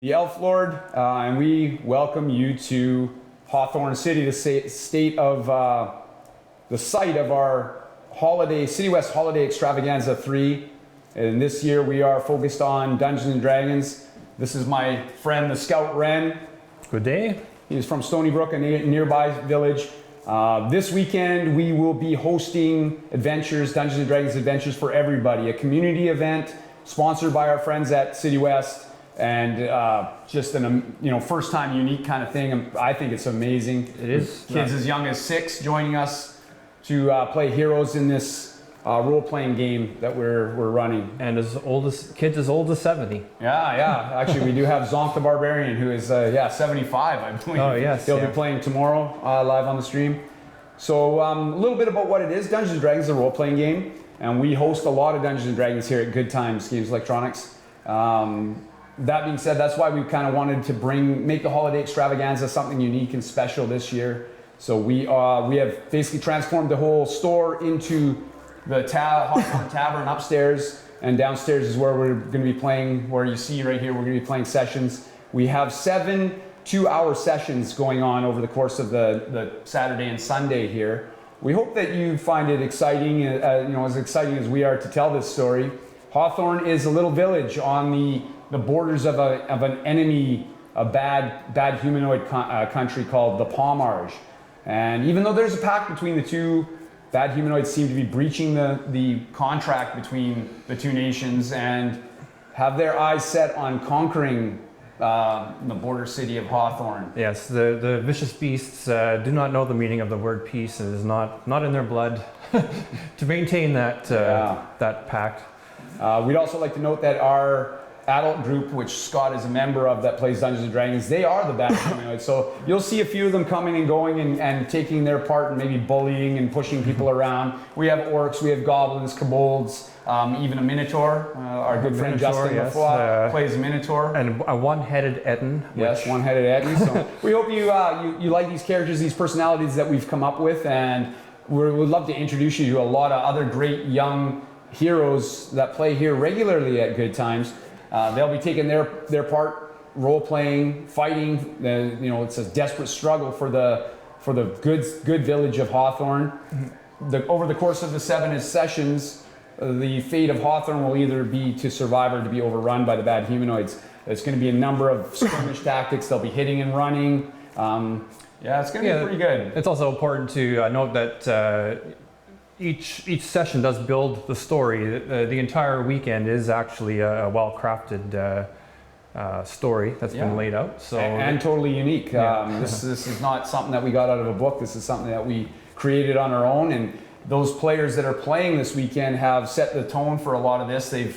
The Elf Lord, and we welcome you to Hawthorne City, the site of our Citywest Holiday Extravaganza 3. And this year we are focused on Dungeons and Dragons. This is my friend, the Scout Ren. Good day. He's from Stony Brook, a nearby village. This weekend we will be hosting adventures, Dungeons and Dragons adventures for everybody. A community event sponsored by our friends at Citywest. And just an first time unique kind of thing. I think it's amazing. It is. Kids as young as 6 joining us to play heroes in this role-playing game that we're running. And kids as old as 70. Yeah. Actually, we do have Zonk the Barbarian, who is 75, I believe. Oh yes. He'll be playing tomorrow live on the stream. So a little bit about what it is. Dungeons and Dragons is a role-playing game, and we host a lot of Dungeons and Dragons here at Good Times Games Electronics. That being said, that's why we kind of wanted to make the Holiday Extravaganza something unique and special this year. So we have basically transformed the whole store into the Hawthorne Tavern upstairs, and downstairs is where we're going to be playing, where you see right here, we're going to be playing sessions. We have 7 2-hour sessions going on over the course of the Saturday and Sunday here. We hope that you find it exciting, as exciting as we are to tell this story. Hawthorne is a little village on the borders of an enemy, a bad humanoid country called the Pommarge. And even though there's a pact between the two, bad humanoids seem to be breaching the contract between the two nations and have their eyes set on conquering the border city of Hawthorne. Yes, the vicious beasts do not know the meaning of the word peace. It is not in their blood to maintain that pact. We'd also like to note that our adult group, which Scott is a member of, that plays Dungeons and Dragons, they are the bad humanoids. So you'll see a few of them coming and going and taking their part and maybe bullying and pushing people around. We have orcs, we have goblins, kobolds, even a minotaur. Our good friend Justin Lafroy plays a minotaur. And a one-headed Etten. Yes, one-headed Etten. So we hope you like these characters, these personalities that we've come up with, and we'd love to introduce you to a lot of other great young heroes that play here regularly at Good Times. They'll be taking their part, role-playing, fighting. It's a desperate struggle for the good village of Hawthorne. Over the course of the 7 sessions, the fate of Hawthorne will either be to survive or to be overrun by the bad humanoids. There's going to be a number of skirmish tactics. They'll be hitting and running. It's going to be pretty good. It's also important to note that each session does build the story. The entire weekend is actually a well-crafted story that's been laid out. So and totally unique. This is not something that we got out of a book. This is something that we created on our own. And those players that are playing this weekend have set the tone for a lot of this. They've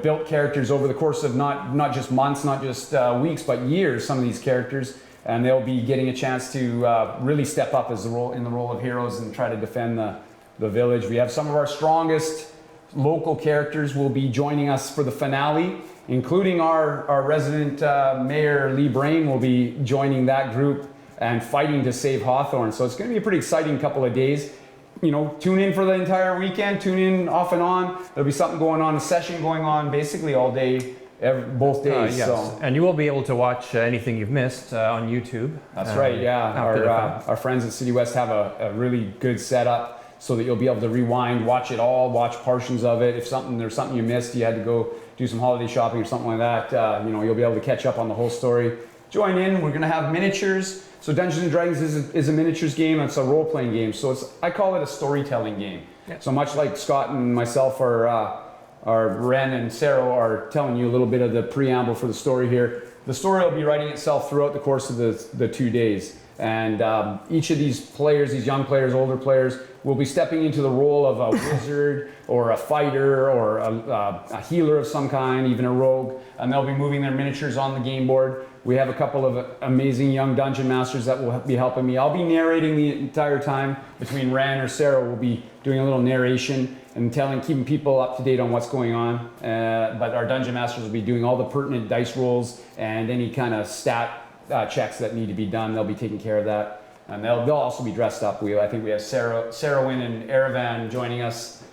built characters over the course of not just months, not just weeks, but years. Some of these characters, and they'll be getting a chance to really step up in the role of heroes and try to defend the village. We have some of our strongest local characters will be joining us for the finale, including our resident Mayor Lee Brain will be joining that group and fighting to save Hawthorne. So it's going to be a pretty exciting couple of days. Tune in for the entire weekend, tune in off and on. There'll be something going on, a session going on basically all day, both days. Yes. So. And you will be able to watch anything you've missed on YouTube. That's right, yeah. Our friends at Citywest have a really good setup, so that you'll be able to rewind, watch it all, watch portions of it. If there's something you missed, you had to go do some holiday shopping or something like that, you'll be able to catch up on the whole story. Join in. We're going to have miniatures. So Dungeons and Dragons is a miniatures game. It's a role-playing game. So I call it a storytelling game. Yeah. So much like Scott and myself our Ren and Sarah are telling you a little bit of the preamble for the story here. The story will be writing itself throughout the course of the 2 days. And each of these players, these young players, older players, will be stepping into the role of a wizard or a fighter or a healer of some kind, even a rogue, and they'll be moving their miniatures on the game board. We have a couple of amazing young dungeon masters that will be helping me. I'll be narrating the entire time. Between Ran or Sarah, we'll be doing a little narration and keeping people up to date on what's going on. But our dungeon masters will be doing all the pertinent dice rolls and any kind of stat checks that need to be done. They'll be taking care of that. And they'll also be dressed up. I think we have Sarah Wynn and Erevan joining us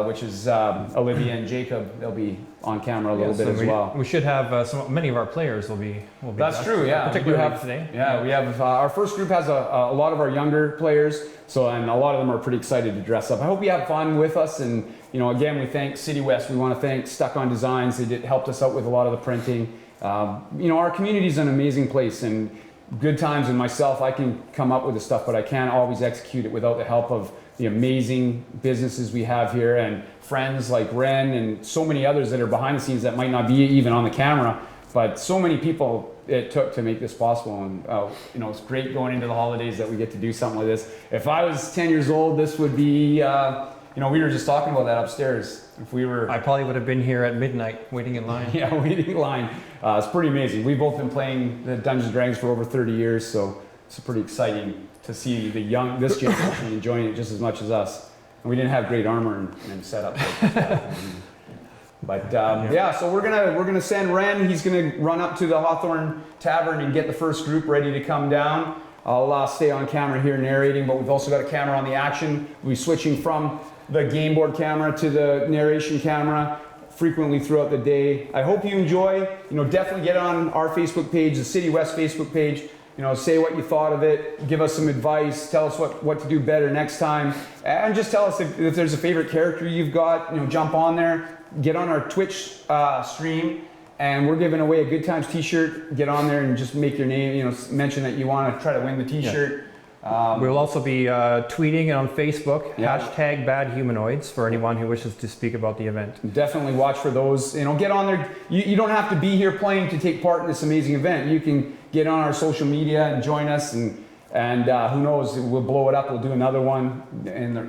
which is Olivia and Jacob. They'll be on camera a little bit as well. We should have many of our players will be. That's true. Yeah, particularly today. Yeah, we have our first group has a lot of our younger players. So and a lot of them are pretty excited to dress up. I hope you have fun with us. And again, we thank Citywest. We want to thank Stuck On Designs. They helped us out with a lot of the printing. Our community is an amazing place, and good times. And myself, I can come up with the stuff, but I can't always execute it without the help of the amazing businesses we have here and friends like Ren and so many others that are behind the scenes that might not be even on the camera, but so many people it took to make this possible. And it's great going into the holidays that we get to do something like this. If I was 10 years old, this would be we were just talking about that upstairs. If we were, I probably would have been here at midnight waiting in line. Yeah, waiting in line. It's pretty amazing. We've both been playing the Dungeons and Dragons for over 30 years, so it's pretty exciting to see this generation enjoying it just as much as us. And we didn't have great armor and setup. But so we're gonna send Ren. He's gonna run up to the Hawthorne Tavern and get the first group ready to come down. I'll stay on camera here narrating, but we've also got a camera on the action. We'll be switching from the game board camera to the narration camera frequently throughout the day. I hope you enjoy. Definitely get on our Facebook page, the Citywest Facebook page. Say what you thought of it, give us some advice, tell us what to do better next time, and just tell us if there's a favorite character you've got. Jump on there, get on our Twitch stream, and we're giving away a Good Times t-shirt. Get on there and just make your name, mention that you want to try to win the t-shirt. We'll also be tweeting it on Facebook, hashtag Bad Humanoids, for anyone who wishes to speak about the event. Definitely watch for those. Get on there. You don't have to be here playing to take part in this amazing event. You can get on our social media and join us, and who knows, we'll blow it up. We'll do another one in the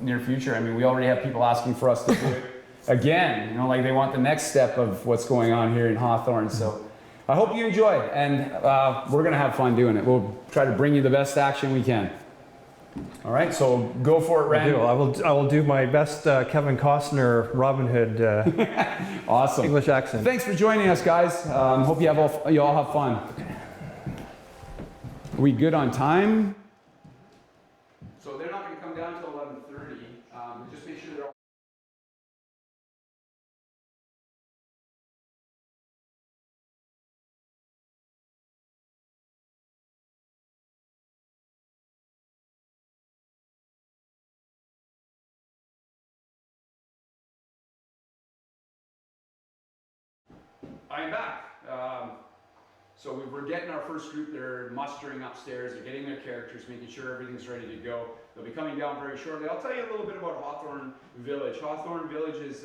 near future. I mean, we already have people asking for us to do it again. Like they want the next step of what's going on here in Hawthorne. So I hope you enjoy, and we're going to have fun doing it. We'll try to bring you the best action we can. All right, so go for it, Rand. I will do my best Kevin Costner, Robin Hood awesome. English accent. Thanks for joining us, guys. Hope you all have fun. Are we good on time? So they're not going to come down until 11:30. Just make sure they're all... I'm back. So we're getting our first group. They're mustering upstairs. They're getting their characters, making sure everything's ready to go. They'll be coming down very shortly. I'll tell you a little bit about Hawthorne Village. Hawthorne Village is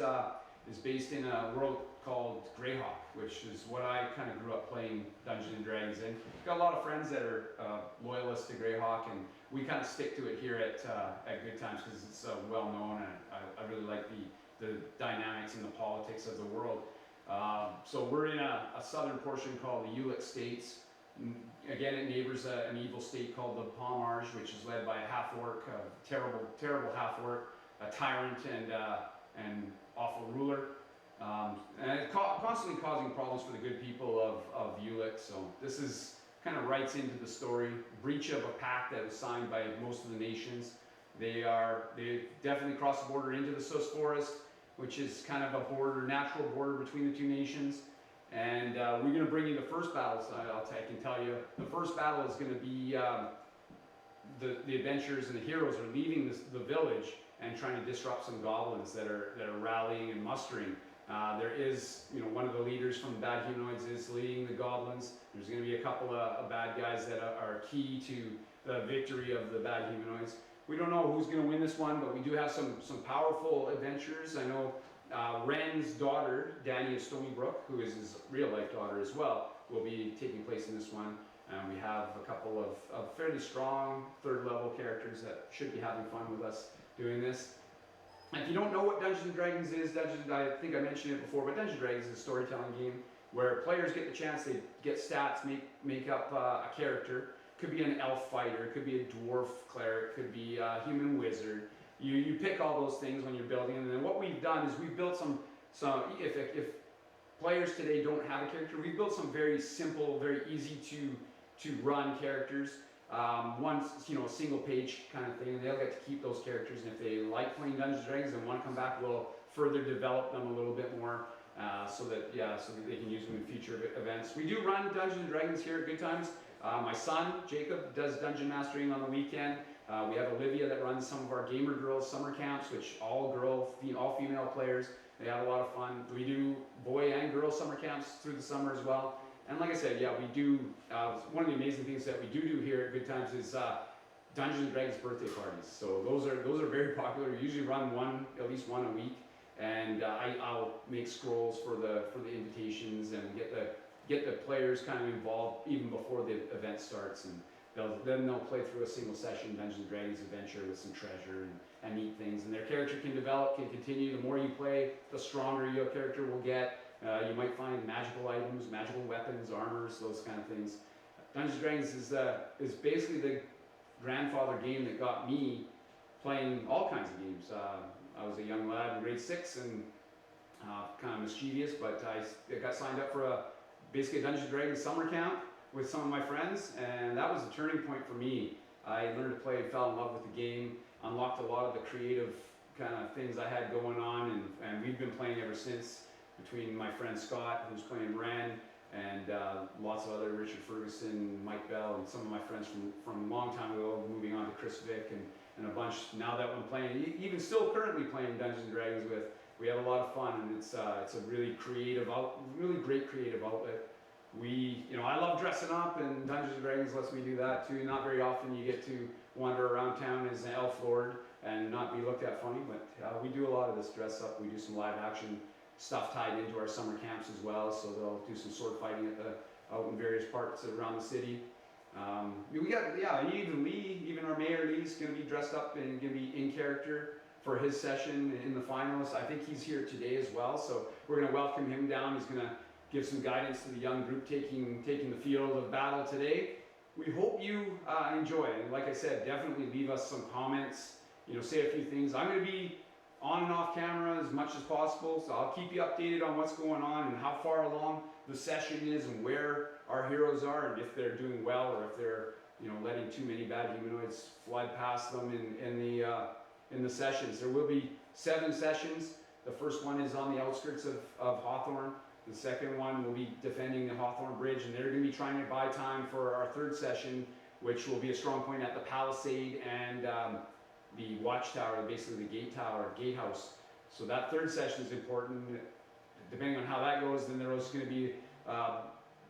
based in a world called Greyhawk, which is what I kind of grew up playing Dungeons and Dragons in. Got a lot of friends that are loyalists to Greyhawk, and we kind of stick to it here at Good Times because it's well known, and I really like the dynamics and the politics of the world. So we're in a southern portion called the Ulick States. Again, it neighbors an evil state called the Palmarge, which is led by a half-orc, a terrible half-orc, a tyrant and awful ruler. And it's constantly causing problems for the good people of Ulick. So this is kind of writes into the story. Breach of a pact that was signed by most of the nations. They definitely crossed the border into the Sus Forest, which is kind of a natural border between the two nations. And we're going to bring you the first battle. So I can tell you, the first battle is going to be the adventurers and the heroes are leaving the village and trying to disrupt some goblins that are rallying and mustering. There is, one of the leaders from Bad Humanoids is leading the goblins. There's going to be a couple of bad guys that are key to the victory of the Bad Humanoids. We don't know who's going to win this one, but we do have some powerful adventurers. I know Ren's daughter, Danny of Stonybrook, who is his real-life daughter as well, will be taking place in this one. We have a couple of fairly strong third-level characters that should be having fun with us doing this. If you don't know what Dungeons & Dragons is, I think I mentioned it before, but Dungeons & Dragons is a storytelling game where players get the chance, they get stats, make up a character. Could be an elf fighter, could be a dwarf cleric, could be a human wizard. You pick all those things when you're building them. And then what we've done is we've built some if players today don't have a character, we've built some very simple, very easy to run characters. One's, a single page kind of thing. They'll get to keep those characters, and if they like playing Dungeons & Dragons and want to come back, we'll further develop them a little bit more so that they can use them in future events. We do run Dungeons & Dragons here at Good Times. My son, Jacob, does dungeon mastering on the weekend. We have Olivia that runs some of our Gamer Girls summer camps, which all female players. They have a lot of fun. We do boy and girl summer camps through the summer as well. And like I said, we do, one of the amazing things that we do here at Good Times is Dungeons & Dragons birthday parties. So those are very popular. We usually run at least one a week. And I'll make scrolls for the invitations and get the players kind of involved even before the event starts. And then they'll play through a single session Dungeons & Dragons adventure with some treasure and neat things. And their character can develop, can continue. The more you play, the stronger your character will get. You might find magical items, magical weapons, armors, those kind of things. Dungeons & Dragons is basically the grandfather game that got me playing all kinds of games. I was a young lad in grade 6 and kind of mischievous, but I got signed up for basically a Dungeons & Dragons summer camp with some of my friends, and that was a turning point for me. I learned to play, fell in love with the game, unlocked a lot of the creative kind of things I had going on, and we've been playing ever since, between my friend Scott, who's playing Ren, and lots of other, Richard Ferguson, Mike Bell, and some of my friends from a long time ago, moving on to Chris Vick, and a bunch now that I'm playing, even still currently playing Dungeons & Dragons with. We have a lot of fun, and it's a really creative, really great creative outlet. I love dressing up, and Dungeons & Dragons lets me do that too. Not very often you get to wander around town as an elf lord and not be looked at funny, but we do a lot of this dress up. We do some live action stuff tied into our summer camps as well, so they'll do some sword fighting out in various parts around the city. Even our mayor Lee's going to be dressed up and going to be in character for his session in the finals. I think he's here today as well, so we're going to welcome him down. He's going to give some guidance to the young group taking the field of battle today. We hope you enjoy it, and like I said, definitely leave us some comments, say a few things. I'm going to be on and off camera as much as possible, so I'll keep you updated on what's going on and how far along the session is and where our heroes are, and if they're doing well or if they're letting too many bad humanoids fly past them in the sessions. There will be 7 sessions. The first one is on the outskirts of Hawthorne. The second one will be defending the Hawthorne Bridge, and they're going to be trying to buy time for our third session, which will be a strong point at the Palisade and the watchtower, basically the gatehouse. So that third session is important. Depending on how that goes, then there's going to be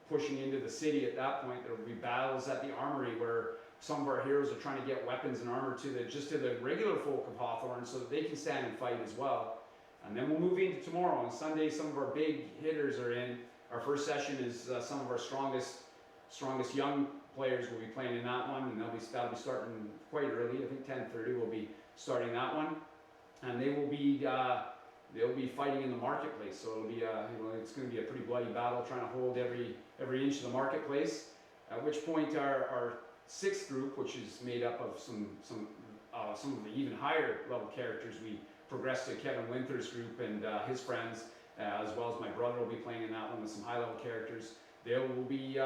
pushing into the city at that point. There will be battles at the armory where some of our heroes are trying to get weapons and armor to the regular folk of Hawthorne so that they can stand and fight as well. And then we'll move into tomorrow. On Sunday, some of our big hitters are in. Our first session is some of our strongest young players will be playing in that one, and that'll be starting quite early. I think 10:30 we'll be starting that one, and they'll be fighting in the marketplace. So it'll be it's going to be a pretty bloody battle, trying to hold every inch of the marketplace. At which point our 6th group, which is made up of some of the even higher level characters, we progress to Kevin Winther's group and his friends, as well as my brother will be playing in that one with some high level characters. They will be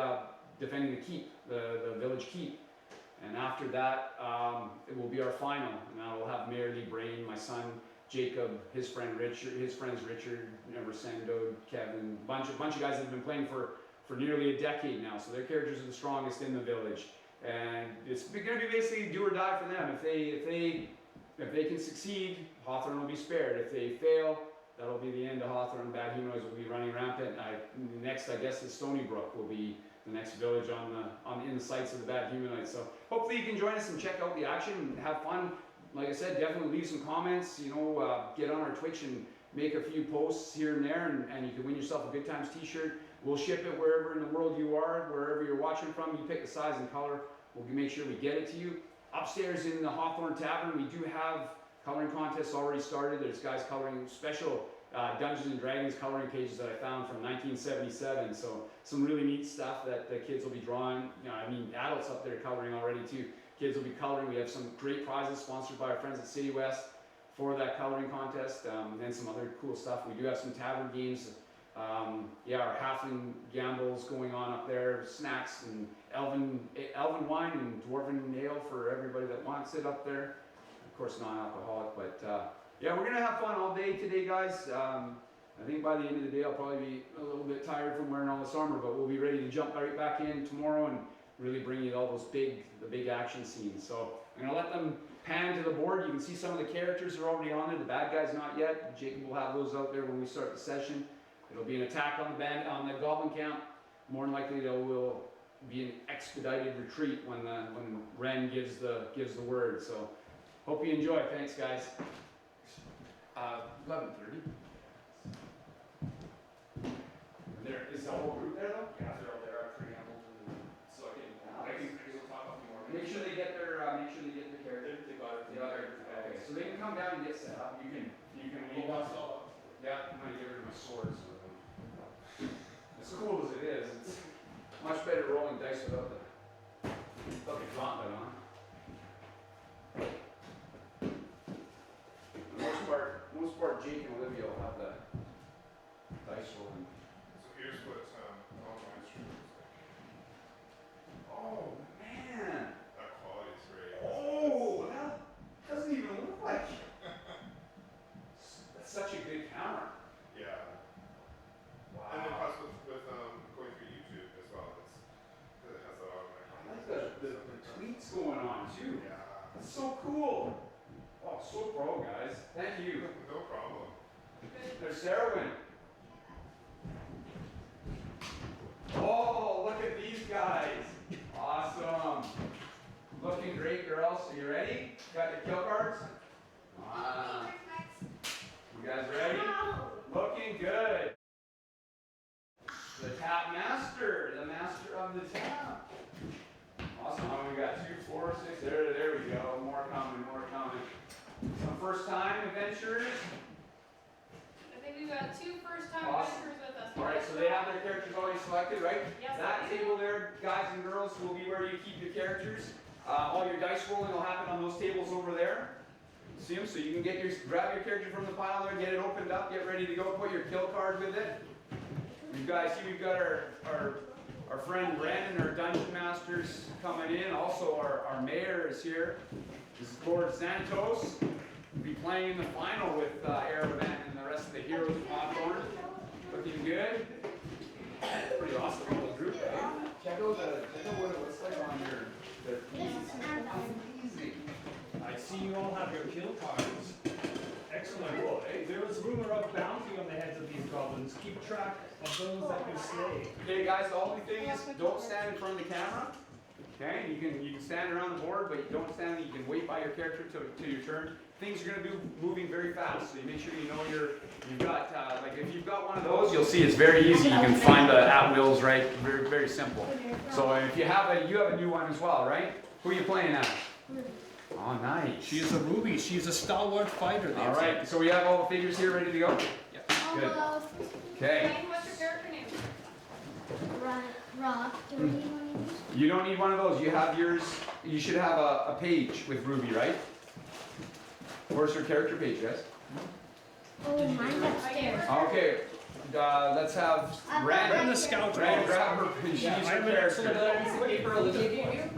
defending the keep, the village keep. And after that, it will be our final, and I will have Mayor Lee Brain, my son Jacob, his friends Richard, Rosendo, Kevin, bunch of guys that have been playing for nearly a decade now. So their characters are the strongest in the village, and it's going to be basically do or die for them. If they can succeed, Hawthorne will be spared. If they fail, that'll be the end of Hawthorne. Bad humanoids will be running rampant. Next, I guess, is Stony Brook will be the next village in the sights of the bad humanoids. So hopefully you can join us and check out the action and have fun. Like I said, definitely leave some comments. Get on our Twitch and make a few posts here and there, and you can win yourself a Good Times t-shirt. We'll ship it wherever in the world you are, wherever you're watching from. You pick the size and color. We'll make sure we get it to you. Upstairs in the Hawthorne Tavern, we do have coloring contests already started. There's guys coloring special Dungeons & Dragons coloring pages that I found from 1977. So some really neat stuff that the kids will be drawing. Adults up there coloring already too. Kids will be coloring. We have some great prizes sponsored by our friends at Citywest for that coloring contest, and some other cool stuff. We do have some tavern games Yeah, our halfling gambles going on up there, snacks and elven wine and dwarven ale for everybody that wants it up there. Of course, non-alcoholic, but yeah, we're gonna have fun all day today, guys. I think by the end of the day, I'll probably be a little bit tired from wearing all this armor, but we'll be ready to jump right back in tomorrow and really bring you all those big action scenes. So I'm gonna let them pan to the board. You can see some of the characters are already on there. The bad guys not yet. Jacob will have those out there when we start the session. It'll be an attack on the goblin camp. More than likely, there will be an expedited retreat when Ren gives the word. So hope you enjoy. Thanks, guys. 11:30. There is the whole group there, though. Yeah, they're all there. I preambled, and so I can talk a few more Make minutes. sure they get their the character. They got it. Okay, so they can come down and get set up. You can leave us. Yeah, I'm gonna get rid of my sword. So as cool as it is, it's much better rolling dice without the gauntlet on. For the most part, Jake and Olivia will have the dice rolling. So here's what online streaming is like. Oh man! That quality is great. Oh, that doesn't even look like. That's such a good camera. Yeah. And then plus with going through YouTube as well, because it has that I like automatic. the tweets going on too. Yeah. That's so cool. Oh, so pro, guys. Thank you. No problem. There's Sarwin. Oh, look at these guys. Awesome. Looking great, girls. Are you ready? Got your kill cards? You guys ready? Looking good. The tap master, the master of the tap. Awesome. Oh, we got 2, 4, 6. There we go. More coming, more coming. Some first time adventurers. I think we've got 2 first-time Awesome. adventurers with us. Alright, so they have their characters already selected, right? Yes, That they do. table there, guys and girls, will be where you keep your characters. All your dice rolling will happen on those tables over there. See them? So you can grab your character from the pile there, get it opened up, get ready to go, put your kill card with it. You guys see we've got our friend Brandon, our dungeon masters coming in. Also our mayor is here. This is Lord Santos. We'll be playing in the final with Extravaganza and the rest of the heroes of Hawthorne. Looking good. Pretty awesome little group, eh? Check out what it looks like on their keys. Amazing. I see you all have your kill cards. Excellent. Cool. Hey, there was rumor of bounty on the heads of these goblins. Keep track of those that you slay. Okay, guys, the only thing is don't stand in front of the camera. Okay, you can stand around the board, but don't stand. You can wait by your character till your turn. Things are going to be moving very fast, so you make sure you know you've got like if you've got one of those, you'll see it's very easy. You can find the at wills right, very very simple. So if you have a new one as well, right? Who are you playing as? Oh, nice. She is a ruby. She is a stalwart fighter. All right, so we have all the figures here ready to go. Yeah. Good. Okay. Ryan, what's your character name? Rock. Do we need one of these? You don't need one of those. You have yours. You should have a page with Ruby, right? Where's your character page, guys? Oh, mine's upstairs. Okay. Let's have I'm Rand. the scout. Rand, grab her. She's her I'm an character. excellent Paper Olivia gave you?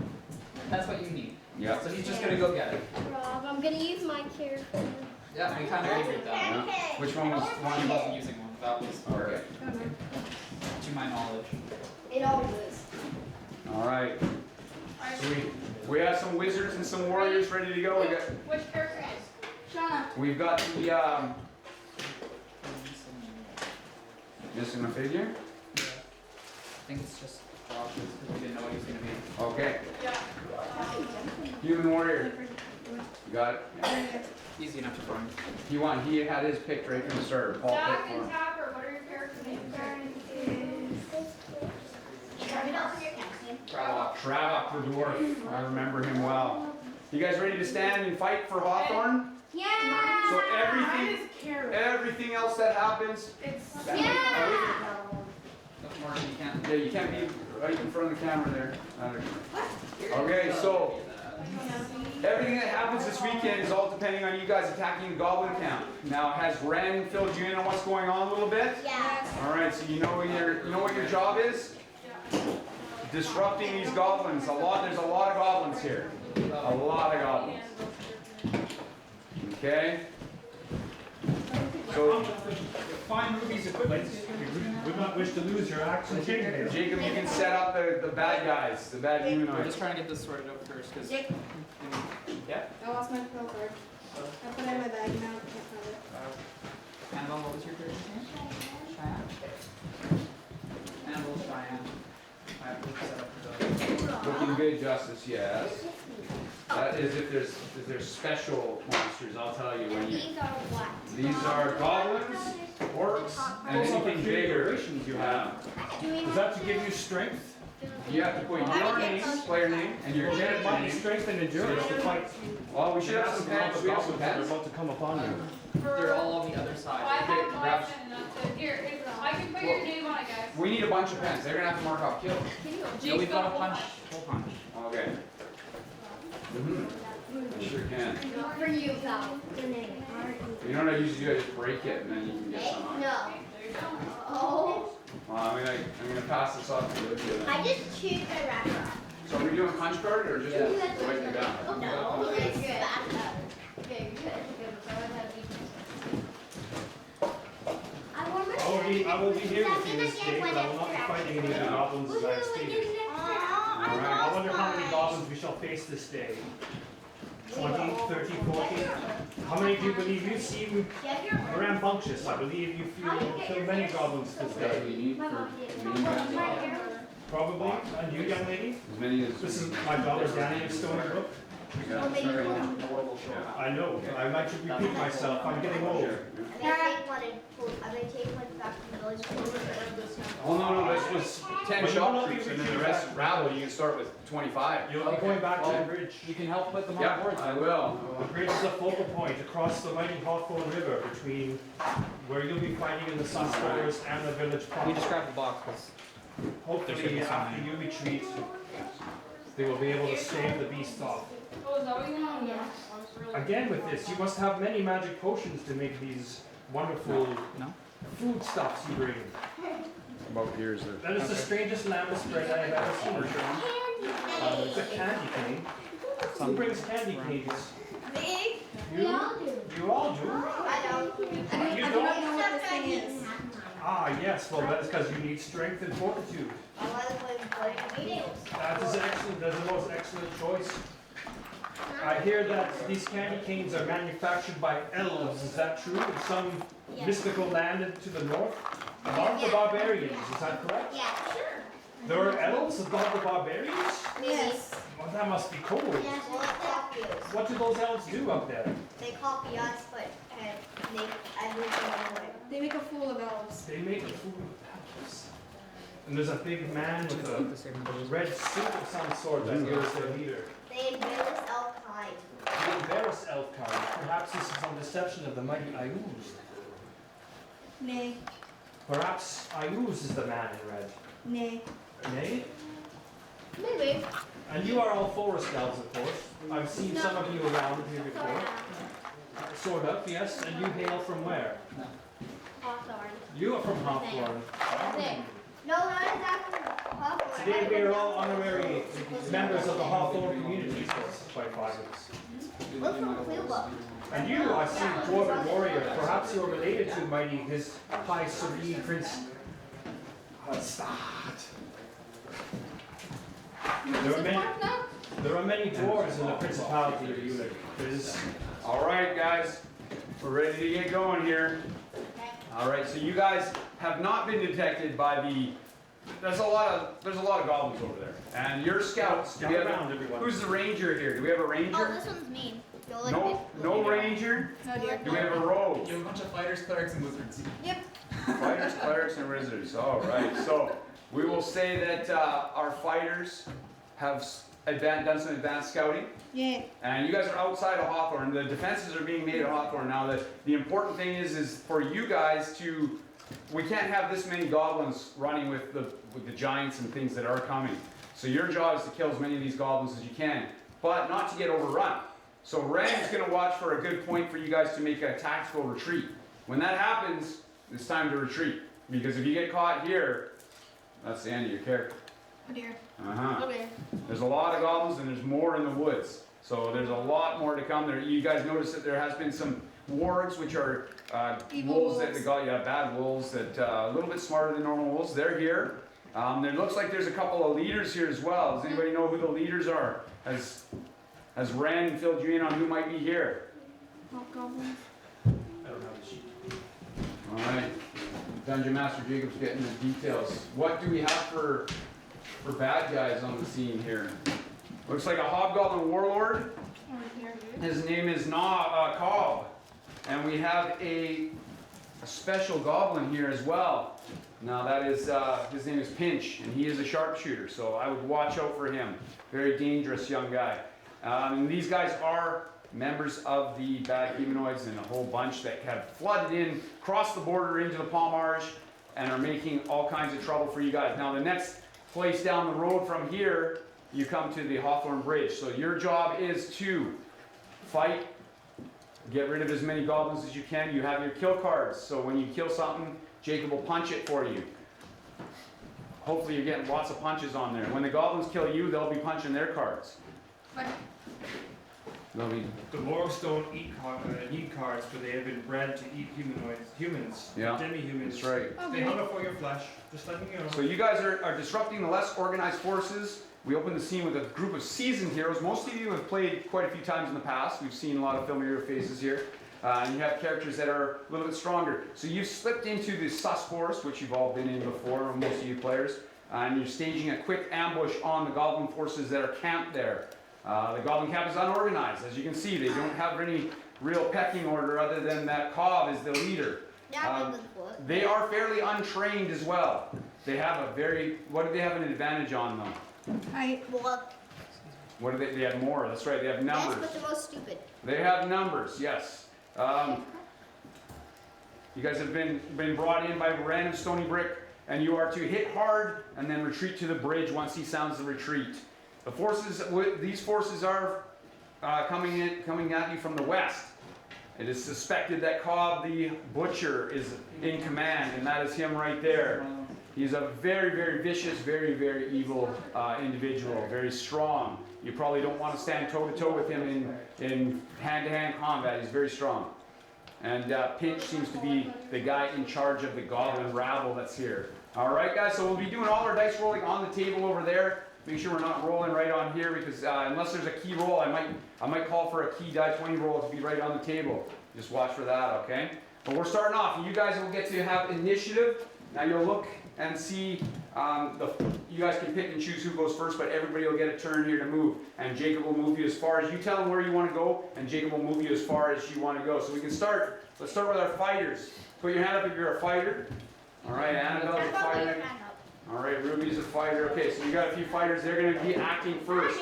That's what you need. Yeah. So he's just gonna go get it. Rob, I'm gonna use my character. Yeah, we kind of figured that. Yeah. Which one was He wasn't using one. That was Okay. to my knowledge. It always is. All right. So we have some wizards and some warriors ready to go. Which character is? Shauna. We've got the missing a figure. I think it's just Josh's because we didn't know what he was gonna be. Okay. Yeah. Human warrior. You got it. Yeah. Easy enough to find. He had his picked right from the start. Paul Jack picked and one. Tapper, what are your character names? Travak the dwarf. I remember him well. You guys ready to stand and fight for Hawthorne? Yeah. So everything else that happens, It's Yeah. Look, Martin, you can't. yeah, you can't be right in front of the camera there. Okay, so Everything that happens this weekend is all depending on you guys attacking the goblin camp. Now, has Ren filled you in on what's going on a little bit? Yeah. All right, so you know what your job is? Disrupting these goblins. There's a lot of goblins here. A lot of goblins. Okay. So, Find Ruby's equipment. You would not wish to lose your axe and chainmail. Jacob, you can set up the bad guys, the bad We're humanoids. just trying to get this sorted out first, because. Jake, Yeah. I lost my pill card. I put it in my bag now. I can't find it. Annabelle, what was your character's name? Cheyenne. Annabelle, Cheyenne. I have to set up for the. Looking good, Justice, yes. That is if there's special monsters, I'll tell you when you. These are what? These are goblins, orcs, and anything bigger you have. Is that to give you strength? You have to put your name, player name, and your character Might be name. strength and endurance to fight. Well, we should have some pens. We have some Goblins that are pens. about to come upon you. They're all on the other I side. have grab- my pen enough to, here, I can put your name on it, guys. We need a bunch of pens. They're gonna have to mark off kills. No, we've got a punch, full punch. Okay. Sure can. For you, pal. You know what I usually do? I just break it and then you can get some on. No. There you go. Oh. Well, I'm gonna pass this off to Olivia I then. just chewed my wrapper. So are we doing punch card or just write it down? No, it's good. Okay, good. I will be here with you this day, but I will not be fighting any of the goblins as I have stated. I wonder how many goblins we shall face this day. 20, 30, 40? How many do you believe you seem rambunctious? I believe you feel you'll kill many goblins this That's what day. we need for Probably. And you, young lady? as many as. This is my daughter Danny in Stony Brook. I know. I might should repeat myself. I'm getting old. I'm gonna take one back to the village. Oh, no, this was 10 But you will shop not be troops and then the repeating rest that. rabble. You can start with 25. You'll be going back to the bridge. You can help put them on Yeah, board. I will. The bridge is a focal point across the mighty Hawthorne River between where you'll be fighting in the Sun Spores and the village We proper. just grabbed the box, because Hopefully, after you retreat, they will be able to stave the beast off. Oh, is that what you want? Yeah. Again, with this, you must have many magic potions to make these wonderful No? foodstuffs you bring. About here's the. That is the strangest lamb spread I have ever seen. It's a candy cane. Who brings candy canes? Big. You? You all do? I don't. You don't? Ah, yes. Well, that is because you need strength and fortitude. That is excellent. That's the most excellent choice. I hear that these candy canes are manufactured by elves. Is that true? In some mystical land to the north? Above the barbarians. Is that correct? Yeah, sure. There are elves above the barbarians? Yes. Well, that must be cool. Yes, well, they copy us. What do those elves do up there? They copy us, but make everything anyway. They make a fool of elves. They make the food of elves. And there's a big man with a red suit of some sort that is their leader. They embarrass elf kind. The embarrassed elf kind. Perhaps this is some deception of the mighty Ayuz. Nay, Perhaps Ayuz is the man in red. nay. Nay? Maybe. And you are all forest elves, of course. I've seen some of you around here before. Sort of, yes. And you hail from where? Hawthorne. You are from Hawthorne. There. No, not exactly Hawthorne. Today we are all honorary members of the Hawthorne community. That's quite fine. Look from Cluba. And you, I see, dwarven warrior. Perhaps you are related to mighty His High Serene Prince Hastad. There are many dwarves in the Principality of Unit. All right, guys, we're ready to get going here. All right, so you guys have not been detected by the. There's a lot of goblins over there, and your scouts. Do we Gather have around, everyone. who's the ranger here? Do we have a Oh, ranger? this one's mean. No ranger. Oh dear. Do we have a rogue? You have a bunch of fighters, clerics, and wizards. Fighters, clerics, and wizards. All right, so we will say that our fighters have done some advanced scouting. Yeah. And you guys are outside of Hawthorne. The defenses are being made at Hawthorne now. The important thing is for you guys to. We can't have this many goblins running with the giants and things that are coming. So your job is to kill as many of these goblins as you can. but not to get overrun. So Ren is going to watch for a good point for you guys to make a tactical retreat. When that happens, it's time to retreat. Because if you get caught here, that's the end of your character. Oh dear. Uh-huh. Okay. There's a lot of goblins and there's more in the woods. So there's a lot more to come there. You guys notice that there has been some wargs, which are Evil wolves that wolves. they got, yeah, bad wolves that a little bit smarter than normal wolves. They're here. There looks like there's a couple of leaders here as well. Does anybody know who the leaders are? Has Ren filled you in on who might be here? Hobgoblins. I don't have the sheet. All right. Dungeon Master Jacob's getting the details. What do we have for bad guys on the scene here? Looks like a hobgoblin warlord. Over here. His name is Cobb. And we have a special goblin here as well. Now that is, his name is Pinch, and he is a sharpshooter, so I would watch out for him. Very dangerous young guy. And these guys are members of the bad humanoids and a whole bunch that have flooded in, crossed the border into the Palm Arch, and are making all kinds of trouble for you guys. Now the next place down the road from here, you come to the Hawthorne Bridge. So your job is to fight, get rid of as many goblins as you can. You have your kill cards, so when you kill something, Jacob will punch it for you. Hopefully you're getting lots of punches on there. When the goblins kill you, they'll be punching their cards. What? They'll be, The Morgs don't eat need cards, but they have been bred to eat humans, Yeah, demi-humans. that's right. They hunger for your flesh, just letting you know. So you guys are disrupting the less organized forces. We open the scene with a group of seasoned heroes. Most of you have played quite a few times in the past. We've seen a lot of familiar faces here. And you have characters that are a little bit stronger. So you've slipped into the sus force, which you've all been in before, most of you players. And you're staging a quick ambush on the goblin forces that are camped there. The goblin camp is unorganized. As you can see, they don't have any real pecking order other than that Cobb is the leader. They are fairly untrained as well. They have what do they have an advantage on them? What do they have more? That's right, they have numbers. Yes, but the most stupid. They have numbers, yes. You guys have been brought in by Ren of Stony Brick, and you are to hit hard and then retreat to the bridge once he sounds the retreat. The forces, these forces are coming at you from the west. It is suspected that Cobb the Butcher is in command, and that is him right there. He's a very, very vicious, very, very evil individual, very strong. You probably don't want to stand toe-to-toe with him in hand-to-hand combat. He's very strong. And Pinch seems to be the guy in charge of the goblin rabble that's here. All right, guys, so we'll be doing all our dice rolling on the table over there. Make sure we're not rolling right on here because unless there's a key roll, I might call for a key die 20 roll to be right on the table. Just watch for that, okay? But we're starting off, and you guys will get to have initiative. Now you'll look and see, you guys can pick and choose who goes first, but everybody will get a turn here to move. And Jacob will move you as far as you tell him where you want to go, and Jacob will move you as far as you want to go. So we can start. Let's start with our fighters. Put your hand up if you're a fighter. All right, Annabelle's a fighter. All right, Ruby's a fighter. Okay, so you got a few fighters. They're going to be acting first.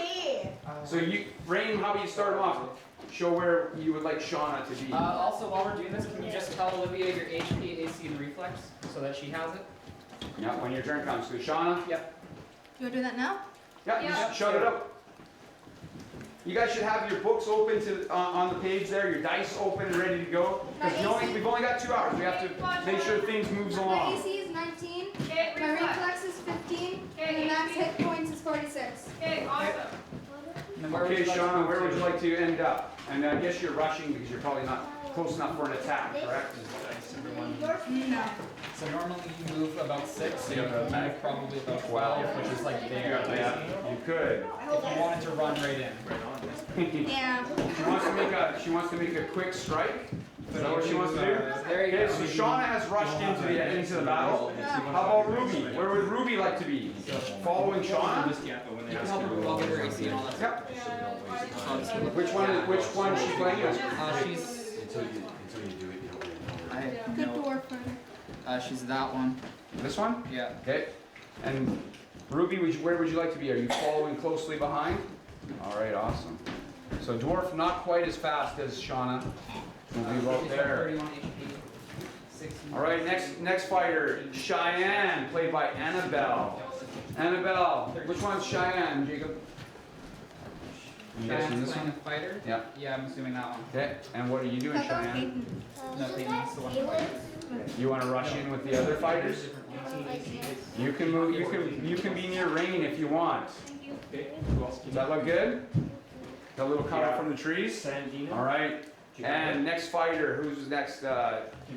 So Rain, how about you start them off? Show where you would like Shauna to be. Also, while we're doing this, can you just tell Olivia your HP, AC, and reflex so that she has it? Yeah, when your turn comes. So Shauna? Yep. You want to do that now? Yeah, Yeah. just shut it up. You guys should have your books open on the page there, your dice open and ready to go. Because we've only got 2 hours. We have to make sure things moves My along. AC is 19. Okay, My reflex. reflex is 15. Okay, And the max HP. hit points is 46. Okay, awesome. And then where would Okay, you like to Shauna, move where to? would you like to end up? And I guess you're rushing because you're probably not close enough for an attack, correct? No. So normally you move about 6, so you move probably about 12, which is like there. Yeah, you could. If you wanted to run right in. Yeah. She wants to make a quick strike. Is that what she wants to do? There you Okay, go. so Shauna has rushed into the battle. How about Ruby? Where would Ruby like to be? Following Shauna? You can help her move up with her AC and all that stuff. Yep. Which one is she playing as? She's. I have Good no. dwarf fighter. She's that one. This one? Yeah. Okay. And Ruby, where would you like to be? Are you following closely behind? All right, awesome. So dwarf not quite as fast as Shauna. We'll be about She's got there. 31 HP. 16. All right, next fighter, Cheyenne, played by Annabelle. Annabelle, which one's Cheyenne, Jacob? You guys seen Cheyenne's this playing one? a fighter? Yeah. Yeah, I'm assuming that one. Okay, and what are you doing, How about Cheyenne? Peyton? No, Peyton's the one fighter. You want to rush in with the other fighters? Different one. You can move. You can be near Rain if you want. Okay, who else Does that look good? Got a little cover Yeah. from the trees. Sandina. All right. Do you have And next fighter, who's next? You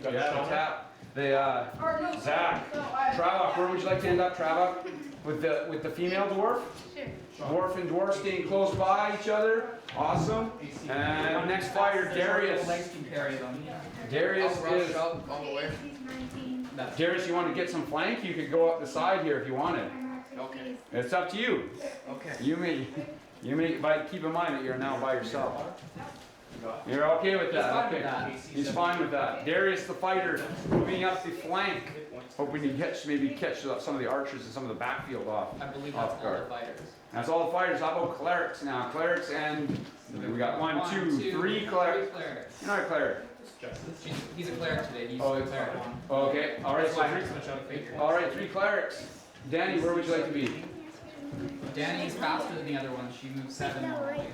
got yeah, Sean? the tap. The Or no, Zach. no, I. Travak. Where would you like to end up, Travak? With the female dwarf? Sure. Dwarf and dwarf staying close by each other. Awesome. And next fighter, Darius. Legs can carry them. Darius I'll rush is. up all the way. He's 19. That's Darius, you want to get some flank? You could go up the side here if you wanted. okay. It's up to you. Okay. You may, but keep in mind that you're now by yourself. You're okay with that? He's fine Okay. with that. He's fine with that. Darius, the fighter, moving up the flank, hoping to catch some of the archers and some of the backfield off. I believe Off that's all guard. the fighters. That's all the fighters. How about clerics now? Clerics and we got one, two, three clerics. clerics. You're not a cleric. He's a cleric today. He's Oh, a it's cleric one. Okay. All right. That's why I So switched out figure. all right. 3 clerics. Danny, where would you like to be? Danny's faster than the other one. She moves 7 normally.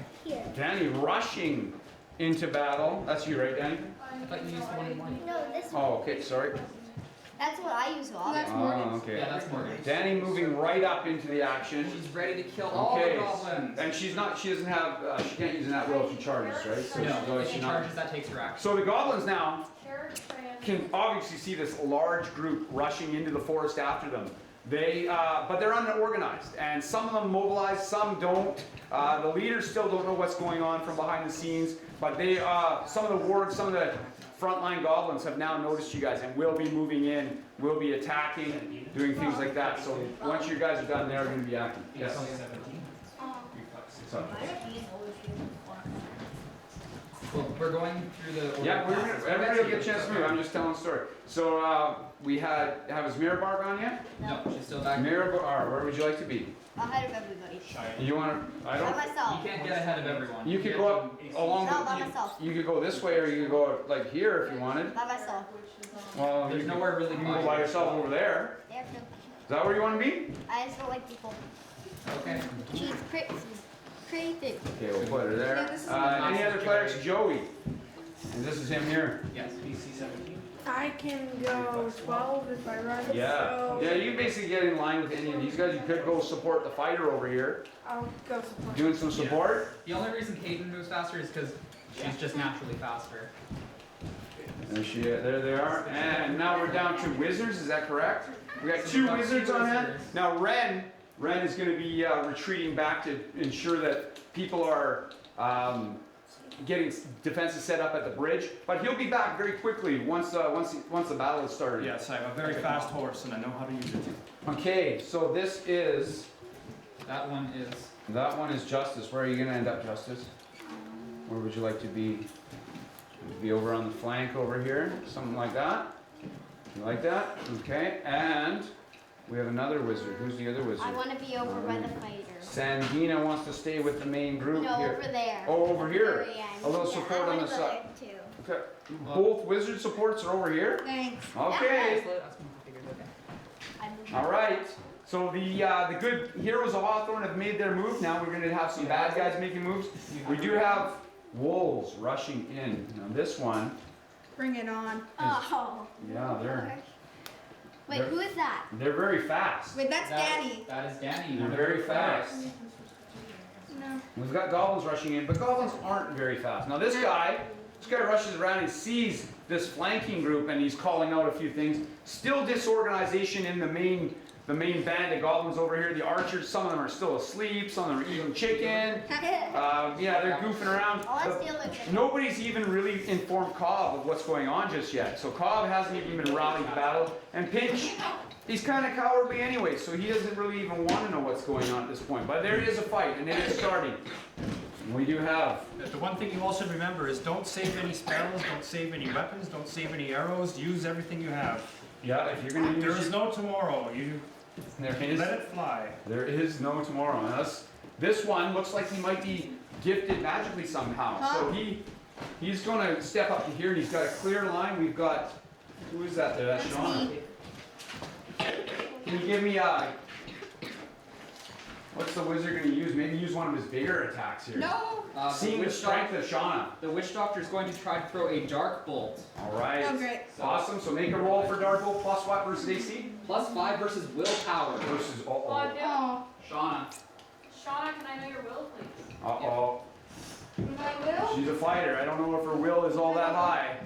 Danny rushing into battle. That's you, right, Danny? I thought you used the one in white. No, this one. Oh, okay. Sorry. That's what I use a lot. That's Oh, Morgan's. okay. Yeah, that's Morgan. Danny moving right up into the action. She's ready to kill all Okay. the goblins. And she doesn't have, she can't use an at will if she charges, right? So No, she's always if she not. charges, that takes her action. So the goblins now Carrot, Cheyenne. can obviously see this large group rushing into the forest after them. But they're unorganized, and some of them mobilize, some don't. The leaders still don't know what's going on from behind the scenes, but some of the wards, some of the frontline goblins have now noticed you guys and will be moving in, will be attacking, doing things like that. So once you guys are done, they're going to be active. Yes. So, Well, we're going through the order yeah, of classes. everybody will get a chance to move. I'm just telling the story. So we have his Mirabar gone yet? No, she's still back. Mirabar, where would you like to be? Ahead of everybody. You want to? I By don't. You myself. can't get ahead of everyone. You could go up along No, by the. myself. You could go this way, or you could go like here if you wanted. By myself. Well, There's you nowhere really can go by yourself over there. They have to. Is that where you want to be? I just don't like people. Okay. She's crazy. Crazy. Okay, we'll put her there. Yeah, this is Any other clerics? Joey. And this is him here. Yes. PC 17. I can go 12 if I run. Yeah. So Yeah, you basically get in line with any of these guys. You could go support the fighter over here, I'll go support. doing some support. The only reason Kaden moves faster is because she's just naturally faster. There they are. And now we're down to wizards, is that correct? We got 2 wizards on hand. Now Ren is going to be retreating back to ensure that people are getting defenses set up at the bridge. But he'll be back very quickly once the battle has started. Yes, I have a very fast horse and I know how to use it. Okay, so this is, That one is. that one is Justice. Where are you going to end up, Justice? Where would you like to be? Be over on the flank over here, something like that. You like that? Okay, and we have another wizard. Who's the other wizard? I want to be over by the fighter. Sandina wants to stay with the main group No, here. over there. Oh, over here. Very end. A little Yeah, support I on wanna the go side. there too. Okay. Both wizard supports are over here. Thanks. Okay. That's one I figured. Okay. I moved All right. So the good heroes of Hawthorne have made their move. Now we're going to have some bad guys making moves. We do have wolves rushing in. Now this one, Bring it on. Oh. yeah, Wait, They're- who is that? they're very fast. Wait, that's Danny. That is Danny. They're very fast. No. We've got goblins rushing in, but goblins aren't very fast. Now this guy rushes around and sees this flanking group and he's calling out a few things. Still disorganization in the main band of goblins over here. The archers, some of them are still asleep, some of them are eating chicken. Yeah, they're goofing around. Oh, that's the other thing. Nobody's even really informed Cobb of what's going on just yet. So Cobb hasn't even been rallied to battle. And Pinch, he's kind of cowardly anyway, so he doesn't really even want to know what's going on at this point. But there is a fight, and it is starting. We do have. The one thing you all should remember is don't save any spells, don't save any weapons, don't save any arrows, use everything you have. Yeah, if you're going to There use is no tomorrow, you there is. let it fly. There is no tomorrow. Now this one looks like he might be gifted magically somehow. So he's going to step up to here, and he's got a clear line. We've got, who is that there? That's Shauna. me. Can you give me What's the wizard going to use? Maybe use one of his bigger attacks here. No. Seeing the strength of Shauna. The witch doctor is going to try to throw a dark bolt. All right. Oh, great. Awesome. So make a roll for Dark Bolt plus what versus AC? +5 versus willpower. Versus Well, I do. Oh. Shauna. Shauna, can I know your will, please? Uh-oh. My will? She's a fighter. I don't know if her will is all that high.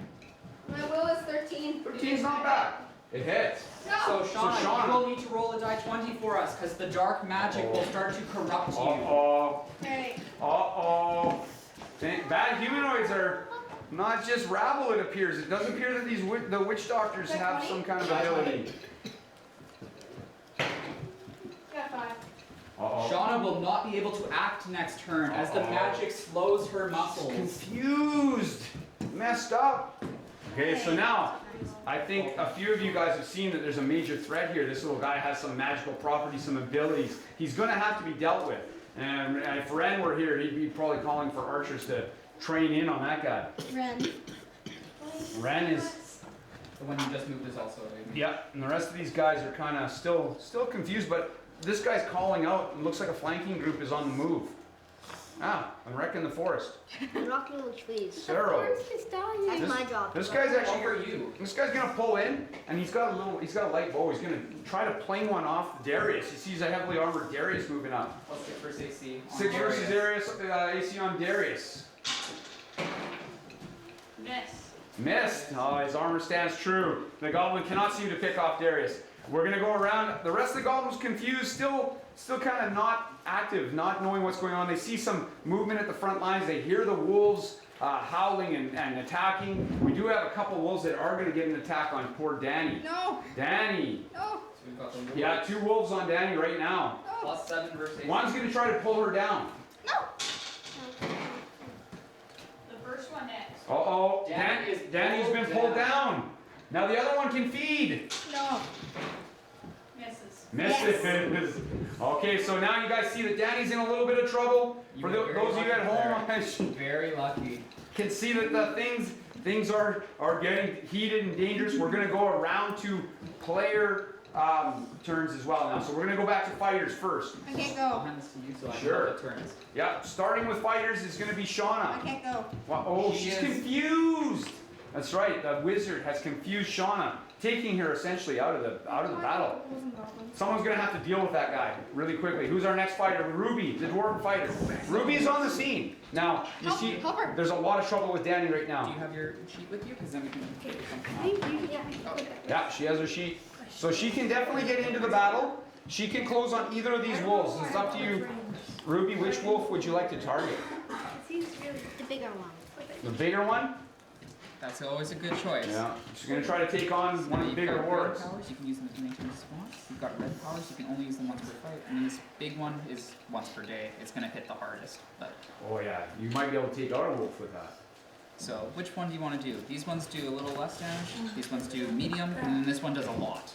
My will is 13. 13's not bad. It hits. No. So Shauna, Shauna- you will need to roll a die 20 for us, because the dark magic will start to corrupt you. Uh-oh. Alright. Uh-oh. Bad humanoids are not just rabble, it appears. It does appear that the witch doctors Is that have 20? some kind of ability. Got 5. Uh-oh. Shauna will not be able to act next turn, as the magic slows her muscles. Confused. Messed up. Okay, so now, I think a few of you guys have seen that there's a major threat here. This little guy has some magical properties, some abilities. He's going to have to be dealt with. And if Ren were here, he'd be probably calling for archers to train in on that guy. Ren. Ren is... The one you just moved is also a... Yep, and the rest of these guys are kind of still confused, but this guy's calling out. It looks like a flanking group is on the move. Ah, I'm wrecking the forest. I'm knocking on the trees. Sarah. That's my job. This guy's actually... What are you? This guy's gonna pull in, and he's got a light bow. He's gonna try to plane one off Darius. He sees a heavily armored Darius moving up. Plus 6 versus AC. on 6 versus Darius. Darius, AC on Darius. Miss. Missed. Oh, his armor stands true. The goblin cannot seem to pick off Darius. We're gonna go around. The rest of the goblins confused, still kind of not active, not knowing what's going on. They see some movement at the front lines. They hear the wolves howling and attacking. We do have a couple wolves that are gonna get an attack on poor Danny. No. Danny. No. So we've got the wolf. Yeah, 2 wolves on Danny right now. No. +7 versus AC. One's gonna try to pull her down. No. The first one next. Uh-oh, Danny is Danny's been pulled down. Now the other one can feed. No. Misses. Misses. Okay, so now you guys see that Danny's in a little bit of trouble. You For were very those of you at lucky home, Very lucky. can see that the things are getting heated and dangerous. We're gonna go around to player turns as well now. So we're gonna go back to fighters first. I can't I'll go. hand this to you so I can Sure. know the turns. Yeah, starting with fighters is gonna be I Shauna. can't go. Wow, oh, She she's is- confused. That's right. The wizard has confused Shauna, taking her essentially out of the battle. Someone's gonna have to deal with that guy really quickly. Who's our next fighter? Ruby, the dwarven fighter. Ruby's on the scene. Now, you see, Help her. there's a lot of trouble with Danny right Do now. you have your sheet with you? Because then we can take something off. Yeah, she has her sheet. So she can definitely get into the battle. She can close on either of these wolves. It's up to you. Ruby, which wolf would you like to target? The bigger one. The bigger one? That's always a good choice. Yeah. She's gonna try to take on one of the You've bigger got red wards. powers, you can use them to maintain response. You've got red powers, you can only use them once per fight. And this big one is once per day. It's gonna hit the hardest. But Oh yeah, you might be able to take out a wolf with that. so which one do you want to do? These ones do a little less damage. These ones do medium, and then this one does a lot.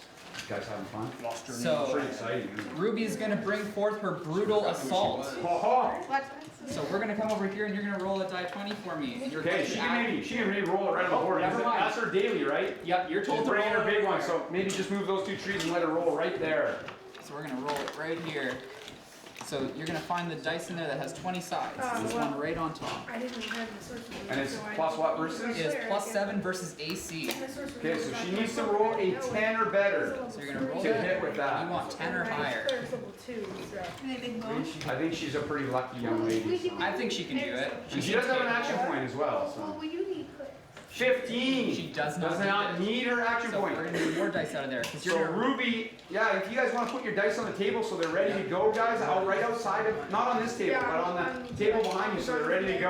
You guys having fun? So Pretty exciting. Isn't it? Ruby is gonna bring forth her brutal assault. Ho-ho! What? So we're gonna come over here and you're gonna roll a die 20 for me. And you're Okay, going to she can maybe roll it right on the board. Never mind. That's her daily, right? Yep, you're told She's to roll bringing her it big over one, there. so maybe just move those 2 trees and let her roll right there. So we're gonna roll it right here. So you're gonna find the dice in there that has 20 sides. This one right on top. I didn't have the source. And it's plus what versus? It is +7 versus AC. Okay, so she needs to roll a 10 or better So you're gonna roll to that. hit with You that. want 10 or higher. Can they big bone? I think she's a pretty lucky young lady. I think she can do it. And she does have an action point as well, so. you need clips. 15! She does Does not not need it. need her action So point. we're gonna need more dice out of there. Because So you're gonna Ruby, yeah, if you guys want to put your dice on the table so they're ready to go, guys, out right outside of, not on this table, but on the table behind you so they're ready to go.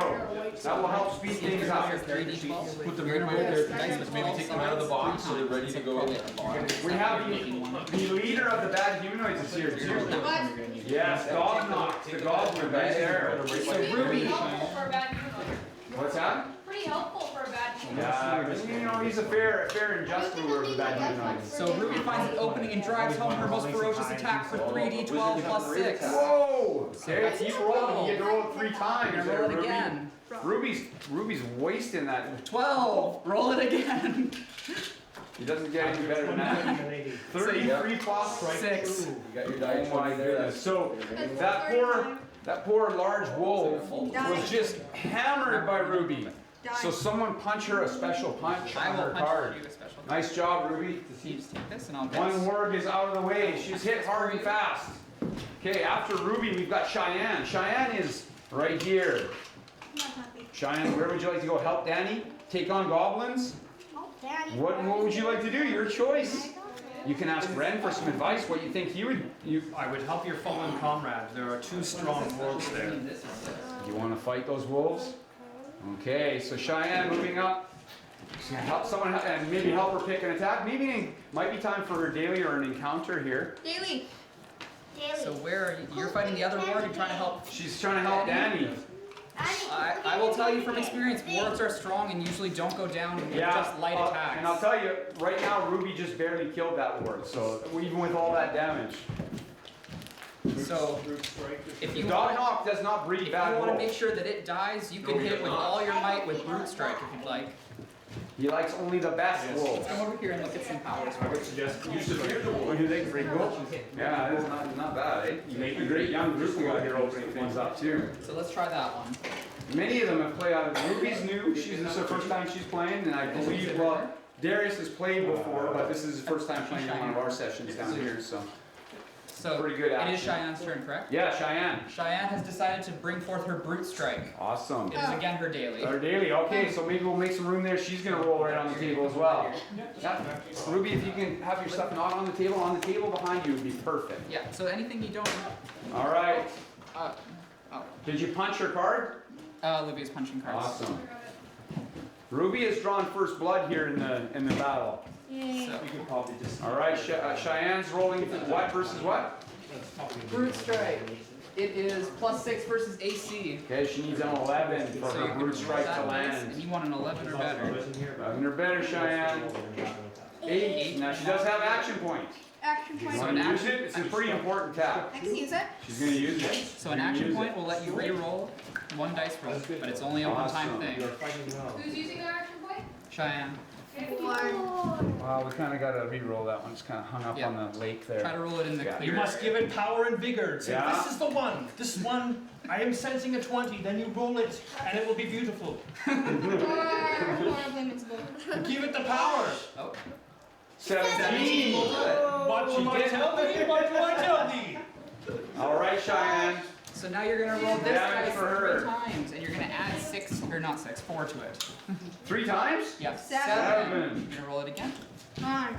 That will help speed things up. your 3d12. Put them You're in gonna right roll there, dice with maybe take them out of the box so they're ready to go. We have the leader of the bad humanoids is here too. Yes, Dog Knock, the goblin right there. So Pretty Ruby, helpful for a bad humanoid. What's that? Pretty helpful for a bad humanoid. Yeah, 'cause, you know, he's a fair and just ruler of the bad humanoids. so Ruby finds an opening and drives home her most ferocious attack for 3d12 plus 6. Whoa! Okay, that's keep 12. rolling. You get to roll it 3 You're times gonna there, roll it Ruby. again. Ruby's wasting that. 12. Roll it again. You doesn't get any better than that. 180. 33 plus. Strike Six. two. You got your die Oh my 20 there. goodness. So that poor large wolf was just hammered by Ruby. So someone punch her a special punch I on will her punch card. you a special. Nice job, Ruby. You just take this and I'll guess. One word is out of the way. She's hit hard and fast. Okay, after Ruby, we've got Cheyenne. Cheyenne is right here. I'm not happy. Cheyenne, where would you like to go? Help Danny? Take on goblins? Oh, Daddy. What would you like to do? Your choice. You can ask Ren for some advice, what you think he would. You I would help your fallen comrade. There are two strong wolves there. want to fight those wolves? Okay, so Cheyenne moving up. Help someone and maybe help her pick an attack. Maybe it might be time for her daily or an encounter here. Daily. So where are you? You're fighting the other ward. You're trying to help. She's trying to help Danny. I will tell you from experience, wards are strong and usually don't go down with just light attacks. And I'll tell you, right now Ruby just barely killed that ward, so even with all that damage. So if you Dog want, knock does not breed if bad you want to wolves. make sure that it dies, you can hit with all your might with brute strike if you'd like. He likes only the best wolves. Come over here and look at some powers. I would suggest You severe the wolf. You think pretty cool? Yeah, it's not bad, eh? You make a great young group out here opening things up too. So let's try that one. Many of them have played out. Ruby's new. This is her first time she's playing, and I believe, well, Darius has played before, but this is his first time playing in one of our sessions down here, so. So Pretty good it action. is Cheyenne's turn, correct? Yeah, Cheyenne. Cheyenne has decided to bring forth her brute strike. Awesome. It is again her daily. Our daily, okay, so maybe we'll make some room there. She's gonna roll right on the table as well. Yeah. Ruby, if you can have your stuff not on the table behind you would be perfect. Yeah. So anything you don't. All right. Oh. Did you punch her card? Olivia's punching cards. Awesome. Ruby has drawn first blood here in the battle. So, you could probably just. All right, Cheyenne's rolling what versus what? brute strike. It is +6 versus AC. Okay, she needs an 11 for So her you brute can strike roll to that dice, and land. you want an 11 or better. 11 or better, Cheyenne. 8. Now she does have action point. Action You point. want to use it? It's a pretty important tap. I can use it. She's going to use it. So an action point will let you re-roll one dice roll, but it's only a one-time Awesome. thing. Who's using their action point? Cheyenne, Wow, we kind of got to re-roll that one. It's kind of hung up Yeah. on the lake try there. to roll it in the Yeah. clear. You must give it power and vigor. Say, Yeah. this is the one. This one, I am sensing a 20. Then you roll it, and it will be beautiful. Horribly miserable. Give it the power. Oh, 17. What do I tell thee? What do I tell thee? All right, Cheyenne. so now you're gonna roll this Damage dice for her. 3 times, and you're gonna add 6, or not 6, 4 to it. 3 times? Yep, 7. 7. You're gonna roll it again, Come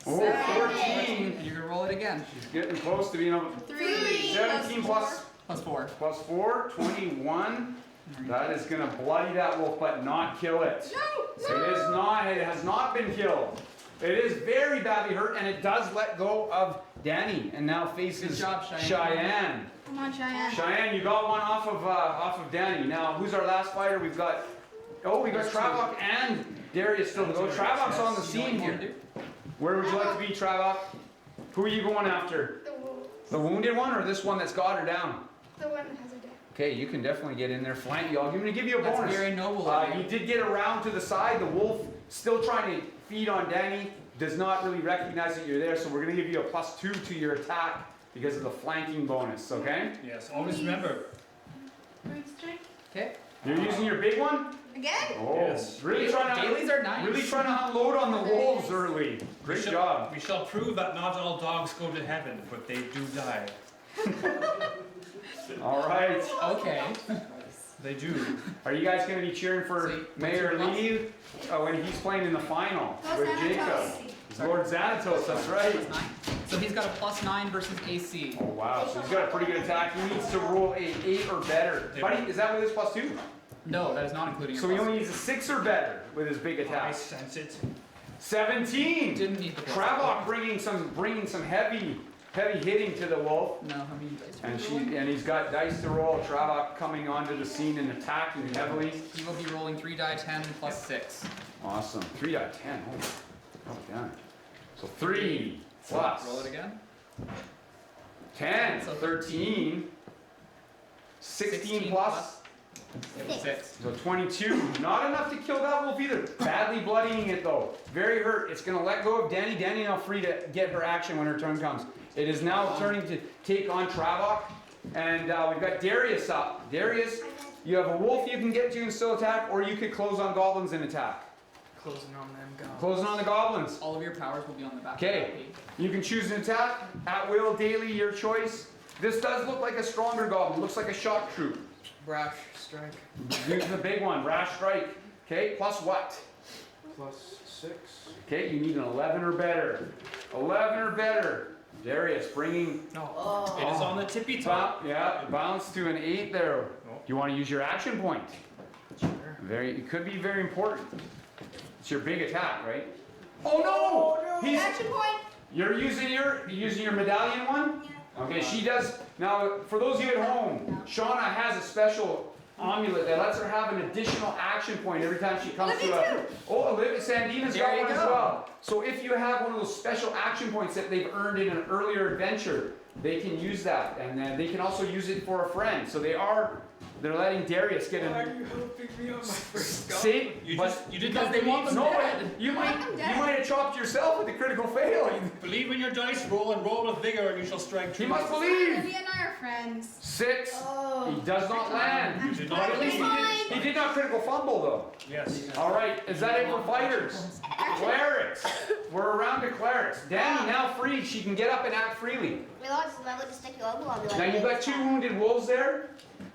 Oh, 14. and you're gonna roll it again. She's getting close to being able. 3. 17 plus +4. 4, 21. That is going to bloody that wolf, but not kill it. It is not. It has not been killed. It is very badly hurt, and it does let go of Danny, and now faces Good job, Cheyenne. Cheyenne. Come on, Cheyenne. Cheyenne, you got one off of Danny. Now, who's our last fighter? We've got. Oh, we got Travak and Darius still to go. Travak's on the You know what scene you wanna here. do? Where would you like to be, Travak? Who are you going after? The wounded one, or this one that's got her down? The one that has a deck. Okay, you can definitely get in there, flank you. I'm going to give you a That's bonus. very noble of You you. did get around to the side. The wolf still trying to feed on Danny. Does not really recognize that you're there, so we're going to give you a +2 to your attack because of the flanking bonus. Okay? Yes, always remember. Brute strike. Okay. You're using your big one. Again? Oh, Yes. really trying to Dailies are nice. really trying to unload on the wolves early. Great job. We shall prove that not all dogs go to heaven, but they do die. All right. Okay. They do. Are you guys going to be cheering for See, Mayor what's your Lee when he's playing in the final with Jacob? Xanatos. It's Lord Xanatos. That's right. +9. So he's got a +9 versus AC. Oh wow, so he's got a pretty good attack. He needs to roll a 8 or better. Buddy, is that with his +2? No, that is not including your So he plus. only needs a 6 or better with his big I attack. sense it. 17! Didn't need the plus. Travak bringing some heavy hitting to the wolf. No, how many dice? And he's got dice to roll. Travak coming onto the scene and attacking heavily. He will be rolling 3 die 10 +6. Awesome. 3 out of 10. Oh damn. So 3 plus Roll it again. 10. So 13. 16 plus It was 6. So 22. Not enough to kill that wolf either. Badly bloodying it though. Very hurt. It's going to let go of Danny. Danny now free to get her action when her turn comes. It is now turning to take on Travok. And we've got Darius up. Darius, you have a wolf you can get to and still attack, or you could close on goblins and attack. Closing on them, go. Closing on the goblins. All of your powers will be on the back. Okay. You can choose an attack, at will, daily, your choice. This does look like a stronger goblin. Looks like a shock troop. Brash strike. Use the big one, rash strike. Okay, plus what? +6. Okay, you need an 11 or better. 11 or better. Darius bringing. No. It is on the tippy top. Yeah, bounce to an 8 there. Oh. You want to use your action point. Sure. It could be very important. It's your big attack, right? Oh no! He's, Action point. you're using your medallion one? Yeah. Okay, she does. Now, for those of you at home, Shauna has a special amulet that lets her have an additional action point every time she comes to a. Oh, Olivia Sandina's got one as well. So if you have one of those special action points that they've earned in an earlier adventure, they can use that, and then they can also use it for a friend. So they're letting Darius get Why are in. you helping me on my first go? See, You but did Because not they want them no, dead. you might I'm dead. have chopped yourself with a critical fail. believe in your dice roll and roll with vigor, and you shall strike He true. must believe. Olivia and I are friends. 6. Oh. He does not land. You did not At least believe. he did not critical fumble though. Yes. All right, is that it for fighters? Clerics. We're around to clerics. Danny now free. She can get up and act freely. Realize that would just stick your elbow on me like Now you've got this. 2 wounded wolves there.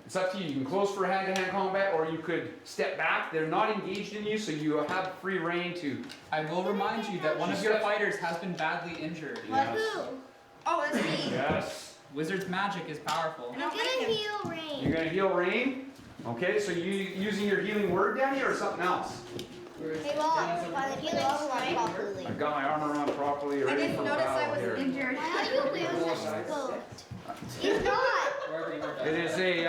It's up to you. You can close for hand-to-hand combat, or you could step back. They're not engaged in you, so you have free reign to. I will remind you that one of your fighters has been badly injured. But Yes. who? Oh, it's me. Yes. Wizard's magic is powerful. I'm gonna heal rain. You're gonna heal rain. Okay, so you using your healing word, Danny, or something else? Hey, well, by the healing strike properly. I've got my armor on properly, I ready didn't for notice I battle was here. injured. Why are you wearing such coat? He's not. Wherever you are. It is a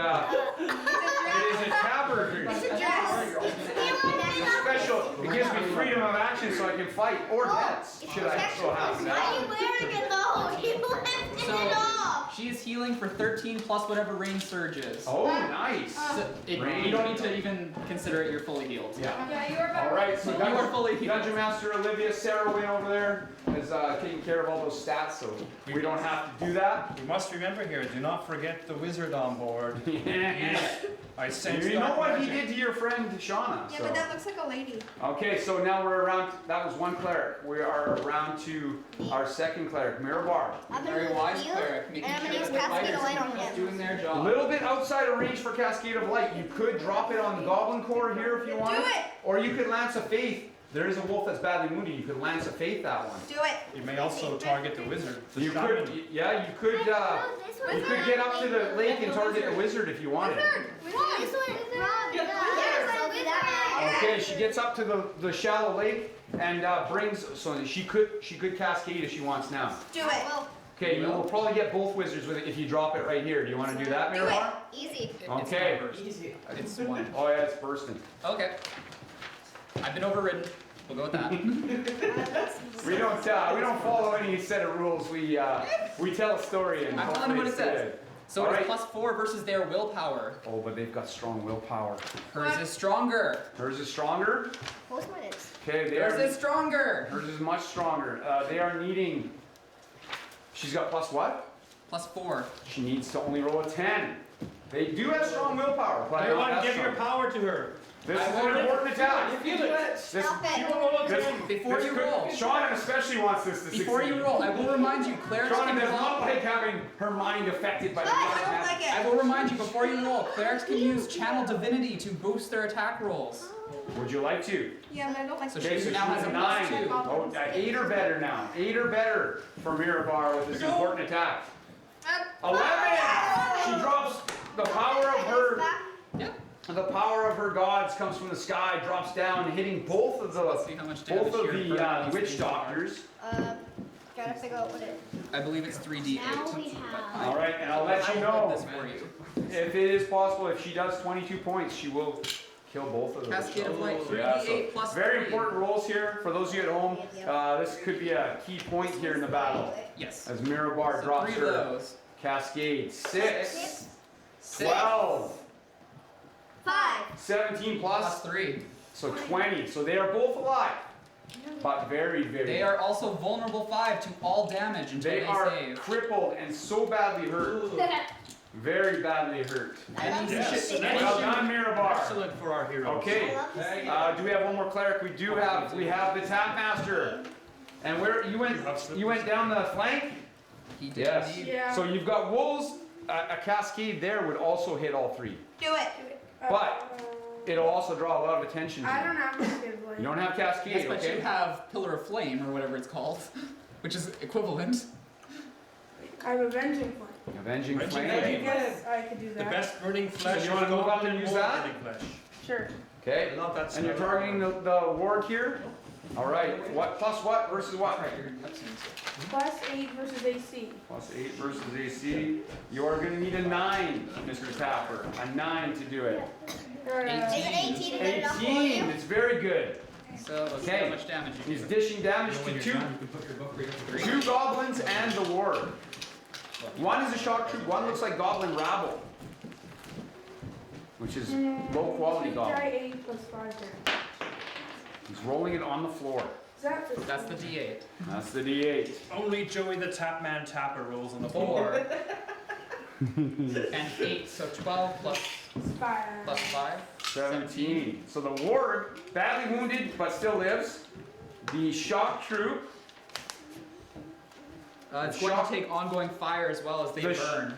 tabard. It's a dress. It's special. It gives me freedom of action so I can fight or dance. Should I so have Why are that? you wearing it though? You lifted it off. She is healing for 13 plus whatever rain surge is. Oh, nice. So Rain. you don't need to even consider it. You're fully healed. Yeah. Yeah, you are better. All right, so You are fully healed. Dungeon Master Olivia Sarahway over there is taking care of all those stats, so we don't have to do that. You must remember here, do not forget the wizard on board. I sense You know dark what he magic. did to your friend Shauna. Yeah, So. but that looks like a lady. Okay, so now we're around. That was one cleric. We are around to our second cleric, Mirabar. I'm Very gonna wise heal, cleric, and making I'm sure gonna use that the Cascade fighters of Light on are him. doing their A job. little bit outside of range for Cascade of Light. You could drop it on the Goblin Core here if you want. Do it. Or you could Lance of Faith. There is a wolf that's badly wounded. You could Lance of Faith that one. Do it. You may also target the wizard. The You shaman. could, yeah, you could. You could get up to the lake and target the wizard if you wanted. This one, Rob, yes, I'll do that. Okay, she gets up to the shallow lake and brings. So she could cascade if she wants now. Do it. Well, Okay, you will probably get both wizards with it if you drop it right here. Do you want to do that, Do Miramar? easy. Okay. Easy. It's one. Oh yeah, it's bursting. Okay. I've been overridden. We'll go with that. We don't follow any set of rules. We tell a story and I'm telling you what it hopefully it's says. good. So All it's right. +4 versus their willpower. Oh, but they've got strong willpower. Hers is stronger. Hers is stronger. What's mine is? Okay, they Hers are. is stronger. Hers is much stronger. They are needing. She's got plus what? +4. She needs to only roll a 10. They do have strong willpower, but I don't Everyone, have give your strong. power to her. This is I an will- important attack. Feel it. This, Stop You it. will roll a this, 10. Before this you could- roll. Shauna especially wants this to Before succeed. you roll, I will remind you, clerics Shauna can does not call. like having her mind affected by the I dark don't magic. like I it. will remind you before you roll, clerics can use channel divinity to boost their attack rolls. Would you like to? Yeah, but I don't like So Okay, she so now has she's a a 9. +2. Oh, 8 or better now. 8 or better for Mirabar with this important attack. 11! She drops the power of her. Yeah. The power of her gods comes from the sky, drops down, hitting both of Let's see how much damage the your burn witch these things are. doctors. Trying to figure out what it. I believe it's 3d8. Now we have. All right, and I'll let you I will know hold this for you. if it is possible. If she does 22 points, she will kill both of those. Cascade of Light, Yeah, 3d8 plus very 3. important rolls here for those of you at home. This could be a key point here in the battle Yes. as Mirabar So drops 3 of her those. cascade. 6, 6. 12, 5. 17 Plus plus, 3. so 20. So they are both alive, but very, very. They are also vulnerable 5 to all damage until They they are save. crippled and so badly hurt. Very badly hurt. Yes, Well done, Mirabar. excellent for our heroes. Okay. Do we have one more cleric? We do have. We have the Tap Master. And where you went? You went down the flank. He did Yes. indeed. Yeah. So you've got wolves. A cascade there would also hit all 3, Do it. but it'll also draw a lot of attention. To I you. don't have a good one. You don't have cascade, Yes, but okay? you have Pillar of Flame, or whatever it's called, which is equivalent. I have Avenging Flame. Avenging Avenging flame. I Flame. guess I could do The that. best burning flesh. So you wanna is move up goblin and use more that? burning flesh. Sure. Okay. Not that And you're smell. targeting the ward here. All right. What plus what versus what? Plus 8 versus AC. Plus 8 versus AC. You are going to need a 9, Mr. Tapper. A 9 to do it. Is it 18 to get it off for 18. you? It's very good. So let's see Okay. how much damage you He's do. dishing damage When to you're two done, you can put your book right up to 2 goblins and the ward. One is a shock troop. One looks like goblin rabble, which is low quality Die goblin. 8 plus 5 damage. He's rolling it on the floor. Is that the That's the D8. That's the D8. Only Joey the Tapman Tapper rolls on the floor. 4. And 8, so 12 plus 5? 5. 17. So the ward, badly wounded but still lives. The shock troop, It's going to take ongoing fire as well as they The sh- burn.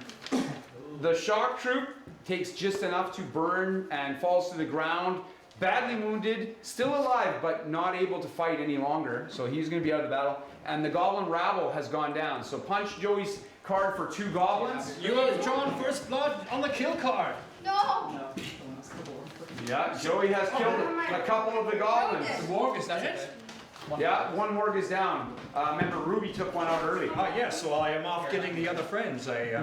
the shock troop takes just enough to burn and falls to the ground. Badly wounded, still alive but not able to fight any longer. So he's going to be out of the battle. And the goblin rabble has gone down. So punch Joey's card for 2 goblins. You have drawn first blood on the kill card. No! No, that's the board. Yeah, Joey has killed a couple of the goblins. The warg is That's dead. it. One Yeah, one warg is down. Remember, Ruby took one out early. Ah, yes, so I am off getting the other friends. I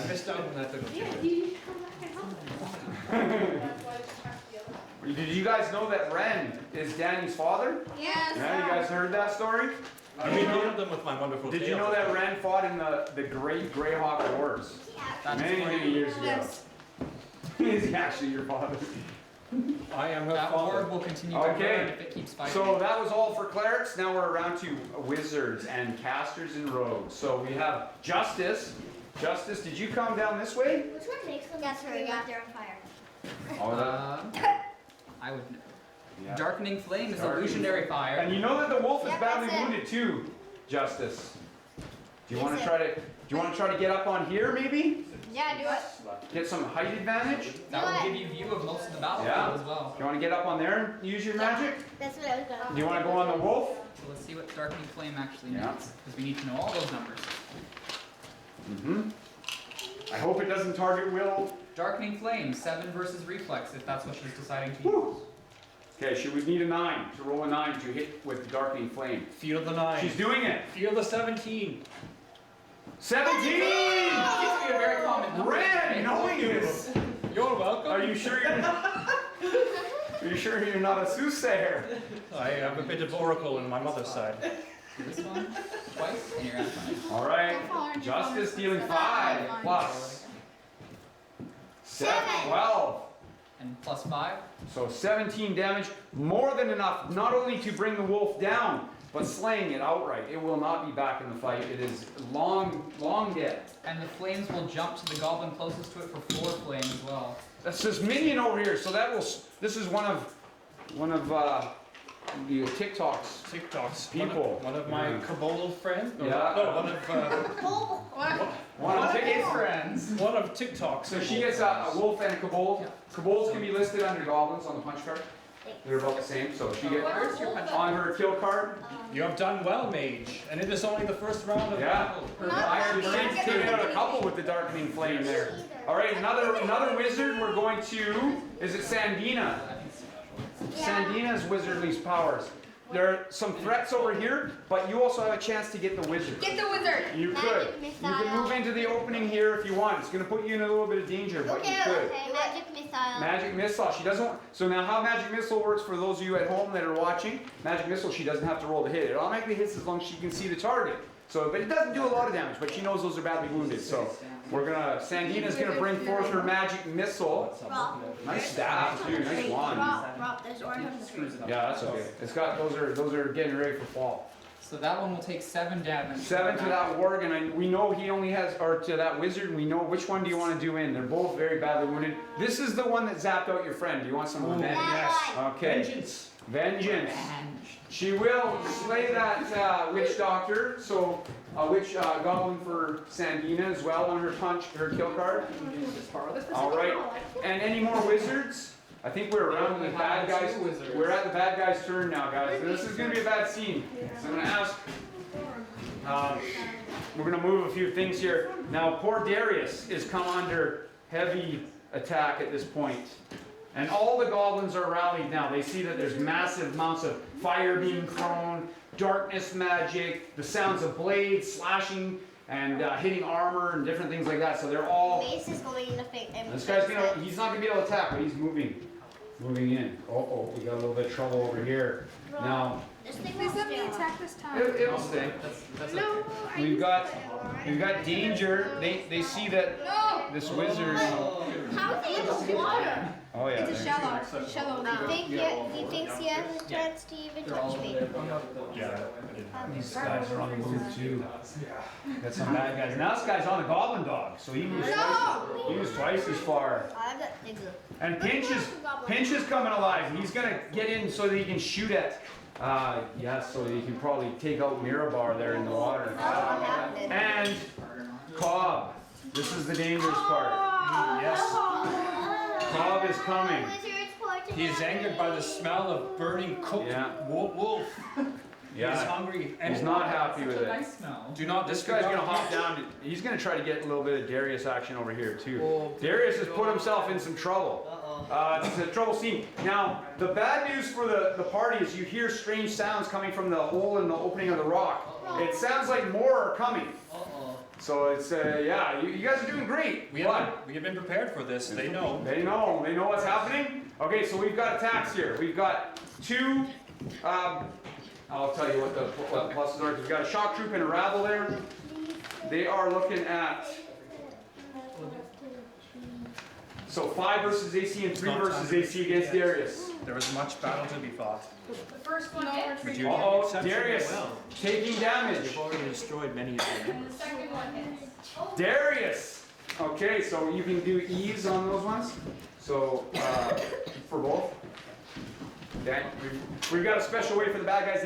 missed out on that little Yeah, tip. you come back and help. That's why I just passed the other. Did you guys know that Ren is Danny's father? Yes. Yeah, you guys heard that story? I revealed them with my wonderful Did you tale. know that Ren fought in the Great Greyhawk Wars That's many, funny. many years ago? Yes. Is he actually your father? I am her That ward father. will continue to Okay. burn if it keeps fighting. So that was all for clerics. Now we're around to wizards and casters and rogues. So we have Justice. Justice, did you come down this way? Which one makes them scream out there on fire? Oh, I would know. yeah. Darkening Flame is Darkening illusionary fire. And you know that the wolf is Yep, badly that's it. wounded too, Justice. Do you want to Is try to? Do you want to try to get up on here, maybe? Yeah, do it. Get some height advantage? Do That will give you view of most of the battlefield Yeah. as well. you want to get up on there and use your magic? That's what I was gonna Do you want to go on the wolf? So let's see what Darkening Flame actually Yeah. means, because we need to know all those numbers. Mm-hmm. I hope it doesn't target Will. Darkening Flame, 7 versus Reflex, if that's what she's deciding to use. Whew. Okay, she would need a 9 to roll a 9 to hit with the darkening flame. Feel the 9. She's doing it. Feel the 17. 17! Seems to be a very common number. Ren, knowing this. You're welcome. Are you sure you're Are you sure you're not a soothsayer? I have a bit of oracle on my mother's side. This one, twice, and you're out of time. All right. Justice dealing 5 plus 12. And plus 5. So 17 damage, more than enough, not only to bring the wolf down, but slaying it outright. It will not be back in the fight. It is long, long dead. And the flames will jump to the goblin closest to it for 4 flame as well. That's this minion over here. So that will. This is one of the TikToks. TikToks. People. One of my Yeah. Kabul friends. No, Yeah. No, one of One of TikToks. friends. one of TikToks. So she gets a wolf and a kobold. Kobolds can be listed under goblins on the punch card. They're about the same. So she gets Where's your punch? on her kill card. You have done well, mage, and it is only the first round of Yeah. battle. Her Not fire She bad. burns taken through. out a couple with the darkening flame there. All right, another wizard. We're going to. Is it Sandina? Sandina's wizardly powers. There are some threats over here, but you also have a chance to get the wizard. Get the wizard! You could. You can move into the opening here if you want. It's going to put you in a little bit of danger, but you Okay, could. okay, magic missile. Magic missile. She doesn't. So now, how magic missile works for those of you at home that are watching? Magic missile. She doesn't have to roll to hit. It automatically hits as long as she can see the target. So, but it doesn't do a lot of damage. But she knows those are badly wounded. So Sandina's gonna bring forth her magic missile. Nice staff too, nice wand. Rob, there's orange on the screen. Yeah, that's okay. It's got, those are getting ready for fall. So that one will take 7 damage. 7 to that worg, and we know he only has, or to that wizard, and we know which one do you want to do in. They're both very badly wounded. This is the one that zapped out your friend. Do you want some revenge? Yes. Okay. Vengeance. Vengeance. She will slay that witch doctor, so a witch goblin for Sandina as well on her kill card. Alright, and any more wizards? I think we're around the bad guys. We're at the bad guy's turn now, guys. This is going to be a bad scene. So I'm going to ask, we're going to move a few things here. Now, poor Darius is come under heavy attack at this point. And all the goblins are rallied now. They see that there's massive amounts of fire being thrown, darkness magic, the sounds of blades slashing and hitting armor and different things like that. So they're all... Mace is going in the face. This guy's gonna, he's not gonna be able to attack, but he's moving in. Oh, we got a little bit of trouble over here. Now, This thing Please will let me stay attack this time. it'll stay. That's No, okay. We've got danger. They see that No! this wizard. How is he in the water? Oh yeah. It's a shallow. He thinks he has a chance to even touch me. These guys are on the move too. Got some bad guys. Now this guy's on a goblin dog, so he moves twice as far. I've got things. And Pinch is coming alive. He's gonna get in so that he can shoot at. Yes, so that he can probably take out Mirabar there in the water. And Cobb. This is the dangerous part. Yes. Cobb is coming. He is angered by the smell of burning cooked wolf. Yeah. He's hungry. And He's not happy with Such a it. nice smell. Do not This guy's gonna disregard hop down. He's gonna try to get a little bit of Darius action over here too. Oh, Darius has put himself in some trouble. It's a trouble scene. Now, the bad news for the party is you hear strange sounds coming from the hole in the opening of the rock. It sounds like more are coming. So it's yeah, you guys are doing great. We have been prepared for this. They know. They know what's happening. Okay, so we've got attacks here. We've got 2. I'll tell you what the pluses are. We've got a shock troop and a rabble there. They are looking at 5 versus AC and 3 versus AC against Darius. There was much battle to be fought. The first one hit, But you Uh-oh, did exceptionally Darius well. taking damage. You've already destroyed many of them. and the second one hits. Darius! Okay, so you can do ease on those ones. So, for both. Okay. We've got a special way for the bad guys.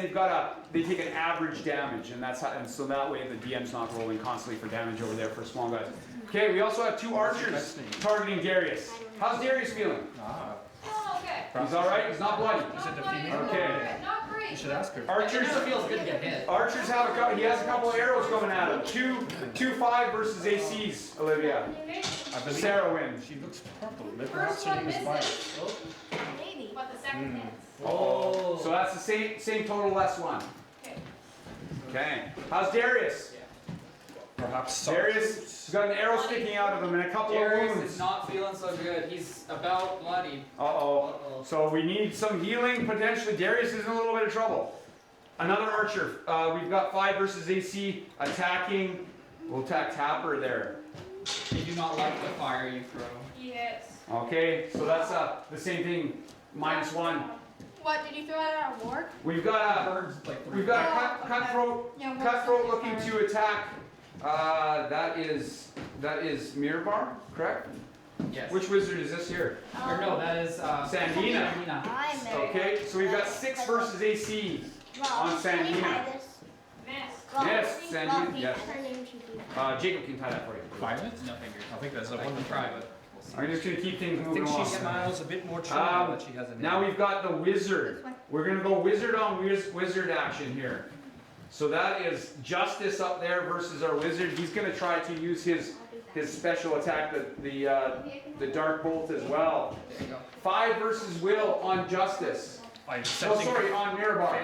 They take an average damage, and so that way the DM's not rolling constantly for damage over there for small guys. Okay, we also have 2 archers targeting Darius. How's Darius feeling? Oh, okay. He's all right. He's not bloody. Is it the female? Okay. Not great. You should ask her. Archers feels good to get hit. Archers have he has a couple of arrows coming at him. 2-5 versus ACs, Olivia. I believe Sarah wins. she looks purple. The Perhaps first she one was white. misses, Maybe. but the second hits. Oh. So that's the same total less 1. Okay. Okay. How's Darius? Perhaps some. Darius has got an arrow sticking out of him and a couple of Darius wounds. is not feeling so good. He's about bloody. Uh-oh. So we need some healing potentially. Darius is in a little bit of trouble. Another archer. We've got 5 versus AC attacking. We'll attack Tapper there. They do not like the fire you throw. He hits. Okay, so that's the same thing. -1. What, did you throw it at a ward? We've got Birds like we've got a cutthroat. Yeah, ward's Cutthroat not looking fire. to attack. That is Mirabar, correct? Yes. Which wizard is this here? Or no, that is Sandina. Sandina. I'm there. Okay, so we've got 6 versus AC. on Rob, can we Sandina. tie this? Miss. Rob, Yes, Rob, Sandina, can yes. her name should be- Jacob can tie that for you. Violet? No fingers. I think that's a I can wonderful. try, but we'll see. I'm just gonna keep things I moving think she along. smiles a bit more true now that she has a name. Now we've got the wizard. We're gonna go wizard on wizard action here. So that is Justice up there versus our wizard. He's gonna try to use his special attack, the dark bolt as well. There you go. 5 versus Will on Justice. I'm Oh, sensing sorry, on Mirabar.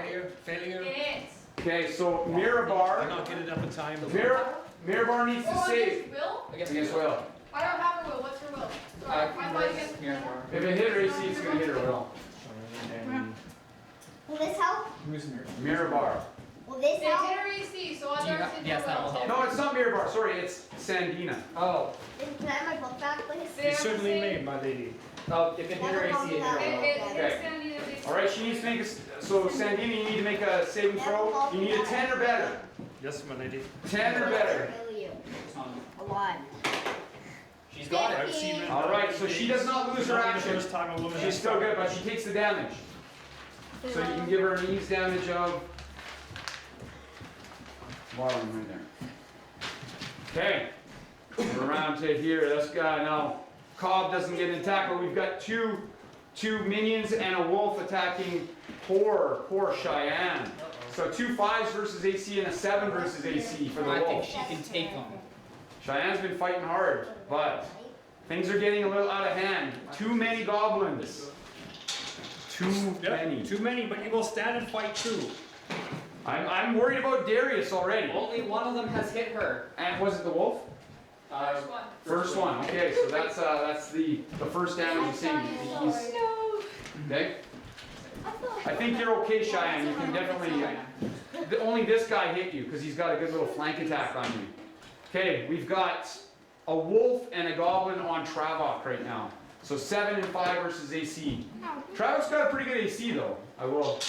failure. It hits. Okay, so I'm Mirabar. not getting up in time. Mirabar needs to Oh, save against Will? against Will. I don't have a will. What's her will? Sorry, I thought you guys. Here. If it hit her AC, it's gonna hit her Will. Will this help? Who's near? Mirabar. Will this It's help? inner AC, so I'll Do you never have- see yes, the that will little help. No, it's not Mirabar. Sorry, it's Sandina. Oh, Can I have my book back, please? They have the Certainly same- made, my lady. oh, if it's inner AC, it It, will. it, Okay. it's gonna need a big. All right, she needs to make a. So Sandina, you need to make a saving throw. You need a 10 or better. Yes, my lady. 10 or better. Kill you. Um, A lot. She's got it. I've seen it. All right, so she does not lose her Not the action. first time a woman She's has still done good, it. but she takes the damage. So you can give her an ease damage of. Bottom right there. Okay, we're around to here. This guy now. Cobb doesn't get an attack, but we've got two minions and a wolf attacking poor Cheyenne. So 2 5s versus AC and a 7 versus AC for the I think wolf. she can take them. Cheyenne's been fighting hard, but things are getting a little out of hand. Too many goblins. Too many. Yep, too many, but you will stand and fight too. I'm worried about Darius already. Only one of them has hit her. And was it the wolf? First one. First one. Okay, so that's the first damage you've seen. He's- Okay. I think you're okay, Cheyenne. You can definitely. Only this guy hit you because he's got a good little flank attack on you. Okay, we've got a wolf and a goblin on Travok right now. So 7 and 5 versus AC. Travok's got a pretty good AC though. I will.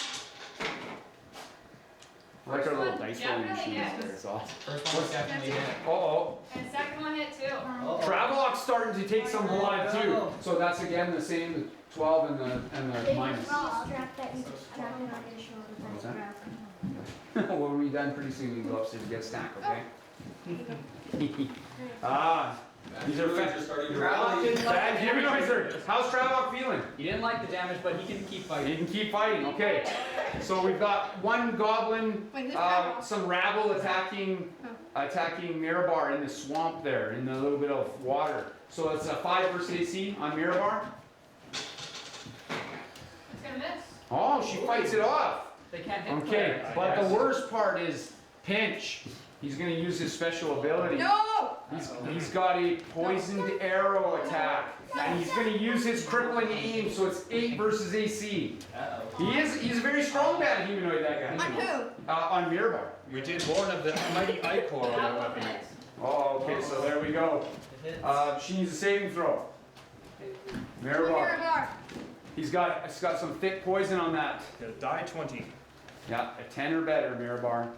I like our little dice rolling Definitely machines yes. there. It's awesome. First one was definitely hit. Uh-oh. And second one hit too. Travok's starting to take some blood too. So that's again the same, the 12 and the minus. Strap that you strap it on your shoulder. What's that? Well, when we're done, pretty soon we can go upstairs and get a snack, okay? These are Travok didn't like bad the humanoids. damage. How's Travok feeling? He didn't like the damage, but he can keep fighting. He can keep fighting, okay. So we've got one goblin, Wait, who's Travok? some rabble attacking Mirabar in the swamp there, in a little bit of water. So it's a 5 versus AC on Mirabar. It's gonna miss. Oh, she fights it off. They can't hit Okay, her. but the worst part is Pinch. He's going to use his special ability. No! He's got a poisoned arrow attack, and he's going to use his crippling aim, so it's 8 versus AC. Uh-oh. He's a very strong bad humanoid, that On guy. who? On Mirabar. We did warn of the mighty Icor on That that one weapon. hits. Oh, okay, so there we go. It hits. She needs a saving throw. Mirabar. Mirabar. It's got some thick poison on that. Yeah, die 20. Yeah, a 10 or better, Mirabar.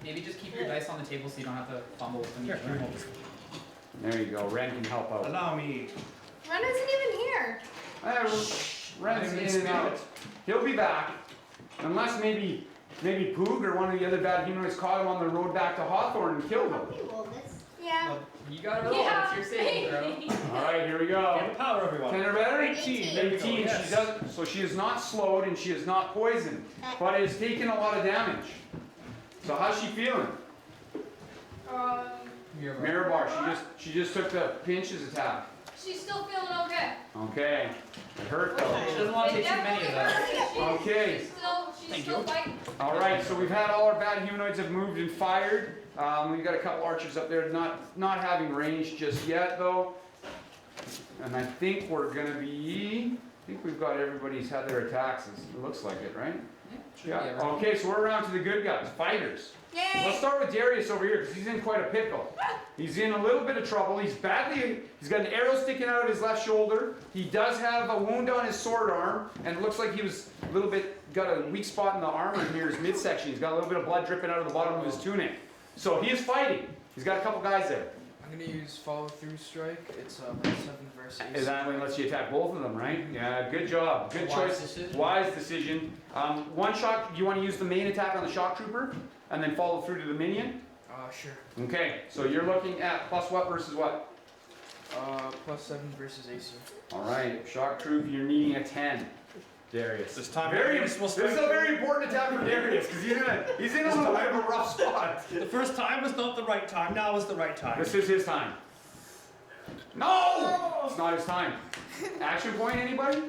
Maybe just keep your dice on the table so you don't have to fumble when you Sure. There you go. Ren can help out. Allow me. Ren isn't even here. Ren's I'm in in and out. spirit. He'll be back. Unless maybe Poog or one of the other bad humanoids caught him on the road back to Hawthorne and killed him. Okay, well, this. Yeah. Well, you gotta roll. Yeah, It's your saving throw. maybe. Alright, here we Get go. the power, everyone. 10 or better? 18. There we go. 18. Yes. She doesn't, so she is not slowed and she is not poisoned. But has taken a lot of damage. So how's she feeling? Mirabar, she just took the Pinch's attack. She's still feeling okay. Okay. It hurt though. She doesn't want to It take too many of those. definitely hurt. Okay. She's Thank still you. fighting. Alright, so we've had all our bad humanoids have moved and fired. We've got a couple archers up there not having range just yet though. And I think we're gonna be, I think we've got everybody's had their attacks, it looks like it, right? Yeah. Okay, so we're around to the good guys, fighters. Let's Yay! start with Darius over here because he's in quite a pickle. He's in a little bit of trouble. He's got an arrow sticking out of his left shoulder. He does have a wound on his sword arm, and it looks like he was a little bit, got a weak spot in the armor near his midsection. He's got a little bit of blood dripping out of the bottom of his tunic. So he is fighting. He's got a couple guys there. I'm gonna use follow through strike. It's +7 versus AC. Is that when lets you attack both of them, right? Yeah, good job. Good Wise choice. decision. Wise decision. One shot, you want to use the main attack on the shock trooper and then follow through to the minion? Sure. Okay, so you're looking at plus what versus what? +7 versus AC. Alright, shock troop, you're needing a 10. Darius. This time This is a very important attack for Darius because he's in a little bit of a rough spot. The first time was not the right time, now is the right time. This is his time. No! It's not his time. Action point, anybody?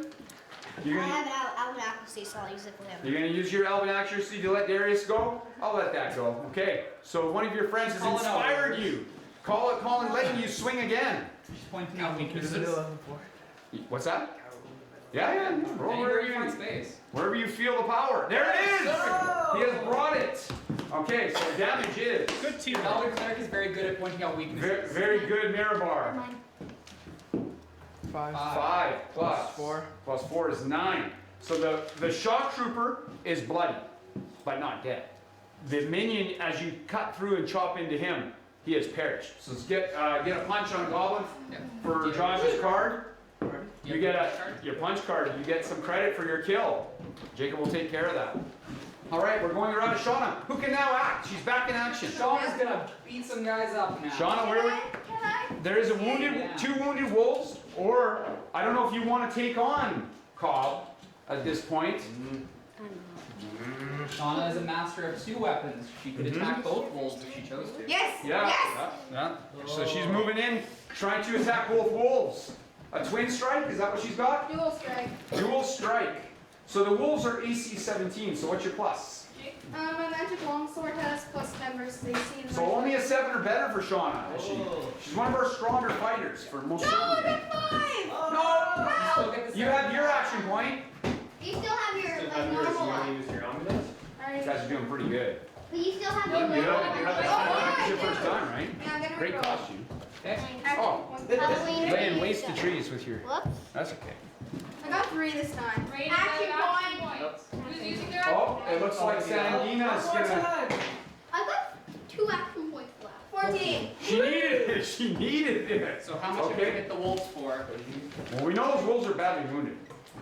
You're I gonna, have an Alvin accuracy, so I'll use it for him. you're gonna use your elven accuracy to let Darius go? I'll let that go. Okay. So one of your friends has Call it out. inspired you. Colin letting you swing again. She's pointing out Is it weaknesses. 11-4? What's that? Yeah. Roll Anywhere wherever you find you, space. wherever you feel the power. There it is! He has brought it. Okay, so damage is Good team. Elder Cleric is very good at pointing out weaknesses. very good Mirabar. 5. 5 plus 4. plus 4 is 9. So the shock trooper is bloody, but not dead. The minion, as you cut through and chop into him, he has perished. So let's get a punch on Goblin for Josh's card. You get your punch card. You get some credit for your kill. Jacob will take care of that. All right, we're going around to Shauna, who can now act. She's back in action. Shauna's gonna beat some guys up now. Shauna, there is a two wounded wolves, or I don't know if you want to take on Cobb at this point. Shauna is a master of 2 weapons. She could attack both wolves if she chose to. Yes. Yeah. So she's moving in, trying to attack both wolves. A twin strike, is that what she's got? Dual strike. Dual strike. So the wolves are AC 17, so what's your plus? My magic longsword has plus 10 versus AC. So only a 7 or better for Shauna. She's one of our stronger fighters for most certainly. No! You have your action point. You still have your normal one. You guys are doing pretty good. But you still have your You normal have one. it's your first time, right? Yeah, I'm gonna Great reroll. costume. Oh. Halloween. Laying waste to trees with your. Whoops. That's okay. I got 3 this time. Rain Action points. Who's using their action Oh, it looks like Sandina's gonna. I've got 2 action points left. 14. She needed it. She needed it. So how much are we gonna hit the wolves for? Well, we know those wolves are badly wounded.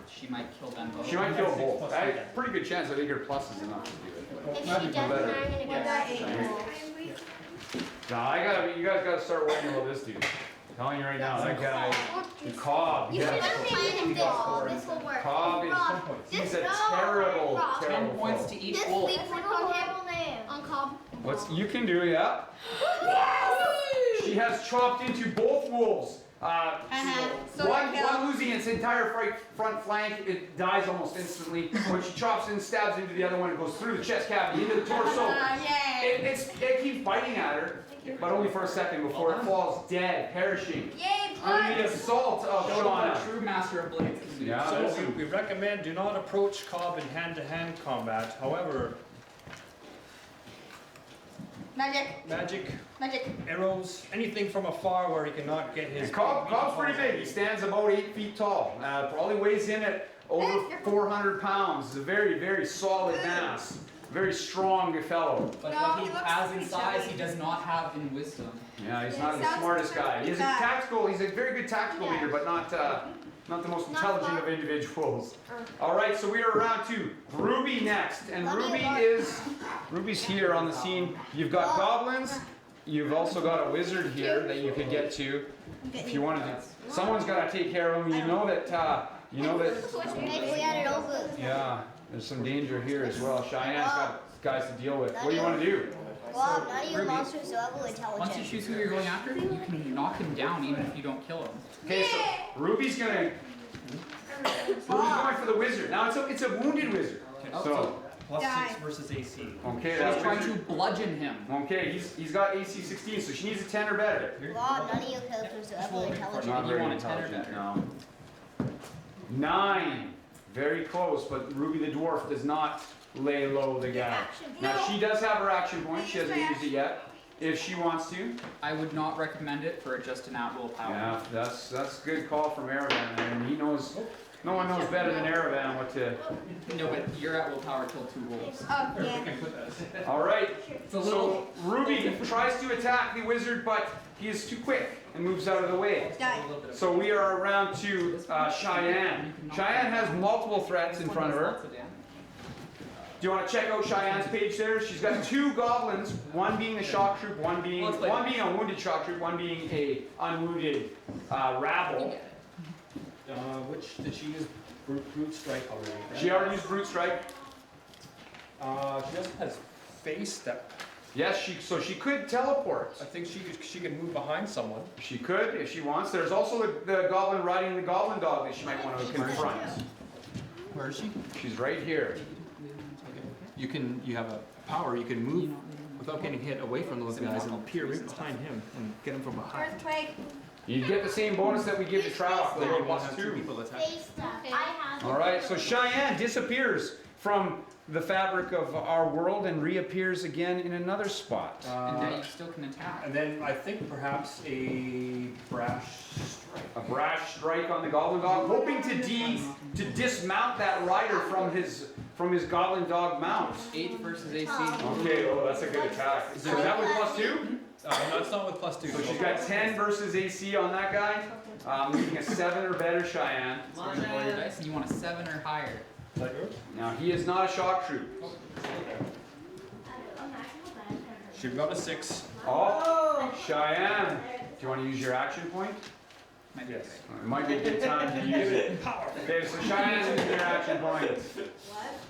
She might kill them both. She might kill both. Pretty good chance. I think her plus is enough to do it. If she doesn't, I'm gonna What go. that 8 Nah, you guys gotta start worrying about this dude. I'm telling you right now, that guy, Cobb, You should yes. plan if this will work. Cobb Rob, is, he's a just- terrible, Rob, 10 terrible points foe. to each This wolf. week we're on him. On Cobb. You can do, yeah. She has chopped into both wolves. So One losing its entire front flank, it dies almost instantly. When she chops and stabs into the other one, it goes through the chest cavity, into the torso. Yay. It keeps biting at her, but only for a second before it falls dead, perishing. Yay, Under the blood. assault of Show what a Shauna. true master of blades can do. Yeah, So listen. we recommend do not approach Cobb in hand-to-hand combat. However, Magic. magic, arrows, anything from afar where he cannot get his. And Cobb's pretty big. He stands about 8 feet tall. Probably weighs in at over 400 pounds. He's a very, very solid mass. Very strong fellow. But No, what he he looks has in pretty size, chubby. he does not have in wisdom. Yeah, he's Yeah, not he the sounds smartest guy. pretty He's a bad. he's a very good tactical leader, but not the most intelligent smart. of individuals. All right, so we are around to Ruby next, and Love you, Ruby's here on the scene. You've got goblins. You've also got a wizard here that you could get to if you wanted to. Someone's got to take care of him. You know that. Maybe we had it over. Yeah, there's some danger here as well. Cheyenne's got guys to deal with. What do you want to do? Rob, none of your Ruby. monsters are level Once you intelligent. choose who you're going after, you can knock him down even if you don't kill him. Okay, so Ruby's going for the wizard. Now it's a wounded wizard. So Plus Die. 6 versus AC. okay, She's that's trying to bludgeon him. Okay, he's got AC 16, so she needs a 10 or better. Rob, none of your characters are level intelligent. Not You very want a 10 or intelligent, better. no. 9, very close, but Ruby the dwarf does not lay low the guy. Now she does have her action point. She hasn't used it yet. If she wants to. I would not recommend it for just an at-will power. Yeah, that's a good call from Aravan, and he knows. No one knows better than Aravan what to. No, but your at-will power killed 2 wolves. Oh, yeah. All right. It's a little. So Ruby tries to attack the wizard, but he is too quick and moves out of the way. Die. So we are around to Cheyenne. Cheyenne has multiple threats in front of her. Do you want to check out Cheyenne's page there? She's got 2 goblins, one being a shock troop, one being a wounded shock troop, one being a unwounded rabble. Which did she use brute strike already? Right? She already used brute strike. She also has face step. Yes, so she could teleport. I think she could move behind someone. She could if she wants. There's also the goblin riding the goblin dog that she might want to confront. Where is she? She's right here. You have a power, you can move without getting hit away from those guys and appear right behind him and get him from behind. Earthquake. You get the same bonus that we give to Trout, the Plus two +2. people attack. Face stuff. I have. All right, so Cheyenne disappears from the fabric of our world and reappears again in another spot. And now you still can attack. And then I think perhaps a brash strike. A brash strike on the Goblin Dog, hoping to dismount that rider from his Goblin Dog mount. 8 versus AC. Okay, oh, that's a good attack. Is that with +2? No, it's not with +2. So she's got 10 versus AC on that guy. Needing a 7 or better, Cheyenne. So you're gonna roll your dice and you want a 7 or higher. Is that yours? Now he is not a shock troop. She got a 6. Oh, Cheyenne. Do you want to use your action point? Might be Yes. okay. It might be a good time to use it. Okay, so Cheyenne's using their action point.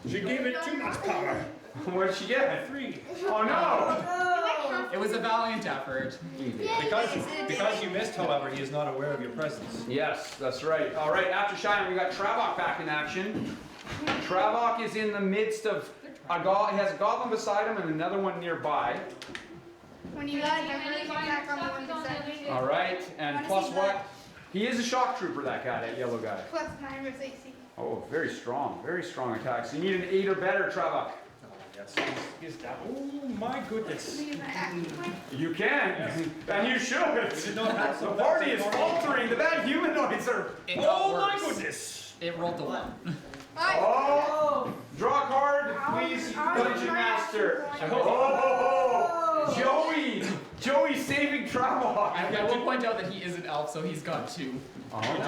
She gave it too much power. What did she get? 3. Oh no! It was a valiant effort. Because you missed, however, he is not aware of your presence. Yes, that's right. All right, after Cheyenne, we got Travok back in action. Travok is in the midst of he has a goblin beside him and another one nearby. When you guys attack on the one beside. All right, and plus what? He is a shock trooper, that guy, that yellow guy. +9 versus AC. Oh, very strong attack. So you need an 8 or better, Travok. Yes. He's that. Oh my goodness. Use my action point. You can, and you should. not have The some- party is faltering. The bad humanoids are. It got Oh my worse. goodness. It rolled a 1. Oh! Draw a card, please, Dungeon Master. Oh! Joey saving Travok. I will point out that he is an elf, so he's got 2. Did you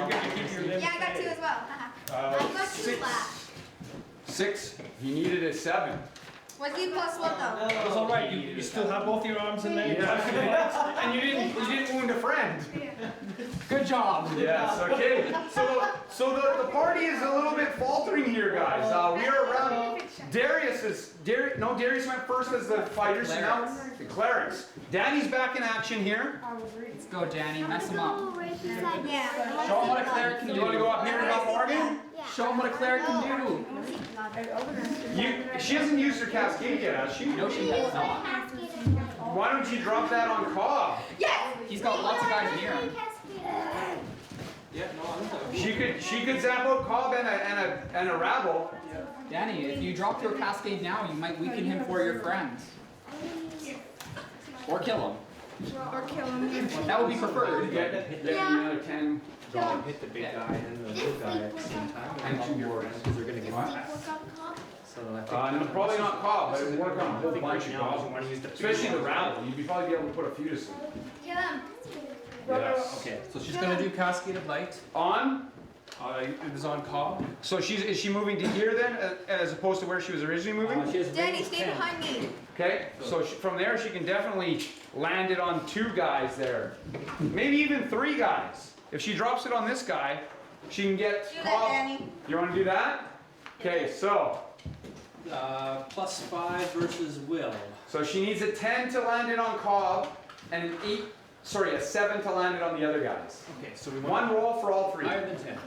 get to keep your limbs? Yeah, I got 2 as well. Haha. I got 2 left. 6. He needed a 7. What's he +1 though? It's all right. You still have both your arms and legs. And you didn't wound a friend. Good job. Yes. Okay. So the party is a little bit faltering here, guys. We are around. Darius went first as the fighter, so now the clerics. Danny's back in action here. Let's go, Danny. Mess him up. Yeah. Show him what a cleric can do. You want to go up here and help Morgan? Show him what a cleric can do. She hasn't used her cascade yet, has she? No, she has not. Why don't you drop that on Cobb? Yes! He's got lots of guys near him. Yeah, no, I'm She could zap out Cobb and a rabble. Danny, if you drop your cascade now, you might weaken him for your friends. Or kill him. Or kill him. That would be preferred. Get another 10. Dog hit the big guy and the little guy at the same time. And 2 more. Because they're going to get What? attacked. So I think No, probably not Cobb, but it would work on a whole I think bunch right of now is goblins. when he's the Especially the rabble. You'd probably be able to put a few to sleep. Kill him. Yes. Okay, so she's going to do Cascade of Light. On. It was on Cobb. So is she moving to here then, as opposed to where she was originally moving? She has Danny, range stay 10. behind me. Okay, so from there she can definitely land it on 2 guys there. Maybe even 3 guys. If she drops it on this guy, she can get Do that, Cobb. Danny. You want to do that? Okay, so +5 versus Will. she needs a 10 to land it on Cobb, and a 7 to land it on the other guys. Okay, so we One roll for all 3. higher than 10.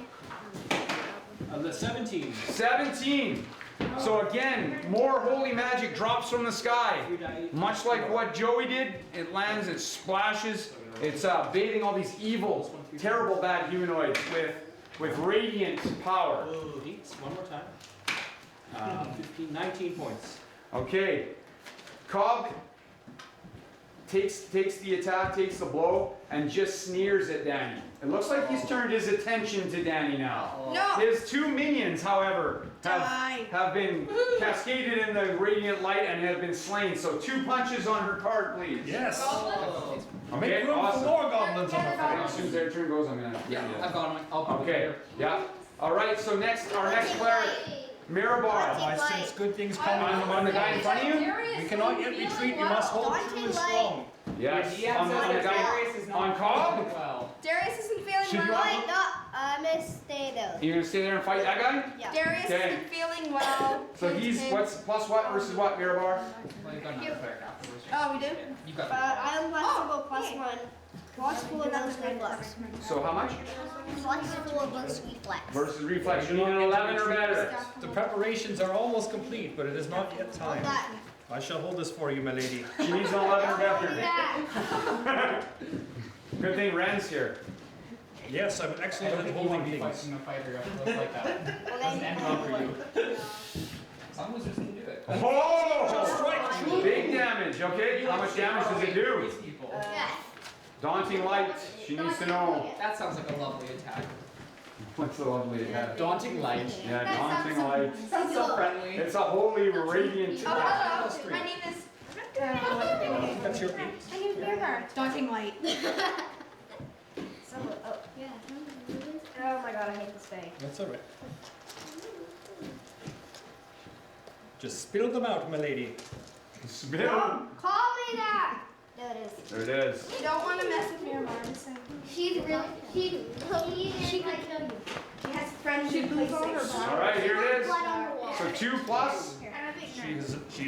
The 17. 17. So again, more holy magic drops from the sky. Much like what Joey did, it lands, it splashes, it's bathing all these evil, terrible bad humanoids with radiant power. Beats, one more time. 15, 19 points. Okay, Cobb takes the attack, takes the blow, and just sneers at Danny. It looks like he's turned his attention to Danny now. No! His 2 minions, however, Die. have been cascaded in the radiant light and have been slain. So 2 punches on her card, please. Yes. Make Okay, room awesome. for more goblins, I'm And afraid. as soon as their turn goes, I'm gonna. Yeah, I've got him. I'll put him Okay. here. Yeah. All right. So our next cleric, Mirabar. I sense good things coming. On the guy in front of you. We cannot yet retreat. We must hold true and strong. Yes. Yeah, On the guy is not on Cobb. well. Darius isn't feeling Should you well. want- No, I'm gonna stay though. You gonna stay there and fight that guy? Yeah. Darius Okay. isn't feeling well. So he's what's plus what versus what, Mirabar? Well, you've got another cleric afterwards. Oh, we do? You've got I'm flexible +1. Flexible and reflex. So how much? Flexible versus reflex. Versus reflex. You need an 11 or better. The preparations are almost complete, but it is not yet time. That. I shall hold this for you, my lady. She needs an 11 or better. That. Good thing Ren's here. Yes, I'm I excellent don't at think you want holding to be things. fighting a fighter up close like that. Well, Doesn't then, end well for you. Some losers can do Oh! Big damage. Okay, how much damage does it do? People. Daunting light. She needs to know. That sounds like a lovely attack. What's the lovely attack? Daunting light. Yeah, daunting light. Sounds so friendly. It's a holy radiant. Hello, my name is. That's your 8. My name is Bearguard. Daunting light. Oh my god, I hate this thing. That's alright. Just spill them out, my lady. Spill. Call me that! There it is. There it is. You don't want to mess with your mom. So. She could kill you. She has friends who play six. All right, here it is. Blood on the wall. So 2 plus. She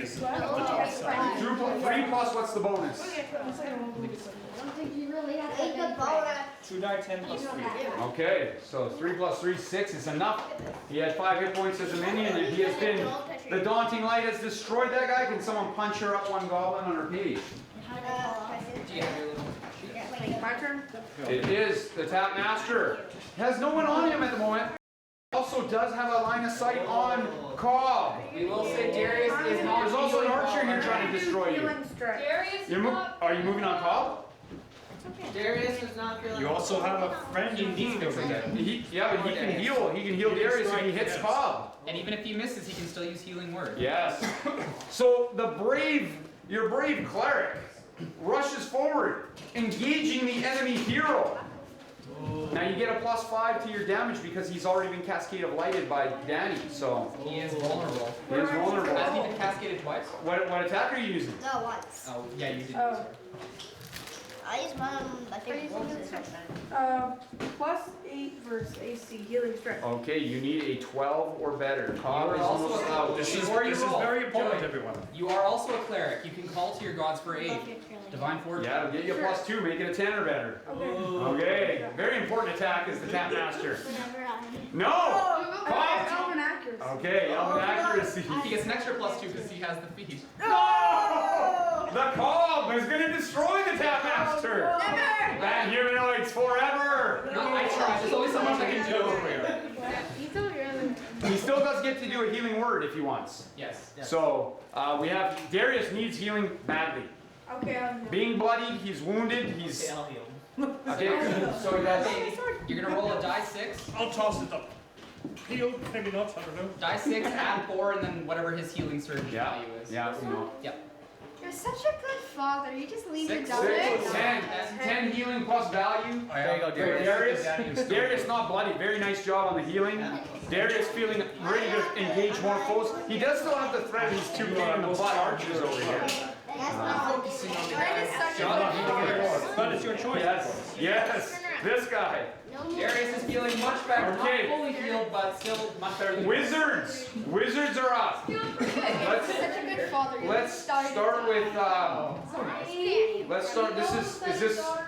is on the top side. 3 plus. What's the bonus? I don't think you really have to. Take the bonus. 2 die 10 plus 3. Okay, so 3 plus 3, 6 is enough. He had 5 hit points as a minion, and he has been. The daunting light has destroyed that guy. Can someone punch her up 1 goblin on her page? Do you have your little sheet? My turn. It is the tap master. Has no one on him at the moment. Also does have a line of sight on Cobb. We will say Darius is not. There's also an archer here trying to destroy you. Healing strike. Darius, You're are you moving on Cobb? Darius is not feeling. You also have a friend in need over there. Yeah, but he can heal. He can heal Darius if he hits Cobb. And even if he misses, he can still use healing word. Yes. So your brave cleric rushes forward, engaging the enemy hero. Now you get a +5 to your damage because he's already been cascade of lighted by Danny. So He is vulnerable. he is vulnerable. Hasn't he been cascaded twice? What attack are you using? No, once. Oh, yeah, you did. Oh. Sorry. I use mine on, I think, once or something. +8 versus AC healing strike. Okay, you need a 12 or better. Cobb is also almost a- out. This is Before you roll, very important, Joey. everyone. You are also a cleric. You can call to your gods for aid. Divine fortune. Yeah, it'll get you a +2, make it a 10 or better. Okay, very important attack is the tap master. Whenever No! Cobb! Elven accuracy. Okay, elven accuracy. He gets an extra +2 because he has the feat. No! The Cobb is going to destroy the tap master. Bad humanoids forever. No, I tried. There's only so much I can do over here. You still really. He still does get to do a healing word if he wants. Yes. So we have Darius needs healing badly. Okay, I'll heal. Being bloodied, he's wounded, he's. I'll heal. Okay, so he does. You're gonna roll a die 6. I'll toss it up. Heal, maybe not, I don't know. Die 6, add 4, and then whatever his healing surge Yeah, value is. yeah, no. Yep. You're such a good father. You just leave your 6, double. 10 healing plus value. There you go, For Darius. Darius not bloody. Very nice job on the healing. Darius feeling ready to engage more foes. He does still have the threat of these 2 pain in the butt archers over here. Focusing on the That is such a Shut good up. father. But it's your choice. Yes, this guy. Darius is feeling much better. Okay. Not fully healed, but still much better than Wizards are up. feeling pretty good. Let's Such a good father. You're let's starting start with So nice. let's start. This is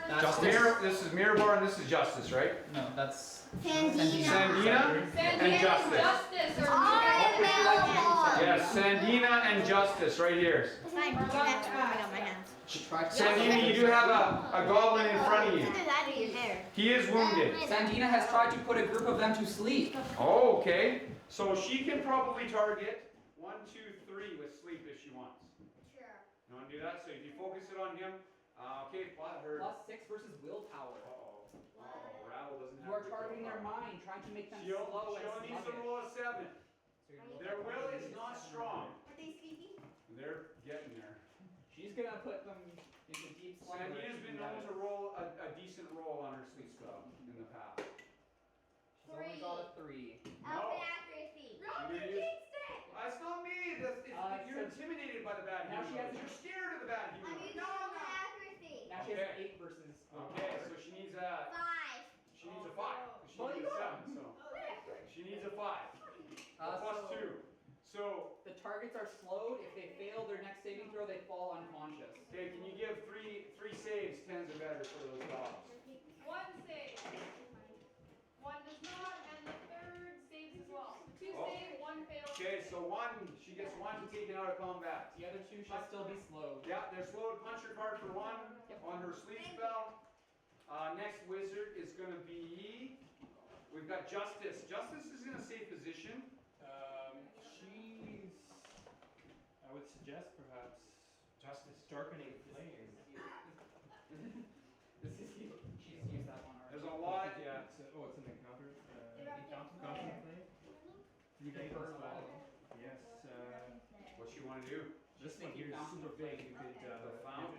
That's This is Mirabar and this is Justice, right? No, that's Sandina. Sandina and Justice. Justice or Yes, Sandina and Justice right here. It's fine, you have to put it on my hands. Sandina, you do have a goblin in front of Either you. that or your hair. He is wounded. Sandina has tried to put a group of them to sleep. Oh, okay. So she can probably target 1, 2, 3 with sleep if she wants. Sure. You want to do that? So if you focus it on him, okay, but her. +6 versus willpower. Rattle doesn't have. You are good targeting their willpower. mind, trying to make them She slow and only needs to sluggish. roll a 7. So you're rolling- Their will is not strong. Are they sleepy? They're getting there. She's gonna put them into deep slumber. Sandina's been known to roll a decent roll on her sleep spell in the past. She's only got a 3. No. accuracy. That's not me. You're so- intimidated by the bad Now she humanoids. has- You're scared of the bad humanoids. accuracy. Now she has Okay. 8 versus. Okay, so she needs a 5. She needs a 5. She needs a 7. So she needs a 5. Plus so 2. So the targets are slowed. If they fail their next saving throw, they fall unconscious. okay, can you give three saves, 10s or better for those dogs? 1 save. 1 does not, and the 3rd saves as well. So 2 Oh. save, 1 fails. Okay, so she gets 1 taken out of combat. The other 2 shall still be slowed. Yeah, they're slowed. Punch your card for 1 on her sleep spell. Next wizard is going to be. We've got Justice. Justice is in a safe position. I would suggest perhaps Justice. darkening flames. She's used that one already. There's a lot. Yeah, it's an encounter. Encounter flame. You can burn all of them. Yes. What you want to do? This one here is super big. You could.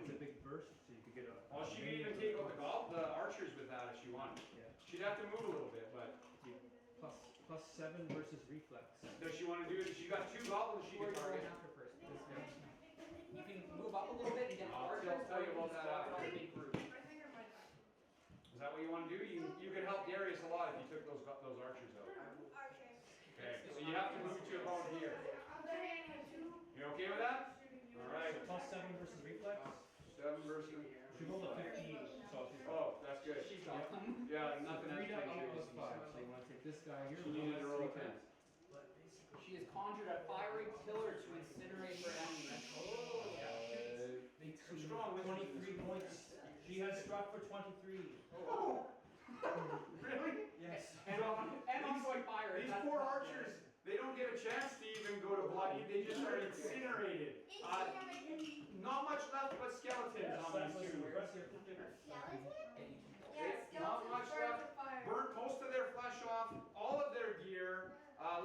It's a big burst, so you could get a. Well, she could even take out the archers with that if she wanted. Yeah. She'd have to move a little bit, but. Plus 7 versus reflex. Does she want to do it? She got 2 goblins she can target. After first. You can move up a little bit and get the I'll archers. tell you about that after. A big group. Is that what you want to do? You could help Darius a lot if you took those archers out. Okay. Okay, so you have to move to about here. You okay with that? All right. Plus 7 versus reflex. 7 versus. She rolled a 15. So she's Oh, that's good. She's got them. Yeah, nothing else. 3 down plus 5. So you want to take this guy here. She needed to roll a 10. She has conjured a fiery killer to incinerate her enemies. Some strong with 23 points. She has struck for 23. Oh! Really? Yes. And ongoing fire. These poor archers, they don't get a chance to even go to bloody. They just are incinerated. Not much left but skeletons on these two. Not much left. Burnt most of their flesh off, all of their gear,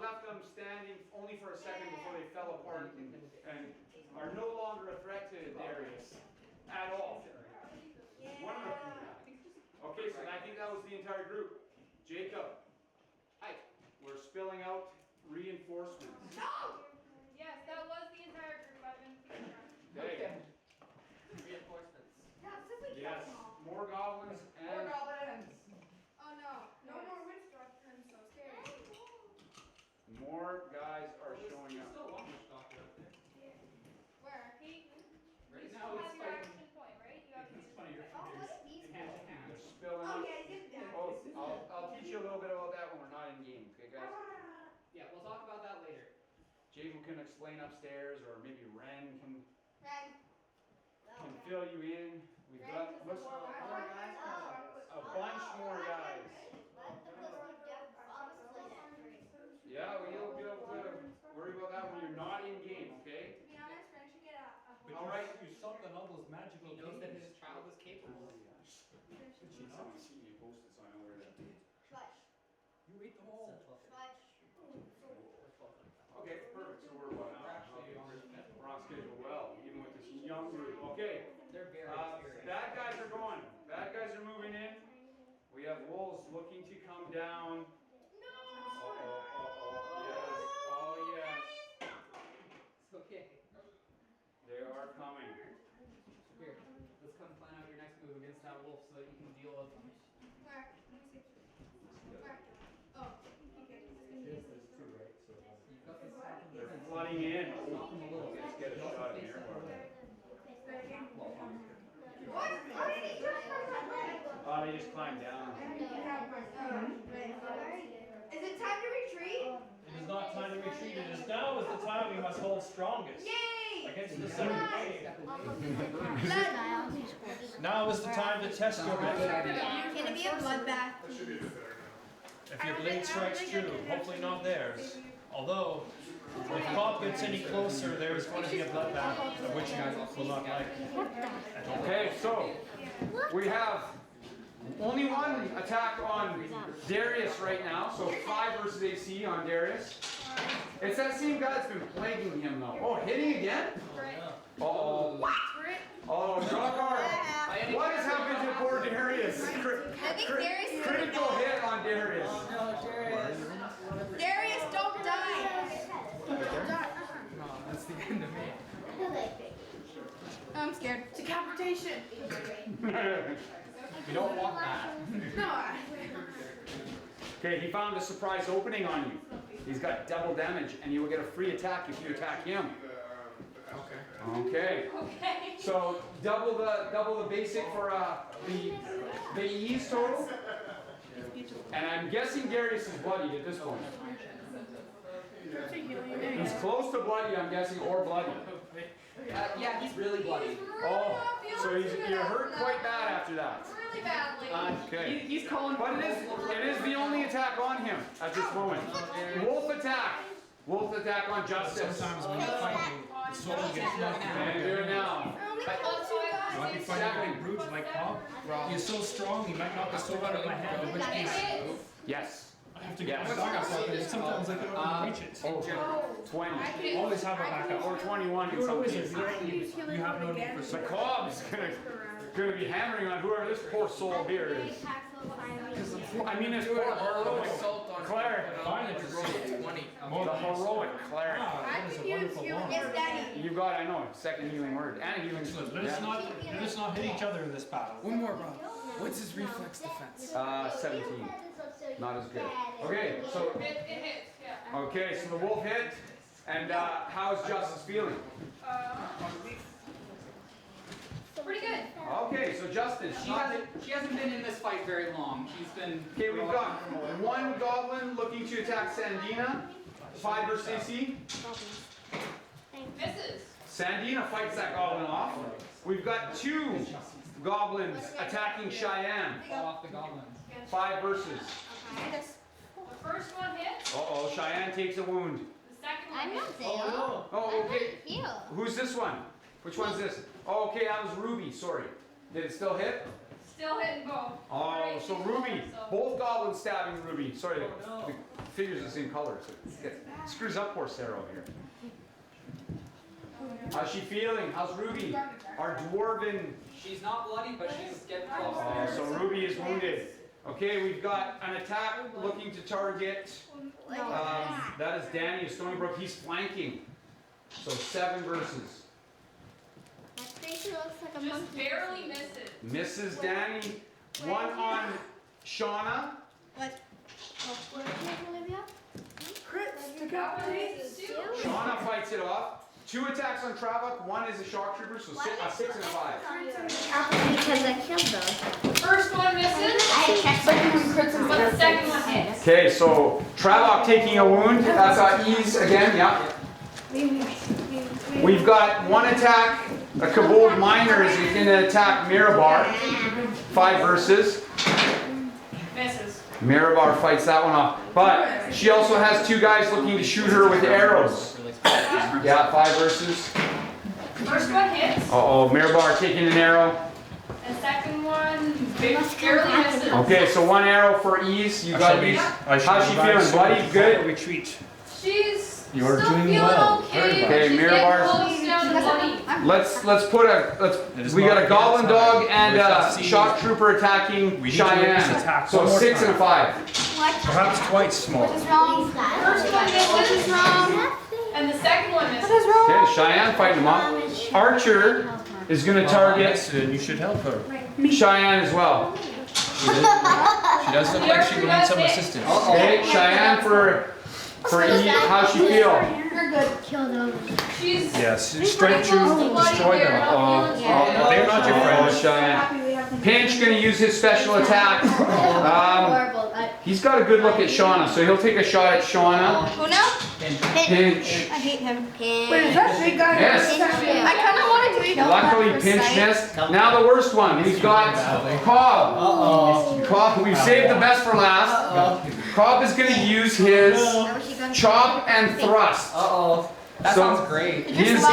left them standing only for a second before they fell apart and are no longer a threat to Darius at all. Okay, so I think that was the entire group. Jacob, hi. We're spilling out reinforcements. No! Yes, that was the entire group. I've been keeping track. Okay. Reinforcements. Yes, more goblins and goblins! Oh no, no more witch doctor. I'm so scared. more guys are showing up. Still one witch doctor out there. Where? He. Right You now still it's have your fighting. action point, right? You have It's funny, your Oh, what fingers are these in hand to for? hand. They're spilling Oh out. yeah, I did that. Oh, I'll teach you a little bit about that when we're not in game, okay guys? Yeah, we'll talk about that later. Jacob can explain upstairs, or maybe Ren can Ren. fill you in. We've got looks, a bunch more guys. Yeah, well, you'll be able to worry about that when you're not in game, okay? To be honest, Ren should get a All right. You something all those magical He knows that games. his child is capable. Someone see me post it so I know where that is. You ate them all. Okay, perfect. So we're what? We're on schedule well, even with this young group. Okay. They're very experienced. Bad guys are going. Bad guys are moving in. We have wolves looking to come down. Oh yes. It's okay. They are coming. Here, let's come plan out your next move against that wolf so that you can deal with them. Where? Let me see. Where? Oh, okay. There's 2, right? So. You've got this stuff in They're the flooding in. Stop them a little bit. Let's get a shot in here. What? How did he just Oh, they just climbed down. Is it time to retreat? It is not time to retreat. It is now is the time we must hold strongest. Yay! Against the second wave. Blood. Now is the time to test your method. Can it be a bloodbath? That should be the better now. If your blade strikes true, hopefully not theirs. Although, if Cobb gets any closer, there is going to be a bloodbath, of which you guys will not like. Okay, so we have only one attack on Darius right now, so 5 versus AC on Darius. It's that same guy that's been plaguing him though. Oh, hitting again? Oh, oh, Shockar. What has happened to poor Darius? Critical hit on Darius. Darius, don't die! No, that's the end of me. I'm scared. Decapitation! You don't want that. No, Okay, he found a surprise opening on you. He's got double damage, and you will get a free attack if you attack him. Okay. Okay. So double the basic for the ease total. And I'm guessing Darius is bloodied at this point. He's close to bloody, I'm guessing, or bloody. Yeah, he's really bloody. Oh, so you're hurt quite bad after that. Really badly. Okay. He's calling. But it is the only attack on him at this moment. Wolf attack. Wolf attack on Justice. Sometimes when you're fighting, find The soul gets knocked And down. do it now. You want to be fighting a brute like Cobb? You're so strong, he might knock the soul out of my hand, in which case Yes. I have to get my backup weapon. Sometimes I can only reach it. Oh, 20. Always have a backup. Or 21 in You're a some wizard. cases. You have no need for The soul. Cobb is gonna be hammering on whoever this poor soul here is. I mean, this poor heroic cleric. Fine, if you roll a 20. The heroic cleric. Ah, that is a wonderful law. You got, I know, second healing word. And a healing Excellent. Let us not hit each other in this battle. One more, Rob. What's his reflex defense? 17. Not as good. Okay, so It hits, yeah. okay, so the wolf hit. And how's Justice feeling? Pretty good. Okay, so Justice, She hasn't been in this fight very long. She's been. okay, we've got one goblin looking to attack Sandina. 5 versus AC. Misses. Sandina fights that goblin off. We've got 2 goblins attacking Cheyenne. Fall off the goblins. 5 versus. The first one hits. Uh-oh, Cheyenne takes a wound. The second one I'm hits. not there. Oh, okay. Heal. Who's this one? Which one's this? Oh, okay, that was Ruby, sorry. Did it still hit? Still hitting both. Oh, so Ruby. Both goblins stabbing Ruby. Sorry, the figure's the same color, so it screws up poor Sarah over here. How's she feeling? How's Ruby? Our dwarven. She's not bloody, but she's getting close. Oh, so Ruby is wounded. Okay, we've got an attack looking to target. That is Danny of Stony Brook. He's flanking. So 7 versus. My face looks like a Just monkey. barely misses. Mrs. Danny. 1 on Shauna. What? Where is it, Olivia? That one misses too. Shauna fights it off. 2 attacks on Travak. 1 is a shock trooper, so a 6 and a 5. Because I killed those. First one misses. I checked But the second one hits. Okay, so Travak taking a wound. That's ease again, yeah. We've got 1 attack. A Kobold Miner is going to attack Mirabar. 5 versus. Misses. Mirabar fights that one off. But she also has 2 guys looking to shoot her with arrows. Yeah, 5 versus. First one hits. Uh-oh, Mirabar taking an arrow. And second one barely misses. Okay, so 1 arrow for ease. You got these. How's she feeling, buddy? Good? Retreat. She's You're still doing feeling well. okay. Very but well. Okay, she's Mirabar's- getting close down to bloody. Let's put a we got a goblin dog and a shock trooper attacking We need to at least Cheyenne. attack So one more 6 and a time. 5. Perhaps twice more. What's wrong? First one misses. And the second one misses. Okay, Cheyenne fighting them up. Archer is going to target Yes, then you should help her. Cheyenne as well. She does look like she would need some assistance. Okay, Cheyenne for E. How's she feel? We're good. Kill those. She's Yes, pretty strength close to to bloody destroy there. them. They're not your friends, Cheyenne. Pinch going to use his special attack. Horrible. He's got a good look at Shauna, so he'll take a shot at Shauna. Who now? Pinch. I hate him. Wait, is that big guy? Yes. I kind of wanted to kill Luckily, him. Pinch missed. Now the worst one. We've got Cobb. Cobb. We've saved the best for last. Cobb is going to use his chop and thrust. Uh-oh. That So- sounds great. He is,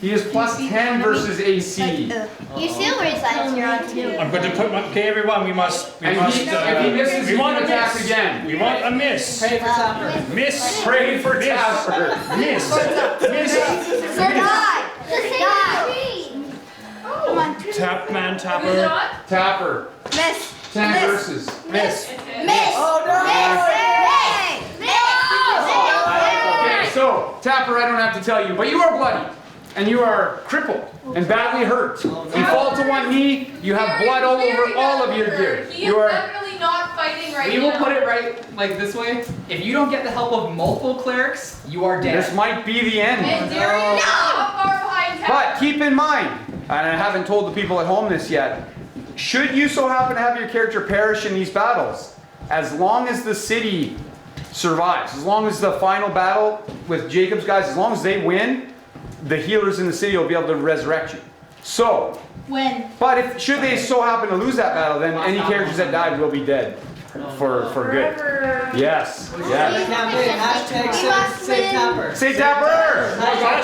he is plus 10 versus AC. You see which side you're on too. I'm going to put my, okay, everyone, we must, And if he misses, we he want can a attack miss. again. We want a miss. Pray for Tapper. Miss. Pray for Tapper. Miss. Miss. Sir, die! Just die! Come on. Tap man, Who's tapper. not? Tapper. Miss. 10 versus. Miss. It hits. Miss. Oh no. Miss. Okay, so Tapper, I don't have to tell you, but you are bloody. And you are crippled and badly hurt. You fall to one knee, you have blood all over all of your gear. He You is are definitely not fighting right We now. will put it right like this way. If you don't get the help of multiple clerics, you are dead. this might be the end. And Darius is not far behind Tapper. But keep in mind, and I haven't told the people at home this yet, should you so happen to have your character perish in these battles, as long as the city survives, as long as the final battle with Jacob's guys, as long as they win, the healers in the city will be able to resurrect you. So, When? but if should they so happen to lose that battle, then any characters that died will be dead. for good. Yes. Yes. Campaign, hashtag save Tapper. Save Tapper!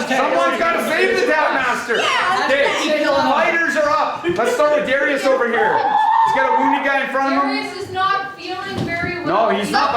Someone's got to save the Tapmaster! Okay, fighters are up. Let's start with Darius over here. He's got a wounded guy in front of him. Darius is not feeling very well. No, he's not.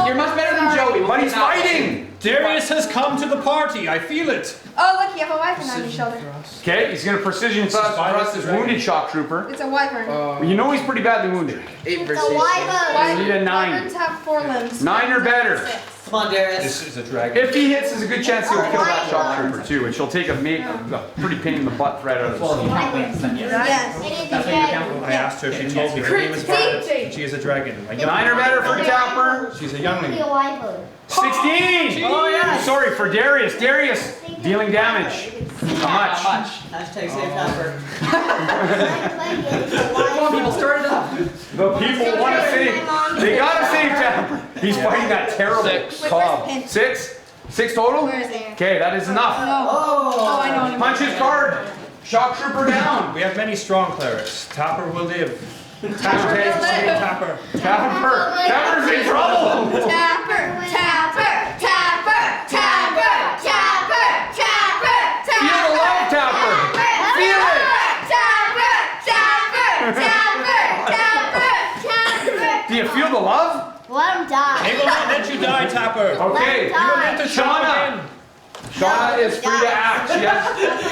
You're much better than Joey. But he's fighting! Darius has come to the party. I feel it. Oh, look, you have a wyvern on your shoulder. Okay, he's going to precision thrust his wounded shock trooper. It's a wyvern. You know he's pretty badly wounded. 8 versus It's a 6. wyvern. You need a 9. Wyverns have 4 limbs. 9 or better. Come on, Darius. This is a dragon. If he hits, there's a good chance he'll kill that shock trooper too, which will take a pretty pain in the butt right out of the Well, if you scene. count wins, then yes. Yes. It is That's a what you dragon. count. I asked her if she told me her name is Violet. She is a dragon. A young 9 or better for Tapper. She's a Be youngling. a wyvern. 16! Oh, yes. Sorry, for Darius. Darius, dealing damage. How much? How much? Hashtag save Tapper. Come on, people, start it up. The people want to save. They gotta save Tapper. He's fighting that terrible cob. 6? 6 total? Where is he? Okay, that is enough. Oh, I know him. Punch his card. Shock trooper down. We have many strong clerics. Tapper will live. Tapper. Tapper. Tapper's in trouble. Tapper, tapper, tapper, tapper, tapper, tapper, Feel the love, Tapper. Feel it. tapper, tapper, tapper, tapper. Do you feel the love? Let him die. They will not let you die, Tapper. Okay. Let him die. To Shauna. Shauna is free to act.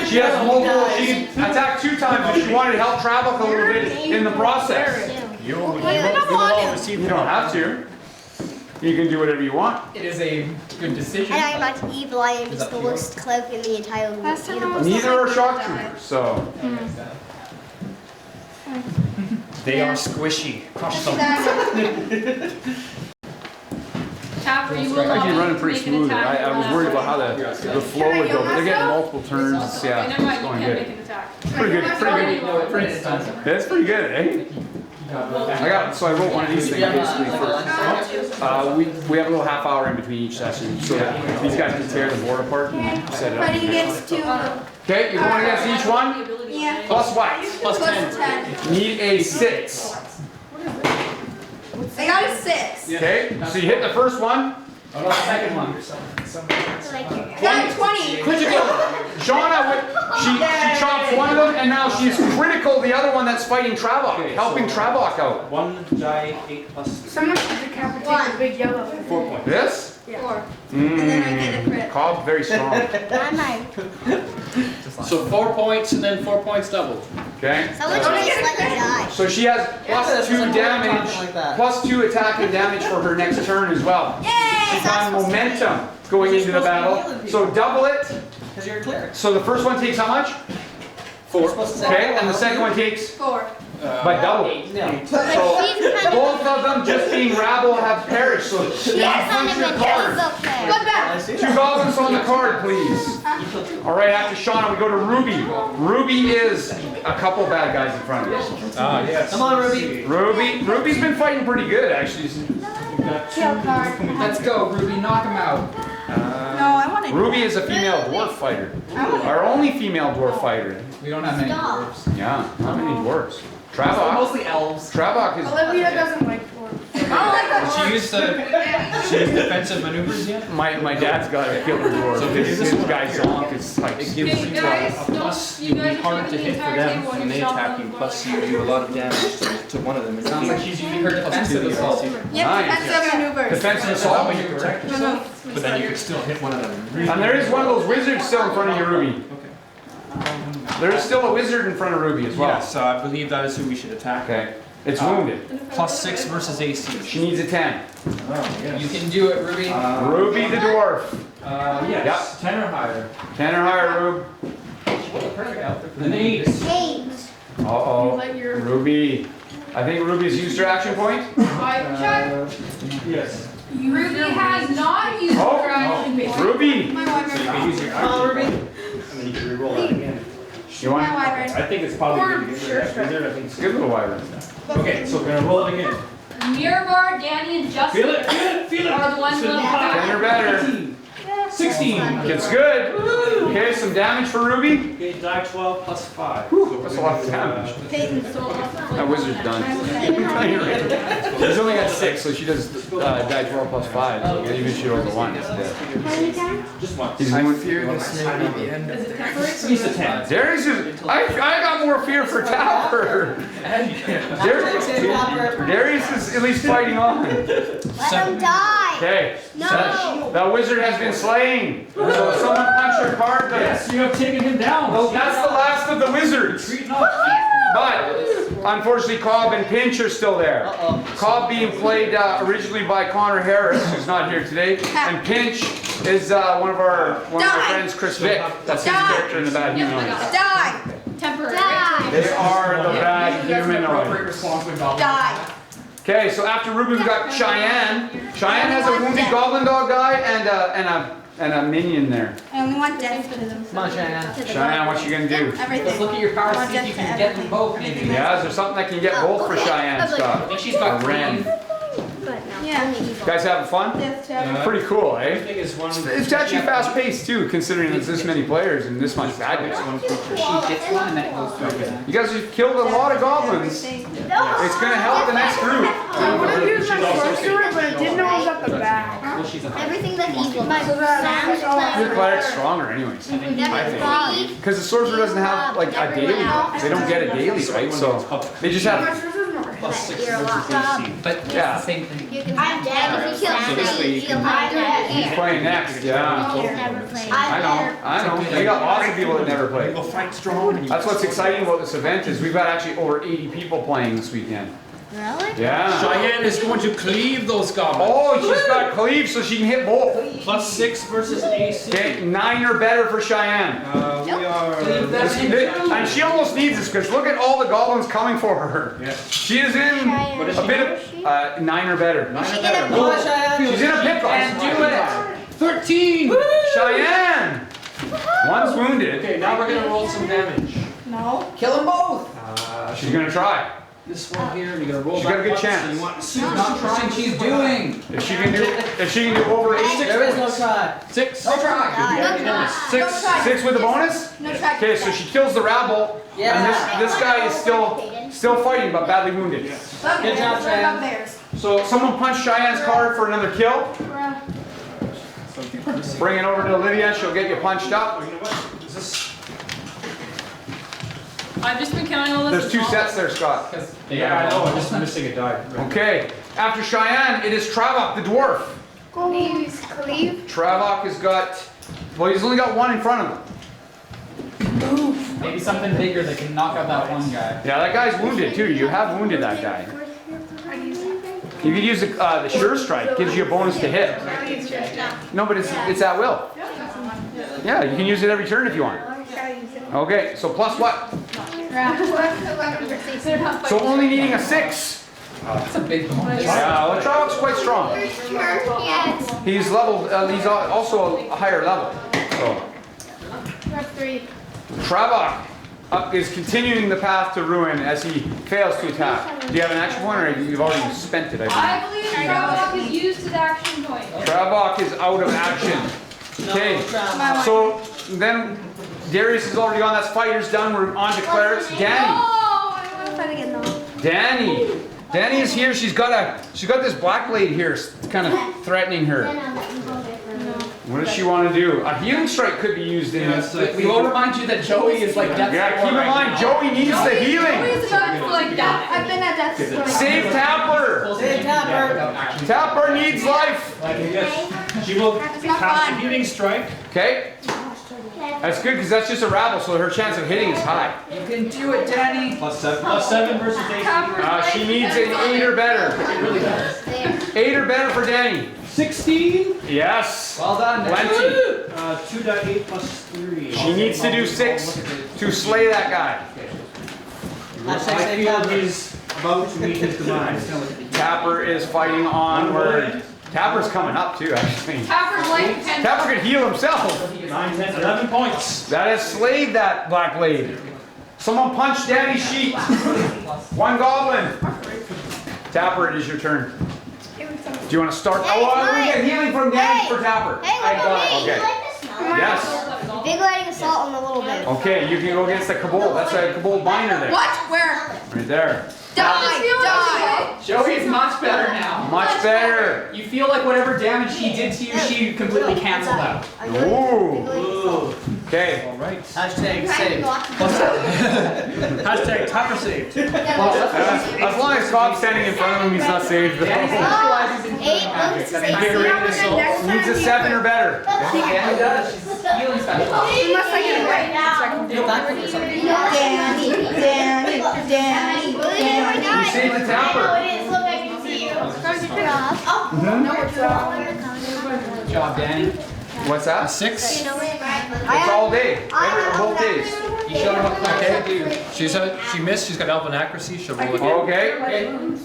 She has multiple. She can attack 2 times if she wanted to help Travis a little bit in the process. You will all receive You don't have to. You can do whatever you want. It is a good decision. And I'm not evil. I am just the worst cloak in the entire Last time I universe. was- Neither are shock troopers, so. They are squishy. Crush them. Tapper, you will They're actually not running pretty make an smooth. attack. I was worried about how the flow would go, but they're getting multiple turns. Yeah, Okay, never mind, it's you going can't make good. an attack. Pretty good, pretty good. For instance, That's pretty good, eh? So I wrote one of these things basically for, we have a little half hour in between each session, so that these guys can tear the board apart and set it Fighting up. against 2. Okay, you're going against each one? Yeah. Plus what? Plus 10. Need a 6. I got a 6. Okay, so you hit the first one. oh, no, the second one. I got a 20. Critical. Shauna, she chops one of them, and now she's critical the other one that's fighting Travok, helping Travok out. 1 die 8 plus Someone should decapitate the big yellow. 4 points. This? 4. And then I get a crit. Cobb, very strong. So 4 points and then 4 points doubled. Okay. Someone should just let me die. So she has plus 2 damage, plus 2 attacking damage for her next turn as well. She's on momentum going into the battle. So double it. Because you're a cleric. So the first one takes how much? 4. Okay, and the second one takes 4. by double. No. So both of them just being rabble have perished. So She's kind of your a card. devil there. Look back. I see 2 that. goblins on the card, please. All right, after Shauna, we go to Ruby. Ruby is a couple bad guys in front of us. Ah, yes. Come on, Ruby. Ruby's been fighting pretty good, actually. Kill card. Let's go, Ruby, knock him out. No, I want to. Ruby is a female dwarf fighter. Our only female dwarf fighter. We don't have many Stop. dwarves. Yeah, not many dwarves. So Travok. mostly elves. Travok is. Olivia doesn't like 4. I don't like that Did she use defensive maneuvers yet? My dad's got a killer dwarf. His guy's zonk is like. It gives you guys, a plus, you'll be hard to hit for them when they attack you, plus you do a lot of damage to one of them. Sounds like she's using her defensive assault. Yeah, Nice. defensive maneuvers. Defensive assault. When you protect No, yourself, no. but then you can still hit one of them. And there is one of those wizards still in front of you, Ruby. Okay. There is still a wizard in front of Ruby as well. Yes, I believe that is who we should attack. Okay. It's wounded. Plus 6 versus AC. She needs a 10. Oh, yes. You can do it, Ruby. Ruby the dwarf. Yes, 10 or higher. 10 or higher, Rube. Perfect outfit for An the 8. Eight. Uh-oh. Let your Ruby. I think Ruby's used her action point. check. Yes. Ruby has not used Oh, her action base. Ruby. My So you wyvern. can use your Come on, Ruby. and then you can reroll that again. You want? My wyvern. I think it's probably good to get rid of that wizard. I think it's Good little wyvern. Okay, so we're gonna roll it again. Mirabar, Danny, and Justin Feel it, feel it, feel it. are the ones left 10 or back. better. 16. It's good. Okay, some damage for Ruby. Okay, die 12 plus 5. That's a lot of damage. Peyton's so That wizard's done. She's only got 6, so she does die 12 plus 5. So even if she rolls a 1, it's dead. Just one. He's I one. fear this may be the end of the He's a 10. Darius is. I got more fear for Tapper. Darius is at least fighting on. Let him die. Okay. No. That wizard has been slain. So someone punch your card. Yes, you have taken him down. Well, that's the last of the wizards. But unfortunately, Cobb and Pinch are still there. Cobb being played originally by Connor Harris, who's not here today, and Pinch is one of our friends, Chris Vick. That's his character in the Bad Humanoids. Die. Temporary. They are the Bad Humanoids. Die. Okay, so after Ruby, we got Cheyenne. Cheyenne has a wounded goblin dog guy and a minion there. I only want death to them. Come on, Cheyenne. Cheyenne, what you gonna do? Everything. Let's look at your power, see if you can get them both, maybe. Yeah, is there something that can get both for Cheyenne, I Scott? think she's got Ren. Yeah. You guys having fun? Death to everything. Pretty cool, eh? Everything is one. It's actually fast paced too, considering there's this many players and this much badness. She gets one and then it goes through. You guys have killed a lot of goblins. It's gonna help the next group. I would have used my sorcerer, but I didn't know it was at the back. Well, she's a Everything that's evil. Your cleric's stronger anyways. I think. Because the sorcerer doesn't have like a daily. They don't get a daily, right? So they just have. Plus 6 You're versus locked. AC. But it's Yeah. the same thing. I'm dead. If you kill me, you'll die. He's playing next, yeah. Never play. I know. We got lots of people that never play. Go fight strong. That's what's exciting about this event is we've got actually over 80 people playing this weekend. Really? Yeah. Cheyenne is going to cleave those goblins. Oh, she's got cleave so she can hit both. Plus 6 versus AC. Okay, 9 or better for Cheyenne. We are. And she almost needs this because look at all the goblins coming for her. Yeah. She is in What is a she? bit of 9 or better. She get a Come on, Cheyenne. She's in a pickle. And do it. 13! Cheyenne! One's wounded. Okay, now we're gonna roll some damage. No. Kill them both. She's gonna try. This one here, you're gonna roll She's back got a good once, chance. and you want to She's not trying, she's doing. If she can do over 8. There is no try. 6. No try. Six with a bonus? No try. Okay, so she kills the rabble. Yeah. And this guy is still fighting but badly wounded. Good job, Cheyenne. Theirs. So someone punch Cheyenne's card for another kill. Bring it over to Olivia, she'll get you punched up. Oh, you know what? Is this? I've just been counting all this. There's 2 sets there, Scott. Yeah, I know. I'm just missing a die. Okay, after Cheyenne, it is Travok the dwarf. Cleave. Travok has got, well, he's only got 1 in front of him. Maybe something bigger that can knock out that one guy. Yeah, that guy's wounded too. You have wounded that guy. You could use the sure strike. Gives you a bonus to hit. No, but it's at will. Yeah, you can use it every turn if you want. Okay, so plus what? So only needing a 6. That's a big bonus. Yeah, well, Travok's quite strong. Yes. He's leveled. He's also a higher level. So Travok is continuing the path to ruin as he fails to attack. Do you have an action point, or you've already spent it? I I believe Travok has used his action point. Travok is out of action. Okay, so then Darius is already on. That's fighters done. We're on to clerics. Danny is here. She's got this black blade here, kind of threatening her. What does she want to do? A healing strike could be used in this. We will remind you that Joey is like death. Yeah, keep in mind, Joey needs the healing. Always about to like that. I've been at death's door. Save Tapper. Save Tapper. Tapper needs life. She will not cast fun. a healing strike. Okay, that's good because that's just a rabble, so her chance of hitting is high. You can do it, Danny. Plus 7 versus AC. She needs an 8 or better. 8 or better for Danny. 16. Yes. Well done, Danny. Plenty. 2.8 plus 3. She needs to do 6 to slay that guy. I feel he's about to meet his demise. Tapper is fighting onward. Tapper's coming up too, actually. Tapper's life depends. Tapper could heal himself. 9, 10, 11 points. That has slayed that black blade. Someone punch Danny's sheet. 1 goblin. Tapper, it is your turn. Do you want to start? Hey, Oh, we Mike. get healing from damage Hey. for Tapper. Hey, I look got at it. me. Okay. You like the smell? Yes. Big lighting assault on the little bit. Okay, you can go against the Kobold. That's a Kobold binder there. What? Where? Right there. Die! Joey's much better now. Much better. You feel like whatever damage he did to you, she completely canceled out. Ooh. Okay. All right. Hashtag save. Hashtag Tapper saved. As long as Cobb's standing in front of him, he's not saved. Danny Though. specializes in Eight, healing magic. let's That's say invigorating seven. assault. Needs a 7 or better. Yeah, he does. She's healing specialist. Unless I get away. Feel bad for yourself. Danny. You saved the Tapper. it is. Look, I can see you. Good job, Danny. What's that? 6. It's all day. Both days. You showed her what class to do. She missed. She's got elven accuracy. She'll roll again. Okay.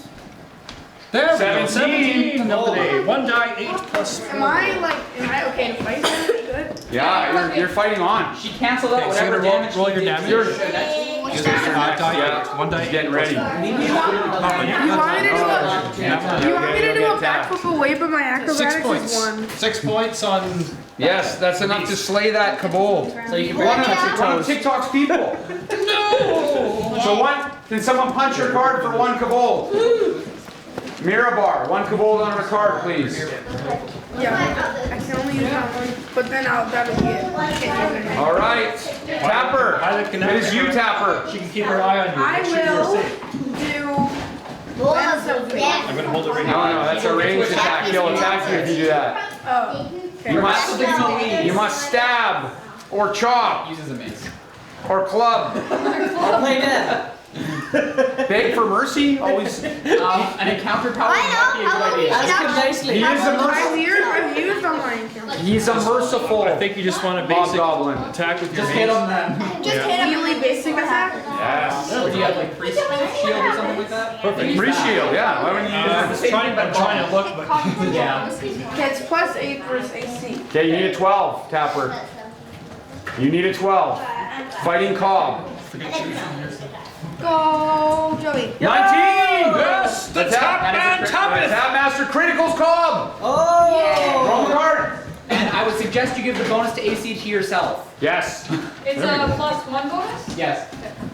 There we go. 17. 17 of the day. 1 die, 8 plus 4. Am I okay to fight them? Good. Yeah, you're fighting on. She canceled out Okay, so you're whatever gonna damage roll she your did damage? to you. Use it for 5 die. Yeah. 1 die. He's getting ready. You want me to do a backflip away, but my 6 acrobatics points. is 1. 6 points on. Yes, that's enough to slay that Kobold. So you can One break of TikTok's people. No. So one, can someone punch your card for 1 Kobold? Mirabar, 1 Kobold on a card, please. Yeah, I can only use that one, but then that'll be it. All right, Tapper. It is you, Tapper. She can keep her eye on you. I Make sure you're will safe. do. I'm gonna hold it right No, now. no, that's a ranged attack. He'll attack you if you do that. Oh. You must stab, or chop, Uses a mace. or club. I'll play dead. Beg for mercy. Always. An encounter probably might be a good idea. Ask him nicely. He is a merciful. I've used on my encounter. He's a merciful. I think you just want a basic Hobgoblin. attack with your Just hit mace. him then. Just hit him. Really basic attack? Yes. Or do you have like priest shield or something like that? Perfect. Free shield. Yeah. Why wouldn't you use I'm trying to look, but Yeah. Okay, it's plus 8 versus AC. Okay, you need a 12, Tapper. You need a 12. Fighting Cobb. Go, Joey. 19! yes, the Tap- top man The toppeth. Tap Master Criticals Cobb. Oh! Roll the card. And I would suggest you give the bonus to AC to yourself. Yes. It's a +1 bonus? Yes.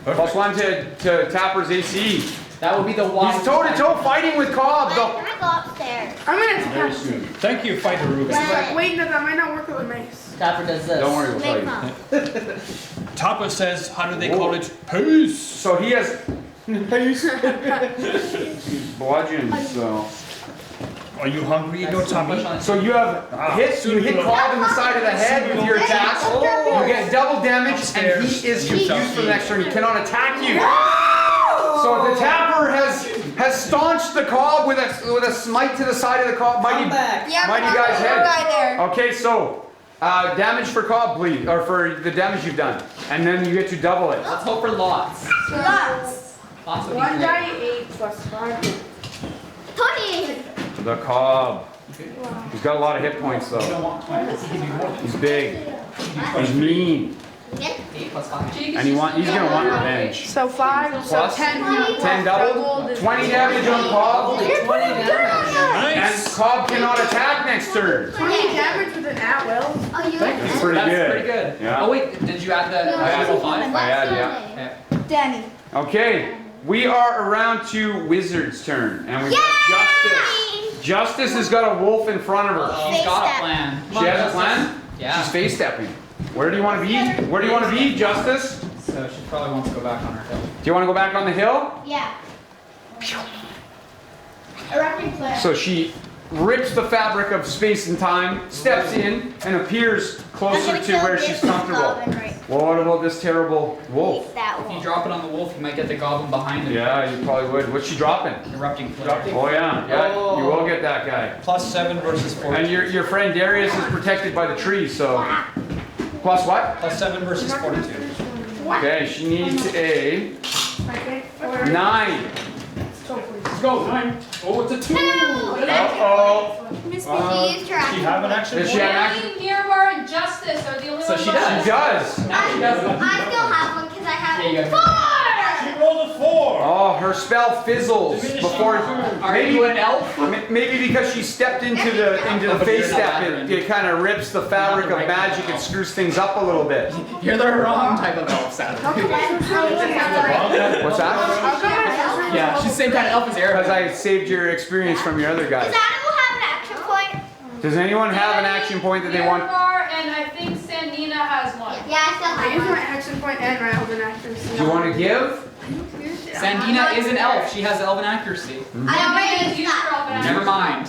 Plus 1 to Tapper's AC. That would be the one. He's toe to toe fighting with Cobb. Can I go upstairs? I'm gonna attack. Thank you, Fighter Ruben. Wait, no, that might not work with a mace. Tapper does this. Don't worry, we'll tell Make you. mom. Tapa says, how do they call it? Peace. So he has. Bludgeon, so. Are you hungry, no tummy? So you have you hit Cobb in the side of the head with your attack. You get double damage, and he is confused for the next turn. He cannot attack you. So the Tapper has staunched the Cobb with a smite to the side of the Cobb. Mighty guy's head. Okay, so damage for Cobb, please, or for the damage you've done, and then you get to double it. Let's hope for lots. Lots. Lots would be 1 great. die 8 plus 5. 20. The Cobb. He's got a lot of hit points though. He's big. He's mean. 8 plus 5. And he's gonna want revenge. So 5, so Plus 10. 10 double, 20 damage on Cobb, 20 damage. and Cobb cannot attack next turn. 20 damage with an at-will. Oh, you That's pretty That's good. pretty good. Yeah. Oh wait, did you add the level 5? I had, yeah. Okay. Danny. Okay, we are around to Wizard's turn, and we've got Justice. Justice has got a wolf in front of her. She's got a plan. She has a plan? Yeah. She's face stepping. Where do you want to be? Where do you want to be, Justice? So she probably wants to go back on her hill. Do you want to go back on the hill? Yeah. Erupting flare. So she rips the fabric of space and time, steps in, and appears closer to where she's comfortable. Well, what about this terrible wolf? That If you one. drop it on the wolf, you might get the goblin behind it. Yeah, you probably would. What's she dropping? Erupting flare. Oh yeah, you will get that guy. Plus 7 versus 4. And your friend Darius is protected by the tree, so. Plus what? Plus 7 versus 42. Okay, she needs a 9. Let's go, 9. Oh, it's a 2. Uh-oh. Miss Mickey used her Do you have an action? Does she have action? Danny, Mirabar, and Justice are the only So ones she left. She does. Now she doesn't. I still have one because I Yeah, you have got 4. She rolled a 4. Oh, her spell fizzles before. Are you an elf? Maybe because she stepped into the face step, it kind of rips the fabric of magic and screws things up a little bit. You're the wrong type of elf, sadly. What's that? Yeah, she's the same kind of elf as Eric. Because I saved your experience from your other guys. Does animal have an action point? Does anyone have an action point that they want? And I think Sandina has one. Yeah, I still I use have my one. action point and my elven accuracy. Do you want to give? Sandina is an elf. She has elven accuracy. I already used that. Never mind.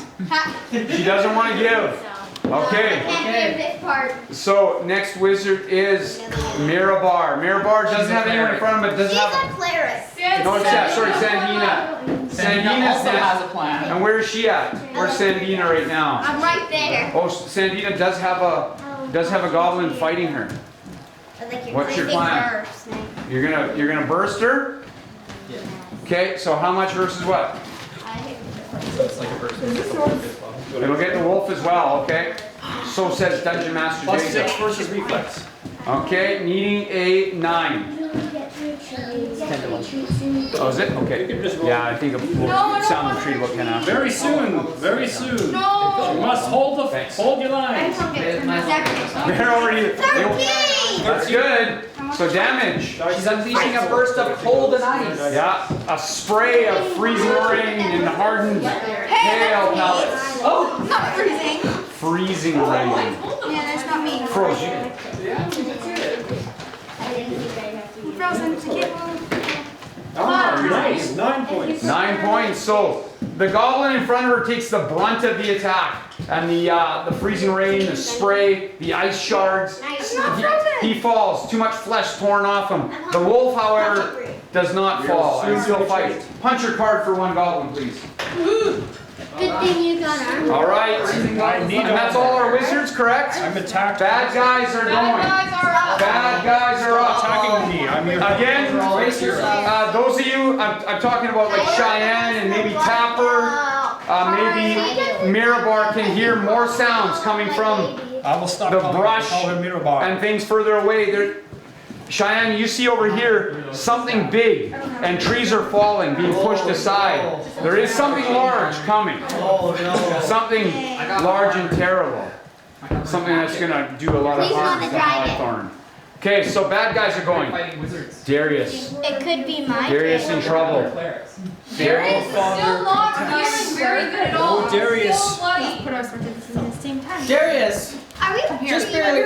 She doesn't want to give. I Okay. can't give this part. So next wizard is Mirabar. Mirabar doesn't have anyone in front of him, but doesn't She's have. a cleric. No, it's that. Sorry, Sandina. Sandina Sandina's also next. has a plan. And where is she at? Where's Sandina right now? I'm right there. Oh, Sandina does have a goblin fighting her. What's your plan? You're gonna burst her? Okay, so how much versus what? So it's like a person. It'll get the wolf as well, okay? So says Dungeon Master Plus Jacob. 6 versus reflex. Okay, needing a 9. 10 to 1. Oh, is it? Okay. Yeah, I think we'll sound the tree look kind of. Very soon, very soon. No. You must hold your lines. They're already. That's good. So damage. She's unleashing a burst of cold and ice. Yeah, a spray of freezing rain and hardened hail pellets. Oh, not freezing. Freezing rain. Yeah, that's not me. Frozen. Frozen. I can't move. Ah, nice. 9 points. 9 points. So the goblin in front of her takes the brunt of the attack, and the freezing rain, the spray, the ice shards. He falls. Too much flesh torn off him. The wolf, however, does not fall and still fights. Punch your card for one goblin, please. Good thing you got armor. All right. And that's all our wizards, correct? I'm attacked. Bad guys are going. Bad guys are up. Attacking me. I'm your Again, those of you, I'm talking about like Cheyenne and maybe Tapper, maybe Mirabar can hear more sounds coming from I will stop the calling brush her Mirabar. and things further away. Cheyenne, you see over here something big, and trees are falling, being pushed aside. There is something large coming. Oh no. Something large and terrible. Something that's going to do a lot of harm to Hawthorne. Okay, so bad guys are going. Darius. It could be mine. Darius in trouble. Darius is still locked. Darius is very good at all. Darius. Still bloody. Put us at the same time. Darius! Are we Just barely.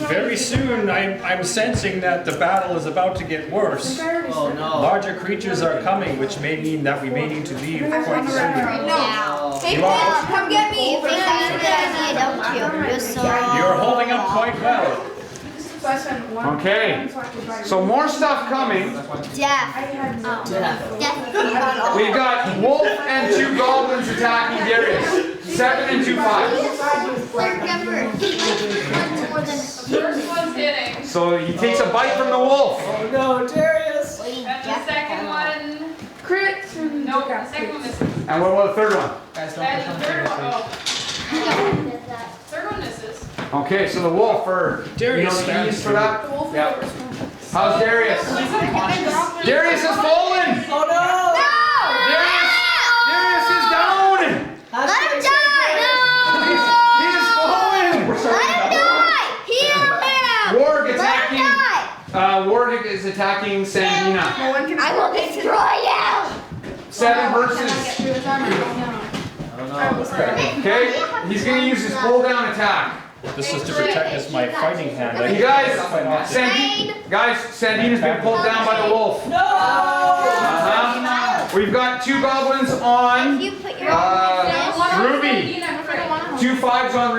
Very soon, I'm sensing that the battle is about to get worse. Oh no. Larger creatures are coming, which may mean that we may need to leave quite soon. No. Hey, Paul, come get me. You think that's a good idea, don't you? You're so... You're holding up quite well. So I spent one. Okay, so more stuff coming. Death. Death. We've got wolf and 2 goblins attacking Darius. 7 and 2 5. First one's hitting. So he takes a bite from the wolf. Oh no, Darius! And the second one. Crit. Nope, the second one misses. And what about the third one? Guys, don't And push the on third one, the third one misses. Okay, so the wolf for Darius the stands keys for that. Yeah. How's Darius? Darius has fallen. Oh no! Darius is down. Let him die! He is fallen. Let him die! Heal him! Warg Let him attacking. die! Warg is attacking Sandina. I will destroy you! 7 versus. Okay, he's gonna use his pull down attack. This is to protect my fighting hand. You guys, Sandina's been pulled down by the wolf. No! We've got 2 goblins on You put your Ruby. 2 5s on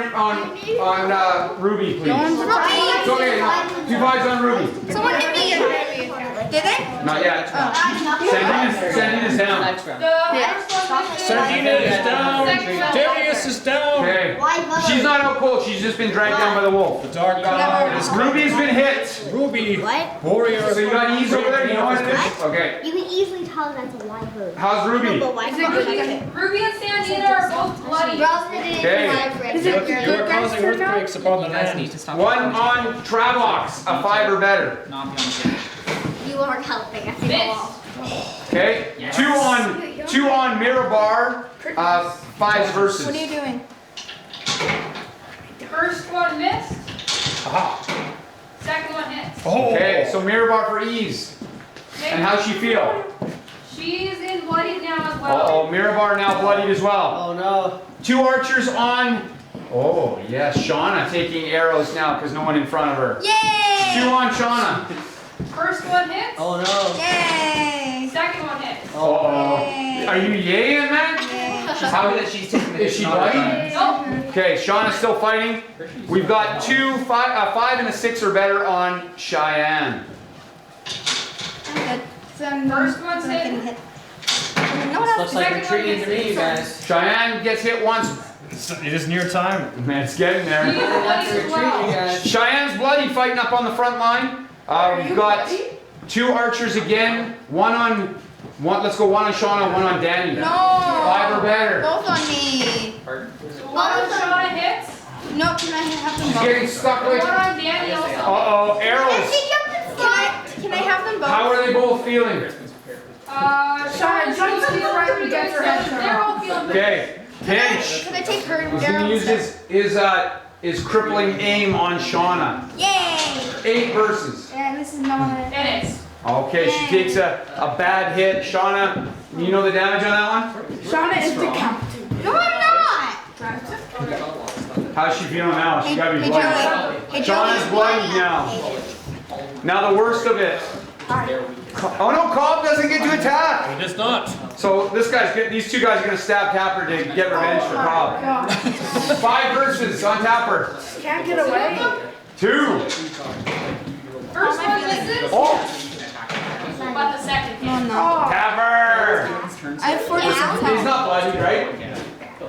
Ruby, please. It's okay, 2 5s on Ruby. Someone hit me. Did they? Not yet. Sandina's down. Next round. The first one misses. Sardina is down. Darius is down. Okay. Why vote? She's not out cold. She's just been dragged down by the wolf. The dark cloud is Ruby's been hit. Ruby. What? Warrior. So you got ease over there. You know what it is? Okay. You can easily tell that's a live vote. How's Ruby? But why vote? Ruby and Sandina are both bloody. Okay. You are causing earthquakes upon the You guys need land. to stop. One on Travox, a 5 or better. Not be on the You aren't helping. I think Miss. Okay. Yes. Two on Mirabar, 5s versus. What are you doing? First one missed. Aha. Second one hits. Okay, so Mirabar for ease. And how's she feel? She's in bloodied now as well. Oh, Mirabar now bloodied as well. Oh no. 2 archers on. Oh, yes, Shauna taking arrows now because no one in front of her. Yay! 2 on Shauna. First one hits. Oh no. Yay! Second one hits. Oh, are you yay in that? How that she's taking Is she bloody? Nope. Okay, Shauna's still fighting. We've got 5 and a 6 or better on Cheyenne. First one's hit. This looks like retreating to me, you guys. Cheyenne gets hit once. It is near time. Man, it's getting She's there. That's bloody a as retreat, you well. guys. Cheyenne's bloody fighting up on the front line. We've got 2 archers again. One on Shauna, one on Danny. No! 5 or better. Both on me. One on Shauna hits. No, can I have them She's both? getting stuck One with. on Danny also. Uh-oh, arrows. Can I have them both? How are they both feeling? Shauna, jump to the right and get her head turned They're all feeling pretty Okay, Pinch. Can I take her He's gonna use his crippling aim on Shauna. Yay! 8 versus. Yeah, this is not. It is. Okay, she takes a bad hit. Shauna, you know the damage on that one? Shauna is decapitated. No, I'm not! How's she feeling now? She gotta be Hey, bloody. Joey. Hey, Shauna's bloody now. Now the worst of it. Oh no, Cobb doesn't get to attack. It is not. So these 2 guys are gonna stab Tapper to get revenge for Cobb. 5 versus on Tapper. Can't get away. 2. First one misses, Oh, but the second hits. No. Tapper. I have 47 He's not bloody, right?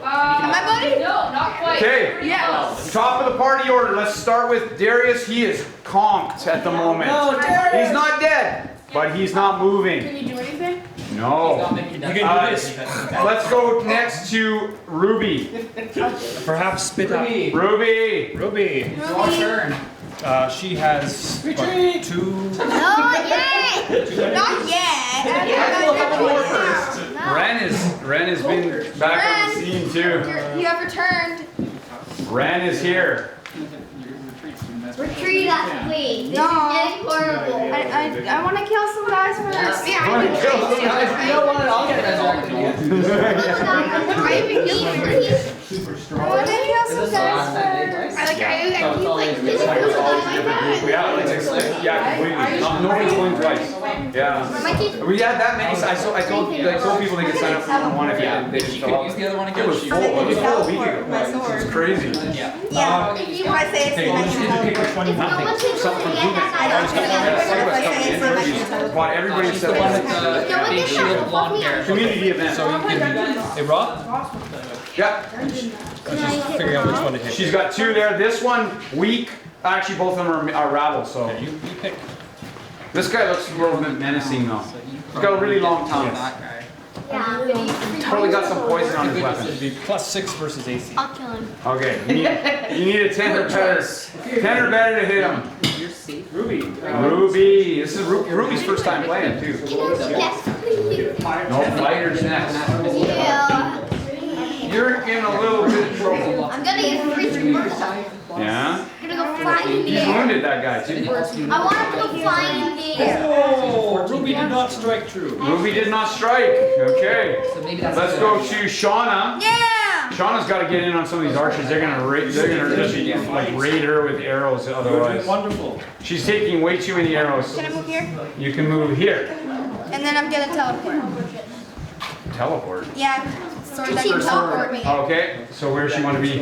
Am I bloody? No, not quite. Okay. Pretty Yeah. close. Top of the party order. Let's start with Darius. He is conked at the moment. No, Darius. He's not dead, but he's not moving. Can you do anything? No. You can do this. Let's go next to Ruby. Perhaps spit up. Ruby. Ruby. It's our turn. She has Retreat. 2. Not yet! Not yet! Ren has been back on the scene too. You have returned. Ren is here. Retreat us, please. This No. is getting horrible. I want to kill some guys first. Yeah, Wanna kill some guys? You don't want it, I'll get resurrected again. I want to kill some guys first. Yeah, completely. Nobody's going twice. Yeah. We had that many. I told people they could sign up for one if they didn't You fill could out. use the other one It again. was full. It was full a week ago. It's crazy. Yeah. Yeah, if you want to say it's Hey, you just need to pick which one you want. Something from Blue Man. I don't think Bought everybody She's the except one with the big shield blonde hair. community event. So you can. Hey, Rob? Yeah. Let's just figure out which one to hit. She's got 2 there. This one weak. Actually, both of them are rabble. So Okay, you pick. this guy looks more menacing though. He's got a really long tongue. That guy. Probably got some poison on his weapon. It'd be +6 versus AC. I'll kill him. Okay, you need a 10 or better. 10 or better to hit him. You're safe. Ruby. Ruby. This is Ruby's first time playing too. Yes, please. No fighters next. Yeah. You're in a little bit of trouble. I'm gonna use freezing burst. Yeah? I'm gonna go flying in the He's air. wounded, that guy too. I want him to go flying in the air. Oh, Ruby did not strike true. Ruby did not strike. Okay. So maybe that's Let's a go good to idea. Shauna. Yeah! Shauna's got to get in on some of these archers. They're gonna just like raid her with arrows otherwise. Wonderful. She's taking way too many arrows. Can I move here? You can move here. And then I'm gonna teleport. Teleport. Yeah, sword that can teleport me. Okay, so where does she want to be?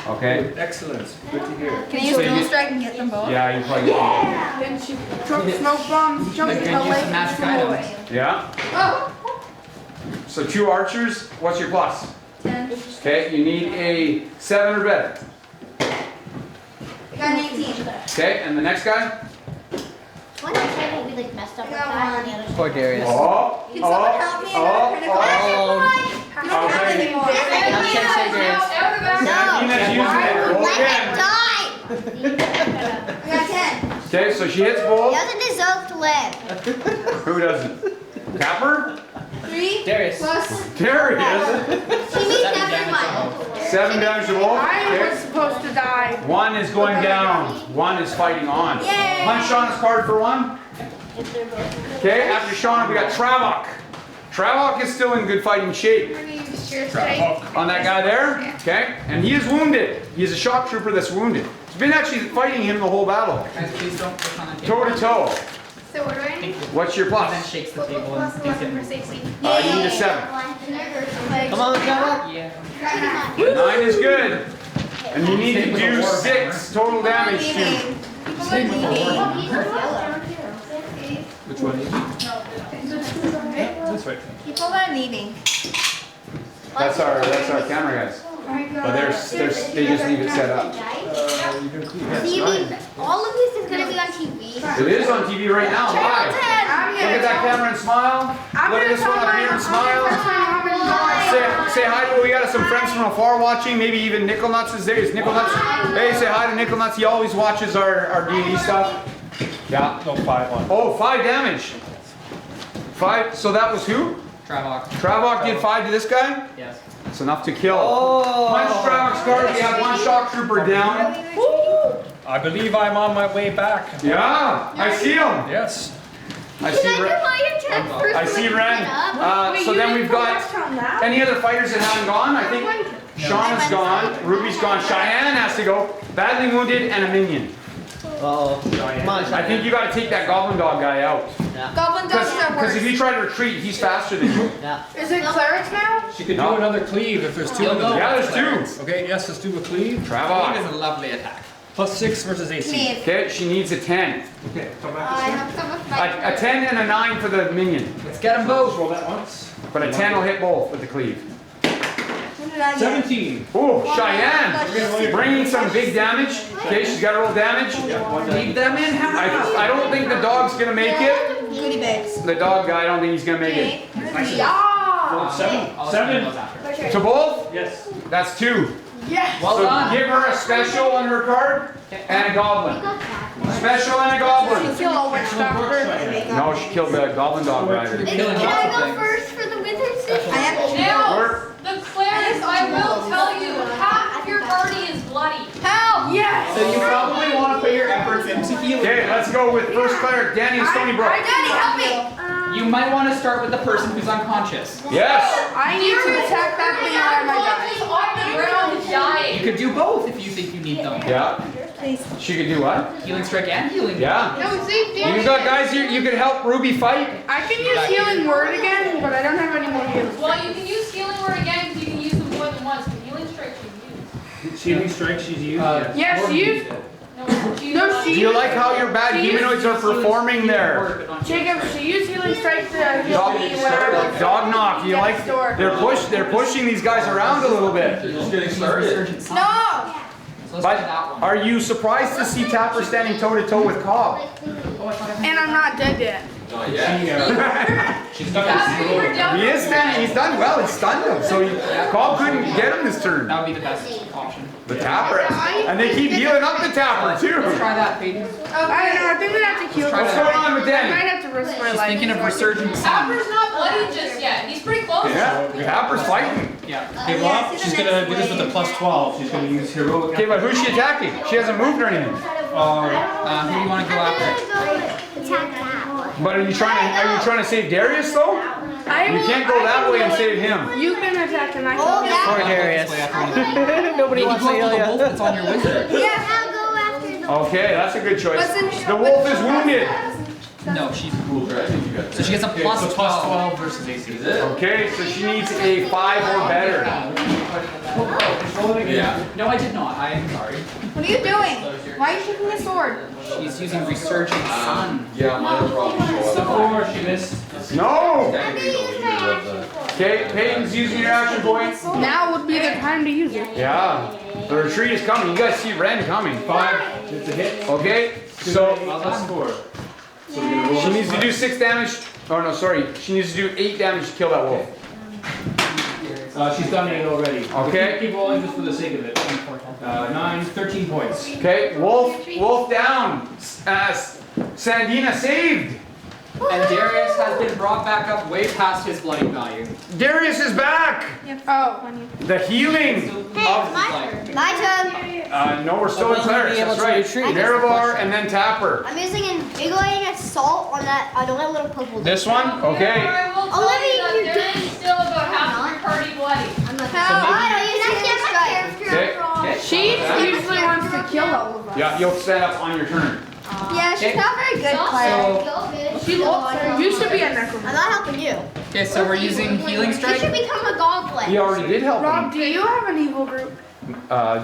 Okay. Excellent. Good to hear. Can I use dual strike and get them both? Yeah, you probably can. Then she drop smoke bombs, jump Can away use some from magic the items. away. Yeah. Oh! So 2 archers. What's your plus? 10. Okay, you need a 7 or better. I got an 18. Okay, and the next guy? One kid will be like messed up with that and the other. Poor Darius. Oh, Can someone help me? Oh. I don't have any more. I'm gonna say Darius. I got 10. Okay, so she hits both. doesn't deserve to live. Who doesn't? Capper? 3 Darius. plus. Darius. She means everyone. 7 damage to both. I was Okay. supposed to die. 1 is going down. 1 is fighting on. Yay. Punch Shauna's card for 1. Okay, after Shauna, we got Travok. Travok is still in good fighting shape. On that guy there, okay? And he is wounded. He is a shock trooper that's wounded. He's been actually fighting him the whole battle. Guys, please don't click on the table. Toe to toe. So what do I need? What's your Then plus? shakes the table and Plus you 11 for can. safety. You need a 7. Come on, Trevor. Yeah. 9 is good. And you need to do 6 total damage to. People are leaving. Which one is it? This way. People are leaving. That's our camera guys. But they just leave it set up. All of this is gonna be on TV. It is on TV right now, live. Look at that camera and smile. Look at this one up here and smile. Say hi to, we got some friends from afar watching, maybe even Nickel Nuts is there. Is Nickel Nuts? Hey, say hi to Nickel Nuts. He always watches our D&D stuff. Yeah. No, 5 on. Oh, 5 damage. 5, so that was who? Travok. Travok did 5 to this guy? Yes. It's enough to kill. Oh. Punch Travok's card, we have 1 shock trooper down. I believe I'm on my way back. Yeah, I see him. Yes. I see Ren. So then we've got any other fighters that haven't gone? I think Shauna's gone, Ruby's gone, Cheyenne has to go, badly wounded, and a minion. Uh-oh. Come on, I think you got to take that Goblin Dog guy out. Goblin dogs are Because worse. if you try to retreat, he's faster than you. Yeah. Is it clerics now? She could No. do another cleave if there's 2 of them. Yeah, there's 2. Okay, yes, let's do a cleave. Cleave Travok. is a lovely attack. Plus 6 versus AC. Leave. Okay, she needs a 10. Okay, come back I have some fight. A 10 and a 9 for the minion. Let's get them both. Roll that once. But a 10 will hit both with the cleave. What did I get? 17. Ooh, Cheyenne! Bringing some big damage. Okay, she's got to roll damage. Leave them in half. I don't think the dog's going to make it. Goodie bags. The dog guy, I don't think he's going to make it. Yeah. I'll explain Seven. those after. To both? Yes. That's 2. Yes. Well So done. give her a special on her card and a goblin. Special and a goblin. Kill a witch doctor. No, she killed the goblin dog rider. Can I go first for the wizard's? I have Now, the clerics, I will tell you, half your party is bloody. help. Yes. So you probably want to put your efforts into healing. Okay, let's go with first cleric, Danny and Stony Brook. Daddy, help me. You might want to start with the person who's unconscious. Yes! I need to attack that thing or I Everyone is on the ground dying. You could do both if you think you need them. Yeah. She could do what? Healing strike and healing. Yeah. No, see, You got guys here, you could help Ruby fight. I can use healing word again, but I don't have any more healing. Well, you can use healing word again because you can use them more than once, but healing strike should use. Healing strike she's used. Yes, you. No, No, Do you like how your bad humanoids are performing there? Jacob, she used healing strike to heal Dog, me when I was dog knock, you like, next door. they're pushing these guys around a little bit. Just getting started. No. So let's But try that one. are you surprised to see Tapper standing toe to toe with Cobb? And I'm not dead yet. She's He is standing, he's done well, he stunned him, so Cobb couldn't get him this turn. That would be the best option. The Tapper, and they keep healing up the Tapper Let's too. try that, Peyton. I don't know, I think we have to kill Try What's this. going on with I Danny? might have to risk my She's life. thinking of resurgent sun. Tapper's not bloody just yet. He's pretty close. Yeah, Tapper's fighting. Yeah. Okay, well, she's gonna do this with a +12. She's gonna use heroic. Okay, but who's she attacking? She hasn't moved or anything. Who do you want to go after? Attack that. But are you trying to save Darius though? You can't go that way and save him. You can attack him. I Oh, can. that. Poor Darius. Nobody Maybe wants go to heal after the wolf you. that's on your wizard. Yeah, I'll go after the. Okay, that's a good choice. What's The wolf is wounded. No, she's cool. So she gets a So plus 12. +12 versus AC. Okay, so she needs a 5 or better. Yeah. No, I did not. I am sorry. What are you doing? Why are you taking the sword? She's using resurgent sun. Yeah, mine will probably show up. Or she missed. No! I'm gonna use my action for it. Okay, Peyton's using your action point. Now would be the time to use it. Yeah. The retreat is coming. You guys see Ren coming. 5. It's a hit. Okay, so That's 4. So we're gonna roll she this needs to do 6 damage. Oh no, sorry. She needs to do 8 damage to kill that wolf. She's done 8 already. Okay. Keep rolling just for the sake of it. 9, 13 points. Okay, wolf down. Sandina saved. And Darius has been brought back up way past his bloody value. Darius is back. Oh. The healing. My turn. No, we're still in clerics. That's right. Mirabar and then Tapper. I'm using invigorating assault on that. I don't have a little purple. This one? Okay. I will tell you that there is still about half your party bloody. I'm not. Okay. She usually wants to kill all of us. Yeah, you'll stand up on your turn. Yeah, she's not very good player. She used to be a necromancer. I'm not helping you. Okay, so we're using healing You strike. should become a gauntlet. He already did help Rob, him. do you have an evil group? I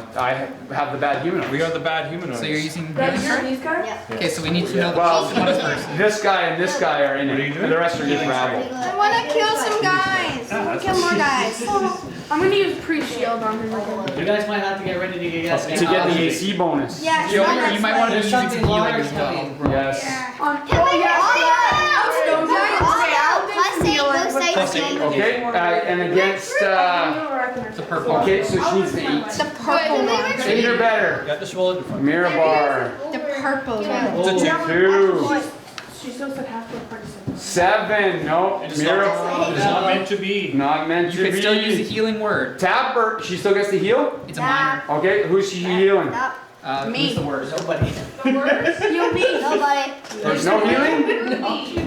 have the bad humanoid. We are the bad humanoids. So you're using healing That's strike? these guys? Yeah. Okay, so we need to know the Well, bonus person. this guy and this guy are in it. And the rest are just rabble. I want to kill some guys. I want to kill more guys. I'm gonna use pre-shield on him again. You guys might have to get ready to get To get the AC bonus. Yeah, You might want to There's use some something healing large as well. coming. Yes. Okay, and against, The purple. okay, so she needs the 8. The purple one. 8 or better. Got this roll in front. Mirabar. The purple one. It's a 2. 2. She still said half the participants. 7. Nope. It's Mirabar. not meant to be. Not meant You to could be. still use a healing word. Tapper. She still gets to heal? It's a minor. Okay, who's she healing? Me. Who's the word? Nobody. Heal me. Nobody. There's no healing?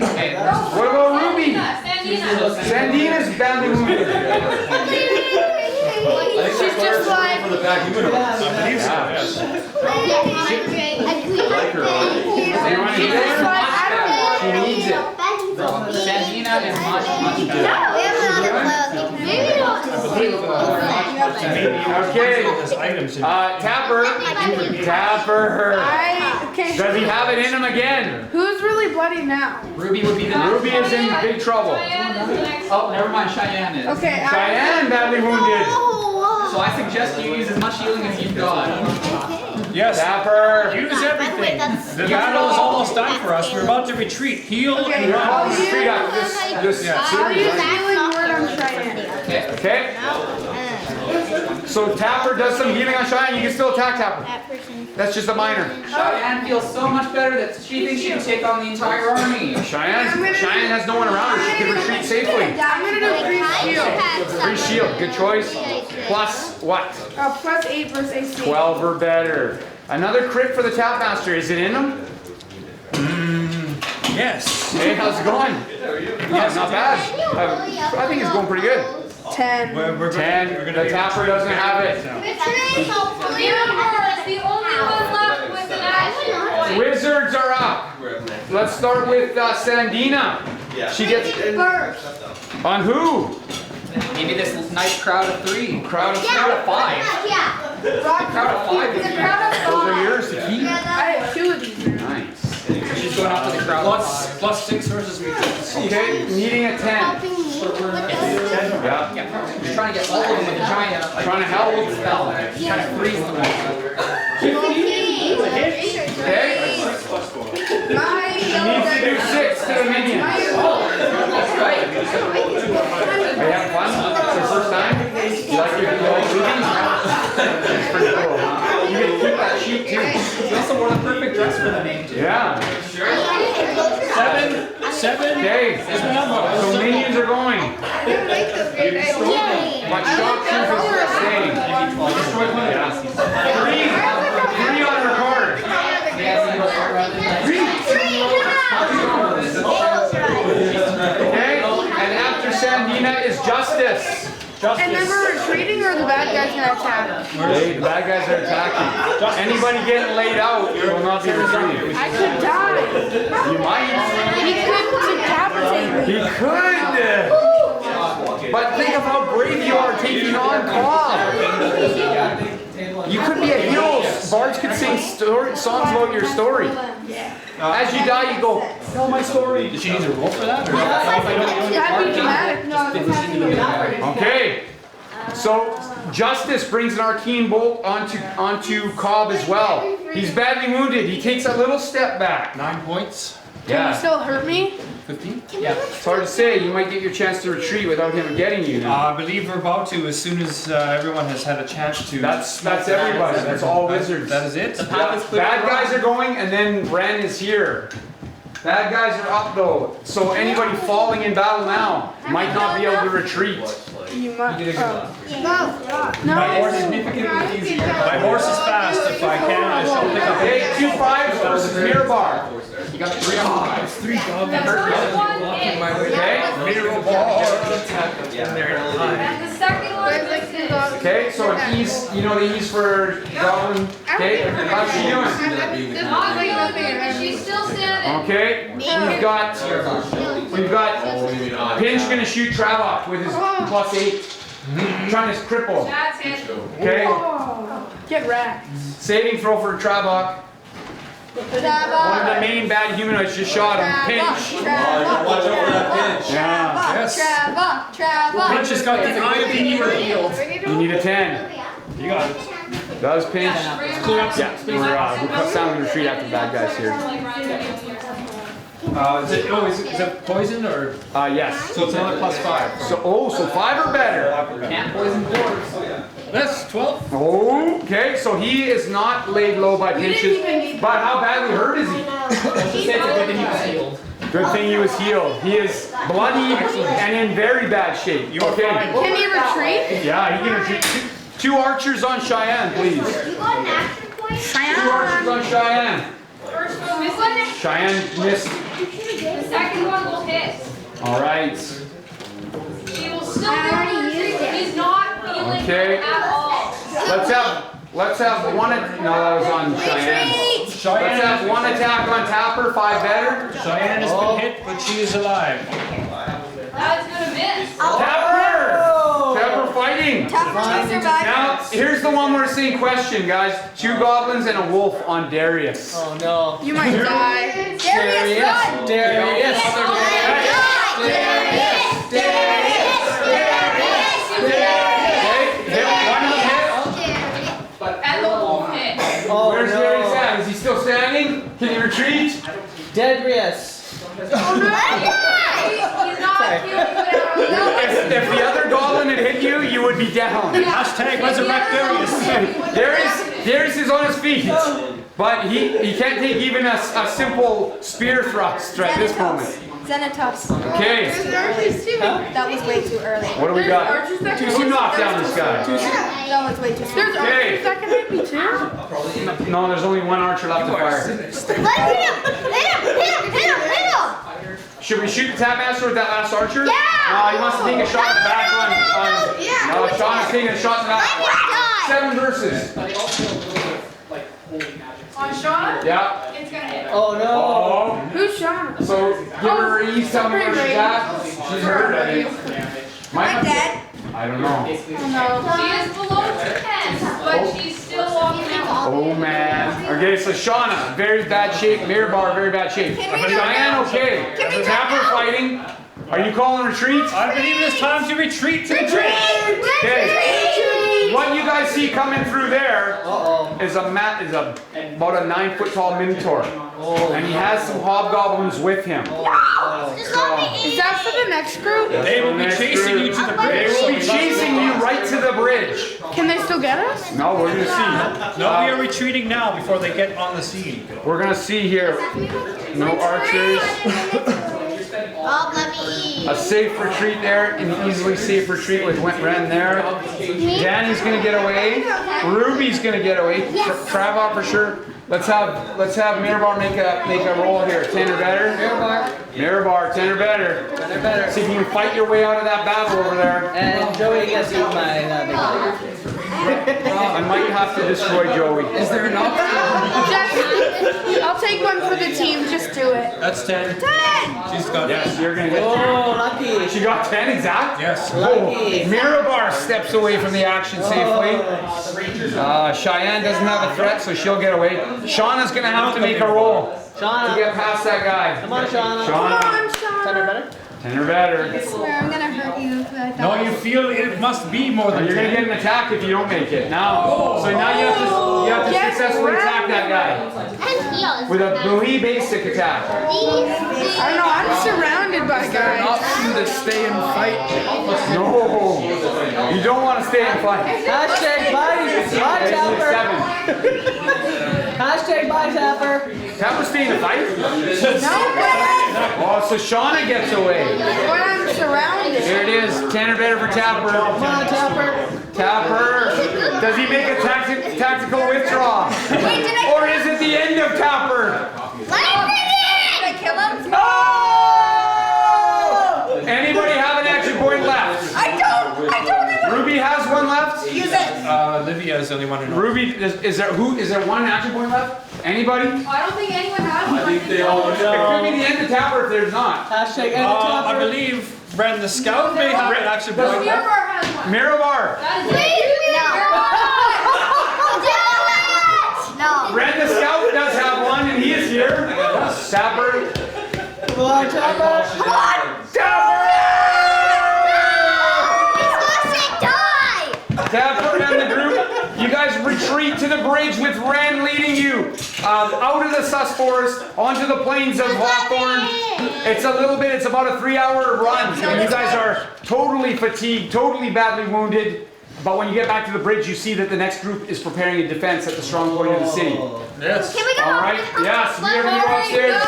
Okay. What about Ruby? Sandina. Sandina's badly wounded. She's just like. For the bad humanoids. I believe so, yes. You want to She's heal just her? like, I don't want. She needs it. Sandina is much better. Okay. There's items in Tapper. Tapper. Okay. Does he have it in him again? Who's really bloody now? Ruby would be the next. Ruby is in big trouble. Oh, never mind. Cheyenne is. Okay. Cheyenne badly wounded. So I suggest you use as much healing as you've got. Yes. Tapper. Use everything. The battle is almost done for us. We're about to retreat. Heal Okay, and I'll run. use- Straight up. This I'll series, use right? healing word on Cheyenne. Okay. Okay. So Tapper does some healing on Cheyenne. You can still attack Tapper. That's just a minor. Cheyenne feels so much better that she thinks she can take on the entire army. Cheyenne has no one around her. She can retreat safely. I'm gonna do pre-shield. Free shield. Good choice. Plus what? Plus 8 versus AC. 12 or better. Another crit for the Tapmaster. Is it in him? Yes. Hey, how's it going? Yeah, not bad. I think it's going pretty good. 10. We're 10. The Tapper doesn't have it. Mirabar is the only one left with an action point. Wizards are up. Let's start with Sandina. She gets on who? Maybe this nice crowd of 3. Crowd of Crowd of 5. Crowd of 5 would be Those are yours to keep. I have 2 of these. Nice. She's going after the crowd of 5. Plus 6 versus me. Okay, needing a 10. Yeah. Yeah, she's trying to get all of them with a giant. Trying to help. Spell. Kind of freeze them all. Okay. She needs to do 6 to the minions. That's right. Are you having fun? It's your first time? You like your movies? It's pretty cool, huh? You get to keep that sheet too. She also wore the perfect dress for the name too. Yeah. 7. Okay. So minions are going. But shock troop is staying. Yeah. 3 on her card. Okay. And after Sandina is Justice. And then we're retreating or the bad guys gonna attack? Hey, the bad guys are attacking. Anybody getting laid out will not be retreating. I could die. You might. He could decapitate me. He could. But think of how brave you are taking on Cobb. You could be a hero. Bards could sing songs about your story. As you die, you go, tell my story. Did she need to roll for that? Or That'd be dramatic. No, it doesn't have to be dramatic. Okay. So Justice brings an arcane bolt onto Cobb as well. He's badly wounded. He takes a little step back. 9 points. Can you still hurt me? 15? Yeah. It's hard to say. You might get your chance to retreat without him getting you. Now. I believe we're about to as soon as everyone has had a chance to. That's everybody. That's all wizards. That is it? The path is clear. Bad guys are going, and then Ren is here. Bad guys are up though. So anybody falling in battle now might not be able to retreat. You might. You did a good job. No. My horse is significantly easier. My horse is fast. If I can, I shall pick up. Okay, 2 5s versus Mirabar. You got 3 5s. 3 The first one hit. Okay, Mirabar. And the second one is Okay, so he's, you know, the E's for Goblin. Okay, how's she doing? the not really good, but she's still standing. Okay, we've got Pinch gonna shoot Travok with his +8, trying to cripple. That's it. Okay, Get wrecked. saving throw for Travok. One of the main bad humanoids just shot him. Pinch. Watch over that pinch. Yeah. Yes. Pinch has got the eye of the healed. You need a 10. You got it. Does Pinch? Yeah, we're sounding retreat after bad guys here. Is it poison or? Yes. So it's another +5. So 5 or better. Can't poison boards. That's 12. Okay, so he is not laid low by pinches. But how badly hurt is he? Let's just say it's a good thing he was healed. Good thing he was healed. He is bloody and in very bad shape. Okay. Can he retreat? Yeah, he can retreat. 2 archers on Cheyenne, please. You got an action point? 2 archers on Cheyenne. First one missing. Cheyenne missed. The second one will hit. All right. She will still be able to retreat, but he's not healing Okay. at all. Let's have one. No, that was on Cheyenne. Let's have 1 attack on Tapper. 5 better. Cheyenne has been hit, but she is alive. That's gonna miss. Tapper! Tapper fighting. Now, here's the one we're seeing question, guys. 2 goblins and a wolf on Darius. Oh no. You might die. Darius. Darius. Okay, hit 1 hit. And the wolf hit. Oh Where's Darius no. at? Is he still standing? Can he retreat? Darius. He's not healing without. If the other goblin had hit you, you would be down. Hashtag resurrect Darius. Darius is on his feet, but he can't take even a simple spear thrust at this moment. Xenotus. Okay, That was way too early. what do we got? 2 knock down this guy. That was way too soon. There's Okay. archers that can hit me too. No, there's only 1 archer left to fire. Hit him! Should we shoot the Tapmaster with that last archer? Yeah! He wants to take a shot in the back on. No, Sean is taking a shot in the back. Die! 7 versus. On Sean, Yeah. it's gonna hit. Oh no. Oh. Who's shot? So give her a ease. Tell me where she's at. She's hurt. I think. Might not- Dead. I don't know. She is below 10, but she's still walking out. Oh man. Okay, so Shauna, very bad shape. Mirabar, very bad shape. Cheyenne, okay. Tapper fighting. Are you calling retreat? I believe it is time to retreat to the tree. Okay. What you guys see coming through there Uh-oh. is about a 9-foot tall Minotaur, and he has some hobgoblins with him. Is that for the next group? They will be chasing you to the They bridge. will be chasing you right to the bridge. Can they still get us? No, we're gonna see. No, we are retreating now before they get on the scene. We're gonna see here. No archers. Oh, let me eat. A safe retreat there, an easily safe retreat with Ren there. Danny's gonna get away. Ruby's gonna get away. Travok for sure. Let's have Mirabar make a roll here. 10 or better. Mirabar, 10 or better. 10 or better. See if you can fight your way out of that battle over there. And Joey gets you my big one. I might have to destroy Joey. Is there an option? I'll take one for the team. Just do it. That's 10. 10! She's got Yes, you're gonna get. Oh, lucky. She got 10 exact? Yes. Lucky. Mirabar steps away from the action safely. Cheyenne doesn't have a threat, so she'll get away. Shauna's gonna have to make a roll. to get past that guy. Come on, Shauna. Shauna. Tenor better? Tenor better. I swear I'm gonna hurt you if I No, you feel it must be more than You're gonna 10. get an attack if you don't make it. Now, so now you have to successfully attack that guy with a melee basic attack. I don't know, I'm surrounded by guys. Option to stay and fight. No, you don't want to stay and fight. Hashtag bye Tapper. Hashtag bye Tapper. Tapper stay in the fight? Oh, so Shauna gets away. When I'm surrounded. Here it is, Tanner better for Tapper. Come on, Tapper. Tapper. Does he make a tactical withdrawal? Or is it the end of Tapper? Did I kill him? No! Anybody have an action point left? I don't. Ruby has one left? Use it. Olivia is the only one who knows. Ruby, is there one action point left? Anybody? I don't think anyone has one. I think they all know. It could be the end of Tapper if there's not. Hashtag end of I Tapper. believe Bren the Scout may have an action point. Miramar has one. Mirabar. That is it. No. Red the Scout does have one and he is here. Tapper. Come on, Tapper. Come on. Tapper! Tapper and the group, you guys retreat to the bridge with Ren leading you out of the Sus Forest onto the plains of Hawthorne. It's about a 3-hour run, and you guys are totally fatigued, totally badly wounded. But when you get back to the bridge, you see that the next group is preparing a defense at the strong point of the city. Yes. Can we go? All right. Yes. We are going to go upstairs.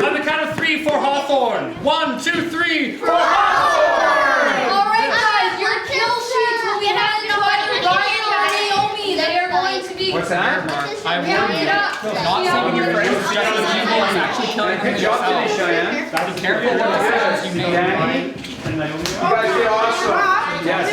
On the count of 3 for Hawthorne. 1, 2, 3 for Hawthorne! Alright guys, your kill sheets will be handed to either Ryan or Naomi. They are going to be What's that? I carried warned you. up. Not saving your friends just as you know I'm actually killing Good job today, Cheyenne. Be careful what decisions you make. Danny. You guys did awesome. Yes.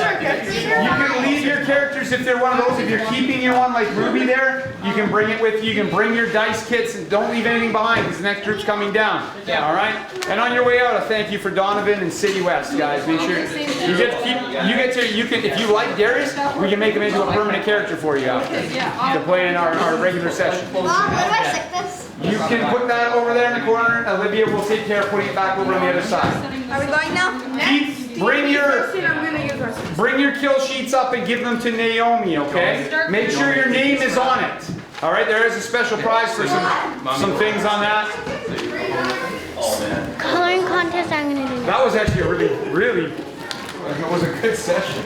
You can leave your characters if they're one of those. If you're keeping your one like Ruby there, you can bring it with you. You can bring your dice kits and don't leave anything behind because the next group's coming down. Yeah. All right. And on your way out, a thank you for Donovan and Citywest, guys. Make sure you get to keep. You can if you like Darius, we can make him into a permanent character for you after to play in our regular session. Mom, where do I stick this? You can put that over there in the corner. Olivia will take care of putting it back over on the other side. Are we going now? Bring your kill sheets up and give them to Naomi, okay? Make sure your name is on it. All right, there is a special prize for some things on that. Coloring contest, I'm gonna do. That was actually a really, it was a good session.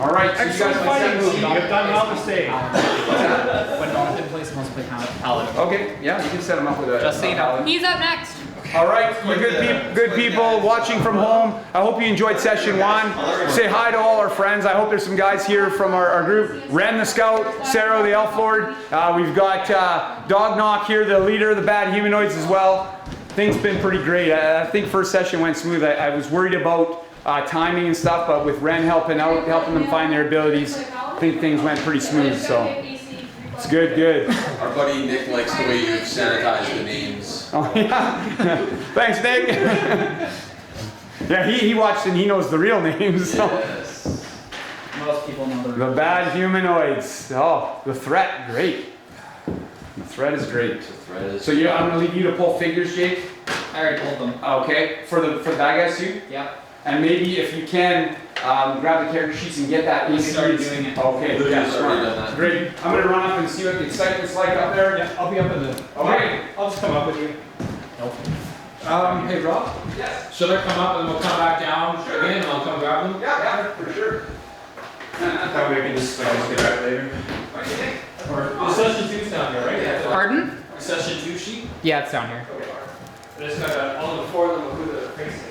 All right, so you guys Fighting team, you've done well to stay. When Donovan plays, most play Paladin. Okay, yeah, you can set them up with a. Just so you know. He's up next. All right, you good people watching from home. I hope you enjoyed session 1. Say hi to all our friends. I hope there's some guys here from our group. Ren the Scout, Sarah the Elf Lord. We've got Dog Knock here, the leader of the bad humanoids as well. Things been pretty great. I think first session went smooth. I was worried about timing and stuff, but with Ren helping out, helping them find their abilities, I think things went pretty smooth. So it's good. Our buddy Nick likes the way you've sanitized the names. Oh yeah, thanks Nick. Yeah, he watched and he knows the real names. So. Yes. Most people know The bad humanoids. Oh, the threat, great. The threat is great. So I'm gonna leave you to pull figures, Jake. I already told them. Okay, for the bad guy suit. Yeah. And maybe if you can, grab the character sheets and get that. We started doing it. Okay, Lydia's yeah, already smart. done that. Great. I'm gonna run up and see what the excitement's like up there. Yeah, I'll be up in the. Okay. I'll just come up with you. Nope. Hey Rob, Yes. should I come up and we'll come back down again and I'll come grab them? Yeah, for sure. That way we can just get back later. What do you think? The session 2's down here, right? Pardon? Session 2 sheet? Yeah, it's down here. I just got all the 4 of them who the face is.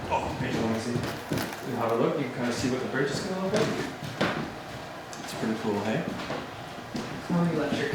Oh, okay, you want to see? You have a look, you can kind of see what the bridge is going to look like. It's pretty cool, hey? Let me let your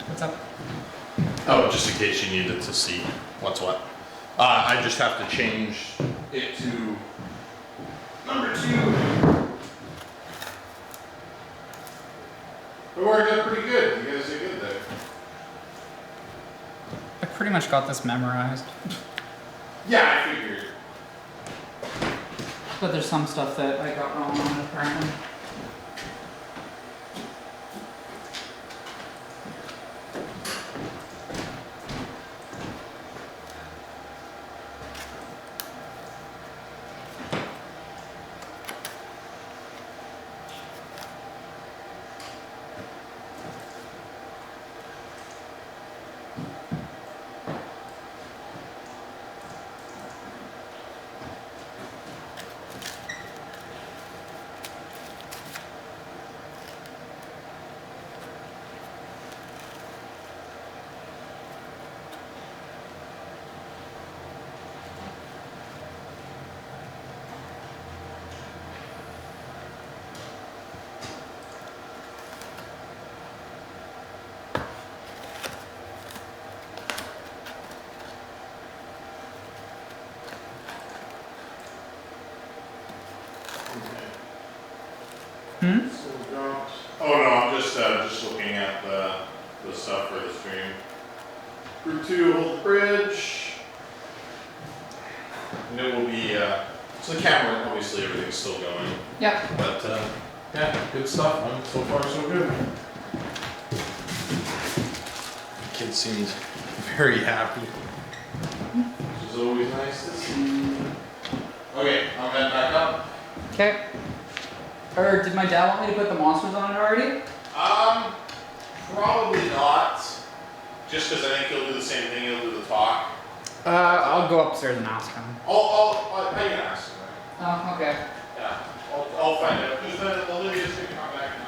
What's up? Oh, just in case you needed to see what's what. I just have to change it to number 2. It worked out pretty good. You guys did good there. I pretty much got this memorized. Yeah, I figured. But there's some stuff that I got wrong on it apparently. the stuff for the stream. Group 2, hold the bridge. And it will be, so the camera, obviously everything's still going. Yep. But yeah, good stuff, man. So far so good. The kid seems very happy. Which is always nice to see. Okay, I'll head back up. Okay. Or did my dad want me to put the monsters on it already? Probably not. Just because I think he'll do the same thing, he'll do the talk. I'll go upstairs and ask him. I can ask him. Oh, okay. Yeah, I'll find out. Because Olivia's going to come back now.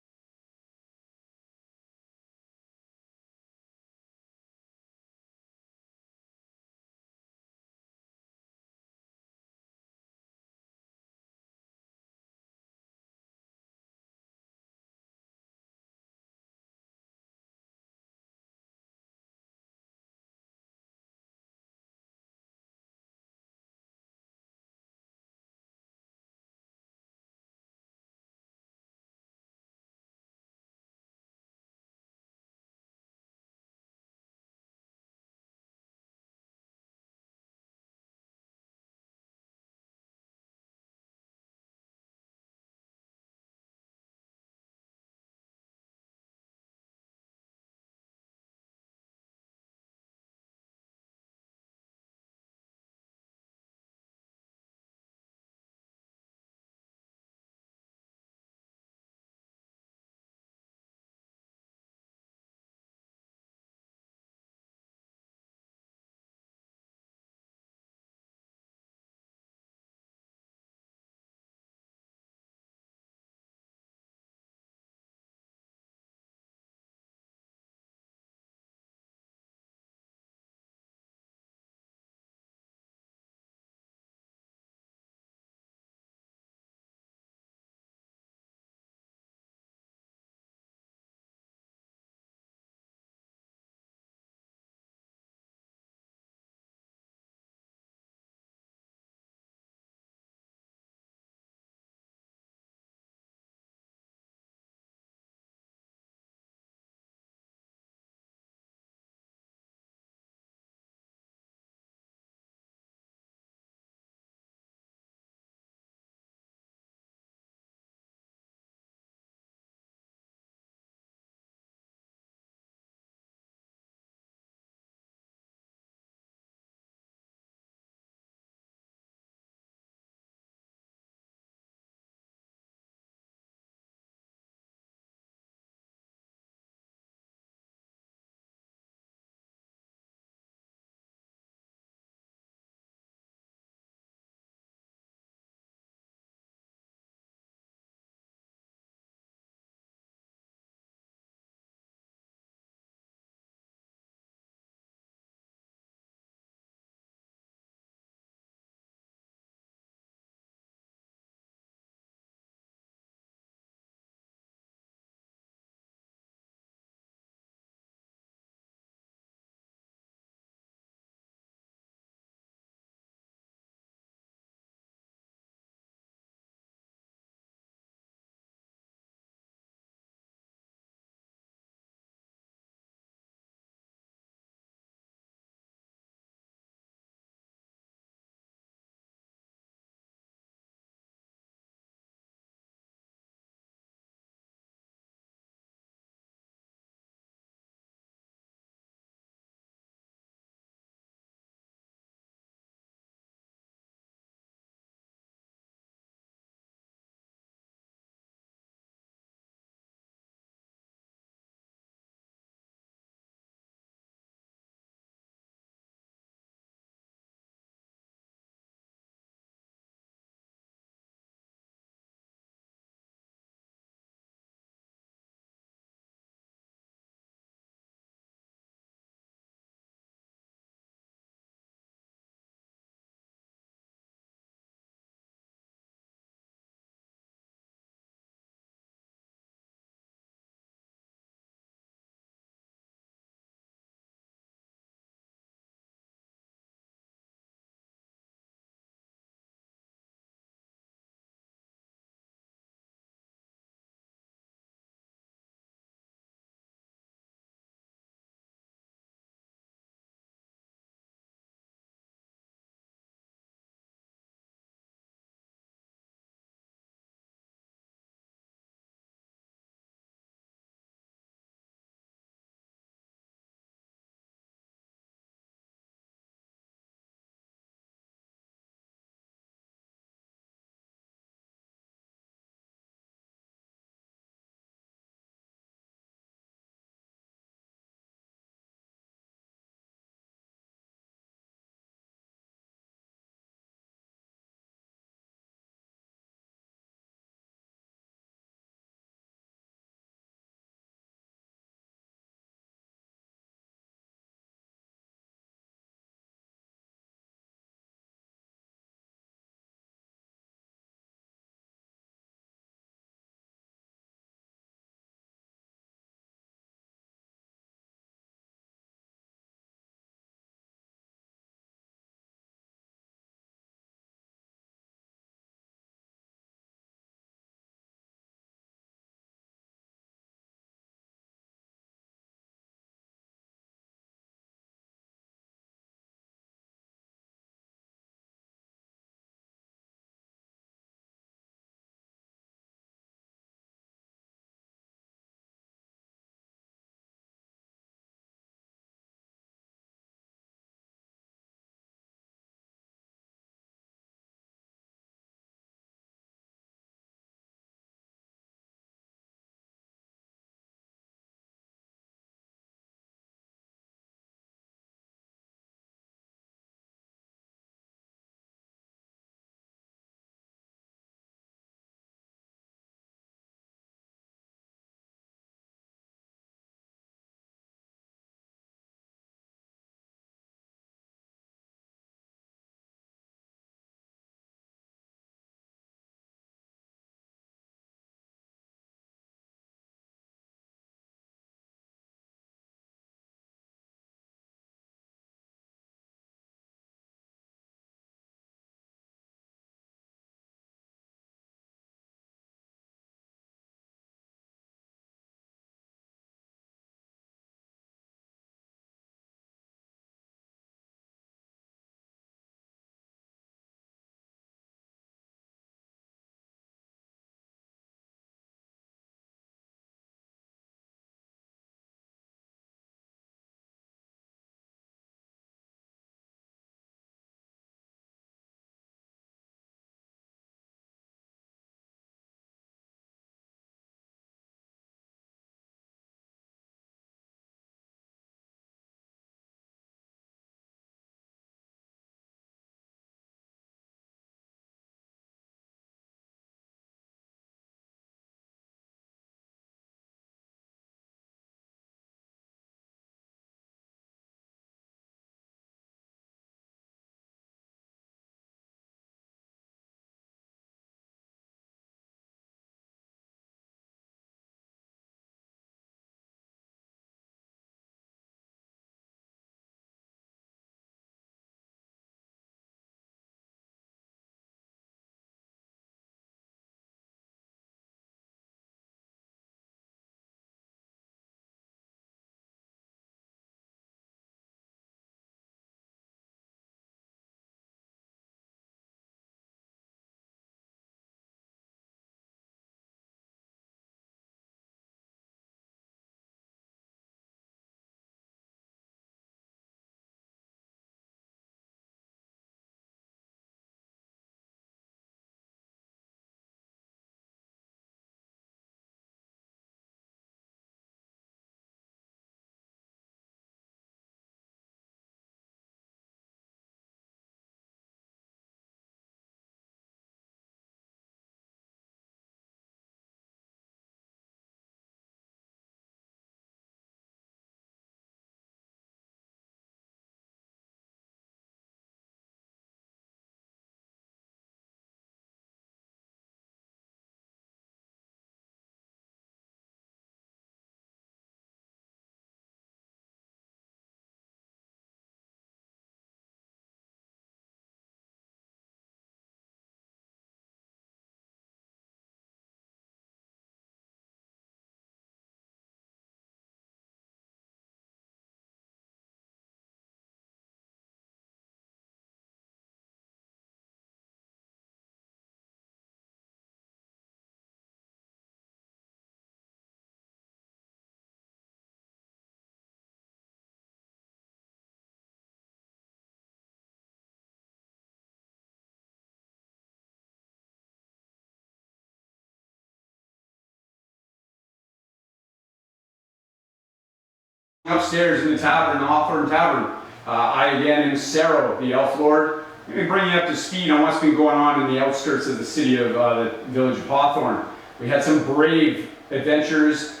Upstairs in the tavern, the Hawthorne Tavern. I again am Cerro, the Elf Lord. I'm going to bring you up to speed on what's been going on in the outskirts of the city of the village of Hawthorne. We had some brave adventurers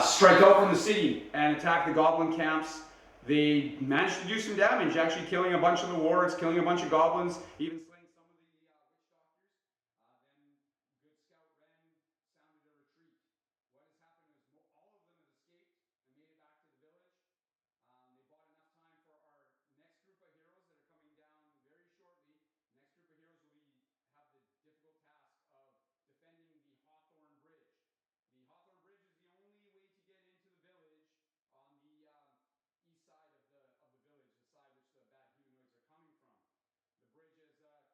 strike out from the city and attack the goblin camps. They managed to do some damage, actually killing a bunch of the wards, killing a bunch of goblins, even slaying some of the witch doctors. Then good scout Ren sounded a retreat. What has happened is all of them have escaped and made it back to the village. They bought enough time for our next group of heroes that are coming down very shortly. The next group of heroes will have the difficult task of defending the Hawthorne Bridge. The Hawthorne Bridge is the only way to get into the village on the east side of the village, the side which the bad humanoids are coming from. The bridge has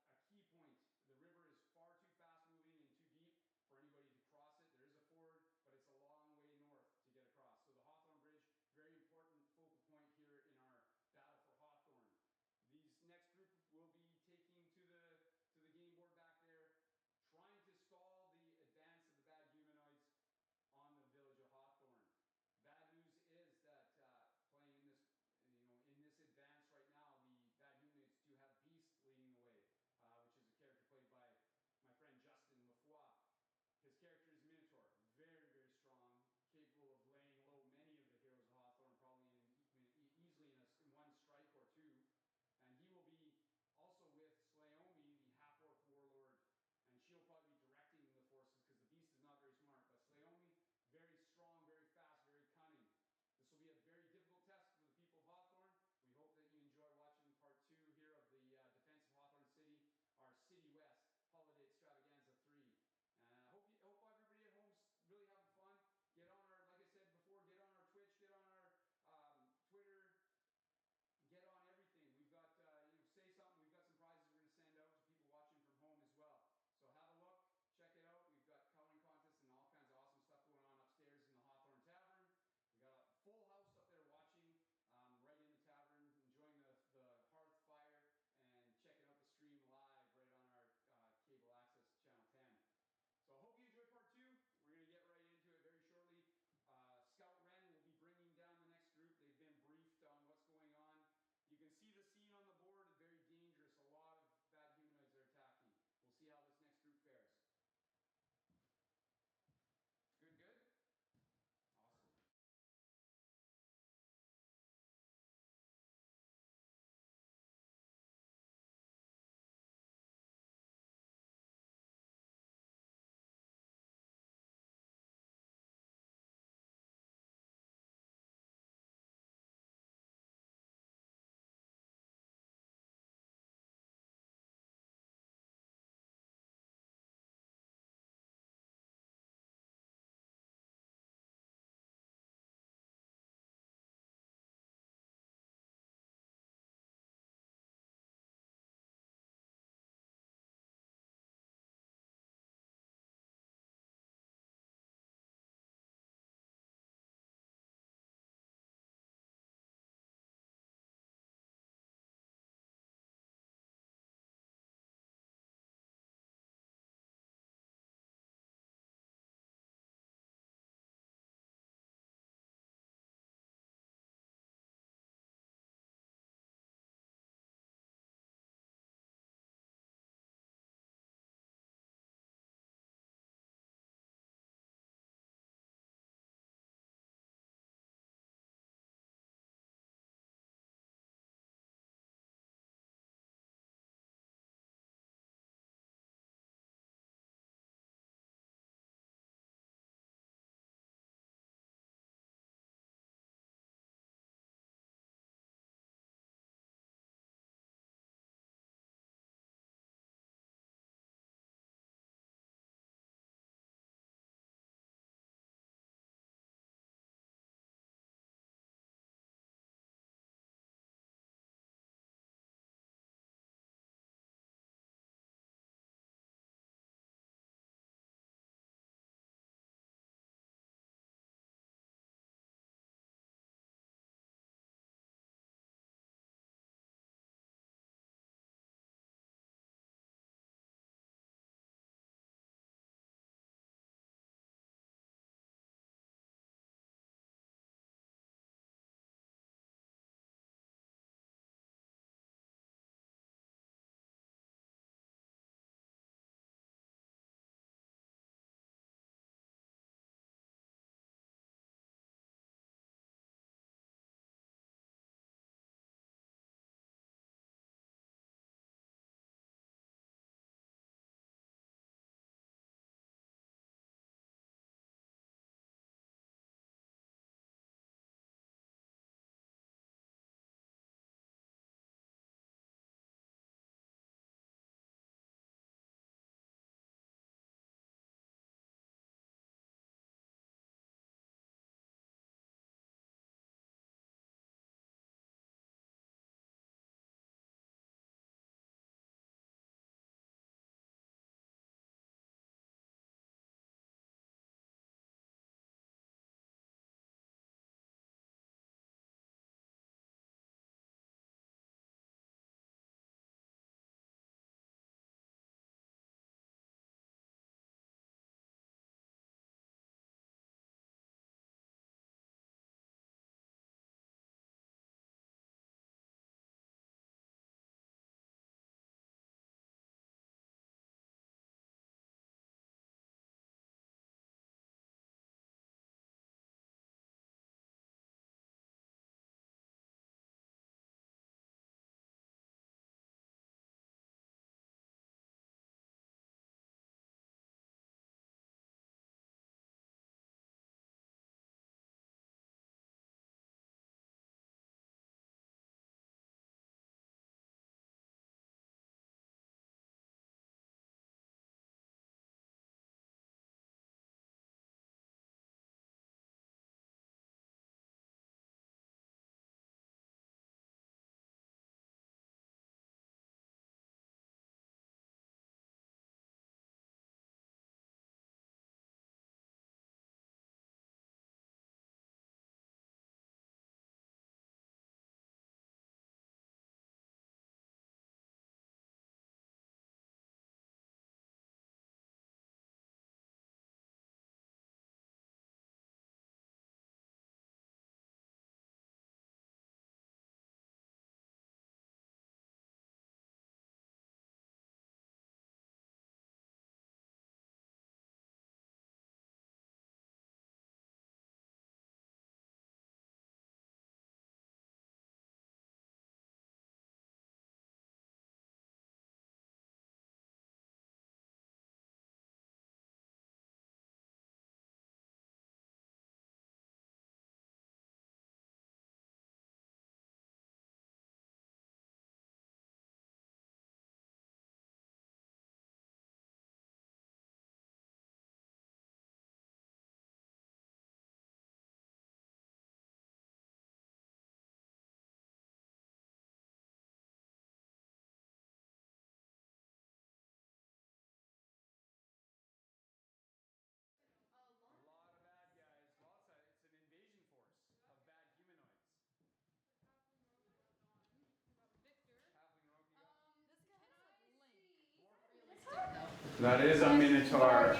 That is a minotaur.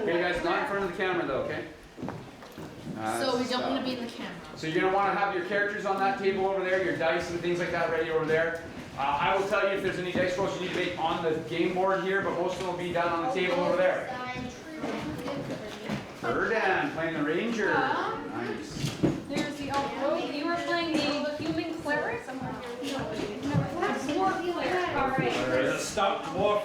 Okay, guys, not in front of the camera though, okay? So we don't want to be in the camera. So you're gonna want to have your characters on that table over there, your dice and things like that ready over there. I will tell you if there's any dice rolls you need to make on the game board here, but most of them will be done on the table over there. Ferdinand playing the ranger. Nice. There's the rogue. You were playing the human cleric? Dwarf cleric. Alright. There's a stout dwarf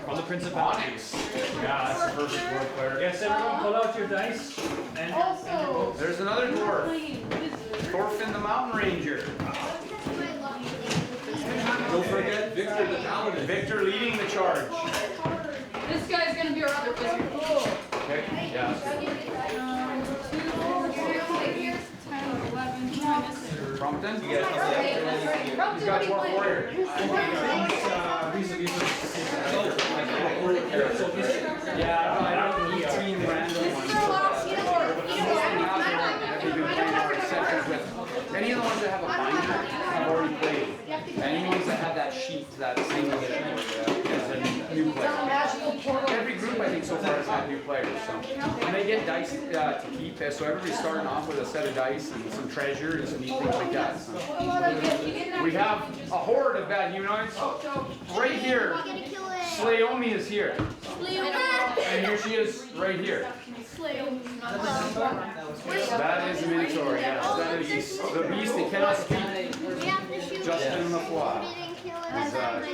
from the Principalities. Yeah, that's the perfect dwarf player. Yes, everyone pull out your dice. And Also, There's another dwarf. Thorfinn the Mountain Ranger. Don't forget Victor the Paladin. Victor leading the charge. this guy's gonna be our other wizard. Okay, yeah. 2, 4, 6, 10, 11, 12. Prompton? He's He's got dwarf warrior. Yeah, I don't need team random ones. Any of the ones that have a binder have already played. Any ones that have that sheet, that single sheet, is a new player. Every group I think so far has had new players. So, and they get dice to keep. So everybody's starting off with a set of dice and some treasure and some neat things like that. So. We have a horde of bad humanoids right here. Slayomi is here. And here she is right here. That is a minotaur, yes. That is the beast that cannot speak. Justin Laflois.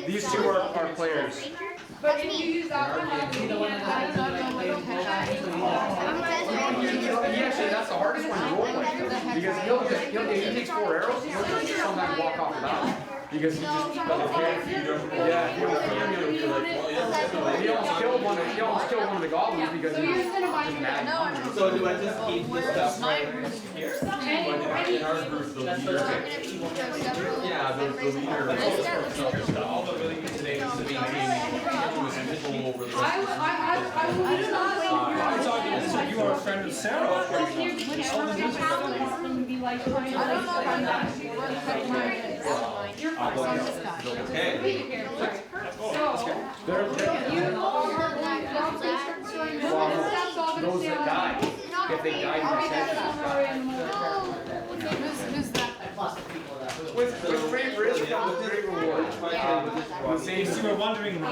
These two are players. But if you use that one, He actually, that's the hardest one to roll play. Because he takes 4 arrows, he'll just sometimes walk off the battle. Because he just doesn't care. Yeah, he almost killed one of the goblins because he was mad. So do I just keep this stuff right here? In our group, the leader. Yeah, the leader. All that really needs today is to maintain continuous control over the rest of the I'm talking to you. You are a friend of Sarah. Those that die, if they die in with great risk comes with great reward. If you were wondering, It's a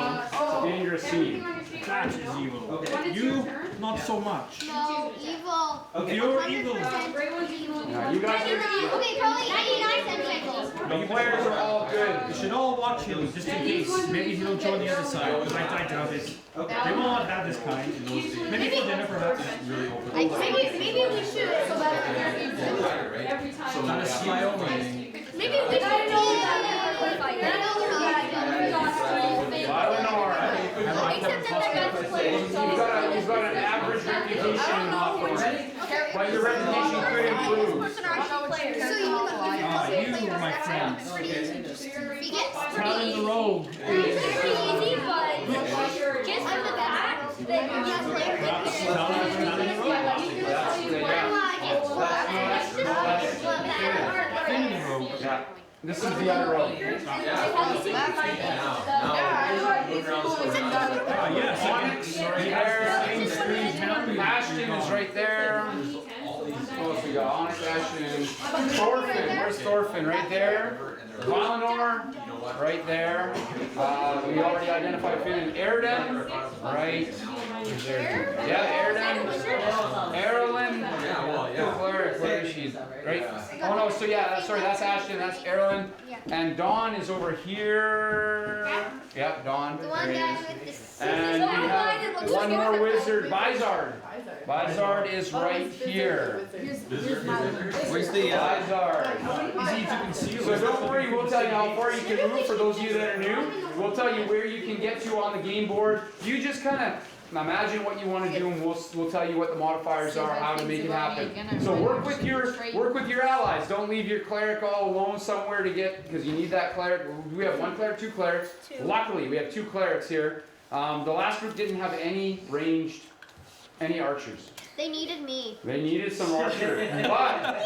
dangerous scene. that is evil. You, not so much. No, evil. You're evil. Now, you guys are, Okay, probably 99 cents. the players are all good. You should all watch him just in case. Maybe he'll join the other side. But I doubt it. They won't have this kind. Maybe for dinner, perhaps. Maybe we should. So that Every time. Not a Slayomi. maybe we should except that they're best players. He's got an average reputation in Hawthorne. But your reputation could improve. So You, my friends. Paladin the Rogue. It's pretty easy, but just from the fact that you Paladin the Rogue. Yeah. This is the other road. Yes. Ashton is right there. What else we got? Onyx, Ashton. Thorfinn. Where's Thorfinn? Right there. Valinor. Right there. We already identified Finn and Erden. Right. Yeah, Erden. Erlen. Where is she? Right. Oh no, so yeah, sorry, that's Ashton, that's Erlen. And Dawn is over here. Yep, Dawn. There he is. And we have one more wizard, Vizard. Vizard is right here. Where's the Vizard. So don't worry, we'll tell you how far you can move for those of you that are new. We'll tell you where you can get to on the game board. You just kind of imagine what you want to do, and we'll tell you what the modifiers are, how to make it happen. So work with your allies. Don't leave your cleric all alone somewhere to get, because you need that cleric. We have 1 cleric, 2 clerics. Luckily, we have 2 clerics here. The last group didn't have any archers. They needed me. They needed some archers, but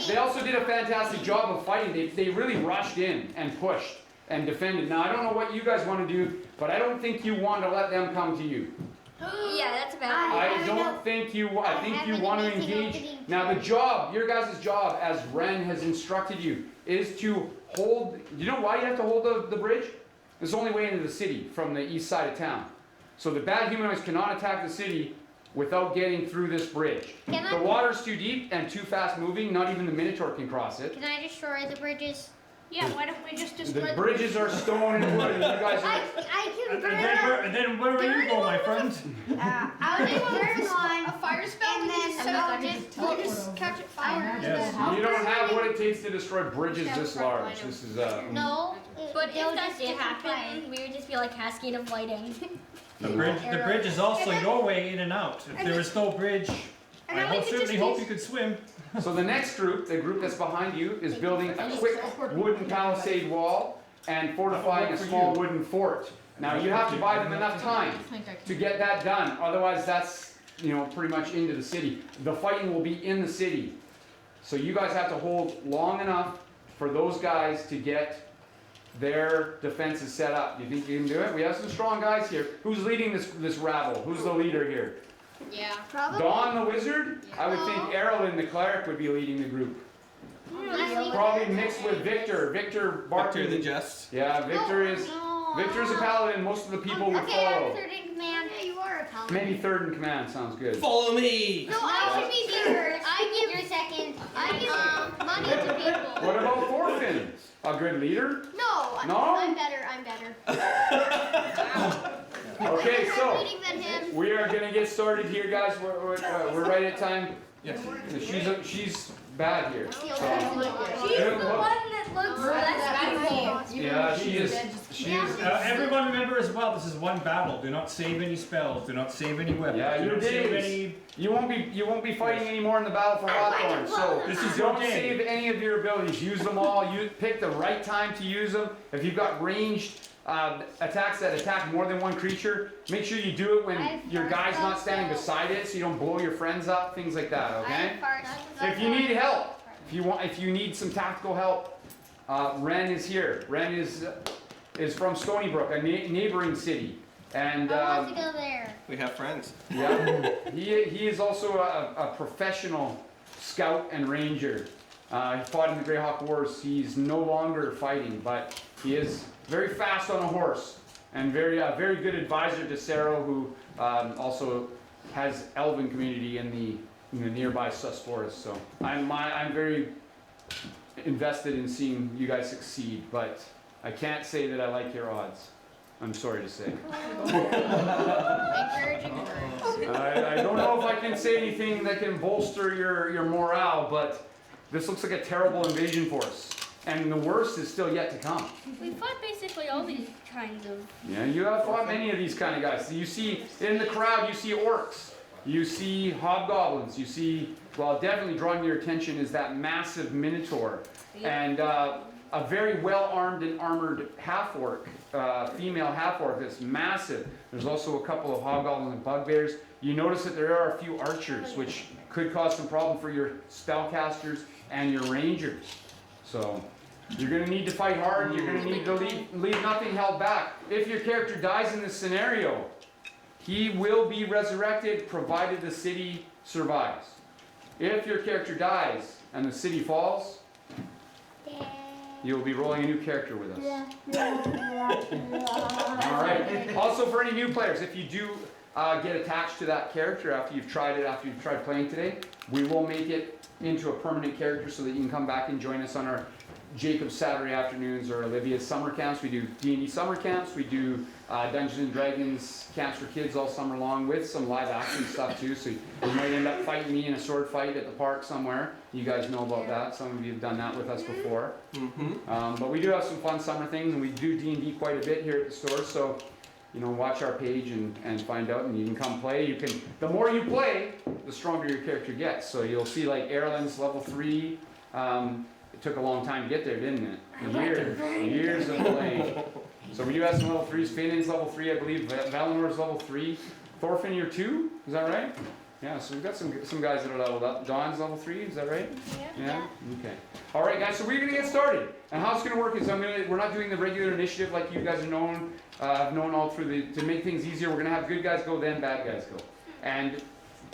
they also did a fantastic job of fighting. They really rushed in and pushed. and defend it. Now, I don't know what you guys want to do, but I don't think you want to let them come to you. Yeah, that's bad. I don't think you, I think you want to engage. Now, the job, your guys' job, as Ren has instructed you, is to hold, you know why you have to hold the bridge? It's the only way into the city from the east side of town. So the bad humanoids cannot attack the city without getting through this bridge. The water's too deep and too fast moving, not even the Minotaur can cross it. Can I destroy the bridges? Yeah, why don't we just destroy The bridges are stone and wood, and you guys are... I can burn And then where will you go, my friend? I would burn one. A fire spell, and then we'll just catch it fire. Yes. You don't have what it takes to destroy bridges this large. This is No, but if that did happen, we would just be like cascade of lighting. The bridge is also your way in and out. If there was no bridge, I most certainly hope you could swim. So the next group, the group that's behind you, is building a quick wooden palisade wall and fortifying a small wooden fort. Now you have to buy them enough time to get that done. Otherwise, that's, you know, pretty much into the city. The fighting will be in the city. So you guys have to hold long enough for those guys to get their defenses set up. You think you can do it? We have some strong guys here. Who's leading this rabble? Who's the leader here? Yeah, probably. Dawn the wizard? I would think Erlyn the cleric would be leading the group. Probably mixed with Victor. Victor Barton. Victor the Jest. Yeah, Victor's a paladin. Most of the people would follow. I'm third in command. Yeah, you are a paladin. Maybe third in command. Sounds good. Follow me! No, I should be third. I give your second. I give money to people. What about Thorfinn? A good leader? No, I'm better. I'm better. Okay, so Leading than him. we are gonna get started here, guys. We're right at time. Yes. She's bad here. So. She's the one that looks less beautiful. Yeah, she is. Everyone remember as well, this is one battle. Do not save any spells. Do not save any weapons. Yeah, do your not save days. any. You won't be fighting anymore in the battle for Hawthorne. So This is your don't day. save any of your abilities. Use them all. You pick the right time to use them. If you've got ranged attacks that attack more than one creature, make sure you do it when your guy's not standing beside it, so you don't blow your friends up. Things like that. Okay. If you need help, if you need some tactical help, Ren is here. Ren is from Stony Brook, a neighboring city, and I want to go there. We have friends. yeah, he is also a professional scout and ranger. He fought in the Greyhawk Wars. He's no longer fighting, but he is very fast on a horse and very good advisor to Sero, who also has elven community in the nearby Sus Forest. So I'm very invested in seeing you guys succeed, but I can't say that I like your odds. I'm sorry to say. Encouraging words. I don't know if I can say anything that can bolster your morale, but this looks like a terrible invasion force. And the worst is still yet to come. We fought basically all these kinds of... Yeah, you have fought many of these kind of guys. You see, in the crowd, you see orcs. You see hobgoblins. You see, well, definitely drawing your attention is that massive minotaur. And a very well-armed and armored half-orc, female half-orc that's massive. There's also a couple of hobgoblins and bugbears. You notice that there are a few archers, which could cause some problem for your spellcasters and your rangers. So you're going to need to fight hard. You're going to need to leave nothing held back. If your character dies in this scenario, he will be resurrected provided the city survives. If your character dies and the city falls, you will be rolling a new character with us. All right. Also, for any new players, if you do get attached to that character after you've tried playing today, we will make it into a permanent character so that you can come back and join us on our Jacob's Saturday afternoons or Olivia's summer camps. We do D&D summer camps. We do Dungeons and Dragons camps for kids all summer long with some live action stuff too. So you might end up fighting me in a sword fight at the park somewhere. You guys know about that. Some of you have done that with us before. But we do have some fun summer things, and we do D&D quite a bit here at the store. So, you know, watch our page and find out, and you can come play. The more you play, the stronger your character gets. So you'll see like Erlen's level 3. It took a long time to get there, didn't it? Years of playing. So we do have some level 3s. Finn's level 3, I believe. Valinor's level 3. Thorfinn, you're 2? Is that right? Yeah, so we've got some guys that are leveled up. Don's level 3, is that right? Yeah. Okay. All right, guys. So we're gonna get started. And how it's gonna work is we're not doing the regular initiative like you guys are known all through to make things easier. We're gonna have good guys go, then bad guys go. And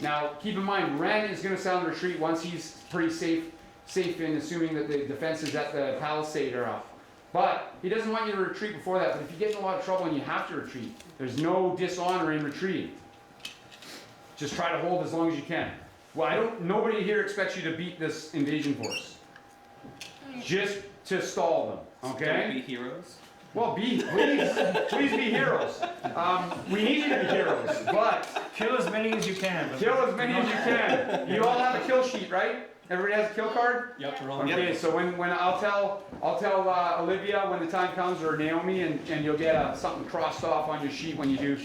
now keep in mind, Ren is gonna sound retreat once he's pretty safe in assuming that the defenses at the palisade are up. But he doesn't want you to retreat before that. But if you get in a lot of trouble and you have to retreat, there's no dishonor in retreating. Just try to hold as long as you can. Well, nobody here expects you to beat this invasion force. Just to stall them, okay? Don't be heroes. Well, please be heroes. We need you to be heroes, but Kill as many as you can. kill as many as you can. You all have a kill sheet, right? Everybody has a kill card? Yep, we're all Okay, so when I'll tell Olivia when the time comes, or Naomi, and you'll get something crossed off on your sheet when you do.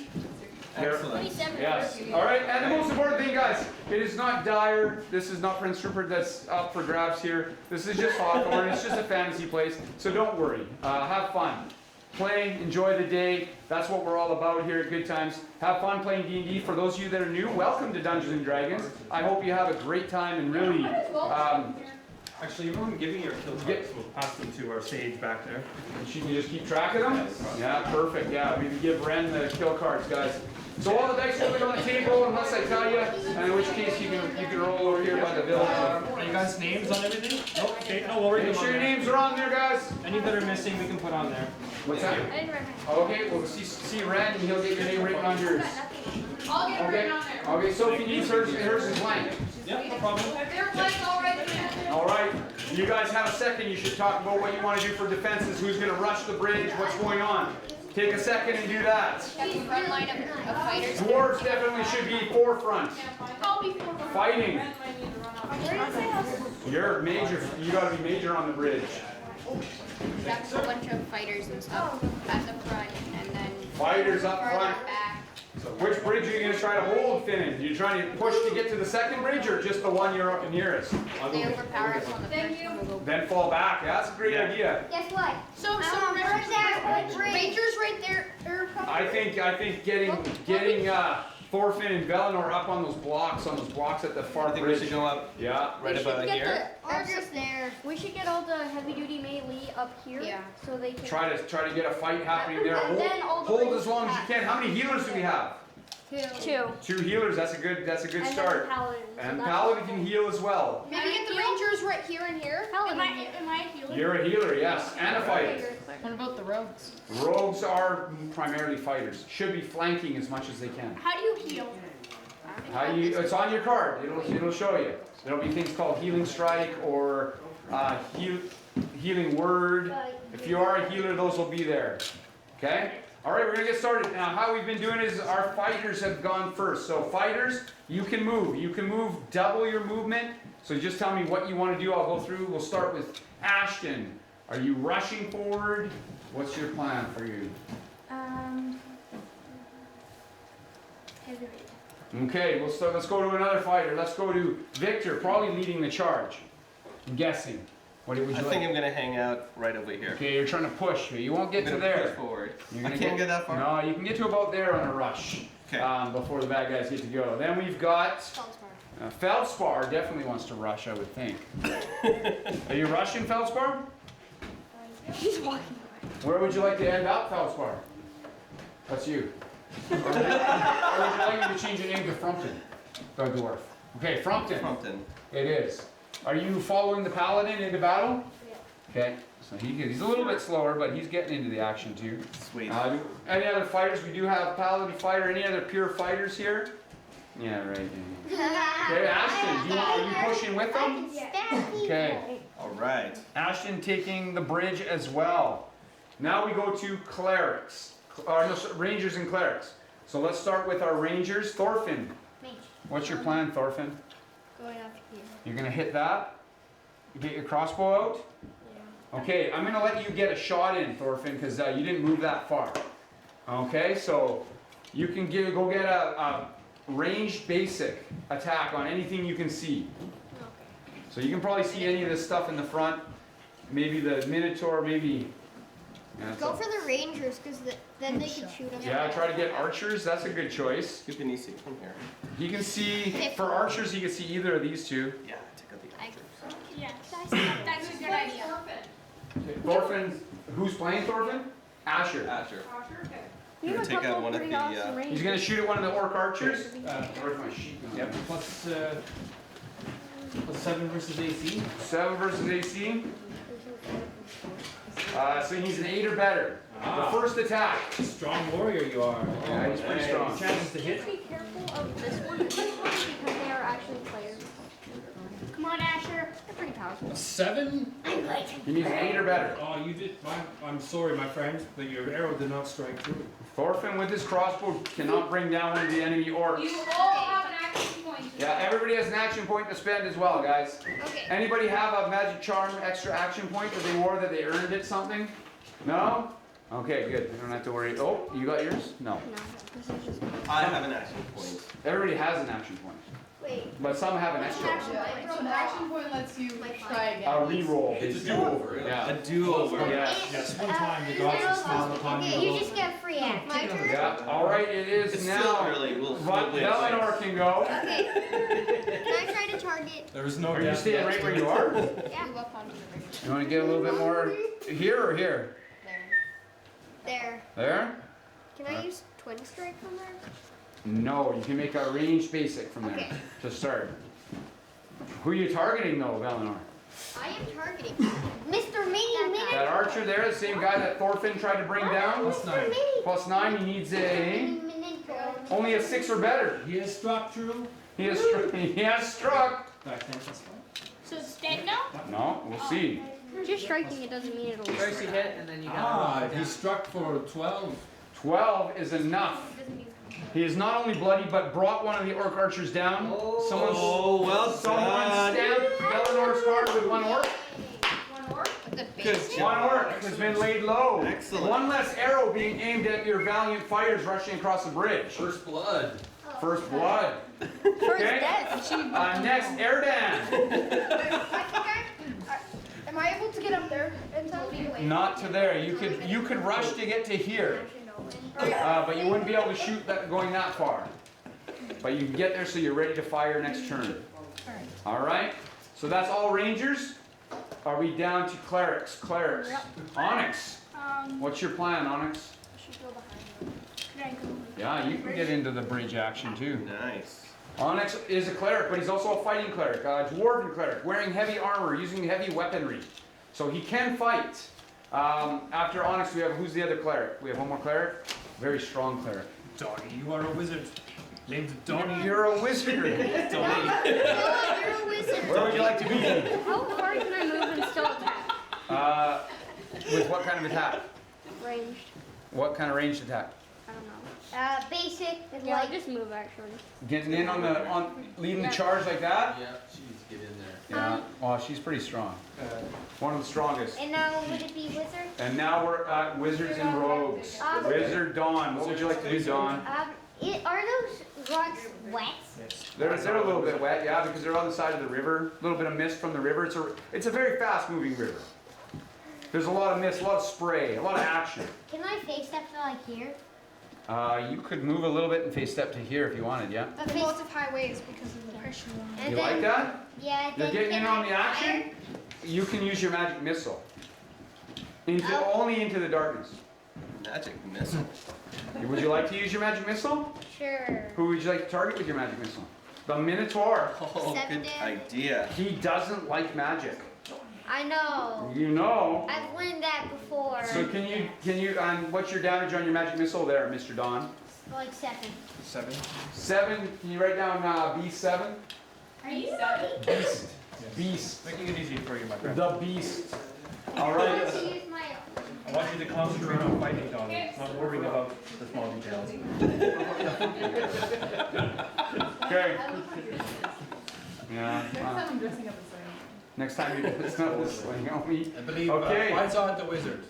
Excellent. Yes. All right. And the most important thing, guys, it is not dire. This is not Prince Rupert that's up for grabs here. This is just Hawthorne. It's just a fantasy place. So don't worry. Have fun. Play. Enjoy the day. That's what we're all about here at Good Times. Have fun playing D&D. For those of you that are new, welcome to Dungeons and Dragons. I hope you have a great time and really. Actually, everyone giving your kill cards, we'll pass them to our sage back there. She can just keep track of them? Yeah, perfect. Yeah, we can give Ren the kill cards, guys. So all the dice will be on the table unless I tell you, and in which case you can roll over here by the village. Are you guys' names on everything? Nope. Okay, no, we'll read them Make on sure your there. names are on there, guys. Any that are missing, we can put on there. What's that? Okay, well, see Ren, and he'll get your name written on yours. I'll get it Okay. written on there. Okay, Sophie needs hers is blank. Yep, no problem. They're blank already. All right, you guys have a second. You should talk about what you want to do for defenses. Who's going to rush the bridge? What's going on? Take a second and do that. Front line of fighters. Dwarves definitely should be forefront. I'll be for Fighting. Where did it say? You're major. You got to be major on the bridge. That's a bunch of fighters and stuff at the front, and then Fighters up further front. back. So which bridge are you going to try to hold, Finn? You trying to push to get to the second bridge, or just the one you're up nearest? They overpower us on the Thank first you. one. We'll go. Then fall back. That's a great idea. Guess what? So Rangers right there. I think getting Thorfinn and Valinor up on those blocks at the far I think bridge. we should go up Yeah. right about here. Archers there. We should get all the heavy-duty melee up here, Yeah. so they can. Try to get a fight happening there. And then all the Hold way as long as back. you can. How many healers do we have? Two. 2 healers. That's a good And start. then paladins. And so Paladin can heal as well. Maybe get the Rangers right here and here. Paladin. Am I a healer? You're a healer, yes, and a fighter. What about the rogues? Rogues are primarily fighters. Should be flanking as much as they can. How do you heal? It's on your card. It'll show you. There'll be things called healing strike or healing word. If you are a healer, those will be there. Okay? All right, we're gonna get started. Now, how we've been doing is our fighters have gone first. So fighters, you can move. You can move double your movement. So just tell me what you want to do. I'll go through. We'll start with Ashton. Are you rushing forward? What's your plan for you? heavyweight. Okay, let's go to another fighter. Let's go to Victor, probably leading the charge. I'm guessing. What would you I like? think I'm gonna hang out right over here. Okay, you're trying to push. You won't get to I'm gonna there. push forward. You're I gonna can't get that far. No, you can get to about there on a rush. Okay. Before the bad guys get to go. Then we've got Feldspar. Definitely wants to rush, I would think. Are you rushing, Feldspar? He's walking away. Where would you like to end up, Feldspar? That's you. Or would you like me to change your name to Frumpton, the dwarf? Okay, Frumpton. Frumpton. It is. Are you following the paladin into battle? Yeah. Okay, so he's a little bit slower, but he's getting into the action too. Sweet. Any other fighters? We do have paladin fighter. Any other pure fighters here? Yeah, right. Okay, Ashton, are you pushing with them? Okay. All right. Ashton taking the bridge as well. Now we go to clerics. Rangers and clerics. So let's start with our rangers. Thorfinn. Mage. What's your plan, Thorfinn? Going up here. You're gonna hit that. You get your crossbow out. Yeah. Okay, I'm gonna let you get a shot in, Thorfinn, because you didn't move that far. Okay, so you can go get a ranged basic attack on anything you can see. Okay. So you can probably see any of this stuff in the front. Maybe the Minotaur, maybe Yeah, Go for the Rangers, because then they can shoot them. yeah, try to get archers. That's a good choice. You can see from here. He can see, for archers, he can see either of these two. Yeah, take out the archers. Yeah, that's a good idea. Thorfinn, who's playing Thorfinn? Asher. Asher. You You're have gonna a take out couple one of pretty the. awesome He's gonna shoot at one of the orc archers. Where's my sheet? Yep. Plus 7 versus AC. 7 versus AC. So he's an 8 or better. The first attack. Strong warrior you are. Yeah, he's pretty strong. Chances to hit. Be careful of this one and this one because they are actually players. Come on, Asher. They're pretty powerful. 7? He needs an 8 or better. Oh, you did. I'm sorry, my friend, but your arrow did not strike through. Thorfinn with his crossbow cannot bring down one of the enemy orcs. You all have an action point. Yeah, everybody has an action point to spend as well, guys. Okay. Anybody have a magic charm extra action point that they wore that they earned it something? No? Okay, good. You don't have to worry. Oh, you got yours? No. No, this is just. I have an action point. Everybody has an action point. Wait. But some have an extra one. So an action point lets you try again. A reroll. It's a do-over. Yeah. A do-over. Yeah. Yes, one time the gods will smile upon you. Okay, you just get a free act. My turn? Yeah. All right, it is It's now. still early. We'll Eleanor can go. Okay. Can I try to target? There is no Are you death staying yet. right where you are? Yeah. You want to get a little bit more here or here? There. There? Can I use Twin Strike from there? No, you can make a ranged basic from there Okay. to start. Who are you targeting though, Eleanor? I am targeting Mr. Mini Minute. That archer there, the same guy that Thorfinn tried to bring down? Plus 9. Plus 9, he needs a... Only a 6 or better. He is struck true. He has struck. Back 10 plus 5. So it's dead now? No, we'll see. Just striking it doesn't mean it'll. First you hit, and then you Ah, gotta. he struck for 12. 12 is enough. He is not only bloody, but brought one of the orc archers down. Someone stamped Eleanor's card with one orc. One orc? Good One orc has been laid low. Excellent. One less arrow being aimed at your valiant fighters rushing across the bridge. First blood. First blood. First Okay. death. Next, Erdan. Am I able to get up there in time? Not to there. You could rush to get to here, but you wouldn't be able to shoot that going that far. But you can get there so you're ready to fire next turn. All right. So that's all rangers. Are we down to clerics? Clerics. Onyx. What's your plan, Onyx? Should go behind them. Yeah, you can get into the bridge action too. Nice. Onyx is a cleric, but he's also a fighting cleric, a dwarven cleric, wearing heavy armor, using heavy weaponry. So he can fight. After Onyx, we have, who's the other cleric? We have one more cleric. Very strong cleric. Donnie, you are a wizard. Named Donnie. You're a wizard. You're a wizard. Where would you like to be? How far can I move and still attack? With what kind of attack? Ranged. What kind of ranged attack? I don't know. Basic and Yeah, like. just move actually. Getting in on leading the charge like that? Yeah, jeez, get in there. Yeah. Well, she's pretty strong. One of the strongest. And now would it be wizard? And now we're at wizards and rogues. Wizard Dawn. What would you like to do, Dawn? Are those rocks wet? They're a little bit wet, yeah, because they're on the side of the river. A little bit of mist from the river. It's a very fast-moving river. There's a lot of mist, a lot of spray, a lot of action. Can I face step to like here? You could move a little bit and face step to here if you wanted, yeah. There's lots of highways because of the pressure. You like that? Yeah. You're getting in on the action? You can use your magic missile. Only into the darkness. Magic missile. Would you like to use your magic missile? Sure. Who would you like to target with your magic missile? The Minotaur. Oh, good idea. He doesn't like magic. I know. You know. I've learned that before. So can you, what's your damage on your magic missile there, Mr. Don? Like 7. 7. 7, can you write down B7? Are you 7? Beast. Beast. Making it easy for you, my friend. The beast. All I right. want to use my. I want you to concentrate on fighting, Donnie, not worrying about the small details. Okay. Yeah. I'm dressing up as Next time you put stuff this sling on me. I believe Okay. Bizard the wizard.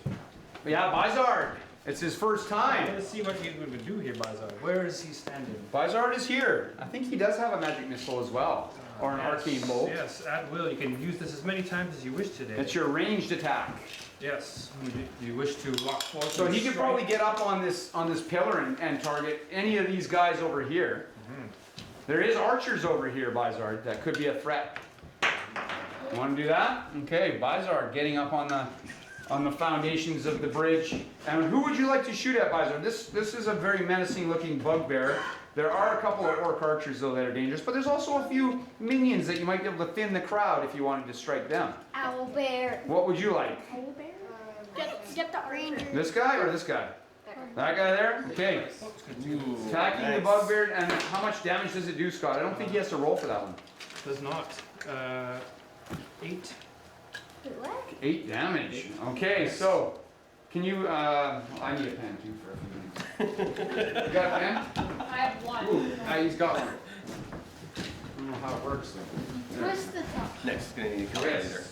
Yeah, Bizard. It's his first time. Let's see what he would do here, Bizard. Where is he standing? Bizard is here. I think he does have a magic missile as well. Or an arcane bolt. Yes, at will. You can use this as many times as you wish today. It's your ranged attack. Yes. Do you wish to walk forward? So he could probably get up on this pillar and target any of these guys over here. There is archers over here, Bizard, that could be a threat. You want to do that? Okay, Bizard getting up on the foundations of the bridge. And who would you like to shoot at, Bizard? This is a very menacing looking bugbear. There are a couple of orc archers though that are dangerous, but there's also a few minions that you might be able to thin the crowd if you wanted to strike them. Owlbear. What would you like? Owlbear? Get the ranger. This guy or this guy? That guy there? Okay. Attacking the bugbear, and how much damage does it do, Scott? I don't think he has to roll for that one. Does not. 8. 8 damage. Okay, so can you? I need a pen too for a few minutes. You got a pen? I have one. Ooh, he's got one. I don't know how it works though. Twist the top. Next, gonna need a calculator.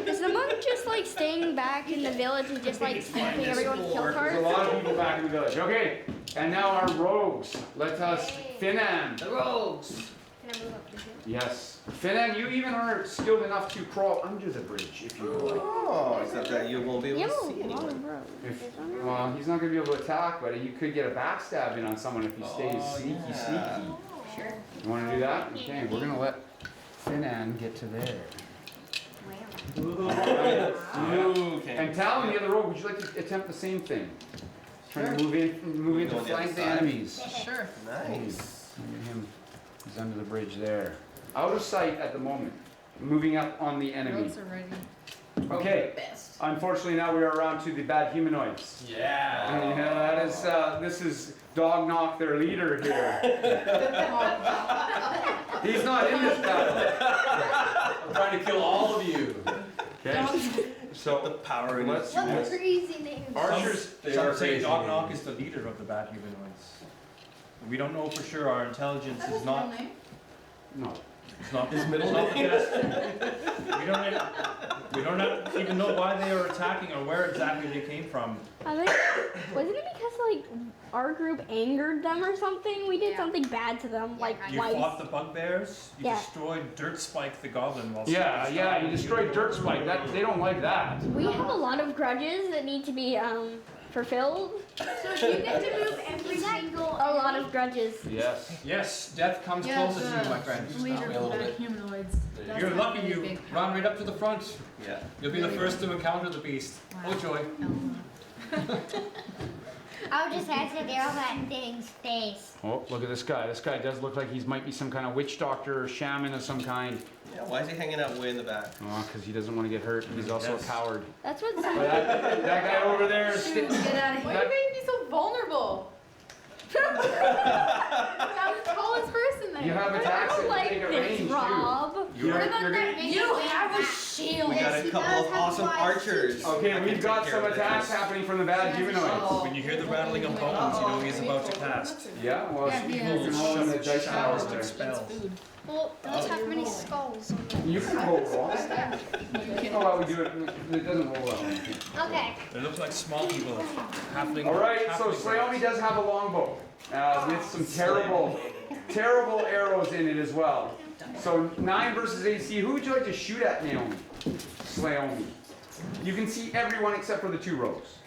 Is the monk just like staying back in the village and just like keeping everyone kill There's cards? a lot of people back in the village. Okay, and now our rogues. Let us Finan. The rogues. Can I move up to here? Yes, Finan, you even are skilled enough to crawl under the bridge if you would like. Oh, except that you won't be able You to have see a lot anyone. of roads. Well, he's not going to be able to attack, but he could get a backstabbing on someone if he stays sneaky. Sure. You want to do that? Okay, we're going to let Finan get to there. Okay. And Talon, the other rogue, would you like to attempt the same thing? Trying to move in to Go on the flank other the side. enemies. Sure. Nice. Look at him. He's under the bridge there. Out of sight at the moment. Moving up on the enemy. Rogues are ready. Okay. Unfortunately, now we are around to the bad humanoids. Yeah. And, that is, this is Dog Knock, their leader here. He's not in this battle. I'm trying to kill all of you. Okay. So The power in let's What a crazy name. archers. They Some are say crazy Dog Knock names. is the leader of the bad humanoids. We don't know for sure. Our intelligence is not. No. It's not His middle not the name? best. We don't even know why they are attacking or where exactly they came from. I think, wasn't it because like our group angered them or something? We did something bad to them, like You twice. fought the bugbears. You Yeah. destroyed Dirt Spike the goblin. While Yeah, Spike yeah, was you destroyed Dirt Spike. That they don't like that. We have a lot of grudges that need to be fulfilled. So do you get to move every single? A lot of grudges. Yes. Yes, death comes closer to you, my friend. Leader me a little bit. humanoids. You're lucky you run right up to the front. Yeah. You'll be the first to encounter the beast. Oh joy. I'll just have to there on that thing's face. Oh, look at this guy. This guy does look like he might be some kind of witch doctor or shaman of some kind. Yeah, why is he hanging out way in the back? Oh, because he doesn't want to get hurt. He's also a coward. That's what But some. that guy over there. Get out of Why here. are you making me so vulnerable? I'm the tallest person there. You have attacks that like take a this, range Rob. too. You're gonna- You have a shield. We got a couple of awesome archers. Okay, that we've can got take some care of attacks this. happening from the bad humanoids. When you hear the rattling of bones, you know he's about to cast. Yeah, well, you can roll in the dice towers there. Spell. Well, those have many skulls. You can roll wrong. Oh, well, we do it. It doesn't roll well. Okay. They look like small people. Halfling. All right, so halfling Slayomi does have a longbow with some terrible arrows in it as well. So 9 versus AC. Who would you like to shoot at, Naomi? Slayomi. You can see everyone except for the 2 rows.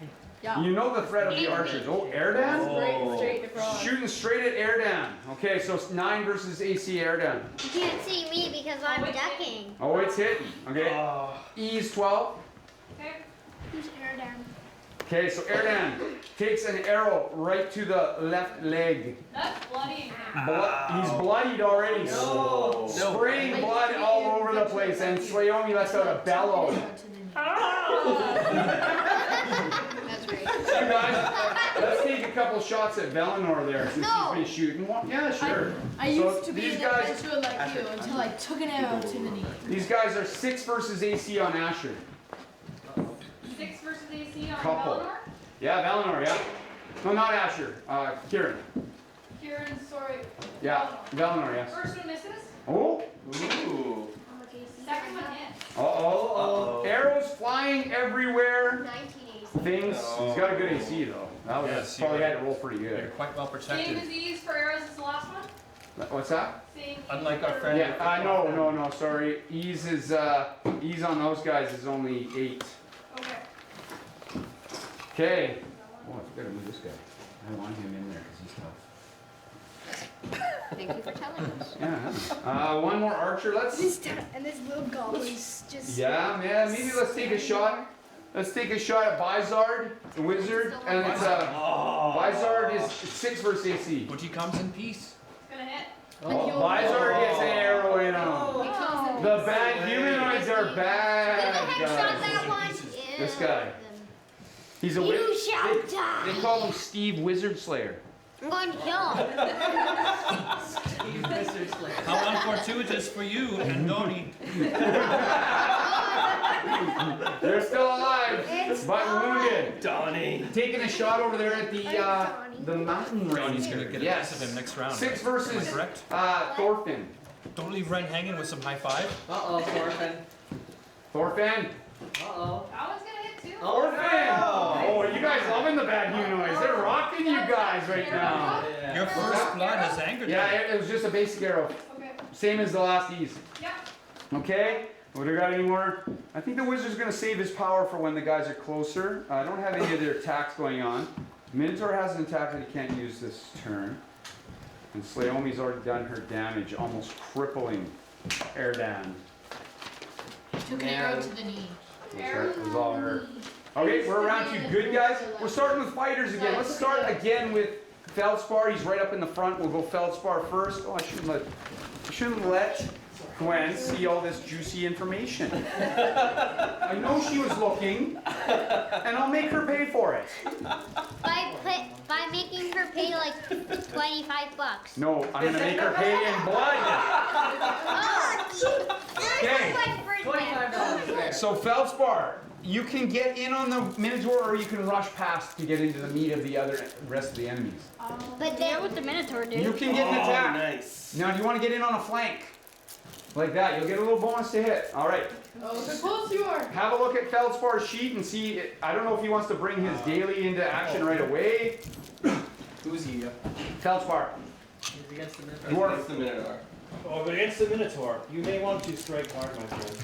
Yeah. You know the threat of the archers. Oh, Erdan? Straight across. Shooting straight at Erdan. Okay, so it's 9 versus AC Erdan. You can't see me because I'm ducking. Oh, it's hitting. Okay. Ease 12. Okay. Who's air down? Okay, so Erdan takes an arrow right to the left leg. That's bloody. He's bloodied already. No. Spraying blood all over the place, and Slayomi lets out a bellow. That's great. So guys, let's take a couple shots at Valinor there since he's been shooting. Yeah, sure. I used to be these an guys, adventurer like you until I took an arrow to the knee. these guys are 6 versus AC on Asher. 6 versus AC on Couple. Valinor. Yeah, Valinor, yeah. No, not Asher. Kieran. Kieran, sorry. Yeah, Valinor, yes. First one misses. Oh. Ooh. Second one hits. Uh-oh. Arrows flying everywhere. 19 AC. Things. He's got a good AC though. That was Yes, probably you're had to roll pretty They're good. quite well Same protected. disease for arrows as the last one. What's that? Same. Unlike our friend. Yeah, no, sorry. Ease on those guys is only 8. Okay. Okay. Oh, I forgot to move this guy. I want him in there because he's tough. Thank you for telling us. Yeah. One more archer. Let's. And this little goblin's just. Yeah, man. Maybe let's take a shot. Let's take a shot at Bizard, the wizard, and it's Bizard is 6 versus AC. But he comes in peace. It's gonna hit. Oh, Bizard gets an arrow in him. The bad humanoids are bad guys. This guy. He's a wizard. They call him Steve Wizard Slayer. I'm going to kill him. How unfortuitous for you, Andoni. They're still alive, but wounded. Donnie. Taking a shot over there at the mountain range. Donnie's gonna get a piece of him next round. 6 versus correct? Thorfinn. Don't leave Ren hanging with some high five. Uh-oh, Thorfinn. Thorfinn. Uh-oh. That one's gonna hit too. Thorfinn. Oh, you guys loving the bad humanoids. They're rocking you guys right now. Your first blood has angered Yeah, me. it was just a basic arrow. Okay. Same as the last E's. Yep. Okay, what do we got anymore? I think the wizard's gonna save his power for when the guys are closer. I don't have any of their attacks going on. Minotaur has an attack that he can't use this turn. And Slayomi's already done her damage, almost crippling Erdan. Took an arrow to the knee. It was all her. Okay, we're around to good guys. We're starting with fighters again. Let's start again with Feldspar. He's right up in the front. We'll go Feldspar first. Oh, I shouldn't let Gwen see all this juicy information. I know she was looking, and I'll make her pay for it. By making her pay like $25. No, I'm gonna make her pay in blood. Okay. $25. So Feldspar, you can get in on the Minotaur, or you can rush past to get into the meat of the rest of the enemies. But they're with the Minotaur, dude. You can get an attack. Nice. Now, do you want to get in on a flank? Like that, you'll get a little bonus to hit. All right. Oh, look how close you are. Have a look at Feldspar's sheet and see. I don't know if he wants to bring his daily into action right away. Who's he? Feldspar. He's against the Minotaur. Dwarf. That's the Minotaur. Oh, but against the Minotaur, you may want to strike hard, my friend.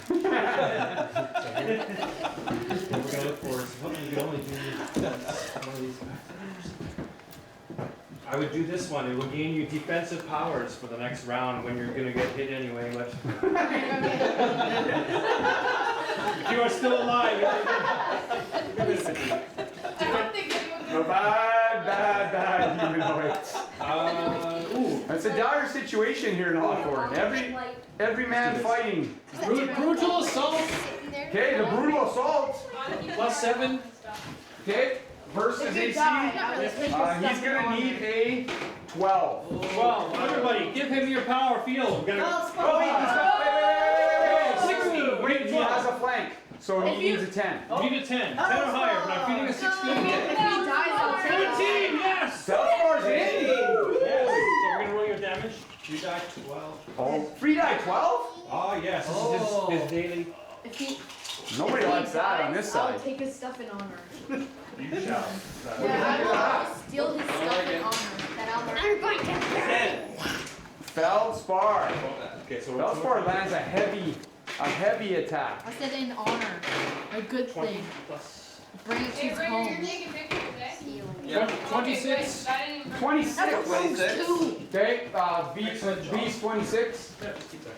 We're gonna look for something you can only do one of these guys. I would do this one. It will gain you defensive powers for the next round when you're gonna get hit anyway. But if you are still alive, I don't think anyone The bad humanoids. It's a dire situation here in Hawthorne. Every man fighting. Brutal assault. Okay, the brutal assault. +7. Okay, versus AC. He's gonna need a 12. 12. Everybody, give him your power field. We're gonna. Oh, wait, he's got. Wait. 16. Wait, he has a flank, so he needs a 10. You need a 10. 10 or higher, but I'm feeding a 16. If he dies, I'll take it. 17, yes! Felspar's in. Yes. So we're gonna roll your damage. You die 12. Oh, free die 12? Oh yes, this is his daily. If he Nobody likes that on this I'll side. take his stuff in honor. You shall. Yeah, I will steal his stuff in honor. I'm going to burn. Feldspar. Okay, so Feldspar lands a heavy attack. I said in honor. A good 20 thing. plus. Bring it to Hey, his Brandon, home. you're taking pictures, eh? 26. I didn't even 26. 26. Okay, Beast 26. Yeah, just keep that.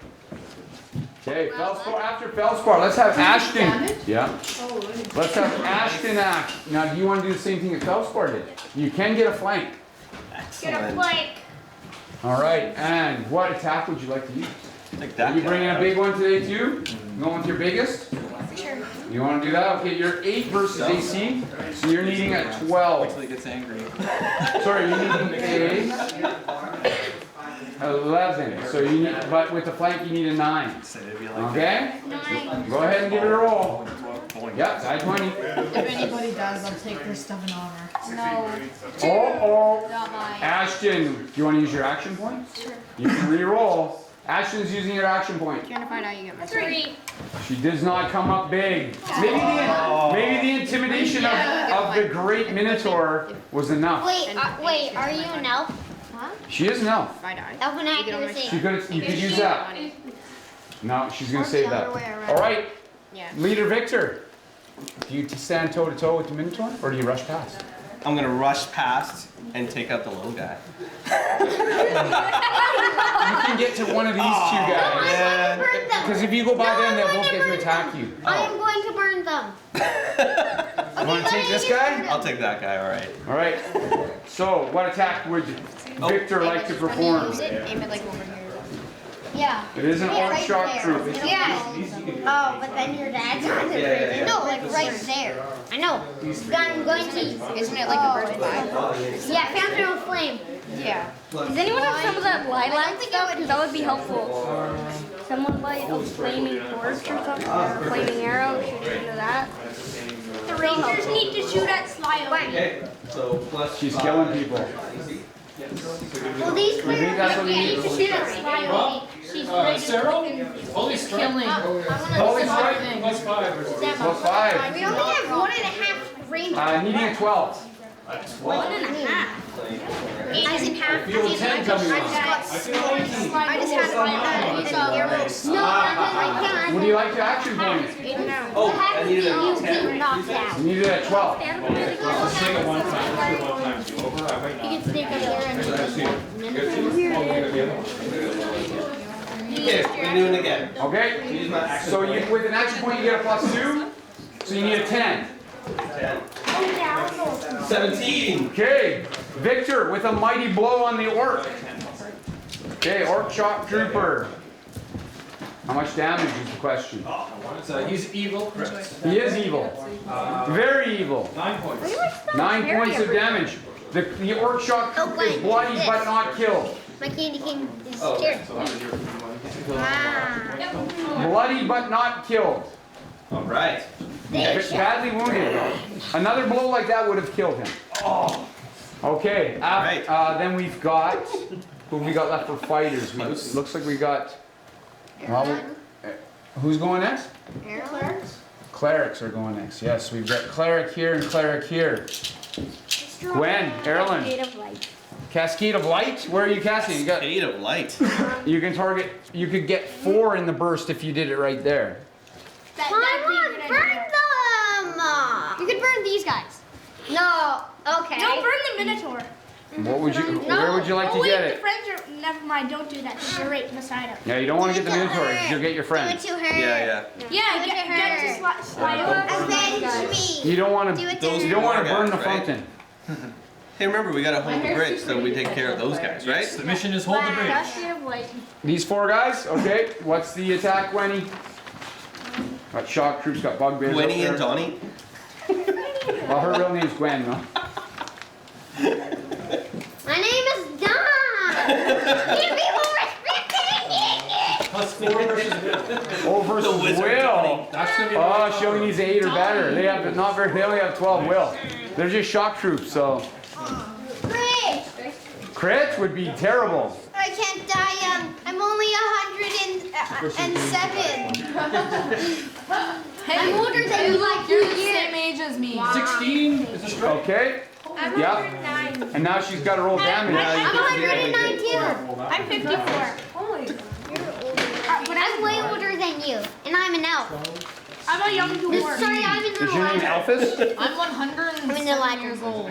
Okay, Feldspar after Feldspar. Let's have Ashton. Yeah. Oh, really? Let's have Ashton act. Now, do you want to do the same thing that Feldspar did? You can get a flank. Get a flank. All right, and what attack would you like to use? Like Are you bringing a big one today too? Going with your biggest? Sure. You want to do that? Okay, you're 8 versus AC, so you're needing a 12. Until he gets angry. Sorry, you're needing a 11. So you need, but with the flank you need a 9. Okay? 9. Go ahead and give it a roll. Yep, side 20. If anybody dies, I'll take their stuff in honor. No. Oh. Not mine. Ashton, do you want to use your action point? Sure. You can re-roll. Ashton's using your action point. Trying to find out you get my 3. She does not come up big. Maybe the intimidation of the great Minotaur was enough. Wait, are you an elf? Huh? She is an elf. If I die. Elf and accuracy. You could use that. No, she's gonna save that. Other way around. All right, Yeah. Leader Victor. Do you stand toe to toe with the Minotaur, or do you rush past? I'm gonna rush past and take out the little guy. You can get to one of these two guys. Because if you go by them, they'll both get to attack you. I am going to burn them. You want to take this guy? I'll take that guy. All right. All right. So, what attack would Victor like to perform? Aim it like over here. Yeah. It is an orc shock troop. Yeah. Oh, but then your dad's on the bridge. No, like right there. I know. I'm going to. Isn't it like a bird fly? Yeah, Fountain of Flame. Yeah. Does anyone have some of that lilac stuff? Because that would be helpful. Someone light a flaming torch or something, or a flaming arrow, shoot into that. The Rangers need to shoot at Sly. Okay. So plus. She's killing people. Well, these You think that's what you need need? to shoot at Sly. She's ready to Holy strike. Killing. Holy strike. +5 versus Plus 5. We only have 1.5 Rangers. Needing a 12. 1.5. As in half. Feel 10 coming on. I just had arrows. No, I Would you like to action point? Oh, I needed a 10. Knocked out. You needed a 12. Let's take it one time. Let's do it one time. You over? I might You can sneak up there and Okay, we're doing it again. Okay? Use my action So point. you, with an action point, you get a +2. So you need a 10. 17. Okay. Victor with a mighty blow on the orc. Okay, orc shock trooper. How much damage is the question? he's evil. He is evil. Very evil. 9 points. 9 points of damage. The orc shock trooper is bloody but not killed. My candy cane is scared. Wow. Bloody but not killed. All right. Badly wounded though. Another blow like that would have killed him. Oh. Okay. Then we've got who have we got left for fighters? Looks like we got. Well, who's going next? Clerics? Clerics are going next. Yes, we've got cleric here and cleric here. Gwen, Erlen. Cascade of Light? Where are you casting? You got. Cascade of Light. You can target. You could get 4 in the burst if you did it right there. Come on, burn them! You could burn these guys. No, okay. Don't burn the Minotaur. What would you? Where would you like to get it? The friends are. Never mind. Don't do that. Just right beside her. Yeah, you don't want to get the Minotaur. You'll get your Do it friends. to her. Yeah. Yeah, get to slide. Avenge me. You don't want Do to. it to her. You don't want to burn the Right? fountain. Hey, remember we gotta hold the bridge so we take care of those guys, right? The mission is hold the bridge. Cascade of light. These 4 guys. Okay. What's the attack, Gwenny? Got shock troops. Got bugbears. up Gwenny there. and Donnie. Well, her real name's Gwen, though. My name is Don. You people respect it. +4 versus Will. Oh, versus wizard Will. That's gonna be Oh, she only needs 8 or better. They have not very. They only have 12 will. They're just shock troops, so Great. crit would be terrible. I can't die. I'm only 107. I'm older than you, like You're 2 the years. same age as me. 16 is a strike. Okay. I'm Yep. 109. And now she's got to roll damage. I'm 109 too. I'm 54. But I'm way older than you, and I'm an elf. I'm a young dwarf. Sorry, I'm in the Is your name Elphys? I'm 107 years old.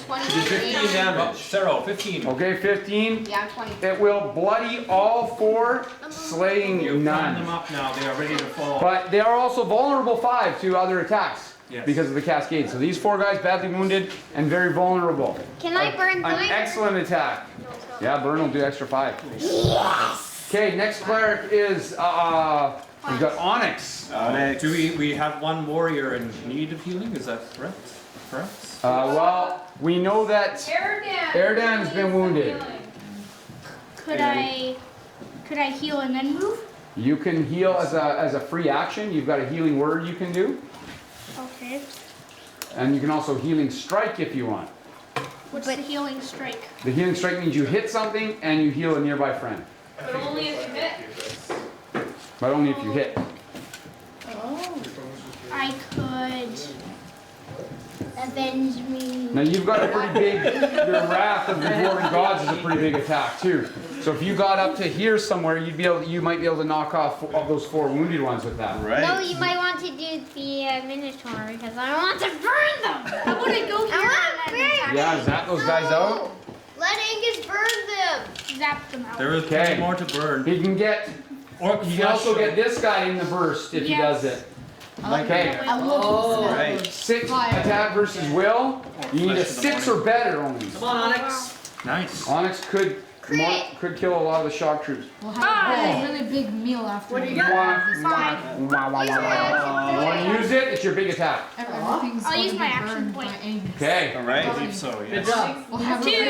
I'm 15 damage. Sarah, 15. Okay, 15. Yeah, I'm 20. It will bloody all 4, slaying You've climbed them none. up now. They are ready to fall. But they are also vulnerable 5 to other attacks Yes. because of the cascade. So these 4 guys badly wounded and very vulnerable. Can I burn An mine? excellent attack. Yeah, burn will do extra 5. Yes. Okay, next cleric is we've got Onyx. Do we have one warrior in need of healing? Is that correct? Perhaps? Well, we know that Erdan's been wounded. Could I heal and then move? You can heal as a free action. You've got a healing word you can do. Okay. And you can also healing strike if you want. What's the healing strike? The healing strike means you hit something and you heal a nearby friend. But only if you hit. But only if you hit. I could avenge me. Now you've got a pretty big, the wrath of the dwarven gods is a pretty big attack too. So if you got up to here somewhere, you might be able to knock off all those 4 wounded ones with that. Right. No, you might want to do the Minotaur because I want to burn them. I want to go here. Yeah, zap those guys out. Let Angus burn them. Zap them out. There is plenty more to burn. He can get. He can also get this guy in the burst if he does it. Okay. Right. 6 attack versus Will. You need a 6 or better only. Come on, Onyx. Nice. Onyx could kill a lot of the shock troops. We'll have a really big meal after. What do you You want to use it? It's your big attack. Everything's I'll use my gonna be action burned point. by Angus. Okay. All right. I believe so. Yes. Good job. We'll have 2. a What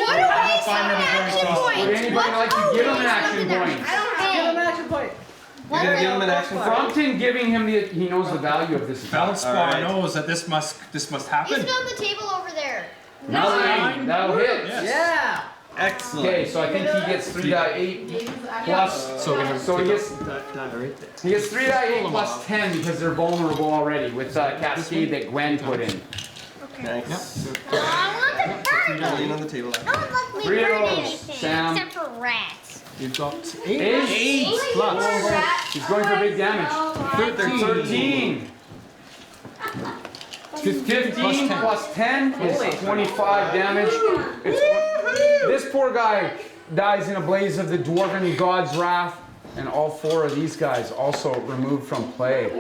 do I action point? Would anybody like to give him an action point? Give him an action point. You're gonna give him an action point. Frumpton giving him he knows the value of this attack. Valspar knows that this must happen. He's on the table over there. 9. That'll hit. Yes. Yeah. Excellent. Okay, so I think he gets 3.8 plus. So he gets 3.8 plus 10 because they're vulnerable already with Cascade that Gwen put in. Nice. I want to burn them. Lean on the table. No one lets me 3 of burn those, anything Sam. except for rats. You've got 8 plus. He's going for big damage. 13. 15 plus 10 is 25 damage. This poor guy dies in a blaze of the dwarven god's wrath, and all 4 of these guys also removed from play.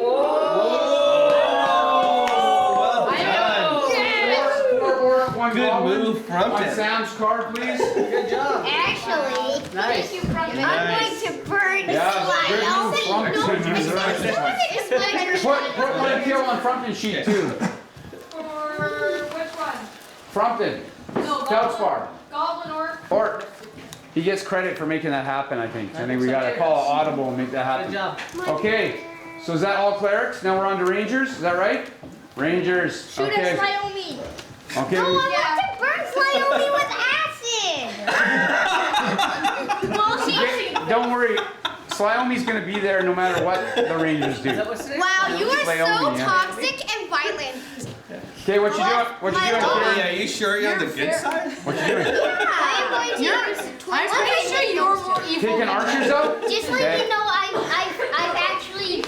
Good move, On Frumpton. Sam's card, please. Good job. Actually, Nice. I'm going to burn Yeah, good move, Slide. Frumpton. Good move. Put one kill on Frumpton's sheet too. For which one? Frumpton. No, Felspar. Goblin Or he gets credit for making that happen, I think. I think we gotta call an audible and make that happen. Good job. Okay, so is that all clerics? Now we're on to rangers, is that right? Rangers, Shoot okay. at Slyomi. Okay, No, I want to burn Slyomi with acid. Well, don't worry, Slyomi's gonna be there no matter what the rangers do. wow, you are so Slyomi, yeah. toxic and violent. Okay, what you doing? What you doing, Karen? Are you sure you're on the good side? What you doing? I'm going to. I'm pretty sure you're more evil. Taking archers out? Just like Okay. you know, I've actually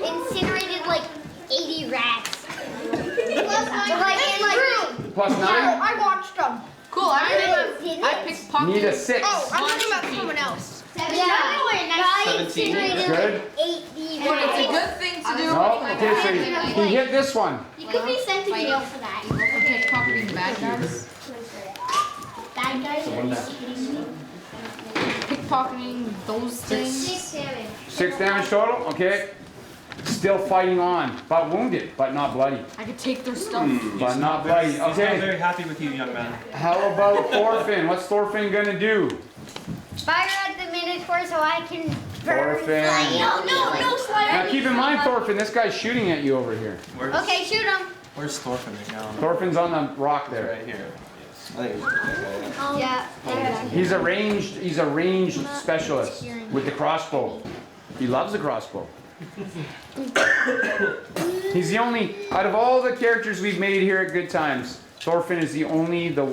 incinerated like 80 rats. Plus 9? I watched them. Cool. I picked pockets. Need a 6. Oh, I'm talking about someone else. Yeah, I incinerated 17. like 80 It's a rats. good thing to do. No, okay, so he hit this one. You could be sent to jail for that. Okay, pocketing bad guys. Bad guys? Are you kidding me? Pickpocketing those things. 6 damage. 6 damage total, okay. Still fighting on, but wounded, but not bloody. I could take their stuff. But not bloody, I'm okay. very happy with you, young man. How about Thorfinn? What's Thorfinn gonna do? Fire at the Minotaur so I can burn. Thorfinn. No, Slayer. Now keep in mind, Thorfinn, this guy's shooting at you over here. Okay, shoot him. Where's Thorfinn right now? Thorfinn's on the rock there. Right here. Yeah. He's a ranged specialist with the crossbow. He loves the crossbow. He's the only, out of all the characters we've made here at Good Times, Thorfinn is the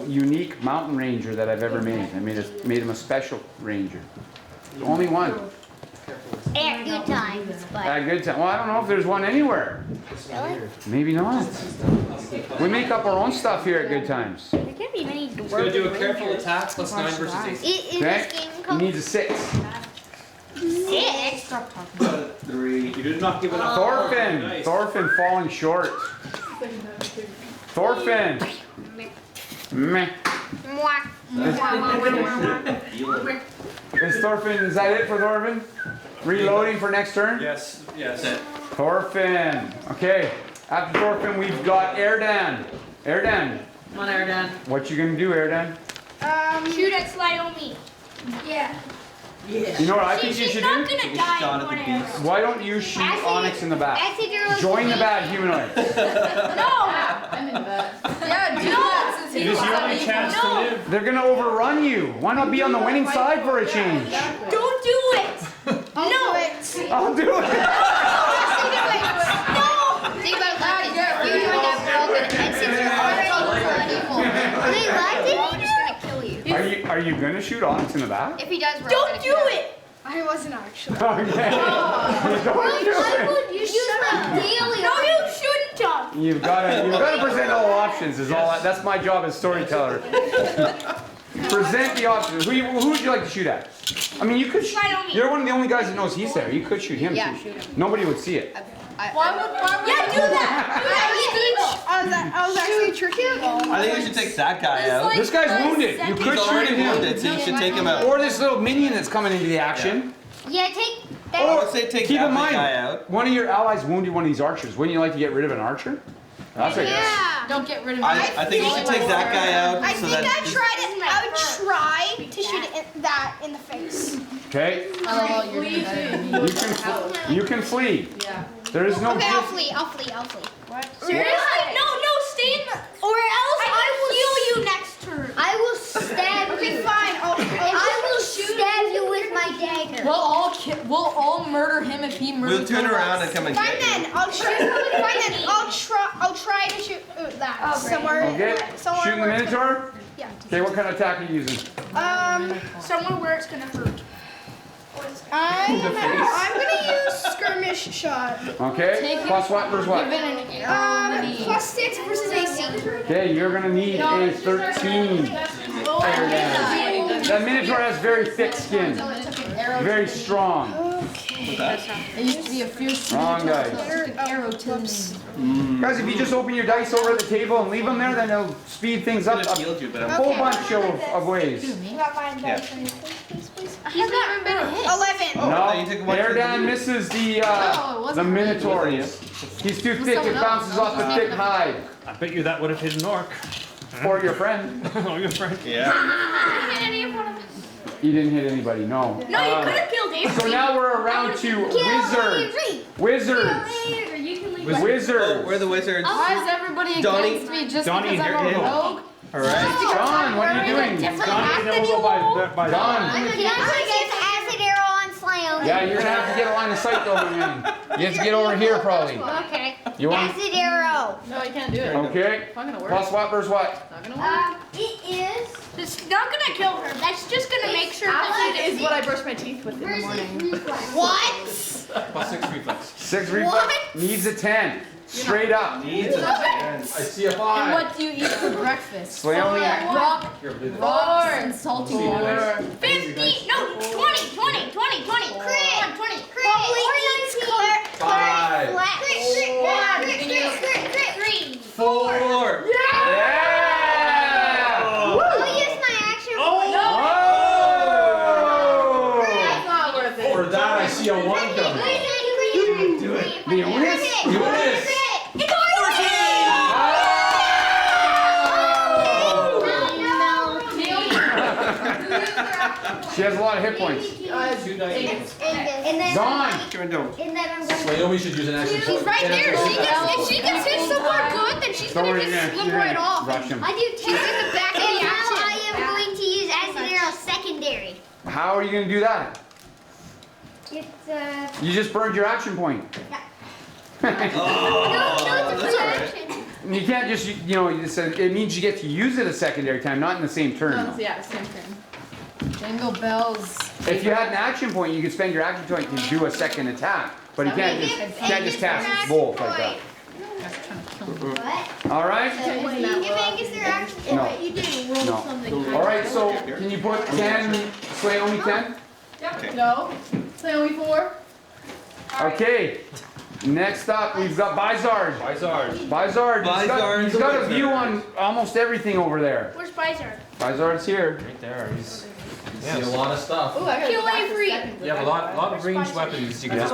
unique mountain ranger that I've ever made. I made him a special ranger. The only one. At good times, but. At Good Time. Well, I don't know if there's one anywhere. Really? Maybe not. We make up our own stuff here at Good Times. There can't be many dwarves. He's gonna do a careful attack plus 9 versus AC. Is Okay? this game He called needs a 6. 6? 3. You did not give enough. Thorfinn! Nice. Thorfinn falling short. Thorfinn! Meh. Is that it for Thorfinn? Reloading for next turn? Yes, yes. Thorfinn. Okay. After Thorfinn, we've got Erdan. Erdan. Come on, Erdan. What you gonna do, Erdan? Shoot at Slyomi. Yeah. You know what I think you should not do? gonna die in one arrow. Why don't you shoot Onyx in the back? Join the bad humanoid. No! I'm in bed. Yeah, do that since It is your only chance to live. They're gonna overrun you. Why not be on the winning side for a change? Don't do it! No! I'll do it. No! Think about that. You joined that world and since you're already bloody full. Wait, what did you do? Are you gonna shoot Onyx in the back? If he does, Don't do it! I wasn't actually. Okay. Don't do I it. would use my daily. No, you shouldn't, John. You've gotta present all options. Is all. That's my job as storyteller. Present the options. Who would you like to shoot at? I mean, you could. You're one of the only guys that knows he's there. You could shoot him Yeah, too. shoot him. Nobody would see it. Why would yeah, do that! I was actually tricky. I think we should take that guy out. This guy's wounded. You could He's shoot already him. wounded, so you should take him out. Or this little minion that's coming into the action. Yeah, take I that. would say take Keep that in mind, guy out. one of your allies wounded one of these archers. Wouldn't you like to get rid of an archer? That's a yes. Yeah. Don't get rid of I think we should take that guy out I so think that I would try to shoot that in the face. Okay. Oh, you're doing better than me. You can flee. Yeah. There is no. Okay, I'll gift. flee. I'll flee. Seriously? No, stay in the. Or else I will heal you next turn. I will stab you. Okay, fine. I will stab you with my dagger. We'll all murder him if he murders we'll turn around and come and Fine get you. then. I'll shoot. Fine then. I'll try to shoot that somewhere. Okay. Somewhere Shooting the where it's Minotaur. Yeah. Okay. What kind of attack are you using? Somewhere where it's gonna hurt. I'm gonna use skirmish shot. Okay. Plus what versus what? Plus 6 versus AC. Okay. You're gonna need a 13. That Minotaur has very thick skin. Very strong. It used to be a fierce Wrong guy. arrow to me. Guys, if you just open your dice over at the table and leave them there, then it'll speed things up I could have healed you, but a I'm whole bunch of ways. You got mine Yeah. He's not even been hit. 11. Oh, you took No, one Air for down the- misses the it wasn't Minotaur. me. He's too thick, it bounces off the thick hide. I bet you that would have hit an orc. Or your friend. Oh, your friend. Yeah. He didn't hit anybody, no. No, you could have killed him. So now we're around to wizards. Wizards. Oh, Wizards. we're the wizards. Why is everybody Donnie- against me just Donnie, because I'm you're a in. rogue? Alright. John, what are you doing? Johnny, then we'll go by John. I'm gonna get acid arrow on Slam. Yeah, you're gonna have to get a line of sight though, man. You have to get over here probably. Okay. You want? Acid arrow. No, you can't do it. Okay. It's not gonna work. Plus what versus what? Not gonna work. It is It's not gonna kill her. That's just gonna make sure that Acid is what I brush my teeth with in the morning. What? Plus 6 reflex. 6 reflex. Needs a 10. Straight up. Needs a 10. I see a 5. And what do you eat for breakfast? Slay only. Rocks and salty water. 50. No, 20. 20. 20. 20. Crit. 20. Or eats crit. 5. Crit. 4. Yeah! I'll use my action. Oh! That's not worth it. For that, I see a 1 coming. Do it. The Otis? Do this. It's ours. She has a lot of hit points. 2 dice. And then Gone. Turn down. And then I'm going Naomi should use an action. She's right there. If she gets hit somewhere good, then she's Don't gonna worry, just slip right off. rush him. I do two. She's in the back of And the now action. I am going to use acid arrow secondary. How are you going to do that? It's You just burned your action point. no, it's a that's free all right. action. You can't just, you know, it means you get to use it a secondary time, not in the same turn. Oh, though. yeah, same thing. Jingle bells. If you had an action point, you could spend your action point to do a second attack. But you can't just cast both like that. What? All right? Give Angus their action point. No. You didn't roll No. something. All right, so can you put 10, Slay only 10? No. Play only 4. Okay. Next up, we've got Bizard. Bizard, he's got a view on almost everything over there. Where's Bizard? Bizard's here. Right there. He's see a lot of stuff. Ooh, I gotta Kill go back Avery. a second. You have a lot of ranged weapons. You can just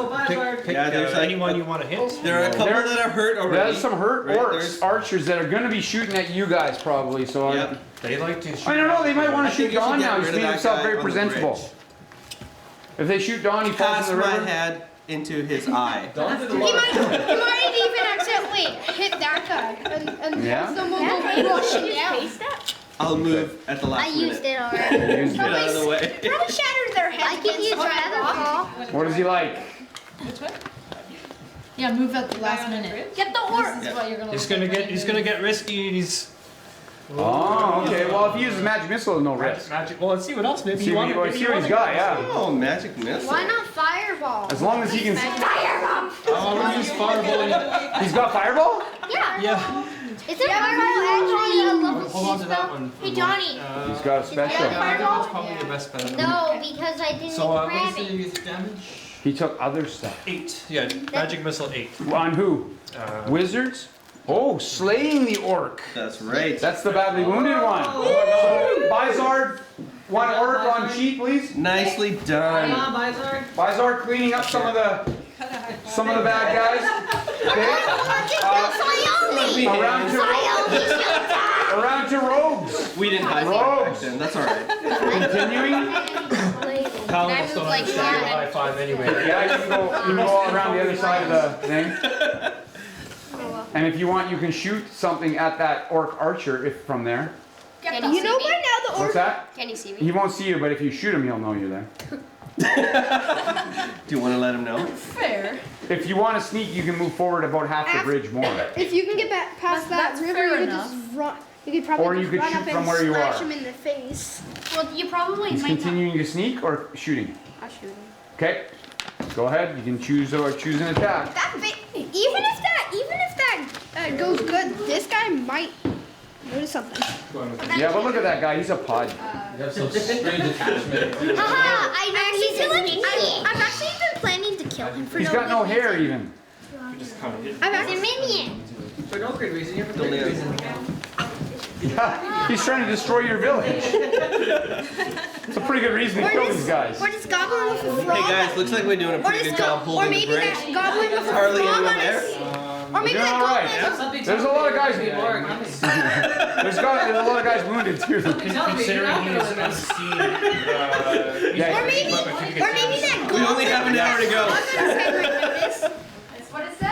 pick Yeah, there's like anyone you want to hit. There are a couple that are hurt already. There's some hurt Right, orcs, there's- archers that are going to be shooting at you guys probably. So Yep. They like to shoot. I don't know. They might want I to think shoot you should Don get now. rid He's of made that himself guy very on the presentable. bridge. If they shoot Don, he falls Pass in the my river. head into his eye. He might even accidentally hit that guy, and Yeah? someone will rush him down. I'll move at the I last minute. used it already. Used Get it. out of the way. Probably shattered their head. I can use Featherfall. What does he like? Yeah, move at the last minute. Get the orc. This is what you're gonna He's look gonna like get. when He's you gonna move. get risky. And he's. Oh, okay. Well, if he uses magic missile, no risk. Magic. Well, let's see what else. Maybe See what he's got, yeah. Oh, magic missile. Why not fireball? As long as he can. Fireball! I'm gonna use fireball. He's got fireball? Yeah. Yeah. Is there fireball actually a level Hold on to that one. Hey, Johnny. He's got a special. Yeah, I think that's probably your best bet. No, because I didn't So, what grab is it. the damage? He took other stuff. 8. Yeah, magic missile 8. On who? Wizards? Oh, slaying the orc. That's right. That's the badly wounded one. So, Bizard, one orc on cheat, please. Nicely done. Bizard cleaning up some of the bad guys. Okay. Around to rogues. We didn't hide Rogues. back then. That's all right. Continuing. Paladin still has to do a high 5 anyway. Yeah, you can go all around the other side of the thing. And if you want, you can shoot something at that orc archer if from there. Can you know by now the What's that? Can you see me? He won't see you, but if you shoot him, he'll know you're there. Do you want to let him know? Fair. If you want to sneak, you can move forward about half the bridge more. If you can get back past that river, you could just run. You could probably Or you just could run shoot up from and where you slash are. him in the face. Well, you probably He's might not. continuing to sneak or shooting. I'll shoot him. Okay. Go ahead. You can choose an attack. Even if that goes good, this guy might notice something. Yeah, but look at that guy. He's a pod. You have some strange attachment. Haha, I know I've actually been planning to kill him for He's got no hair even. Just kind of hit. I'm a minion. For no good reason, you have a good reason. Yeah, he's trying to destroy your village. It's a pretty good reason to kill these guys. Or this goblin with a frog. Hey guys, looks like we're doing a pretty good job Or holding the maybe bridge. that goblin with a Hardly frog anyone on there. his. Or maybe You're that all goblin. right. There's a lot of guys. There's a lot of guys wounded too. Considering he's unseen. Yeah. Or maybe that goblin. We only have an hour to go.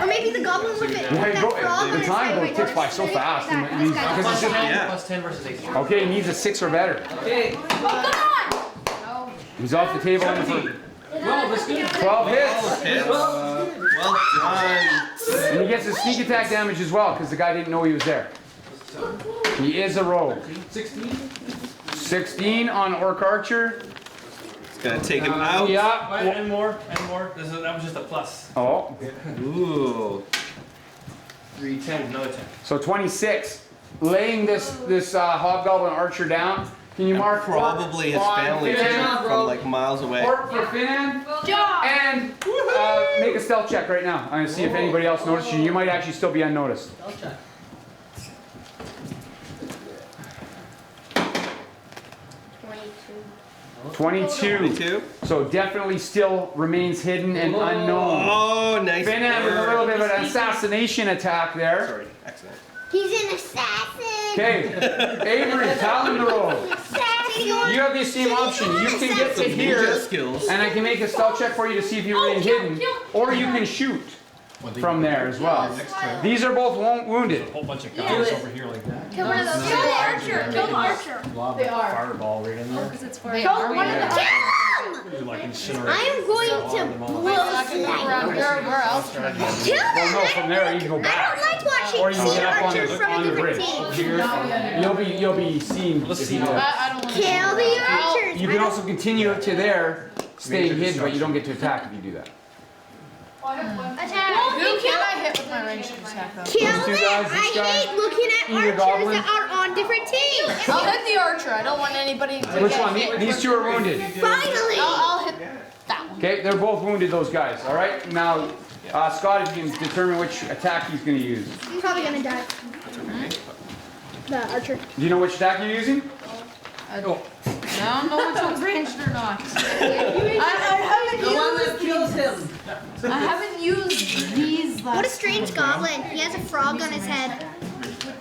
Or maybe the goblin with it. Yeah, That frog on the his time head goes right ticks there. by so fast. That- And he's, this guy. because it's just, Yeah. Plus 10 versus 8. okay, he needs a 6 or better. Okay. He's off the table in the first. Well, that's good. 12 hits. Well done. And he gets his sneak attack damage as well because the guy didn't know he was there. He is a rogue. 16 on Orc Archer. It's gonna take him out. Yeah. And more, and more. That was just a plus. Oh. Ooh. 3, 10, another 10. So 26. Laying this Hobgoblin Archer down. Can you mark Probably his on family too, Finan? from like miles away. Orc for Finan. And make a stealth check right now. I'm going to see if anybody else noticed you. You might actually still be unnoticed. 22. So definitely still remains hidden and unknown. Oh, nice. Finan with a little bit of an assassination attack there. Sorry, accident. He's an assassin. Okay, Avery, Talon the roll. You have the same option. You can get to here, Ninja skills. and I can make a stealth check for you to see if you remain hidden, or you can shoot from there as well. These are both wounded. A whole bunch of guys over here like that. Kill one of those. Kill the archer. Kill the archer. They are. Fireball right in there. Kill one of them. Kill him. You're like incinerate. I am going to blow Where else? Kill them. Well, no, from there you can go I back. don't like watching Or you can sea get up archers from a on the different bridge. team. You'll be seen. If you know. I don't want to. Kill the archers. You can also continue to there, staying hidden, but you don't get to attack if you do that. Attack. Who can I hit with my ranged attack though? Kill These two them. guys, this I guy, hate looking at either archers goblin. that are on different teams. I'll hit the archer. I don't want anybody to Which get one? hit. These two are wounded. Finally. I'll hit that one. Okay, they're both wounded, those guys. All right, now, Scott, if you can determine which attack he's going to use. He's probably gonna die. The archer. Do you know which attack you're using? I don't know which one's ranged or not. I haven't used these last. What a strange goblin. He has a frog on his head.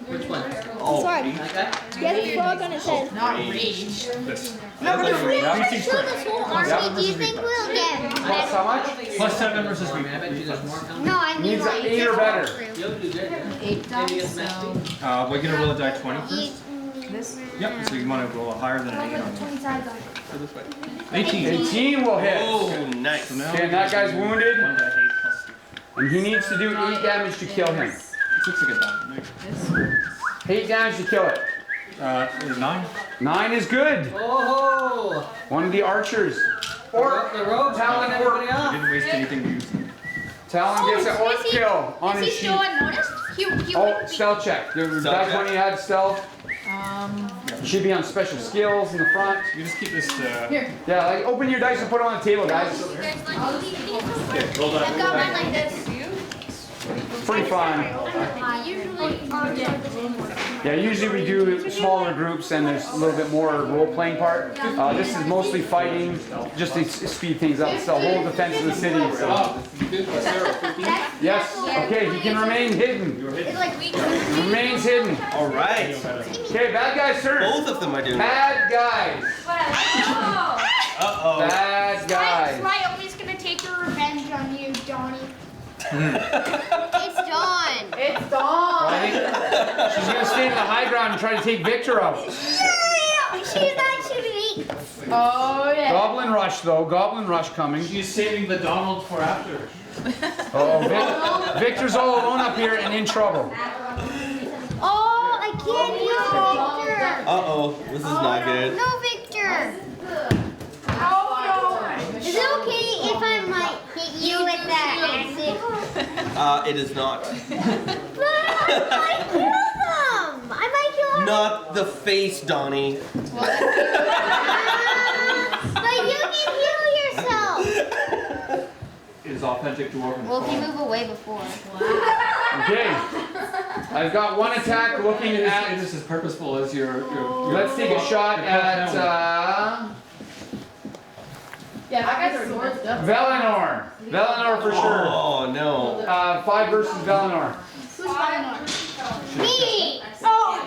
Which one? Oh, Sorry. Like that? He has a frog on his head. Not ranged. This. Kill this whole army. Do you think we'll get? Plus how much? Plus 7 versus I me. bet you there's more coming. No, I need Needs like an 8 or better. You'll do good. 8 dice, so We're gonna roll a die 20 first. this. Yep, so you want to roll higher than an 8 on 18. 18 will hit. Oh, nice. So now Okay, and that guy's wounded, 1 die 8 plus 2. and he needs to do 8 damage to kill him. This looks like a done. 8 damage to kill it. 9. 9 is good. Oh! One of the archers. Or The rope. Talon Everybody or off. Didn't waste anything to use them. Talon gets an orc kill on his sheet. Oh, stealth check. Your die 20 had stealth. You should be on special skills in the front. You just keep this. Yeah, like open your dice and put it on the table, guys. I've got mine like this. Pretty fun. Yeah, usually we do smaller groups and there's a little bit more role-playing part. This is mostly fighting, just to speed things up. It's the whole defense of the city. So. Yes. Okay, he can remain hidden. Remains hidden. All right. Okay, bad guys turn. Both of them are doing it. Bad guys. Uh-oh. Bad guys. Ryomi's gonna take her revenge on you, Donnie. It's Dawn. It's Well, Dawn. I think she's gonna stay to the high ground and try to take Victor out. Yeah, she's not shooting me. Oh yeah. Goblin rush though. Goblin rush coming. She's saving the Donald for after. Oh, Victor's all alone up here and in trouble. Oh, I can't use Victor. Uh-oh. This is not good. No, Victor. Oh no. Is it okay if I might hit you with that acid? It is not. But I might kill them. I might kill them. Not the face, Donnie. But you can heal yourself. It is authentic to Orphan. Well, if you move away before. Okay. I've got one attack looking at. This is purposeful as your Let's take a shot at Yeah, that guy's swords stuff. Valinor. Valinor for sure. Oh, no. 5 versus Valinor. Who's Valinor? Me. Oh,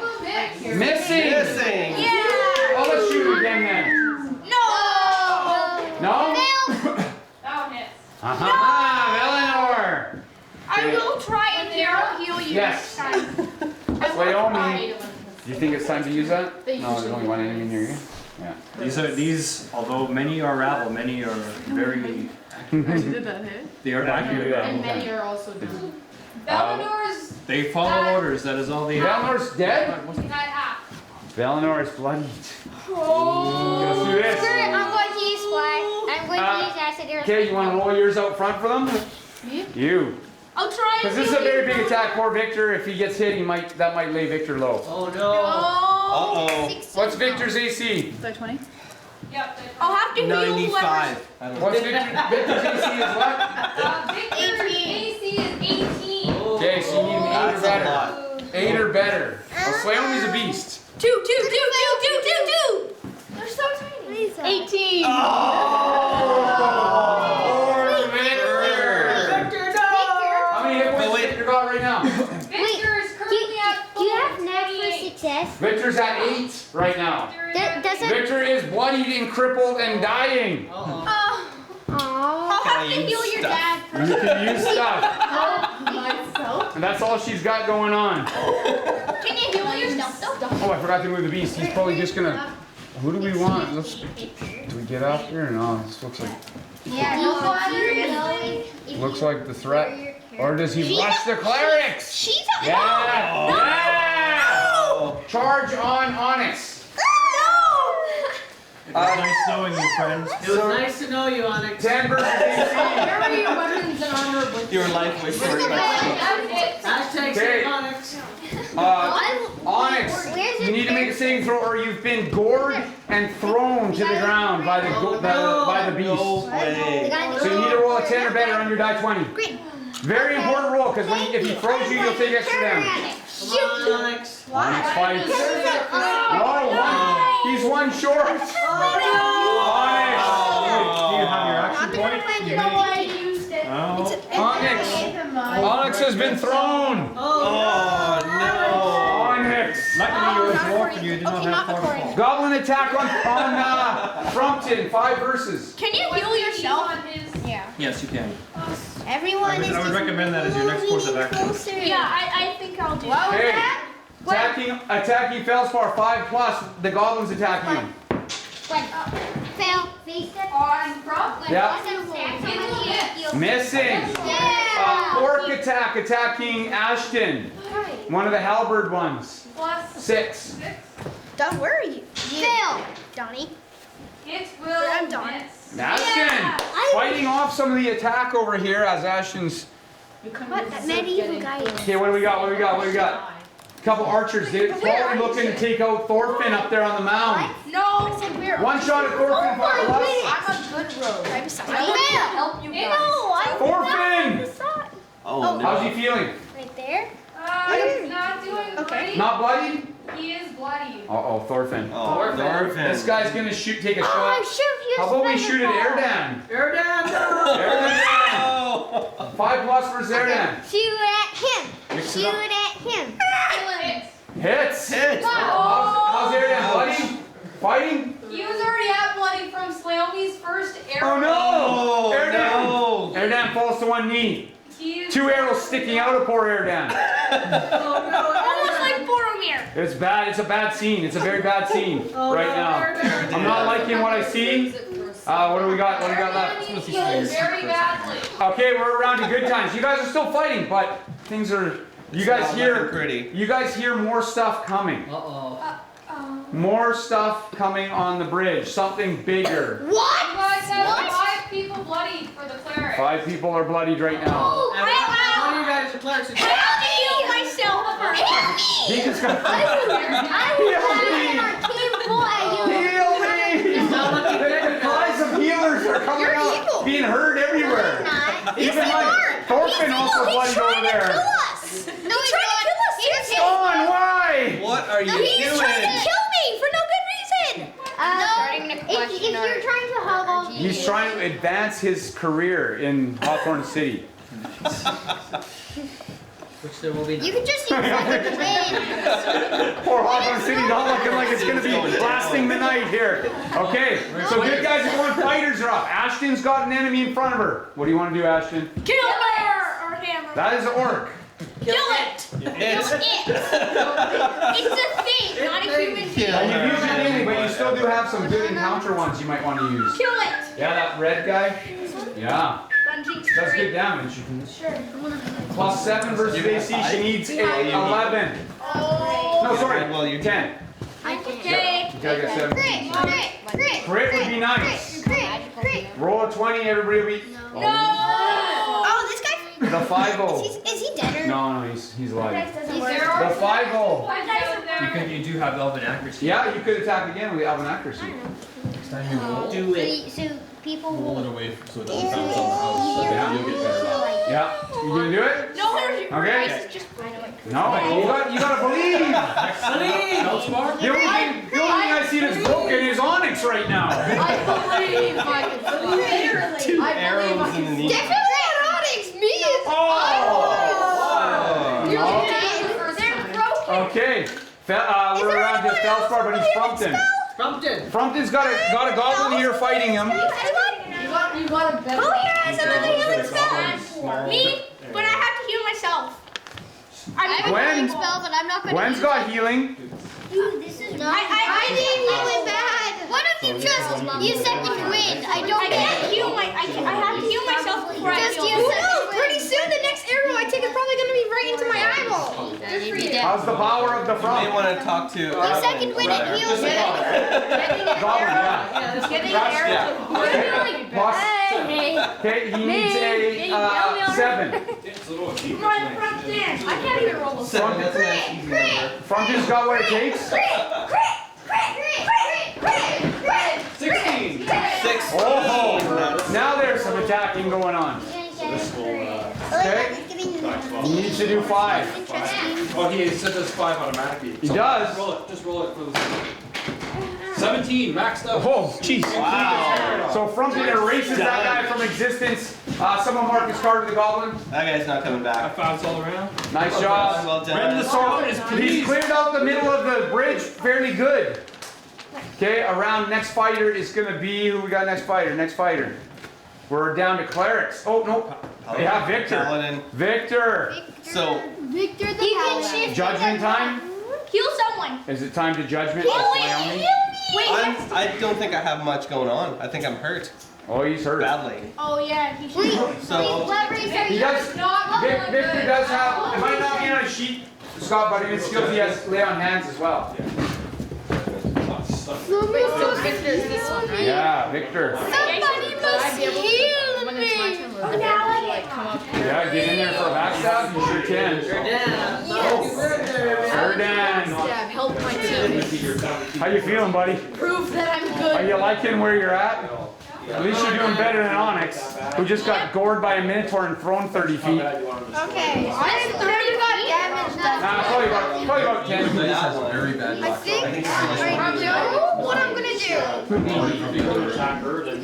Missing. Missing. Yeah. Oh, let's shoot again then. No. No? That one hits. Valinor. I will try and heal you Yes. next time. Naomi. Do you think it's time to use that? No, there's only one enemy near you. Yeah. These, although many are rabble, many are very. did that hit? They are accurate. And many are also down. Valinor's They follow orders. That is all they have. Valinor's dead? got half. Valinor is bloodied. Oh. Let's do this. Screw it, I'm going to use fly. I'm going to use acid air. Okay, you want to roll yours out front for them? Me? You. I'll try. Because this is a very big attack for Victor. If he gets hit, that might lay Victor low. Oh no. Uh-oh. What's Victor's AC? Is that 20? Yep. I'll have to heal 95. What's Victor's AC is what? Victor's AC is 18. Okay, so you need an 8 or That's a better. lot. 8 or better. Well, Slayomi's a beast. 2. They're so tiny. 18. Poor Victor. How many hit points does Victor got right now? Victor is currently at Do you have knack for 28. success? Victor's at 8 right now. Doesn't. Victor is bloodied and crippled and dying. I'll have to heal your dad first. You can use stuff. Myself? And that's all she's got going on. Can you heal yourself though? Oh, I forgot to move the beast. He's probably just gonna. Who do we want? Do we get after? No, this looks like. Yeah, Looks like the threat. Or does he rush the clerics? She's a Yeah! Yeah! Charge on Onyx. It was nice knowing you, friends. It was nice to know you, Onyx. 10 versus AC. Where are your weapons and armor with Your life was short. Hashtag Okay. save Onyx. Onyx, you need to make a saving throw or you've been gored and thrown to the ground by the beast. No way. So you need to roll a 10 or better on your die 20. Very important roll, because if he throws you, you'll take extra damage. Come on, Onyx. Onyx fights. No, he's one short. Onyx. Do you have your action point? Onyx has been thrown. Oh, no. Onyx. Luckily, you were dwarf and you did not have far to fall. Goblin attack on Frumpton, 5 verses. Can you heal yourself? Yeah. Yes, you can. Everyone I would recommend that as your next course of action. Yeah, I think I'll do Okay. that. Attacking Felspar, 5+. The goblins attacking him. Fail. Face it. On prop. Yeah. Missing. Yeah. Orc attack attacking Ashton. One of the halberd ones. Plus 6. Don, where are you? Phil. Donnie. It will I'm Don. miss. Ashton fighting off some of the attack over here as Ashton's. What? That medieval guy. Okay, what do we got? What do we got? What do we got? A couple archers. They're probably looking to take out Thorfinn up there on the mound. No. I said where? One shot at Thorfinn. Oh my I'm a good road. I'm sorry. I will help you guys. Thorfinn! Oh, no. How's he feeling? Right there. He's not doing great. Not bloody? He is bloody. Uh-oh, Thorfinn. Oh, Thorfinn. This guy's gonna take a shot. Oh, How about we shoot at Erdan? Erdan! Erdan! 5+ versus Erdan. Shoot at him. Mix it Shoot up. at him. Hits! Hits! How's Erdan? Bloody? Fighting? He was already at bloody from Slaomi's first arrow. Oh no! Oh, Erdan! no. Erdan falls to one knee. He's 2 arrows sticking out of poor Erdan. Almost like Boromir. It's bad. It's a bad scene. It's a very bad scene right now. I'm not liking what I see. What do we got? What do we got left? healed very badly. Okay, we're around to good times. You guys are still fighting, but things are. You guys hear more stuff coming. More stuff coming on the bridge. Something bigger. You guys have 5 people bloodied for the cleric. 5 people are bloodied right now. How do you guys are clerics? I have to heal myself first. He just got. Heal me! The cries of healers are coming out, being heard everywhere. Even like Thorfinn also bloodied over there. No, he's trying to kill us. He's Dawn, why? What are you He's doing? trying to kill me for no good reason. If you're trying to hobble, He's trying to advance his career in Hawthorne City. Which there will be. you can just use fucking wind. Poor Hawthorne City not looking like it's going to be lasting the night here. Okay, so good guys are going, fighters are up. Ashton's got an enemy in front of her. What do you want to do, Ashton? Kill her or hammer. That is an orc. Kill it. It's It's a thing, not a human being. And you've used your daily, but you still do have some good encounter ones you might want to use. Kill it. Yeah, that red guy. Yeah, Dungeon does good damage. +7 versus AC. She needs a 11. No, sorry. Well, you 10. Okay. You gotta get 7. Crit. Crit would be nice. Crit. Roll a 20. Everybody will be. No. Oh, this guy. The 5-0. Is he dead or? No, he's alive. Is there The 5-0. You do have elven accuracy. Yeah, you could attack again with elven accuracy. Next time you roll. do it. So people Roll it away so it doesn't bounce on the house. So Yeah. you'll get better luck. Yeah, you gonna do it? No, there's Okay. just No, you gotta believe. Feldspar? The only thing I see that's broken is Onyx right now. I believe I can fly. Two arrows in the knee. definitely not Onyx. Me is. You're Oh. dead the first time. Okay, we're around to Felspar, but he's Frumpton. Frumpton. Frumpton's got a goblin here fighting him. You got a better. Who here has another healing spell? Me, but I have to heal myself. I have a Gwen? healing spell, but I'm not gonna. Gwen's got healing. Dude, this is not. I need healing bad. What if you just use second wind? I can't heal I have to heal myself before I Just heal. use second wind. Pretty soon, the next arrow I take is probably gonna be right into my eyeball. Good for you. How's the power of the You may Frump? want to talk to. Use second wind and heal me. Goblin, yeah. Getting an arrow. Plus, okay, he needs a 7. Run from there. I can't even roll. Seven, that's a nice easy number. Frumpton's got what it takes. 16! 6. Oh, now there's some attacking going on. Okay, he needs to do 5. Oh, he set this 5 automatically. He does. Roll it. Just roll it for the 17, maxed out. Oh, jeez. Wow. So Frumpton erases that guy from existence. Someone mark his card to the goblin. That guy's not coming back. Fives all around. Nice job. Well done. He's cleared out the middle of the bridge fairly good. Okay, around next fighter is going to be, who we got next fighter? Next fighter. We're down to clerics. Oh, no. Yeah, Victor. Paladin. Victor. So, Victor the Paladin. Judgment time? Heal someone. Is it time to judgment? Wait. I don't think I have much going on. I think I'm hurt. Oh, he's hurt. Badly. Oh yeah, he should. So, He does. Victor does have. It might not be on a sheet, Scott, but in his skills he has lay on hands as well. So Victor's this one, right? Yeah, Victor. Somebody must heal When me. it's my turn, will they like come up here? Yeah, get in there for a backstab. You sure can. Erdan. Stab, help my team. How you feeling, buddy? Prove that I'm Are good. you liking where you're at? At least you're doing better than Onyx, who just got gored by a Minotaur and thrown 30 feet. Okay, I already got damaged. Nah, probably about 10. Very bad I think I know what I'm gonna do.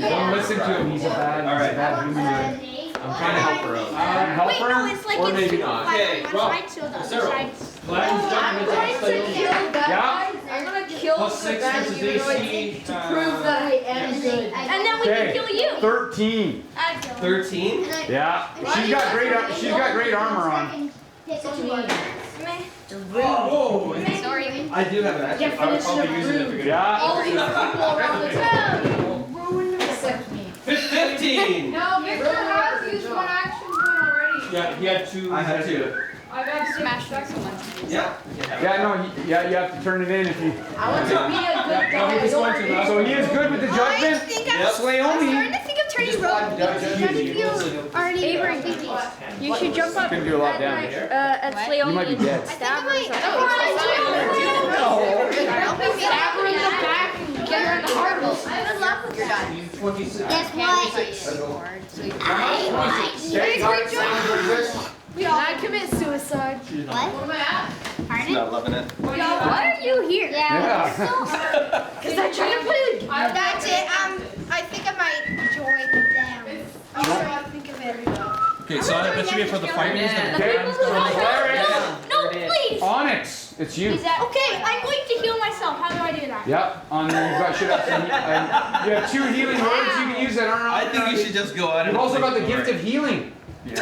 Don't listen to him. He's a bad human being. I'm trying to help her out. Help Wait, no, her? it's like Or it's maybe not. Okay, Well, side, so the other Sarah. side's. Glad I'm going to kill that Yeah. guy. I'm going to kill Plus the 6 bad versus humanoid AC. to prove that I am good. And then we can kill you. 13. 13? Yeah. She's got great armor on. Oh, Sorry. I do have an action. Definition of rude. Yeah. All these people around the town ruin except me. 15! No, Victor has used one action point already. yeah, he had 2. I had 2. I got Smash smashed. Yeah. Yeah, no, you have to turn it in if you. I want to be a good guy. I don't want to be So he is good with the I judgment? think Yep. I'm starting Slayomi. to think of turning rogue because judging feels already Avery, you should jump up Can do a lot of damage. at Slayomi. You might be dead. I think I might. I'll be stab her in the back and get her in the heart. Good luck with that. 26. Guess what? Can I commit suicide? What? Pardon? Not loving it. Why are you here? Yeah. Because I tried to play the game. That's it. I think I might join them. I'm trying to think of it. Okay, so that should be for the fighters. Okay. No, please. Onyx, it's you. Okay, I'm going to heal myself. How do I do that? Yep. Should have some. You have 2 healing words you can use that aren't. I think you should just go out and. You've also got the gift of healing. Your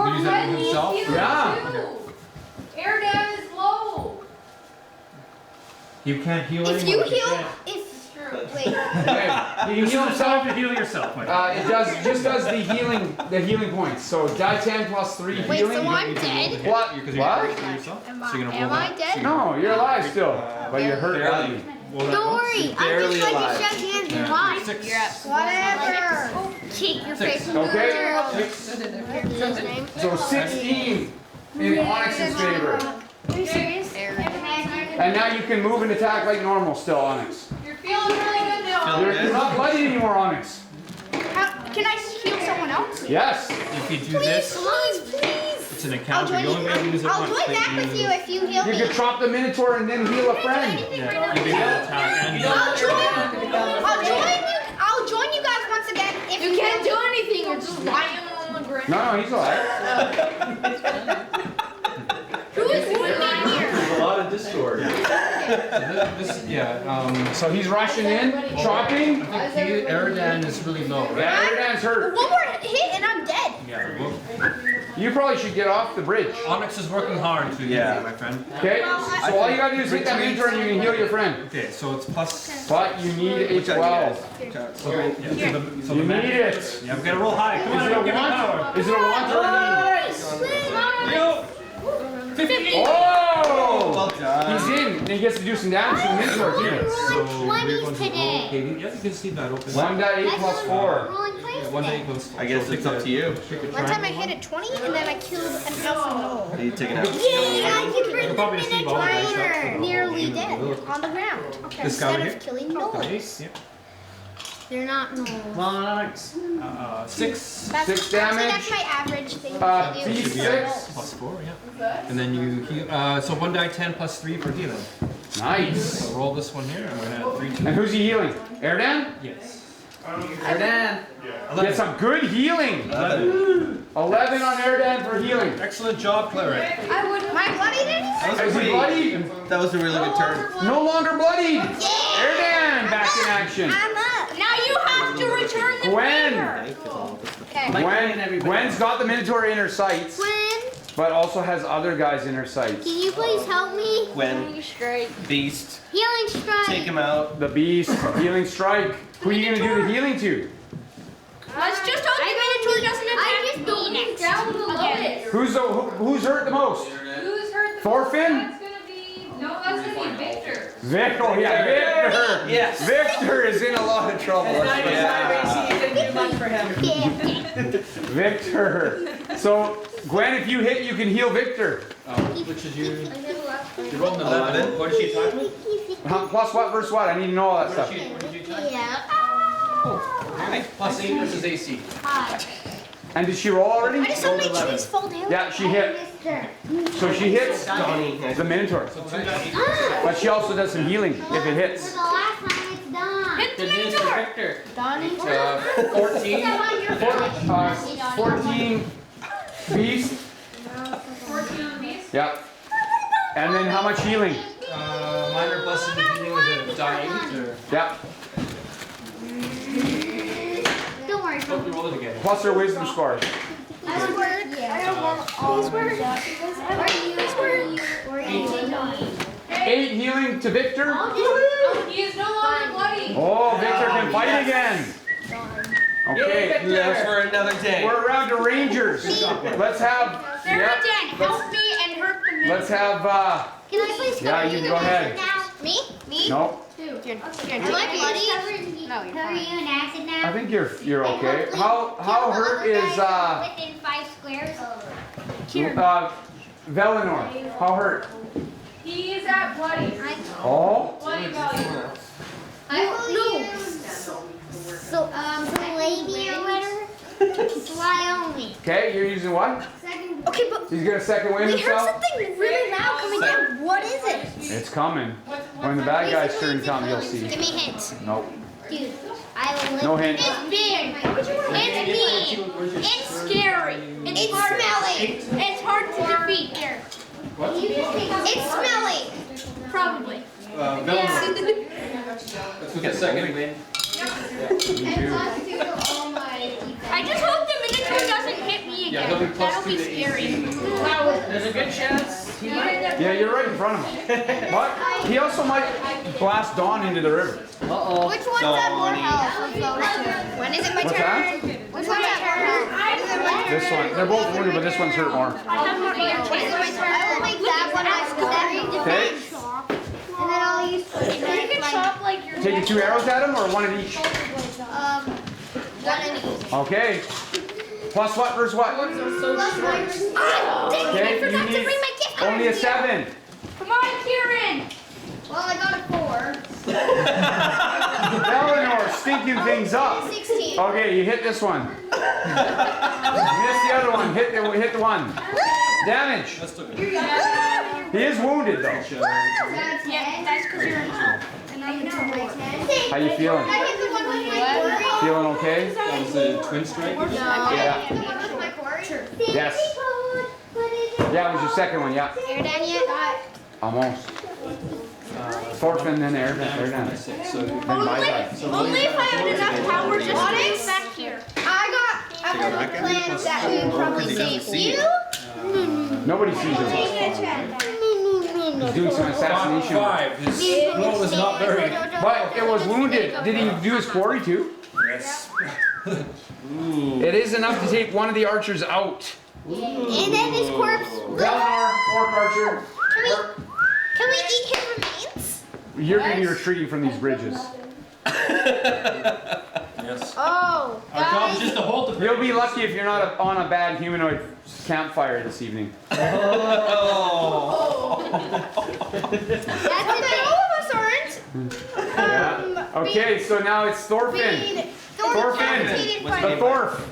Use it friend needs himself? healing Yeah. too. Air dam is low. You can't heal If anyone. you heal, wait. Okay. You can heal himself. to heal yourself, my It just does the healing points. So die 10 plus 3 Wait, healing. so I'm dead? What? Because What? you're yourself. Am I dead? No, you're alive still, but you're hurt badly. Don't worry. I'm barely just like alive. you shake hands and lie. Six. Whatever. Kick your face. Okay. What's his name? So 16 in Onyx's favor. Are you serious? And now you can move and attack like normal still, Onyx. You're feeling really good now. You're not bloody anymore, Onyx. Can I heal someone else? Yes. If you do this, Please. it's an I'll encounter. join You only have to use it once. I'll join back with you if you heal You me. can chop the Minotaur and then heal a friend. Yeah, you can use attack and I'll join you guys once again if You can't do anything. You're just lying on the ground. No, he's alive. Who is doing that here? There's a lot of discord. So he's rushing in, chopping. Eridan is really low, right? Yeah, Erdan's hurt. One more hit and I'm dead. Yeah. Well, You probably should get off the bridge. Onyx is working hard to Yeah. you, my friend. Okay? So all you gotta do is hit that Minotaur and you can heal your friend. Okay, so it's plus. But you need a 12. So the You man- need it. Yeah, we gotta roll high. Come Is it on, a give me power. want? Is it a want or a need? Yo! 50. Oh! Well done. He's in, and he gets to do some damage to the Minotaur too. So we're 20s going to roll. today. Okay, yeah, you can see that open. 1.8 plus 4. Rolling plays One day today. equals. I guess it's up to you. One time I hit a 20 and then I killed an alpha mole. Are you taking out? Yay, I can bring the probably just leave all the dice Minotaur up. nearly dead on the ground. Okay, This guy instead right of killing gnolls. Nice. Yeah. They're not gnolls. Onyx. 6 That's, 6 actually, damage. that's my average thing Uh, to do. D6. plus 4, yeah. And then you heal. So 1 die 10 plus 3 for healing. Nice. So roll this one here. I'm gonna add 3 to And who's he healing? Erdan? Yes. Erdan. Get some good healing. 11 on Erdan for healing. Excellent job, Cleric. I would. My bloody anything? Is he bloody? That was a really good turn. No longer bloodied. Erdan back in action. I'm up. Now you have to return the Gwen. favor. Okay. Gwen's got the Minotaur in her sights, Gwen, but also has other guys in her sights. can you please help me? Gwen, Straight. Beast, Healing strike. take him out. The Beast, healing strike. Who are you gonna do the healing to? Let's just hope the Minotaur doesn't attack me next. Down below it. Who's hurt the most? Who's hurt the Thorfinn? That's gonna be. No, that's gonna be Victor. Victor, oh yeah, Victor. Yes. Victor is in a lot of trouble. Victor. So, Gwen, if you hit, you can heal Victor. Which is you rolled an 11. What did she attack me? Plus what versus what? I need to know all that stuff. What did you attack? Yeah. Plus 8 versus AC. And did she roll already? I just saw my trees fall down. Yeah, she hit. So she hits the Minotaur. But she also does some healing if it hits. For the last time it's done. Good news for Victor. 14 beast. 14 on these. Yeah. And then how much healing? Minor plus the healing with a die 8 or? Yeah. Don't worry. Hope you roll it again. Plus her wisdom score. These work. These work. 8 healing to Victor. He is no longer bloody. Oh, Victor can fight again. Okay. That's for another day. We're around to Rangers. Let's have. Sarah Yep. Jen, help me and hurt the minute. Let's have. Can I please Yeah, you go ahead. Me? Me? No. Am I bloody? No, you're fine. Are you in acid now? I think you're okay. How hurt is Within 5 squares. Velinor? How hurt? He is at bloody. Oh. Bloody value. I will use lady or whatever. Fly only. Okay, you're using what? Second. Okay, but He's gonna second wind we heard himself. something really loud coming down. What is it? It's coming. When the bad guys turn come, you'll see. Give me hints. Nope. Dude, I will live. No hint. It's big. It's mean. It's scary. It's smelly. It's hard to defeat here. What? It's smelly. Probably. Let's look at second win. I just hope the Minotaur doesn't hit me Yeah, again. he'll be plus That'll 2 be to scary. AC. There's a good chance he might. Yeah, you're right in front of him. But he also might blast Dawn into the river. Uh-oh. Which one's at more health? When is it my What's turn? that? Which one's at more health? When is it my turn? This one. They're both wounded, but this one's hurt more. When is it my turn? I will make that one my story. Okay. And then I'll use You can chop like your Taking 2 arrows at him or one at each? one in each. Okay. Plus what versus what? Ah, dang it, I Okay, forgot you to need bring my gift card only a here. 7. Come on, Kieran. Well, I got a 4. Eleanor, stinking things up. 16. Okay, you hit this one. Miss the other one. Hit the one. Damage. He is wounded though. Yeah, that's because you're How you feeling? I hit the one with my quarry. Feeling okay? That was a twin strike? No. Yeah. The one with my quarry. Yes. Yeah, it was your second one. Yeah. You're done yet? Almost. Thorfinn, then air down. So Then my side. Only if I had enough power just to get back here. I have a plan that we would probably save you. Nobody sees him. He's doing some assassination. 5. His blow was not very. But it was wounded. Did he do his quarry too? Yes. It is enough to take one of the archers out. And then his corpse. Eleanor, Orc Archer. Can we eat his remains? You're going to be retreating from these bridges. Yes. Oh, Our job is just to hold the. You'll be lucky if you're not on a bad humanoid campfire this evening. That's okay. All of us aren't. Yeah. Okay, so now it's Thorfinn. Thorfinn. The Thorf.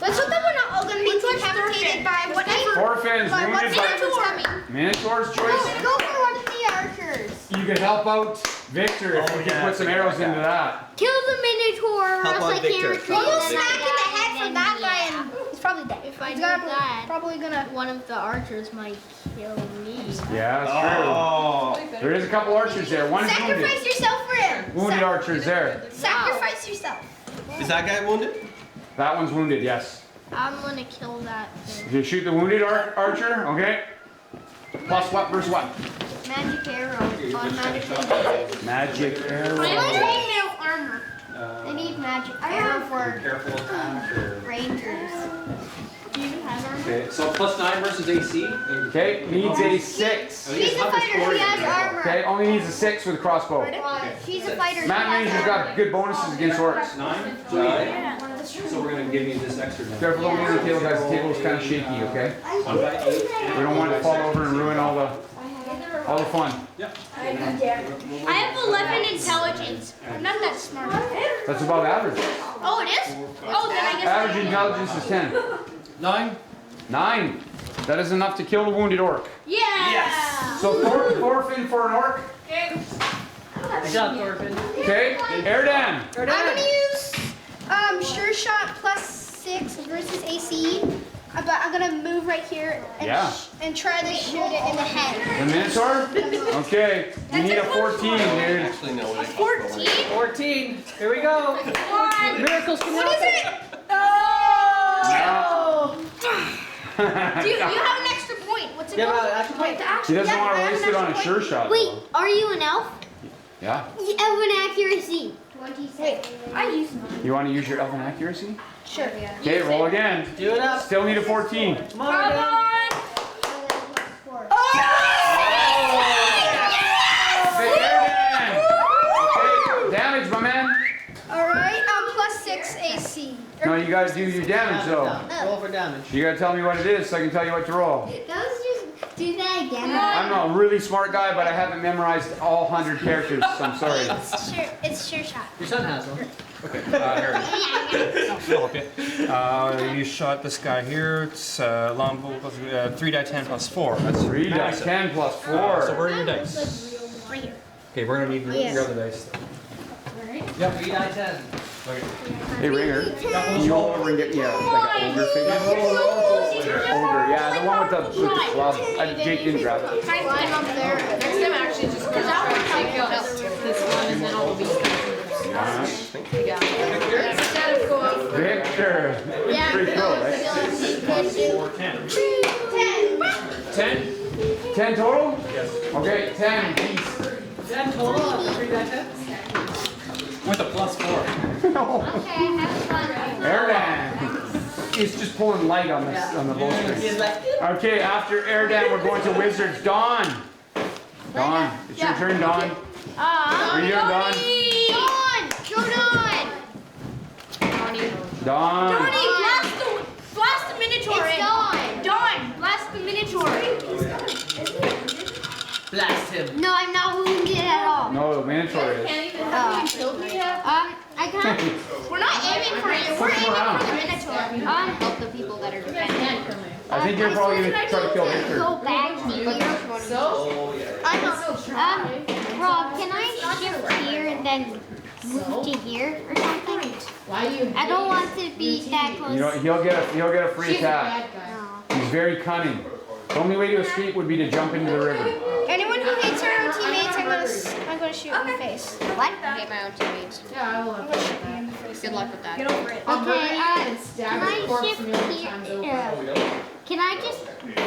Let's hope that we're not all gonna be decapitated by whatever. Thorfinn's By what wounded by Minotaur's coming. Minotaur's choice. Go for one of the archers. You could help out Victor if we can put some arrows into that. Kill the Minotaur, or Help else out I Victor. can't retreat. We'll smack in the head from that guy, and he's probably dead. If I He's do gonna- that, probably gonna. one of the archers might kill me. Yeah, that's true. There is a couple archers there. One's Sacrifice wounded. yourself for him. Wounded archers there. Sacrifice yourself. Is that guy wounded? That one's wounded, yes. I'm gonna kill that thing. You shoot the wounded archer, okay? Plus what versus what? Magic arrow. Automatically. Magic I arrow. only need no armor. I need magic arrow for Careful attack or. rangers. Do you have armor? Okay, so +9 versus AC. Okay, needs a 6. She's a fighter. She has armor. Okay, only needs a 6 with a crossbow. She's a fighter. Mountain Ranger's got good bonuses against orcs. 9? So we're gonna give you this extra damage. Careful, don't lean on the table, guys. The table is kind of shaky, okay? 1 by 8. We don't want it to fall over and ruin all the fun. Yep. I have 11 intelligence. I'm not that smart. That's above average. Oh, it is? Oh, then I guess. Average intelligence is 10. 9. 9. That is enough to kill the wounded orc. Yeah. Yes. So Thorfinn for an orc. Okay. Good job, Thorfinn. Okay, Erdan. I'm gonna use sure shot +6 versus AC. But I'm gonna move right here and try to shoot it in the head. The Minotaur? Okay, you need a 14, dude. 14? 14. Here we go. Miracles can What happen. is it? Oh! Do you have an extra point? What's it You have called? an extra point? He doesn't want to waste it on a sure shot. Wait, though. are you an elf? Yeah. Elven accuracy. Wait, I used mine. You want to use your elven accuracy? Sure. Okay, roll again. Do it up. Still need a 14. Come on, Erdan. Hey, Erdan! Okay, damage, my man. All right, +6 AC. No, you gotta do your damage though. Roll for damage. You gotta tell me what it is so I can tell you what to roll. That was just do that again. I'm a really smart guy, but I haven't memorized all 100 characters, so I'm sorry. It's sure shot. Your son has one. Okay, here. I'll help you. You shot this guy here. It's longbow plus 3d10 plus 4. That's 3d10 plus 4. So where are your dice? Right here. Okay, we're gonna need your other dice. Yep. 3d10. Okay. Hey, Ringer, can you roll over and get me like an ogre figure? Ogre, yeah, the one with the club. Jake didn't grab it. Climb up there. Next time, actually, just go try to take out this one, and then I'll be. Instead of go up. Victor. Pretty cool, right? 10? 10 total? Yes. Okay, 10 piece. 10 total of the 3d10? With a +4. Erdan. He's just pulling light on the bowstring. He's like, Okay, after Erdan, we're going to Wizards. Dawn. Dawn, it's your turn, Dawn. Are you doing, Dawn? Dawn! Go Dawn! Dawn. Donnie, blast the Minotaur in. Dawn, blast the Minotaur. blast him. No, I'm not wounded at all. No, the Minotaur is. I can't. We're not aiming for you. We're aiming for the Minotaur. Help the people that are defending. I think you're probably going to try to kill Victor. Go back here. So? Rob, can I shift here and then move to here or something? Why do you? I don't want to be that close. You know, he'll get a free attack. He's very cunning. The only way to escape would be to jump into the river. Anyone who hates our own teammates, I'm gonna shoot in the face. What? I hate my own teammates. Yeah, I will. I'm gonna shoot you in the face. Good luck with that. Get over it. Okay, can I shift here? Can I just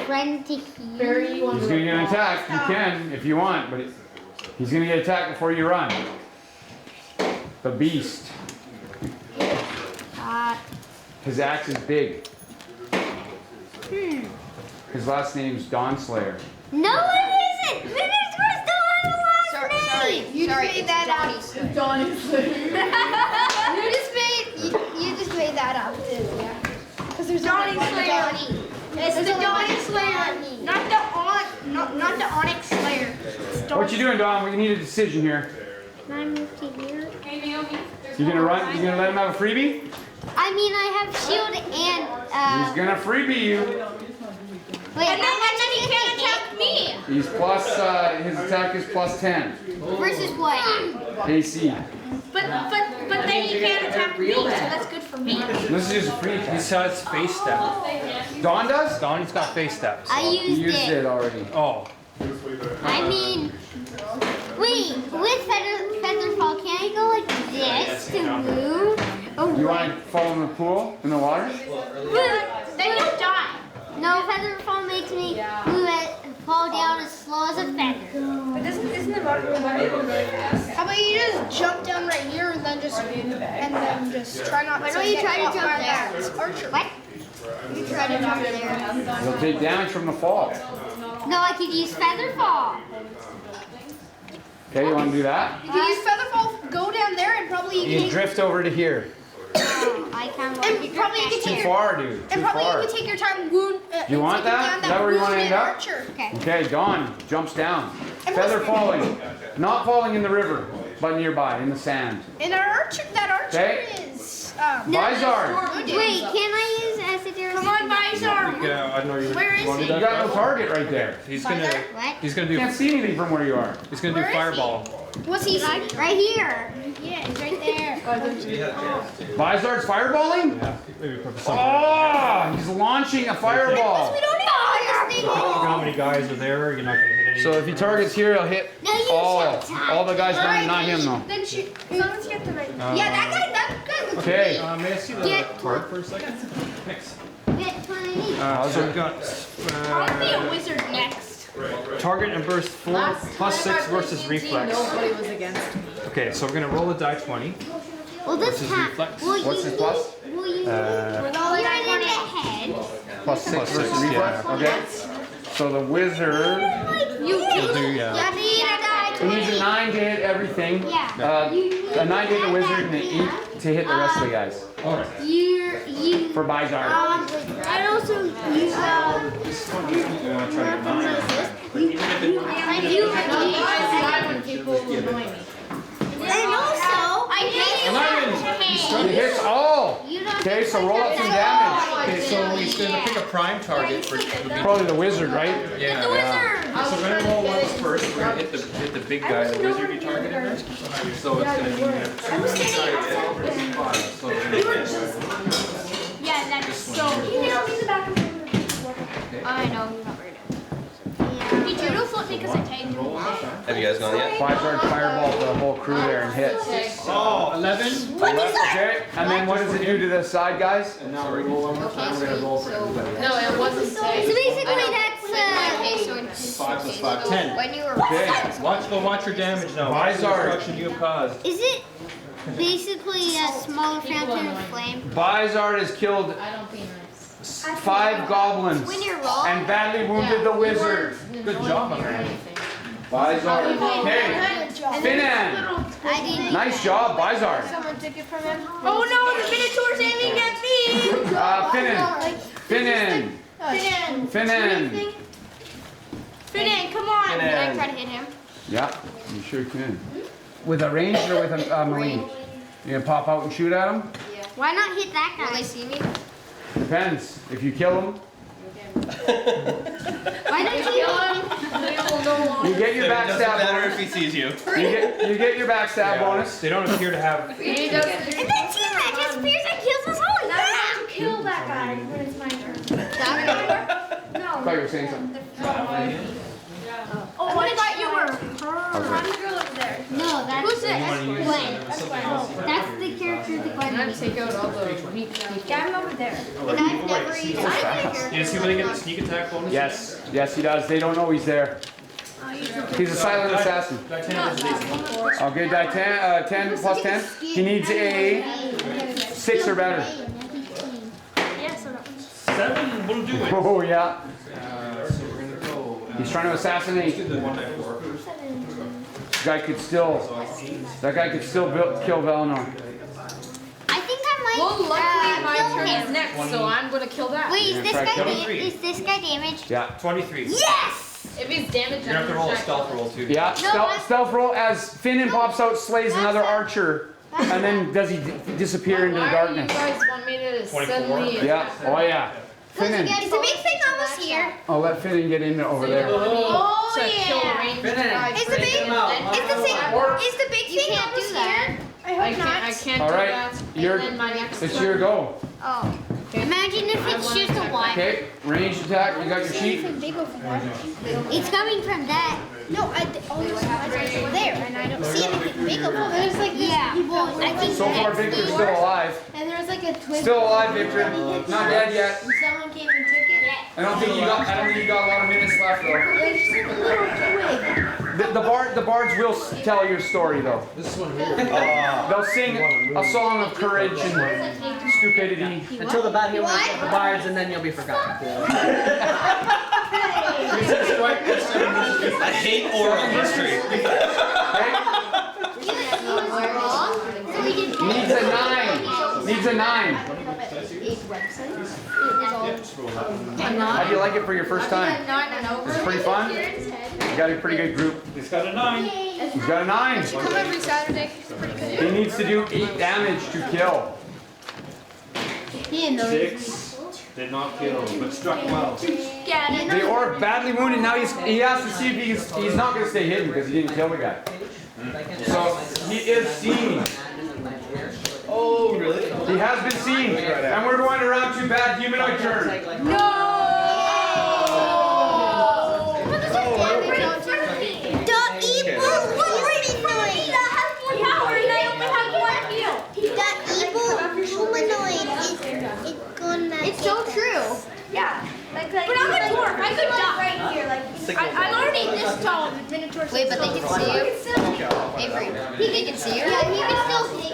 run to here? He's going to get an attack. You can if you want, but he's going to get attacked before you run. The beast. His axe is big. His last name's Dawnslayer. No, it isn't. Minotaur's the one with the last name. You just made that up. Donnie Slayer. You just made that up. Yeah. Because there's Donnie Slayer. It's the Donnie Slayer, not the Onyx Slayer. What you doing, Dawn? We need a decision here. Can I move to here? Hey, Naomi. You gonna run? You gonna let him have a freebie? I mean, I have shield and He's gonna freebie you. Wait, And then he can't attack me. He's plus. His attack is plus 10 versus what? AC. But then he can't attack me, so that's good for me. This is just a free He attack. has face step. Dawn does? Donnie's got face steps. I He used it already. Oh. I mean, wait, with Featherfall, can I go like this to move? You want to fall in the pool, in the water? Then you die. No, Featherfall makes me move it, fall down as slow as a feather. But isn't the water really fast? How about you just jump down right here and then just try not Why to don't you get try to caught jump by there? that archer? What? You tried it over there. It'll take damage from the fall. No, I could use feather fall. Okay, you want to do that? You can use Featherfall, go down there, and probably You drift over to here. I can't walk. And probably you can Too take far, dude. and Too probably far. you can take your time wound. You want taking that? down Is that where you want to wounded end up? archer. Okay. Okay, Dawn jumps down. And Feather what's- falling. Not falling in the river, but nearby, in the sand. And our archer, that archer Okay. is. Vizard. Wait, can I use acid? Come on, Vizard. I know you Where is he? You got no target right there. He's gonna What? he's gonna You do can't see anything from where you are. he's gonna do Where is he? fireball. What's he like? Right here. Yeah, he's right there. Vizard's fireballing? Yeah, maybe put some. Oh, he's launching a fireball. We don't know this thing. I don't know how many guys are there. You're not gonna hit any. So if he targets here, he'll hit all the guys running, not him though. Then shoot. Someone's get the right. Yeah, that guy looks Okay. May I see the card for a second? Thanks. Get 20. So we've got I'll be a wizard next. target and burst 4 plus 6 versus reflex. Nobody was against me. Okay, so we're gonna roll a die 20. Well, this Versus time. reflex. What's his plus? Will you? Uh, All in the head. Plus 6 Plus versus 6, reflex. yeah. Okay. So the wizard He'll do, yeah. he needs a 9 to hit everything. Yeah. A 9 to hit the wizard and an 8 to hit the rest of the guys. You. For Vizard. And also you. When people annoy me. And also, He hits all. Okay, so roll up some damage. Okay, so he's gonna pick a prime target for Probably the wizard, right? yeah. So we're gonna roll once first. We're gonna hit the big guy, the wizard you targeted first. So it's gonna be 2 versus 5. So Yeah, that's so. I know he's not very good. He judo flipped me because I tagged him. Have you guys gone yet? Vizard fireball for the whole crew there and hits. Oh, 11. Okay, and then what does it do to the side guys? and now we roll one more time. We're gonna roll for everybody. No, it wasn't So safe. basically, that's 5 plus 5, 10. when you were. Okay. Watch your damage now. Watch the Vizard. destruction you have caused. Is it basically a smaller fountain of flame? Vizard has killed I don't be nice. 5 goblins When you're wrong. and badly wounded the wizard. Good job on that. Vizard. Okay. Finan. I didn't. Nice job, Vizard. Someone took it from him. Oh no, the Minotaur's aiming at me! Finan. Finan. Finan, come on! Finan. Did I try to hit him? Yeah, you sure can. With a ranged or with a melee? You gonna pop out and shoot at him? Why not hit that guy? Will they see me? Depends. If you kill him, Why don't you? They will no longer. you get your Doesn't backstab matter bonus. if he sees you. You get your backstab bonus. They don't appear to have. And then team that just appears and kills us all. I'll kill that guy when it's my turn. I thought you were saying something. Oh, I thought you were. Okay. The girl over there. No, that's Who's it? Gwen. That's the character that And Gwen I take out all the weak people. Yeah, I'm over there. And I've never even. You see when they get the sneak attack bonus? Yes, he does. They don't know he's there. He's a silent assassin. Okay, die 10 plus 10. He needs a 6 or better. Yeah, so that one's. 7 will do it. Oh yeah. So we're gonna go. He's trying to assassinate. Do the 1x4. That guy could still kill Valinor. I think I might. Well, luckily my kill turn him. is next, so I'm gonna kill that. Wait, is this Try guy kill him. is this guy damaged? Yeah. 23. Yes! If he's damaged, You're gonna have to roll a stealth roll too. Yeah. No, Stealth roll as Finan pops out, slays another archer, and then does he disappear into the Why darkness? do you guys want me to 24? suddenly Yeah. Oh yeah. Finan. Is the big thing almost here? I'll let Finan get in over there. Oh, to kill yeah. ranged guys? Is the big thing can't almost do that. here? I I hope can't All do right, that. you're- And then my next It's turn. your go. Oh. Imagine if it's just a one. Okay. Ranged attack. You got your sheet. It's coming from that. No, all those guys are there, and I don't see anything big over there. There's like this, Yeah. Well, I think So far, that's Victor's the- still alive. and there's like a twig. Still alive, Victor. Not dead yet. Someone came and took it. I don't think you got a lot of minutes left though. There's just like a little twig. The bards will tell your story though. This one here. They'll sing a song of courage and stupidity. Until the bad humor of the bards, and then you'll be forgotten. I hate oral history. Needs a 9. Needs a 9. How do you like it for your first time? It's pretty fun. You got a pretty good group. He's got a 9. He's got a 9. Come every Saturday. It's pretty good. He needs to do 8 damage to kill. 6 did not kill, but struck well. The orc badly wounded. Now he has to see if he's not going to stay hidden because he didn't kill the guy. So he is seen. Oh, really? He has been seen. And we're going to round 2 bad humanoid turn. No! It's so true. Yeah. But I'm a dwarf. I could duck right here. I'm already this tall. Wait, but they can see you? Avery, they can see you? Yeah, he can still see.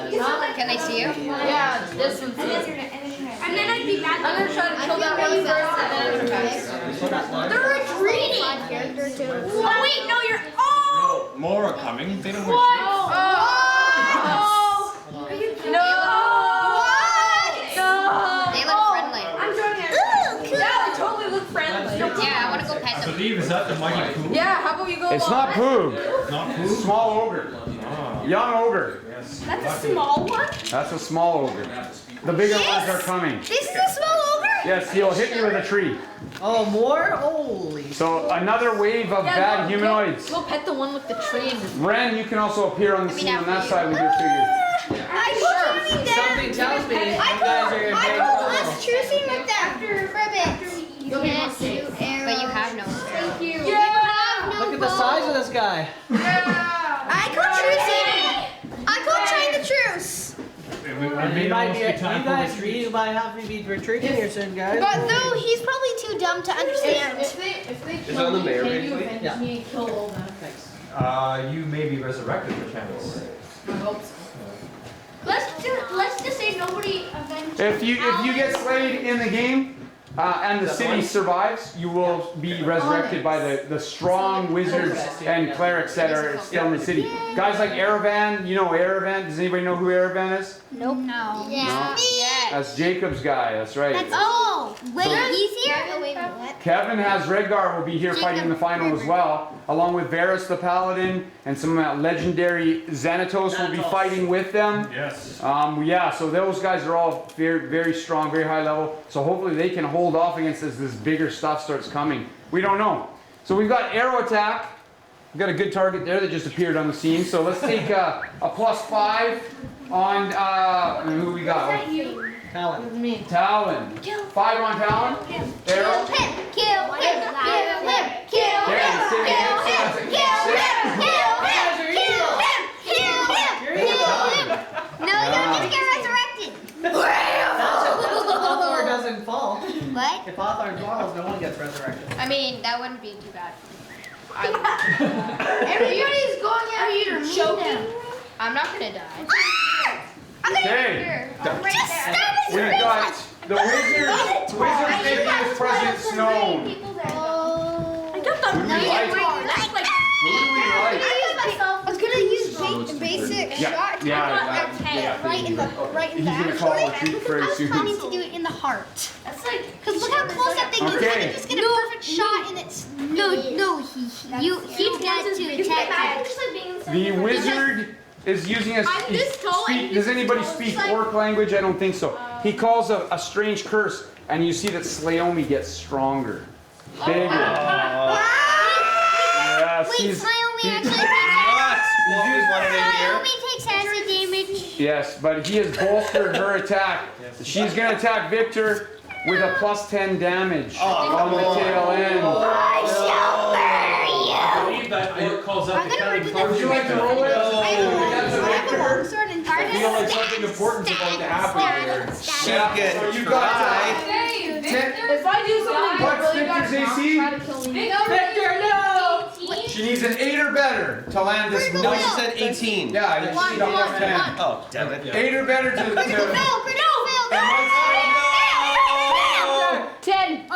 Can they see you? Yeah, this one's And then I'd be back. I'm gonna try to kill that one first. They're retreating. Oh wait, no, you're. Oh. More are coming. They don't What? Oh. They look friendly. I'm joining it. Yeah, they totally look friendly. Yeah, I want to go pet I them. believe, is that the mighty poo? Yeah, how about you go? It's not Poog. Not poo? Small ogre. Young ogre. Yes. That's a small one. That's a small ogre. The bigger ones are coming. This is a small ogre. Yes, he'll hit you with a tree. Oh, more? Holy. So another wave of bad humanoids. Go pet the one with the tree and just. Ren, you can also appear on the scene on that side with your figure. Something tells me you guys are in big Let's choosing with that for a bit. But you have no hair. Thank you. Look at the size of this guy. I call trying the truce. You might have to be retreating here soon, guys. But though he's probably too dumb to understand. If they Is kill it on the me, mayor can you basically? avenge Yeah. me and kill all of them? You may be resurrected, perchance. I hope so. Let's just say nobody avenged. If you get slayed in the game and the city survives, you will be resurrected by the strong wizards and clerics that are still in the city. Guys like Erevan, you know Erevan? Does anybody know who Erevan is? Nope. No. No? That's Jacob's guy, that's right. Wait, he's here? Wait, what? Kevin has Redgar will be here fighting in the final as well, along with Varus the Paladin and some legendary Xanatos will be fighting with them. Yes. Yeah, so those guys are all very, very strong, very high level. So hopefully they can hold off against this bigger stuff starts coming. We don't know. So we've got arrow attack. We've got a good target there that just appeared on the scene. So let's take a +5 on who we got? Talon. Talon. 5 on Talon. Arrow. Kill him! No, you don't get to get resurrected. Hawthorne doesn't fall. What? If Hawthorne falls, no one gets resurrected. I mean, that wouldn't be too bad. Everybody's going out here to choking. I'm not gonna die. Okay. Just We've got the wizards making his presence known. I got the Who do we like? Who do we like? I was gonna use basic shot. Right in the He's gonna call a retreat very I was soon. planning to do it in the heart. That's like. Cause look how close that thing is. I Okay. can just get a perfect shot and it's he's got to attack. The wizard is using a I'm this tall and he's does anybody this tall. speak It's like- orc language? I don't think so. He calls a strange curse, and you see that Slayomi gets stronger, bigger. Yes, Wait, he's Slayomi actually takes acid damage. yes, but he has bolstered her attack. She's gonna attack Victor with a +10 damage on the tail end. I shall bury you. I believe that orc calls out I'm the gonna counting do clerk. this. Would you like to roll it? I have a longsword and I feel like something important's about to happen here. Yeah, so you got Hey, Victor, if I do something What's really bad, Victor's don't AC? try to kill me. Victor, no! She needs an 8 or better to land this move. No, she said 18. Yeah, you see don't have 10. Oh, damn it. 8 or better to. Fail. 10.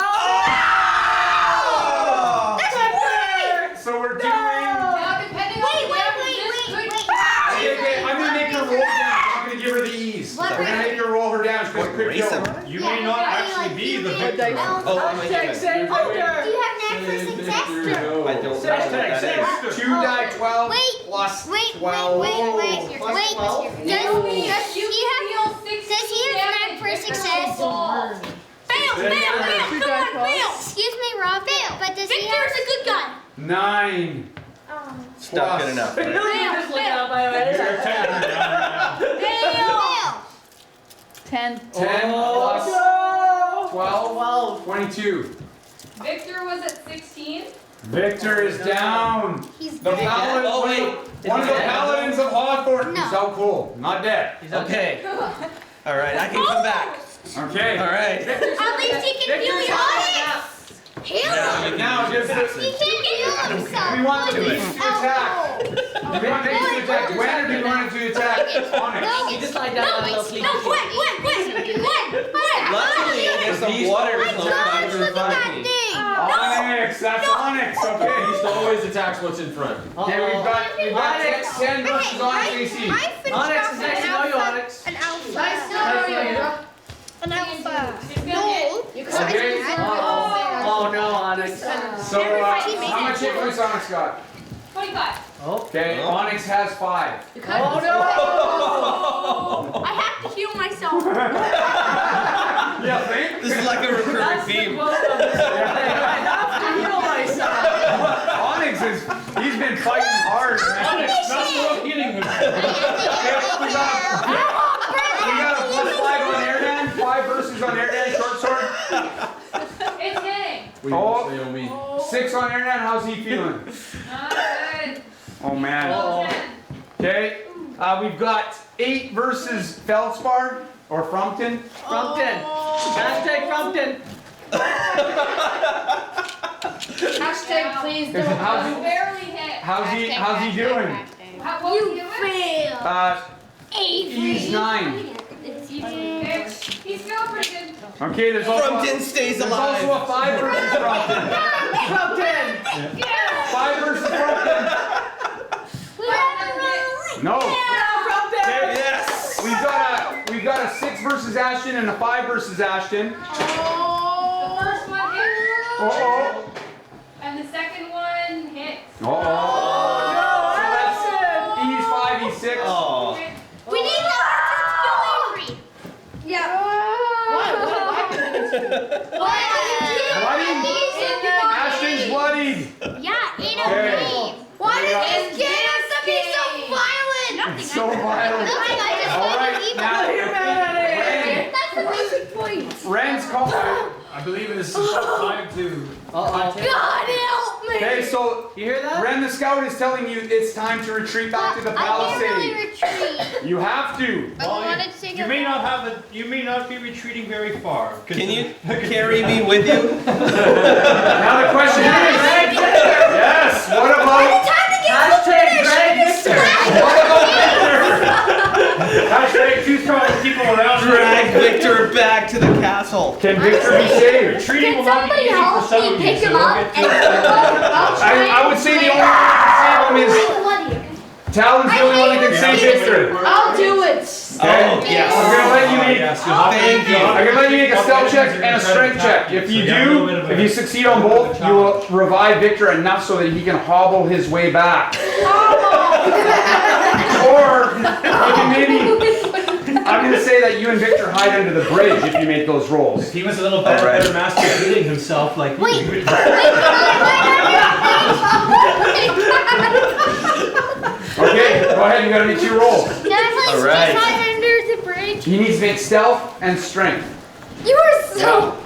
So we're doing. Now, depending on Wait. Okay, I'm gonna make her roll down. I'm gonna give her the ease. We're gonna make her roll her down. She's gonna quick Race kill. him. You may not actually be the victor. Oh, I'm a Do you have knack for success? I don't know. Two die 12 Wait, plus wait, 12. wait. Does he have knack for success? Fail. Come on, fail. Excuse me, Rob. Fail. But does he have? Victor's a good guy. 9. It's not good enough. Right? Just look out my way. Fail. 10. 10 plus 12. 22. Victor was at 16. Victor is down. He's The dead. paladin, Oh, wait. one of the paladins of Hawthorne. No. He's so cool. Not dead. Okay. All right, I can come back. Okay. All right. At least he can feel your eyes. Heal him. Now just He can't heal himself. we want the beast to attack. We want the beast to attack. When do you want it to attack? Onyx. You just lie down on a little No, sleep. Gwen. Luckily, there's some water My close by gosh, to look at revive that me. thing. Onyx. That's Onyx. Okay. Beast always attacks what's in front. Okay, we've got 10 versus Onyx AC. I finished Onyx off is nice to know you, Onyx. an alpha. Nice to know you. An alpha. She's No. gonna get. Okay. Oh no, Onyx. So how much hit points Onyx got? 25. Okay, Onyx has 5. Oh no! I have to heal myself. Yeah, think? This is like a recurring That's the theme. quote of this whole thing. I have to heal myself. Onyx he's been fighting hard, man. Onyx, not worth healing him. We got a +5 on Airman, 5 versus on Airman, short sword. It's hitting. Oh. 6 on Airman, how's he feeling? Not good. Oh man. Oh. Okay, we've got 8 versus Feldspar, or Frumpton. Frumpton. Hashtag Frumpton. Hashtag please don't. How's he, Barely hit. how's he doing? What was he doing? Fail. He's 9. He's still pretty good. Okay, there's also Frumpton stays there's alive. also a 5 versus Frumpton. Frumpton. 5 versus Frumpton. No. Frumpton. Yes. We've got a 6 versus Ashton and a 5 versus Ashton. The first one hit. Uh-oh. And the second one hit. Uh-oh. So that's he's 5, he's 6. Oh. We need the Avery. Yeah. Bloodied. Ashton's bloodied. Yeah, 8 Okay. of 8. Why did this kid have to be so violent? It's so violent. Nothing, I just All wanted right, evil. now That's the basic point. Ren's called. I believe it is time to. God help me. Okay, so You hear that? Ren the Scout is telling you it's time to retreat back to the I can't really palisade. retreat. You have to. I wanted to take You may not have a. You may not be retreating very far. Can you carry me with you? Now the question is, yes. What about? Hashtag drag Victor. What about Victor? Hashtag too strong to keep him around. Drag Victor back to the castle. Can Victor be saved? Retreating Can will not be somebody easy for help some me of you. pick So him we'll up get and to put him up? I'll try. I would say the only one that can save him is Talon's the only one that can save Victor. I'll do it. Oh, yes. I'm gonna let you make. Yes, you'll have to- Thank you. I'm gonna let you make a stealth check and a strength check. If you do, if you succeed on both, you will revive Victor enough so that he can hobble his way back. Or you can maybe. I'm gonna say that you and Victor hide under the bridge if you make those rolls. If he was a little better, Alright. better master at healing himself, like Wait, you. Okay, go ahead. You gotta make your roll. Can I All right. hide under the bridge? He needs to make stealth and strength. You are so.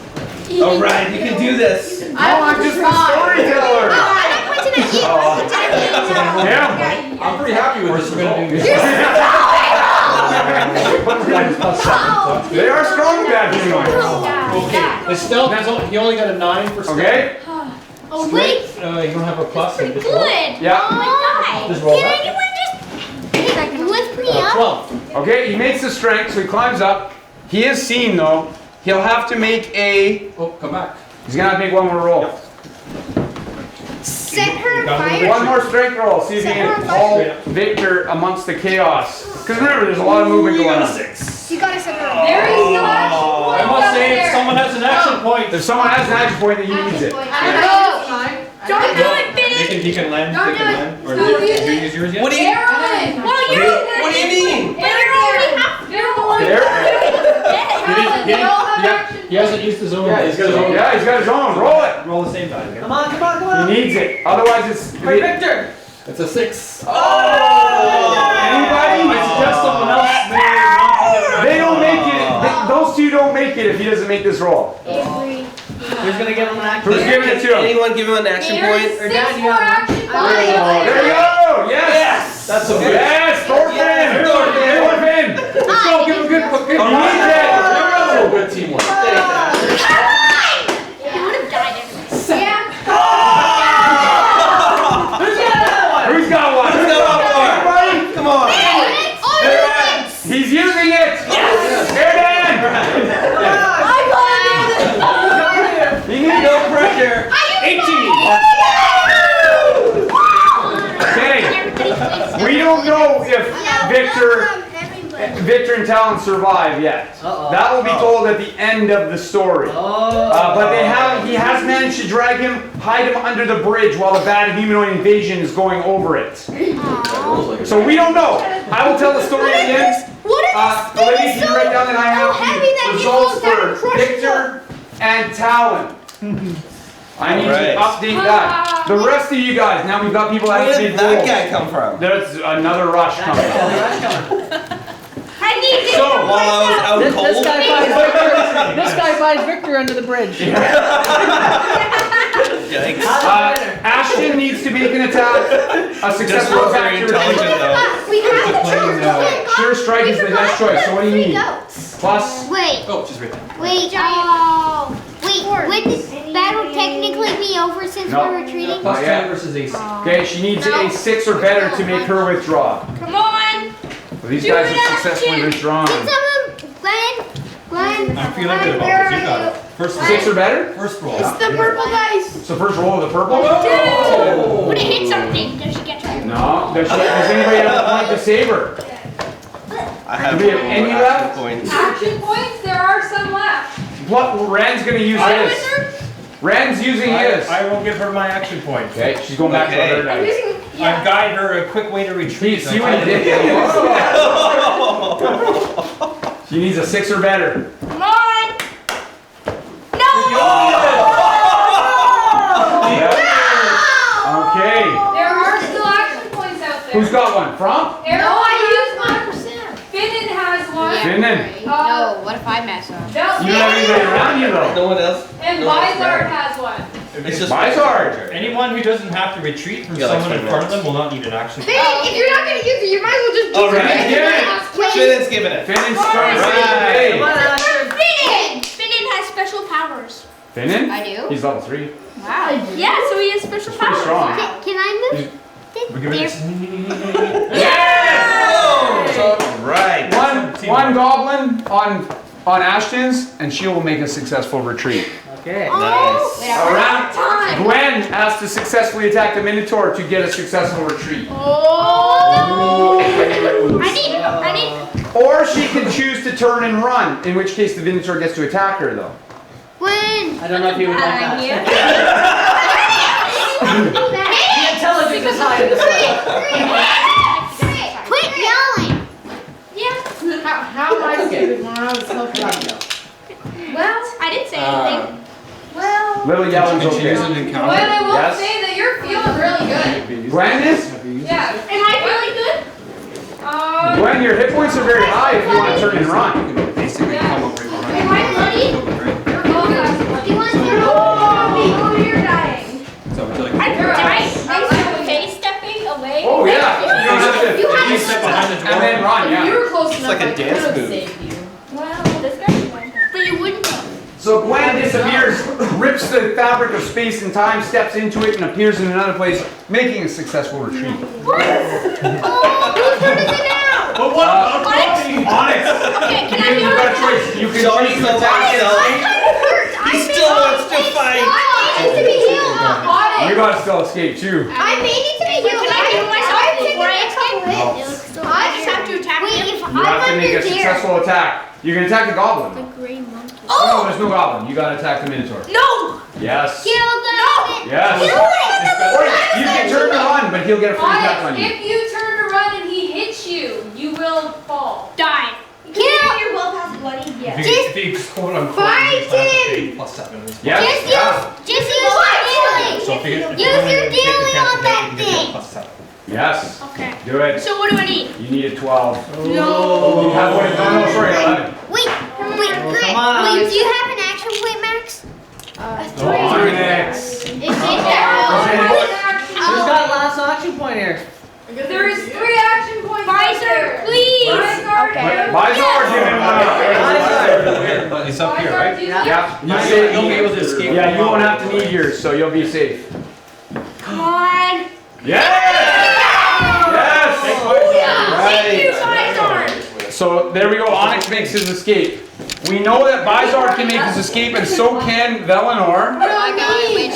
All right, you can do this. I'm just a storyteller. I pointed at you. I pointed at you. Yeah. I'm pretty happy with this result. They are strong bad guys. Okay, the stealth, he only got a 9 for stealth. Okay. Oh wait. You don't have a plus? Pretty and good. just roll? Yeah. Oh my god. Just roll Can that. anyone just lift me up? 12. Okay, he makes the strength, so he climbs up. He is seen though. He'll have to make a. Oh, come back. He's gonna have to make one more roll. Set her on got fire. One more strength roll. See if you Set her can on fire. haul Victor amongst the chaos. Because remember, there's a lot of movement You going got a on. 6. You gotta set her on There fire. is no action point I must up say, if there. someone has an action point. If someone has an action point, then he needs it. Don't do it, Finn. He can land. Don't he do can it. land. Or No, did use you it. use yours yet? What do you? Carolyn. Well, you're What do you mean? But you're already half. You're the one. There. Carolyn, they all have action He hasn't used his own. Yeah, he's got his own. Yeah, he's got his own. Roll it. Roll the same die again. Come on, come on, come on. He needs it. Otherwise, it's. Hey, Victor. It's a 6. Anybody? I suggest someone else They don't make it. Those two don't make it if he doesn't make this roll. Who's gonna give him an action? Who's giving it to him? Anyone give him an action point? There's 6 more action There points. you go. Yes. That's a good. Yes. Thorfinn. Thorfinn. Let's go, give him a good He needs it. So good teamwork. You would have died anyway. Yeah. Who's got one? Who's got one more? Everybody? Come on. He's using it. Yes. Air Dan. He needs No pressure. 18. Okay. We don't know if Victor and Talon survive yet. That will be told at the end of the story. But he has managed to drag him, hide him under the bridge while the bad humanoid invasion is going over it. So we don't know. I will tell the story at the end. Olivia, can you write down that I have the results for Victor and Talon? I need to update that. The rest of you guys, now we've got people that Where have did big that goals. guy come from? There's another rush coming. I need to. So, While I was out This cold. guy finds Victor under the bridge. Yikes. Ashton needs to make an attack. A Just successful not attack very to intelligent retreat. though. We have to choose. Sure strike is the best choice. So what do you need? Plus. Wait. Oh, she's right there. Wait. Wait. Would this battle technically be over since No. we're retreating? Plus Oh, yeah. 10 versus AC. Okay, she needs a 6 or better to make her withdraw. Come on. Well, these Do guys it, have successfully Ashton. withdrawn. Can someone, Glenn? I'm feeling good about where this. You are got you? it. First 6 or better? First roll. It's the purple guys. So first roll of the purple? Dude! Would it hit something? Does she get her? No. Does anybody have a point to save her? I have Do we have any more left? action points. Action points, there are some left. What? Rand's gonna use his. Rand's using his. I will give her my action point. Okay, she's going back to her dice. I've guided her a quick way to retreat. See what he did? She needs a 6 or better. Come on! No! Okay. There are still action points out there. Who's got one? From? Aaron, I used mine. Finnan has one. Finnan. No, what if I mess up? You don't have anybody around you though. No one else? And No one's Vizard there. has one. It's just Vizard. Anyone who doesn't have to retreat from Yeah, like someone in 20 front of them minutes. will not need an action. Hey, if you're not gonna use it, you might as well just do Alright. Finnan's giving it. Finnan starts Come today. on, Ashton. Finnan has special powers. Finnan? I do. He's level 3. Wow. Yeah, so he has special pretty powers. strong. Can I move? We'll give it Right. One goblin on Ashton's, and she will make a successful retreat. Okay. Nice. Around Gwen has to successfully attack the Minotaur to get a successful retreat. Oh! I need. Or she can choose to turn and run, in which case the Minotaur gets to attack her though. When? I don't know if you would like that. The intelligence is high in this way. Quit yelling. Yeah. How am I stupid when I was so proud? Well, I didn't say anything. Well. Little yelling's Did she use it okay. in Gwen, counter? I will Yes. say that you're feeling really good. Gwen is? Yeah. Am I really good? Gwen, your hit points are very high if you want to turn and run. You can basically come up right Am behind I bloody? You're both guys. Do you want to? Oh, you're dying. you. So would you like I face stepping away. Oh yeah. You don't have to. You have You to step behind the And then run, You yeah. were close It's enough. like a dance move. Well, this guy. But you wouldn't. So Gwen disappears, rips the fabric of space and time, steps into it, and appears in another place, making a successful retreat. What? Oh, whose turn is it now? But what about Onyx? Onyx! Okay, can I You've do got a it? choice. You can Sorry, choose so to attack He still wants to fight. I need to be healed. You gotta still escape too. I may need to be healed. Can I heal myself before I escape? I just have to attack him. You have to make a successful attack. You can attack the goblin. The gray monkey. Oh, there's no goblin. You gotta attack the minotaur. No! Yes. Kill the no! Yes. Or you can turn to run, but he'll get a free attack on you. If you turn to run and he hits you, you will fall. Die. Kill your willpower's bloody. Yes. If you quote unquote Fight him. +7. Yes. Just use your dealing. So if you Use your dealing on that thing. +7. Yes. Okay. Do it. So what do I need? You need a 12. No. You have one. No, sorry, 11. Wait, come on. do you have an action point, Max? Onyx. Who's got last action point here? There is 3 action points. Visor, please. Okay. Visor, give him one. But it's up here, right? Yeah. You You'll be able to escape. Yeah, you won't have to need yours, so you'll be safe. Come on. Yes! Thank you, Yes! Visor. So there we go. Onyx makes his escape. We know that Visor can make his escape, and so can Velinor.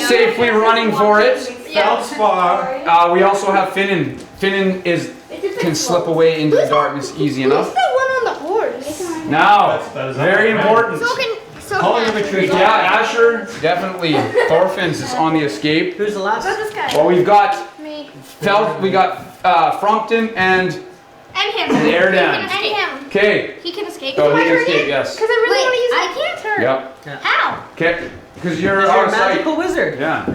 Safely running for it. Feldspar? We also have Finnan. Finnan can slip away into the darkness easy enough. Who's the one on the horse? Now, That is very important. Calling a retreat. Yeah, Asher, definitely. Thorfinn's is on the escape. Who's the last? Well, we've got Frumpton and And him. Erdan. And him. Okay. He can escape. Oh, he can escape, yes. Because I really want to use I can't turn. Yep. How? Okay. Because you're You're out a of sight. magical wizard. Yeah.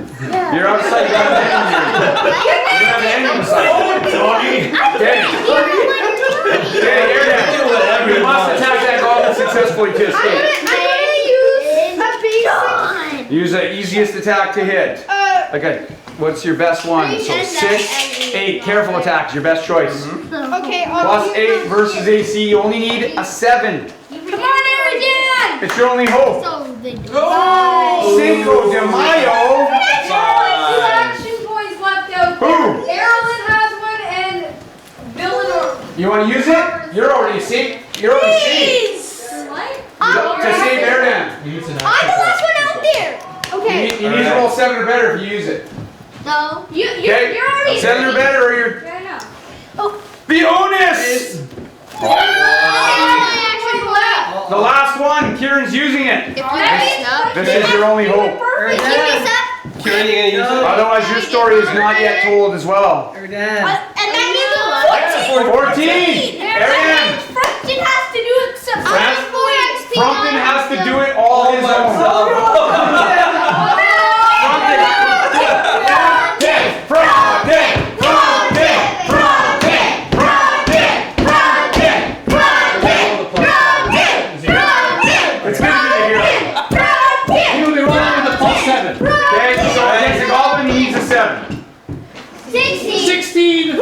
You're out of sight. You got an enemy. You have an enemy in sight. Okay. Okay, Erdan. You must attack that goblin successfully to escape. I'm gonna use a basic. Use the easiest attack to hit. What's your best one? So 6, 8. Careful attacks. Your best choice. Okay. Plus 8 versus AC. You only need a 7. Come on, Erdan. It's your only hope. So they do. Cinco de Mayo. 2 action points left out Who? there. Erlen has one and Villanor. You want to use it? You're already safe. You're already safe. What? To save Erdan. I'm the last one out there. Okay. You need to roll 7 or better if you use it. No. Okay? You're already. 7 or better or you're. Yeah, I know. The onus! The last one. Kieran's using it. This is your only hope. Kieran, you gonna use it? Otherwise, your story is not yet told as well. Erdan. And that means 14! Arian! Frumpton has to do it. Frumpton has to do it all his own. It's good to be a hero. He'll be rolling with the plus 7. Okay, so against the goblin, he needs a 7. 16!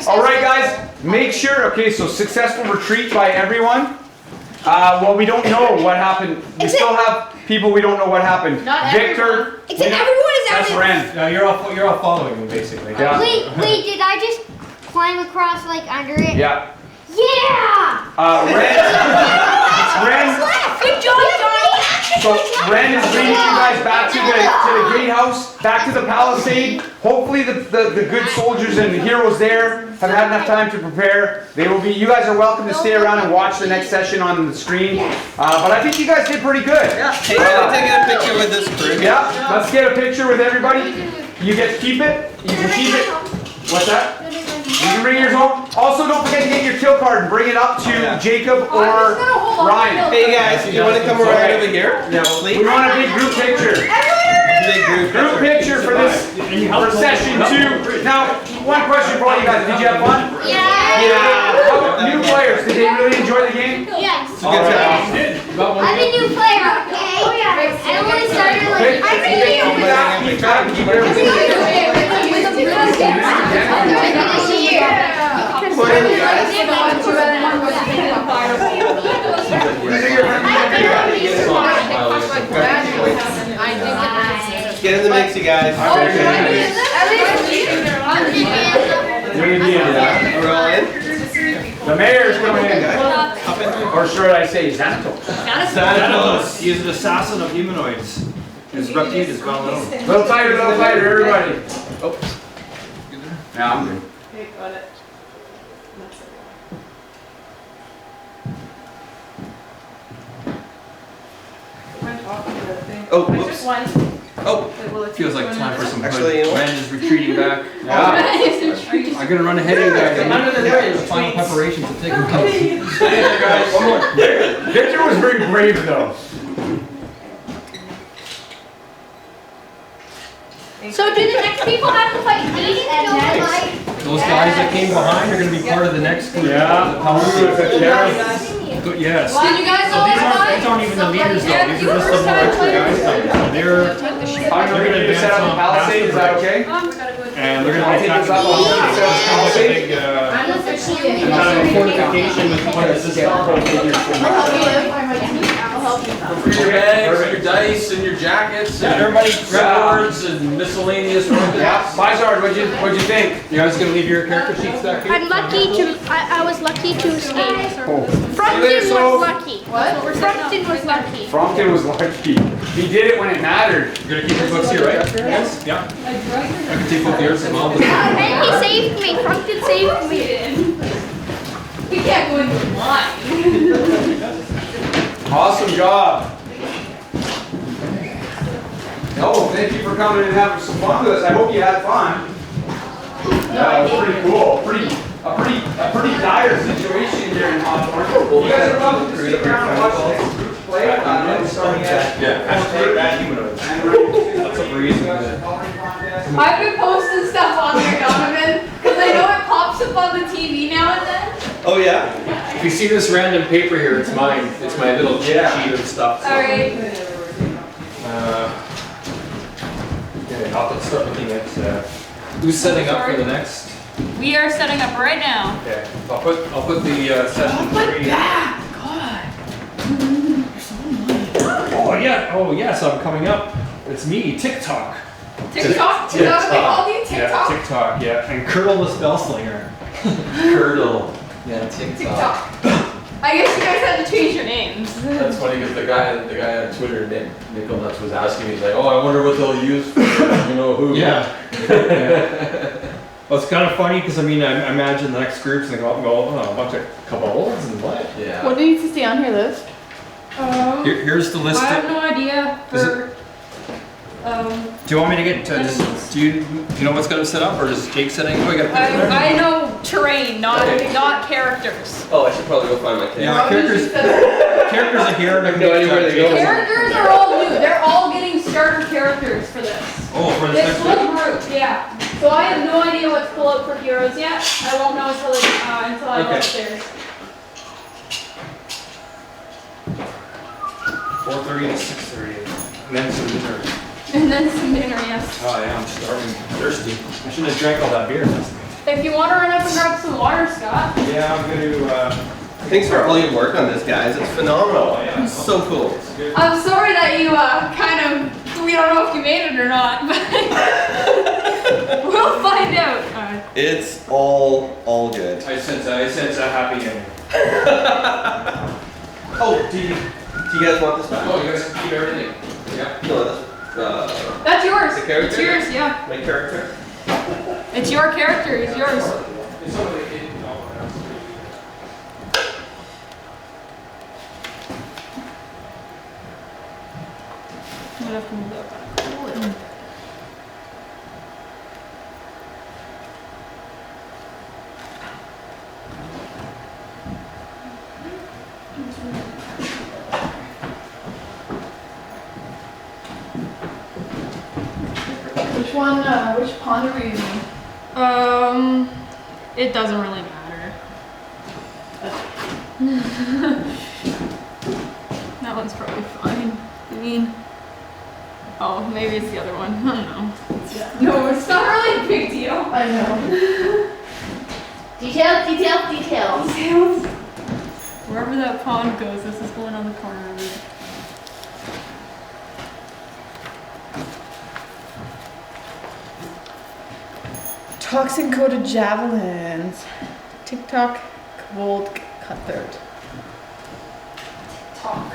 Alright guys, make sure, okay, so successful retreat by everyone. Well, we don't know what happened. We still have people we don't know what happened. Not Victor. Except everyone is That's out. Ren. No, you're all following me basically. Yeah. Wait, did I just climb across like under it? Yeah. Yeah! Ren. Good job, Johnny! So Ren is bringing you guys back to the gatehouse, back to the palisade. Hopefully the good soldiers and the heroes there have had enough time to prepare. They will be. You guys are welcome to stay around and watch the next session on the screen. But I think you guys did pretty good. Yeah. Hey, can I take a picture with this crew? Yeah. Let's get a picture with everybody. You get to keep it. You can keep it. What's that? You can bring yours home. Also, don't forget to get your kill card and bring it up to Jacob or Ryan. Hey guys, you want to come right over here? Yeah, we want a big group picture. Big group Picture for this for session 2. Now, one question for all you guys: did you have fun? Yeah! How about new players? Did they really enjoy the game? Yes! All right. I'm a new player, okay? Oh yeah! I only started like... I'm a new player! Keep back, keep everything. I'm a new player! disappointing, you guys. Get in the mix, you guys. We're all in? The mayor's coming in. Or should I say Xanatos? Xanatos. He is an assassin of humanoids. His reputation is well known. Little tighter, everybody. Oops. Yeah, I'm good. Okay, got it. Oh, whoops. Oh, Feels like time for some actually, you know what? Ren is retreating back. Yeah. I'm gonna run ahead of you guys. Under the bridge. The final preparations have taken place. One more. Victor was very brave though. So do the next people have to fight these and then Those guys that came behind are gonna be part of the next group. Yeah. The power group. Yes. Did you guys all These aren't even the leaders though. These are just the more expert guys coming. So they're Gonna set up a palisade, is that okay? and they're gonna I'll be take this attacking up on the palisade. big Kind of a fortification with one of the historical figures from Your bags, your dice, and your jackets, and everybody boards and miscellaneous weapons. Yeah, Bizard, what'd you think? You guys gonna leave your character sheets back here? I'm lucky to. I was lucky to escape. Frumpkin So- was lucky. What? Frumpkin was lucky. Frumpkin was lucky. He did it when it mattered. You're gonna keep your books here, right? Yes. Yeah. I can take both yours and I'll And he saved me. Frumpkin saved me. We can't go into line. Awesome job. Oh, thank you for coming and having some fun with us. I hope you had fun. That was pretty cool. A pretty dire situation here in Hawthorne. You guys are welcome to stick around and watch the next group play. Starting at That's a breeze. I've been posting stuff on there, Donovan, because I know it pops up on the TV now and then. Oh, yeah? If you see this random paper here, it's mine. It's my little cheat sheet of stuff. So. Alright. Okay, I'll start looking at who's setting up for the next. We are setting up right now. Okay, I'll put the session 3. Oh yeah. Oh yes, I'm coming up. It's me, TikTok. TikTok? Is that what they call you? TikTok? Yeah, TikTok. Yeah, and Curdle the Spellslinger. Curdle. Yeah, TikTok. I guess you guys had to change your names. That's funny because the guy on Twitter, Nickel Nuts, was asking me. He's like, "Oh, I wonder what they'll use for you know who." Yeah. Well, it's kind of funny because I mean, I imagine the next group's gonna go a bunch of kobolds and what? Yeah. What needs to stay on your list? Here's the list. I have no idea for. Do you want me to get? Do you know what's gonna set up, or is Jake setting? Oh, I gotta put it there. I know terrain, not characters. Oh, I should probably go find my character. Yeah, characters are here. I have no idea where they go. Characters are all new. They're all getting starter characters for this. Oh, for this This next whole group. group, yeah. So I have no idea what to pull out for heroes yet. I won't know until I go upstairs. 4:30 to 6:30, and then some dinner. And then some dinner, yes. Oh yeah, I'm starving, thirsty. I shouldn't have drank all that beer last night. If you want to run up and grab some water, Scott. Yeah, I'm gonna. Thanks for all your work on this, guys. It's phenomenal. Yeah. It's so cool. I'm sorry that you we don't know if you made it or not, but we'll find out. It's all good. I sense a happy ending. Oh, do you guys want this back? Oh, you guys can keep everything. Yeah. No, That's yours. The character? It's yours, yeah. my character. It's your character. It's yours. I'm gonna have to move that back. Which pond are we using? It doesn't really matter. That one's probably fine. I mean, oh, maybe it's the other one. I don't know. No, it's not really a big deal. I know. Detail. details. Wherever that pond goes, this is going on the corner of it. Toxin coated javelins. TikTok cold cutthroat. Talk.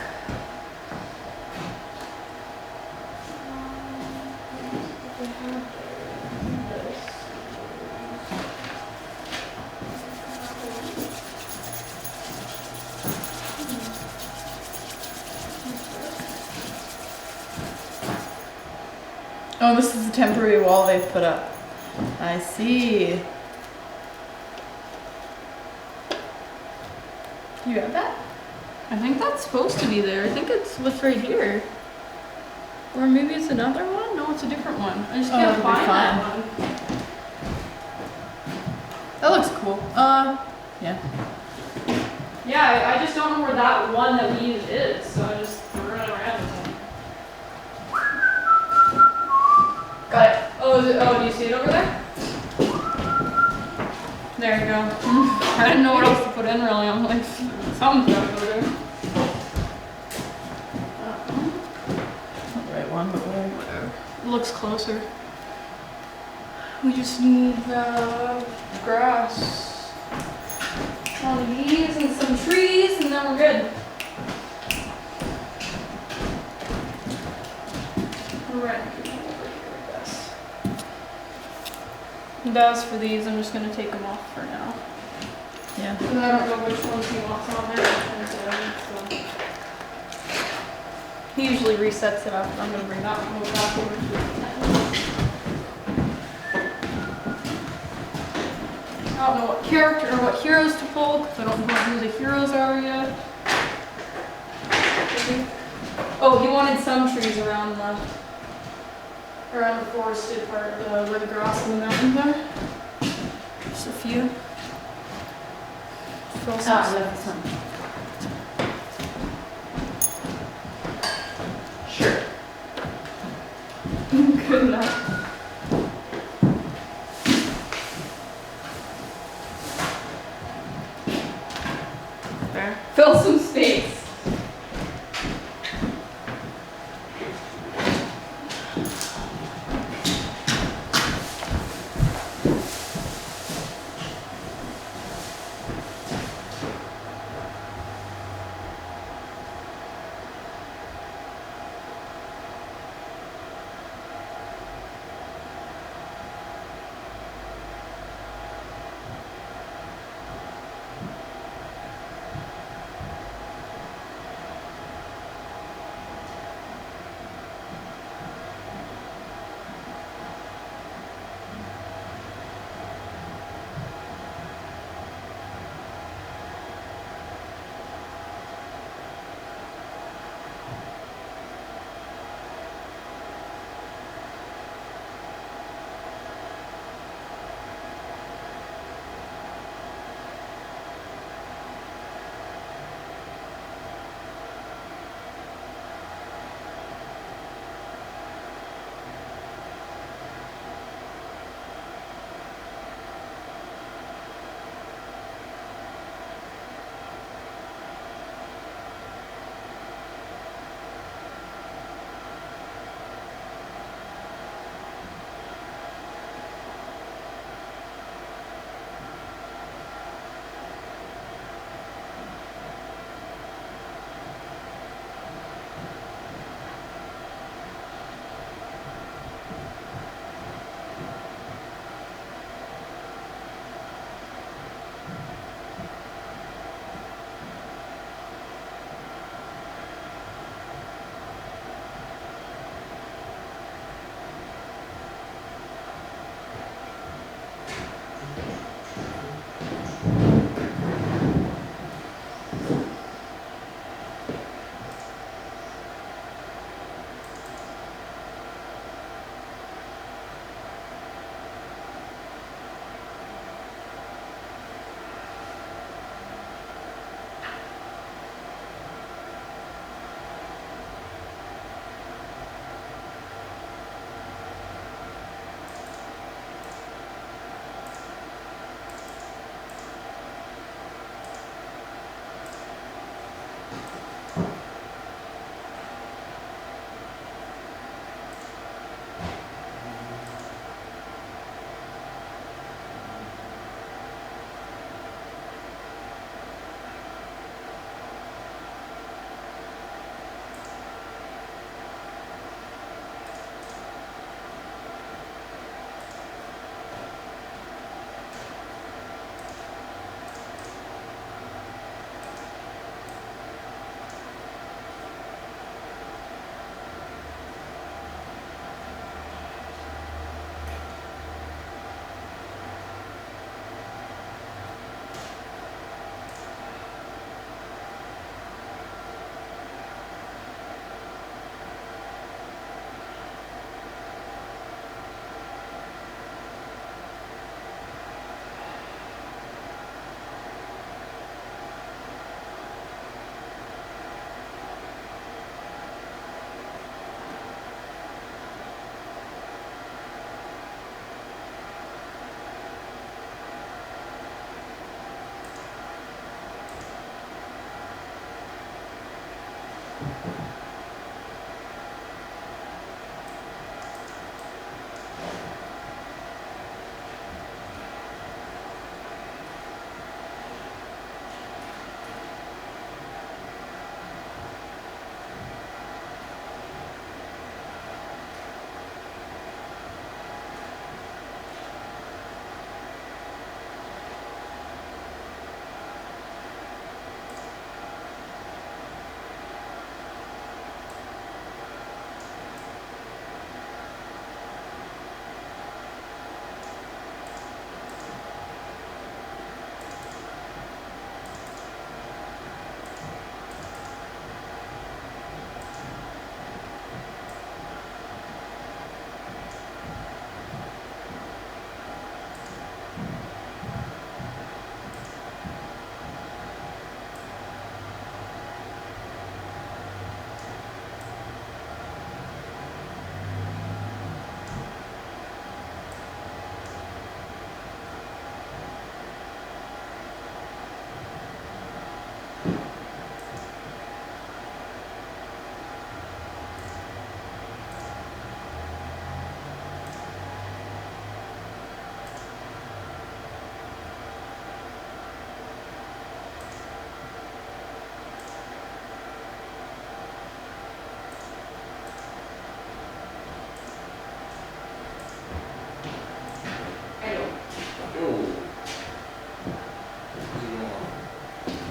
Oh, this is a temporary wall they've put up. I see. You got that? I think that's supposed to be there. I think it's what's right here. Or maybe it's another one? No, it's a different one. I just can't that'd be find that fine. one. That looks cool. Yeah. Yeah, I just don't know where that one that we use is, so I just threw it around. Got it. Oh, do you see it over there? There you go. I didn't know what else to put in really. I'm like, something's gotta go there. Not the right one, but whatever. It looks closer. We just need the grass on these and some trees, and then we're good. Alright. And as for these, I'm just gonna take them off for now. Yeah. Because I don't know which ones he wants on there. So. He usually resets it up, and I'm gonna bring that one back over to it. I don't know what character or what heroes to pull, because I don't know who the heroes are yet. Oh, he wanted some trees around the forested part, where the grass and the mountains are. Just a few. Fill some. I love this one. Sure. Good enough. There. Fill some space.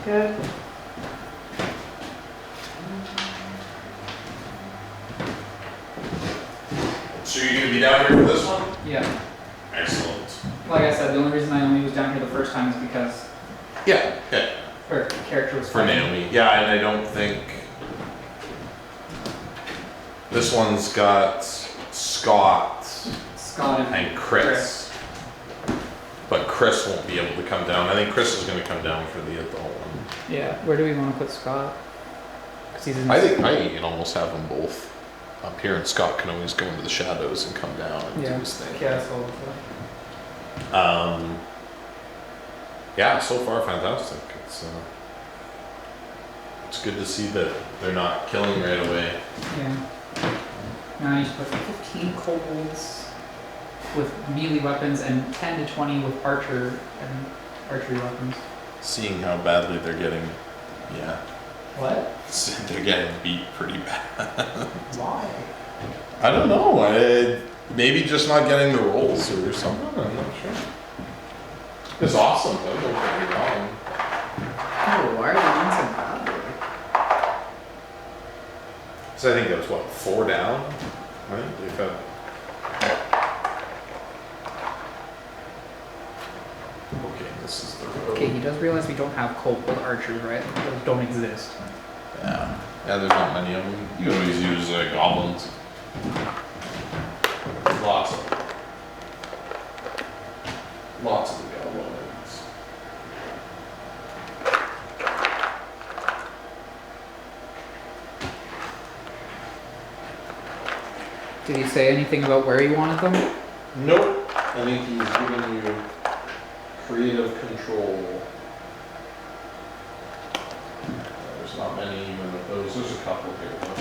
Good. So you're gonna be down here for this one? Yeah. Excellent. Like I said, the only reason I only was down here the first time is because Yeah, yeah. her character was For funny. Naomi. Yeah, and I don't think this one's got Scott and Chris. But Chris won't be able to come down. I think Chris is gonna come down for the adult one. Yeah. Where do we want to put Scott? Because he's in. I think you can almost have them both up here, and Scott can always go into the shadows and come down and do his thing. Yeah, so. Yeah, so far fantastic. It's good to see that they're not killing right away. Yeah. Now you just put 15 kobolds with melee weapons and 10 to 20 with archery weapons. Seeing how badly they're getting, yeah. What? They're getting beat pretty bad. Why? I don't know. Maybe just not getting the rolls or something. I'm not sure. It's awesome though. Don't get me wrong. Oh, why are they doing so badly? So I think that was what, 4 down? Right? They've had. Okay, this is the road. Okay, he does realize we don't have kobold archers, right? Those don't exist. Yeah. Yeah, there's not many of them. You always use goblins. Lots of them. Lots of the goblins. Did he say anything about where he wanted them? Nope. I think he's giving you creative control. There's not many even of those. There's a couple here though.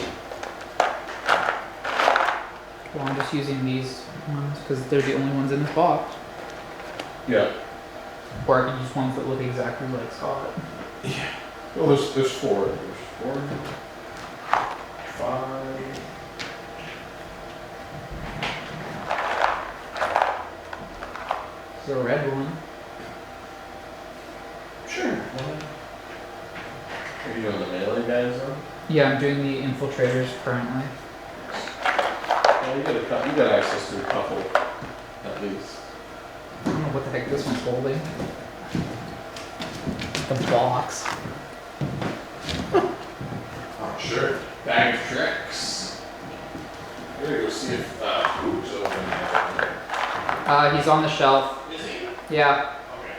Well, I'm just using these ones because they're the only ones in this box. Yeah. Or I can use ones that look exactly like Scott. Yeah. Well, there's 4. There's 4. 5. There's a red one. Sure. Are you doing the melee guys though? Yeah, I'm doing the infiltrators currently. Well, you got access to a couple, at least. I don't know what the heck this one's holding. The box. Oh, sure. Bag of tricks. I'm gonna go see if Hoop's open. He's on the shelf. Is he? Yeah. Okay.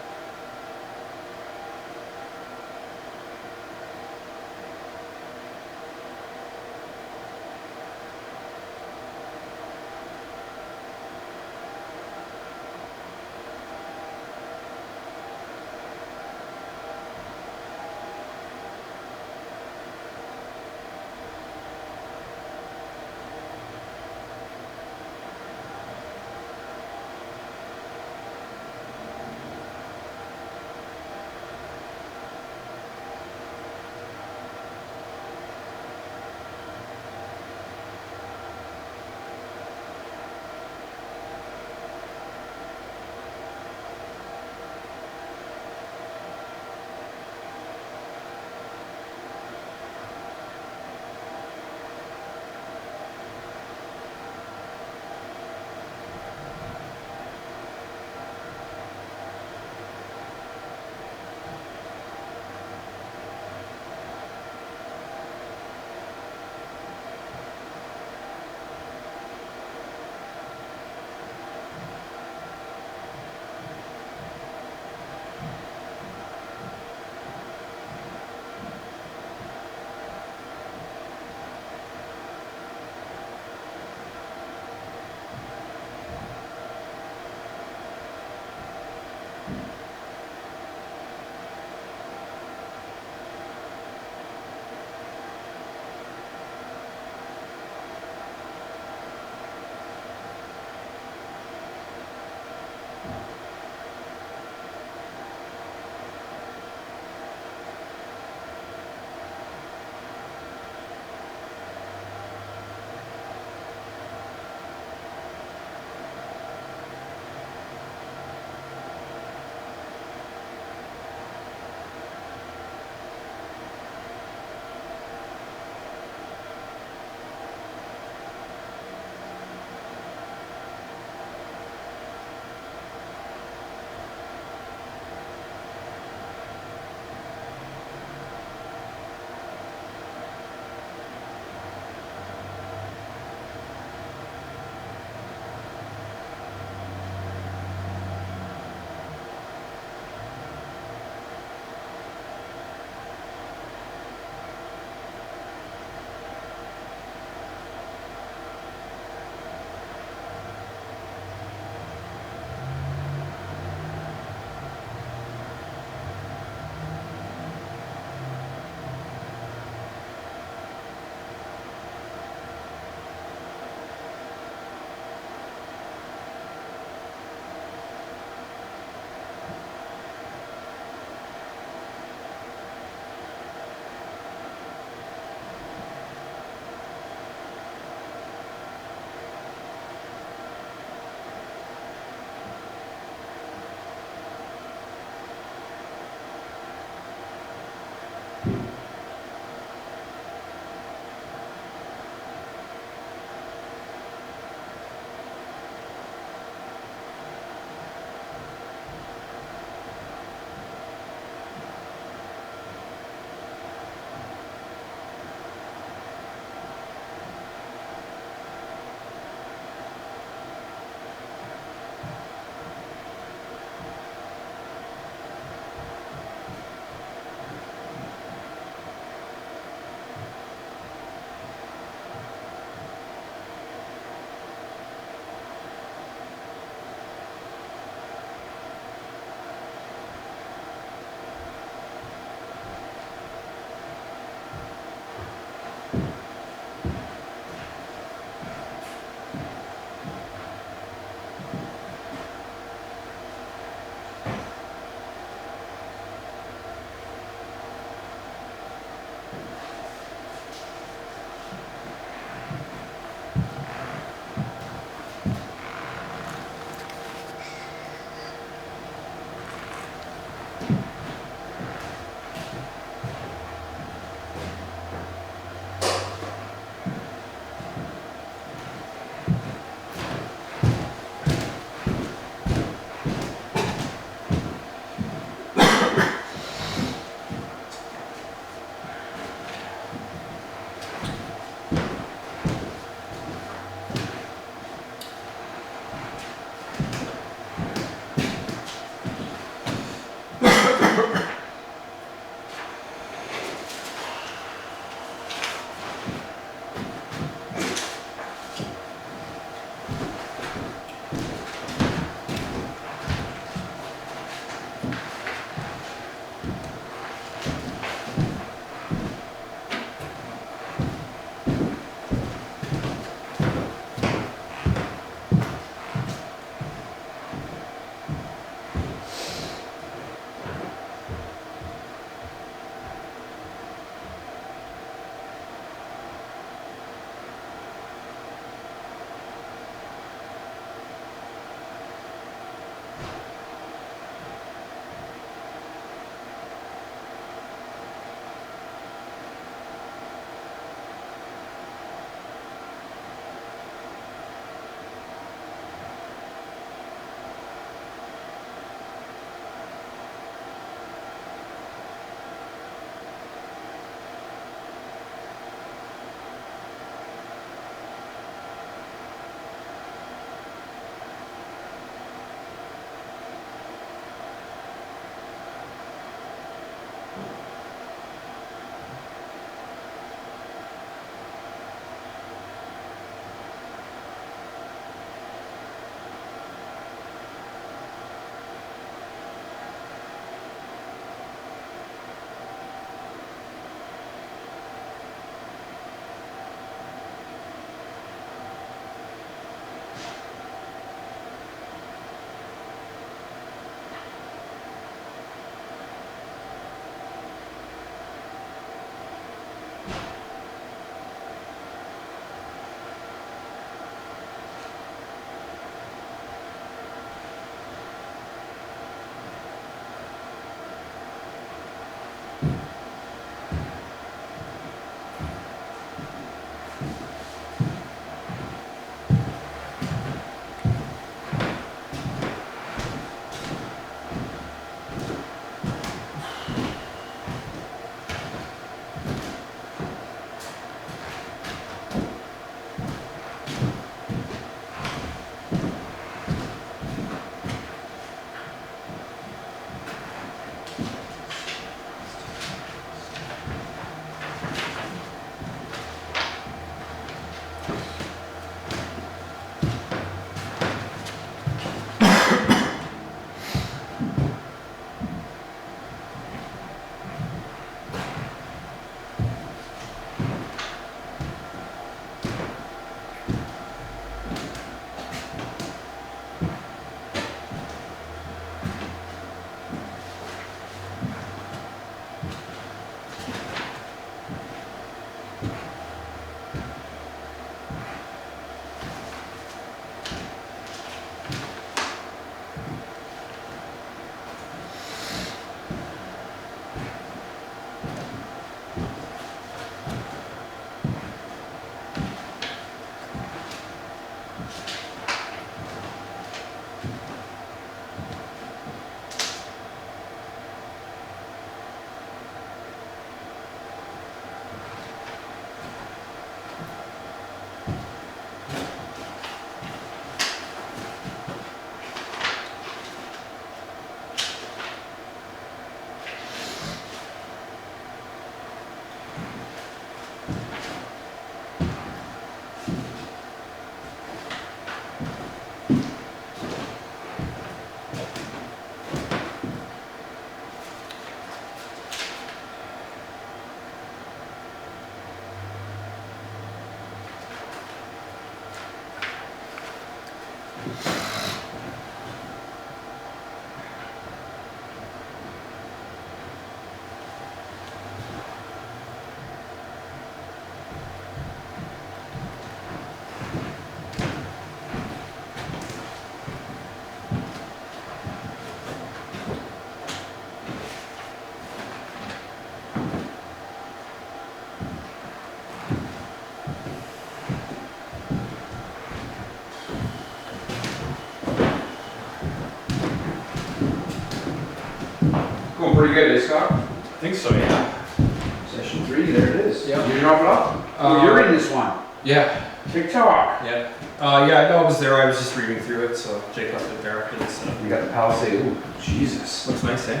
Going pretty good, eh, Scott? I think so, yeah. Session 3, there it is. Yeah. You drop it off? Oh, you're in this one. Yeah. TikTok. Yeah. Yeah, I know I was there. I was just reading through it, so Jake left it there after this. We got the Palisade. Ooh, Jesus. Looks nice, eh?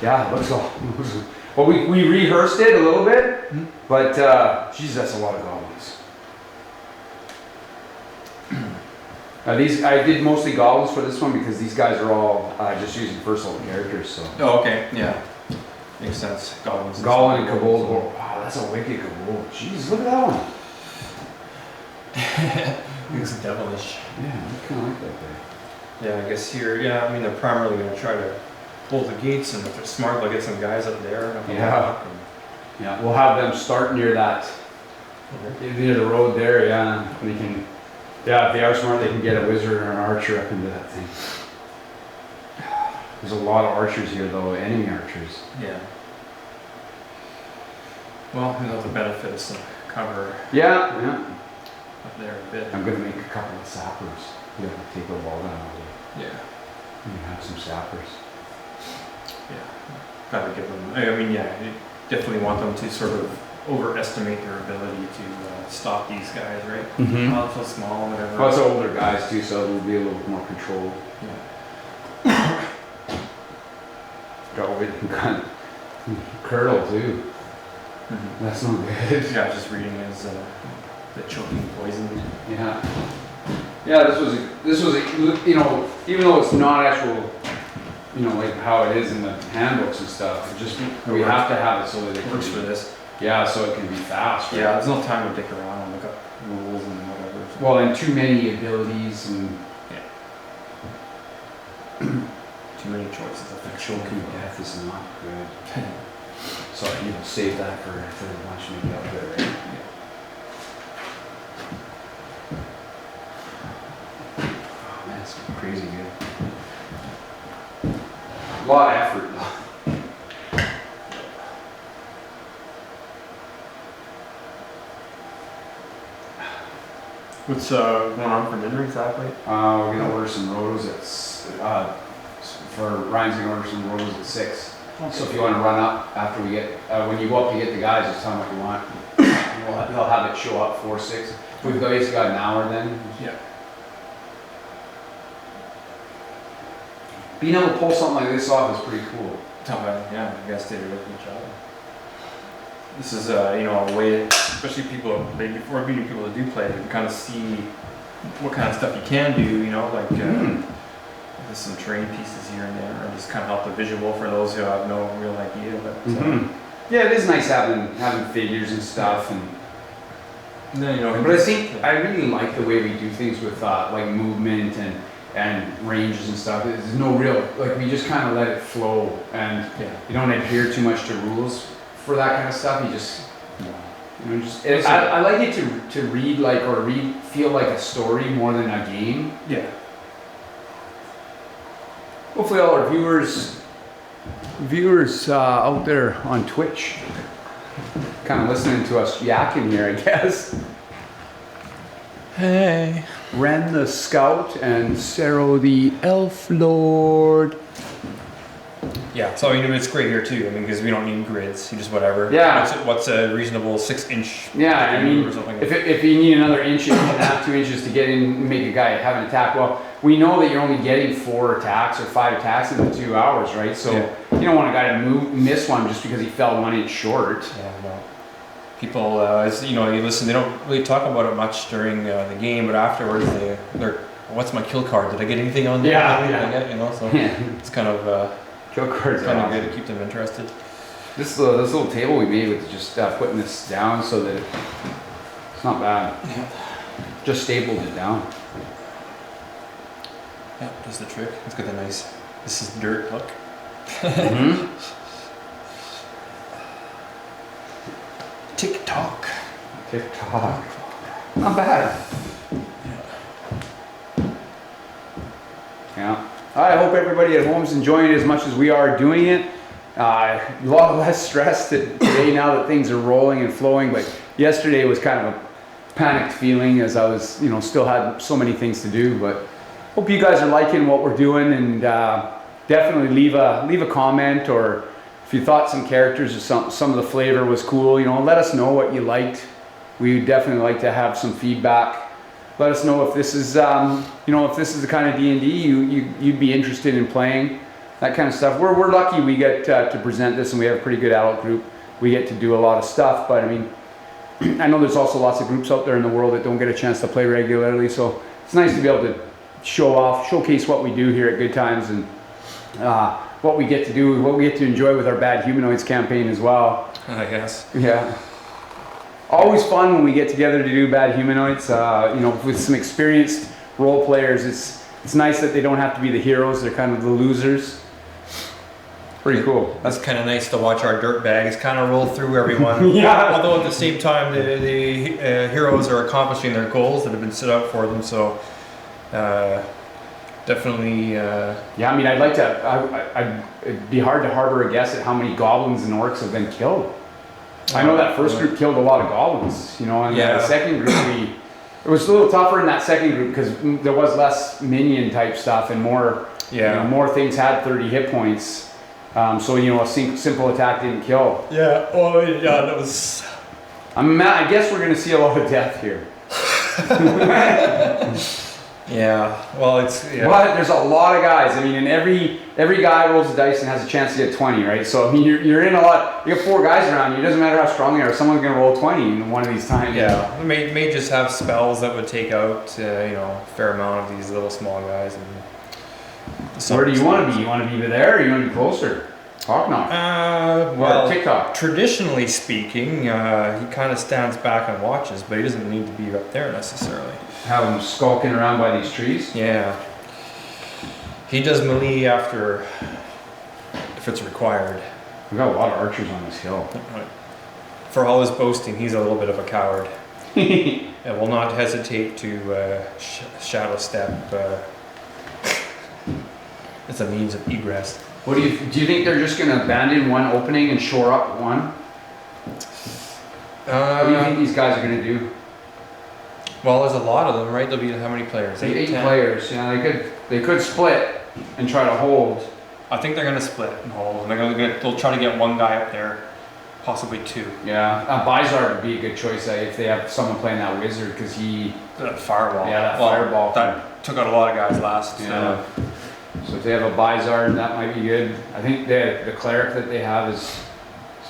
Yeah, it looks all. Well, we rehearsed it a little bit, but geez, that's a lot of goblins. These I did mostly goblins for this one because these guys are all just using first level characters. So. Oh, okay. Yeah. Makes sense. Goblins. Goblin and Kobold. Oh, wow, that's a wicked Kobold. Jeez, look at that one. It's devilish. Yeah, I kind of like that guy. Yeah, I guess here. Yeah, I mean they're primarily going to try to hold the gates, and if they're smart, they'll get some guys up there. And up on the back and Yeah, we'll have them start near that, near the road there. Yeah, and they can. Yeah, if they are smart, they can get a wizard or an archer up into that thing. There's a lot of archers here, though, enemy archers. Yeah. Well, you know, the benefit is some cover. Yeah, yeah. Up there a bit. I'm gonna make a couple of sappers. You have to take a wall down. Yeah. You have some sappers. Yeah. Gotta give them. I mean, yeah, you definitely want them to sort of overestimate their ability to stop these guys, right? Mm-hmm. Oh, so small, whatever. Plus older guys too, so it'll be a little more controlled. Yeah. Got with got curdle too. Mm-hmm. That's not good. Yeah, I was just reading his the choking poison. Yeah. Yeah, this was a, you know, even though it's not actual, you know, like how it is in the handbooks and stuff, it just we have to have it so that it Works for this. Yeah, so it can be fast. Right? Yeah, there's no time to dick around and look up rules and whatever. Well, and too many abilities and too many choices. Choking death is not good. So you'll save that for lunch and make up for it, right? Oh man, it's crazy good. A lot of effort though. What's going on for dinner exactly? We're gonna order some rotos at for Ryan's gonna order some rotos at 6. Okay. So if you want to run up after we get when you go up to get the guys, just tell them what you want. They'll have it show up 4, 6. We've basically got an hour then. Yeah. Being able to pull something like this off is pretty cool. Yeah, you guys did a really good job. this is a way, especially people, maybe for meeting people that do play, you can kind of see what kind of stuff you can do. Like there's some terrain pieces here and there, or just kind of help the visual for those who have no real idea. But yeah, it is nice having figures and stuff, and but I think I really like the way we do things with like movement and ranges and stuff. There's no real, like, we just kind of let it flow, and you don't adhere too much to rules for that kind of stuff. You just I like it to read feel like a story more than a game. Yeah. Hopefully all our viewers out there on Twitch kind of listening to us yakking here, I guess. Hey. Ren the Scout and Cero the Elf Lord. Yeah, so it's great here too. Because we don't need grids. You just whatever. Yeah. What's a reasonable 6-inch? Yeah, or something? if you need another inch and a half, 2 inches to get in, make a guy have an attack. Well, we know that you're only getting 4 attacks or 5 attacks in the 2 hours, right? So you don't want a guy to miss one just because he fell 1 inch short. Yeah, no. People, you listen. They don't really talk about it much during the game, but afterwards, they're, what's my kill card? Did I get anything on there? Yeah. So it's kind of kill cards kind are of good to keep them interested. This little table we made with just putting this down so that it's not bad. Yeah. Just stapled it down. Yeah, does the trick. It's got the nice. This is dirt look. TikTok. Not bad. Yeah. I hope everybody at home is enjoying it as much as we are doing it. A lot less stress today now that things are rolling and flowing, but yesterday was kind of a panicked feeling as I was, still had so many things to do. But hope you guys are liking what we're doing, and definitely leave a comment, or if you thought some characters or some of the flavor was cool, let us know what you liked. We would definitely like to have some feedback. Let us know if this is, if this is the kind of D&D you'd be interested in playing, that kind of stuff. We're lucky we get to present this, and we have a pretty good adult group. We get to do a lot of stuff, but I know there's also lots of groups out there in the world that don't get a chance to play regularly, so it's nice to be able to showcase what we do here at Good Times, and what we get to do, what we get to enjoy with our Bad Humanoids campaign as well. I guess. Yeah. Always fun when we get together to do Bad Humanoids. With some experienced role players, it's nice that they don't have to be the heroes. They're kind of the losers. Pretty cool. That's kind of nice to watch our dirt bags kind of roll through everyone. Yeah. Although at the same time, the heroes are accomplishing their goals that have been set out for them. So definitely. I'd like to. It'd be hard to harbor a guess at how many goblins and orcs have been killed. I know that first group killed a lot of goblins, and the second group it was a little tougher in that second group because there was less minion type stuff and more, more things had 30 hit points. So a simple attack didn't kill. Yeah. Oh yeah, that was. I guess we're gonna see a lot of death here. Yeah. Well, it's. Yeah. But there's a lot of guys. And every guy rolls the dice and has a chance to get 20, right? So you're in a lot. You got 4 guys around you. It doesn't matter how strong they are. Someone's gonna roll 20 in one of these times. Yeah. May just have spells that would take out a fair amount of these little small guys. And where do you want to be? You want to be there, or you want to be closer? Talk now. Well, TikTok. Traditionally speaking, he kind of stands back and watches, but he doesn't need to be up there necessarily. Have him skulking around by these trees? Yeah. He does melee after, if it's required. We've got a lot of archers on this hill. For all his boasting, he's a little bit of a coward. And will not hesitate to shadow step. It's a means of egress. Do you think they're just going to abandon one opening and shore up one? What do you think these guys are going to do? Well, there's a lot of them, right? There'll be how many players? 8 players. Yeah, they could split and try to hold. I think they're going to split and hold. And they'll try to get one guy up there, possibly 2. Yeah, Bizarre would be a good choice if they have someone playing that wizard, because that fireball. Yeah, that fireball. That took out a lot of guys last. Yeah. So if they have a Bizarre, that might be good. I think the cleric that they have is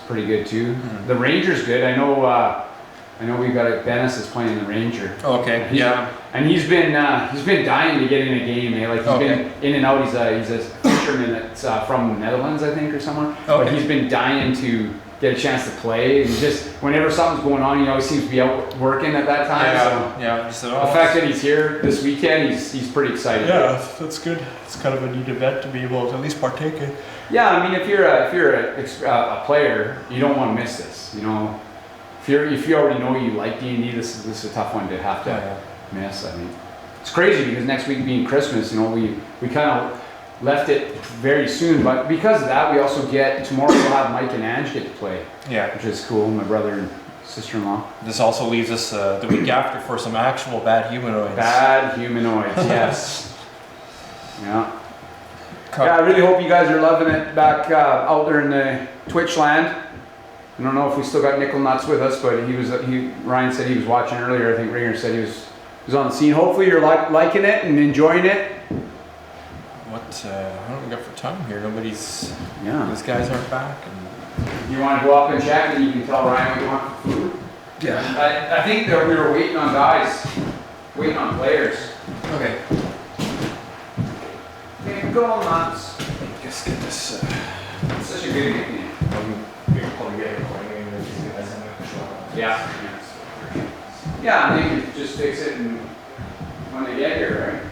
pretty good too. The Ranger's good. I know we've got Bennis is playing the Ranger. Okay. Yeah. And he's been dying to get in a game. Eh? Like he's been in and out. He's a fisherman that's from the Netherlands, I think, or somewhere. But he's been dying to get a chance to play. And just whenever something's going on, he always seems to be out working at that time. So the fact that he's here this weekend, he's pretty excited. Yeah, that's good. It's kind of a neat event to be able to at least partake in. Yeah, I mean, if you're a player, you don't want to miss this. You know, if you already know you like D&D, this is a tough one to have to miss. I mean, it's crazy because next week being Christmas, you know, we kind of left it very soon, but because of that, we also tomorrow we'll have Mike and Ange get to play. Yeah, which is cool. My brother and sister-in-law. This also leaves us the week after for some actual bad humanoids. Bad humanoids, yes. Yeah. Yeah, I really hope you guys are loving it back out there in the Twitch land. I don't know if we still got Nickel Nuts with us, but Ryan said he was watching earlier. I think Ringer said he was on the scene. Hopefully you're liking it and enjoying it. What do we got for time here? Nobody's. Yeah. These guys aren't back. And you want to go up and check, and you can tell Ryan what you want for food. Yeah. I think that we were waiting on guys, waiting on players. Okay. Nickel Nuts. Just get this. It's such a good nickname. Yeah. Yeah, and they can just fix it when they get here, right?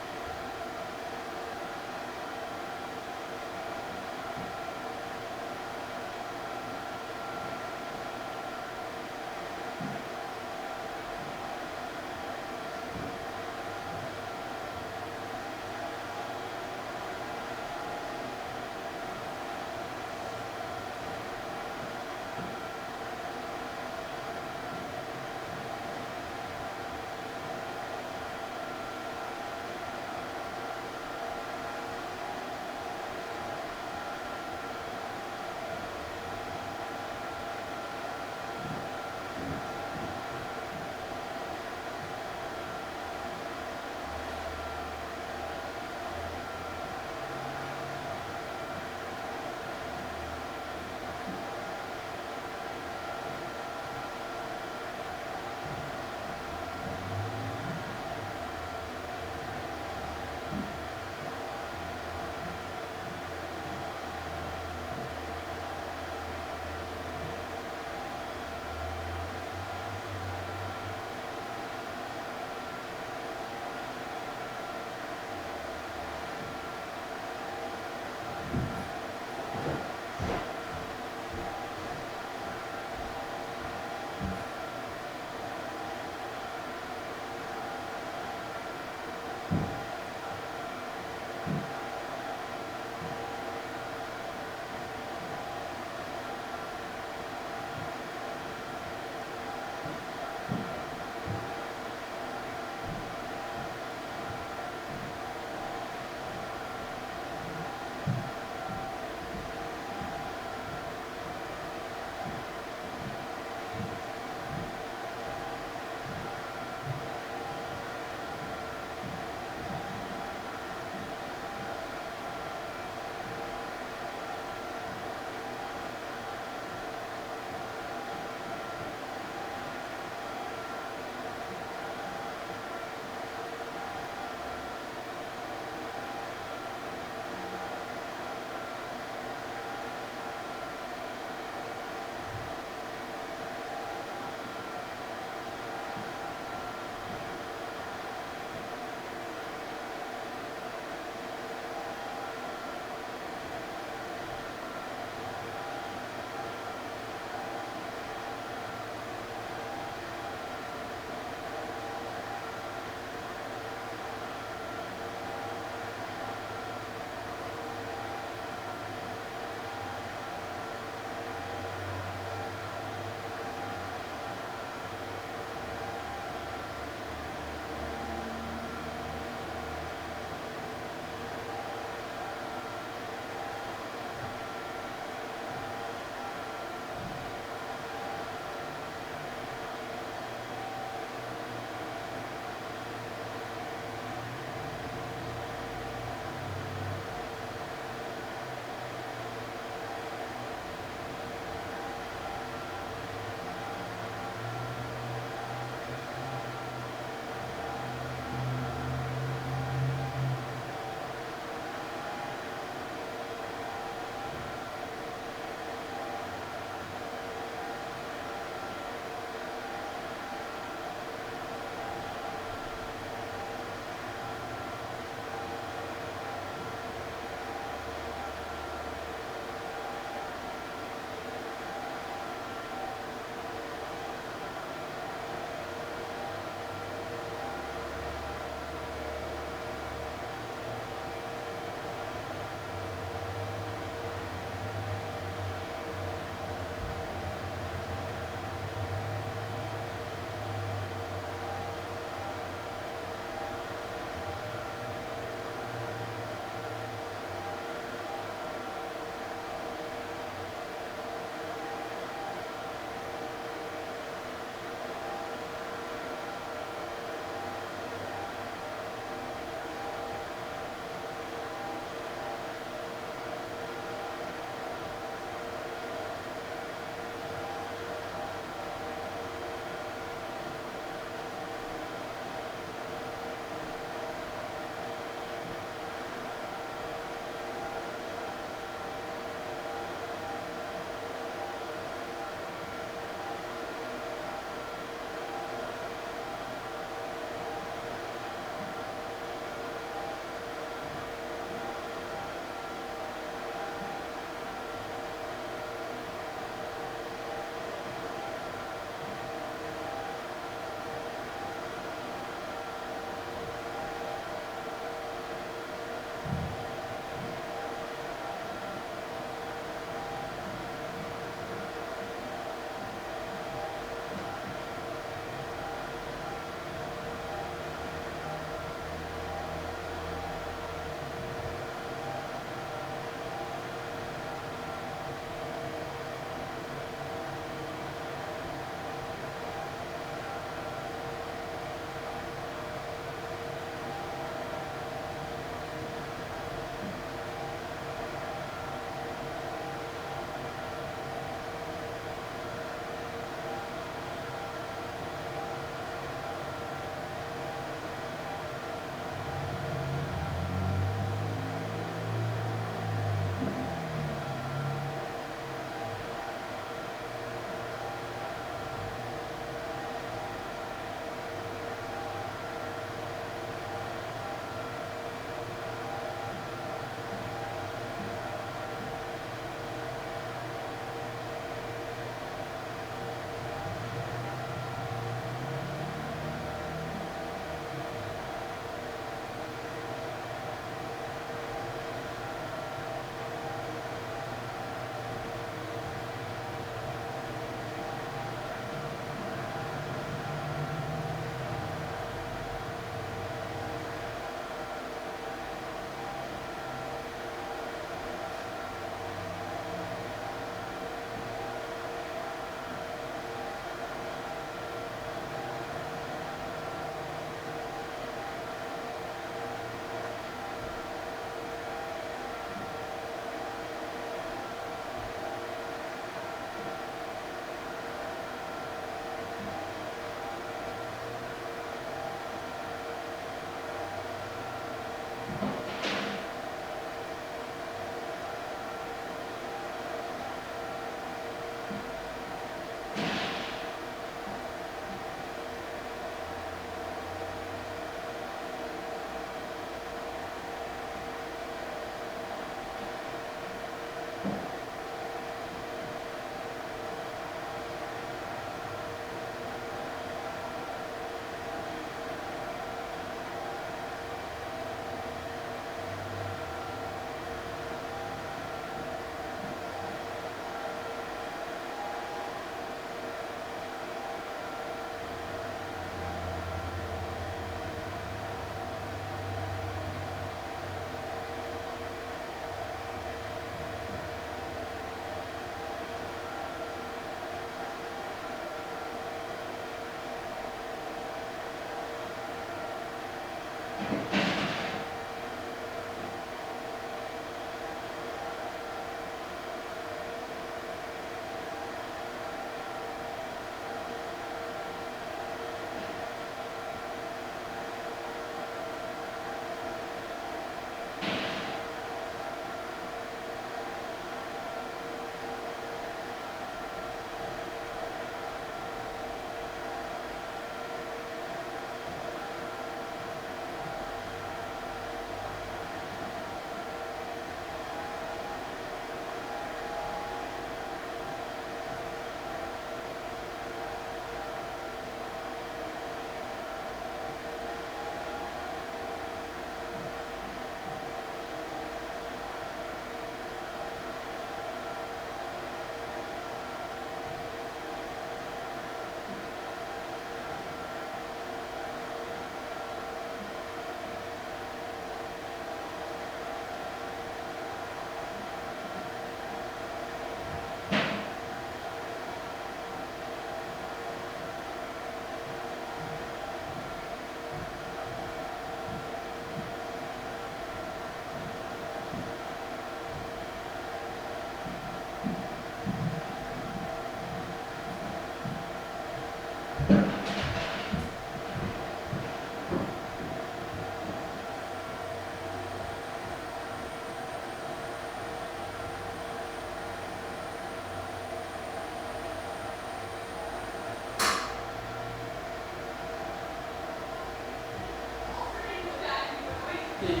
Just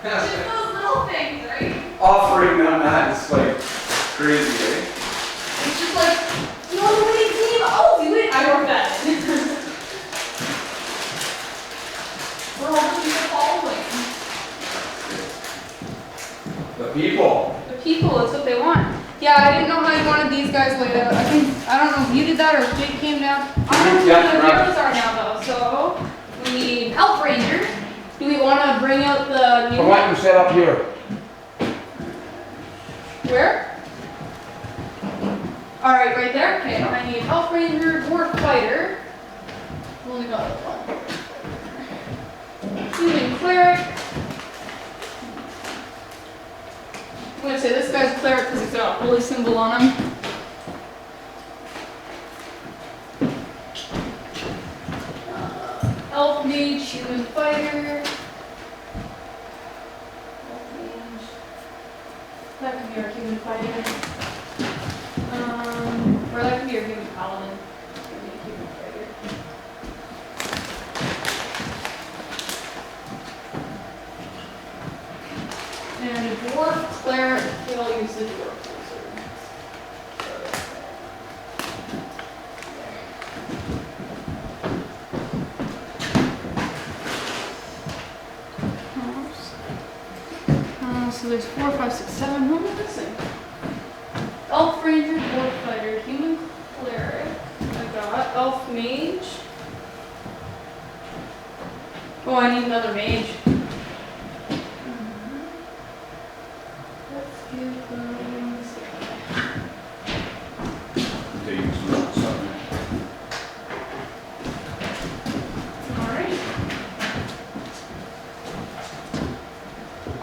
those little things, right? Offering them that is like crazy, eh? It's just like, you want to win a game? Oh, do it. I wrote that in. We're all just the following. The people. The people, that's what they want. Yeah, I didn't know how you wanted these guys laid out. I don't know if you did that or if Jake came down. I don't know who the heroes are now though, so we need Health Ranger. Do we want to bring out the new I want you set up here. Where? Alright, right there? Okay, I need Health Ranger, Dwarf Fighter. We only got one. Human Cleric. I'm gonna say this guy's Cleric because he's got a holy symbol on him. Elf Mage, Human Fighter. Elf Mage. That could be our Human Fighter. Or that could be our Human Paladin. Human Fighter. And a Dwarf Cleric. We'll use the Dwarf Wizard. So there's 4, 5, 6, 7. Who am I missing? Elf Ranger, Dwarf Fighter, Human Cleric. I got Elf Mage. Oh, I need another mage. Let's give them. Alright.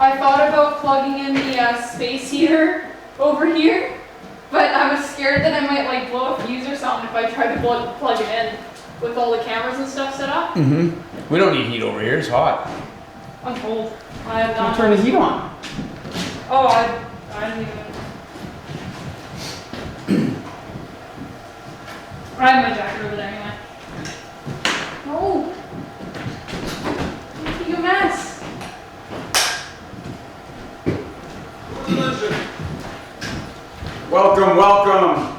I thought about plugging in the space heater over here, but I was scared that I might like blow a fuse or something if I tried to plug it in with all the cameras and stuff set up. Mm-hmm. We don't need heat over here. It's hot. I'm cold. I have not. Turn the heat on. Oh, I didn't even. I have my jacket over there anyway. No. Making a mess. Welcome, welcome.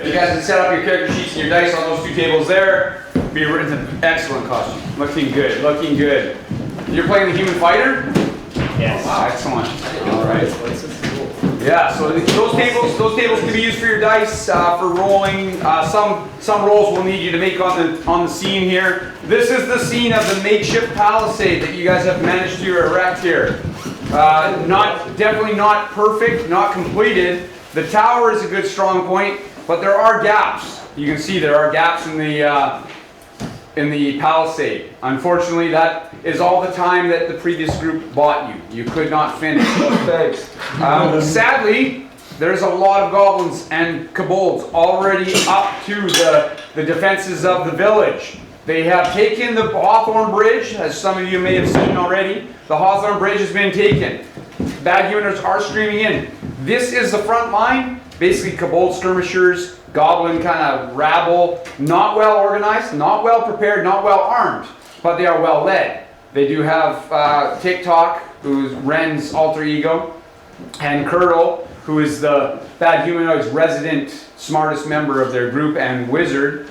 You guys can set up your character sheets and your dice on those 2 tables there. Be written an excellent costume. Looking good, looking good. You're playing the Human Fighter? Yes. Oh, wow, excellent. All right. Yeah, so those tables can be used for your dice, for rolling. Some rolls will need you to make on the scene here. This is the scene of the makeshift palisade that you guys have managed to erect here. Definitely not perfect, not completed. The tower is a good strong point, but there are gaps. You can see there are gaps in the palisade. Unfortunately, that is all the time that the previous group bought you. You could not finish. Sadly, there's a lot of goblins and kobolds already up to the defenses of the village. They have taken the Hawthorne Bridge, as some of you may have seen already. The Hawthorne Bridge has been taken. Bad humans are streaming in. This is the front line. Basically, kobold skirmishers, goblin kind of rabble, not well organized, not well prepared, not well armed, but they are well led. They do have TikTok, who's Ren's alter ego, and Curdle, who is the Bad Humanoid's resident smartest member of their group, and Wizard.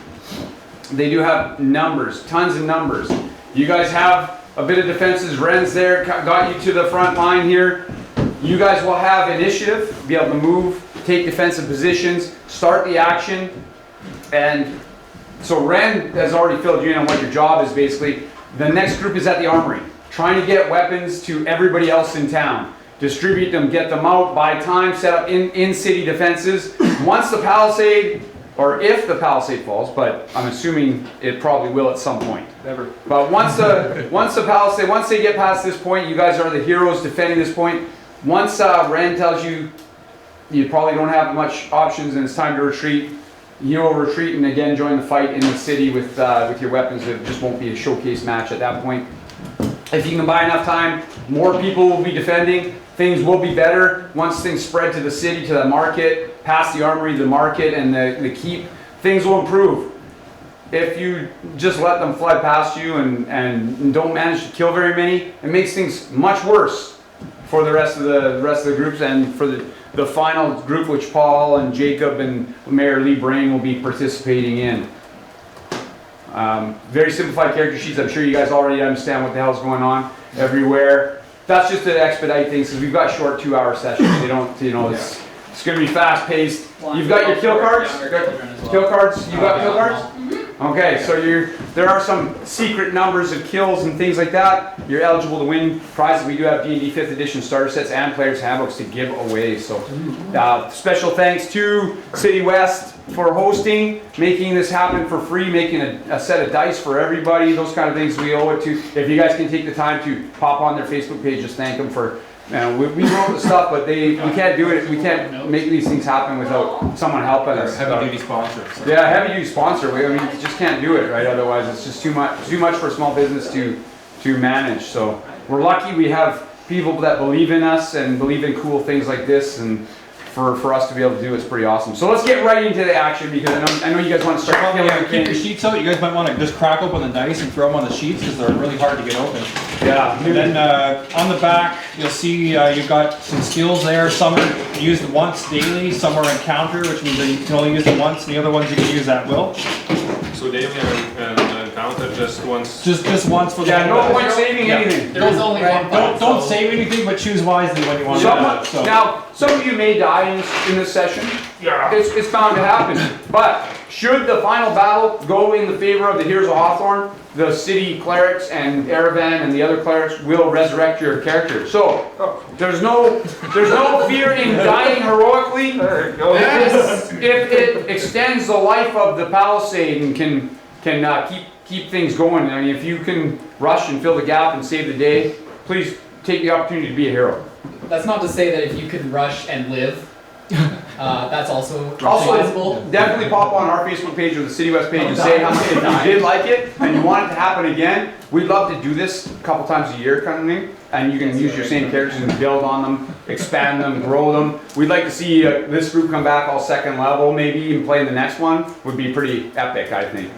They do have numbers, tons of numbers. You guys have a bit of defenses. Ren's there, got you to the front line here. You guys will have initiative, be able to move, take defensive positions, start the action. And so Ren has already filled you in on what your job is basically. The next group is at the armory, trying to get weapons to everybody else in town. Distribute them, get them out, buy time, set up in-city defenses. Once the palisade, or if the palisade falls, but I'm assuming it probably will at some point. Never. But once the palisade, once they get past this point, you guys are the heroes defending this point. Once Ren tells you you probably don't have much options and it's time to retreat, you will retreat and again join the fight in the city with your weapons. It just won't be a showcase match at that point. If you can buy enough time, more people will be defending. Things will be better once things spread to the city, to the market, past the armory, the market, and the keep. Things will improve. if you just let them fly past you and don't manage to kill very many, it makes things much worse for the rest of the groups and for the final group, which Paul and Jacob and Mayor Lee Brain will be participating in. Very simplified character sheets. I'm sure you guys already understand what the hell's going on everywhere. That's just to expedite things because we've got short 2-hour sessions. They don't, you know, it's going to be fast paced. You've got your kill cards. Kill cards. You got kill cards. Okay, so there are some secret numbers of kills and things like that. You're eligible to win prizes. We do have D&D 5th edition starter sets and players handbooks to give away. So special thanks to Citywest for hosting, making this happen for free, making a set of dice for everybody, those kind of things we owe it to. If you guys can take the time to pop on their Facebook page, just thank them for, we wrote the stuff, but we can't do it, we can't make these things happen without someone helping us. Heavy duty sponsor. So. Yeah, heavy duty sponsor. I mean, you just can't do it, right? Otherwise, it's just too much for a small business to manage. So we're lucky we have people that believe in us and believe in cool things like this, and for us to be able to do it's pretty awesome. So let's get right into the action because I know you guys want to start. Keep your sheets out. You guys might want to just crack open the dice and throw them on the sheets because they're really hard to get open. Yeah. And then on the back, you'll see you've got some skills there. Some are used once daily, some are encounter, which means that you can only use them once, and the other ones you can use at will. So daily and encounter just once? Just once for the no point saving anything. There is only one. Don't save anything, but choose wisely when you want to do that. So. Now, some of you may die in this session. Yeah. It's bound to happen. But should the final battle go in the favor of the Heroes of Hawthorne, the city clerics and Erevan and the other clerics will resurrect your character. So there's no fear in dying heroically. If it extends the life of the palisade and can keep things going. I mean, if you can rush and fill the gap and save the day, please take the opportunity to be a hero. That's not to say that if you can rush and live, that's also advisable. Definitely pop on our Facebook page or the Citywest page and say how much if you did like it and you want it to happen again. We'd love to do this a couple times a year kind of thing, and you can use your same characters and build on them, expand them, grow them. We'd like to see this group come back all second level, maybe even play in the next one. Would be pretty epic, I think.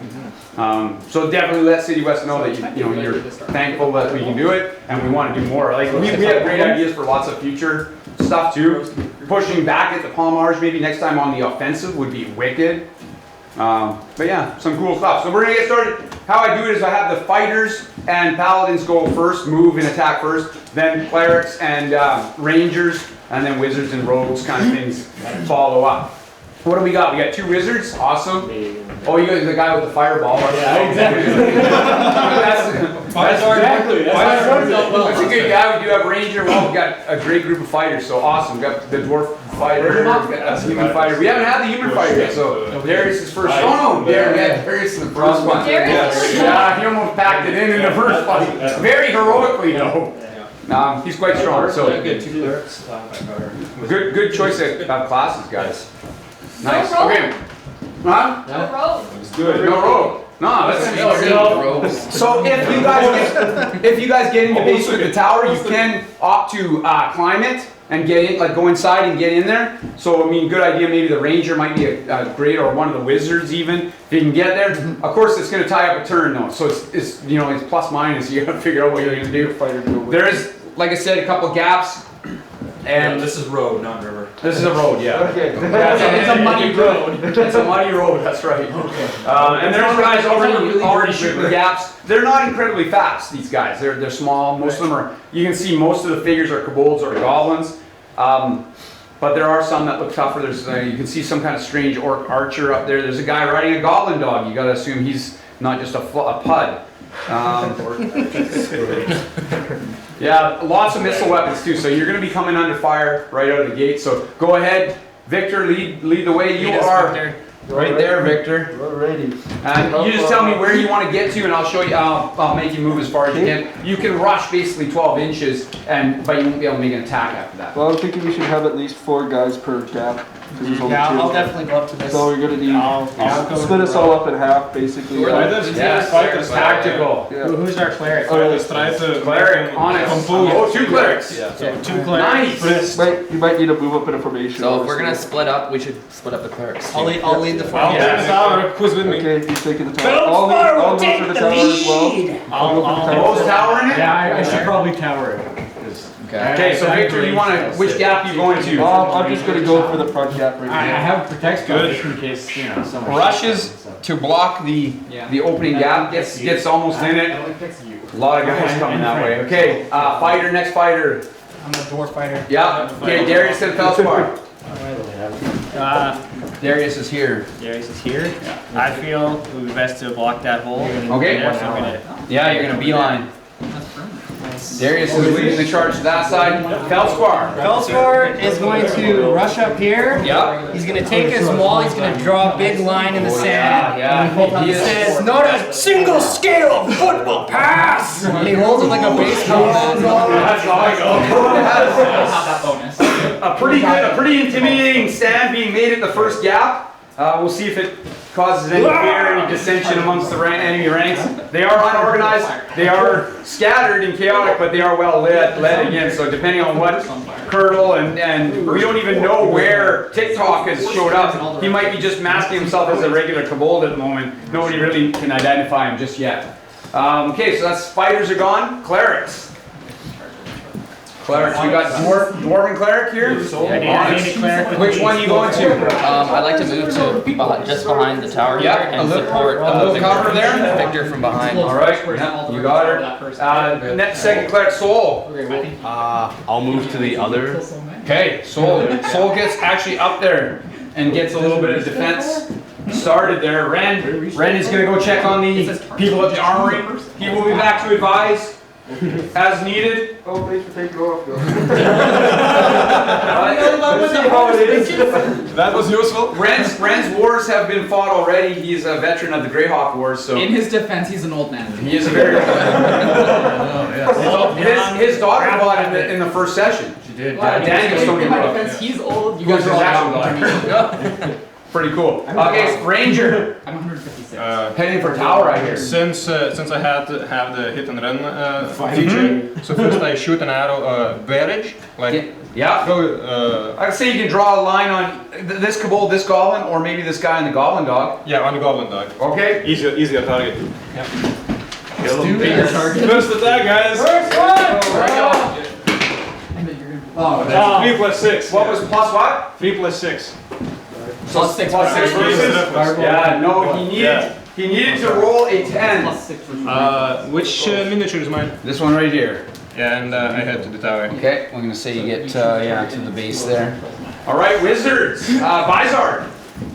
So definitely let Citywest know that you're thankful that we can do it and we want to do more. Like we have great ideas for lots of future stuff too. Pushing back at the Palmars maybe next time on the offensive would be wicked. But yeah, some cool stuff. So we're gonna get started. How I do it is I have the fighters and paladins go first, move and attack first, then clerics and rangers, and then wizards and rogues kind of things follow up. What do we got? We got 2 wizards. Awesome. Oh, you got the guy with the fireball. Yeah, exactly. That's a good guy. We do have ranger. Well, we got a great group of fighters. So awesome. We got the dwarf fighter. We got a human fighter. We haven't had the human fighter yet. So Darius is first. Oh no, Darius is the first one. Yeah, he almost packed it in the first fight. Very heroically though. He's quite strong. So good choice of classes, guys. Nice. Okay. Huh? No road. It's good. No road. No, that's so if you guys get into base with the tower, you can opt to climb it and get in, like go inside and get in there. So I mean, good idea. Maybe the ranger might be a great, or one of the wizards even. If you can get there, of course it's going to tie up a turn though. So it's it's plus minus. You got to figure out what you're going to do. There is, like I said, a couple gaps. And this is road, not river. This is a road, yeah. Okay. It's a muddy road. It's a muddy road, that's right. Okay. And there's guys already shooting the gaps. They're not incredibly fast, these guys. They're small. Most of them are, you can see most of the figures are kobolds or goblins. But there are some that look tougher. There's you can see some kind of strange orc archer up there. There's a guy riding a goblin dog. You gotta assume he's not just a pud. Yeah, lots of missile weapons too, so you're going to be coming under fire right out of the gate. So go ahead, Victor, lead the way. You are right there, Victor. We're ready. And you just tell me where you want to get to, and I'll show you. I'll make you move as far as you can. You can rush basically 12 inches, but you won't be able to make an attack after that. Well, I'm thinking we should have at least 4 guys per gap. Yeah, I'll definitely go up to this. So we're gonna need I'll go split us all up in half, basically. Tactical. Who's our cleric? Cleric, honest. Oh, 2 clerics. So 2 clerics. Nice. You might need to move up in a formation. So if we're gonna split up, we should split up the clerics. I'll lead the I'll formation. take the tower. Who's with me? Okay, he's taking the tower. I'll move for the tower as well. Bo's towering it? Yeah, I should probably tower it. Okay, so Victor, you want to, which gap you going to? I'm just gonna go for the front gap right I now. have protect good in case, you know, someone Rushes to block the opening gap, gets almost in it. A lot of guys coming that way. Okay, fighter, next fighter. I'm a dwarf fighter. Yeah, okay, Darius and Felspar. Darius is here. Darius is here. I feel it would be best to block that hole. Okay. Yeah, you're gonna beeline. Darius is leading the charge to that side. Felspar. Felspar is going to rush up here. Yep. He's going to take his wall. He's going to draw a big line in the sand. Yeah. He says, "Not a single scale of foot will pass." He holds it like a baseball bat. That's how I go. A pretty intimidating stand being made at the first gap. We'll see if it causes any fear, any dissension amongst the enemy ranks. They are unorganized, they are scattered and chaotic, but they are well led again. So depending on what Curdle and we don't even know where TikTok has showed up. He might be just masking himself as a regular kobold at the moment. Nobody really can identify him just yet. Okay, so that's fighters are gone. Clerics. Clerics, we got dwarven cleric here. Which one are you going to? I'd like to move to just behind the tower here and support a little cover there. Victor from behind. All right, you got her. Next, second cleric, Soul. I'll move to the other. Okay, Soul gets actually up there and gets a little bit of defense started there. Ren is going to go check on the people at the armory. He will be back to advise as needed. Oh, thanks for taking off. That was useful. Ren's wars have been fought already. He's a veteran of the Greyhawk Wars, so in his defense, he's an old man. he is a very old man. His daughter fought in the first session. She did. Daniel Stony In my defense, he's old. You Who's guys his are actual all daughter. Pretty cool. Okay, Ranger. I'm 156. Heading for tower, I hear. Since I had to have the hit and run feature, so first I shoot an arrow barrage, like yeah. I'd say you can draw a line on this kobold, this goblin, or maybe this guy and the goblin dog. Yeah, on the goblin dog. Okay. Easier target. Yep. First attack, guys. First one. Oh, that's 3 plus 6. What was plus what? 3 plus 6. So +6 versus. Yeah, no, he needed to roll a 10. Which miniature is mine? This one right here. Yeah, and I head to the tower. Okay, I'm gonna say you get to the base there. All right, wizards. Vizard.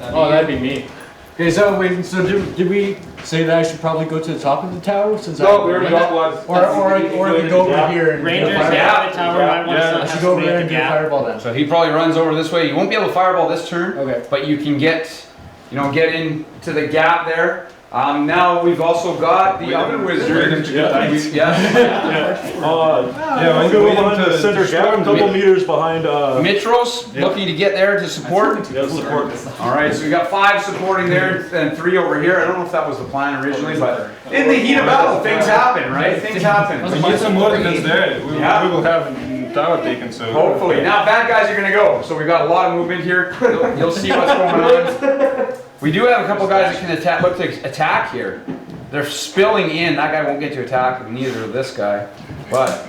Oh, that'd be me. Okay, so wait, so did we say that I should probably go to the top of the tower since we already got one. Or I could go over here and Rangers, do a fireball. tower. I should go over there and do a fireball then. So he probably runs over this way. You won't be able to fireball this turn. Okay. But you can get into the gap there. Now we've also got the other wizard. Yeah, I'm going behind the center gap, a couple meters behind. Mitros looking to get there to support. All right, so we got 5 supporting there and 3 over here. I don't know if that was the plan originally, but in the heat of battle, things happen, right? Things happen. We get some more than there. We will have tower taken. So hopefully. Now bad guys are going to go. So we've got a lot of movement here. You'll see what's going on. We do have a couple guys that can look to attack here. They're spilling in. That guy won't get to attack, and neither will this guy. But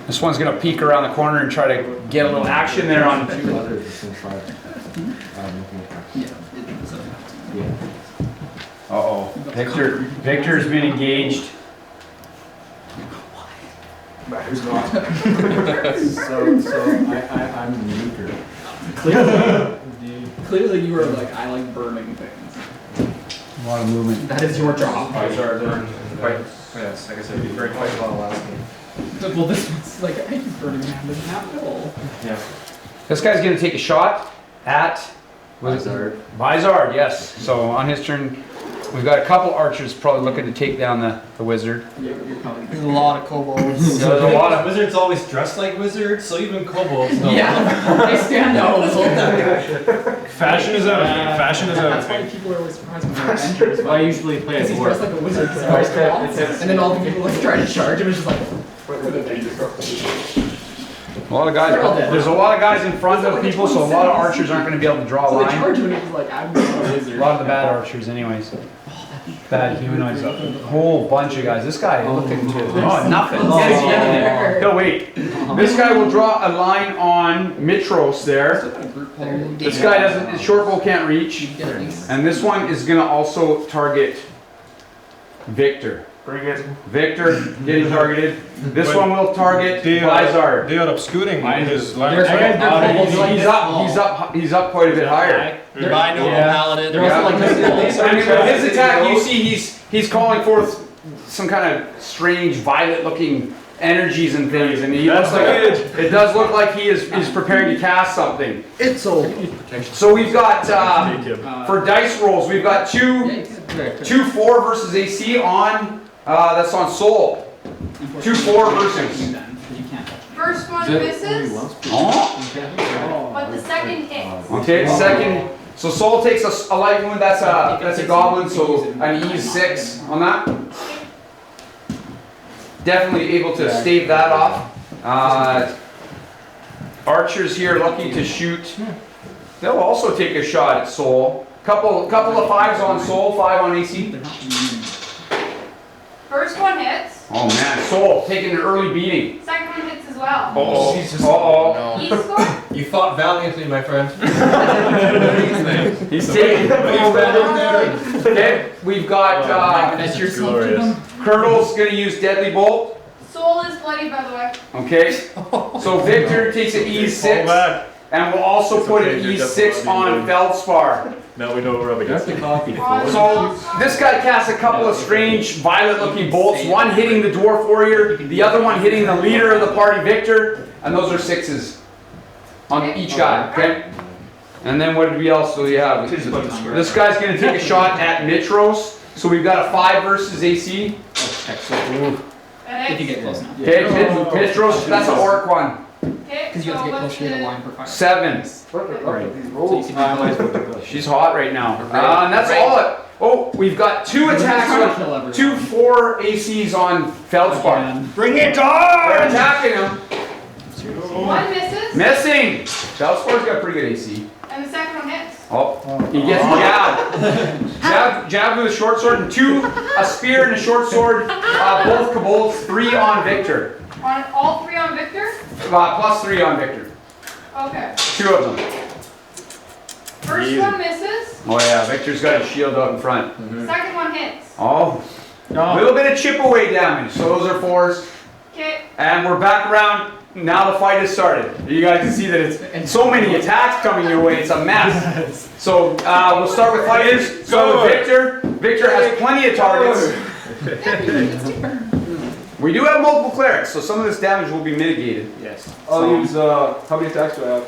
this one's going to peek around the corner and try to get a little action there on. Uh-oh. Victor's been engaged. Who's not? I'm the nuker. Clearly you were like, I like burning things. A lot of movement. That is your job. Yes, like I said, we very quite well last game. Well, this one's like, I keep burning hand in apple. Yeah. This guy's going to take a shot at Vizard, yes. So on his turn, We've got a couple archers probably looking to take down the wizard. There's a lot of kobolds. There's a lot of Wizards always dress like wizards, so even kobolds know. Yeah, they stand out. Fashion is everything. Fashion is That's why everything. people are always surprised when they're adventures. I usually play Because a he's dwarf. dressed like a wizard. And then all the people like try to charge him. It's just like. A lot of guys. There's a lot of guys in front of people, so a lot of archers aren't going to be able to draw a So they line. charge him and he's like, I'm not a A wizard. lot of the bad archers, anyways. Bad humanoids. A whole bunch of guys. This guy looking to. Oh, nothing. No, wait. This guy will draw a line on Mitros there. This guy doesn't. His short bow can't reach. And this one is going to also target Victor. Bring it. Victor getting targeted. This one will target Bizarre. They are obscuring his line. He's up quite a bit higher. Goodbye, noble paladin. They're also like I mean, with his attack, you see he's calling forth some kind of strange violet-looking energies and things, and he looks like it does look like he's preparing to cast something. It's all. So we've got for dice rolls, we've got two 4 versus AC on that's on Soul. 2 4 versus. First one misses, Oh. but the second hits. Okay, second. So Soul takes a light wound. That's a goblin. So an ease 6 on that. Definitely able to stave that off. Archers here lucky to shoot. They'll also take a shot at Soul. Couple of 5s on Soul, 5 on AC. First one hits, Oh man, Soul taking an early beating. second one hits as well. Uh-oh. Ease score? You fought valiantly, my friend. He's taking. Okay, we've got That's your glorious. Curdle's gonna use Deadly Bolt. Soul is bloody, by the way. Okay, so Victor takes an E6, and we'll also put an E6 on Feldspar. Now we know what we're up against. So this guy casts a couple of strange violet-looking bolts, one hitting the dwarf warrior, the other one hitting the leader of the party, Victor, and those are 6s on each guy, okay? And then what else do we have? This guy's going to take a shot at Mitros, so we've got a 5 versus AC. If you get close enough. Okay, Mitros, that's an orc one. Okay, Because you have to get closer to the line for fire. 7. She's hot right now. And that's all. Oh, we've got 2 attacks with 2 4 ACs on Feldspar. Bring it They're on! attacking him. one misses, Missing. Feldspar's got a pretty good AC. and the second one hits. Oh, he gets jabbed. Jabbed with a short sword and 2, a spear and a short sword. Both kobolds, 3 on Victor. On all 3 on Victor? Plus 3 on Victor. Okay. 2 of them. First one misses, Oh yeah, Victor's got his shield out in front. second one hits. Oh, a little bit of chip away damage. So those are 4s. Okay, And we're back around. Now the fight has started. You guys can see that it's so many attacks coming your way. It's a mess. So we'll start with fighters. So with Victor. Victor has plenty of targets. We do have multiple clerics, so some of this damage will be mitigated. Yes. I'll use, how many attacks do I have?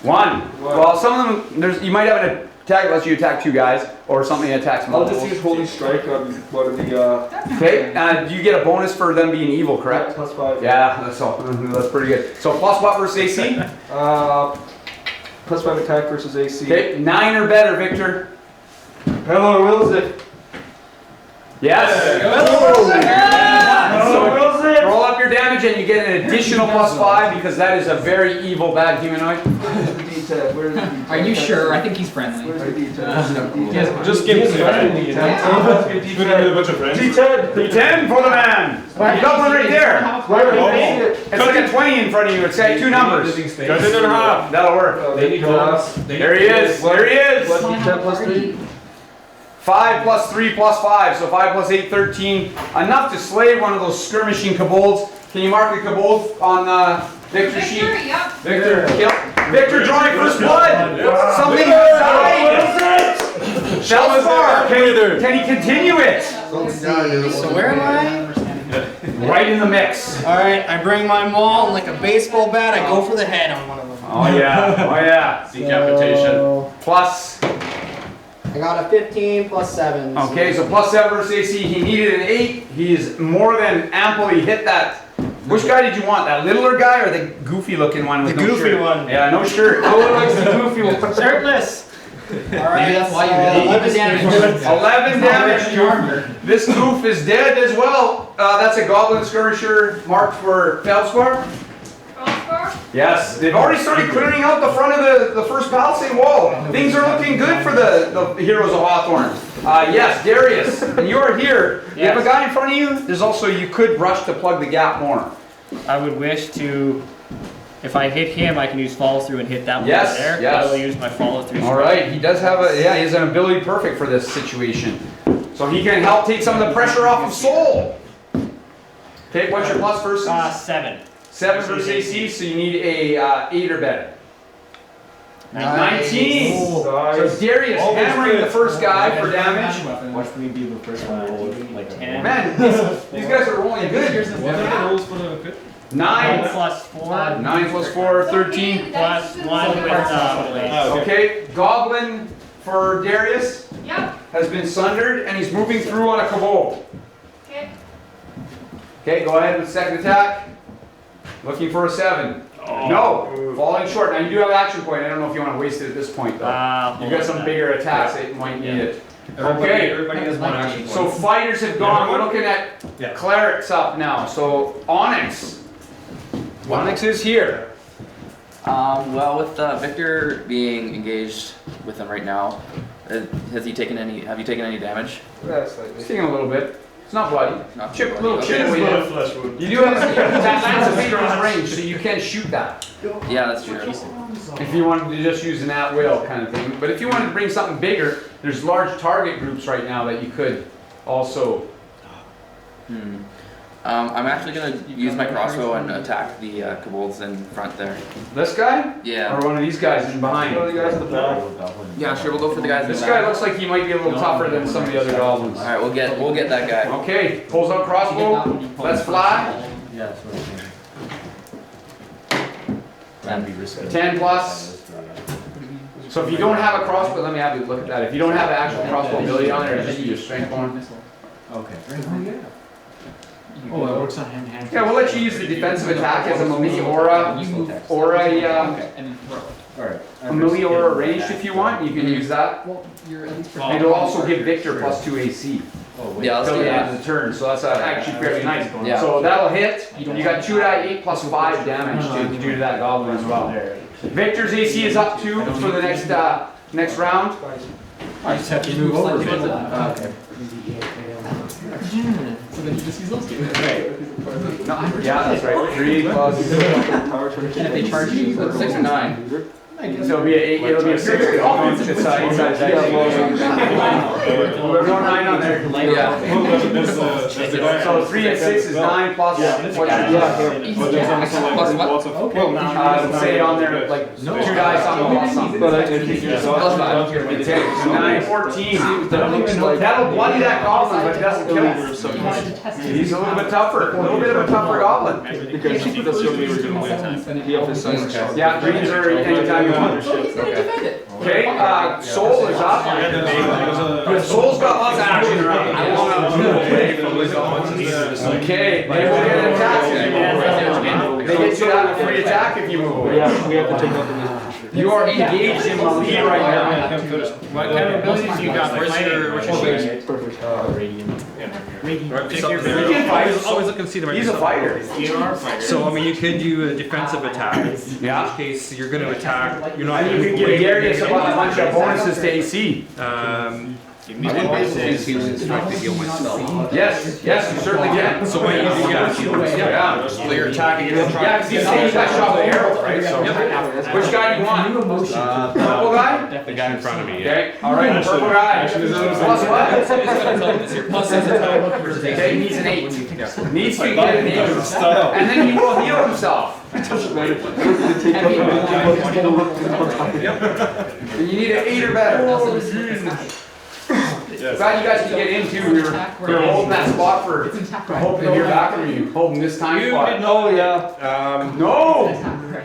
1. Well, some of them, you might have an attack that lets you attack 2 guys, or something that attacks I'll multiple. just use Holy Strike on one of the, Okay, do you get a bonus for them being evil, correct? plus 5. Yeah, that's all. That's pretty good. So plus what versus AC? Plus 5 attack versus AC. Okay, 9 or better, Victor. Hello, wills it. Yes. So roll up your damage and you get an additional plus 5 because that is a very evil bad humanoid. Are you sure? I think he's friendly. Just give me a bunch of friends. D10 for the man. You got one right there. It's like a 20 in front of you. It's got 2 numbers. Cut it in half. That'll work. They need plus. There he is. There he is. 10 plus 3. 5 plus 3 plus 5, so 5 plus 8, 13. Enough to slay one of those skirmishing kobolds. Can you mark the kobold on Victor's sheet? Victor, yep. Victor, yep. Victor drawing first blood. Something has died. Feldspar, can he continue it? So where am I? Right in the mix. Alright, I bring my maul and like a baseball bat, I go for the head on one of them. Oh yeah, oh yeah. Decapitation. Plus I got a 15 plus 7. Okay, so plus 7 versus AC. He needed an 8. He's more than amply hit that. Which guy did you want? That littler guy or the goofy looking one with The no goofy shirt? one. Yeah, no shirt. No one likes the goofy one. Shirtless. Alright, that's why you so really 11 damage. 11 damage. This goof is dead as well. That's a goblin skirmisher marked for Feldsquare. Yes, they've already started clearing out the front of the first palisade wall. Things are looking good for the heroes of Hawthorne. Yes, Darius, and you are here. You have a guy in front of you. There's also, you could rush to plug the gap more. I would wish to, if I hit him, I can use follow through and hit that one Yes, there. yes. I will use my follow through. All right, he does have a, yeah, he has an ability perfect for this situation. So he can help take some of the pressure off of Soul. Okay, what's your plus versus? 7. 7 versus AC, so you need a 8 or better. 19! So Darius hammering the first guy for damage. Watch me be the first one to roll like 10. Man, these guys are rolling good. What are the rolls for the crit? 9 plus 4. 9 plus 4, 13. Plus 1 with Okay, Goblin for Darius Yep. has been sundered and he's moving through on a kobold. Okay. Okay, go ahead with second attack. Looking for a 7. No, falling short. Now you do have action point. I don't know if you want to waste it at this point though. You've got some bigger attacks that might need it. Okay, Everybody has one action point. so fighters have gone. We're looking at clerics up now. So Onyx. Onyx is here. Well, with Victor being engaged with him right now, have you taken any damage? It's taking a little bit. It's not bloody. Not Chip, bloody. little Okay. chip away there. You do have that lands a bigger on range, so you can shoot that. Yeah, that's true. If you wanted to just use an at-will kind of thing. But if you wanted to bring something bigger, there's large target groups right now that you could also. I'm actually gonna use my crossbow and attack the kobolds in front there. This guy? Yeah. Or one of these guys in behind? Yeah, sure. We'll go for the guys. This in the guy back. looks like he might be a little tougher than some of the other goblins. All right, we'll get that guy. Okay, pulls out crossbow. Let's fly. Yeah, that's what I think. 10 plus. So if you don't have a crossbow, let me have you look at that. If you don't have an actual crossbow ability on there, just use your strength bonus. Okay. Oh, it works on hand. Yeah, we'll let you use the defensive attack as a melee aura, a melee aura ranged if you want. You can use that. And it'll also give Victor plus 2 AC. Yeah, let's Till do the end that. of the turn, so that's actually fairly nice. Yeah. So that'll hit. You got 2 die 8 plus 5 damage to do to that goblin as well. Victor's AC is up 2 for the next round. I just have to move over. Okay. So then you just use those two. Yeah, that's right. 3 plus. And if they charge you, 6 or 9. So it'll be a 6. It's inside dice. No 9 on there. Yeah. So 3 and 6 is 9 plus. Say on there like 2 dice on the plus something. Plus 5. 9, 14. That'll bloody that goblin, but it doesn't kill him. He's a little bit tougher. A little bit of a tougher goblin. Yeah, greens are anytime you want. Okay, Soul is up. Soul's got lots of action around. Okay, they will get an attack. They get you out of free attack if you move away. Yeah, we have to take out the You are engaged in melee right now. What kind of abilities you got? What's your Always look and see the right. He's a fighter. You are a fighter. So I mean, you could do a defensive attack. Yeah. In which case, you're going to attack. You're not And going you to can give Darius a bunch of bonuses to AC. Yes, you certainly can. So what you do, Yeah. So you're attacking it. Yeah, because he's saying you got shot with arrows, right? So, which guy do you want? Purple guy? The guy in front of me, Okay, all right, purple guy. Plus what? Plus 6 attack. Okay, he needs an 8. Needs to get an 8. And then he will heal himself. You need an 8 or better. Glad you guys can get in too. We were holding that spot for hoping to hear back from you. Holding this time spot. Oh yeah. No!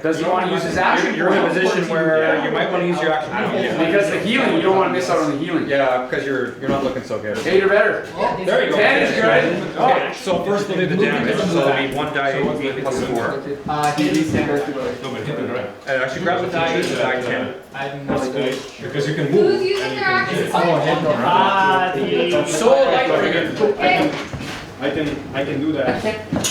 Does he want to use his action? You're in a point? position where you might want to use your action. Because the healing, you don't want to miss out on the healing. Yeah, because you're not looking so good. 8 or better. There you go. 10 is good. Okay, so first we'll do the damage. So it'll be 1 die 8 plus 4. He standard. Actually, grab the die 8 and die 10. That's good. Because you can Who's move. using their action? Soul Lightbringer. I can do that. Yep,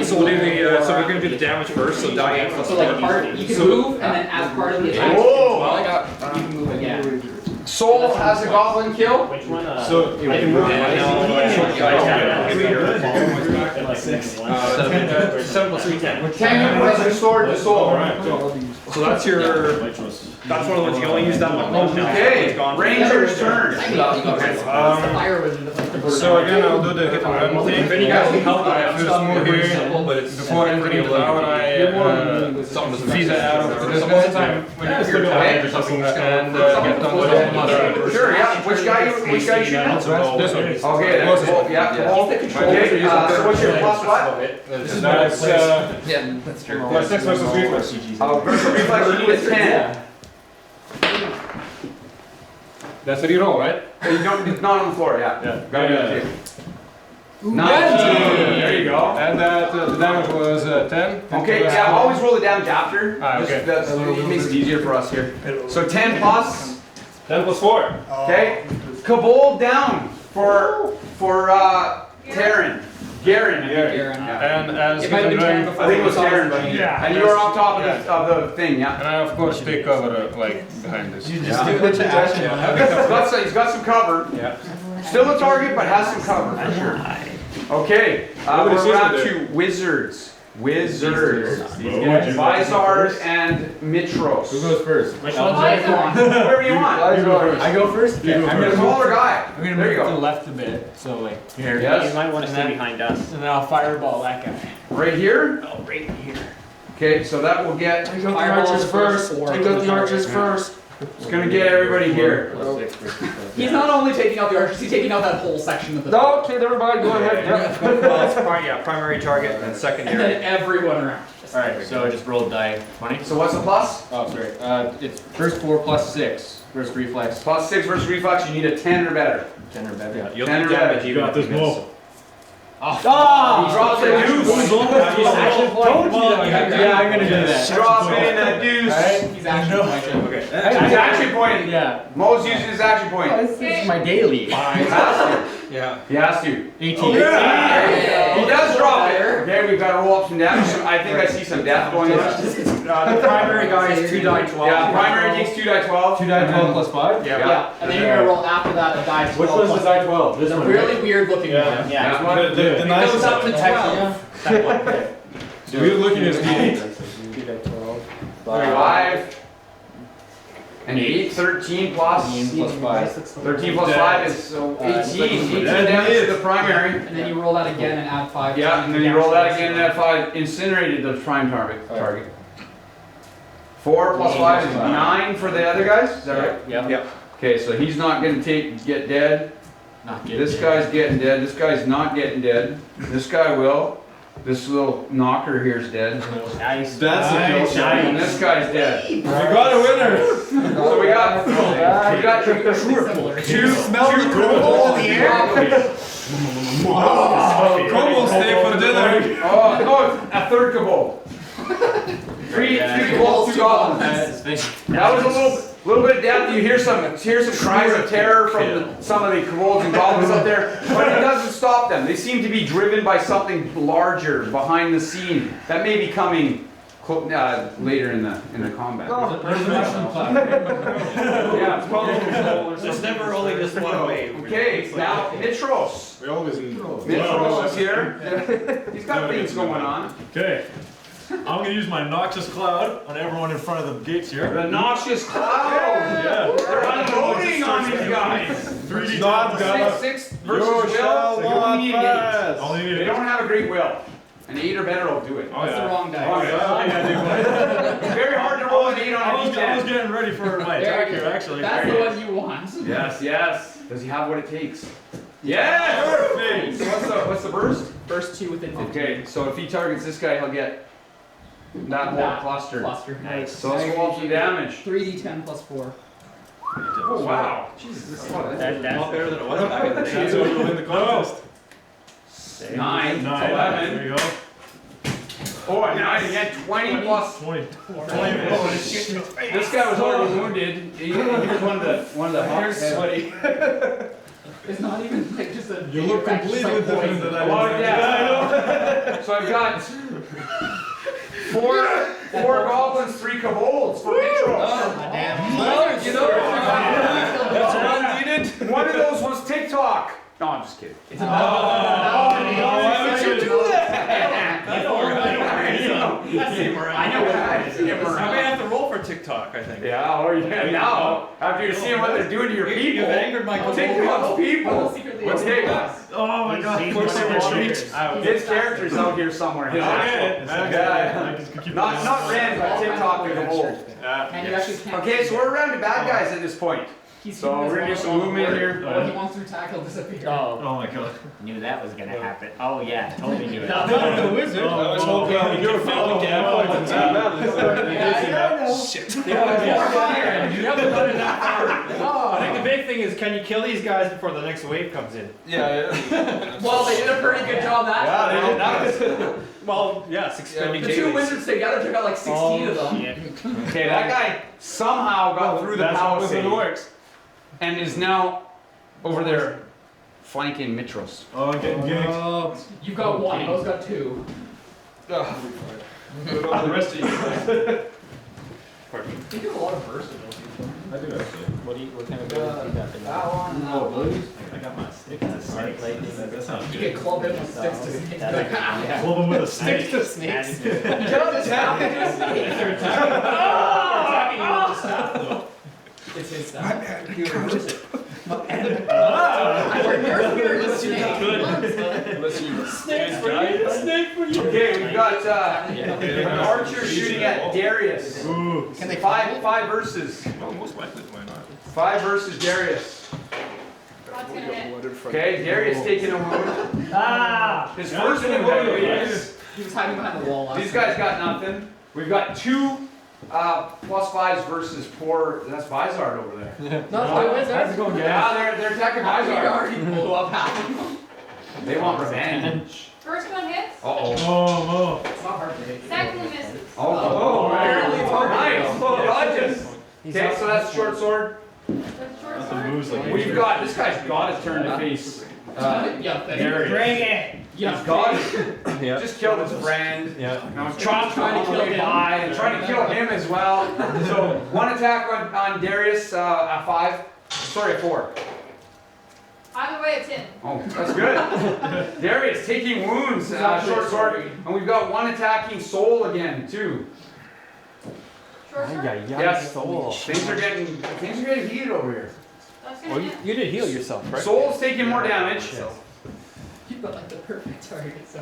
so we'll do the, so we're gonna do the damage first, so die 8 plus 4. So like part, you can move, and then as part of the attack, Whoa! well, you can move again. Soul has a goblin kill. Which one? So I can move. Seven plus 3, 10. 10 was restored to soul. So that's your, that's one of the ones you can only use that one. Okay, Ranger's turn. So again, I'll do the hit and run thing. If any guys can help, I have Just move here. Before I put it down, I feed the arrow to this guy. When you're tired or something, and get on the Sure, yeah. Which guy you shooting at? This one. Okay, that's cool. Yeah, cool. Okay, so what's your plus what? That's Yeah, that's true. plus 6 versus reflex. Versus reflex, you need a 10. That's what you roll, right? You don't, it's not on the floor, yeah. Gotta do it too. 19. There you go. And that the damage was 10. Okay, yeah, always roll the damage after. Okay. It makes it easier for us here. So 10 plus. 10 plus 4. Okay. Kobold down for Taryn. Garen. And as It you might have can been run, before. I think it was Taryn. And you are on top of the thing, yeah. and I of course take cover like behind this. He's got some cover. Yeah. Still a target, but has some cover for sure. Okay, Nobody sees we're around it to wizards. Vizard and Mitros. Who goes first? Whoever you want. I go first? You go I'm a first. smaller guy. I'm gonna There you move to the go. left a bit, so like here. Yes. You might want to stay behind us. And then I'll fireball that guy. Right here. Oh, right here. Okay, so that will get. Take out the archers first. Take out the archers first. It's gonna get everybody here. He's not only taking out the archers, he's taking out that whole section of the. No, okay, everybody, go ahead. Well, it's primary target and then And secondary. then everyone around. Alright, so I just rolled die 20. So what's the plus? Oh, sorry. It's first 4 plus 6 versus reflex. Plus 6 versus reflex. You need a 10 or better. 10 or better. Yeah, you'll 10 or do damage better. even if you miss. He drops a deuce. Yeah, I'm gonna do that. Drop in a deuce. He's actually Okay. His action point. Yeah. Mo's using his action point. This is my daily. He has to. Yeah. He has to. 18. He does drop it. Okay, we've got to roll up some damage. I think I see some death going on. The primary guy is 2 die 12. Yeah, primary takes 2 die 12. 2 die 12 plus 5? Yeah, and then you're gonna roll after that a die 12. Which one's the die 12? This It's a one. really weird looking one. Yeah. The It nice goes up to 12. So we're looking at D8. 5. And 8, 13 plus. 13 plus 5. 13 plus 5 is so 18. 18 damage to the primary. And then you roll that again and add 5. Yeah, and then you roll that again and add 5. Incinerated the prime target. 4 plus 5 is 9 for the other guys. Is that right? Yep. Okay, so he's not gonna get dead. This guy's getting dead. This guy's not getting dead. This guy will. This little knocker here's dead. Nice. That's a kill. And this guy's dead. We got a winner. So we got two kobolds in the air. Kobolds stay for dinner. Oh no, a third kobold. Three kobolds, 2 goblins. That was a little bit of death. You hear some cries of terror from some of the kobolds and goblins up there, but it doesn't stop them. They seem to be driven by something larger behind the scene that may be coming later in the combat. Yeah, it's probably There's never only just one way. okay, now Mitros. We always need Mitros is here. He's got things going on. Okay. I'm gonna use my noxious cloud on everyone in front of the gates here. The noxious cloud. Yeah. They're unloading on these guys. 3D Not gonna. 6 versus You will. shall So you not only need an 8. I only need They don't have a great will. An 8 or better will do it. Oh, That's the wrong die. It's very hard to roll an 8 on I a was D10. getting ready for my attack here, actually. That's the one you want. Yes, yes. Does he have what it takes? Yes! Perfect. So what's the burst? first two within 15. Okay, so if he targets this guy, he'll get that whole cluster. Nice. So let's roll some damage. 3d10 plus 4. Oh wow! Jesus, That's a lot better than it was back in the day. That's how you win the contest. 9, 11. There you go. Oh, and now you get 20 plus. 20. This guy was already wounded. Here's one of the Here's sweaty. It's not even like just a. You look completely different than I Oh, yeah. So I've got four goblins, 3 kobolds for Mitros. Well, you know, that's one needed. One of those was TikTok. No, I'm just kidding. Why would you do that? I know what I may have to roll for TikTok, I think. Yeah, or now, after you're seeing what they're doing to your people, You've angered my TikTok's people. What's Oh my god. His character's out here somewhere. Not Rand, but TikTok and Kobold. And you actually can't. Okay, so we're around to bad guys at this point. So we're gonna do some movement here. What he wants to attack, he'll disappear. Oh my god. Knew that was gonna happen. Oh yeah, totally knew it. The wizard. I was hoping you're following Shit. You haven't done it that far. I think the big thing is, can you kill these guys before the next wave comes in? Yeah. Well, they did a pretty good job that time. That was, well, yeah, 6 spending The two wizards together took out like 16 of them. Okay, that guy somehow got through the palisade and is now over there flanking Mitros. Oh, I'm getting ganked. You've got 1, those got 2. Good on the rest of you. You do a lot of versatile. I do actually. What kind of ability you got for that? Oh, blues? I got my stick. Snake lightning. That sounds You good. can club him with sticks to snakes. Club him with a Sticks snake. to snakes. You cannot attack him with a snake. If you're attacking him with the staff, though. It's his staff. What is it? Snakes for you. Snake for you. Okay, we've got an archer shooting at Darius. Ooh. Can they Five versus. Well, most likely, why not? 5 versus Darius. That's gonna hit. Okay, Darius taking a wound. His Yeah, first that's wound, gonna go, is. He was hiding behind the wall last These guys got nothing. We've got 2 +5s versus poor. That's Vizard over there. No, wizards. How's it going, Yeah, guys? they're attacking He Vizard. already blew up half of them. They want revenge. First one hits. Uh-oh. Oh, It's not hard to hit. Second one misses. Oh, Apparently it's hard to nice. Dodges. Okay, so that's short sword. That's short That's sword. the moves like We've got, this guy's got his turn to face. Darius. Bring it! He's got it. Just killed his friend. Yeah. Now he's trying to kill him. and trying to kill him as well. So one attack on Darius, a 5. Sorry, a 4. Either way, it's in. Oh, that's good. Darius taking wounds, short sword, and we've got one attacking soul again too. Short sword. Yes, things are getting heated over here. That's gonna Well, hit. you did heal yourself, right? Soul's taking more damage. You've got like the perfect target. So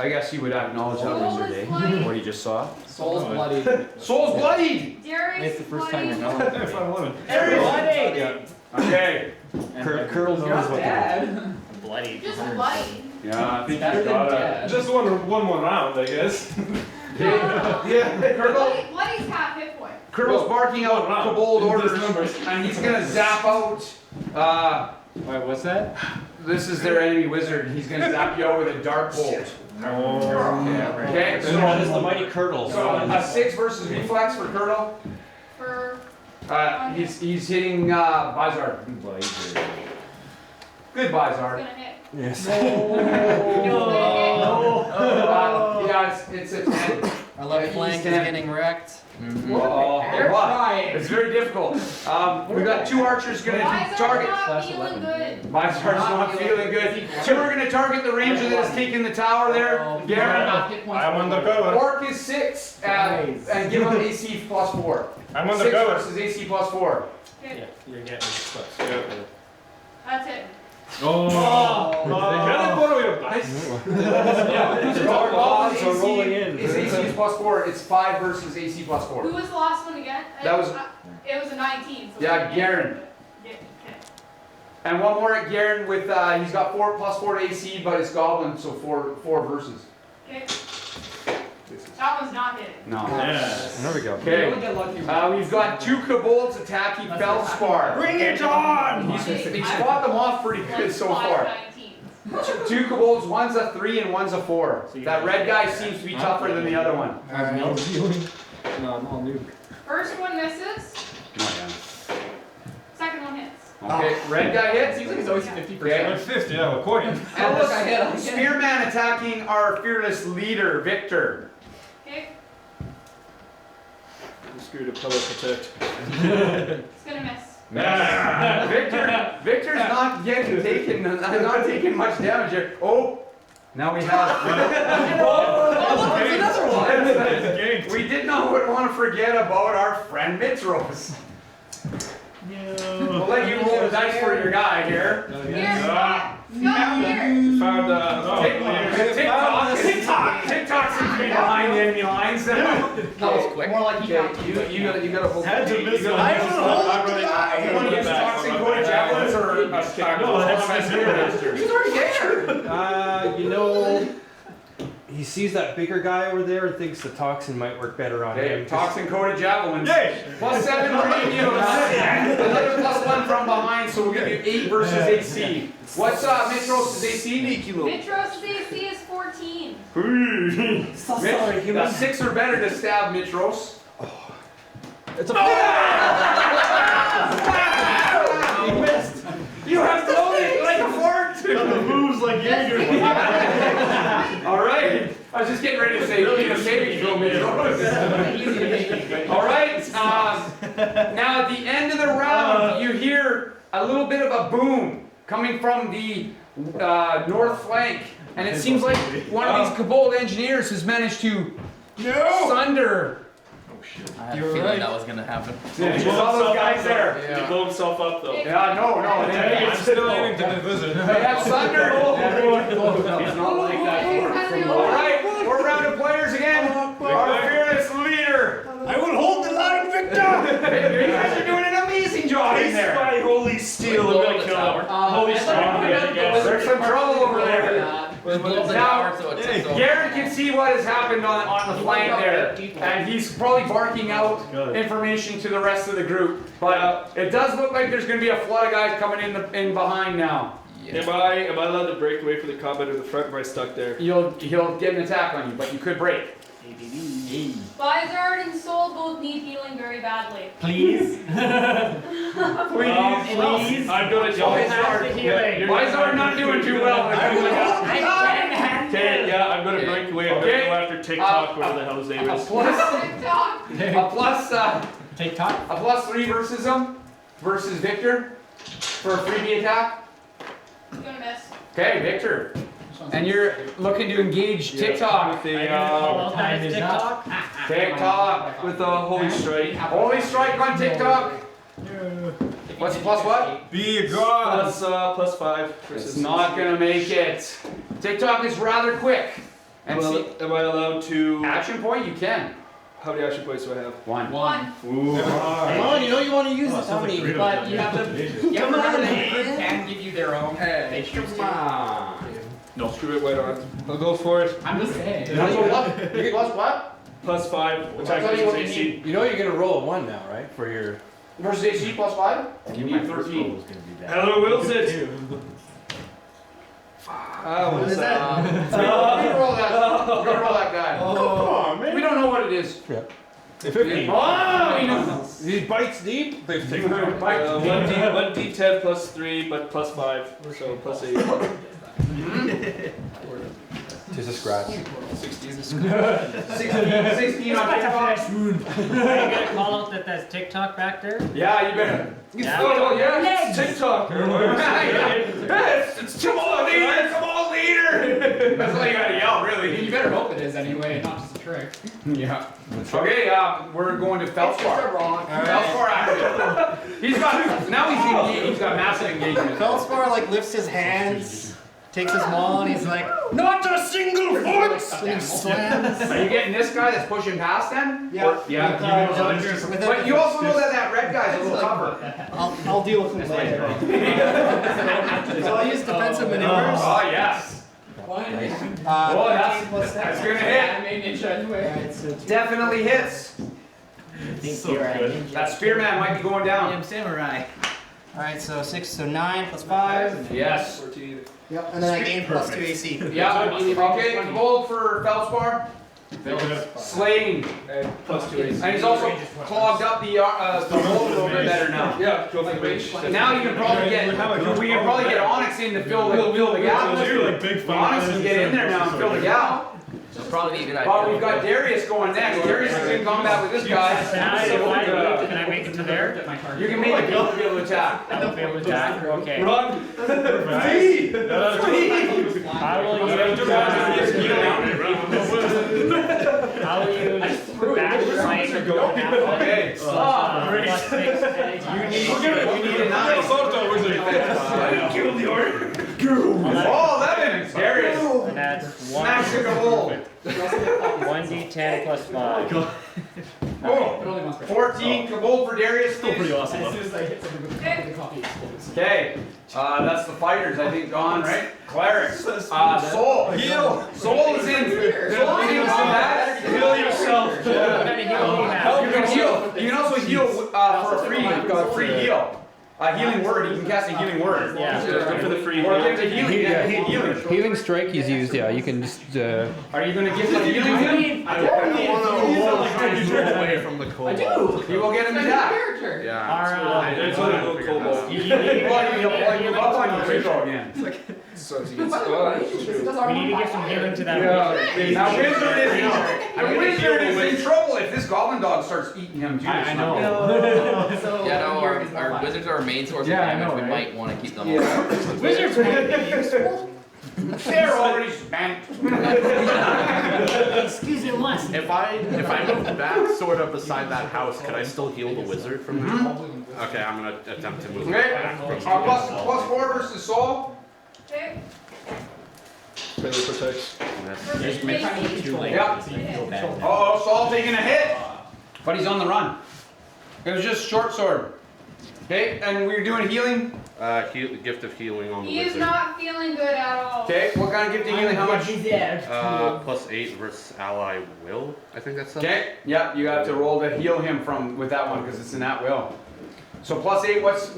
I guess you would acknowledge that, Soul Wizard, is eh? bloody. What you just saw. Soul's bloody. Soul's bloodied. Darius It's the first time bloody. you're knowing. If I want Darius. Okay. Curl knows what to Dad. Bloody. Just bloody. Yeah, I think Better he's than got dead. Just one more round, I guess. Yeah, Colonel. Bloody's half hit point. Colonel's barking out kobold orders, numbers. and he's gonna zap out. Wait, what's that? This is their enemy wizard. He's gonna zap you out with a dark bolt. Okay, so That is the mighty Curdle. So a 6 versus reflex for Colonel. For He's hitting Vizard. Good Vizard. gonna hit. Yes. Yeah, it's a 10. Our left flank is getting wrecked. They're trying. It's very difficult. We've got 2 archers gonna Vizard's target. not feeling good. Vizard's not feeling good. 2 are gonna target the ranger that is taking the tower there. Garen. I'm undercover. Orc is 6 and give him AC +4. I'm 6 undercover. versus AC +4. Okay, You're getting that's it. Oh. Can I borrow your dice? Odds are rolling in. It's AC +4. It's 5 versus AC Who +4. was the last one again? That was- It was a 19. So Yeah, Garen. Yeah, okay. And one more at Garen with, he's got 4 + 4 to AC, but it's Goblin, so 4 verses. Okay. That one's not hitting. No. Yes. There we go. Okay. We've got 2 Kobolds attacking Feldspar. Bring it on! They fought them off pretty good so far. 2 Kobolds, one's a 3 and one's a 4. That red guy seems to be tougher than the other one. No, I'm all new. First one misses. Oh, yeah. Second one hits. Okay, red guy hits. Seems like it's always 50%. Okay. 50, yeah, we're quoting. And look, I hit. Spearman attacking our fearless leader, Victor. Okay. I'm screwed to pellet protect. It's gonna miss. Victor's not taking much damage here. Oh, now we have. We did not want to forget about our friend Mitros. We'll let you roll the dice for your guy here. Here, Scott, here. Found TikTok's behind the enemy lines. That was quick. More like You gotta hold Had to miss one. You want to use toxic coated javelins or No, that's He's already there. You know, he sees that bigger guy over there and thinks the toxin might work better on Okay, him. toxin coated javelins. Yay! +7 radius. Another +1 from behind, so we'll give you 8 versus AC. What's Mitros' AC? Mitros' AC is 14. Mitch, 6 or better to stab Mitros. It's a You missed. You have thrown it like a fart. The moves like Jaeger. All right. I was just getting ready to say, you need a saving throw, Mitros. All right. Now at the end of the round, you hear a little bit of a boom coming from the north flank, and it seems like one of these Kobold engineers has managed to sunder. I had a feeling that was gonna happen. You saw those guys there. He blew himself up though. Yeah, no. I'm still aiming to the visit. They have sundered. He's not like that. All right, we're round of players again. Our fearless leader. I will hold the line, Victor! You guys are doing an amazing job in there. By holy steel, I'm gonna kill him. Holy steel, There's some trouble over there. Now, Garrett can see what has happened on the flank there, and he's probably barking out information to the rest of the group. But it does look like there's going to be a flood of guys coming in behind now. Am I allowed to break away from the combat or the front, or am I stuck there? He'll get an attack on you, but you could break. Vizard and Soul both need healing very badly. Please. Please. I'm gonna jump in. Vizard not doing too well. Okay, yeah, I'm gonna break away. I'm gonna go after TikTok, whatever the hell his name is. A +3 versus him, versus Victor, for a freebie attack. He's gonna miss. Okay, Victor. And you're looking to engage TikTok. TikTok. TikTok. With a holy strike. Holy strike on TikTok. What's plus what? Be a god. +5. It's not gonna make it. TikTok is rather quick. And Am I allowed to? action point, you can. How many action points do I have? One. Ooh. Come on, you know you want to use it, Tony. But you have to. You have to remember that the group can give you their own. They choose to. No. Screw it, right on. I'll go for it. I'm just saying. Plus what? +5. Attack tell you what you versus AC. need. You know you're gonna roll a 1 now, right? For your. Versus AC +5? You need 13. Hello, Wilson. What is that? We're gonna roll that guy. Come on, man. We don't know what it is. 15. Oh, we know. He bites deep. They've taken 1d10 +3, but +5, so +8. Tis a scratch. 16 on TikTok. Are you gonna call out that that's TikTok back there? Yeah, you better. Yeah. Oh, yeah, it's TikTok. It's Come on, leader! Come on, leader! That's all you gotta yell, really. You better hope it is anyway, not just a trick. Yeah. Okay, we're going to Feldspar. Feldspar active. He's got, now he's engaged. He's got massive engagement. Feldspar like lifts his hands takes his maul and he's like, not a single foot! And he slams. Are you getting this guy that's pushing past them? Yeah. But you also know that red guy's a little tougher. I'll deal with him later. So I'll use defensive maneuvers. Oh, yes. That's gonna hit. Definitely hits. That spearman might be going down. I'm samurai. Alright, so 6, so 9 plus 5. Yes. 14. Yep, and then I gain plus 2 AC. Yeah, okay, gold for Feldspar. Slating. Plus 2 AC. And he's also clogged up the gold a little bit better now. Yeah, now you can probably get Onyx in to fill the gap. Onyx can get in there now and fill the gap. It'll probably be a good idea. But we've got Darius going next. Darius is in combat with this guy. Can I make it to there? You can make it to be able to attack. I'll be able to attack? Okay. Run! Flee! I will use bash slice or go half. Okay. You need a 9. Kill the orc. Oh, 11! Darius! And that's Smash the gold. 1d10 plus 5. Oh, 14 gold for Darius. Still pretty awesome. Okay, that's the fighters, I think, gone, right? Clerics. Soul. Heal. Soul is in. Soul is in that. Heal yourself. You can heal. You can also heal for a free heal. A healing word. You can cast a healing word. Yeah. Good for the free Or give the healing. Healing. Healing strike he's used, yeah, you can just... Are you going to give the healing? I want to away from the cobalt. You will get him to die. Alright. It's a little cobalt. You up on your free throw again. We need to get some healing to that. Now Wizard is in trouble if this Goblin Dog starts eating him too. I know. Yeah, no, our wizards are our main source of damage. We might want to keep them on. Wizards are useful. They're already spent. Excuse me once. If I move back sort of beside that house, can I still heal the wizard from there? Okay, I'm gonna attempt to move Okay. back. Plus 4 versus Soul. Okay. Failure protects. Yep. Oh, Saul taking a hit. But he's on the run. It was just short sword. Okay, and we're doing healing. Gift of healing on the He is wizard. not feeling good at all. Okay, what kind of gift of healing? How much? Plus 8 versus ally will. I think that's Okay, yeah, you have to roll to heal him from with that one because it's an at will. So plus 8. What's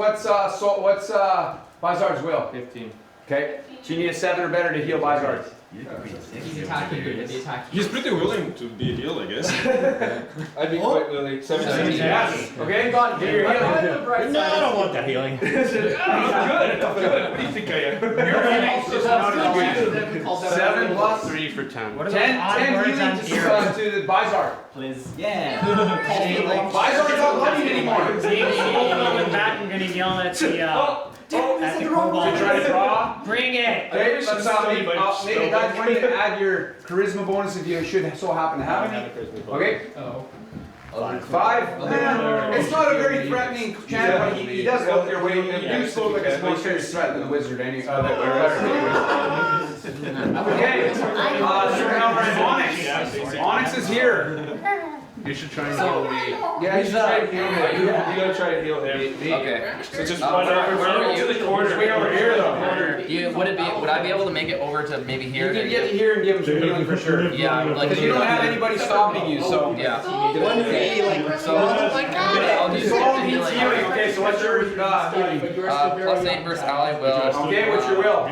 Bizarre's will? 15. Okay, so you need a 7 or better to heal Bizarre. He's attacking you. He's pretty willing to be healed, I guess. I'd be quite willing. 17. Yes. Okay, go on, get your healing. No, I don't want that healing. I'm good. What do you think I am? Your healing's just not as good. 7 plus 3 for 10. 10 healing to the Bizarre. Please. Yeah. Bizarre's not bloodied anymore. I'm back and gonna yell at the at the cobalt. Try to draw. Bring it. Okay, let's maybe guys want you to add your charisma bonus if you should so happen to have it. Okay. Oh. 5. It's not a very threatening chance, but he does look your way. You do look like a more serious threat than the wizard. Okay. So now we're in Onyx. Onyx is here. You should try and heal me. Yeah, you should try to heal him. You gotta try to heal him. Okay. So just run over to the corner. Way over here though. Would I be able to make it over to maybe here? You can get here and give him some healing for sure. Yeah, like because you don't have anybody stopping you, so yeah. So I'll do Soul needs healing. Okay, so what's your healing? plus 8 versus ally will. Okay, what's your will?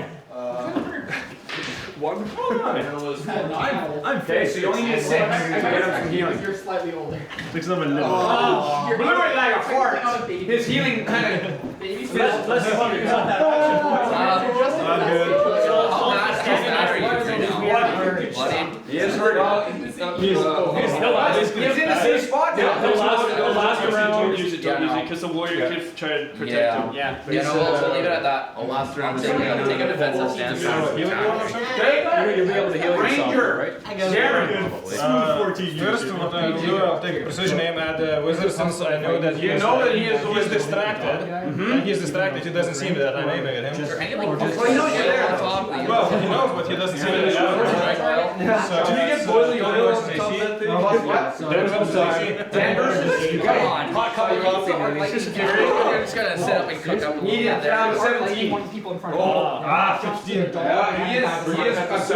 1. I'm okay, so you only need a 6 to get him some healing. You're slightly older. 6 of them are little. You're literally like a fart. His healing kind of. Let's use that action point. He is hurt. He's in the same spot now. The last round. Don't use it because the warrior can try to protect him. Yeah, we'll leave it at that. I'll last round. Take a defensive stance. You'll be able to heal yourself, right? Darren. First, what I will do, I'll take a precision aim at the wizard since I know that he is distracted. When he's distracted, he doesn't see me that I'm aiming at him. Well, you know you're there. doesn't seem to So, Did we get boiling oil on top of that thing? What? 10 versus? Come on. Hot cup of coffee. You're just gonna set up and cook up. Medium down to 17. One people in front of Oh, 15. he is a fast.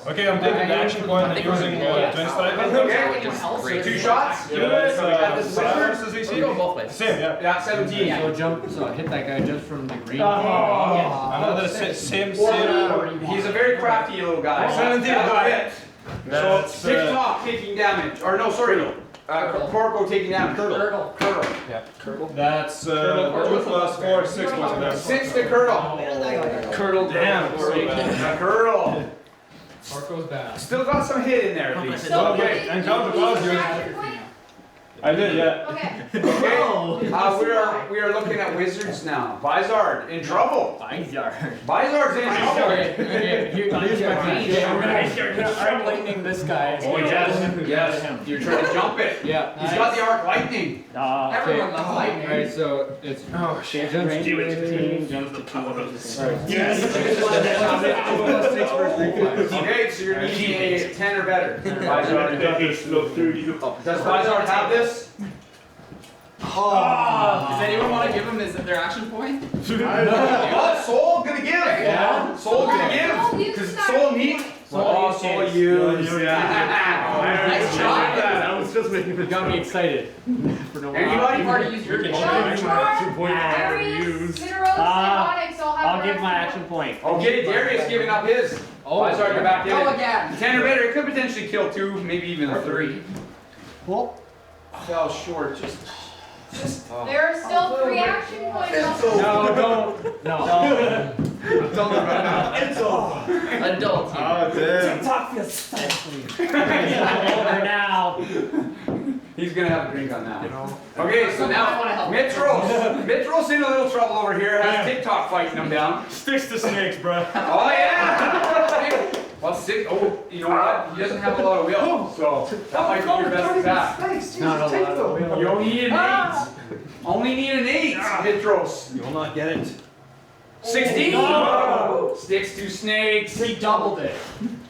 Okay, I'm taking the action point and using 25. Okay, 2 shots. Yeah, that's 5 versus AC. We go both ways. Same, yeah. Yeah, 17. So hit that guy just from the green. Another same. He's a very crafty little guy. 17. So TikTok taking damage, or no, sorry, Corco taking damage. Curdle. Yeah. That's 2 plus 4, 6 plus 11. 6 to Curdle. Curdle damn. Curdle. Corco's bad. Still got some hit in there at least. Okay, and count the balls. I did, yeah. Okay. We are looking at wizards now. Vizard in trouble. Vizard's in trouble. Here's my game. I'm gonna arc lightning this guy. Oh yes. You're trying to jump it. Yeah. He's got the arc lightning. Everyone loves lightning. Alright, so it's Shit. do it. Okay, so you're needing a 10 or better. Vizard. Does Vizard have this? Does anyone want to give him their action point? What? Soul gonna give. Yeah. Soul gonna give. Because Soul neat. Soul use. Nice try. I was just making it. Got me excited. For no Anybody? Already used your I'll give my action point. Okay, Darius giving up his. Vizard, you're back in. Go it. again. 10 or better. It could potentially kill 2, maybe even a 3. Well, Fell short. Just. There are still 3 action points. No. It's over. Adult. Oh, damn. TikTok feels special. Over now. He's gonna have a drink on that. Okay, so now Mitros in a little trouble over here. Has TikTok fighting him down. Sticks to snakes, bro. Oh yeah. Well, 6. Oh, you know what? He doesn't have a lot of will, so that might be your best attack. Not a lot of will. You only need an 8. Only need an 8, Mitros. You will not get it. 16. Sticks to snakes. He doubled it.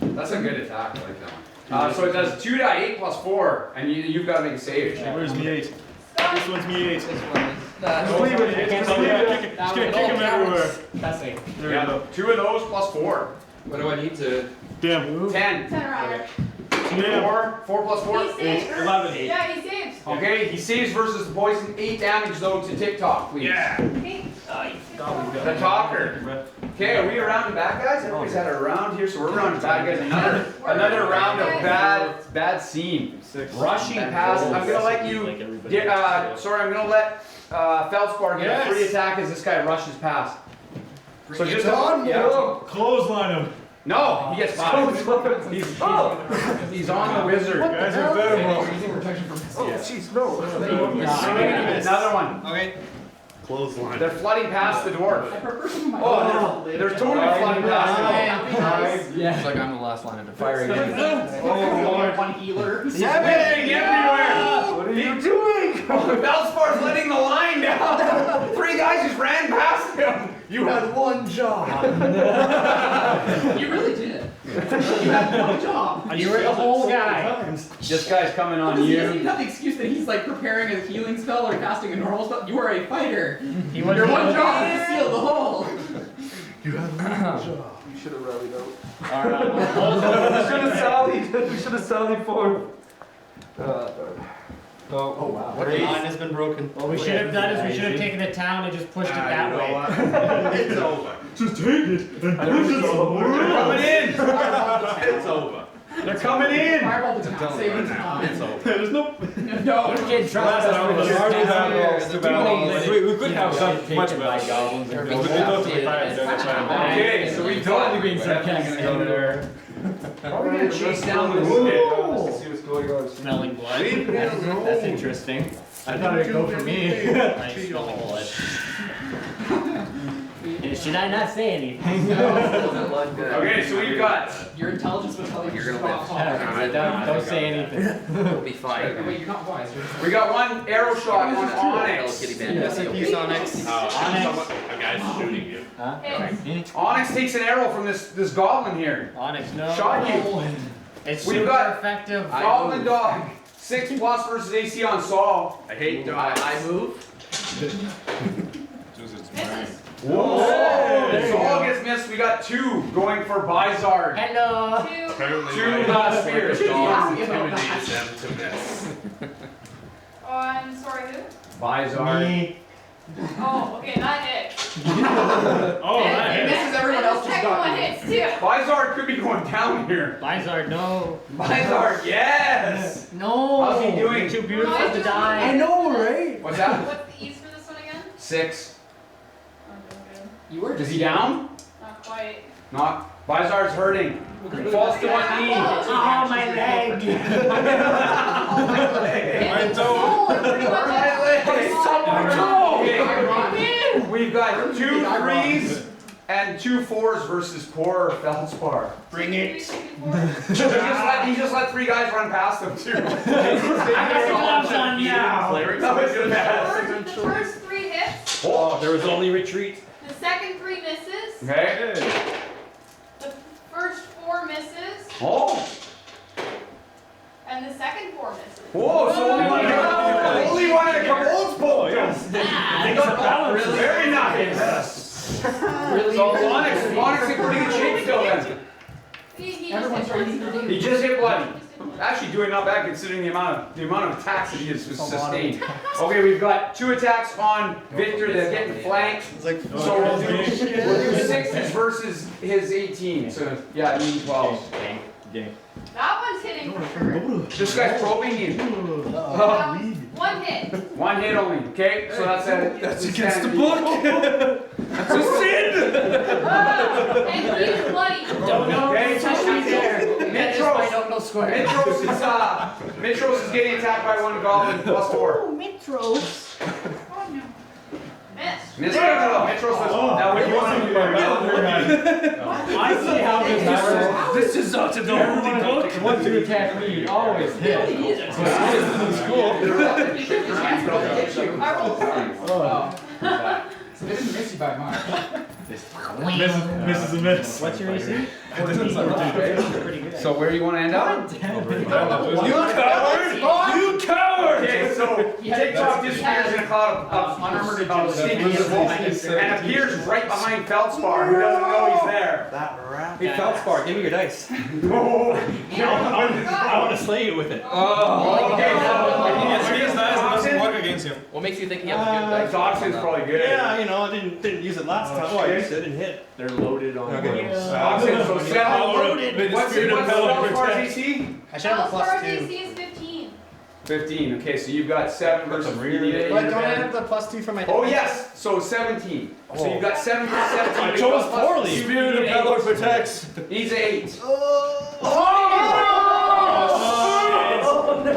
That's a good attack. I like that one. So it does 2 die 8 plus 4, and you've got to make a save. Where's me 8? This one's me 8. This one is. Just leave it. Just gonna kick him everywhere. Testing. There we go. 2 of those plus 4. What do I need to? Damn. 10. 10 around. 4 plus 4. He saves. 11. Yeah, he saves. Okay, he saves versus the poison. 8 damage though to TikTok, please. Yeah. Okay. The talker. Okay, are we around and back, guys? Everybody's had a round here, so we're around and back, guys. Another round of bad scene. Rushing past. I'm gonna let you. I'm gonna let Feldspar get a free attack as this guy rushes past. So just Clothesline him. No, he gets 5. He's on the wizard. Guys are better. Oh, jeez, no. Another one. Okay. Clothesline. They're flooding past the dwarf. Oh, They're totally flooding past him. It's like I'm the last line of defense. Fire again. One healer. Yeah, man, everywhere. What are you doing? Bellspar's letting the line down. 3 guys just ran past him. You had one job. You really did. You had one job. You were the whole guy. This guy's coming on He you. doesn't even have the excuse that he's like preparing a healing spell or casting a normal spell. You are a fighter. He was Your one job is to seal the hole. You had one job. You should have rallied out. Alright. We should have sallied forward. Oh wow. What line has been broken? What we should have done is we should have taken the town and just pushed it that way. It's over. Just take it and push it somewhere. They're coming in. It's over. They're coming in. Fireball does not save its time. It's over. There's no. No. You can't trust us with your We could have some much better goblins. Okay, so we totally being sarcastic over there. Are we gonna chase down the Let's see what's going on. Smelling blood. That's interesting. I thought it'd go for me. I smell blood. Should I not say anything? Okay, so we've got. Your intelligence will tell you You're gonna live. Don't say anything. You'll be fine. Wait, you're not wise. We got one arrow shot on Onyx. Kitty band. SCP Sonics. Onyx. guy's shooting you. Onyx takes an arrow from this goblin here. Onyx, no. Shot you. It's We've super got effective. Goblin Dog. 6+ versus AC on Saul. I hate dog. I move. Whoa! Saul gets missed. We got 2 going for Bizarre. Hello. 2 spears. Intimidated them to miss. I'm sorry, who? Bizarre. Oh, okay, not hit. Oh, that And hits. this is everyone else just got one hits too. Bizarre could be going down here. Bizarre, no. Bizarre, yes! No. How's he doing? You're too beautiful to die. I know, right? What's that? What's the ease for this one again? 6. You were Is he down? Not quite. Not. Bizarre's hurting. He falls to one knee. Oh, my leg. My toe. Okay. We've got 2 3s and 2 4s versus poor Feldspar. Bring it. He just let 3 guys run past him too. I got the gloves on now. That was good bad. The first 3 hits. Oh, there was only retreat. The second 3 misses. Okay. The first 4 misses. Oh. And the second 4 misses. Whoa, so only one in a Cabole's boat. They got balance. Very nice. Really? So Onyx in pretty good shape still then. He Everyone's just hit ready. He just hit bloody. Actually doing not bad considering the amount of attacks that he has sustained. Okay, we've got 2 attacks on Victor that are getting flanked. So we'll do 6s versus his 18. So yeah, 12. Game. That one's hitting for sure. This guy's probing you. 1 hit. 1 hit only. Okay, so that's against the book. That's a sin. And he's bloody. Don't know. Okay, Touch me there. That is my don't know square. Mitros is getting attacked by 1 goblin +4. Mitros. Oh no. Miss. Mitros was now what do you want to do? I see how this is such a holy book. Once you attack me, you always hit. I rolled 3. So they didn't miss you by much. Misses a miss. What's your AC? Pretty good. So where do you want to end up? You coward! You coward! Okay, so TikTok disappears in a cloud of unarmored sneaking and appears right behind Feldspar, who doesn't know he's there. Hey, Feldspar, give me your dice. I want to slay you with it. Oh, okay. He has dice, it doesn't work against him. What makes you think he has a good dice? Doxon's probably good. Yeah, you know, I didn't use it last time. Oh, I used it and hit. They're loaded on. Doxon, so 7. What's Feldspar AC? I should have a Feldspar +2. AC is 15. 15. Okay, so you've got 7 versus But don't I have the +2 for my Oh yes, so 17. So you've got 7 plus 17. I chose poorly. Spirit of Valor protects. He's 8.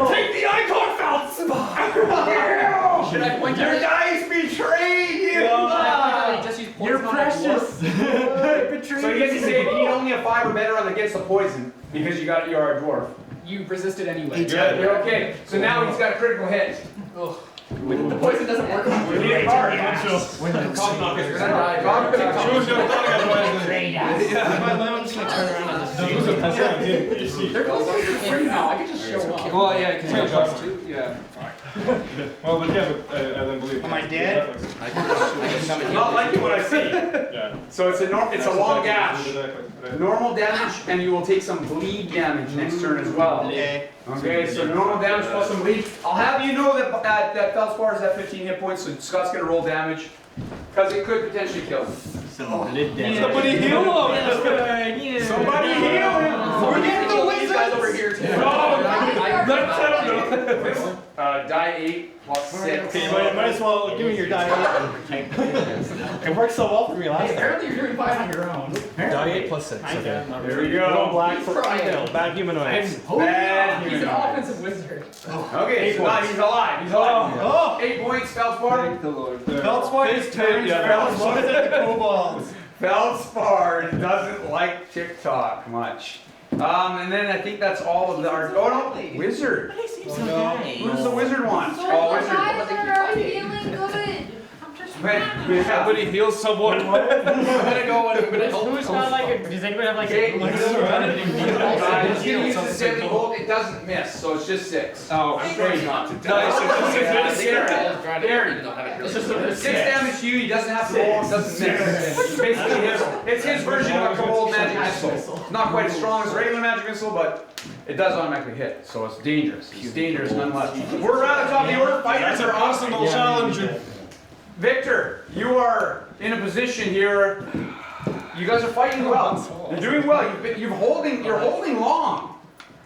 Take the icon, Feldspar! Should I point Your at it? dice betrayed you! Just use poison You're on my precious. So you get to say you need only a 5 or better on against the poison because you are a dwarf. You resisted anyway. You're okay. So now he's got a critical hit. The poison doesn't work on We need a card. You're gonna die. My lounge can turn around and They're close to free now. I can just show up. Well, yeah, because you have +2. Yeah. Well, but yeah, but I don't believe. Am I dead? Not liking what I see. Yeah. So it's a long gash. Exactly. Normal damage, and you will take some bleed damage next turn as well. Okay. Okay, so normal damage plus some bleed. I'll have you know that Feldspar is at 15 hit points, so Scott's gonna roll damage, because it could potentially kill him. Somebody heal him! Somebody heal him! We're getting the wizards! Guys over here too. Die 8 plus 6. Okay, you might as well give me your die 8. It worked so well for me last time. Apparently you're doing fine on your own. Die 8 plus 6. Okay. There we go. Go black for bad humanoids. Bad He's an humanoid. offensive wizard. Okay, so now he's alive. He's alive. 8 points, Feldspar. Thank the Lord. Feldspar is turns Feldspar is at the kobolds. Feldspar doesn't like TikTok much. And then I think that's all of our. Oh no, wizard. Who does the wizard want? So Oh, you wizard. guys are feeling good. Somebody heals someone. I'm gonna go and I'm gonna help. Who's not like a, does anybody have like Okay, a he's gonna use the 70 volt. It doesn't miss, so it's just 6. Oh, I'm afraid not to. It's just a 6 damage to you. He doesn't have to roll. It doesn't miss. Basically, it's his version of a Kobold magic missile. It's not quite as strong as a regular magic missile, but it does automatically hit. So it's dangerous. It's dangerous nonetheless. We're around the top of the order. Fighters are awesome. challenge. Victor, you are in a position here. You guys are fighting well. You're doing well. You're holding long,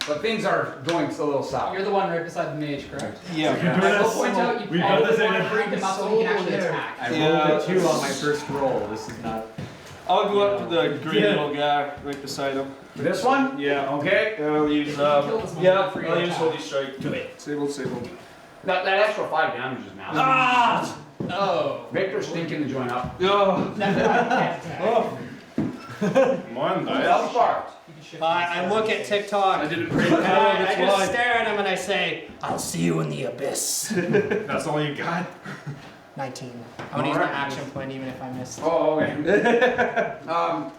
but things are going a little south. You're the one right beside the mage, correct? Yeah. I will point out you probably want to break them up so he can actually attack. I rolled a 2 on my first roll. This is not. I'll go up to the green little guy right beside him. This one? Yeah. Okay. I'll use I'll use Holy Strike. Sable. That extra 5 damage is massive. Ah! Oh. Victor's stinking the joint up. Oh. Come on, guys. I look at TikTok. I didn't break I just stare at him and I say, "I'll see you in the abyss." That's all you got? 19. I'm gonna use my action point even if I miss. Oh, okay.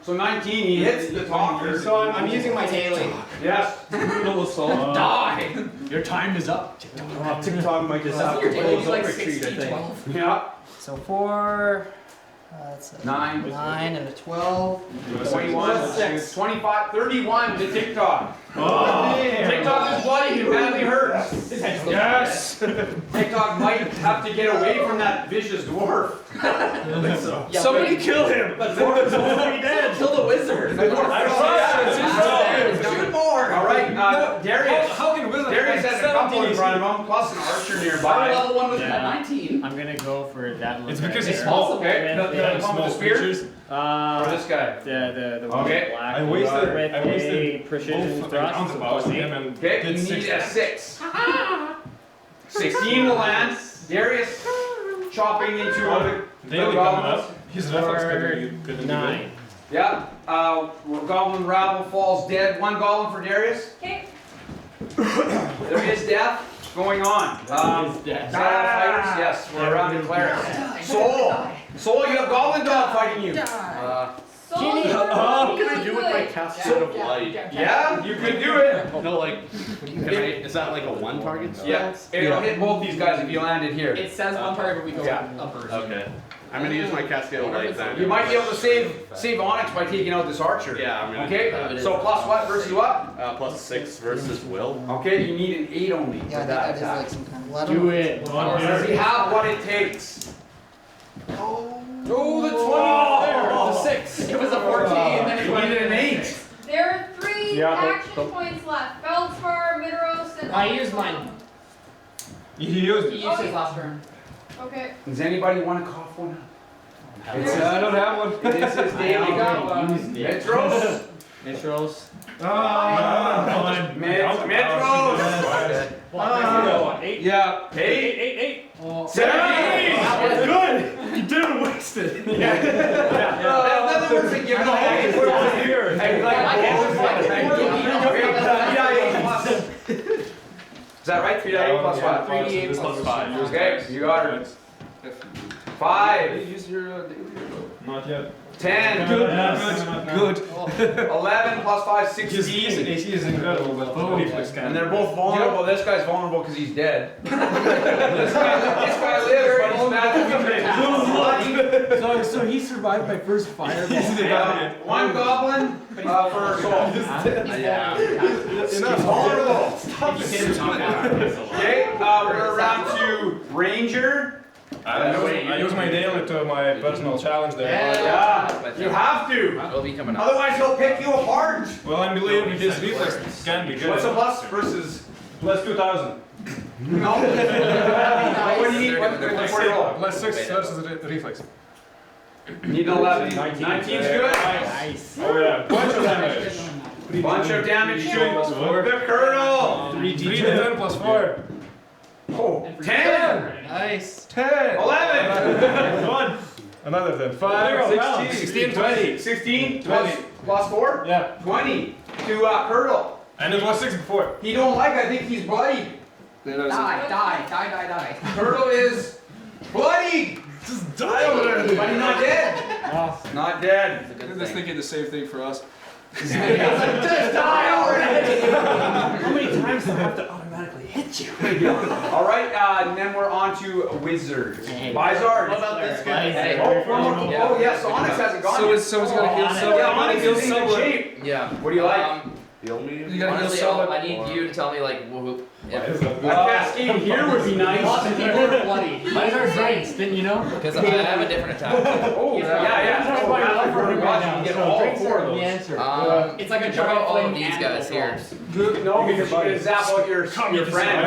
So 19, he hits the talker. So I'm using my daily. Yes. Brutal assault. Die. Your time is up. TikTok might just have Your to daily's close like up retreat, I 60, think. 12. Yeah. So 4. That's a 9. 9 and a 12. 21, 6, 25, 31 to TikTok. Oh. TikTok is bloody and badly hurt. Yes. TikTok might have to get away from that vicious dwarf. Yeah, Somebody kill him! But Dwarf is already dead. Kill the wizard. Shoot more. All right, Darius. How can wizard Darius has a couple in front of him, plus an archer nearby. Level 1 was at 19. I'm gonna go for that one. It's because It's he's possible. Okay, the one with the spear? Or this guy? The one Okay. with black. I wasted with a precision both thrust. counterballs on him and Okay, did you 6 need a damage. 6. 16 will land. Darius chopping into the Daily coming goblins. up. His reflex could be 9. Yeah, goblin rabble falls dead. 1 goblin for Darius. Okay. There is death going on. Is that all fighters? Yes, we're around to clerics. Soul, you have goblin dog fighting you. Soul, What can I do with my cascade of light? Yeah, you could do it. No, like, is that like a 1 target spell? Yeah, it'll hit both these guys if you landed here. It says one target, but we go uppers. Okay. I'm gonna use my cascade of light then. You might be able to save Onyx by taking out this archer. Yeah, I'm gonna do Okay, that. so plus what versus what? Plus 6 versus will. Okay, you need an 8 only Yeah, for I think that that is attack. like some kind of. Do it. Does he have what it takes? Oh, the 20 there. The 6. It was a 14. Then it You went needed an 8. There are 3 Yeah, action points left. Feldspar, Midros, and... I used mine. He used He it. used his last turn. Okay. Does anybody want to cough one up? I don't have one. It is his daily. Metros. Mitros. Metros. Yeah. 8. 8. 17. Good! You didn't waste it. That's nothing worse than giving away. Put it over here. Is that right? 3.8 plus what? 3d8 plus 5. Okay, you got her. 5. Use your daily. Not yet. 10. Good. 11 plus 5, His 16. AC is incredible, but the reflex can. And they're both vulnerable. This guy's vulnerable because he's dead. This guy lives, but he's bad. So he survived my first fire. 1 goblin for soul. He's vulnerable. Okay, we're around to Ranger. I use my daily to my personal challenge there. Yeah, you have to. Will be coming up. Otherwise, he'll pick you apart. Well, I believe his reflex can be good. What's a plus versus? Plus 2,000. No. What do you need? What roll? Plus 6 versus the reflex. Need an 11. 19's good. Nice. Oh yeah, bunch of damage. Bunch of damage to the Colonel. 3 to 10 plus 4. Oh, 10. Nice. 10. 11. One. Another 10. 5, 16, 20. 16 plus 4? Yeah. 20 to Curdle. And it was 6 before. He don't like, I think he's bloody. Die. Curdle is bloody. Just die over there. But he's not dead. Not dead. They're just thinking the same thing for us. Just die already. How many times do I have to automatically hit you? All right, and then we're on to Wizards. Bizarre. What about this guy? Hey. Oh, yeah, so Onyx hasn't gone yet. So he's gonna heal someone. Yeah, Onyx is in good shape. Yeah. What do you like? You gotta honestly, I need you to tell me like whoop. A cascade here would be nice. Lots of people are bloody. Mine are brains, didn't you know? Because I have a different attack. Oh, yeah. Oh, you get all four of those. It's like a How about giant all of flame these guys here? No, because you can zap out your friend.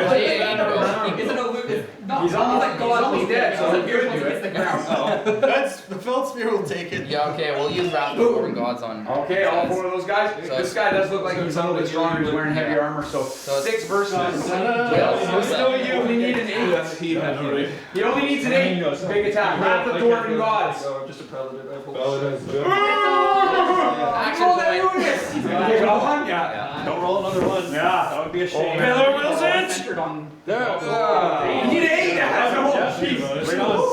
Is it a loot? He's almost dead, so It's the ground. That's the Feldsphere will take it. Yeah, okay, we'll use Wrath of the Dwarven Gods on. Okay, all four of those guys. This guy does look like he's a little bit stronger. He's wearing heavy armor, so 6 versus. Still, you only need an 8. He only needs an 8. Big attack. Wrath of the Dwarven Gods. Just a paladin. Action point. Okay, got one? Yeah. Don't roll another one. Yeah. That would be a shame. Miller Wilson! Centered on. You need an 8. Jeez.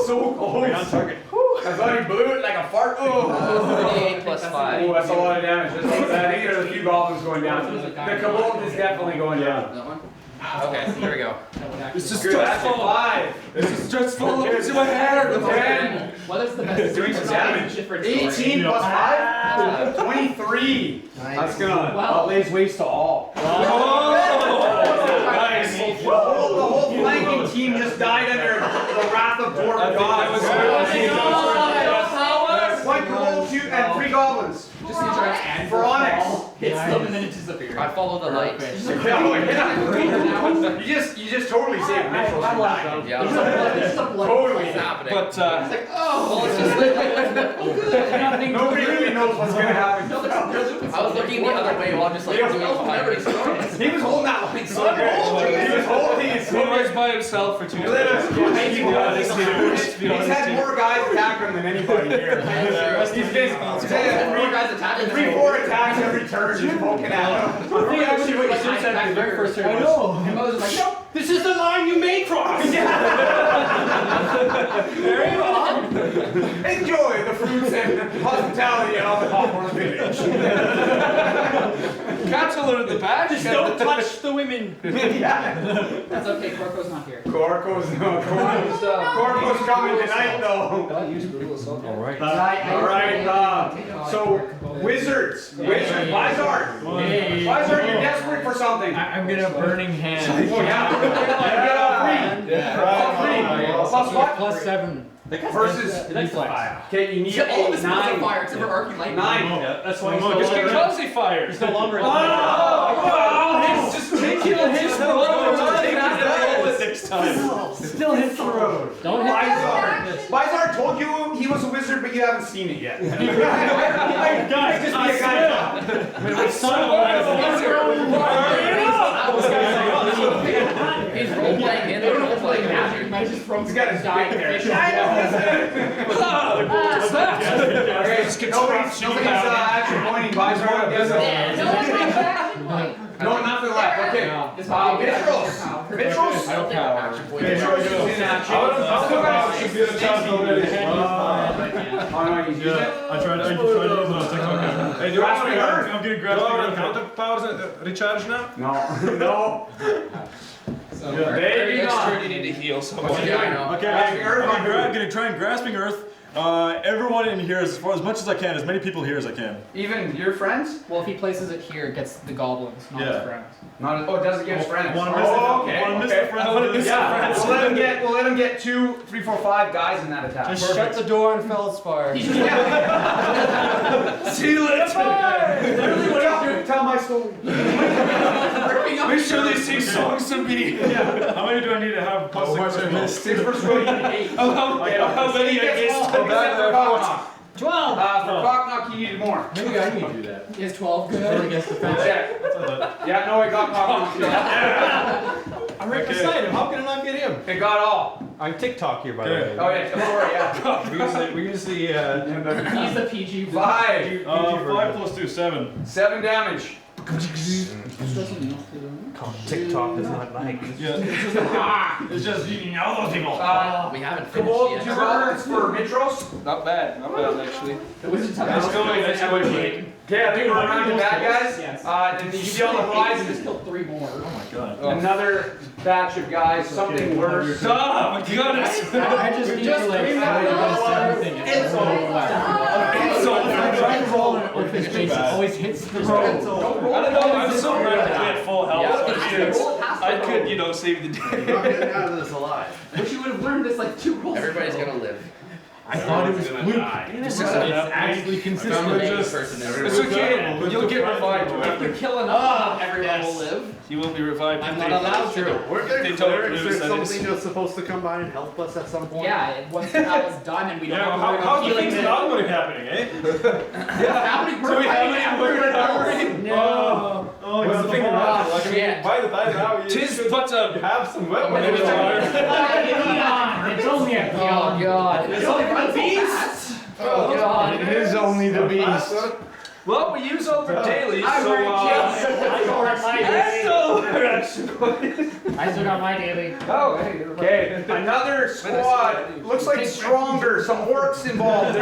So close. Right on target. I thought he blew it like a fart. 38 plus 5. Oh, that's a lot of damage. I think there's a few goblins going down. The Kabul is definitely going down. That one? Okay, here we go. It's just Good, that's a 5. It's just stressful. Look into my hair. 10. What is the best? Doing some damage. 18 18 plus 5? 23. That's gonna lay waste to all. Nice. The whole flanking team just died under the Wrath of Dwarven Gods. One Kabul, 2, and 3 goblins. Just need to add For Onyx. Hits them and then it disappears. I follow the light. You just totally saved Mitchell from dying. Yeah. Totally. What's happening? But It's like, Well, it's just Nobody really knows what's gonna happen. I was looking the other way while just like doing it behind me. He was holding that line so good. He was holding it so he was good. by himself for 2 He's days. had more guys attack him than anybody here. He's had 3-4 attacks every turn. He's poking at him. I think actually what you should have said in the very first turn was, and Moses was like, nope, this is the line you made for us. Very well. Enjoy the fruits and hospitality of the Hawthorne village. Cats alerted the back. Just don't touch the women. Yeah. That's okay, Corco's not here. Corco's coming tonight though. Alright. Alright, so Wizards. Bizarre. Bizarre, you're desperate for something. I'm gonna burning hand. Oh yeah. Get all 3. Plus what? Plus 7. Versus okay, you need All of 8, this is on 9. fire except for arcing lightning. 9. Yeah, that's why he's It's because he fired. He's no longer in the Just take his Still hits the road. Don't hit Bizarre told you he was a wizard, but you haven't seen it yet. Guys, just be a guy. I saw He's role playing in the role playing magic. He's got his dick there. Nobody's action pointing. Bizarre, I guess. No, nothing left. Okay. Vitros. Vitros? I don't have action point. Vitros is in action. Oh no, he's used it? I tried to use it on TikTok. Hey, I'm getting grasping counter powers recharge now? No. Very extra, you need to heal someone. Yeah, I know. Okay, I'm gonna try and grasping earth. Everyone in here, as much as I can, as many people here as I can. Even your friends? Well, if he places it here, it gets the goblins, not his friends. Not it does against friends. Okay. We'll let him get 2, 3, 4, 5 guys in that attack. Just shut the door on Feldspar. See you later. Tell my story. Make sure they sing songs to me. How many do I need to have? Plus 6 versus 8. How many I missed? 12! For Cocknock, he needed more. Maybe I need to do that. He has 12 good. Against the fence. Yeah, no, it got Cocknock. I'm right beside him. How can I not get him? It got all. I'm TikTok here, by the way. Oh, yeah, sorry, yeah. We're gonna see. He's the PG. 5. 5 plus 2, 7. 7 damage. TikTok does not like. Yeah, it's just you know those people. We haven't finished Kabold, yet. 2 dollars for Mitros. Not bad actually. Let's go. Okay, I think we're around to bad guys. Yes. And you see on the Just horizon killed 3 more. Oh my god. another batch of guys, something worse. Stop! You got it. I just need to like find everything. It's all it always hits the road. I don't know. I'm so glad I had full health. I could, save the day. You're not getting out of this alive. Wish you would have learned this like 2 rolls. Everybody's ago. gonna live. I thought it was fluke. It's actually consistent. It's okay. You'll get revived. If you kill enough, everyone will live. You will be revived. I'm not allowed to. We're getting They told clerics. us There's that something that's supposed to come by and help us at some point. Yeah, once that was done and we don't Yeah, have how to things not going to happening, eh? happening. So we have We're any No. Oh, what's the thing about it? Like, I mean, by the time now, you Tis should but a have some weapons. It's only a Oh god. It's only a beast. Oh god. It is only the beast. well, we use over daily, so I still got my daily. Oh, okay. Another squad. Looks like stronger. Some orcs involved.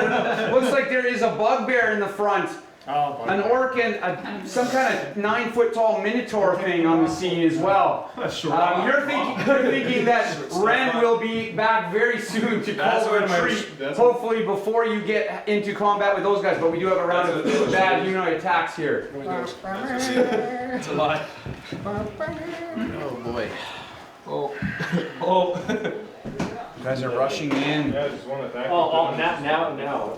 Looks like there is a bugbear in the front. An orc and some kind of 9-foot tall minotaur thing on the scene as well. You're thinking that Ren will be back very soon to call a retreat, hopefully before you get into combat with those guys. But we do have a round of bad humanoid attacks here. it's a lie. Oh boy. Oh. You guys are rushing in. Yeah, just one attack. now.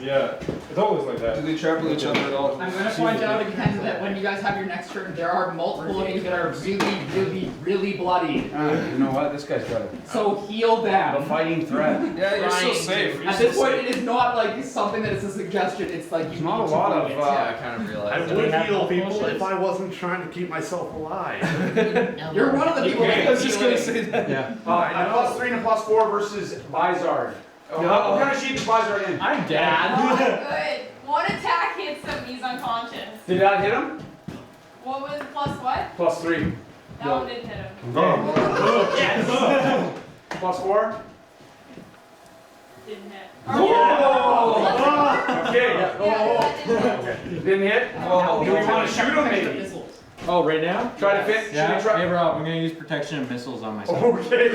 Yeah, it's always like that. Do they trample each other at all? I'm going to point out again that when you guys have your next turn, there are multiple of you that are really, really, really bloody. You know what? This guy's got it. So heal them. The fighting threat. Yeah, you're so safe. At this point, it is not like something that is a suggestion. It's like you not need a lot to of. do it. Yeah, I kind of realized I that. would heal people if I wasn't trying to keep myself alive. You're one of the people that I was just going to say that. Yeah. A +3 and a +4 versus Bizard. What kind of sheet is Bizard in? I'm dead. Good. One attack hits him, he's unconscious. Did that hit him? What was plus what? +3. That one didn't hit him. Yes. +4. Didn't hit. Okay. Didn't hit? Do we want to shoot him maybe? Oh, right now? Try to fit? Yeah. Should we try? Hey, Rob, I'm gonna use protection and missiles on myself. Okay.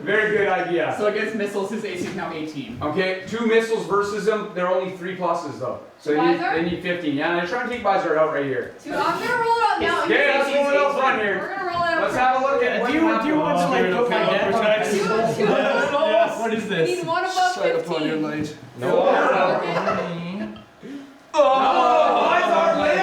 Very good idea. So against missiles, his AC is now 18. Okay, 2 missiles versus them. They're only 3 pluses though. So they need 15. Yeah, they're trying to take Bizard out right here. I'm gonna roll it out now. Okay, let's roll it out front We're here. gonna roll it out. Let's have a look at Do you want to like put my death on Yes. What is We this? need one above 15. light. No. Bizard lives!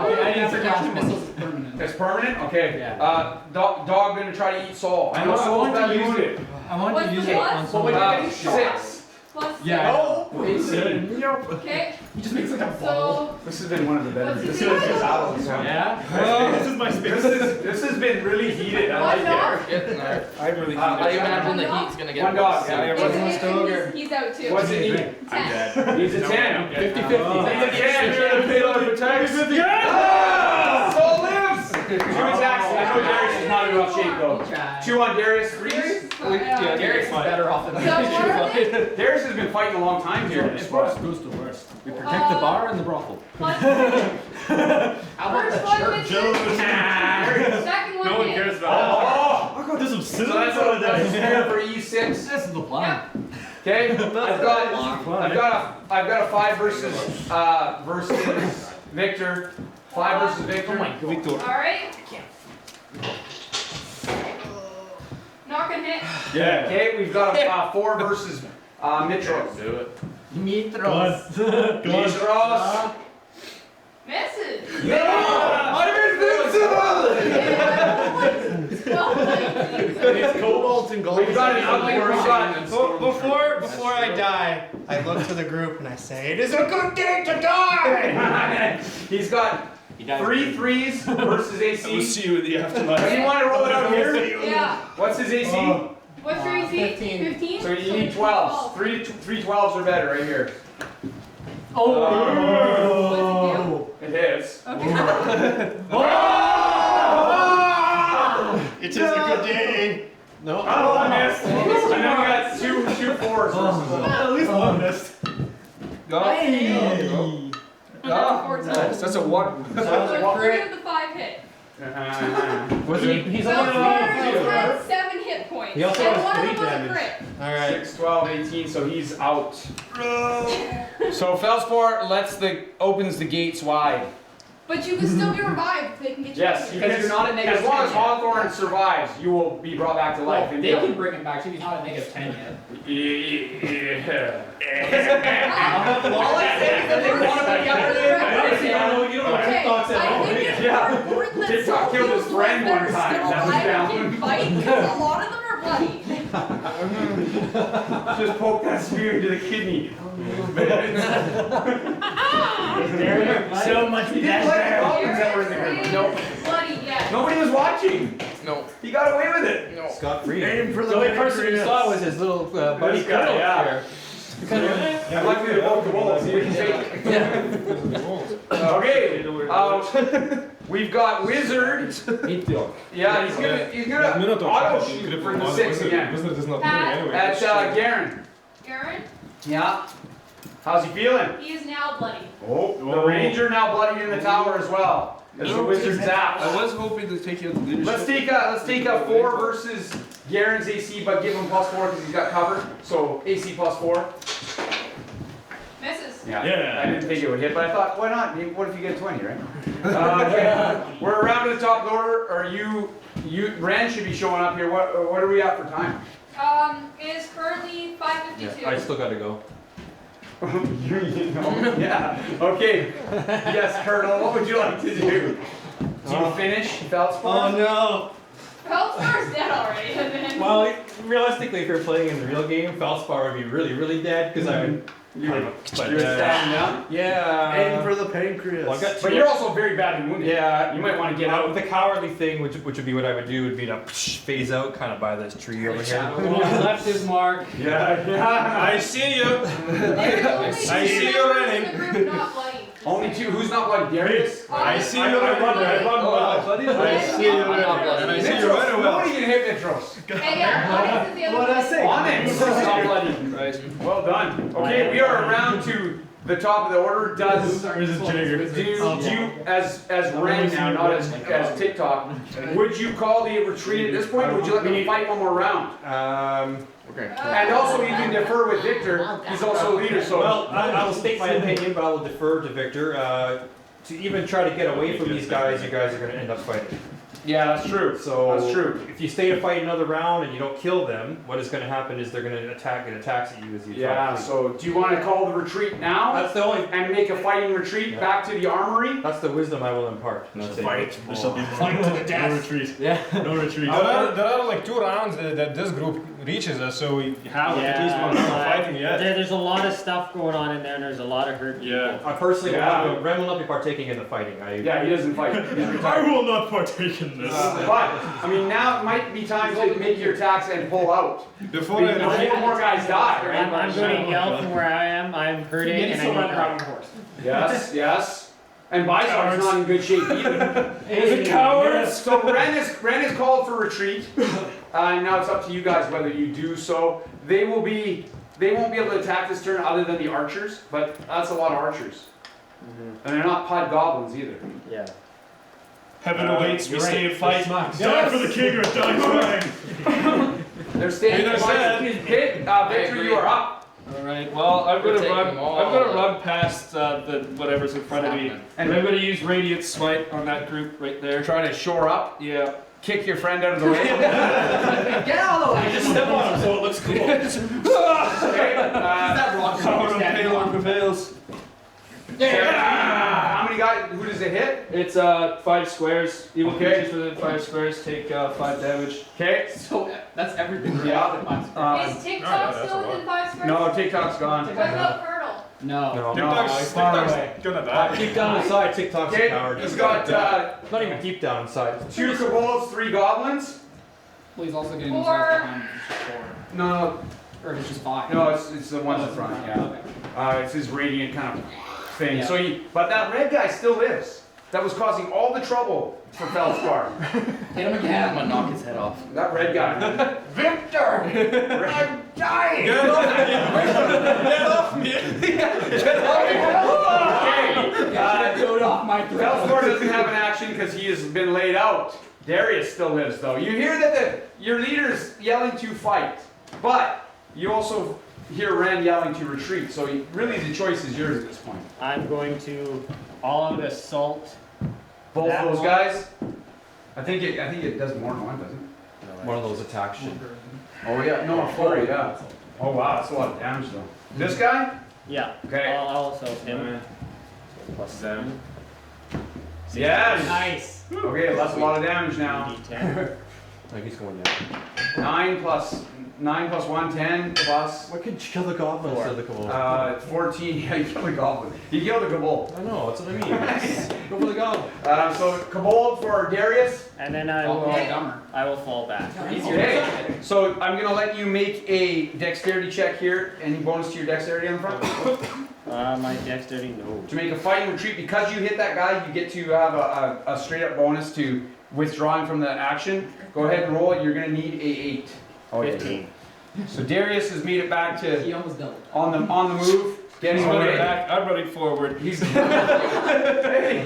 I need protection missiles is permanent. It's permanent? Okay. Yeah. Dog gonna try to eat Saul. I know Saul's badly wounded. I want to use it on someone. 6. Plus Yeah. Okay. He just makes like a ball. So This has been one of the better. What's This his is name? just out of this one. Yeah. This is my space. This has been really heated. I one like dog. it. Getting there. I really I imagine the heat's gonna get One dog. worse. Yeah. He's out too. What's it need? 10. He's a 10. 50-50. He's a 10. Yeah! Soul lives! 2 attacks. I know Darius is not in rough shape though. 2 on Darius. 3. Yeah, Darius is better off than So what are they? Darius has been fighting a long time here. It's worst goes to worst. We protect the bar and the brothel. Plus How about First the one church? misses. Second one No one hits. cares about that. I got this some So scissors that's on what that. for E6. This is the plan. Okay, I've got a 5 versus Victor. 5 versus Victor. Victor. All right. Not gonna hit. Yeah. Okay, we've got a 4 versus Mitros. Do it. Mitros. Mitros. Misses. Yeah! I'm invincible! It's cobalt and gold. We've got an ugly Before I die, I look to the group and I say, "It is a good day to die." He's got 3 3s versus AC. We'll see you in the afterlife. Do you want to roll it out here? Yeah. What's his AC? What's your AC? 15. So you need 12s. 3 12s or better right here. What's it do? It hits. Okay. Oh! It is a good day. No. Oh, I missed. And then we got two fours. At least one missed. Hey. Nice. That's a 1. So 3 of the 5 hit. He's So only far, he's had 7 hit points. He also and has one of them bleed was a damage. crit. Alright. 6, 12, 18, so he's out. So Felsport opens the gates wide. But you can still be revived if they can get you. Yes, out. Because you're not at negative as long 10 as yet. Hawthorne survives, you will be brought back to life. Well, they can bring him back too. He's not at negative 10 yet. All I say is that they want to be out there. You don't know Okay, TikTok's at I home. think it's Yeah. important that TikTok some killed his people friend that one are time. still That was alive down. can fight because a lot of them are bloody. Just poke that spear into the kidney. So much He didn't like the goblins that were in the group. Nope. Bloody, yeah. Nobody was watching. No. He got away with it. No. Scott free. Aim for The only person we saw was his little buddy This guy, Colonel yeah. here. I'd like me to poke the wolves. You can take it. Okay. We've got Wizard. Yeah, he's gonna auto shoot for the 6 again. Wizard is not moving Pat. anyway. At Garen. Aaron, Yeah. How's he feeling? he is now bloody. Oh, the Ranger now bloodied in the tower as well. As the Wizard zaps. I was hoping to take you out the leadership. Let's take a 4 versus Garen's AC, but give him +4 because he's got cover. So AC +4. Misses. Yeah. I didn't think it would hit, but I thought, why not? What if you get 20, right? Okay. We're around to the top of the order. Are you Ren should be showing up here. What are we at for time? It is currently 5:52. I still gotta go. Yeah. Okay. Yes, Colonel. What would you like to do? Do you finish Feldspar? Oh no. Feldspar's dead already. And then Well, realistically, if you're playing in the real game, Felspar would be really, really dead because I would. You're standing down. Yeah. Aim for the pancreas. Well, I've got But you're also very badly wounded. Yeah, You might want to get out. The cowardly thing, which would be what I would do, would be to phase out kind of by this tree over here. Left his mark. Yeah. I see you. there's I see you running. in the group not bloody. Only 2. Who's not bloody? Darius? I see you running. I run well. I see you running. And I see you running well. Nobody can hit Mitros. Hey, yeah, Onyx is the other What'd I one. say? Onyx is not bloody. Well done. Okay, we are around to the top of the order. Does do you as Ren now, not as TikTok? Would you call the retreat at this point, or would you let me fight one more round? Okay. And also, you can defer with Victor. He's also a leader, so. Well, I will state my opinion, but I will defer to Victor. To even try to get away from these guys, you guys are going to end up fighting. Yeah, that's true. So That's true. if you stay to fight another round and you don't kill them, what is going to happen is they're going to get attacks at you as you Yeah. fight. So, do you want to call the retreat now That's the only. and make a fighting retreat back to the armory? That's the wisdom I will impart. That's it. Fight. There shall be Fight to the death. no retreat. Yeah. No retreat. There are like 2 rounds that this group reaches us, so we have at least 1 round of fighting yet. There's a lot of stuff going on in there, and there's a lot of hurt people. Yeah. I personally, Yeah. Ren will not be partaking in the fighting. Yeah, he doesn't fight. He's I retired. will not partake in this. But I mean, now it might be time to make your attacks and pull out. Before Before more guys die, right? I'm going to yell from where I am. I'm hurting, and I need help. Yes, yes. And Bizarre's not in good shape either. He's a coward. So Ren is called for retreat. Now it's up to you guys whether you do so. They won't be able to attack this turn other than the archers, but that's a lot of archers. And they're not pod goblins either. Yeah. Heaven awaits, we stay and fight. Yes. Die for the king or die trying. They're staying Peter said. Victor, you are up. Alright, Well, I'm We're gonna taking run. them all. I'm gonna run past the whatever's in front of me, happening? and I'm gonna use Radiant Smite on that group right there. Trying to shore up, Yeah. kick your friend out of the way. Get out of the way. Just step on him so it looks cool. Okay, That rock Power of standing Palor on. prevails. how many guys? Who does it hit? It's 5 squares. Evil Okay. creatures within 5 squares take 5 damage. Okay. So that's everything. Yeah. Is TikTok still within 5 squares? No, TikTok's gone. What about Colonel? No. TikTok's gonna die. Deep down inside, TikTok's Okay, a coward. he's got Not even deep down inside. 2 kobolds, 3 goblins. Well, he's also getting Four. himself behind four. No, Or it's just 5. no, it's the ones in front. Yeah. Okay. It's his radiant kind of thing. Yeah. So but that red guy still lives. that was causing all the trouble for Feldspar. Hit him again. I'm gonna knock his head off. That red guy. Victor! I'm dying! Get off me! Okay. Off my throat. Feldspar doesn't have an action because he has been laid out. Darius still lives though. You hear that your leader's yelling to fight, but you also hear Ren yelling to retreat. So really the choice is yours at this point. I'm going to all out assault Both that those one. guys. I think it does more than one, doesn't it? One of those attacks should. Oh yeah, no, 4, yeah. Oh wow, that's a lot of damage though. This guy? Yeah. Okay. I'll assault him. Plus 7. Yes. Nice. Okay, that's a lot of damage now. D10. Like he's going down. 9 plus 1, 10 plus. What could you kill the goblin for? The Cabal. 14. Yeah, you killed a goblin. You killed a kobold. I know, that's what I mean. Go for the goblin. So kobold for Darius. And then I will fall back. Okay. So I'm gonna let you make a dexterity check here. Any bonus to your dexterity on the front? My dexterity, no. To make a fighting retreat, because you hit that guy, you get to have a straight up bonus to withdrawing from the action. Go ahead and roll it. You're gonna need a 8. 15. So Darius has made it back to He almost doubled. on the move. Getting I'm running away. back, I'm running forward. He's hey,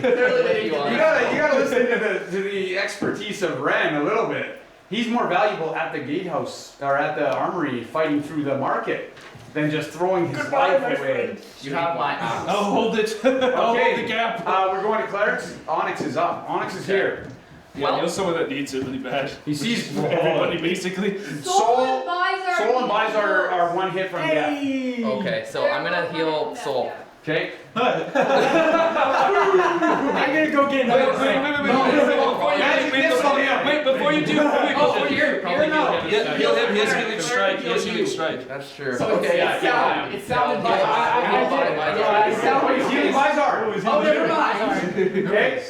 you gotta listen to the expertise of Ren a little bit. He's more valuable at the gatehouse or at the armory fighting through the market than just throwing his life away. You have my axe. I'll hold it. I'll hold the gap. We're going to clerics. Onyx is up. Onyx is here. Yeah, you're someone that needs it really bad. He sees everybody basically. Soul and Bizar. Soul and Bizar are one hit from death. Okay, so I'm gonna heal Soul. Okay. I'm gonna go get Wait, before you do. Heal him, he has healing strike. He has healing strike. That's true. Okay, it sounded like Healing Bizar. Oh, never mind. Okay.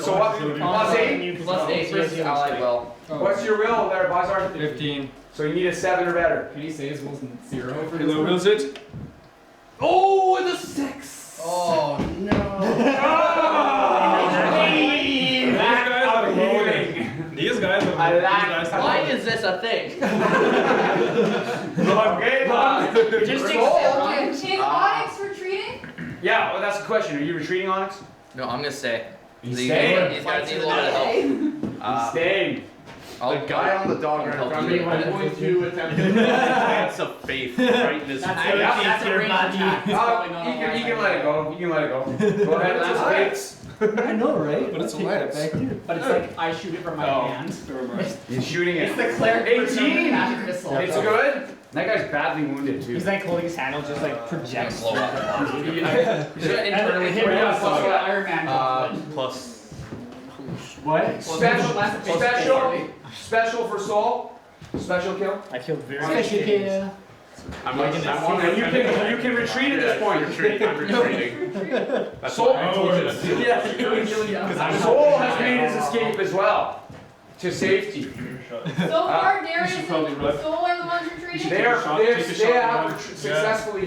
So what? Plus 8? Plus 8 versus allied well. What's your will there, Bizar? 15. So you need a 7 or better. Can you say his will's 0 for this Hello, one? wills it? Oh, it's a 6. Oh no. These guys are Why is this a thing? Okay, Just is Onyx retreating? yeah, well, that's the question. Are you retreating, Onyx? No, I'm gonna stay. He's These staying. guys need a little bit of help. He's staying. The guy on the dog right in front of me, I'm going to attempt to dance of faith right in his face. That's a range attack. You can let it go. You can let it go. Go ahead, Lance. I know, right? But it's a lance. But it's like I shoot it from my hand. He's shooting it. It's the cleric 18. magic missile. It's good. That guy's badly wounded too. He's like holding his hand, just like projects. Blow up the body. He's Internally hit Yeah, so Iron Man. Plus. What? Special for Soul. Special kill. I feel very Special kill. I'm like, And you can retreat at this point. I'm retreating. That's Soul, why I told you to Soul has made his escape as well to safety. So far, Darius and Soul are the ones retreating. They have successfully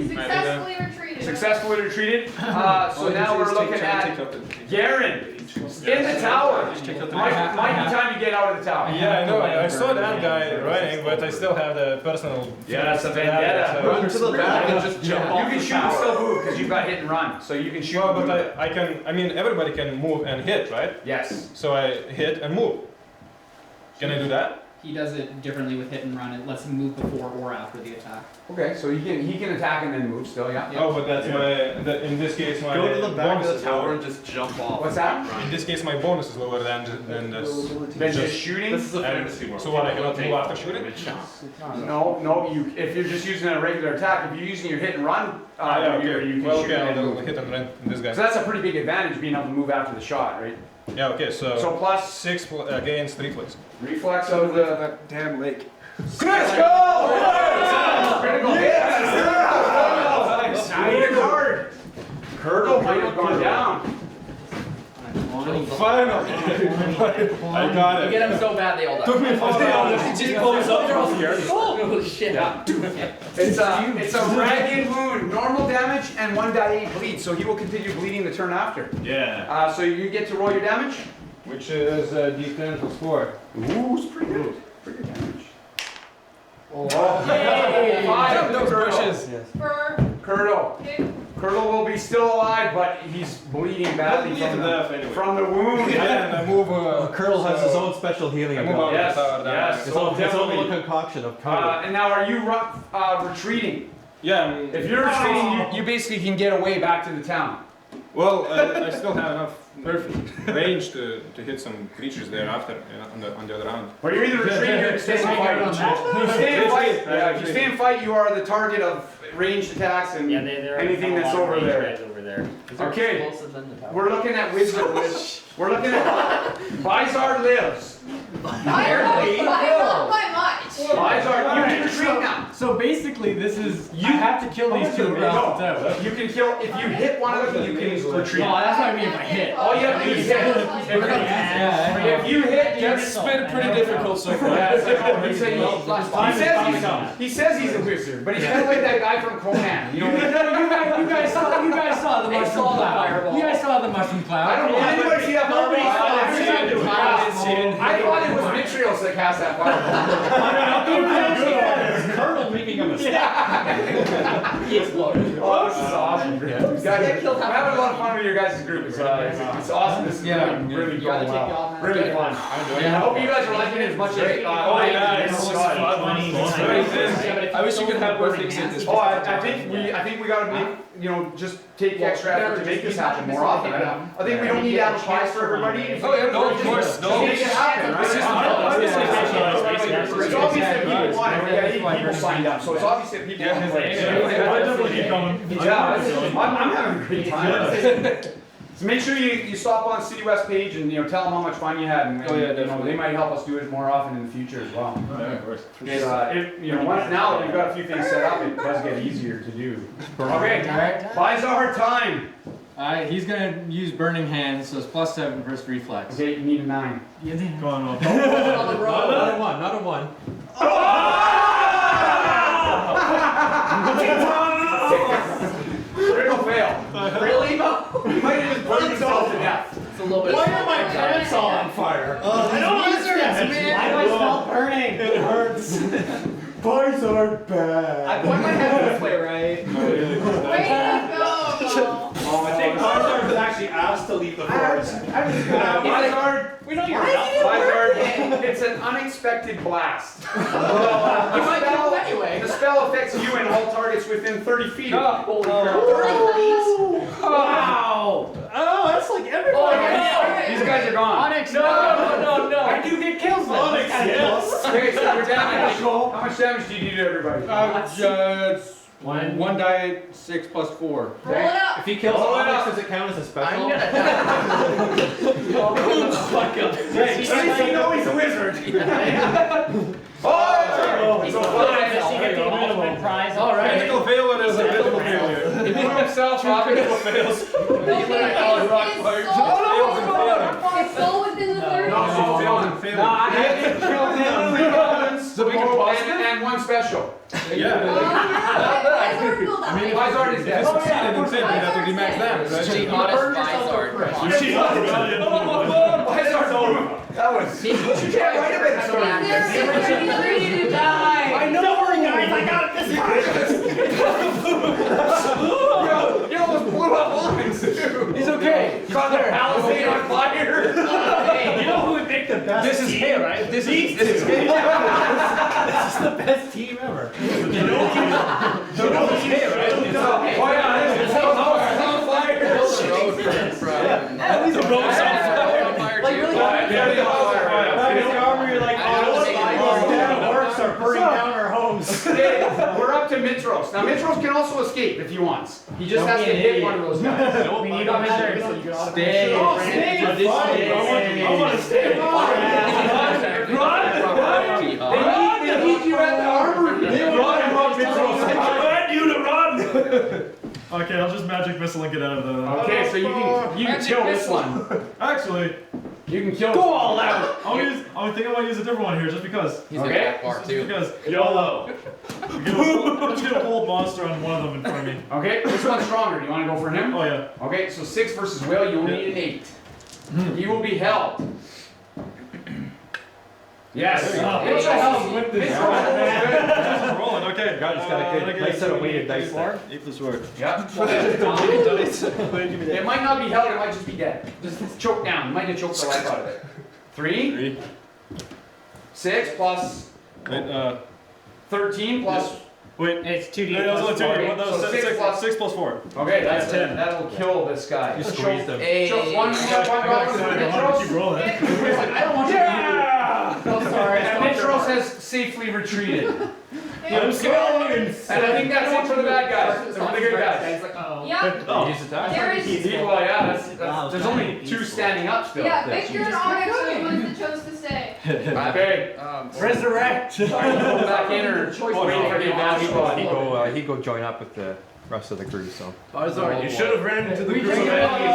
retreated. So now we're looking at Garen in the tower. Might be time to get out of the tower. Yeah, I know. I saw that guy running, but I still have the personal. Yeah, that's a vendetta. Run to the back and just jump off You can the shoot and tower. still move because you've got hit and run. So you can shoot. Well, and move. but I can. I mean, everybody can move and hit, right? Yes. So I hit and move. Can I do that? He does it differently with hit and run. It lets him move before or after the attack. Okay, so he can attack and then move still. Yeah. Oh, but that's in this case my Go to the back bonus of the is tower lower. and just jump off. What's that? In this case, my bonus is lower than this. Then just shooting. This is a fantasy world. So what? I cannot move after shooting? No. If you're just using a regular attack, if you're using your hit and run, Yeah, you okay. can Well, shoot okay, and I'll move. hit and run this guy. So that's a pretty big advantage being able to move after the shot, right? Yeah, okay, so plus 6 gains reflex. Reflex of the that damn lake. critical. Critical hit. Need a card. Curdle might have gone down. Finally! I got You it. get them so bad they all die. Took me 4 hours. Just close up, they're all scared. Holy shit. It's a ragged wound, normal damage, and 1 die 8 bleed, so he will continue bleeding the turn after. Yeah. So you get to roll your damage. Which is D10 plus 4. Ooh, it's pretty good. Pretty good damage. Oh, Yay! 5 those Curdle. bushes. Curdle. Curdle will be still alive, but he's bleeding badly from the wound. Yeah, and I move. Curdle has his own special healing ability. Yes, yes. It's So a definitely. little concoction of Curdle. And now, are you retreating? Yeah. If you're retreating, you basically can get away back to the town. Well, I still have enough range to hit some creatures there after, on the other round. But you're either retreating or staying and fight. You stay and fight. Yeah, if you stay and fight, you are the target of ranged attacks and anything that's over there. Okay, we're looking at wizard. We're looking at Bizarre lives. Barely. Not by much. Bizarre, you can retreat now. So basically, this is you have to kill these two. No, you can kill if you hit one of them. You can retreat. Oh, that's what I mean if I hit. All you have to do is hit. If you hit, That's been pretty difficult so far. He says he's a wizard, but he's kind of like that guy from Conan. You know, you guys saw the mushroom cloud. You guys saw the mushroom cloud. I don't know. Did anybody see that fireball? I thought it was Mitrios that cast that fireball. Colonel making a mistake. He exploded. Oh, this is awesome. Guys, I'm having a lot of fun with your guys' group. It's awesome. This is really going well. Really fun. I hope you guys are liking it as much as I am. I wish you could have both things in this. Oh, I think we gotta make, just take extra effort to make this happen more often. I think we don't need apple pies for everybody. Oh yeah, no, of course, no. Make it happen, right? It's obvious that people want it. We got 8 people signed up, so it's obvious that people want to play. Yeah, I'm having a great time. So make sure you stop on the Citywest page and tell them how much fun you had, and they might help us do it more often in the future as well. Yeah, of course. Once now that we've got a few things set up, it does get easier to do. Okay, Bizarre time. Alright, he's gonna use Burning Hands, so it's +7 first reflex. Okay, you need a 9. Go on, Not a 1, not a 1. Critical fail. Really? You might have just burned yourself to death. It's a little bit. Why are my pants all on fire? I don't understand. Why do I smell burning? It hurts. Boys are bad. I point my head this way, right? Way to go. I think Bizarre was actually asked to leave the forest. Bizarre, We know you're Bizarre, it's an unexpected blast. You might kill him anyway. The spell affects you and all targets within 30 feet. Wow. Oh, that's like everybody. These guys are gone. Onyx, No. I do get kills then. Onyx, yes. Okay, so your damage. How much damage do you do to everybody? One die 6 plus 4. Roll it up. If he kills Onyx, does it count as a special? I'm gonna die. You know he's a wizard. Prize. All right. Critical failure is a critical failure. He blew himself up. Critical fails. Is soul within the 30? I had to kill him. So we can pause it? And one special. Bizarre is dead. I didn't say we have to do max damage, right? The honest Bizarre. That was. You can't write a bit story. Ready to die. I know. Don't worry, guys. I got it this time. You almost blew up lines, too. He's okay. Caught the palisade on fire. You know who would make the best This is team? him, right? This is him. This is the best team ever. You know who's him, right? Oh, yeah, it's on fire. At least the road's on fire. Like really? Back in the armor, you're like, oh, orcs are burning down our homes. We're up to Mitros. Now, Mitros can also escape if he wants. He just has to hit one of those guys. We need a measure so you can Stay. Oh, stay. I want to stay. They need you at the armory. Run, Mitros. I command you to run. Okay, I'll just magic missile and get out of the. Okay, so you can kill this one. Actually, you can kill. Go all out. I think I want to use a different one here, just because. He's got that bar too. Because YOLO. Let's get a whole monster on one of them in front of me. Okay, which one's stronger? Do you want to go for him? Oh yeah. Okay, so 6 versus Will. You only need an 8. He will be held. Yes. What the hell with this? Just rolling. Okay. God, just got a good nice set of weighted dice there. 8 plus 4. Yep. It might not be held. It might just be dead. Just choke down. You might have choked the life out of it. 3. 6 plus 13 plus. Wait, it's 2d. That was only 2d. So 6 plus 4. Okay, that's 10. That'll kill this guy. You squeezed him. Choke one Keep rolling. I don't want you to. Oh, sorry. And Mitros has safely retreated. I'm going. And I think that's it for the bad guys. For the good guys. Yeah. Oh, Use attack. There is. Well, yeah, there's only 2 standing up still. Yeah, Victor and Onyx are the ones that chose to stay. Okay. Resurrect. Sorry, go back in or wait for the advantage squad. He'd go join up with the rest of the crew. So. You should have ran into the group of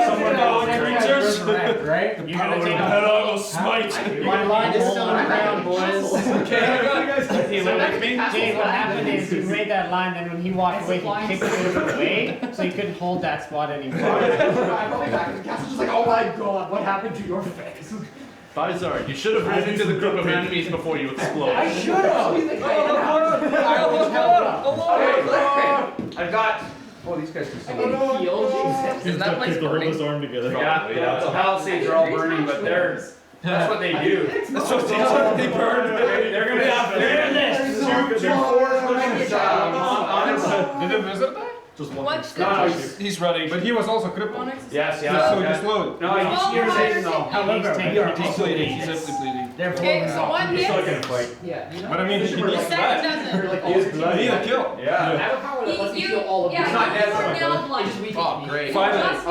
Someone creatures. right? You're gonna take a smite. My line is still on the ground, boys. Okay, So Jay, what happened is you made that line, and when he walked away, he kicked it away, so he couldn't hold that spot anymore. I'm probably back in the castle, just like, oh my god, what happened to your face? Sorry, you should have ran into the group of enemies before you explode. I should have. I've got. Oh, these guys can see. Isn't that place burning? His arm together. Yeah, the palisades are all burning, but that's what they do. That's what they burn. They're gonna have two fours versus Did it visit that? Just one. What's No, He's ready. But he was also crippled. Onyx? Yes, yeah. So just load. No, he's irritating though. However, He's bleeding. He's definitely bleeding. Okay, so one hit. fight. Yeah, you know. But I mean, he The needs second that. doesn't. He need a kill. Yeah. I have a power that lets me heal all of Yeah, these. not dead, more though. nail blood. It just weakens Oh, me. great. 5 minutes.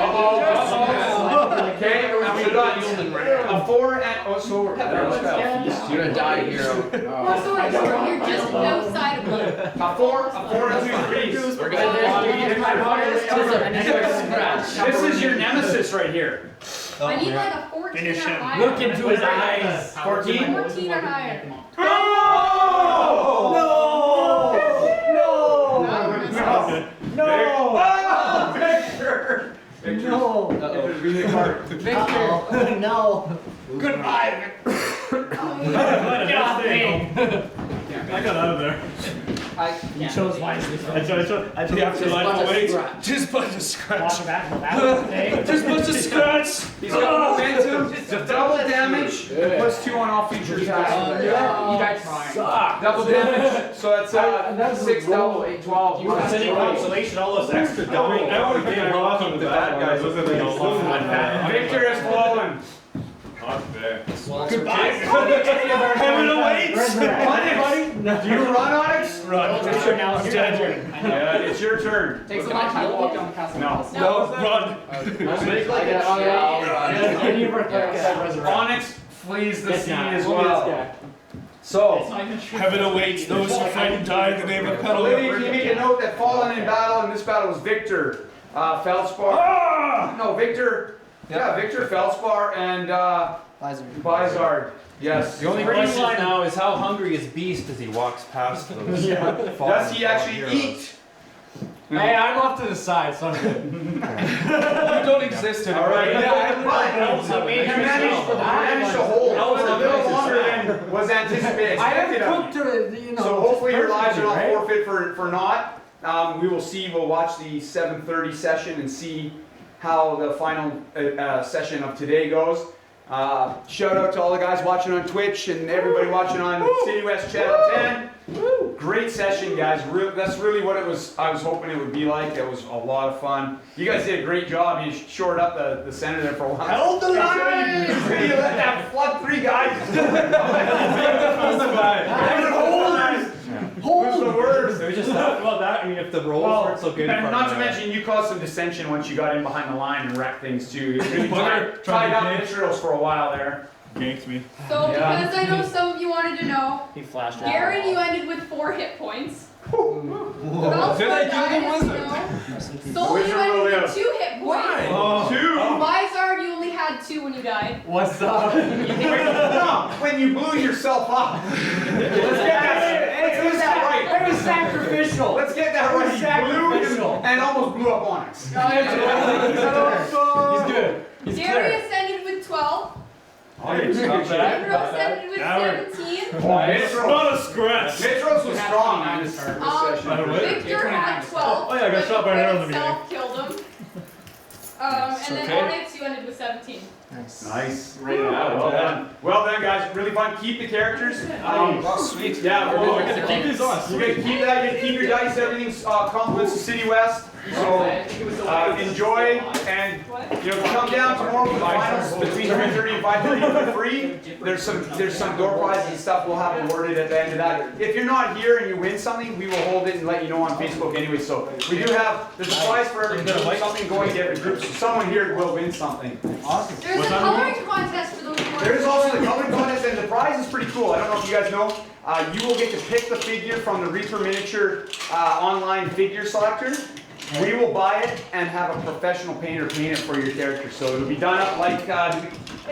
Okay, we got a 4 and so You're gonna die, hero. Also, you're just outside of blood. a 4 and 2 threes. We're This is your nemesis right here. I need like a 14 Finish or him. higher. Look into his eyes. 14? 14 or higher. Oh! No! Oh, Victor! Victor. No! Victor's really hard. Victor! No! Goodbye, Get off me. I got out of there. You chose wisely. I took afterlife away. Just bunch of scratch. Just bunch of scratch. He's got momentum, double damage, plus 2 on all feature attacks. You guys suck. Double damage, so that's 6 double, 8, 12. You were sending consolation all those extra double. I would have been off on the bad guys. Victor has fallen. Not fair. Goodbye. Heaven awaits. Do you run, Onyx? Run. It's your now it's your turn. Yeah, it's your turn. Takes a long time to walk down the castle. No. Run. Onyx flees the scene as well. So, Heaven awaits those who fight and die in the name of Olivia, can you make a note that fallen in battle in this battle was Victor Feldspar? No, Victor. Yeah, Victor Feldspar and Bizard. Yes. The only question now is how hungry is Beast as he walks past those. Does he actually eat? Hey, I'm off to the side, so I'm good. You don't exist anymore. All right. Yeah, You managed to hold for a little longer than was anticipated. I haven't cooked to it, So hopefully your lives are not forfeit for naught. We will see. We'll watch the 7:30 session and see how the final session of today goes. Shout out to all the guys watching on Twitch and everybody watching on Citywest Channel 10. Great session, guys. That's really what it was. I was hoping it would be like. It was a lot of fun. You guys did a great job. You shored up the center there for a while. Hold the line! You let that flood 3 guys. Who's the worst? It was just well, that. I mean, if the rolls weren't so good. And not to mention, you caused some dissension once you got in behind the line and wrecked things too. You really tied up Israel's for a while there. Ganked me. So, because I know some of you wanted to know, He flashed out. Garen, you ended with 4 hit points. Did I kill the wizard? Soul, you ended with 2 hit points. Why? 2? Oh. Vizard, you only had 2 when you died. What's up? No, when you blew yourself up. Let's get that right. That was sacrificial. Let's get that right. You blew him and almost blew up on us. He's good. He's Darius ended with 12. Oh, you stopped that. Mitros ended with 17. Not a scratch. Mitros was strong on this session. Victor had 12. Oh yeah, I got shot by an arrow in the beginning. Self killed him. And then okay. Onyx, you ended with 17. Nice. Well done. Well done, guys. Really fun. Keep the characters. Sweet. Yeah, we get to keep these on. You get to keep that. You get to keep your dice. Everything's compliments to Citywest. So enjoy, and come down tomorrow for the finals between 3:30 and 5:30 for free. There's some door prizes and stuff we'll have awarded at the end of that. If you're not here and you win something, we will hold it and let you know on Facebook anyway. So we do have there's a prize for every group, something going to every group. So someone here will win something. Awesome. There's a coloring contest for those boards. There is also the coloring contest, and the prize is pretty cool. I don't know if you guys know. You will get to pick the figure from the Reaper Miniature online figure selector. We will buy it and have a professional painter paint it for your character. So it'll be done up like, we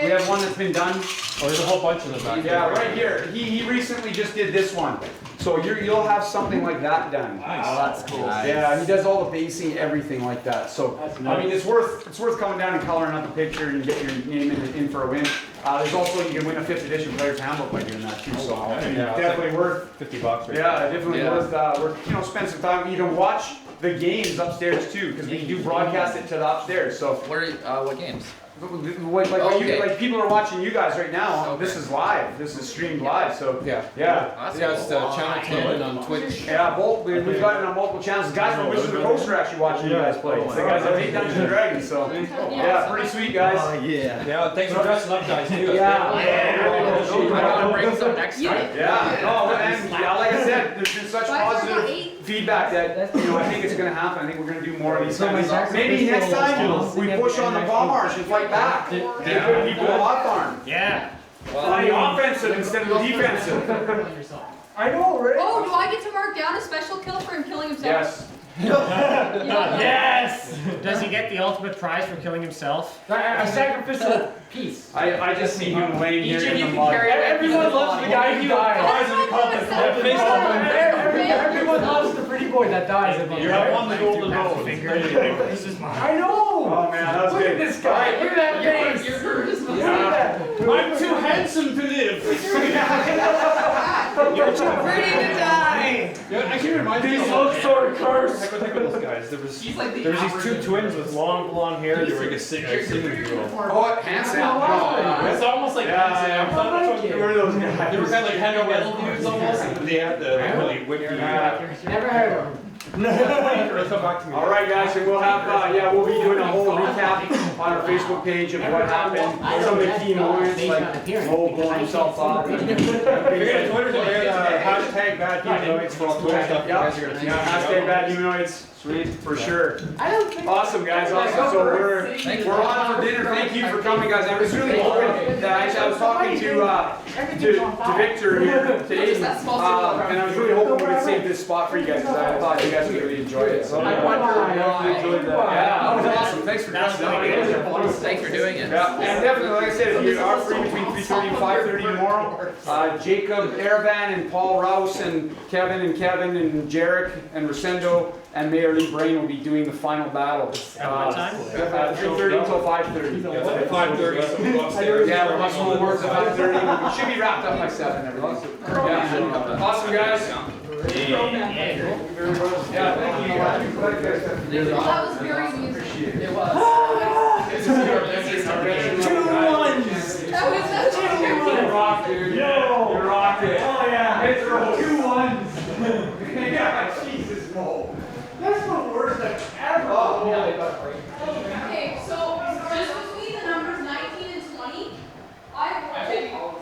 have one that's been done. Oh, there's a whole bunch of them back there. Yeah, right here. He recently just did this one. So you'll have something like that done. Nice. Oh, that's cool. Nice. Yeah, he does all the basing, everything like that. So I mean, it's worth coming down and coloring up the picture and get your name in for a win. There's also you can win a 5th edition player's handbook by doing that too. So definitely worth $50. Right? Yeah, definitely worth spend some time. You can watch the games upstairs too, because we do broadcast it to the upstairs. So what games? Like people are watching you guys right now. Okay. This is live. This is streamed live. So yeah. Awesome. Yeah, it's channel 10 on Twitch. Yeah, we've got it on multiple channels. The guys from Wizards of the Coast are actually watching you guys play. The guys that hate Dungeons and Dragons. So yeah, pretty sweet guys. Yeah, thanks for dressing up, guys. Too. Yeah. I'll bring some next time. Yeah. No, and like I said, there's been such positive feedback that I think it's going to happen. I think we're going to do more of these times. Maybe next time we push on the bomb march and fight back. They put people off farm. Yeah. On the offensive instead of the defensive. I know, right? Oh, do I get to mark down a special kill for him killing himself? Yes. Yes! Does he get the ultimate prize for killing himself? A sacrificial piece. I just see him laying here in the you mud. Everyone loves the guy who dies. Everyone loves the pretty boy that dies. You have won the golden nose. This is mine. I know! Oh man, that was Look good. at this guy. Look at that face. I'm too handsome to live. You're too pretty to die. Yeah, actually reminds me These looks sort of cursed. Think of those guys. There was these 2 twins with long blonde hair. They were like a singing duo. Oh, Hanson. It's almost like Hanson. Who are those guys? They were kind of like heavy metal dudes almost. They had the really wicked. Never heard of him. All right, guys, and we'll have we'll be doing a whole recap on our Facebook page of what happened, some of the key moments like Mo blowing himself up. Hashtag bad humanoids for all Twitter stuff. You guys are gonna see. Hashtag bad humanoids. Sweet, for sure. I don't think Awesome, guys. Awesome. So we're on for dinner. Thank you for coming, guys. I was really hoping that I was talking to Victor here today, and I was really hoping we could save this spot for you guys because I thought you guys would really enjoy it. So I enjoyed that. Yeah, that was awesome. Thanks for coming. Thanks for doing it. Yeah, and definitely, like I said, if you are free between 3:30 and 5:30 tomorrow, Jacob Araban and Paul Rouse and Kevin and Jarek and Rosendo and Mayor Lee Brain will be doing the final battle. At what time? 3:30 until 5:30. 5:30. Yeah, we'll have some more words at 5:30. We should be wrapped up by 7 and everything. Yeah. Awesome, guys. Yeah, thank you. That was very amusing. It was. 2 ones! That was such a You rock, dude. You rock it. Oh, yeah. It's 2 ones. Yeah, Jesus, Mo. That's the worst I've ever. Okay, so just between the numbers 19 and 20, I rolled.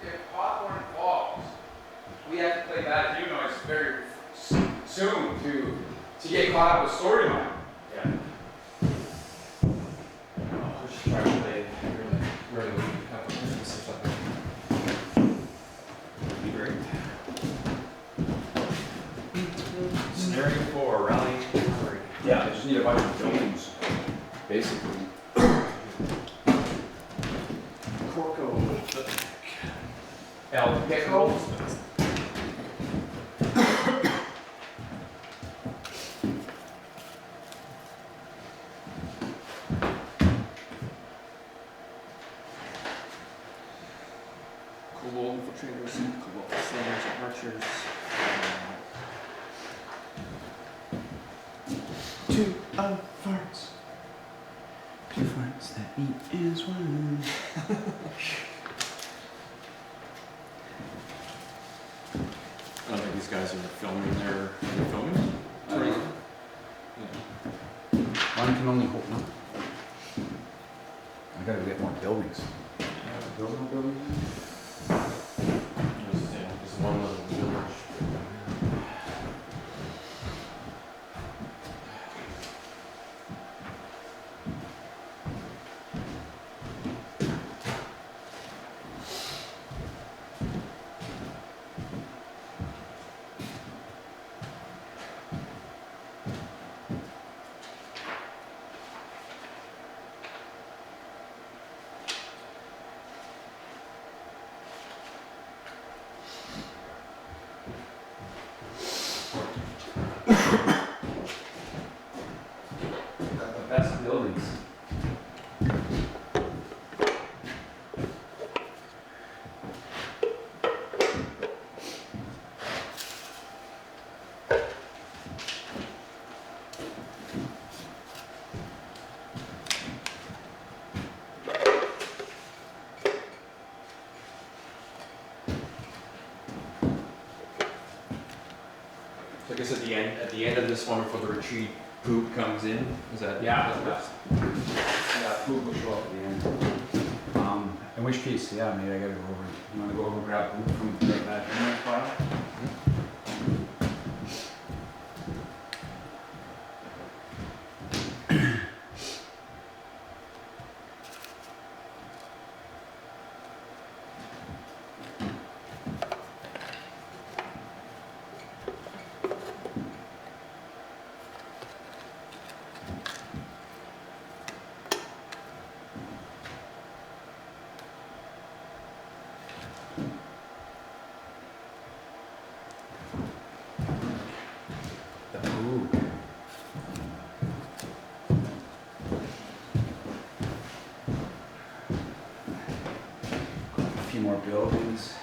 if Hawthorne falls, we have to play bad humanoids very soon to get caught up with storyline. Yeah. Oh, just try to play really have a Christmas or something. Be great. Scenario 4, rally. Yeah, I just need a bunch of buildings, basically. Corco. El Pico. Kobold infiltrators, kobold slayers, archers. 2 farts. 2 farts that eat as one. I don't think these guys are filming their filming. One can only hope not. I gotta get more buildings. Build more buildings? There's one little village. Got the best buildings. So I guess at the end of this one, before the retreat, poop comes in. Is that? Yeah, poop will show up at the end. In which case, yeah, maybe I gotta go over. You wanna go over and grab poop from that index file? Ooh. A few more buildings.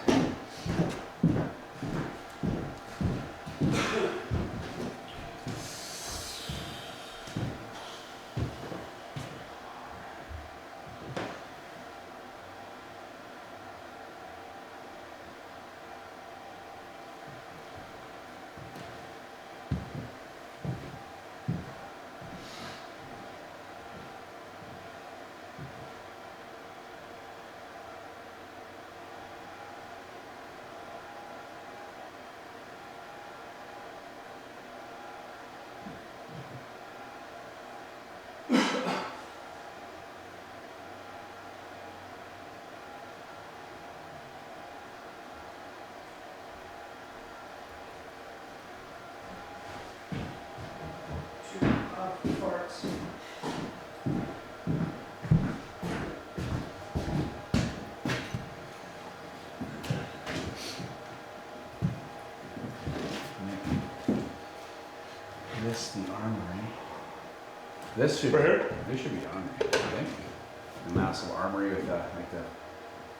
This the armory. This should this should be armory, I think. A massive armory with like the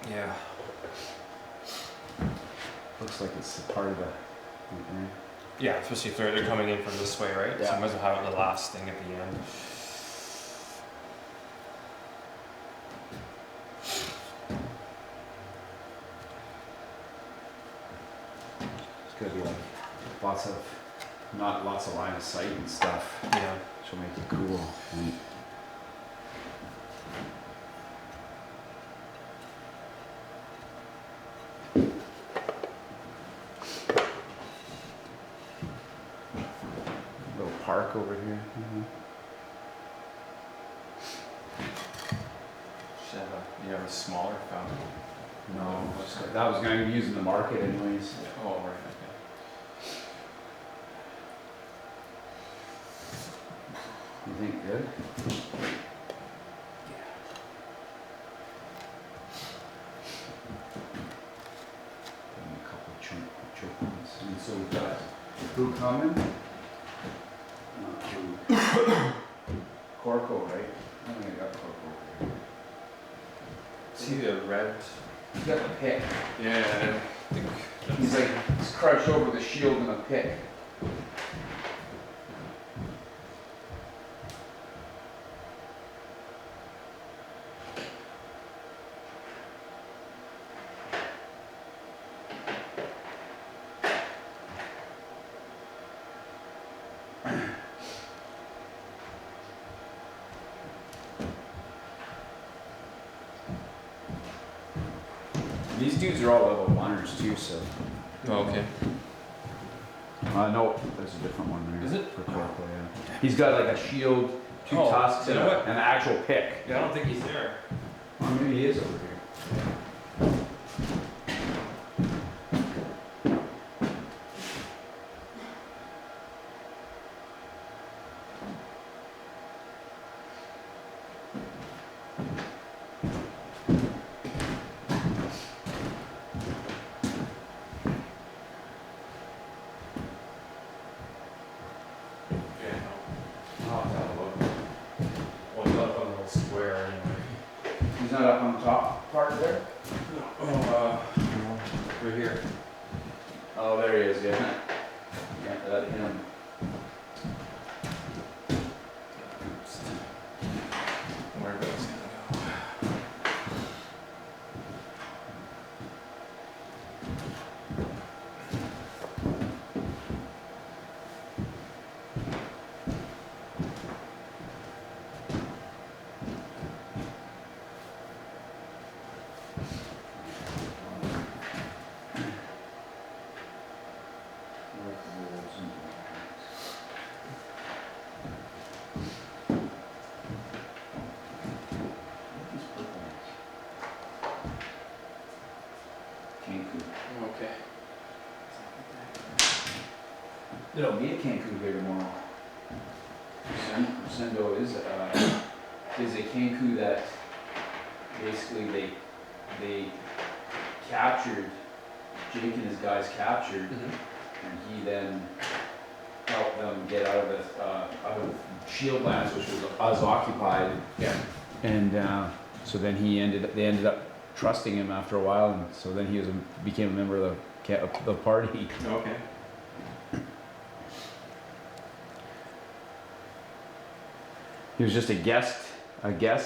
Yeah. looks like it's a part of the Yeah, especially if they're coming in from this way, right? Yeah. So you might as well have it the last thing at the end. It's gonna be like lots of line of sight and stuff. Yeah. Which will make it cool. And park over here. Should have you have a smaller fountain. No, that was going to be used in the market anyways. Oh, right. You think good? A couple choke ones. And so we've got who coming? Corco, right? I don't think I got Corco over here. See the red? He's got the pick. Yeah. He's crouched over the shield and a pick. These dudes are all level 1ers too, so. Oh, okay. No, there's a different one there. Is it? For Corpo, yeah. He's got like a shield, 2 tusks, you and know what? an actual pick. Yeah, I don't think he's there. Well, maybe he is over here. I'll have to have a look. Well, he's up on the little square anyway. He's not up on the top part there? Right here. Oh, there he is, yeah. Yeah, that him. Whereabouts gonna go? Okay. There'll be a Cancun here tomorrow. Sendo is a Cancun that basically they captured, Jake and his guys captured, and he then helped them get out of Shield Lands, which was occupied. Yeah. And so then they ended up trusting him after a while, and so then he became a member of the party. Okay. He was just a guest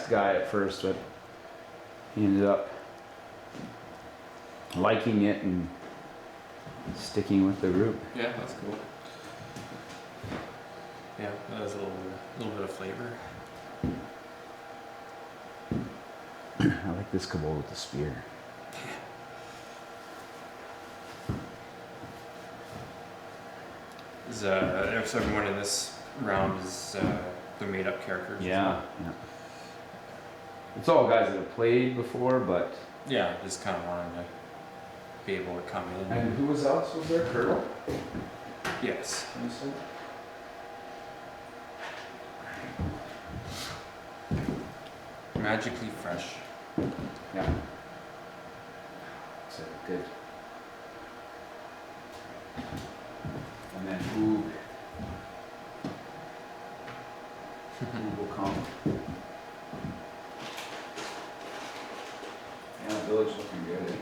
guy at first, but he ended up liking it and sticking with the group. Yeah, that's cool. Yeah, that has a little bit of flavor. I like this cabal with the spear. Is everyone in this round is they're made up characters? Yeah, yeah. It's all guys that have played before, but yeah, just kind of wanted to be able to come in. And who else was there? Curl? Yes. You said? Magically fresh. Yeah. So good. And then who will come? Yeah, village looking good, eh?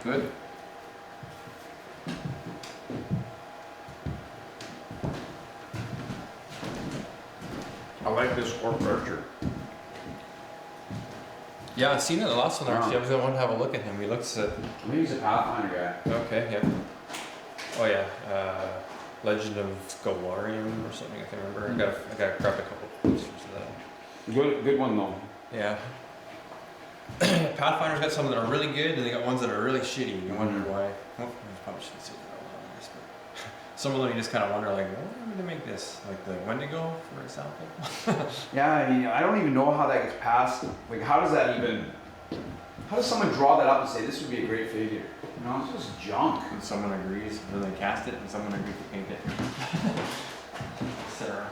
Good. I like this orc archer. Yeah, I've seen it the last one actually. I was going to have a look at him. He looks at. Maybe he's a Pathfinder guy. Okay, yeah. Oh yeah, Legend of Galarium or something. I can't remember. I got grabbed a couple posters of that. Good one though. Yeah. Pathfinder's got some that are really good, and they got ones that are really shitty. You wonder why. Well, I probably shouldn't say that out loud, I guess, but some of them you just kind of wonder, like, why would they make this? Like the Wendigo, for example. Yeah, I mean, I don't even know how that gets passed. Like, how does someone draw that up and say this would be a great figure? You know, it's just junk. And someone agrees, and then they cast it, and someone agrees to paint it. Sarah.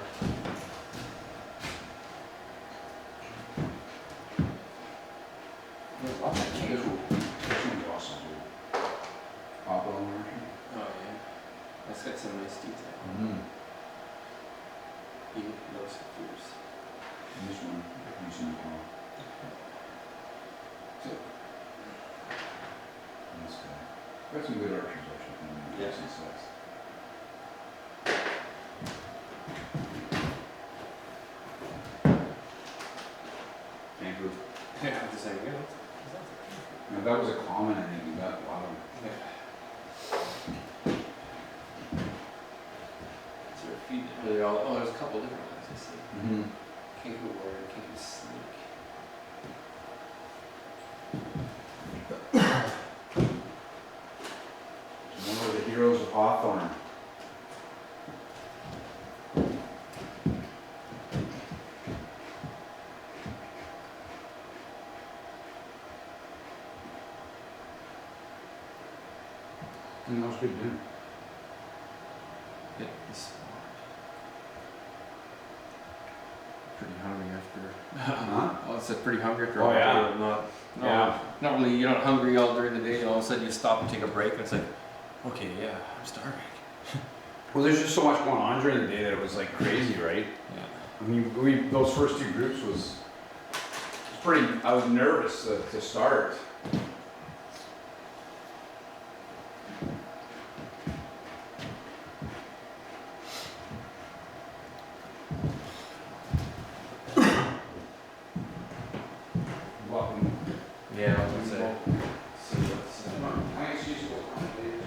There's lots of cake. This one's awesome, dude. Papa version. Oh yeah. That's got some nice detail. Mm-hmm. He loves figures. And this one, you see the color. So, and this guy. Got some good archers actually. Yeah. Sets. Andrew. Yeah, I'm just saying, yeah. Now that was a common, I think, you got a lot of them. Yeah. Sort of feed it. Oh, there's a couple different ones I see. Mm-hmm. Kinko Warrior, Kinko Sneak. One of the heroes of Hawthorne. That was good, dude. Yeah, he's pretty hungry after. Huh? Well, it's pretty hungry after Oh, all yeah. day. Yeah. Not really, you're not hungry all during the day, and all of a sudden you stop and take a break, and it's like, okay, yeah, I'm starving. Well, there's just so much going on during the day that it was like crazy, right? Yeah. I mean, those first two groups was pretty. I was nervous to start. Welcome. Yeah, I was gonna say. See what's, I guess you should go on, please.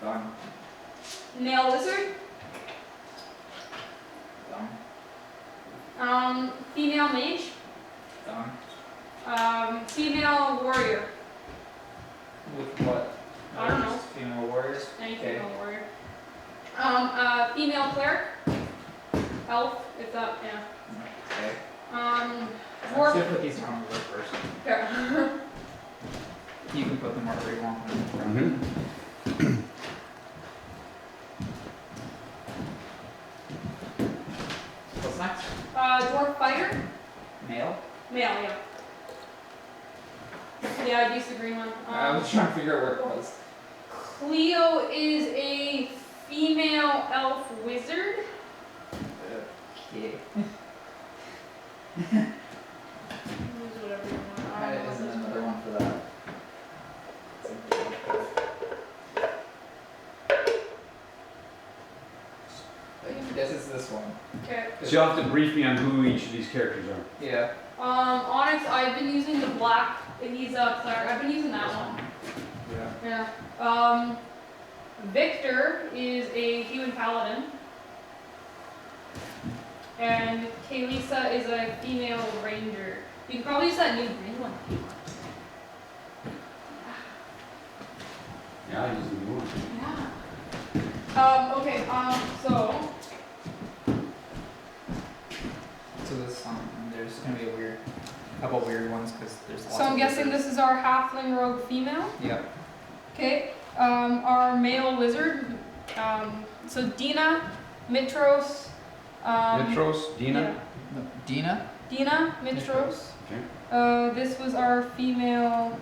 Done. Male wizard. Done. Female mage. Done. Female warrior. With what? I don't know. Female warriors? Any Okay. female warrior. Female cleric. Elf, if that, yeah. Okay. Dwarf. Let's put these on the first. Yeah. You can put them wherever you want them. Mm-hmm. What's next? Dwarf fighter. Male? Male, yeah. Yeah, I used the green one. I was trying to figure out where it was. Cleo is a female elf wizard. Okay. Use whatever you want. I don't know. Isn't another one for that? This is this one. Okay. So you'll have to brief me on who each of these characters are. Yeah. Onyx, I've been using the black, he's a cleric. I've been using that one. Yeah. Yeah. Victor is a human paladin. And Kaylisa is a female ranger. You can probably use that new green one. Yeah, I use the new one. Yeah. Okay, So this there's gonna be a couple weird ones because there's lots so I'm of guessing wizards. this is our halfling rogue female. Yeah. Okay. Our male wizard. So Dina, Mitros. Mitros, Dina? Yeah. No, Dina? Dina, Mitros. Okay. This was our female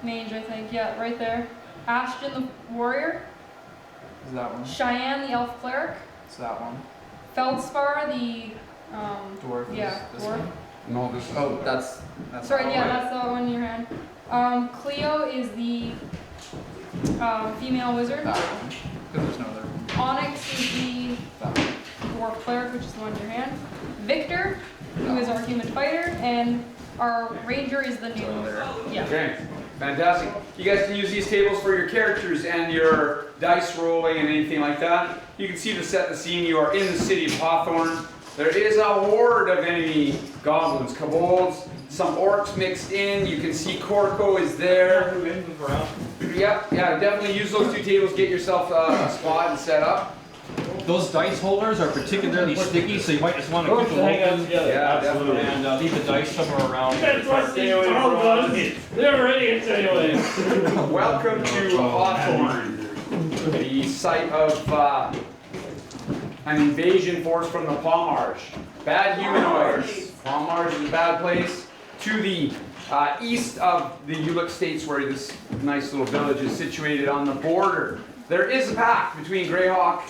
mage, I think. Yeah, right there. Ashton the warrior. Is that one? Cheyenne the elf cleric. Is that one? Feldspar the Dwarf. yeah, This dwarf. one? No, this is. Oh, that's. Sorry, yeah, that's the one in your hand. Cleo is the female wizard. That one. Because there's no other one. Onyx is the That one. dwarf cleric, which is the one in your hand. Victor, who is our human fighter, and our ranger is the new. Yeah. Okay, fantastic. You guys can use these tables for your characters and your dice rolling and anything like that. You can see to set the scene, you are in the city of Hawthorne. There is a horde of enemy goblins, kobolds, some orcs mixed in. You can see Corco is there. Yep, yeah, definitely use those two tables, get yourself a spot and set up. Those dice holders are particularly sticky, so you might just want to keep them open. Yeah, absolutely. And leave the dice somewhere around. They're idiots anyway. Welcome to Hawthorne, the site of an invasion force from the Palmarsh. Bad humanoids. Palmarsh is a bad place. To the east of the Ulick States, where this nice little village is situated on the border. There is a pact between Greyhawk,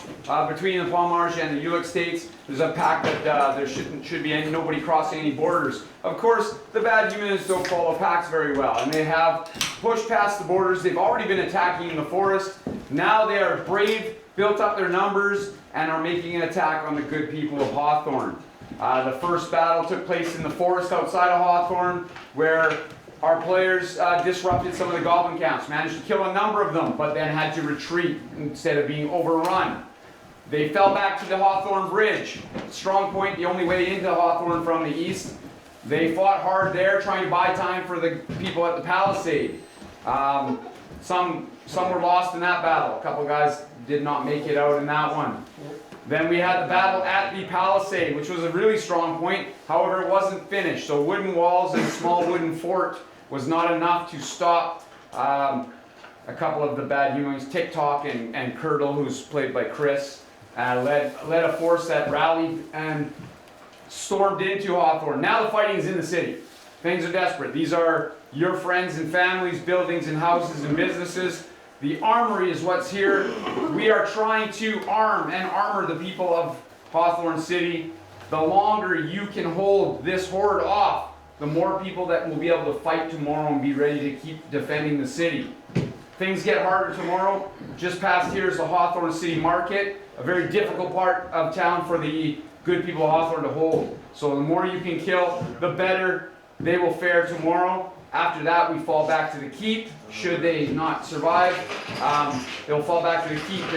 between the Palmarsh and the Ulick States. There's a pact that there should be nobody crossing any borders. Of course, the bad humans don't follow pacts very well, and they have pushed past the borders. They've already been attacking the forest. Now they are brave, built up their numbers, and are making an attack on the good people of Hawthorne. The first battle took place in the forest outside of Hawthorne, where our players disrupted some of the goblin camps, managed to kill a number of them, but then had to retreat instead of being overrun. They fell back to the Hawthorne Bridge, strong point, the only way into Hawthorne from the east. They fought hard there, trying to buy time for the people at the palisade. Some were lost in that battle. A couple guys did not make it out in that one. Then we had the battle at the palisade, which was a really strong point. However, it wasn't finished. So wooden walls and a small wooden fort was not enough to stop a couple of the bad humans. TikTok and Curdle, who's played by Chris, led a force that rallied and stormed into Hawthorne. Now the fighting is in the city. Things are desperate. These are your friends and families, buildings and houses and businesses. The armory is what's here. We are trying to arm and armor the people of Hawthorne City. The longer you can hold this horde off, the more people that will be able to fight tomorrow and be ready to keep defending the city. Things get harder tomorrow. Just past here is the Hawthorne City Market, a very difficult part of town for the good people of Hawthorne to hold. So the more you can kill, the better they will fare tomorrow. After that, we fall back to the keep. Should they not survive, they'll fall back to the keep.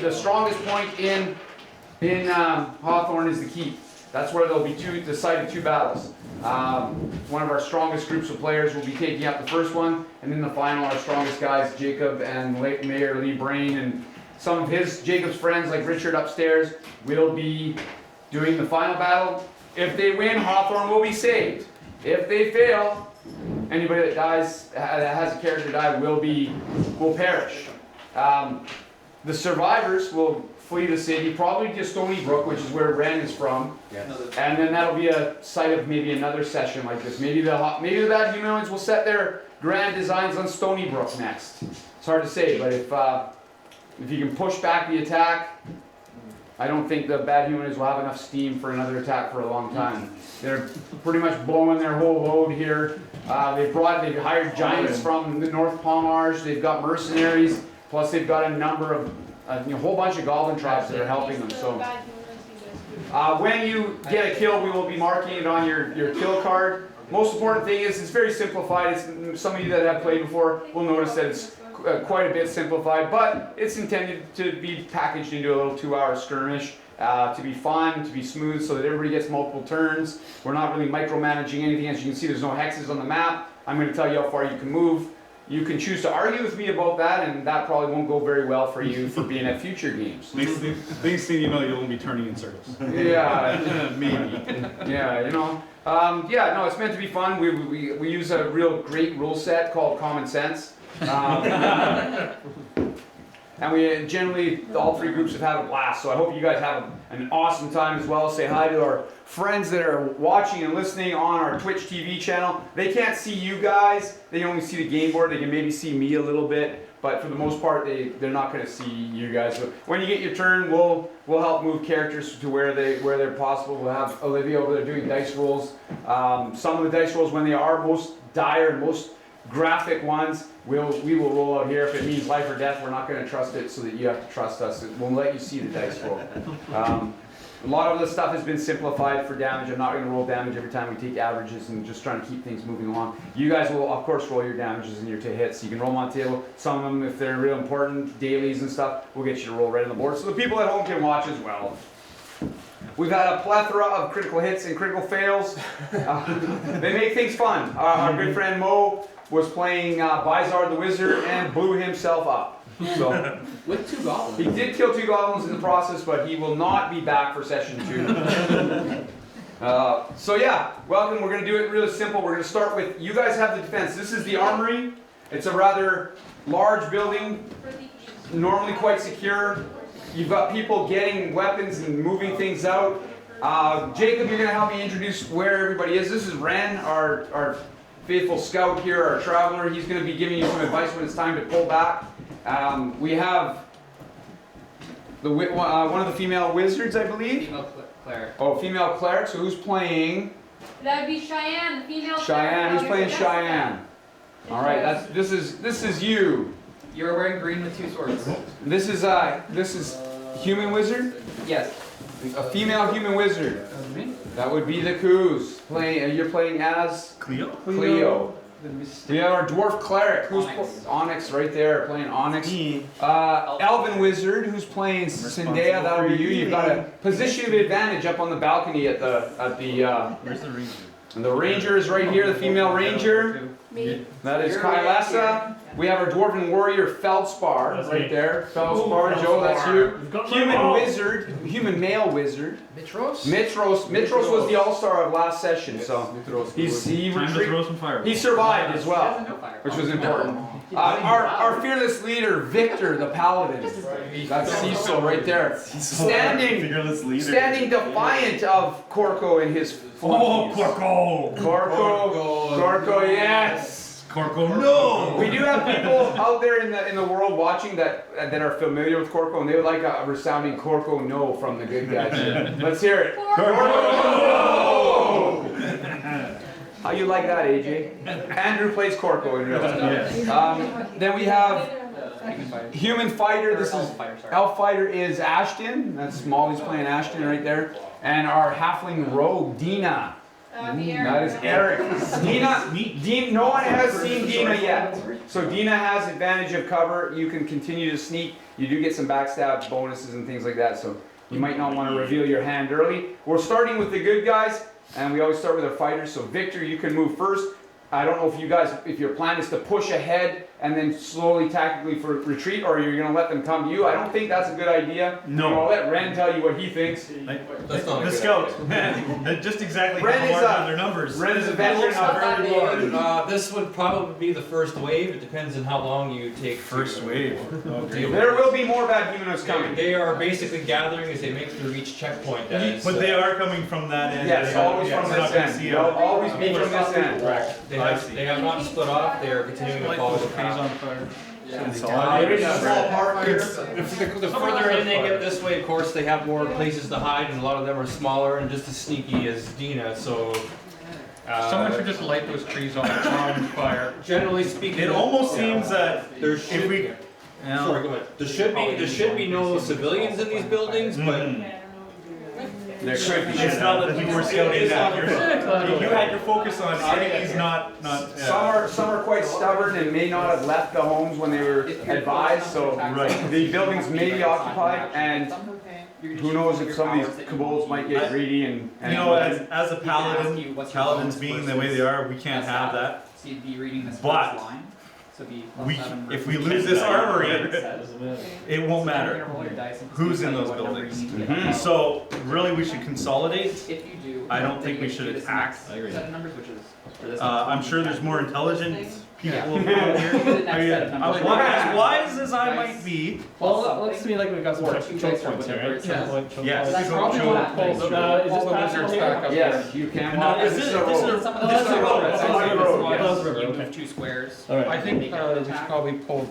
The strongest point in Hawthorne is the keep. That's where there'll be decided two battles. One of our strongest groups of players will be taking up the first one, and in the final, our strongest guys, Jacob and Mayor Lee Brain, and some of Jacob's friends like Richard upstairs, will be doing the final battle. If they win, Hawthorne will be saved. If they fail, anybody that dies, that has a character die, will perish. The survivors will flee the city, probably to Stony Brook, which is where Ren is from, and then that'll be a site of maybe another session like this. Maybe the bad humanoids will set their grand designs on Stony Brook next. It's hard to say, but if you can push back the attack, I don't think the bad humanoids will have enough steam for another attack for a long time. They're pretty much blowing their whole load here. They've hired giants from the North Palmars. They've got mercenaries, plus they've got a number of a whole bunch of goblin tribes that are helping them. So when you get a kill, we will be marking it on your kill card. Most important thing is it's very simplified. Some of you that have played before will notice that it's quite a bit simplified, but it's intended to be packaged into a little 2-hour skirmish, to be fun, to be smooth, so that everybody gets multiple turns. We're not really micromanaging anything. As you can see, there's no hexes on the map. I'm going to tell you how far you can move. You can choose to argue with me about that, and that probably won't go very well for you for being at future games. Next thing you know, you'll only be turning in circles. Yeah, maybe. Yeah, yeah, no, it's meant to be fun. We use a real great rule set called Common Sense. And we generally, all three groups have had a blast, so I hope you guys have an awesome time as well. Say hi to our friends that are watching and listening on our Twitch TV channel. They can't see you guys, they only see the game board. They can maybe see me a little bit, but for the most part, they're not going to see you guys. So when you get your turn, we'll help move characters to where they're possible. We'll have Olivia over there doing dice rolls. Some of the dice rolls, when they are most dire and most graphic ones, we will roll out here. If it means life or death, we're not going to trust it so that you have to trust us. We'll let you see the dice roll. A lot of the stuff has been simplified for damage. I'm not going to roll damage every time we take averages and just trying to keep things moving along. You guys will, of course, roll your damages and your hits. You can roll them on the table. Some of them, if they're real important, dailies and stuff, we'll get you to roll right on the board so the people at home can watch as well. We've had a plethora of critical hits and critical fails. They make things fun. Our good friend Mo was playing Bizarre the Wizard and blew himself up. So, with 2 goblins. He did kill 2 goblins in the process, but he will not be back for session 2. So yeah, welcome. We're going to do it really simple. We're going to start with, you guys have the defense. This is the armory. It's a rather large building, normally quite secure. You've got people getting weapons and moving things out. Jacob, you're going to help me introduce where everybody is. This is Ren, our faithful scout here, our traveler. He's going to be giving you some advice when it's time to pull back. We have one of the female wizards, I believe. Female cleric. Oh, female cleric. So who's playing? That would be Cheyenne, the female. Cheyenne. Who's playing Cheyenne? All right. This is you. You're wearing green with 2 swords. This is human wizard. Yes. A female human wizard. That would be the Coos. You're playing as Cleo. We have our dwarf cleric, who's Onyx right there, playing Onyx. Elven wizard, who's playing Zendaya. That would be you. You've got a position of advantage up on the balcony at the. Where's the ranger? And the ranger is right here. The female ranger. Me. That is Kylessa. We have our dwarven warrior Feldspar right there. Feldspar, Joe, that's you. Human wizard, human male wizard. Mitros? Mitros was the all-star of last session, so he survived as well, which was important. Our fearless leader, Victor, the paladin. That's Cecil right there. Standing defiant of Corco and his flunkies. Corco, yes. Corco, no! We do have people out there in the world watching that are familiar with Corco, and they would like a resounding Corco no from the good guys. Let's hear it. Corco no! How you like that, AJ? Andrew plays Corco in real life. Then we have human fighter. This is elf fighter is Ashton. That's Molly's playing Ashton right there, and our halfling rogue Dina. That is Eric. Dina, no one has seen Dina yet. So Dina has advantage of cover. You can continue to sneak. You do get some backstab bonuses and things like that. So you might not want to reveal your hand early. We're starting with the good guys, and we always start with our fighters. So Victor, you can move first. I don't know if you guys, if your plan is to push ahead and then slowly tactically for retreat, or you're going to let them come to you. I don't think that's a good idea. No. I'll let Ren tell you what he thinks. That's not the scout. Man, just exactly Ren how is large are their numbers? Ren is a veteran of very large. This would probably be the first wave. It depends on how long you take. First wave. Okay. There will be more bad humanoids coming. They are basically gathering as they make through each checkpoint. But they are coming from that end. Yes, always from this end. They'll always be from this end. Correct. They have not split off. They are continuing to follow the path. Yeah. The further in they get this way, of course, they have more places to hide, and a lot of them are smaller and just as sneaky as Dina. So someone should just light those trees on fire. Generally speaking, It almost seems that there if should we. Sorry, go ahead. There should be no civilians in these buildings, but there should be. It's not that you were scouting that. You had your focus on enemies, not. Some are quite stubborn and may not have left the homes when they were advised. So the buildings may be occupied, and who knows if some of these kobolds might get greedy and You know, as a paladin, paladins being the way they are, we can't have that. So you'd be reading this But first line. So it'd be if we lose this armory, it won't matter who's in those buildings. So really, we should consolidate. If you do, I don't think we should attack. set of numbers, which is for this I'm sure there's more intelligent people here. I mean, as wise as I might be. Well, looks to me like we've got some choke points here, right? Yes. That's probably not Is this passable here? yes, you can. No, this is a road. This is a road. Yes. You have 2 squares. All right. I think we should probably pull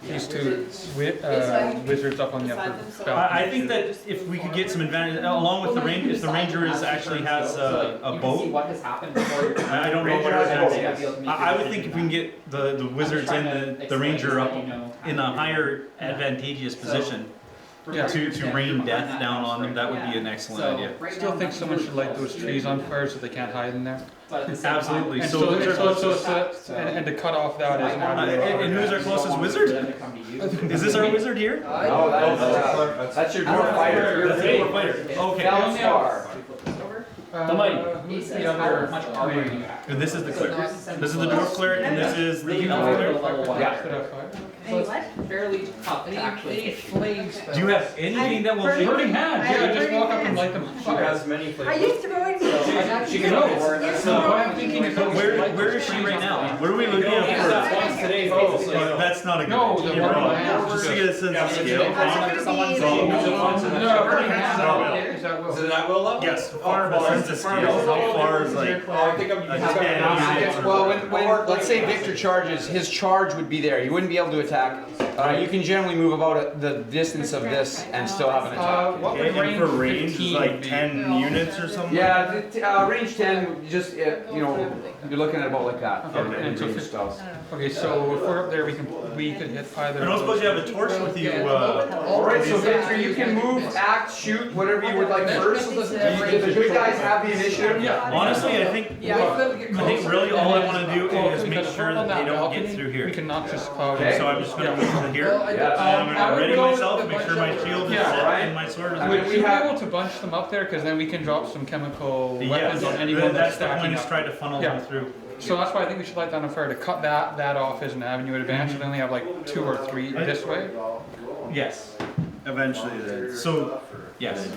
these two wizards up on the upper balcony. I think that if we could get some advantage, along with the ranger, if the ranger actually has a boat, What has happened before I don't know what our advantage is. I would think if we can get the wizards and the ranger up in a higher advantageous position to rain death down on them, that would be an excellent idea. I still think someone should light those trees on fire so they can't hide in there. Absolutely. And and to cut off that is and who's our closest wizard? Is this our wizard here? No, that's your dwarf fighter. That's the dwarf fighter. Okay. Felspar. The mighty. The other much armor you have. And this is the cleric. This is the dwarf cleric, and this is the elf cleric. Yeah. So it's fairly tough to actually hit. Do you have anything that will burning hands. Yeah, just walk up and light them on fire. has many flavors. I used to go in. She can go. So what I'm thinking is Where is she right now? What are we looking at Once today, for? That's not a good No, the idea. one Just to get a sense of scale. Is it that well level? Yes, far a sense of scale. How far is like? I think I'm Well, when let's say Victor charges, his charge would be there. You wouldn't be able to attack. You can generally move about the distance of this and still have an attack. What would And for range, is like 10 units or something? Yeah, range 10, just, you know, you're looking at about like that. Okay. And range spells. Okay, so if we're up there, we could hit either. I don't suppose you have a torch with you. Alright, so Victor, you can move, act, shoot, whatever you would like first. The good guys have the initiative. Honestly, I think really all I want to do is make sure that they don't get through here. We can knock this cloud. So I'm just going to move to here. I'm going to ready myself, make sure my shield is set and my sword is Would ready. we be able to bunch them up there? Because then we can drop some chemical weapons on anyone that's that's the stacking point, is up. try to funnel them through. So that's why I think we should light down a fire to cut that off as an avenue of advance. So they only have like 2 or 3 this way. Yes, eventually then. So, yes.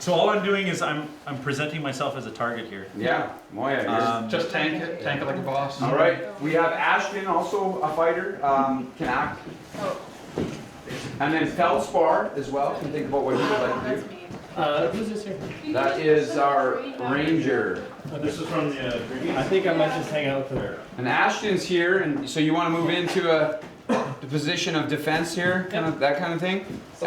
So all I'm doing is I'm presenting myself as a target here. Yeah, Moya. Just tank it like a boss. All right, we have Ashton, also a fighter, can act. And then Felspar as well, can think about what he would like to do. Who's this here? That is our ranger. This is from the I think I might just hang out with her. And Ashton's here, and so you want to move into the position of defense here, kind of that kind of thing. So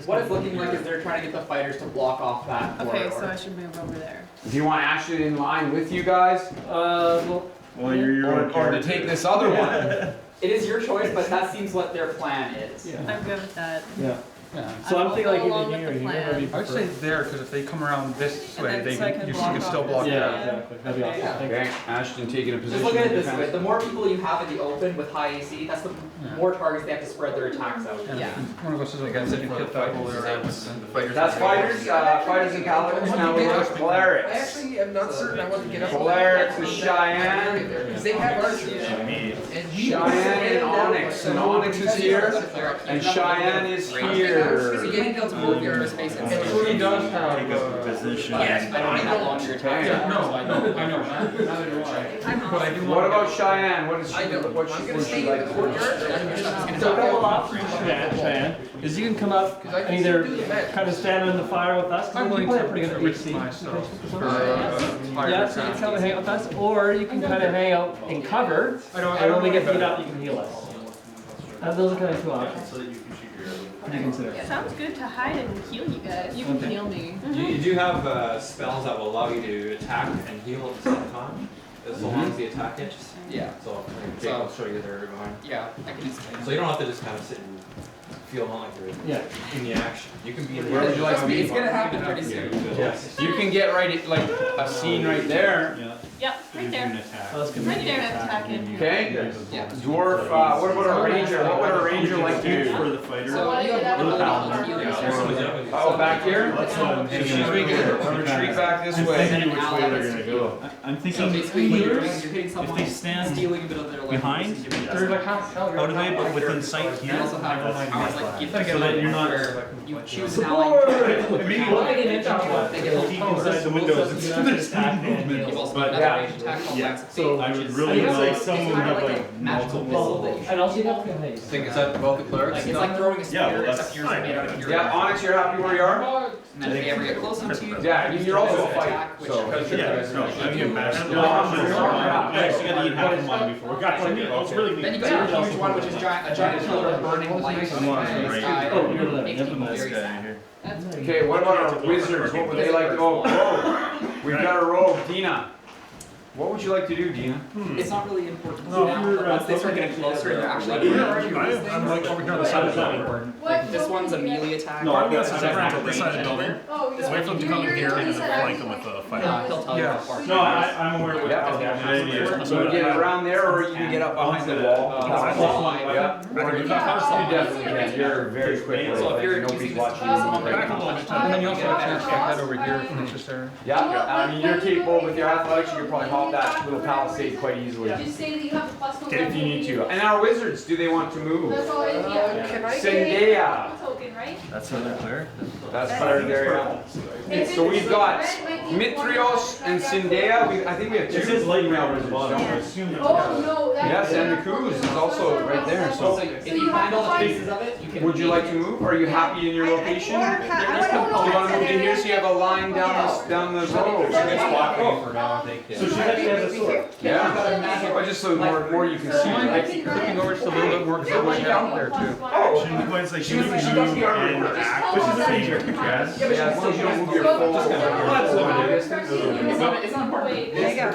what it's looking like is they're trying to get the fighters to block off that corridor. Okay, so I should move over there. Do you want Ashton in line with you guys? Well, you're your or to take this other one? It is your choice, but that seems what their plan is. I'm good with that. Yeah. So I'm thinking like I'll go either along here or with the here. plan. Whatever you I would say prefer. there, because if they come around this way, then so I can you block can still off block the Yeah, that. exactly. That'd be awesome. Thank you. Okay, Ashton taking a position. Just look at it in this way, defense. the more people you have in the open with high AC, that's the more targets they have to spread their attacks out. Yeah. One of us is against it, you can hit that whole area with the fighters. That's fighters and paladins. Now we look clerics. I actually am not certain I want to get up. Clerics and Cheyenne. Because they have archers. Cheyenne and Onyx. And Onyx is here. And Cheyenne is So here. getting down to more your space and He does have Position. Yes, but I don't need that longer attack. Yeah, no, I know. But I do What about Cheyenne? What is she? What I'm she, gonna would stay she in like? the courtyard. And you're just gonna So a couple options for that, Cheyenne, is you can come up and either kind of stand in the fire with us, I'm because we willing play a pretty to good risk AC. myself for Yeah, so you can come and hang out with us, or you can kind of hang out in cover, and when we get beat up, you can heal us. Those are kind of two options. What do you consider? Sounds good to hide and heal you guys. You can Okay. heal me. You do have spells that will allow you to attack and heal at the same time, as long as the attack hits. Yeah. So Jake will show you there behind. Yeah, I can explain. So you don't have to just kind of sit and feel not like you're in the action. You can be in the Where would you like to be? It's gonna happen pretty soon. Yes. You can get right at, like a scene right there. Yep, right there. Oh, that's good. Right there, attacking. Okay. Dwarf. What about a ranger? What would a ranger like to do? For the fighter. So you have Or the paladin. paladin. Oh, back here. That's what I'm So she's thinking. making a retreat back this I'm way. thinking which way they're gonna go. I'm So thinking basically, what you're doing is you're hitting if someone, they stand stealing a bit of their life. behind, There's like half out of it, but within sight You here. also have powers like gift So that you're not you choose an ally. maybe What I didn't mention was They get deep inside the windows. It's You've also got another range attack called yeah. Max of So I Fate, would which really is like it's someone kind have of like like a magical missile that you shoot. And also you have to haste. Think is that both the clerics? Like it's like throwing a spear, Yeah, well, that's except yours is made out of pure Yeah, Onyx, you're happy where you are? And then if they ever get close enough to you, Yeah, I mean, you're also a attack, fight, which so. Yeah, no, I mean, imagine. No, I actually gotta eat half of mine before. It's really then you got a huge one, which is a giant pillar of burning light in the sky. Oh, you're the- Makes never people mind this very guy sad. here. Okay, what about our wizards? What would they like to? Oh, rogue. We've got a rogue, Dina. What would you like to do, Dina? It's not really important No, now, you're, but once they start getting closer and they're actually Where are you? I'm like over here on the side of the building. like this one's a melee attack. No, I'm This gonna is a sit range this side of the building. Oh, Just wait for them to come in here and then flank them with a fire. He'll tell you Yeah. how far. No, I'm aware of Yeah. that. So you get around there, or you can get up behind the wall. Yeah. You definitely can. You're very quick. So if you're Nobody's using watching this- you. And then you also have a chance to head over here if necessary. Yeah, I mean, you're capable with your athletics. You could probably hop that little palisade quite easily. Did you say that you have a plus 1 If you need to. And our wizards, do they want to move? That's all it is, yeah. Can I Zendaya. Token, right? That's another player. That's better there. So we've got Mitrios and Zendaya. I think we have two. It says light rail at the bottom. I assume that. Oh, no, that's. Yes, and the Coos is also right there. So So if you find all the pieces of it, you can. would you like to move? Are you happy in your location? Do you want to move to here so you have a line down the road? for now, I think. So she actually has a sword. Yeah. Or just so more you can see. Like flipping over just a little bit more because I might get out there too. Oh, She was like, she does the armor. Which is a ranger. Yes. Yeah, as long as you don't move your full. It's not important.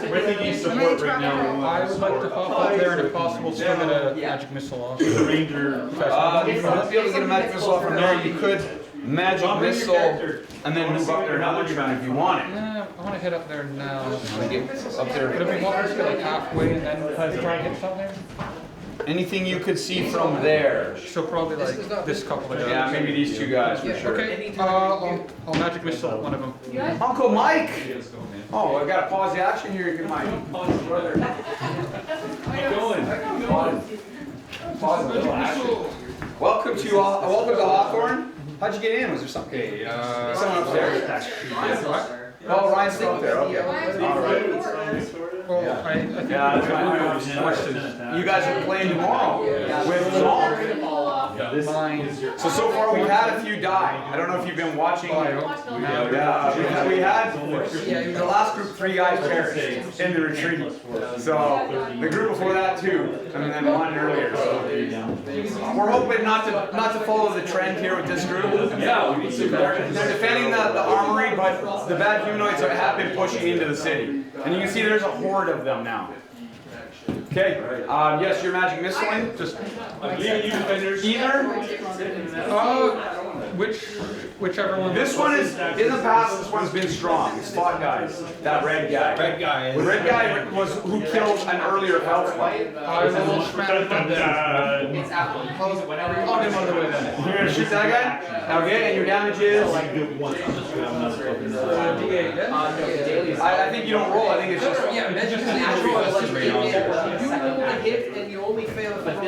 We're thinking support right now. I would like to hop up there and if possible still get a magic missile off. The ranger. If you won't be able to get a magic missile off from there, you could magic missile and then move up there another turn if you want it. Yeah, I want to head up there now. Up there. Could it be possible to get like halfway and then try and get something there? Anything you could see from there. So probably like this couple of guys. Yeah, maybe these two guys for sure. Okay, I'll magic missile one of them. Uncle Mike! Oh, I gotta pause the action here. Get my brother. Pause the little action. Welcome to Hawthorne. How'd you get in? Was there something? Okay, Someone upstairs. Oh, Ryan's still up there. Okay. All right. well, I think Yeah, that's fine. You guys are playing tomorrow with Zonk. So far we've had a few die. I don't know if you've been watching. Yeah, we had the last group 3 guys perished in the retreat. So the group before that 2, and then 1 earlier. So we're hoping not to follow the trend here with this group. Yeah, they're defending the armory, but the bad humanoids have been pushing into the city, and you can see there's a horde of them now. Okay. Yes, your magic missiling. Just either. whichever one. This one is, in the past, this one's been strong. It's fought guys. That red guy. Red guy. The red guy was who killed an earlier Phelps fight. It's Apple. You close it whenever you want. You're gonna shoot that guy? Okay, and your damage is? I think you don't roll. I think it's just. Yeah, that's just an actual. You roll a hit and you only fail if it's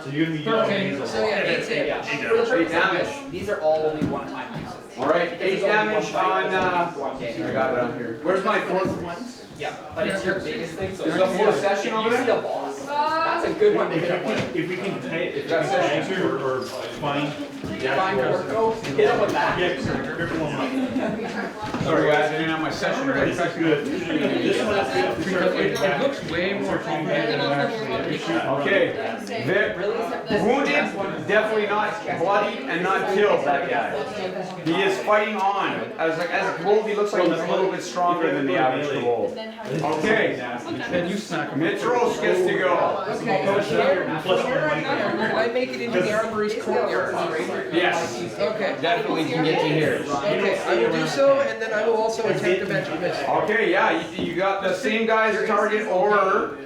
So you're gonna be so yeah, 8 damage. These are all only one-time uses. Alright, 8 damage on, I got it on here. Where's my fourth one? Yeah, but it's your biggest thing, so There's a full session on you see it? the boss. That's a good one to hit him with. If we can pay, if that's answer or fine. Fine, hit him with that. Sorry guys, I didn't have my session ready. That's good. This one is good. It looks way more complicated than it actually is. Okay, wounded, definitely not bloody and not killed, that guy. He is fighting on. As a kobold, he looks like he's a little bit stronger than the average kobold. Okay, Mitros gets to go. Okay, here I make it into the armory's courtyard. Yes. Okay. Definitely can get to here. Okay, I will do so, and then I will also attempt to magic miss. Okay, yeah, you got the same guy as a target, or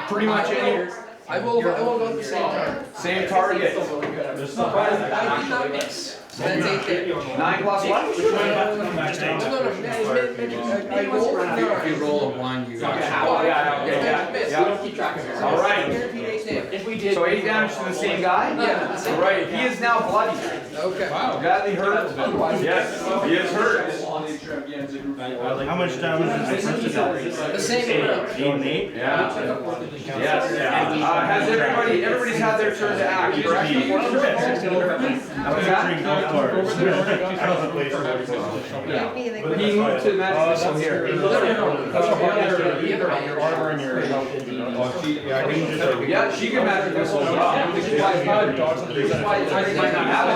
pretty much any. I will go at the same time. Same target. I did not miss. So that's 8 damage. 9 plus what? I rolled If you roll a 1, you Yeah. Keep track of it. All right. If we did. So 8 damage to the same guy? Yeah. All right, he is now bloody. Okay. Wow. Badly hurt. Yes, he is hurt. How much damage is this? The same amount. 8 and 8? Yeah. Yes. Has everybody's had their turn to act, correct? What's that? Yeah. But he moved to magic missile here. Yeah, she can magic missile as well. Which is why I might not have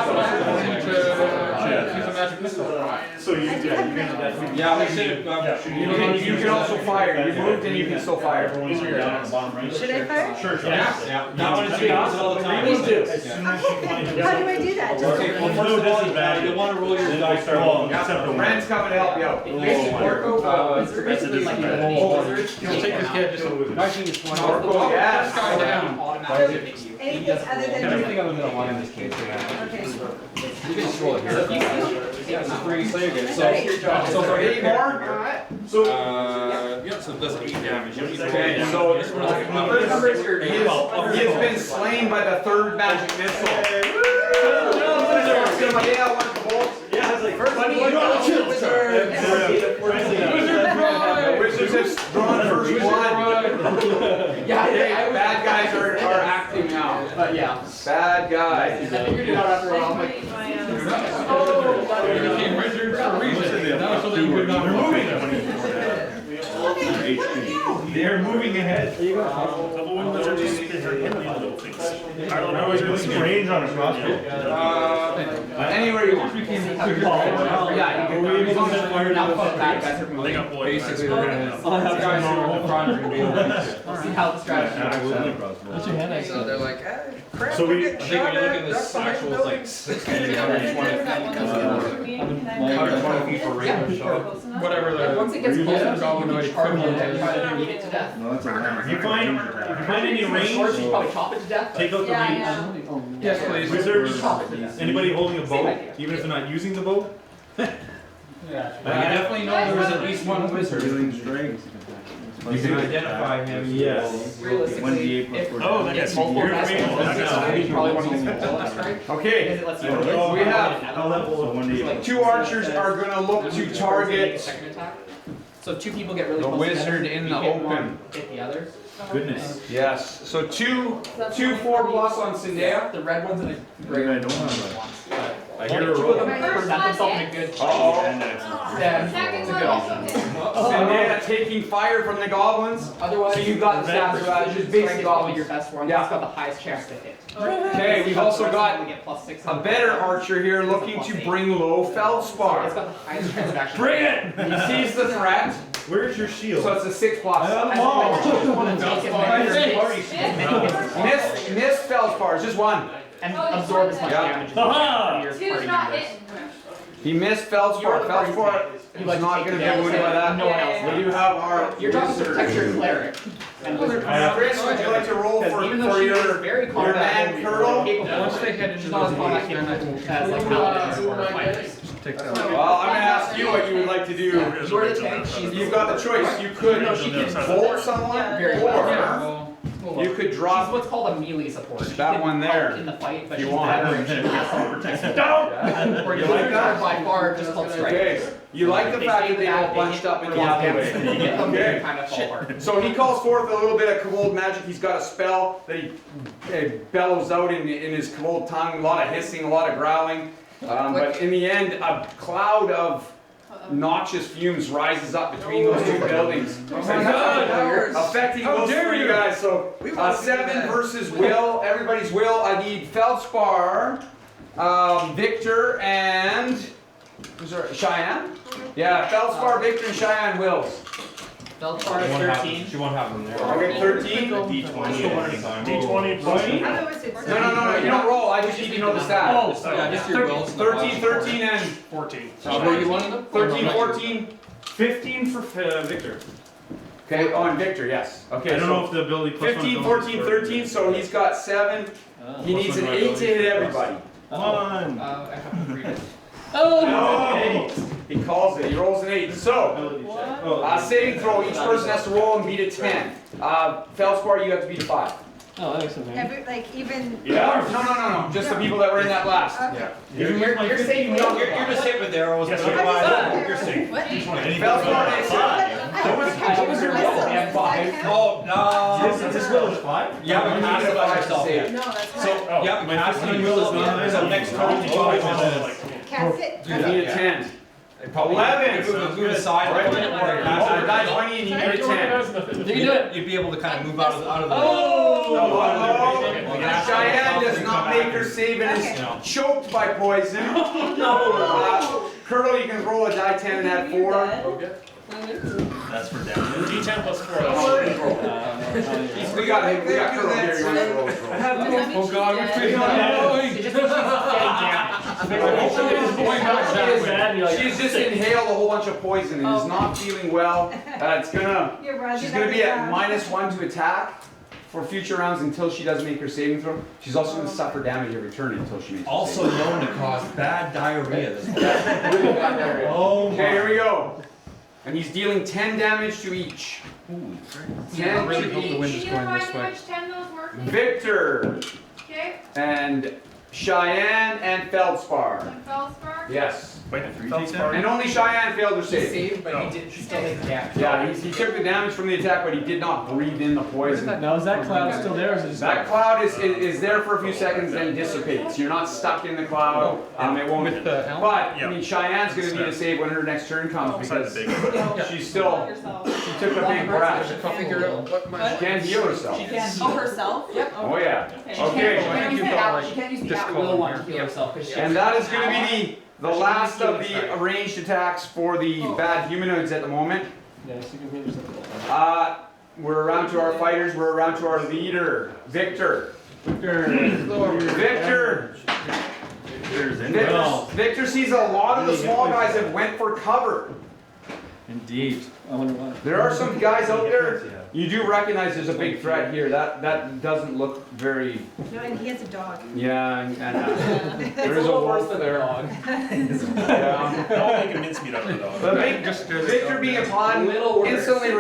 She's a magic missile. So you can definitely. Yeah, you can also fire. You moved and you can still fire. Should I fire? Sure. Yeah. That one is all the time. Please do. As soon as you find How do I do that? Okay, well, first of all, you want to roll your dice. Friends coming to help you out. That's a different You'll take this kid, just Orko, yes. Anything other than. Everything other than a 1 in this case. Okay. You can just roll it here. So for 8 more? So, Yeah, so it does 8 damage. Okay, so he has been slain by the 3rd magic missile. Yeah, one bolt. yeah, it's like, first The Wizards have drawn first blood. Yeah, Bad guys are acting now. But yeah. Bad guys. I figured it out after a while. I'm like, You became wizards for a reason. Now so that you could not moving. They're moving ahead. There you go. I don't know, it's really range on a crossbow. Anywhere you want. yeah, you can now fuck bad guys are moving. Basically, we're gonna I'll have guys who are in the front are gonna be able to see how the strategy works. What's your hand So they're like, crap, So we- we're I getting think when shot you look at. at this Duck behind actual, it's like buildings. 60, 120 feet for range. Whatever Once it gets close to the goblin, you charge it and try to beat it to death. If you find any range, Swords, you probably chop it to death. take out the range. Yes, please. Wizards, anybody holding a bow, even if they're not using the bow? I definitely know there was at least one wizard. You can identify him. Yes. Realistically, if Oh, that gets multiple your guys range. hold this, you probably want to use multiple strike. Okay, Because it lets you we have I'll level 2 archers are gonna look to target second attack. So if 2 people get really the close wizard together, in you the hit one, open. hit the other. Goodness. Yes, so 2 4 plus on Zendaya. The red ones and the gray ones. I hear a 2 of roll. them present themselves in a good. Oh, Yeah, it's a good option. Zendaya taking fire from the goblins. Otherwise, So you've got the stats for that, just basic goblins. your best one. Yeah. It's got the highest chance to hit. Okay, we've also got get +6. a better archer here looking to bring low It's feldspar. got the highest chance of actually. Bring it! He sees the threat, Where's your shield? so it's a 6 plus. I have them all. I just want to make it better. As Feldspar, just one. And absorb as much damage as you can from your Two's party not members. hitting. He missed Feldspar. Feldspar is not going to be wounded by that. No one else. We do have our You're talking to wizard. protect your cleric. And wizard. Chris, would you like to roll for Even though she is very your man Curdle? Once they head into She's not as combat capable as like paladins or fighters. Well, I'm going to ask you what you would like to do. You're the tank. You've got the choice. You could bolt someone, or you could drop. She's what's called a melee support. She That can one there. help in the fight, but You she's want. better if she has someone protecting. Don't. Or You like that? by far just called strike. Okay. You like the fact that they all bunched up in the alleyway. You get them, Okay. they kind of fall apart. So he calls forth a little bit of Kobold magic. He's got a spell that he bellows out in his Kobold tongue. A lot of hissing, a lot of growling. But in the end, a cloud of noxious fumes rises up between those two buildings. Affecting those three guys. So 7 versus Will. Everybody's Will. I need Feldspar, Victor, and who's there? Cheyenne? Yeah, Feldspar, Victor, and Cheyenne Wills. Feldspar is 13. She won't have them there. Okay, 13. D20 plus. No. You don't roll. I just need to know the stat. Yeah, just your wills. 13, 13, and 14. were you one of them? 13, 14. 15 for Victor. Okay, oh, and Victor, yes. Okay, I don't know if the ability plus 15, 1 14, 13, so he's got 7. He needs an 8 to hit everybody. Come on. I have to read it. No! He calls it. He rolls an 8. So, saving throw. Each person has to roll and beat a 10. Feldspar, you have to beat a 5. Oh, that makes sense. Like even. Yeah. No. Just the people that were in that blast. Okay. Yeah. You're safe. You're just hit with arrows. Yes, You're safe. What? Feldspar makes it. What was your roll? We have 5. Oh, no. Is this will is 5? Yeah, but pass it by yourself. No, that's So, yeah, but pass it will is not. There's a next turn. Cast it. You need a 10. 11. Move aside. Right. Die 20 and you need a 10. You can do it. You'd be able to kind of move out of the. Cheyenne does not make her save and is choked by poison. Curdle, you can roll a die 10 and add 4. That's for damage. D10 plus 4. We got Curdle here. You want to roll? I have no. Oh God, we're freaking out. She's just inhaled a whole bunch of poison and is not feeling well. She's gonna be at -1 to attack for future rounds until she does make her saving throw. She's also gonna suffer damage every turn until she makes her Also saving known to cause bad diarrhea. throw. Oh Okay, here we go. And he's dealing 10 damage to each. 10 really to hope the wind each. is going this way. Which 10 those working? Victor Okay. and Cheyenne and Feldspar. And Feldspar? Yes. Wait, 3d10? And only Cheyenne failed her He save. saved, but he did still take damage. Yeah, he took the damage from the attack, but he did not breathe in the poison. Now is that cloud still there, or is it just That cloud is there for a few seconds, then dissipates. You're not stuck in the cloud. It won't. With the helm? But I mean, Cheyenne's going to need a save when her next turn comes because she's still. She took a big breath. Figure out what my. She can't heal herself. She can. Oh, herself? Yep. Oh yeah. She Okay. can't use the out- she can't use the Just at call will him one here. to heal herself because she. And that is going to be the last of the ranged attacks for the bad humanoids at the moment. Yes, you can heal yourself. We're around to our fighters. We're around to our leader, Victor. Victor. Victor sees a lot of the small guys that went for cover. Indeed. I wonder why. There are some guys out there. You do recognize there's a big threat here. That doesn't look very. No, and he has a dog. Yeah, and there's a wolf there. Yeah. Don't make a mincemeat out of the dog. But Victor being upon instantly,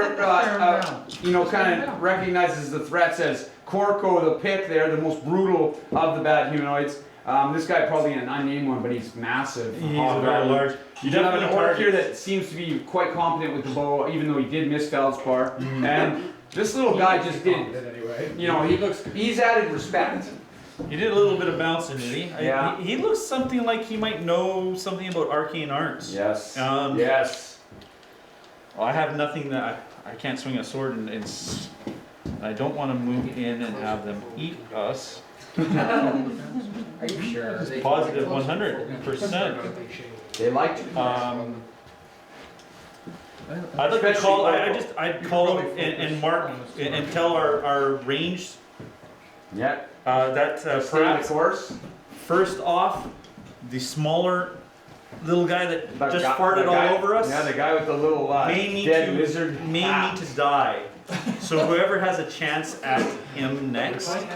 kind of recognizes the threats as Corco, the pick there, the most brutal of the bad humanoids. This guy probably an unnamed one, but he's massive. He's very large. You do have an orc here that seems to be quite competent with the bow, even though he did miss Feldspar. And this little guy just did. He's added respect. He did a little bit of bouncing, did he? Yeah. He looks something like he might know something about arcane arts. Yes. Yes. Well, I have nothing that I can't swing a sword and I don't want to move in and have them eat us. Are you sure? Positive 100%. They like to. I'd like to call. I'd call and mark and tell our ranged Yeah. That Stay the perhaps course. first off, the smaller little guy that That just guy- farted the guy- all over us. Yeah, the guy with the little may need dead to lizard may hat. need to die. So whoever has a chance at him next. I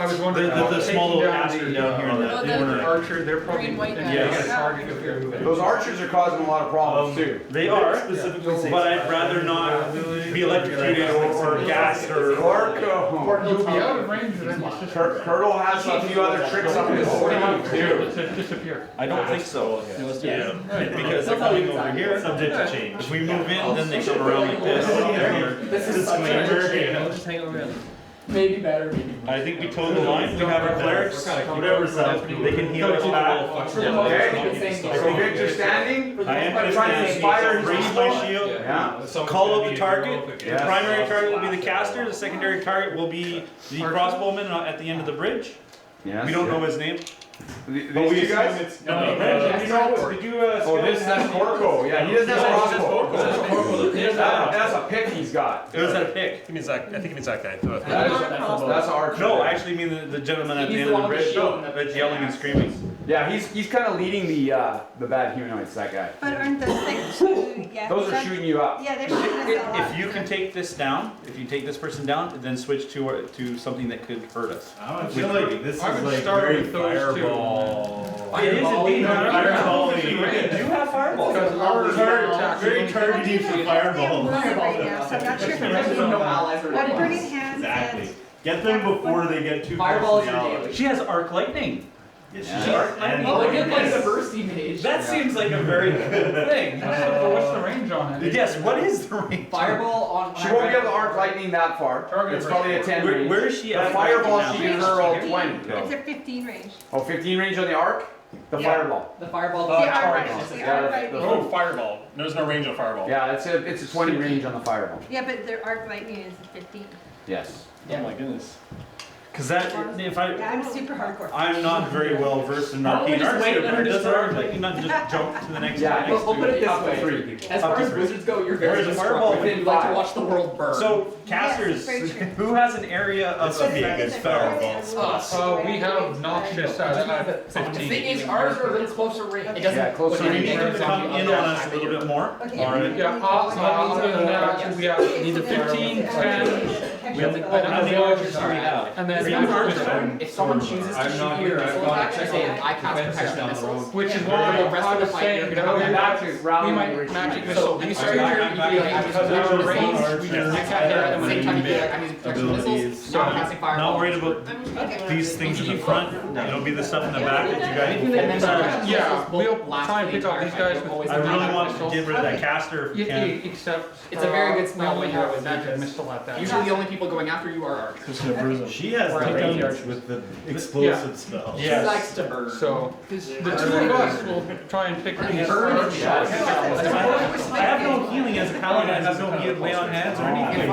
was wondering. The small little taking caster the, down here in that corner. Archer, they're probably Green, white, yeah, yes. a target if you're moving. Those archers are causing a lot of problems too. They are, but I'd rather not be electrocuted or gassed or. Or You'll be out of range of them. It's just Curdle has a few other tricks up his sleeve too. to disappear. I don't think so. Yeah. Because they're coming over here. Subject to change. If we move in, then they come around like this. This is Disclaimer. I'll just hang over here. Maybe better, maybe. I think we told the line. We have our clerics. Whatever's happening, they can heal us back. Okay. So Victor standing. I am trying to inspire raise his my shield. Yeah. Call out the target. The Yes. primary target will be the caster. The secondary target will be the crossbowman at the end of the bridge. Yes. We don't know his name. These But we two guys? assume it's did you Oh, that's Corco. Yeah, he doesn't have a crossbow. That's a pick he's got. It was that a pick. He means that, I think he means that guy. That's Archer. No, I actually mean the gentleman at the end of the bridge that's yelling and screaming. Yeah, he's kind of leading the bad humanoids. That guy. But aren't those things? Yeah. Those are shooting you up. Yeah, they're shooting us all up. If you can take this down, if you take this person down, then switch to something that could hurt us. I feel like this is I would like start very with those two. fireball. It is indeed Fireball. You do have fireball. Very targeting for fireball. Right now, so I'm not sure if what Brennan has. Exactly. Get them before they get too Fireball close is to the your ally. daily. She has arc lightning. And Oh, I did like the bursty mage. That seems like a very good thing. What's the range on it? Yes, what is the range? Fireball on. She won't be able to arc lightning that far. It's probably a 10 range. Where is she The at? fireball, right she now? can hurl 20. It's a 15 range. Oh, 15 range on the arc? The fireball. The fireball. They are fireball. right. They Yeah, are right. Oh, fireball. There's no range on fireball. Yeah, it's a 20 range on the fireball. Yeah, but their arc lightning is 15. Yes. Oh my goodness. Because that, if Yeah, I'm super hardcore. I'm not very well versed in Why don't we arcane just arts wait here, and but just does start? arc lightning not just jump to the next Yeah, We'll put it this up to way. 3 people. As far as wizards go, you're very Where's the fireball? destructive. You like to watch the world burn. So, casters, Yes, very true. who has an area of This would be a good fireball? We have noxious at The 15. thing is, ours are a little closer range. It doesn't. Yeah, closer when We you need make them it to come zombie in other on us a attack, little you're- bit more. Okay. Alright. Yeah, other than that, we have Need the 15, 10, We have the archers already out. and then If someone chooses to shoot you, full attack, I say, I cast protection missiles. which is And why for the rest I of the was fight, you're saying gonna that have we back we might magic So missile when you these start your turn, you can be like, because they're I'm range. range. We You just can't can't hit hit at them the same with time you be any like, I'm using protection missiles, not casting fireball. Not worried about these things in the front. It'll be the stuff in the back that you guys will And then focus Yeah, we'll last try and for the pick up these entire guys fight. with I really want to get rid of that caster if we can. Except It's a very good spell we only when you're have with magic magic. missile at that. Usually the only people going after you are archers. Just gonna bruise them. She has Right. range with the explosive spell. She likes to burn. So the two of us will try and pick these Burn archers. is I have no healing as a paladin. I have no lay on hands or anything.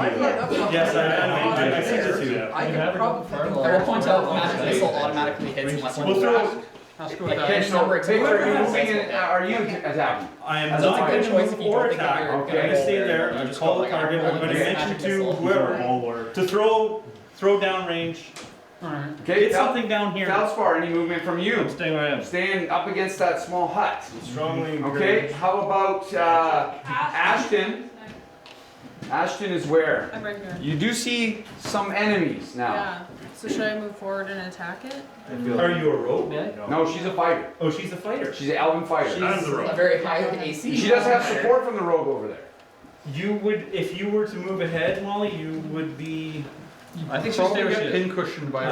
Yes, I see the two. I will point out magic missile automatically hits unless We'll you throw. Okay, so Victor, are you moving in, are you attacking? I am That's not a going good to choice move if you or don't think that attack. you're I'm going to stay there. I'm just call the target. I'm going to mention to whoever to throw down range. Okay, Get something down here. Felspar, any movement from you? I'm staying where I am. Staying up against that small hut. Strongly Okay, how about Ashton? Ashton is where? I'm right here. You do see some enemies now. Yeah. So should I move forward and attack it? Are you a rogue? No, she's a fighter. Oh, she's a fighter. She's an elven fighter. She's a very high AC. She does have support from the rogue over there. You would, if you were to move ahead, Molly, you would be. I think she'll stay with pincushion by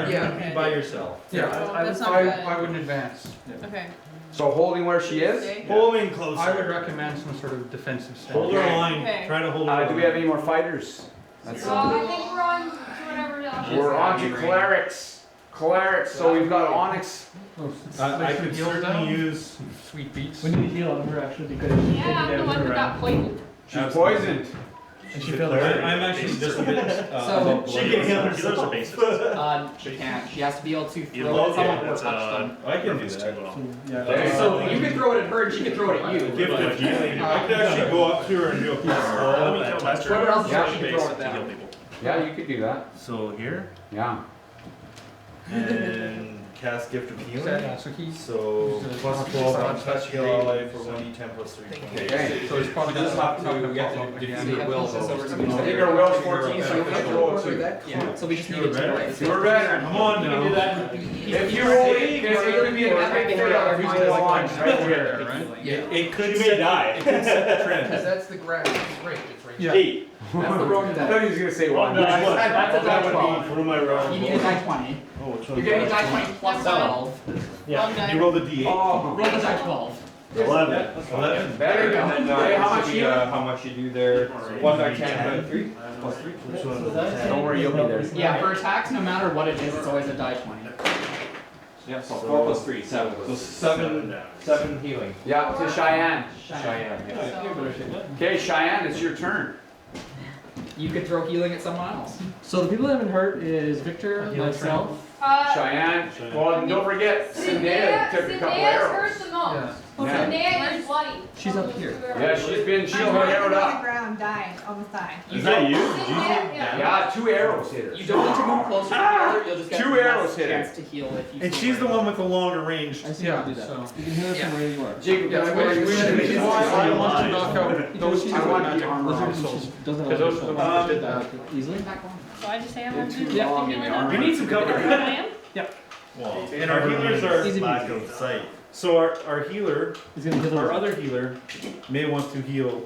You would be by yourself. Yeah, That's not good. I wouldn't advance. Okay. So holding where she is? Holding closer. I would recommend some sort of defensive stance. Hold her line. Okay. Try to hold her Do we have any more fighters? That's I think we're on to whatever the option We're on to clerics. Clerics, so we've got Onyx. I could certainly use sweet beats. We need to heal on her actually because she's Yeah, I'm the one who got poisoned. She's poisoned. And she feels I'm actually just a bit. So she can heal herself. she can't. She has to be able to You throw love it at someone it, or it's, touch them. I can do that. Okay. So you can throw it at her and she can throw it at you. Gift of healing. I could actually go up to her and do a plus. Whoever else is she can throw it at them. Yeah, you could do that. So here. Yeah. And cast Gift of Healing. So plus 12 untouched heal ally for 1d10 plus 3. Okay. So it's probably just have to get to defeat a will. I think our will's 14, so you can roll 2. Yeah. So we just need to do You're better. Come on You now. can do that. If you roll it, it's going to be an epic fail if you roll on right here. It could may die. It could set the trend. Because that's the graph. It's right. It's right. Yeah. 8. That's the wrong I die. thought he was going to say 1. That's a die That 12. would be for my roll. You need a die 20. Oh, which You're one? getting a die 20 plus 12. Yeah. You roll the d8. Oh. Roll the die 12. 11. 11. Better go. And then Hey, how much you? how much you do there? 1 die 10, 3 plus 3. Which one? Don't worry, you'll be there. Yeah, for attacks, no matter what it is, it's always a die 20. Yeah, so 4 plus 3, 7. So 7 healing. Yeah, to Cheyenne. Cheyenne, yeah. Okay, Cheyenne, it's your turn. You could throw healing at someone else. So the people that have been hurt is Victor, myself. Cheyenne. Well, and don't forget, Zendaya took a couple Zendaya's arrows. hurt the most. Yeah. Zendaya is bloody. She's up here. Yeah, she's been arrowed on the up. ground, dying, almost dying. Is that you? Yeah, 2 arrows hit her. You don't need to move closer together. You'll just get 2 arrows hit her. chance to heal if you. And she's the one with the longer range. I see how to do that. So you can heal us from where you are. Jacob, Yeah, that's where you I want to knock out those two I want magic the armor. souls. Doesn't Because those are the ones that did that. Easily? So I just say I want to do Yeah. long in the armor. We need some cover. Yep. Well, and our healers are lack of sight. So our healer, He's gonna heal our us. other healer, may want to heal.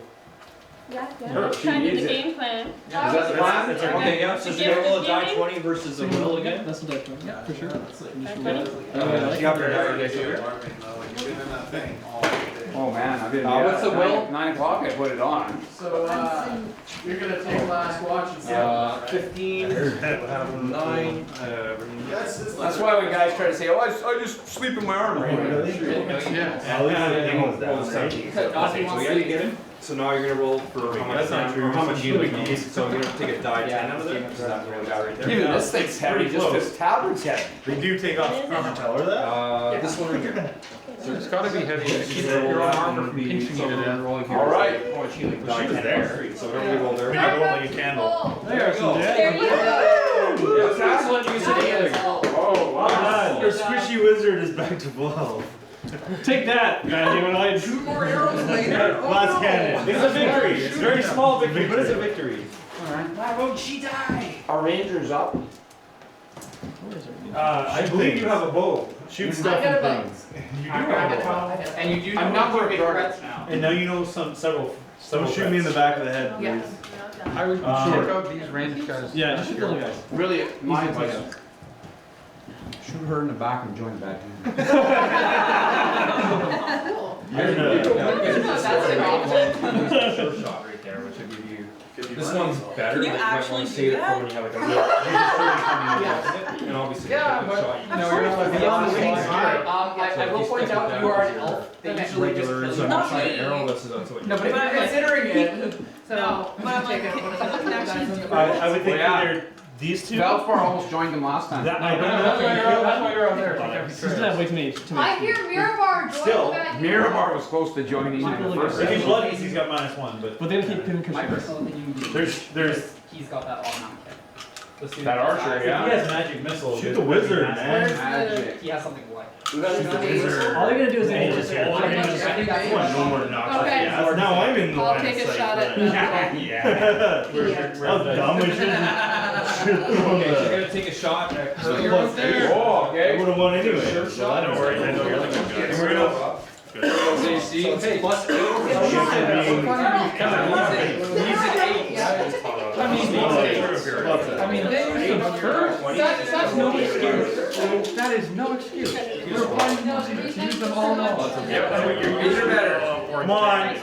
Yeah, Her, she trying to do needs the it. game plan. Is that the plan? Okay, yeah, so she's gonna roll a die 20 versus a will again? That's the die 20. Yeah, for sure. You have your die dice here. Oh man, I've been. What's the will? 9 o'clock. I put it on. So you're gonna take last watch and see. 15, 9. That's why when guys try to say, "Oh, I just sleep in my armor." So yeah, you get him. So now you're gonna roll for how much damage, or how much healing you need. So you're gonna take a die 10 out of there. So that's really die right there. Even this thing's heavy. Just this tablet's heavy. They do take off. Tell her that. This one right here. So it's got to be heavy to keep So your that armor would from be pinching you to death. rolling here. All right. How much healing? Well, she was there. So whatever you roll there. I roll like a candle. There you go. There you go. That's excellent use of healing. Oh wow. Your squishy wizard is back to 12. Take that, man, humanoids. 2 more arrows later. Glass cannon. It's a victory. It's a very small victory, but it's a victory. All right. Why won't she die? Our ranger's up. I believe you have a bow. Shoot stuff and things. You do have a bow. And you do know I'm not what very your dark. threats now. And now you know several. Someone shoot me in the back of the head, please. Yeah. I would check out these ranged guys. Yeah, just shoot the little guys. Really, my advice. Shoot her in the back and join the back. That's an option. Sure shot right there, which would give you. This one's better. Can you but might actually want to do save it for that? when you have like a real. And obviously, Yeah, it's a but- good shot. You No, know, you're not beyond the beyond I will point out you are an elf. They usually just regular. kill So you. I'm trying to arrow. That's what. No, but if you're considering it, so No, but I'm like, can actually do I would think Well, yeah. either these two. Valspar almost joined them last time. That, I don't know. That's why you're out there. She's gonna have way too many. I hear Mirabar joined Still, the back. Mirabar was close to joining in the first If he's session. bloody, he's got -1, but But they don't keep pinning Kushner. there's he's got that all now. Let's do That archer, if he yeah. has magic missile. Shoot the wizard, man. Magic. He has something like. Shoot the wizard. All they're gonna do is And just aim. no more knocks. Okay. Yeah, now I'm in the I'll line take of a sight shot for at that. Yeah. How dumb we should Okay, so you're gonna take a shot at her. Oh, I okay. would have won anyway. Sure So I shot. don't worry. I know you're the good guy. And we're gonna. So you see, it's plus 8. I mean, they use them first. That's no excuse. That is no excuse. You're applying to use them all now. These are better. Come on.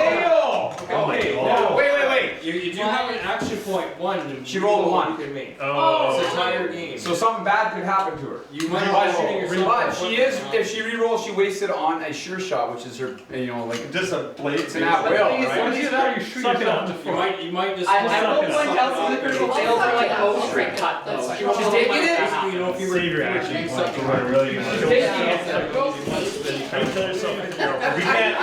Oh, Okay, now, wait. you do have an action point 1. She rolled a 1. You can make. Oh. It's a entire game. So something bad could happen to her. You might be shooting yourself. But she is, if she re-rolls, she wasted on a sure shot, which is her, like, Just a blade. it's an at will, right? Once you that, you shoot yourself in the foot. You might just. I will point out some of the critical fails are like bow straight cut though. She's taking it. You know, if you were Save your action. something Really good. She's taking it. Try to kill yourself. can't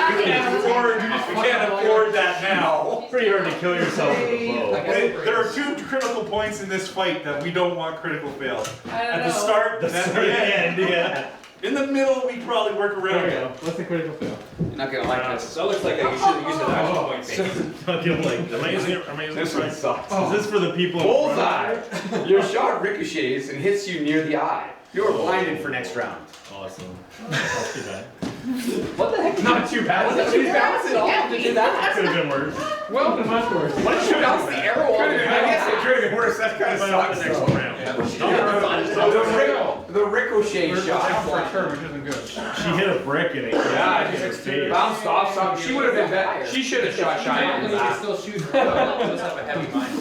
afford that now. Pretty hard to kill yourself with a bow. There are 2 critical points in this fight that we don't want critical fails. At the start and at the end. Yeah. In the middle, we probably work around it. What's the critical fail? You're not gonna like this. That looks like you should use an action point base. Amazing. This one sucks. Is this for the people? Bullseye! Your shot ricochets and hits you near the eye. You are blinded for next round. Awesome. Not too bad. What the heck? Not too bad. Wasn't too bad at all to do that. Could have been worse. Well, much worse. What should bounce the arrow off? I guess it could have been worse. That kind of sucks. Next round. The ricochet shot. For a turn, which isn't good. She hit a brick and it Bounced off something. She would have been better. She should have shot Cheyenne. You can still shoot her. Those have a heavy mind.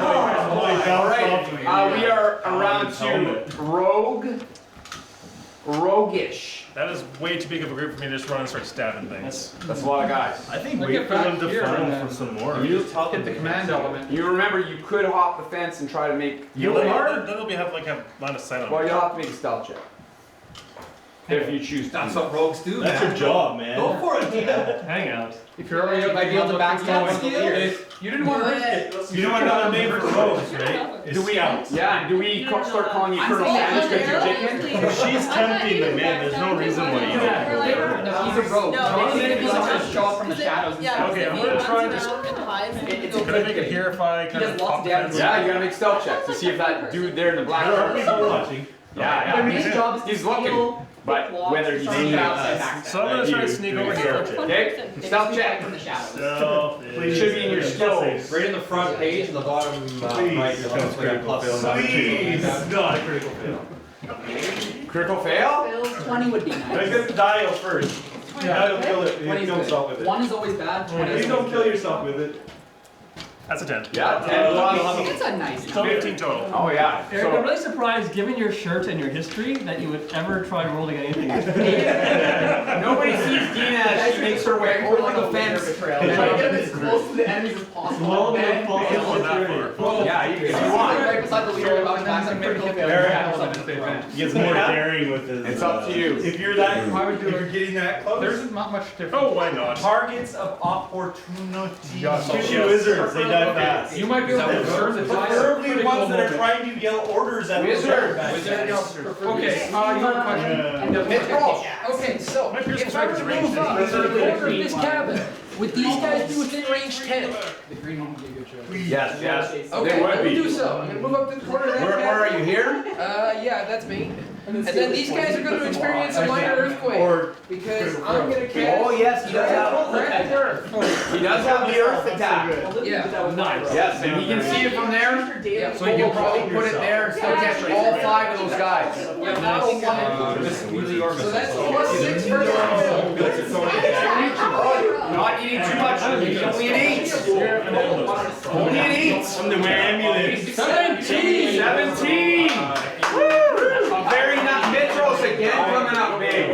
All right. We are around to roguish. That is way too big of a group for me to just run and start stabbing things. That's a lot of guys. I think Look wait at for them back to here, funnel man. for some more. You just hit the command element. You remember you could hop the fence and try to make. You are? Then it'll have like a line of sight on Well, it. you'll have to make a stealth check. If you choose to. That's what rogues do, That's your job, man. Go for it, Tina. Hang out. If you're already You might be able to backstab one of the leaders. You didn't want to risk it. You know another name for rogues, right? Do we? Yeah. And do we start calling you Colonel Sandwich because you're chicken? She's tempting the man. There's no reason why you don't. No, he's a rogue. He's gonna be able to show up from the shadows and stuff. Okay, I'm gonna try this. Can I make it here if I kind of pop the fence? Yeah, you gotta make stealth checks to see if that dude there in the black. There are people watching. Yeah. His job is to He's looking. But whether he's So I'm gonna try to sneak over here. Okay, stealth check. From the shadows. So, It should be in your skills. Right in the front page, in the bottom right, Please, there's going to be a plus. please, not a critical fail. Critical fail? 20 would be I nice. get the dial first. Yeah, don't kill it. 20 is Kill yourself good. with it. 1 is always bad. 20 Please is don't always kill good. yourself with it. That's a 10. Yeah, 10 plus. That's a nice So 15 total. Oh yeah. Eric, I'm really surprised, given your shirt and your history, that you would ever try rolling anything. Nobody sees Dina as she makes her way over the fence. Try to get him as close to the enemies as possible. Slow And fall fail. that far. Yeah, if you Right want. beside the leader, about back and critical failure. He gets more daring with his. It's up to you. If you're that, I would do if it. you're getting that close. There's not much difference. Oh, why not? Targets of opportunity. Fishy wizards, they die fast. You might be able to observe the time. Preferably ones that are trying to yell orders at Wizard. Okay, you have a question. Okay, so My piercing if I strike were is to ranged move up anyway. to the corner of this cabin, would these guys be within range 10? The green one would be a good choice. Yes, yes. Okay, They would I will be. do so. I'm gonna move up to the corner of that cabin. Where are you here? Yeah, that's me. And then these guys are going to experience a minor earthquake because I'm going to cast. Oh yes, he does have. Crack earth. He does have the earth attack. Yeah. Nice. Yes, and he can see it from there. Yeah. So he can probably put it there and still catch all 5 of those guys. Yeah, that'll so that's plus 6 for Not eating too much. Only an 8. Only an 8. I'm the amulet. 17. 17. A very nut Mitros again coming up big.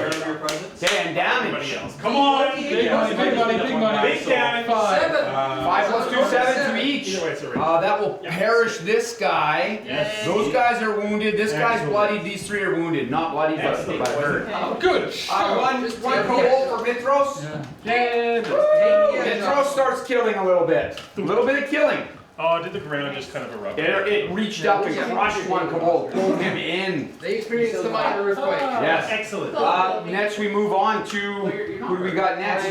Okay, and damage. Come on. Big money, big money, big money. Big damage. 7. 5 plus 2, 7 to each. That will perish this guy. Yes. Those guys are wounded. This guy's bloodied. These 3 are wounded. Not bloodied, but hurt. Good. One kobold for Mitros. Mitros starts killing a little bit. A little bit of killing. Oh, did the ground just kind of erupt? It reached up and crushed one kobold, pulled him in. They experienced the minor earthquake. Yes. Excellent. Next we move on to, who do we got next?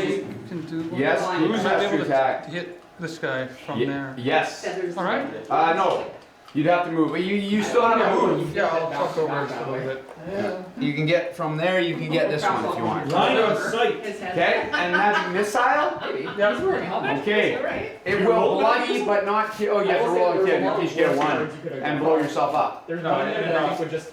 Yes, who's has to attack? Hit this guy from there. Yes. Alright? No. You'd have to move. You still have to move. Yeah, I'll chuck over just a little bit. You can get from there, you can get this one if you want. Line of sight. Okay, and magic missile? Okay. It will bloody but not kill. Oh, you have to roll a kill in case you get a 1 and blow yourself up. There's no way that would just.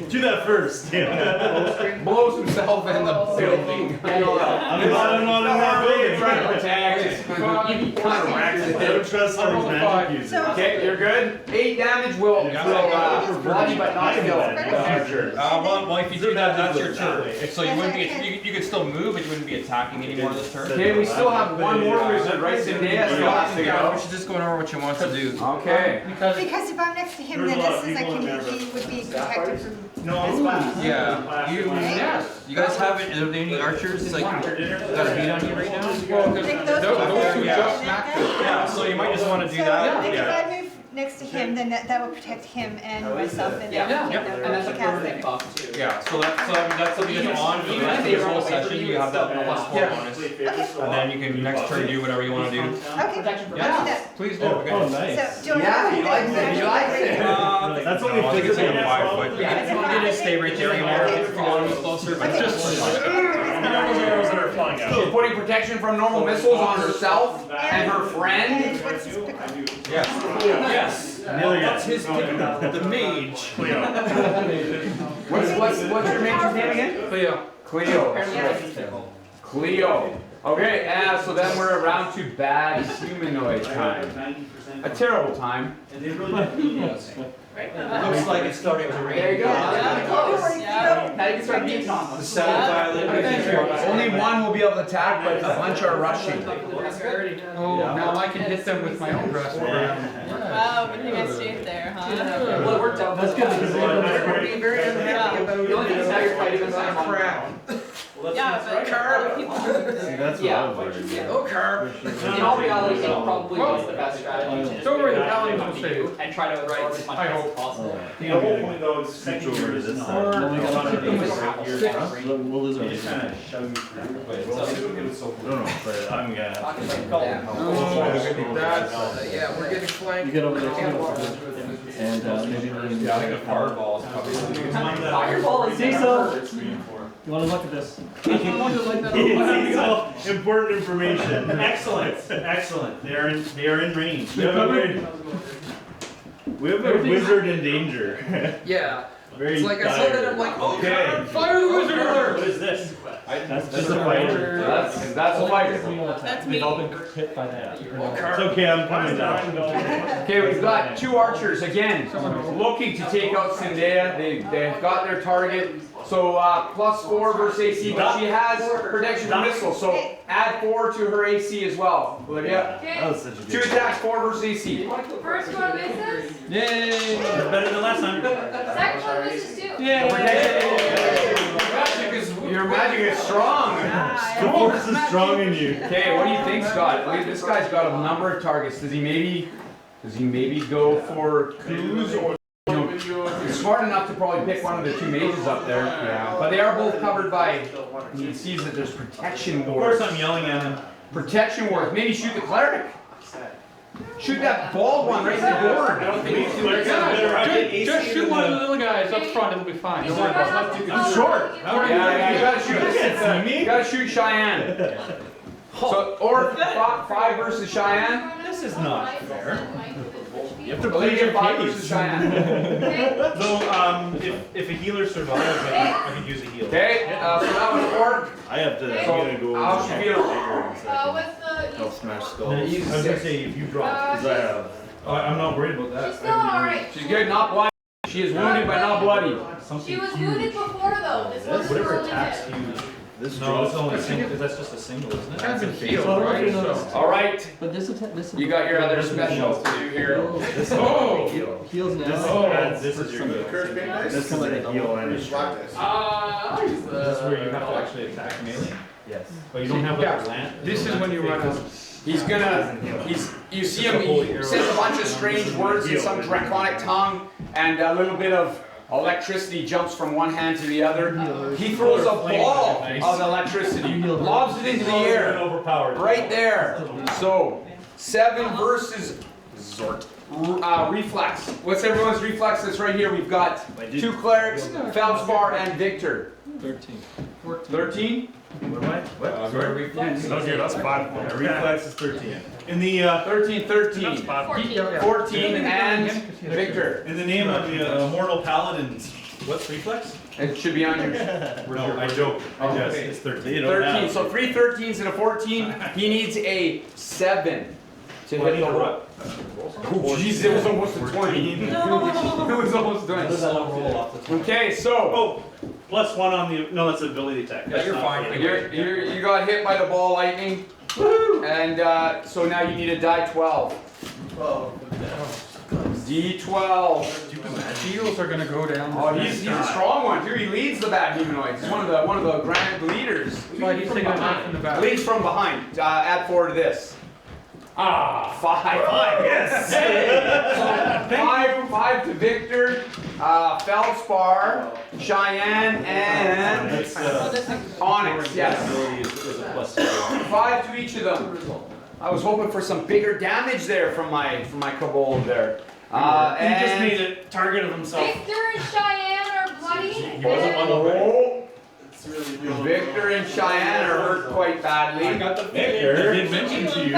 Do that first. Yeah. Blows himself in the building. I'm not in that building. Trying to protect. Kind of wrecks I it. don't trust all these magic users. Okay, you're good. 8 damage will bloody but not kill. Well, if you do that, that's your turn. So you wouldn't be, you could still move, but you wouldn't be attacking anymore this turn. Okay, we still have 1 more wizard, right? Zendaya still has to Yeah, we go. should just go over what you want to do. Okay. Because if I'm next to him, then this is I can would be protected from. No, it's fine. Yeah. You guys haven't, are there any archers like got a beat on you right now? Well, I think those two just smacked it. Yeah, so you might just want to do that. If I move next to him, then that will protect him and myself and Yeah, and and that's a cast permanent it. buff too. Yeah, so that's something that's on for the rest of this whole session. You have that +4 bonus. And then you can next turn do whatever you want to do. Okay, Protection for I'll do that. Please do. Okay. Oh, nice. So, do you want to? He likes it. That's only I think it's like a 5 foot. Yeah, You can just stay right there. You want to be closer, but just. Arrows that are flying out. So putting protection from normal missiles on herself and her friend. What's his pickup? Yes. Yes. That's his pick, the mage. What's your mage's name again? Cleo. Cleo. Okay, so then we're around to bad humanoid time. A terrible time. Looks like it's starting to rain. There you go. Yeah, close. Yeah. Now you can start beating on them. The sound violin. Only one will be able to attack, but a bunch are rushing. Oh, now I can hit them with my own grasp. Wow, but you guys stayed there, huh? Well, it worked out. That's good because They're being very unhappy about The only thing is now you're fighting with someone. crap. Yeah, but people. that's Yeah. what I was worried Oh, carp. In all reality, it probably was the best strategy. to Don't worry, the just paladins will beat save you you. and try to absorb as much I as hope. possible. The whole point though is switch over to this side. We'll lose our Just kinda lead. shove you through. No, but I'm gonna have to. Yeah, we're getting You flanked. get over there too. And maybe Yeah, I think a fireball is probably. Fireball is Cecil! You wanna look at this? Important information. Excellent, excellent. They are in range. We have a wizard in danger. Yeah. Very It's like I saw that, I'm like, oh, okay. fire the wizard alert! What is this? That's just a fighter. That's a fighter. That's me. We've all been hit by that. It's okay, I'm coming down. Okay, we've got two archers again looking to take out Zendaya. They've got their target. So +4 versus AC, but she has protection from missiles. So add 4 to her AC as well. Olivia. That was such a 2 attacks, 4 versus AC. First one misses. Yay! That's better than last time. Second one misses too. Your magic is strong. The force is strong in you. Okay, what do you think, Scott? Look, this guy's got a number of targets. Does he maybe go for coups or? He's smart enough to probably pick one of the two mages up there. Yeah. But they are both covered by. He sees that there's protection Of wards. course I'm yelling at him. Protection wards. Maybe shoot the cleric. Shoot that bald one right in the board. I don't think he's doing Just shoot one of the little guys up front, it'll be fine. Don't worry about it. I'm short. Yeah, you gotta shoot this. You gotta shoot Cheyenne. So, or 5 versus Cheyenne. This is not fair. You have to believe your 5 versus Cheyenne. Though, if a healer survives, I can use a heal. Okay, so that was Orc. I have to. I'm So, gonna go. how should you feel? What's the I'll smash skulls. Then I he's was gonna 6. say if you drop, because I have. I'm not worried about that. She's still alright. She's good, not bloody. She is wounded but not bloody. She was wounded before though. This was Whatever her only attacks hit. you. This no, it's only single. That's just a single, isn't it? Kind of healed, right? So. All right, But this you got your other specials to do here. This Oh! heals now. This is your heal. This is a heal and a strike. I'll use Is this where you have to actually attack melee? Yes. But you don't have like a land. This is when you run out. You see him, he says a bunch of strange words in some draconic tongue, and a little bit of electricity jumps from one hand to the other. He throws a ball of electricity, lobs it into the air, right there. So, 7 versus Zort. Reflex. What's everyone's reflex that's right here? We've got 2 clerics, Feldspar and Victor. 13. 13? What am I? What? Sorry, reflex. No, here, that's 5. Reflex is 13. In the 13, 14, and Victor. In the name of the immortal paladins, what's reflex? It should be on your. No, I joke. Yes, it's 13. 13. So 3 13s and a 14. He needs a 7 to hit the roll. Oh, jeez, it was almost a 20. It was almost 20. Okay, so. Oh, +1 on the. No, that's an ability attack. Yeah, you're fine. You got hit by the ball lightning. And so now you need a die 12. 12. D12. Shields are gonna go down. Oh, he's a strong one too. He leads the bad humanoids. He's one of the grand leaders. Like he's taking a knife from the back. Leads from behind. Add 4 to this. Ah, 5. Yes. 5 to Victor, Feldspar, Cheyenne, and Onyx. Yes. 5 to each of them. I was hoping for some bigger damage there from my kobold there. He just made a target of himself. Victor and Cheyenne are bloody. He wasn't one of them. Victor and Cheyenne are hurt quite badly. I got the Victor. I did mention to you.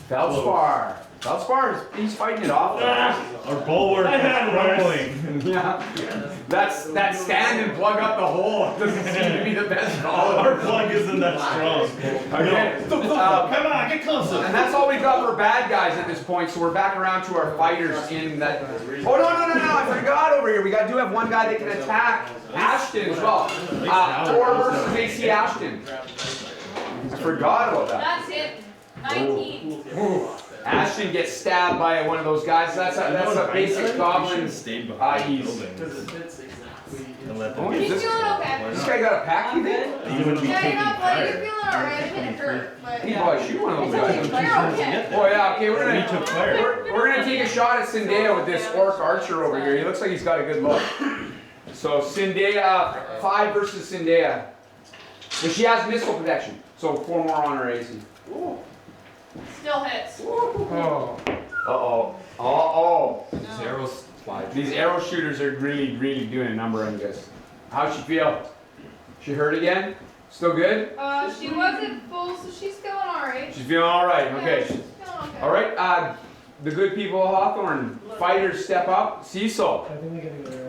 Feldspar. Feldspar, he's fighting it off. Our bulwark is crumbling. Yeah. That stand and plug up the hole doesn't seem to be the best call. Our plug isn't that strong. Okay. Come on, get closer. And that's all we got for bad guys at this point. So we're back around to our fighters in that. Oh no! I forgot over here. We do have one guy that can attack Ashton as well. Thor versus AC Ashton. I forgot about that. That's it. 19. Ashton gets stabbed by one of those guys. That's a basic goblin ease. Oh, he's feeling okay. This guy got a pack, you think? Yeah, you're not bloody. You're feeling alright. I mean, it hurt, but He probably shoot one of those guys. you're okay. Oh yeah, okay, we're gonna take a shot at Zendaya with this orc archer over here. He looks like he's got a good look. So Zendaya, 5 versus Zendaya. But she has missile protection, so 4 more on her AC. Ooh. Still hits. These arrow shooters are really doing a number on you guys. How's she feel? She hurt again? Still good? She wasn't full, so she's feeling alright. She's feeling alright, okay. She's feeling okay. Alright, the good people of Hawthorne, fighters step up. Cecil,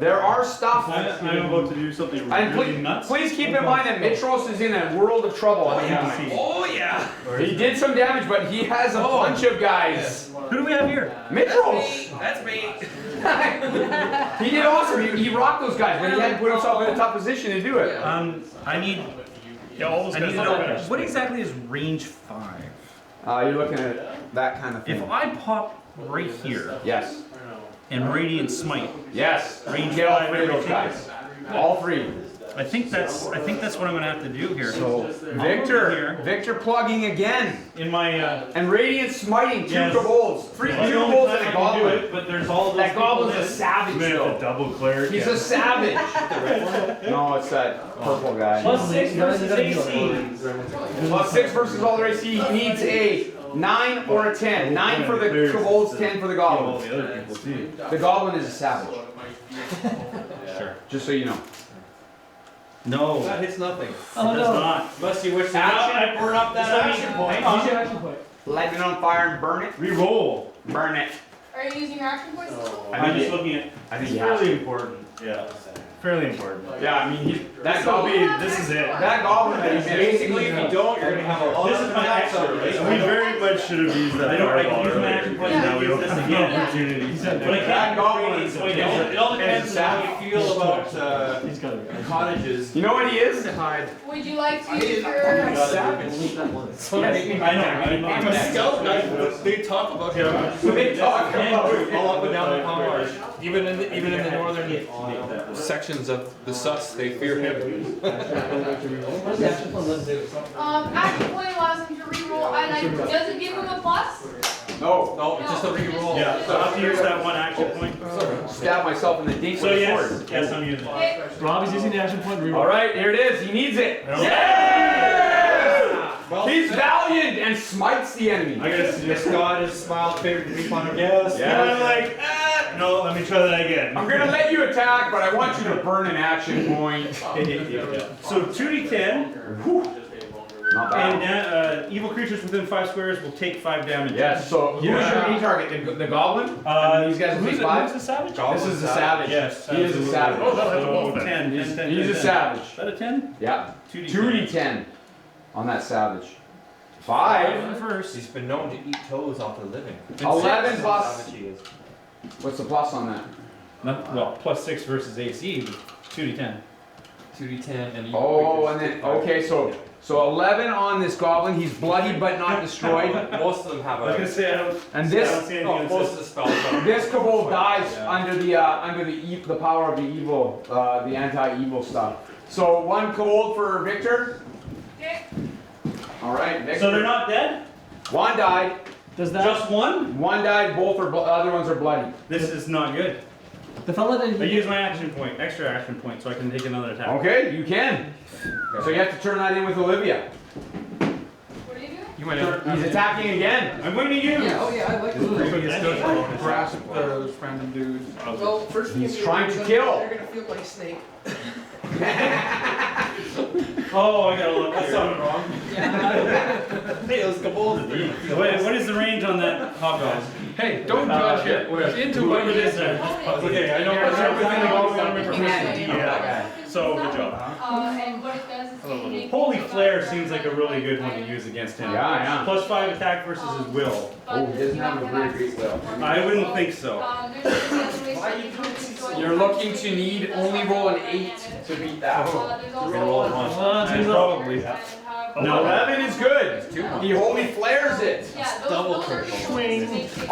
there are stuff. I'm about to do something And really nuts. please keep in mind that Mitros is in a world of trouble. Oh yeah! He did some damage, but he has a bunch of guys. Who do we have here? Mitros! That's me. He did awesome. He rocked those guys, but he had to put himself in a tough position to do it. I need. All those I guys need to know what exactly is range 5. You're looking at that kind of thing. If I pop right here. Yes. And Radiant Smite. Yes. Range Get all 5 3 of those guys. All 3. I think that's what I'm gonna have to do here. So Victor plugging again. In my and Radiant smiting 2 yes. kobolds. 3 kobolds and a goblin. But there's all those that goblin's a savage though. Double cleric. He's a savage. No, it's that purple guy. +6 versus AC. +6 versus all their AC. He needs a 9 or a 10. 9 for the kobolds, 10 for the goblin. The goblin is a savage. Sure. Just so you know. No. That hits nothing. Oh, It does not. Unless you wish to Action. burn up that action point. Light it on fire and burn it. Reroll. Burn it. Are you using your action points? I'm just looking at. I think it's he has fairly to. important. Yeah. Fairly important. Yeah, I mean, This is it. That goblin that he missed. Basically, if you don't, you're gonna have a lot This of is my action. We very much should have used that. I don't like fireball use my earlier. action point. Now we don't Use have this the again. opportunity. But I That can't. goblin is It all depends on how you feel about cottages. You know what he is? Would you like to use your... I know. I'm a scout. They talk about him. They talk about all up and down the Palmarsh. Even in the northern sections of the Sus, they fear him. action point allows him to reroll, and does it give him a plus? No. No, it's just a reroll. Yeah, so I have to use that one action point. Stab myself in the dink So with a yes, sword. yes, I'm using it. Okay. Rob is using the action point. All right, here it is. He needs it. No. Yeah! He's valiant and smites the enemy. I gotta see this god is smiled favorite to be fun of yes. Yeah. And I'm like, no, let me try that again. I'm gonna let you attack, but I want you to burn an action point. So 2d10, Not bad. and evil creatures within 5 squares will take 5 damage. Yes, so who's your main target? The goblin? These guys will take 5? Who's the savage? This is the savage. Yes. He is a savage. Oh, no, 10. He's a savage. Is that a 10? Yeah. 2d10. 2d10 on that savage. 5. First. He's been known to eat toes off the living. 11 plus. What's the plus on that? Well, +6 versus AC, 2d10. 2d10 and Oh, and then okay, so So 11 on this goblin. He's bloodied but not destroyed. Most of them have I was gonna say I don't. And I this, don't see anything that most says- of the spells are. this kobold dies under the power of the evil, the anti-evil stuff. So 1 kobold for Victor. Okay. All right, Victor. So they're not dead? 1 died. Does that? Just one? 1 died. Both are other ones are bloody. This is not good. The fella that I use my action point, extra action point, so I can take another attack. Okay, you can. So you have to turn that in with Olivia. What are you doing? You might have. He's attacking again. I'm going to use. Yeah, oh yeah, I like this. Grasp those random dudes. Well, first He's trying to kill. They're gonna feel like a snake. Oh, I gotta look That here. sounded wrong. Hey, those kobolds. What is the range on that hobgoblin? Hey, don't judge it. It's into what it is. Okay, I know everything that goes on with proficiency. Yeah. So good job. And what it does is make Holy Flare seems like a really good one to use against him. Yeah. Plus 5 attack versus his will. Oh, he doesn't have a very great will. I wouldn't think so. You're looking to need only roll an 8 to beat that. There's We're gonna roll also one. Probably. No, 11 is good. He holy flares it. double critical.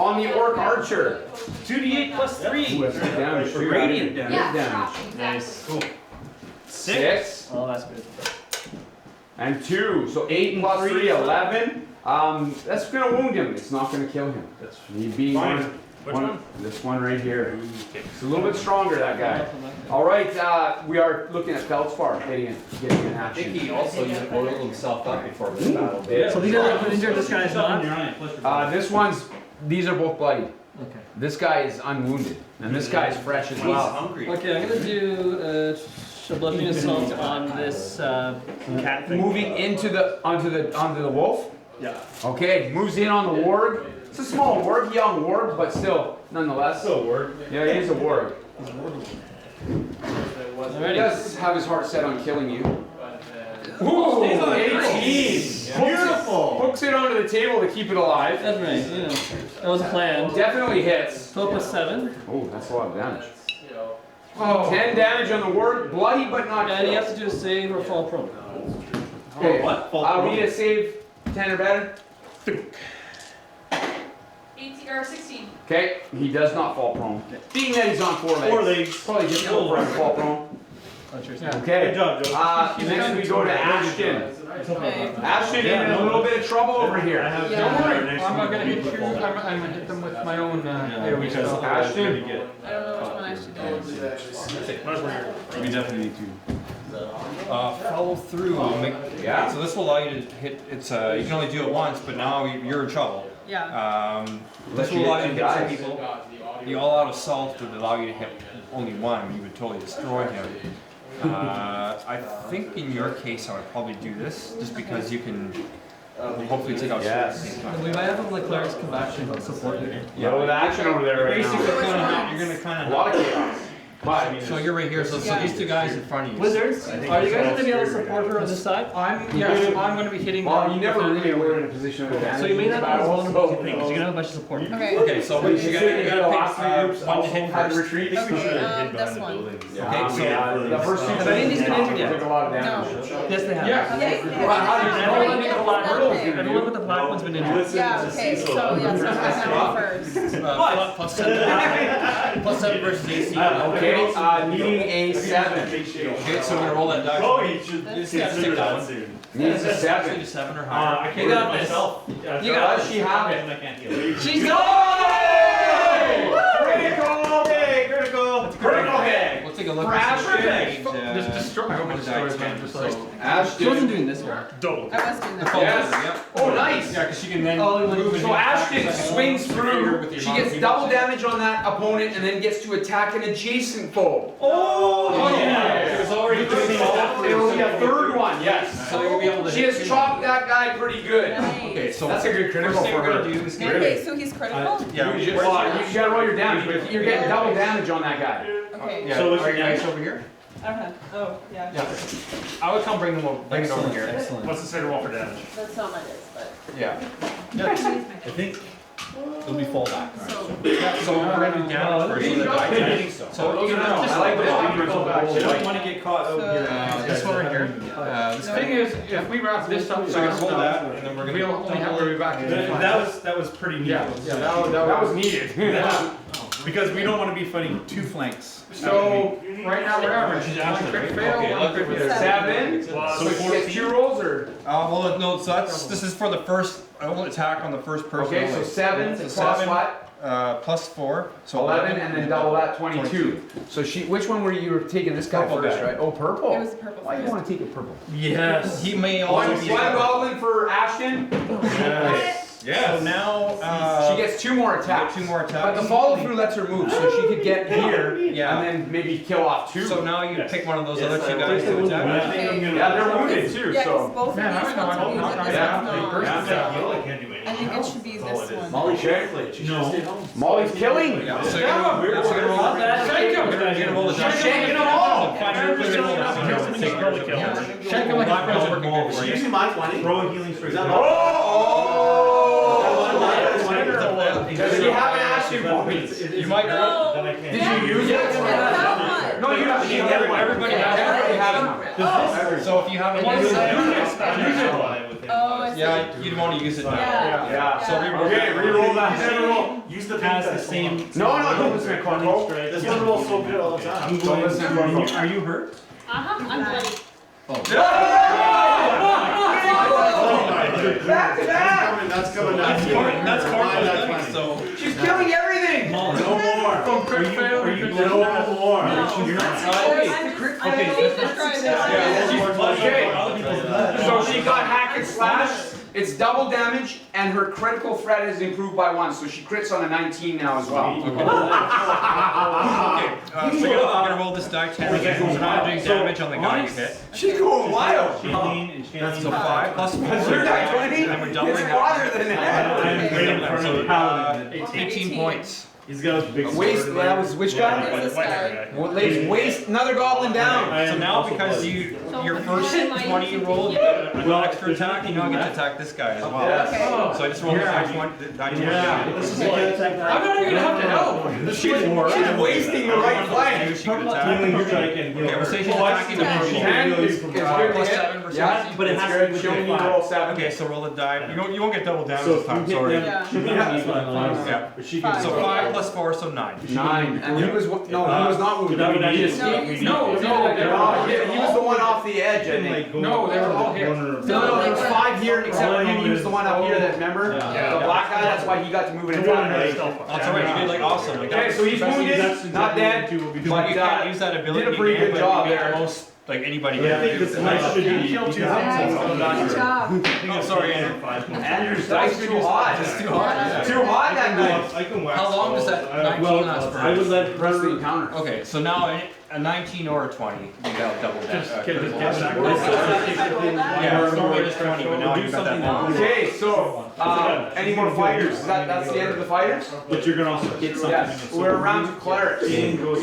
On the orc archer. 2d8 plus 3. Ooh, that's good damage. too. Radiant damage. Yeah, Damage. Nice. Cool. 6 Oh, that's good. and 2. So 8 plus 3, 11. That's gonna wound him. It's not gonna kill him. That's He'd be fine. one. Which one? This one right here. It's a little bit stronger, that guy. All right, we are looking at Feldspar getting in I think action. he also oiled himself up before this battle. So these are like injured. This guy's not. These are both bloody. Okay. This guy is unwounded, and this guy is fresh as He's well. hungry. Okay, I'm gonna do a bludgeoning assault on this Cat thing. Moving onto the wolf. Yeah. Okay, moves in on the warg. It's a small warg, young warg, but still, nonetheless. So word. Yeah, he is a warg. He does have his heart set on killing you. Ooh, 18! Beautiful. Hooks it onto the table to keep it alive. That's right. Yeah. That was a plan. Definitely hits. 12 plus 7. Oh, that's a lot of damage. 10 damage on the warg, bloody but not And he killed. has to do a save or fall prone. Okay, What? we need a save 10 or better. 18 or 16. Okay, he does not fall prone. Being that he's on 4 legs. 4 legs. Probably just go for him to fall prone. Okay. Good job, Joe. Next we go to Ashton. Ashton in a little bit of trouble over here. Don't worry, I'm not gonna hit you. I'm gonna hit them with my own. Because Ashton. I don't know which one I should do. We definitely need to. Follow through. Yeah. So this will allow you to hit. It's you can only do it once, but now you're in trouble. Yeah. This will allow you to hit some people. The all-out assault would allow you to hit only one. You would totally destroy him. I think in your case I would probably do this, just because you can hopefully take out Yes. at the same time. We might have like clerics come back and support you. Yeah, with action over there right Basically, now. you're gonna kind A lot of chaos. But So you're right here. So these two guys in front of you. Wizards, are you guys going to be able to support her on this side? I'm going to be hitting. well, you never really were in a position of advantage. So you may not be as vulnerable as you think, so- because you're going to have a bunch of support. Okay. Okay, so what you gotta pick one to hit had first. retreat. This one. Okay, so the first two Have any of these been injured yet? took a lot of damage. Yes, they have. Yeah. Well, how do you know Everyone what with the black everyone with the black one's been injured. Yeah, okay, so yeah, so I'm gonna go first. Plus 7. Plus 7 versus AC. Okay, needing a 7. Okay, so I'm gonna roll that die. Chloe should You just gotta take that one. soon. Needs a 7. Need a 7 or higher. I You can't got do it this. myself. You got Does she have it? I can't heal. She's got Critical hit! Critical hit! We'll take a look. Ashton! Just destroy. I hope it destroys him. Just like. She wasn't doing this one. Double. I was doing that. Yes. Oh, nice. Yeah, because she can then Oh, move. So Ashton swings through. She gets double damage on that opponent and then gets to attack an adjacent foe. Oh, yeah. It was already doing that. It will be a third one, yes. So you'll be able to She hit has two. chopped that guy pretty good. Okay, so That's a good critical first thing for we're her. gonna do is get Okay, so he's critical? yeah, You gotta roll your damage, but you're getting double damage on that guy. Okay. Yeah, So what's are your you guys damage? over here? Okay. Oh, yeah. Yeah. I would come bring them over, bring it over here. Excellent. What's the second roll for damage? That's not my dice, but. Yeah. I think It'll be full back. Yeah, so we're gonna do damage first. So the die 10. So you know, I like the You don't want to get caught out here. this one right here. The thing is, if we wrap this up, So we're gonna hold that, and then we're gonna. we'll only have to be back to the That was pretty neat. Yeah, that was needed. Because we don't want to be fighting two flanks. So right now we're average. One crit fail, one crit fail. 7. So you get 2 rolls or? Well, no. So this is for the first. I will attack on the first person. Okay, so only. 7 plus what? Plus 4. So 11 and then double that, 22. So which one were you taking this guy Purple first, guy. right? Oh, purple. It was the purple. Why do you want to take it purple? Yes. He may One also be. goblin for Ashton. Yeah. So now She gets 2 more attacks. 2 more attacks. But the follow through lets her move, so she could get here Yeah. and then maybe kill off 2. So now you pick one of those other 2 guys to attack. Yeah, they're wounded too, Yeah, so. because both Man, of I these don't ones know, are used and this yeah. one's not. I can't do anything. I think it should be this one. Molly Molly's killing. Yeah. So you're gonna roll. Shake him. You're gonna roll the die. She's shaking them all. Shake him like Black a girl's pro. working good for you. Using my 20. Throw a healing strike. Does he have an action point? You might roll. Then I can't. Did you use it? No, you don't need Everybody has one. So if you have one, Oh, I see. yeah, you'd want to use it now. Yeah. So reroll. Okay, reroll that. Use the has the same. No, don't listen to Cornwall. This one rolls so good all the time. Don't listen to Cornwall. Are you hurt? I'm bloody. Back to back! That's coming. That's That's so. She's killing everything! No more. From crit fail. Are you no more? You're not. Okay, so she got hack and slash. It's double damage, and her critical threat is improved by 1, so she crits on a 19 now as well. Okay, so you're gonna roll this die 10 again. So now doing damage on the guy you hit. She's going wild. That's so 5 plus 4. Is your die 20? And we're doubling It's that. farther than that. I'm right in front of the paladin. 18 points. He's got his big sword. Waste, that was which guy? This guy. Waste another goblin down. So now because your first 20 you rolled, with an extra attack, you now get to attack this guy as well. Yes. So I just rolled die 20. This is a good attack. I'm not even gonna have to help. She's wasting the right flank. She could attack. Okay, we'll say she's attacking the purple. 10 is good to Plus hit. 7 versus Yeah, but it's good. She only need to roll 7. Okay, so roll the die. You won't get double damage So this if time, you sorry. hit Yeah. them, Yeah. but she Five. can. So 5 plus 4, so 9. 9. And he was, no, he was not wounded. That would He actually- just- No, he was the one off the edge, I think. No, they were all hit. No, there was 5 here except for him. He was the one up here that, remember? Yeah. The black guy, that's why he got to move in and attack. That's alright, you did like awesome. Like, Okay, so he's wounded, not dead. but you can't use that ability. Did a pretty again, good but job you get there. the most, like anybody Yeah, I can think do. this might should be killed 2 Good job. Oh, sorry, Andrew. Andrew's dice too hot. It's too hot. Too hot that night. I can wax. How long does that 19 last for? I would let Rest of the encounter. Okay, so now a 19 or a 20, you got double that. Yeah, it's normally just 20, but now you got that bonus. Okay, so, any more fighters? That's the end of the fighters? But you're gonna also get something. Yes, we're around to clerics.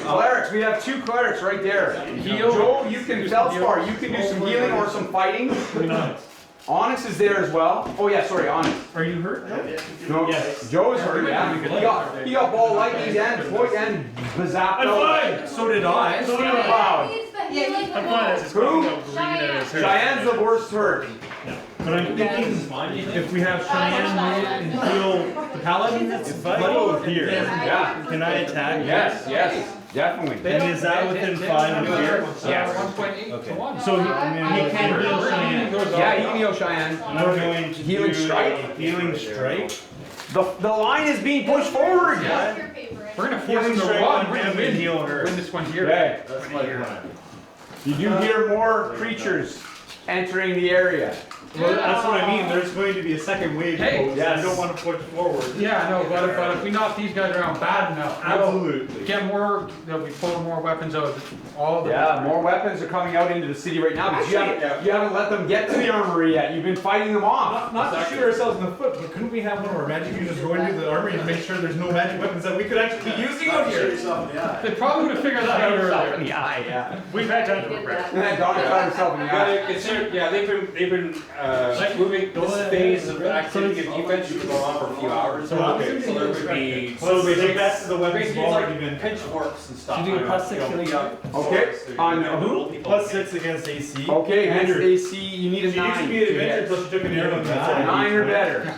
Clerics, we have 2 clerics right there. Joe, you can, Feldspar, you can do some healing or some fighting. Onyx is there as well. Oh yeah, sorry, Onyx. Are you hurt? No, Yes. Joe is hurt, yeah. He got ball lightning and point and bazzapped. I'm fine. So did I. So did I. I'm fine. Who? Cheyenne's the worst hurt. But I'm thinking if we have Cheyenne move and heal the paladin, if I go here, Yeah. can I attack? Yes, definitely. And is that within 5 of here? Yes. 1.8 Okay. to 1. So he can heal Cheyenne. Yeah, you can heal Cheyenne. And we're going to Healing do strike? Healing strike. The line is being pushed forward. We're gonna force Healing him to strike run. on We're gonna him and win. heal her. Win this one here. Okay. That's my plan. You do hear more creatures entering the area. Well, that's what I mean. There's going to be a second wave. Hey, Folks. yes. I don't want to push forward. Yeah, I know, but if we knock these guys around bad enough, we'll Absolutely. get more, they'll be pulling more weapons out. All the Yeah, more weapons are coming out into the city right now, but you haven't let them get to the armory yet. You've been fighting them off. Not to shoot ourselves in the foot, but couldn't we have one of our magic users go into the armory and make sure there's no magic weapons that we could actually be using out here? They probably would have figured that out earlier. in the eye, yeah. We've had time to prepare. And then Donnie shot himself in the eye. Consider they've been moving this phase of activity of defense has been going on for a few hours. So there would be the best of the weapons have already like been pitchforks and stuff. You do a +6 healing. Okay. On who? +6 against AC. Okay, against AC, you need a 9. She used to be an adventure until she took an arrow. 9 or better.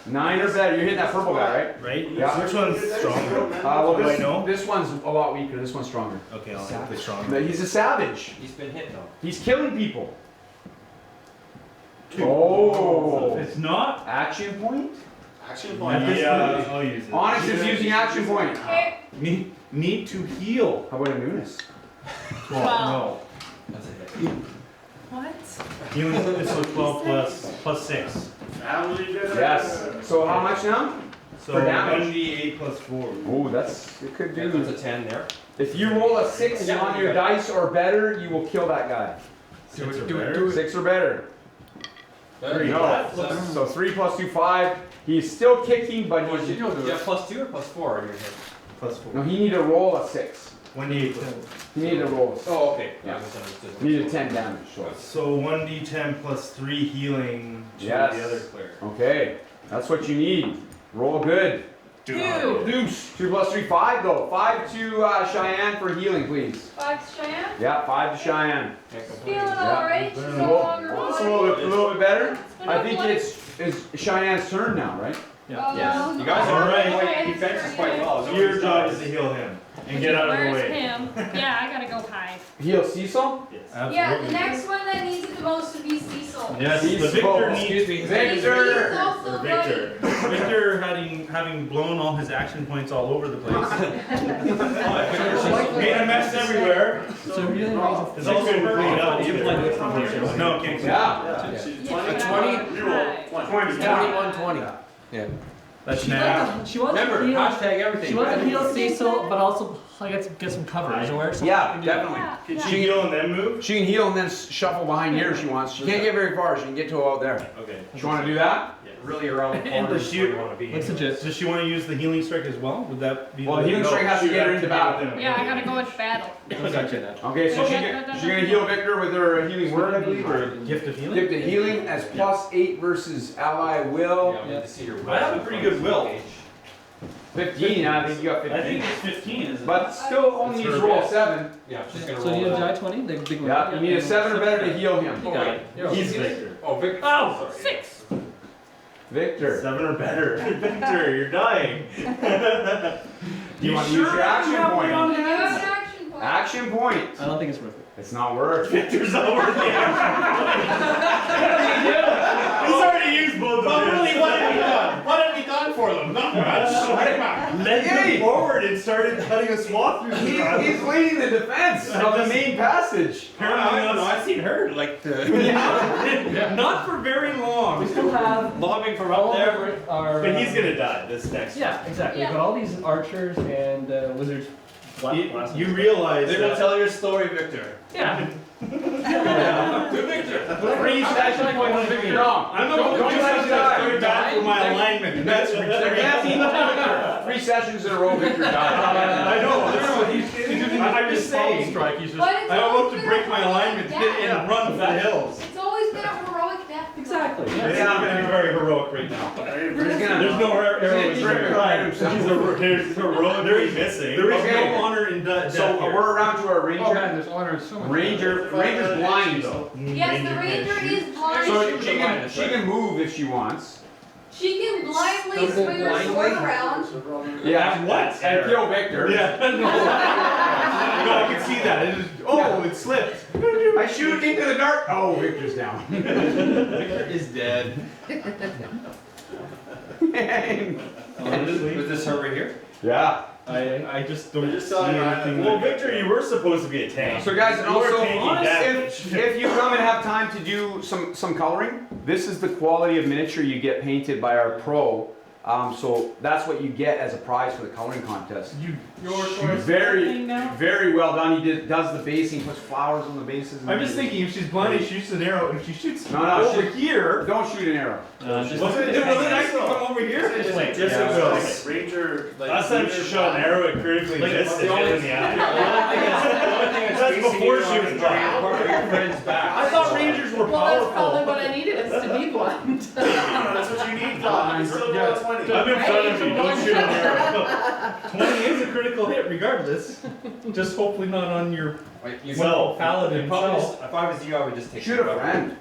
9 or better. You're hitting that purple guy, right? Right? Yeah. Which one's stronger? Well, Do I know? this one's a lot weaker. This one's stronger. Okay, I'll take the stronger. He's a savage. He's been hit though. He's killing people. 2. Oh. It's not? Action point? Action point. Yeah, I'll use it. Onyx is using action point. Need to heal. How about a newness? 12. No. That's a hit. What? Healing is so 12 plus 6. Yes. So how much now? So For damage? 1d8 plus 4. Oh, it could Yeah, do. that's a 10 there. If you roll a 6 on your dice or better, you will kill that guy. 6 or better? 6 or better. There you No. go. So 3 plus 2, 5. He's still kicking, but he's. You have +2 or +4 on your hit? Plus 4. No, he need to roll a 6. 1d8 plus 4. He need to roll a 6. Oh, okay. Yeah. I misunderstood. He needed 10 damage. So 1d10 plus 3 healing to Yes. the other player. Okay, that's what you need. Roll good. Deuce. 2 plus 3, 5 though. 5 to Cheyenne for healing, please. 5 to Cheyenne? Yeah, 5 to Cheyenne. Feeling alright. She's no longer It's a little bit better. I think it's Cheyenne's turn now, right? Yeah. Yes. You guys are playing defenses quite well. Your job is to heal him and get out of the Where's way. him? Yeah, I gotta go high. Heal Cecil? Yes. Yeah, the next one that needs it the most would be Cecil. Yes, the Cecil. Victor needs. Excuse me, He's Victor. also Victor. Victor having blown all his action points all over the place. Made a mess everywhere. So really, It's also cleaned up either. No, can't clean up. Yeah. 20? You roll. 21, 20. Yeah. That's She now. wants to heal. Hashtag everything. She wants to heal Cecil, but also get some cover. Is there where something Yeah, you can do? definitely. Can she heal and then move? She can heal and then shuffle behind here if she wants. She can't get very far. She can get to out there. Okay. You want to do that? Really around the corner is where you want to be. Looks legit. Does she want to use the healing strike as well? Would that be? Well, the healing strike has to get her into battle. Yeah, I gotta go into battle. Okay, so she's gonna heal Victor with her healing word, I believe, or Gift of healing. gift of healing as +8 versus ally will. Yeah, we need to see your I have a pretty good will. 15. I think you got 15. I think it's 15, isn't it? But still only needs to roll a 7. Yeah, she's gonna So roll you need a that. die 20? The big one. Yeah, you need a 7 or better to heal him. You got it. He's Victor. Oh, Victor. Oh, 6. Victor. 7 or better. Victor, you're dying. You want to use your action point? You have an action point. Action point. I don't think it's worth it. It's not worth it. Victor's not worth the action. He's already used both of them. But really, what have we done? What have we done for them? Not much. Led him forward and started cutting a swath through the ground. He's leading the defense of the main passage. I don't know. I've seen her like Not for very long. We still have lobbing from all up there. of our. But he's gonna die this next. Yeah, exactly. Yeah. But all these archers and wizards. You realize They're gonna that tell your story, Victor. Yeah. To Victor. Free action point on Victor. No, I'm not don't going to let use him that die. very bad for my alignment. That's There can't be ridiculous. 3 sessions in a row Victor died. I know. I'm just saying. But it's I don't always have to been break a my heroic alignment death. and run for the hills. It's always been a heroic death. Exactly. It's not going to be very heroic right now. There's no He's gonna cry himself. There is missing. There is Okay. no honor in death. So we're around to our ranger. Oh man, there's honor in so much. Ranger's blind though. Yes, the ranger is blind. So she can move if she wants. She can blindly swing her sword around. Yeah. What? And kill Victor. Yeah. No, I can see that. It slipped. I shoot into the dark. Oh, Victor's down. Victor is dead. Honestly. Was this her right here? Yeah. I just don't see saw it. anything. Well, Victor, you were supposed to be a tank. So guys, and You were also tanking damage. if you come and have time to do some coloring, this is the quality of miniature you get painted by our pro So that's what you get as a prize for the coloring contest. Your Very, very well done. He does the basing, puts flowers on the bases. I'm just thinking, if she's blind, she shoots an arrow. If she shoots over here, don't shoot an arrow. Was it actually come over here? Yes, it will. Ranger. Last time she shot an arrow, it critically missed and hit in the eye. That's before she was blind. I thought Rangers were Well, that's powerful. probably what I needed, is to be blind. That's what you need. You still got 20. I've been telling you, don't shoot an arrow. 20 is a critical hit, regardless. Just hopefully not on your paladin himself. If I was you, I would just take Shoot a friend.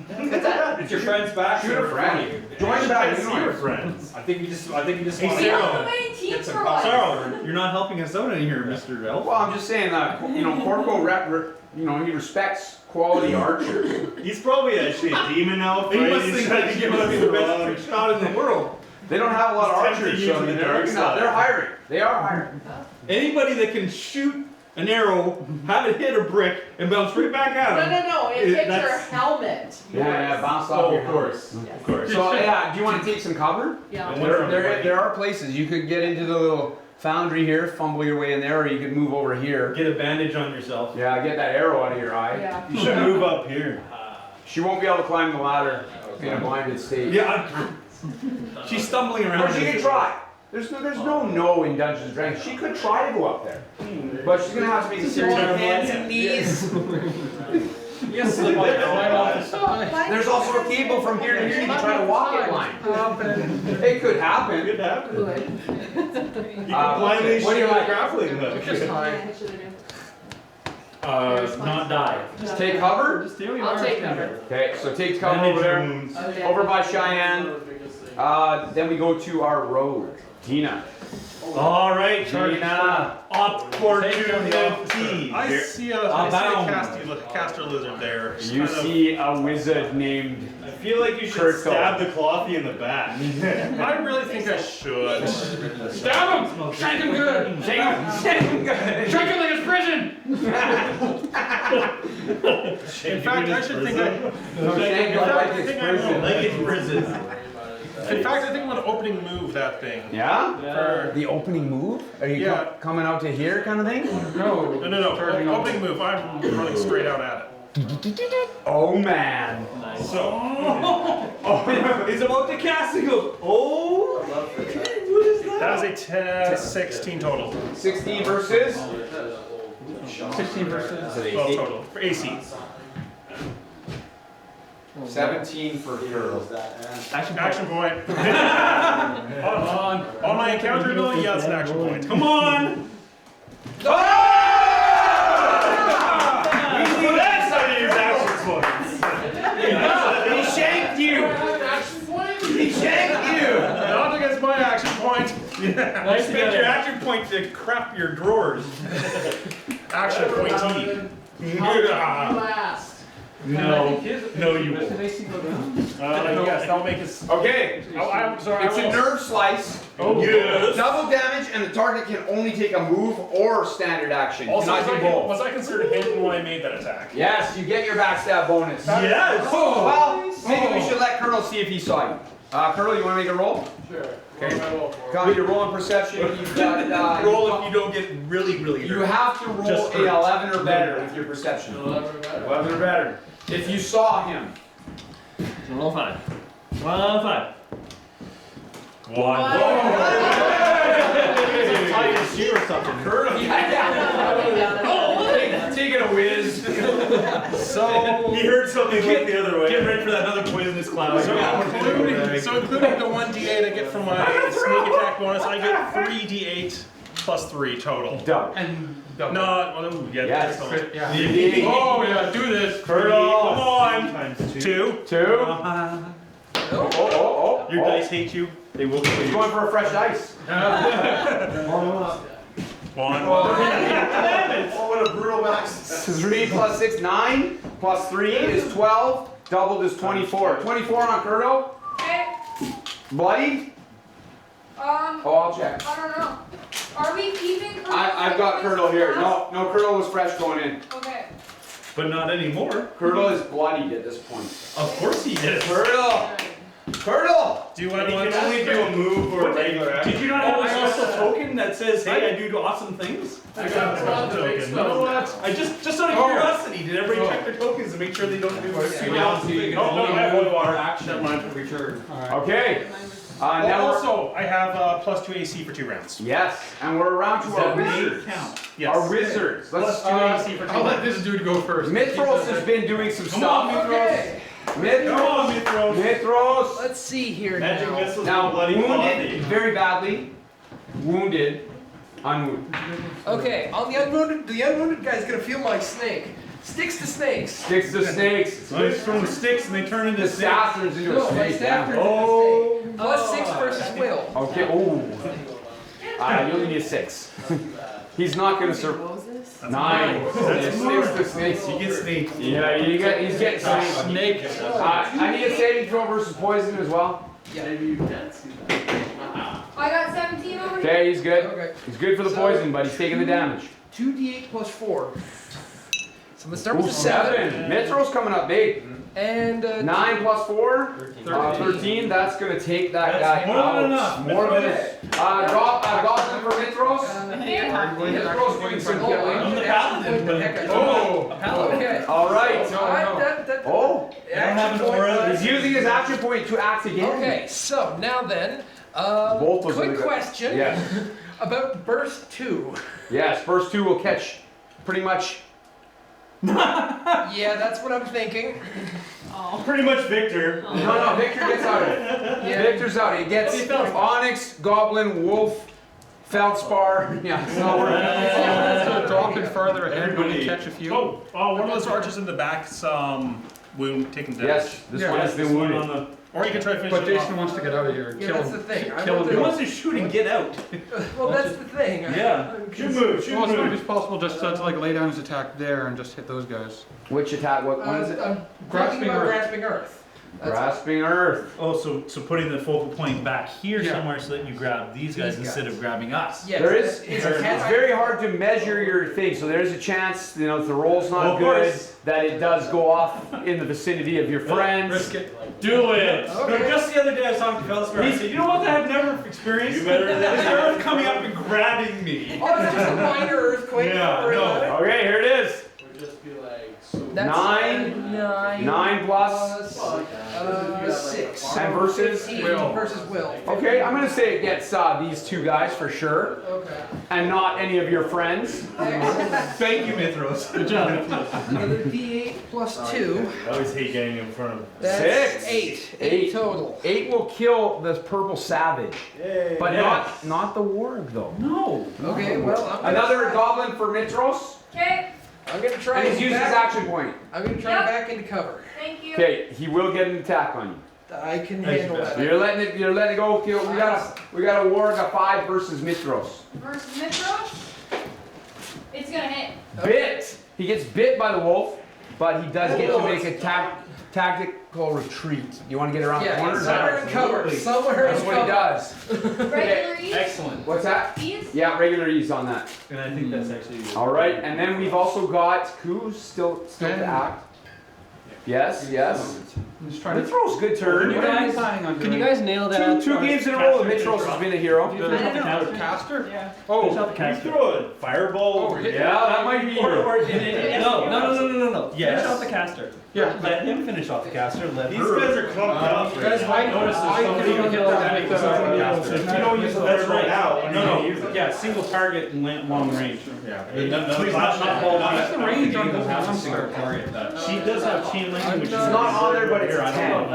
It's your friend's back. Shoot a friend. Join the back. See your friends. I think you just want We to have the main team for once. Sarah, you're not helping us out in here, Mr. Elf. Well, I'm just saying that, Corco he respects quality archers. He's probably actually a demon elf. He Right? must He's think trying that to he give must us be the best shot in the world. They don't have a lot of It's tempting archers, you so to the they're dark side. hiring. They are hiring. Anybody that can shoot an arrow, have it hit a brick, and bounce right back at him. No, it hits your helmet. Yeah, bounce off your course. helmet. Of course. So do you want to take some cover? Yeah. There are places you could get into the little foundry here, fumble your way in there, or you could move over here. Get a bandage on yourself. Yeah, get that arrow out of your eye. Yeah. You should move up here. She won't be able to climb the ladder in a blinded state. Yeah, she's stumbling around. Or she could try. There's no in Dungeons and Dragons. She could try to go up there, but she's gonna have to make a series of hands and knees. Yes, There's also a cable from here to here. You can try to walk it line. It could happen. It could happen. Good. You can blindly what do you shoot a like? grappling hook. Not die. Just take cover. I'll take cover. Okay, so take cover over there. Okay. Over by Cheyenne. Then we go to our road. Tina. All right, Tina. Opportunity. I see a caster lizard there. It's You kind of- see a wizard named. I feel like you should Kirk stab the clothy in the back. I really think I should. Stab him! Shank him good! Shank him good. Shank him like it's prison! In fact, I should think I. Shank him like it's prison. Like it's prison. In fact, I think I'm gonna opening move that thing. Yeah? For- The opening move? Are you Yeah. coming out to here kind of thing? No. Opening move. I'm running straight out at it. Oh man. So, he's about to cast and goes, oh, what is that? That is a 16 total. 16 versus? 16 versus. 12 total for AC. 17 for heroes. Action point. on my encounter ability, yeah, it's an action point. Come on! That's how you use action points. He shanked you! He shanked you! Not against my action point. I spent your action point to crap your drawers. Action pointee. Last. No, no, you won't. Yes, that'll make us. Okay. I'm sorry. It's a nerve slice. Oh, yes. Double damage, and the target can only take a move or standard action. Also, Cannot do both. was I considered hidden when I made that attack? Yes, you get your backstab bonus. Yes! Oh, well, maybe we should let Colonel see if he saw you. Colonel, you want to make a roll? Sure. Okay. You're rolling perception. You've got Roll if you don't get really hurt. You have to roll Just a 11 or better with your perception. 11 or better. If you saw him. Roll 5. 1. Shoot or something. Colonel, taking a whiz. So He heard something like the other way. Get ready for that another poisonous cloud. So including the 1d8 I get from my sneak attack bonus, I get 3d8 plus 3 total. Double. And no, yeah, Yes. that's total. Yeah. Oh yeah, do this. Colonel. Come on. Times 2. 2. 2. Your dice hate you. They will kill He's you. going for a fresh dice. 1. Oh, what a brutal max. 3 plus 6, 9. Plus 3 is 12. Doubled is 24. 24 on Colonel. Okay. Bloody? Oh, I'll check. I don't know. Are we keeping Colonel? I've got Colonel here. No, Colonel was fresh going in. Okay. But not anymore. Colonel is bloodied at this point. Of course he is. Colonel! Turtle! Do you want to only do a move or a regular action? Did you not have a special token that says, hey, I do awesome things? I got a token. You know what? I just out of curiosity, did everybody check their tokens to make sure they don't do super awesome things? Oh, no, I have holy water. Action line for return. Okay. Well, now also, I have +2 AC for 2 rounds. Yes, and we're around to our wizards. Yes. Our wizards. Let's +2 AC for 2 I'll let rounds. this dude go first. Mithros has been doing some Come stuff. on, Mithros. Mithros. Come on, Mithros. Mithros. Let's see here Magic now. missiles Now, and bloody wounded body. very badly. Wounded. Unwounded. Okay, on the unwounded guy's gonna feel my snake. Sticks to snakes. Sticks to snakes. So I just throw the sticks and they turn into The snakes. staff turns into a No, my snake. staff turns Yeah. into a snake. +6 versus will. Okay. Oh. You only need a 6. He's not gonna survive. 9. That's Sticks to snakes. You get snakes. Yeah, he's getting snake. I need a saving throw versus poison as well. I got 17 over here. Okay, he's good. Okay. He's good for the poison, but he's taking the damage. 2d8 + 4. So let's start Ooh, with the 7. 7. Metro's coming up big. And 9 + 4. 13. That's gonna take that guy more out. than enough. More than enough. Goblin for Mitros. Mitros doing some killing. I'm the paladin, but Oh. Okay. All right. Oh. have an aura. He's using his action point to act again. Okay, so now then, Both those are quick good. question Yes. about burst 2. Yes. First 2 will catch pretty much. Yeah, that's what I'm thinking. Pretty much Victor. No, Victor gets out of it. Yeah. Victor's out. He gets Onyx, Goblin, Wolf, Feldspar. Yeah, it's not working. Dropping farther ahead when you catch a few. Oh, one of those archers in the back's wound taking damage. Yes, this one has been one wounded. on the. Or you can try to finish But it Jason off. wants to get out of here. Yeah, Kill that's him. the thing. I Kill want him. He wants to shoot and get out. Well, that's the thing. Yeah. Shoot move, shoot Well, it's move. maybe it's possible just to like lay down his attack there and just hit those guys. Which attack? What is it? I'm Grasping thinking about Earth. grasping earth. Grasping Earth. Oh, so putting the focal point back here Yeah. somewhere so that you grab these guys instead of grabbing us. Yeah, There is. it's It's very hard to measure your thing, so there's a chance, you know, if the roll's Well, not of good, course. that it does go off in the vicinity of your friends. Risk it. Do it! Okay. No, just the other day I was talking to Feldspar. I said, you know what I have never experienced? You better than this earth coming up and grabbing me. Oh, it's just a minor earthquake. Yeah, don't worry no. about it. Okay, here it is. That's 9. 9 9 plus. 6. And versus 15 Will. versus will. Okay, I'm gonna say it gets these 2 guys for sure, Okay. and not any of your friends. Thank you, Mithros. Good job. Another d8 + 2. I always hate getting in front of. That's 6. 8. 8 8 total. 8 will kill the purple savage, but Yes. not the warg though. No. Okay, well, I'm gonna Another try, goblin for Mitros, Okay, I'm gonna try and he's and used his back. action point. I'm gonna try Yep. back into cover. thank you. Okay, he will get an attack on I can Nice handle back. that. you. You're letting it go. We got a warg a 5 versus Mitros. Versus Mitros, it's gonna hit. Bit. He gets bit by the wolf, but he does get to make a tactical retreat. You want to get around the Yeah, corner? somewhere in cover. Absolutely. Somewhere That's in what he cover. does. Regular ease. Excellent. What's that? Ease. Yeah, regular ease on that. And I think that's actually. All right, and then we've also got who's still to act. Yes, yes. I'm just trying to. Mitros, good turn. What are you planning on Can you doing? guys nail that? Two games in a row, Mitros has been a hero. The caster? Yeah. Oh, Can you throw a fireball? Oh, hit- Yeah, that might be. No. Yes. Finish off the caster. yeah. Let him finish off the caster. Let These her. guys are clumped up. You guys might notice there's somebody who hit that with So if you don't use the that's right now. No. Yeah, single target and long range. Yeah. Please not ball That's the range on this monster. She does have chain lightning, which is It's not on there, but it's a 10.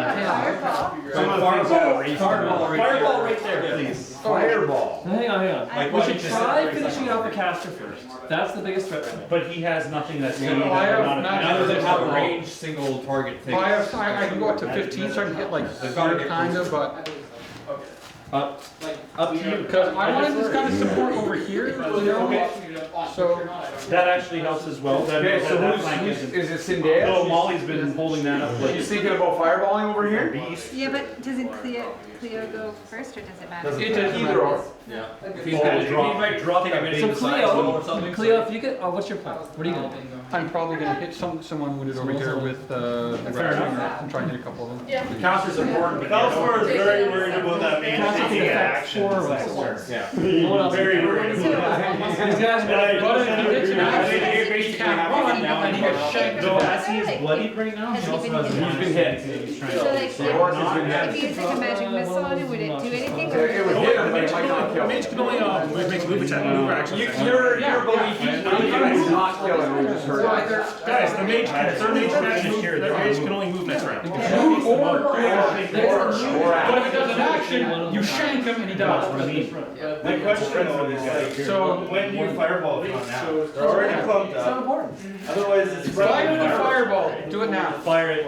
Some of the things that are racing. Fireball right there, please. Fireball. Hang on. Like We what should you just try said. finishing off the caster first. That's the biggest threat. But he has nothing that's No, I have not- None of them have a range single target thing. I can go up to 15, so I can hit like third kind of, but Up to you. because I wanted this kind of support over here. You know? So that actually helps as well. That, Okay, so that who's, flank is it Zendaya? No, Molly's been holding that up. He's thinking about fireballing over here? Yeah, but doesn't Cleo go first, or does it matter? It does either or. Yeah. If he might drop that bit. So Cleo, if you get, what's your plan? What are you gonna do? I'm probably gonna hit someone wounded over here with the Fair enough. and try and hit a couple of them. Yeah. The counter's important. Falsmore is very worried about that main taking action. Yeah. Very worried about that. These guys, but if he gets an action, he can't run, and he gets shanked to No, death. as he is bloodied right now, he also has He's been hit. So like, The horse has been if hit. you use like a magic missile on it, would it do anything? It would hit him, but it might not kill him. Mage can only make move attack, move action. Your belief, he's not killing him, just hurt him. Guys, the mage can here. The mage can only move next round. But if it does an action, you shank him and he dies. My question though is like, so when you fireball come out, they're already clumped It's not up. important. Otherwise, it's Fire the fireball. Do it now. Fire it.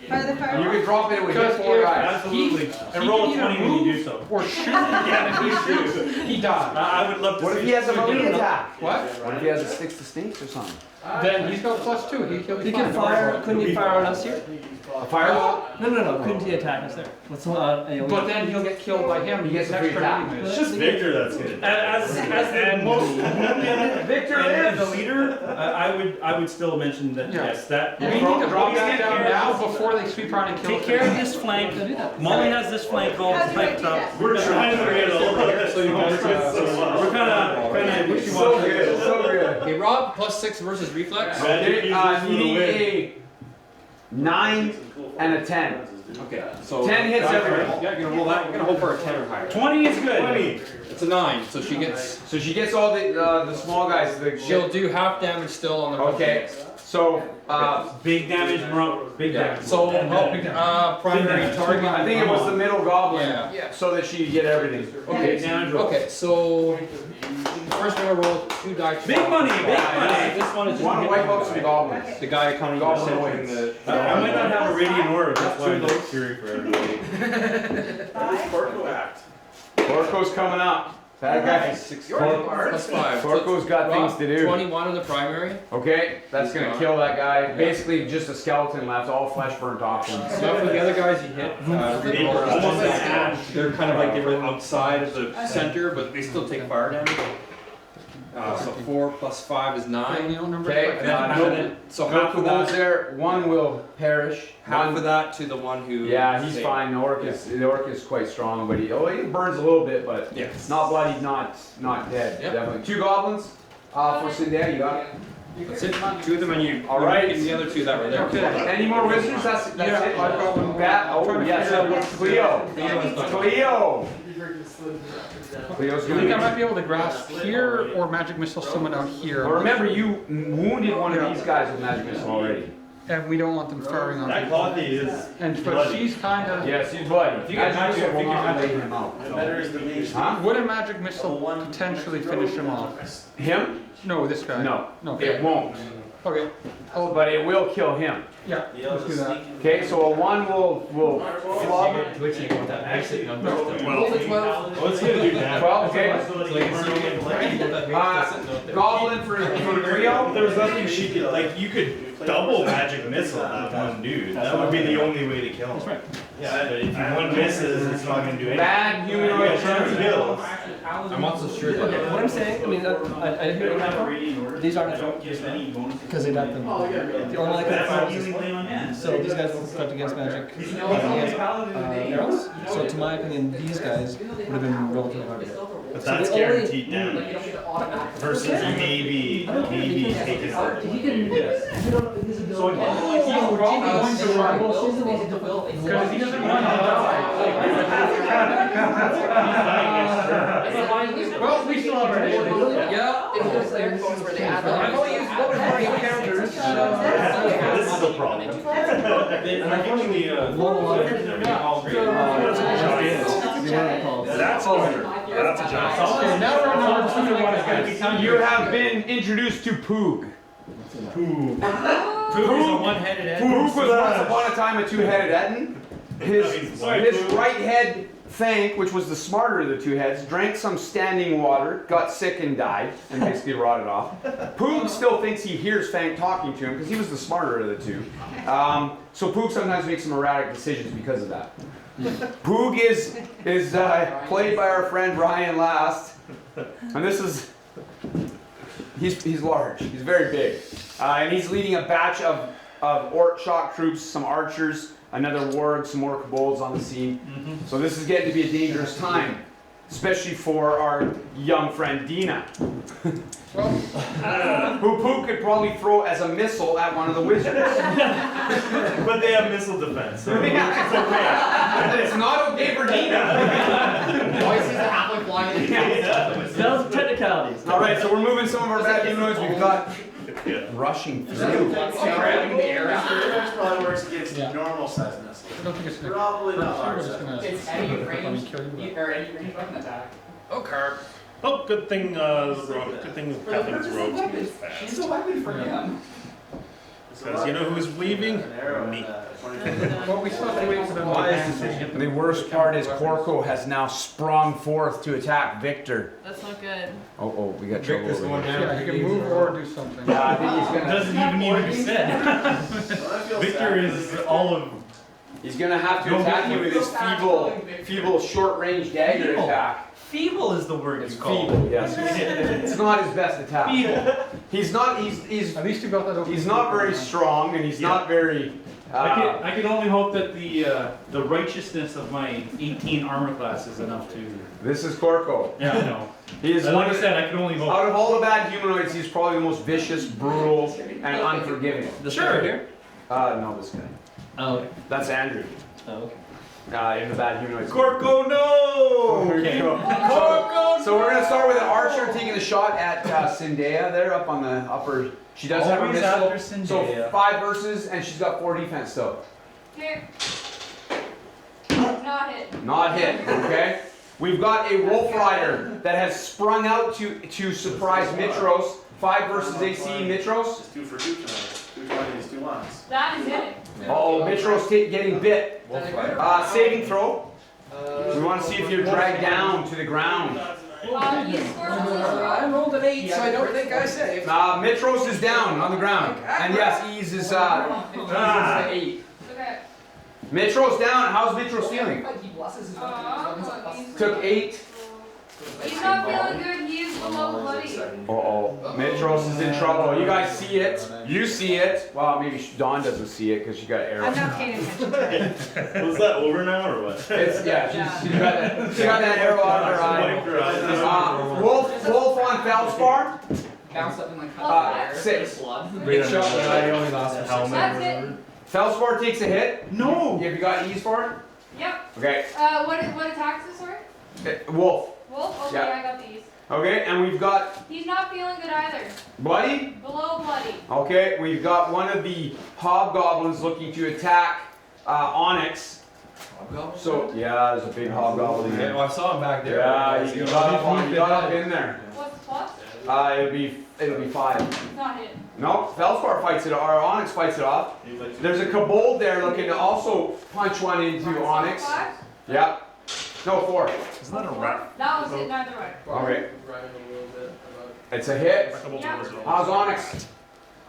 Fire the You fireball? can drop it with Because hit 4 guys. Absolutely. And roll a 20 when you do so. Or shoot. Yeah, if he shoots, he dies. I would love to What see. if he has a melee attack? What? What if he has a sticks to snakes or something? Then he's got +2. He He can fire. Couldn't he fire on us here? A fireball? No. Couldn't he attack us there? But then he'll get killed by him. He gets a free attack. It's just Victor that's good. As the most Victor and lives. the leader, I would still mention that yes, that We need to drop that down now before they sweep around and kill us. take care of this flank. Molly has this flank all How do I hyped do up. that? We're trying to get over it, so you guys We're kind of wishy-washy. So good, so good. Hey Rob, +6 versus reflex. Okay, you need a 9 and a 10. Okay, so 10 hits everything. Yeah, you're gonna roll that. You're gonna hope for a 10 or higher. 20 is good. 20. It's a 9, so she gets. So she gets all the small guys. She'll do half damage still on the Okay, so Big damage, big damage. So primary target. I think it was the middle goblin, Yeah. so that she could get everything. Okay, damage roll. Okay, so first we're gonna roll 2 die. Big money, big money. This one is just Want to wipe out some goblins. The guy coming Goblin centering the. I might not have a radiant orb, that's why I'm not cheering for everybody. Porco act. Orko's coming up. That guy. +5. Orko's got things to do. 21 on the primary. Okay, that's gonna kill that guy. Basically, just a skeleton left, all flesh burnt off him. So for the other guys you hit, they're kind of like they were outside of the center, but they still take fire damage. So 4 + 5 is 9. Okay, So no half of wolves that, there. One will perish. half of that to the one who. Yeah, he's saved. fine. The orc is quite strong, but he burns a little bit, but Yes. not bloodied, not dead. Yep. Definitely. 2 goblins. For Cindy, you got it. That's it. 2 of them, and you. All right. And the other 2 that were there. Okay. Any more wizards? That's it. I've got one. Oh yes, Cleo. Cleo. Cleo's I gonna think I be. might be able to grasp here or magic missile someone out here. But remember, you wounded one of these guys with magic missile already. And we don't want them firing on That people. clothy is. But she's kind of. Yes, he's bloody. If you get Magic magic, missile will not magic- lay him out. Better is the mage. Huh? Would a magic missile potentially finish him off? Him? No, this guy. No. No. It won't. Okay. Oh, but it will kill him. Yeah. Let's do that. Okay, so a 1 will flub. Twitching with that accent. Well, what's gonna do that? 12, okay. Goblin for Rio. There was nothing she could, like, you could double magic missile that one dude. That would be the only way to kill him. That's right. Yeah, but if one misses, it's not gonna do anything. Bad humanoid Chance kills. I'm not so sure Okay, that. what I'm saying, I mean, I hear what you're from. These aren't because they got them. The only like so these guys will protect against magic arrows. So to my opinion, these guys would have been relatively hard to hit. But that's guaranteed damage. Versus maybe taking it. He can. So because he doesn't want to well, we still have our Yeah. I've only used what was already counters. This is the problem. That's over. That's a giant. Okay, now we're on number 2 guys. You have been introduced to Poog. Poog. Poog is a one-headed Poog was once upon a time a 2-headed Etten. His right head Fank, which was the smarter of the two heads, drank some standing water, got sick and died, and basically rotted off. Poog still thinks he hears Fank talking to him because he was the smarter of the two. So Poog sometimes makes some erratic decisions because of that. Poog is played by our friend Ryan Last, and this is he's large. He's very big, and he's leading a batch of Orc shock troops, some archers, another warg, some more kobolds on the scene. So this is getting to be a dangerous time, especially for our young friend Dina, who Poog could probably throw as a missile at one of the wizards. But they have missile defense, so it's okay. It's not okay for Dina. Voices are halfway flying. Those technicalities. All right, so we're moving some of our bad humanoids. We've got rushing through. Probably works against normal size missiles. I don't think it's Probably not large size. It's any range, or any range weapon attack. Oh, carp. Oh, good thing, good thing Captain's robes moves fast. She's a weapon for him. Because you know who's weaving? Me. Well, we still have to wait for them. The worst part is Corco has now sprung forth to attack Victor. That's not good. Oh, we got trouble over here. Yeah, he can move or do something. Yeah, I think he's gonna. Doesn't even need to be said. Victor is all of. He's gonna have to attack you with his feeble short-range dagger attack. Feeble is the word It's you call. feeble, yes. It's not his best attack. Feeble. He's not. He's. At least you got that open. He's not very strong, and he's not very. I can only hope that the righteousness of my 18 armor class is enough to. This is Corco. Yeah, I know. He is like I said, I can only hope. Out of all the bad humanoids, he's probably the most vicious, brutal, and unforgiving. This guy here? No, this guy. Oh, okay. That's Andrew. Oh, okay. In the bad humanoids. Corco, no! Okay. Corco, So we're gonna start with an archer taking a shot at Zendaya there up on the upper. She does have a Always missile. after So Zendaya. 5 versus, and she's got 4 defense still. Here. Not hit. Not hit. Okay. We've got a wolf rider that has sprung out to surprise Mitros. 5 versus AC Mitros. It's 2 for 2 tonight. 2 20s, 2 1s. That is hitting. Oh, Mitros getting bit. Saving throw. We want to see if you're dragged down to the ground. I rolled an 8, so I don't think I saved. Mitros is down on the ground. And yes, ease is 8. Okay. Mitros down. How's Mitros feeling? Took 8. He's not feeling good. He is below bloody. Mitros is in trouble. You guys see it. You see it. Well, maybe Dawn doesn't see it because she got arrows. I'm not paying attention. Was that over now or what? It's, yeah, she got that arrow out of her eye. Wolf on Feldspar. Bounce up in like 6. Great shot, but I only lost for 6. That's it. Feldspar takes a hit. No. Have you got ease for it? Yep. Okay. What attacks is sorry? Wolf. Wolf? Okay, Yeah. I got these. Okay, and we've got He's not feeling good either. Bloody. Below bloody. Okay, we've got one of the hobgoblins looking to attack Onyx. So yeah, there's a big hobgoblin Yeah, there. well, I saw him back there. Yeah, you got up in there. What's the plus? It'll be 5. It's not hit. No, Feldspar fights it, or Onyx fights it off. There's a kobold there looking to also punch one into Onyx. 5? Yeah. No, 4. Isn't that a rat? That was hit neither way. Okay. It's a hit. Yeah. How's Onyx?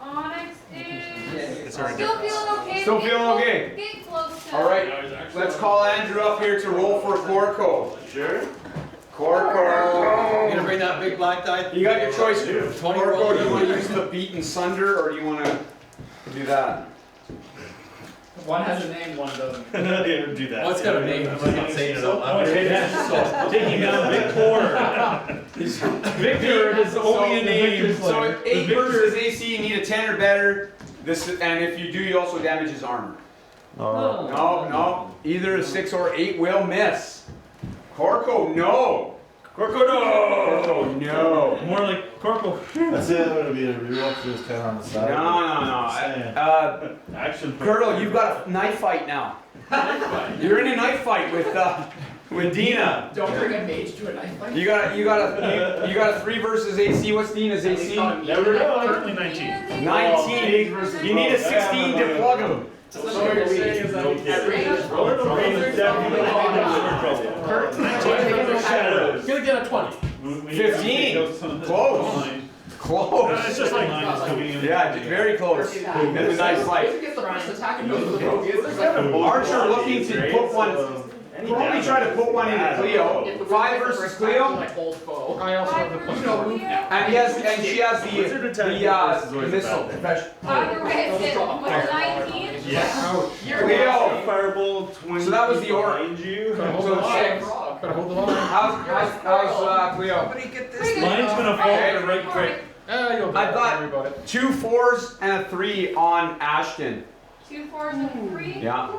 Onyx is It's still already feeling okay. Still feeling okay? Getting close to. All right. Let's call Andrew up here to roll for Corco. Sure. Corco. You gonna bring that big black die? You got your choice. 20 Corco, do you want to use the beat and sunder, or do you want to do that? One has a name, one doesn't. Yeah, do that. One's got a name, I'm just not saying it out loud. Okay, that's taking down Victor. Victor is only a name. So at 8 versus AC, you need a 10 or better. And if you do, you also damage his armor. No. Either a 6 or 8 will miss. Corco, no. Corco, no. Corco, no. More like Corco. That's it. It'll be a reroll to his 10 on the side. No. Action. Curdle, you've got a knife fight now. You're in a knife fight with Dina. Don't bring a mage to a knife fight. You got a 3 versus AC. What's Dina's AC? Never know. Currently 19. 19. You need a 16 to plug him. So what you're saying is that Roller the Razor definitely He's gonna get a 20. 15. Close. Close. It's just like yeah, very close. It's a nice fight. Archer looking to put one. Probably try to put one into Cleo. 5 versus Cleo. I also have the plus 4. And she has the missile. Either way, it's hit with a 19. Yeah. Cleo. Fireball 20. So that was the order. Behind you. So 6. How's Cleo? Mine's gonna fall right quick. I've got 2 4s and a 3 on Ashton. 2 4s and 3. Yeah.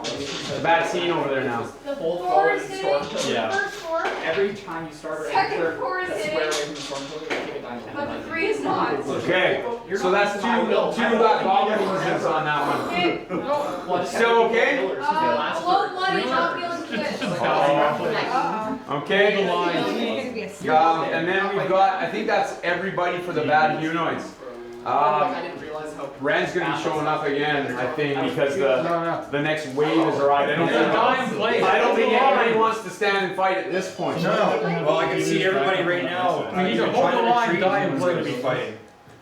It's a bad scene over there now. The 4 is hitting. Yeah. The first 4. Every time you start or Second 4 is square away hitting. from the storm cloak, you take a die 10. But the 3 is not. Okay. So that's two goblin pieces on that one. Still okay? Low bloody, not feeling good. Okay. And then we've got, I think that's everybody for the bad humanoids. Ren's gonna be showing up again, I think, because the next wave is arriving. I don't think anybody wants to stand and fight at this point. No. Well, I can see everybody right now. We need to hold the line, die, and going to be fighting.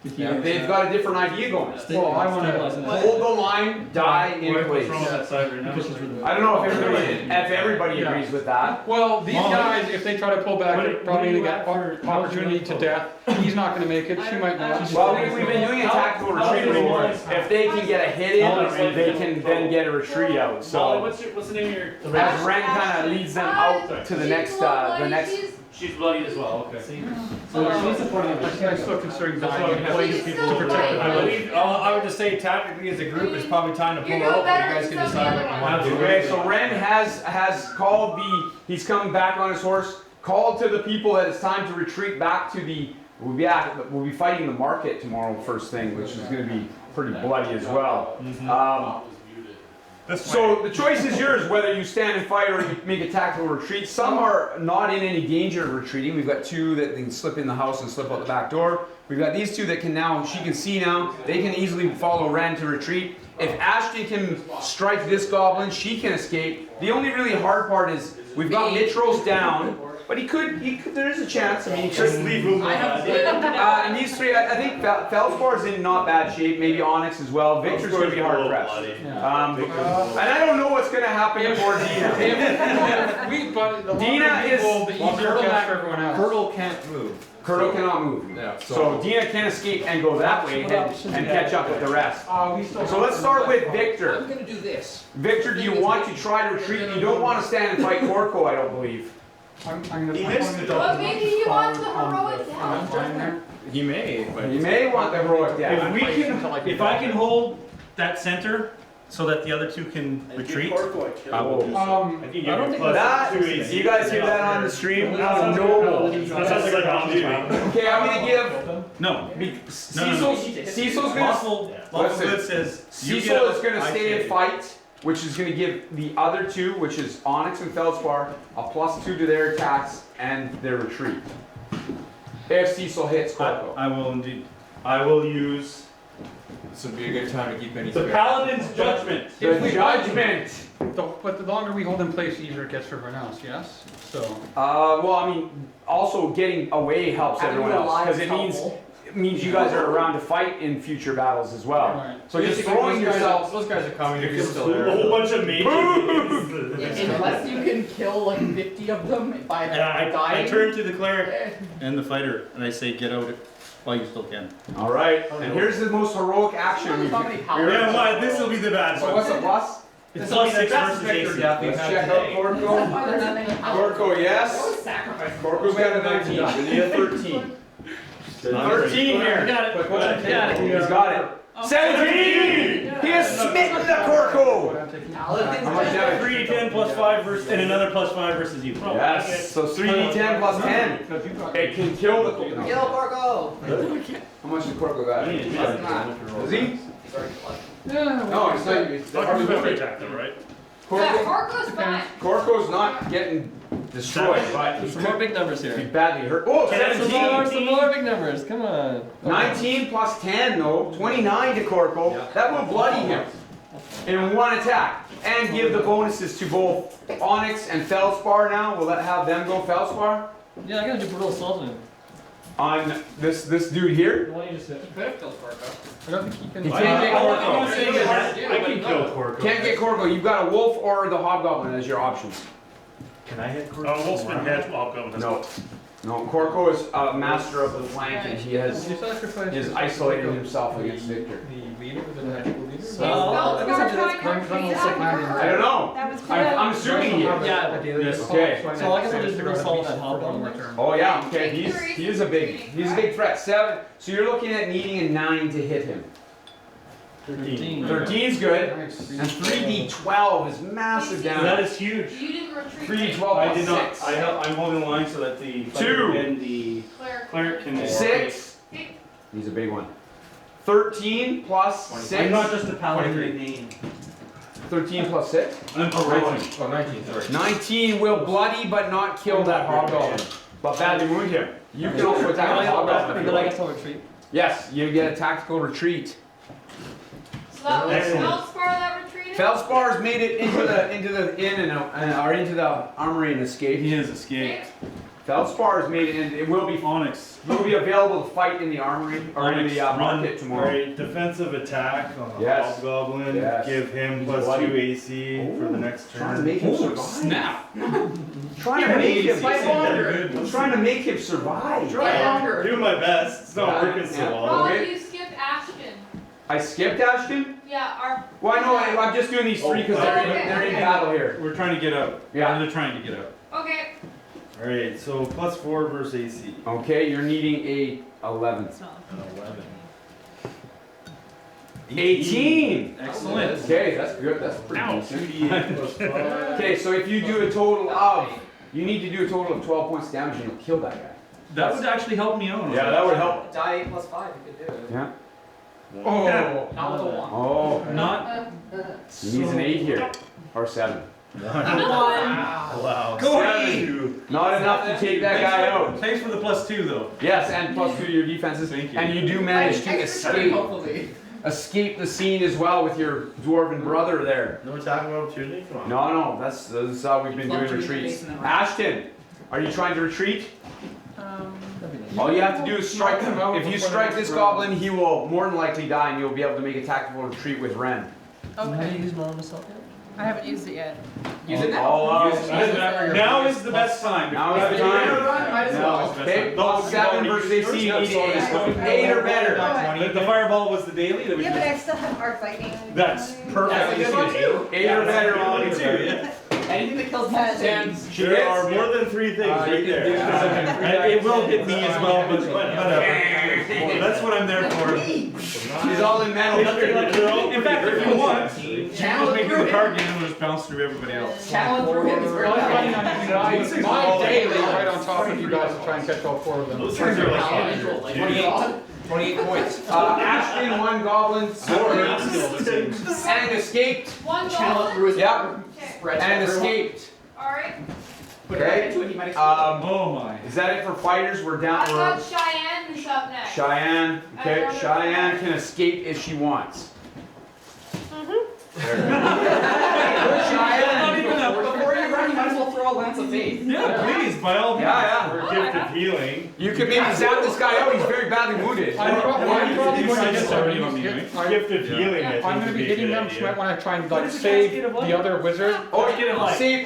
They've got a different idea going. Well, I want to hold the line, die in place. I don't know if everybody agrees with that. Well, these guys, if they try to pull back, they're probably going to get opportunity to death. He's not going to make it. She might not. Well, we've been doing a tactical retreat before. If they can get a hit in, they can then get a retreat out. So what's the name of your? as Ren kind of leads them out to the next. She's bloody as well. Okay. So she's supporting him. I'm still considering dying in place to protect the village. I would just say tactically as a group, it's probably time to pull out, but you guys can decide what you want to do. Okay, so Ren has called he's come back on his horse, called to the people that it's time to retreat back to we'll be fighting the market tomorrow first thing, which is going to be pretty bloody as well. So the choice is yours, whether you stand and fight or you make a tactical retreat. Some are not in any danger of retreating. We've got 2 that can slip in the house and slip out the back door. We've got these 2 that can now, she can see now, they can easily follow Ren to retreat. If Ashton can strike this goblin, she can escape. The only really hard part is we've got Mitros down, but he could, there is a chance. I mean, he could leave room. And these 3, I think Felspar's in not bad shape, maybe Onyx as well. Victor's going to be hard pressed. And I don't know what's going to happen before Dina. Dina is the easier catch for everyone else. Curdle can't move. Curdle cannot move. Yeah, so Dina can escape and go that way and catch up with the rest. So let's start with Victor. I'm gonna do this. Victor, do you want to try to retreat? You don't want to stand and fight Corco, I don't believe. But maybe he wants the heroic death. He may, but he may want the heroic death. If I can hold that center so that the other 2 can retreat. I don't think that. You guys hear that on the stream? No. That sounds like a okay, I'm gonna give. Cecil's gonna. Listen. Cecil is gonna stay and fight, which is going to give the other 2, which is Onyx and Feldspar, a +2 to their attacks and their retreat. If Cecil hits Corco. I will indeed. I will use. This would be a good time to keep any. The Paladin's Judgment. The Judgment. But the longer we hold in place, the easier it gets for everyone else. Yes. So. Well, I mean, also getting away helps everyone else because it means you guys are around to fight in future battles as well. Right. So just throwing yourself. Those guys are coming. You're still there. A whole bunch of mages. Unless you can kill like 50 of them by dying. I turn to the cleric and the fighter and I say, get out while you still can. All right. And here's the most heroic action. This will be the bad one. So what's the plus? It's +6 versus AC. Let's check out Corco. Corco, yes. Corco's got a 19. We need a 13. 13 here. He's got it. 17! He has smitten the Corco! How much damage? 3d10 +5 versus, and another +5 versus you. Yes, so 3d10 plus 10. It can kill the Corco. Kill Corco! How much did Corco got? Does he? No, it's not. It's hardly moving. Right? Corco's fine. Corco's not getting destroyed, but some more big numbers here. He's badly hurt. Oh, 17! Some more big numbers, come on. 19 plus 10 though, 29 to Corco. That will bloody him. in one attack. And give the bonuses to both Onyx and Feldspar now. We'll have them go Feldspar. Yeah, I gotta do brutal assault on him. On this dude here. The one you just hit. I don't think he can. He can't get I'm saying Corco. that I can kill Corco. Can't get Corco. You've got a wolf or the hobgoblin as your options. Can I hit Corco? Oh, Wolf's been hit. Hobgoblin. No. No, Corco is a master of the flank and he has isolated himself against Victor. The leader, the magical leader? Well, I guess I don't know. That was I'm assuming he is. Yeah, Okay. So I guess I'll just brutal assault on that hobgoblin. Oh yeah, okay. He is a big threat. 7. So you're looking at needing a 9 to hit him. 13. 13's good. And 3d12 is massive damage. That is huge. You didn't retreat. 3d12 I did plus not. 6. I'm holding the line so that the 2 and the cleric can 6. He's a big one. 13 plus 6. I'm not just a paladin in name. 13 plus 6? I'm Oh, 19, sorry. 19 will bloody but not kill that hobgoblin. But badly wound him. You can also attack the hobgoblin. Then I guess I'll retreat. Yes, you get a tactical retreat. So that was Feldspar that retreated? Feldspar's made it into the inn and or into the armory and escaped. He has escaped. Feldspar's made it, and it will be Onyx. will be available to fight in the armory or in the market tomorrow. Right, defensive attack on the Yes. hobgoblin. Yes. Give him He's plus bloody. 2 AC for the next turn. Trying to make him survive. Snap! Trying to make him Fight longer. I'm trying to make him survive. Do my best. It's not Yeah. working so well. Probably you skipped Ashton. I skipped Ashton? Yeah, our. Well, I know I'm just doing these 3 because they're in battle here. We're trying to get out. Yeah. They're trying to get out. Okay. Alright, so plus 4 versus AC. Okay, you're needing a 11. An 11. 18! Excellent. Okay, that's good. That's pretty decent. Okay, so if you do a total of, you need to do a total of 12 points damage and you'll kill that guy. That would actually help me out. Yeah, that would help. Die 8 plus 5, you could do it. Yeah. Oh. Not with a 1. Oh. Not. He needs an 8 here. Or 7. Wow. Cody! Not enough to take that guy out. Thanks for the plus 2 though. Yes, and plus 2 to your defenses. Thank you. And you do manage to escape the scene as well with your dwarven brother there. No attack of opportunity? Come on. No, that's how we've been doing retreats. Ashton, are you trying to retreat? All you have to do is strike him. If you strike this goblin, he will more than likely die, and you'll be able to make a tactical retreat with Ren. Have you Okay. used Modern Assault yet? I haven't used it yet. Use it now. All Use it Now is the best time. Now is the time. Might as Now well. is the best time. Plus 7 versus AC, you need 8 or better. The fireball was the daily that we Yeah, but I still have arc lightning. That's perfect. That's a good one too. 8 or better on you. Anything that kills me. There are more than 3 things right there. And it will hit me as well, but whatever. That's what I'm there for. He's all in metal. In fact, if you want, you can Channel just make through the him. card game and just bounce through everybody else. Challenge through him is very bad. My daily right on top of you guys to try and catch all 4 of them. Those things are like 28 points. Ashton, 1 goblin, and escaped. One Channel goblin. through his Yep. spread. And escaped. Alright. Put it right into it, he might escape. Oh my. Is that it for fighters? We're I down. thought Cheyenne was up next. Cheyenne. Okay, I Cheyenne can escape if she wants. Before you run, you might as well throw a lance of faith. Yeah, please, by all means. Yeah, For a gift of healing. You could maybe zap this guy out. He's very badly wounded. I'm probably going to Gift of healing, I think. I'm going to would be a hitting good them, so you might idea. want to try and like save the other wizard. Oh,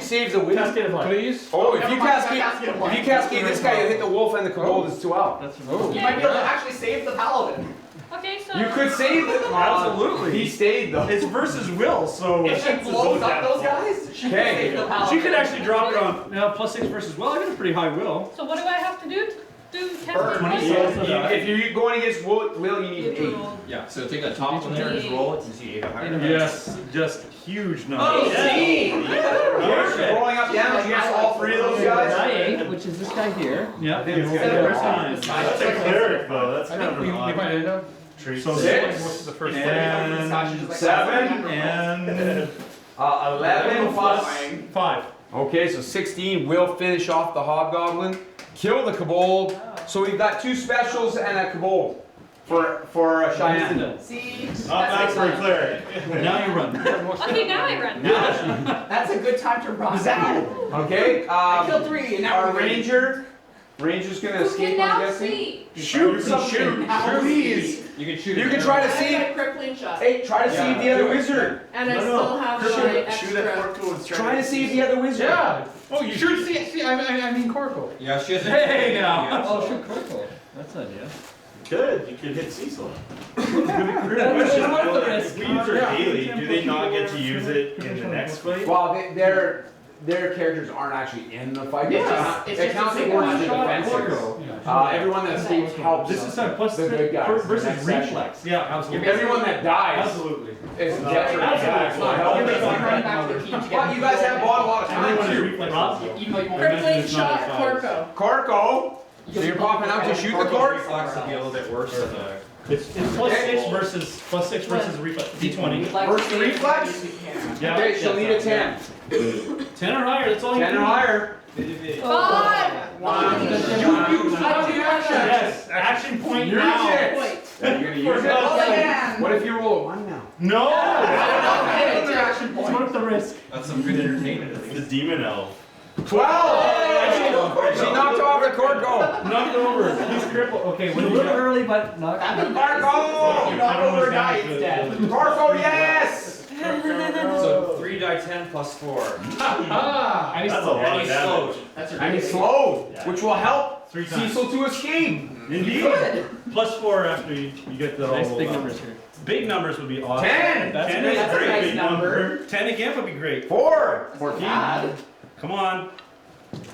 saves the wizard. Cascade of Light. Please. Oh, if you Never mind, cascade this guy, you hit the wolf and the kobold is 2 out. Oh. You might be able to actually save the paladin. Okay, so. You could save the. Absolutely. He stayed though. It's versus will, so. If she blows up those guys, she can Okay. save the paladin. She could actually drop it on plus 6 versus will. I got a pretty high will. So what do I have to do to do Burn. Cascade 20 Light? souls. If you're going against will, you need an 8. Yeah, so take that top one there and just roll it and see 8 or higher. Yes, just huge Oh, numbers. see! Rolling up damage against all 3 of those guys. Die 8, which is this guy here. Yeah, I think it's the good. first time. That's a cleric though. That's I kind think of we an might odd end up. trait. So 6 What's the first and 7 and 11 plus. 5. Okay, so 16 will finish off the hobgoblin, kill the kobold. So we've got 2 specials and a kobold. for Cheyenne. See? That's very clear. Now you run. Okay, now I run. That's a good time to run. Okay. I killed 3 and now Our we're ready. Ranger's gonna Who escape. can I'm now guessing. see? Shoot something, please. You can shoot. You can try to I see. got a crippling shot. Hey, try to see Yeah. the other wizard. And I still have my Shoot at extra. Porco and Try to see the other wizard. Yeah. Oh, you should see. I mean Corco. Yeah, she has. Hey, now. Oh, shoot, Corco. That's an idea. Good, you could hit Cecil. That's worth the risk. If we use her daily, do they not get to use it in the next fight? Well, their characters aren't actually in the fight. Yeah, It it's just counts a towards the single defensive. Everyone that escapes helps. This is plus the good guys. versus Next session. reflex. Yeah, absolutely. Everyone that dies Absolutely. is Absolutely. detriment. It's not helping. You're basically running back to the team to get But you guys have bought a lot of time Everyone is too. reflex. even though you won't. Crippling shot, Corco. Corco. So you're popping out to shoot the cork? Reflex would be a little bit worse than the. It's plus 6 versus reflex. D20. Versus reflex? Yeah. Okay, she'll need a 10. 10 or higher. That's all you 10 need. or higher. 5. Yes. Action point Use now. it. Are you gonna use it? What if you roll a 1 now? No. Action It's worth the risk. That's some good entertainment. The demon elf. 12! She knocked off the Corco. Knocked over. He's crippled. Okay, A what do you little got? early, but not. Corco! Knock over a guy, it's dead. Corco, yes! So 3 die 10 plus 4. Ah! That's a lot of damage. And he's slowed, which will help 3 times. Cecil to escape. Indeed. Plus 4 after you get the Nice whole, big numbers here. Big numbers would be awesome. 10! That's 10 That's is a great. nice Big number. 10 again would be great. 4! 14. Come on.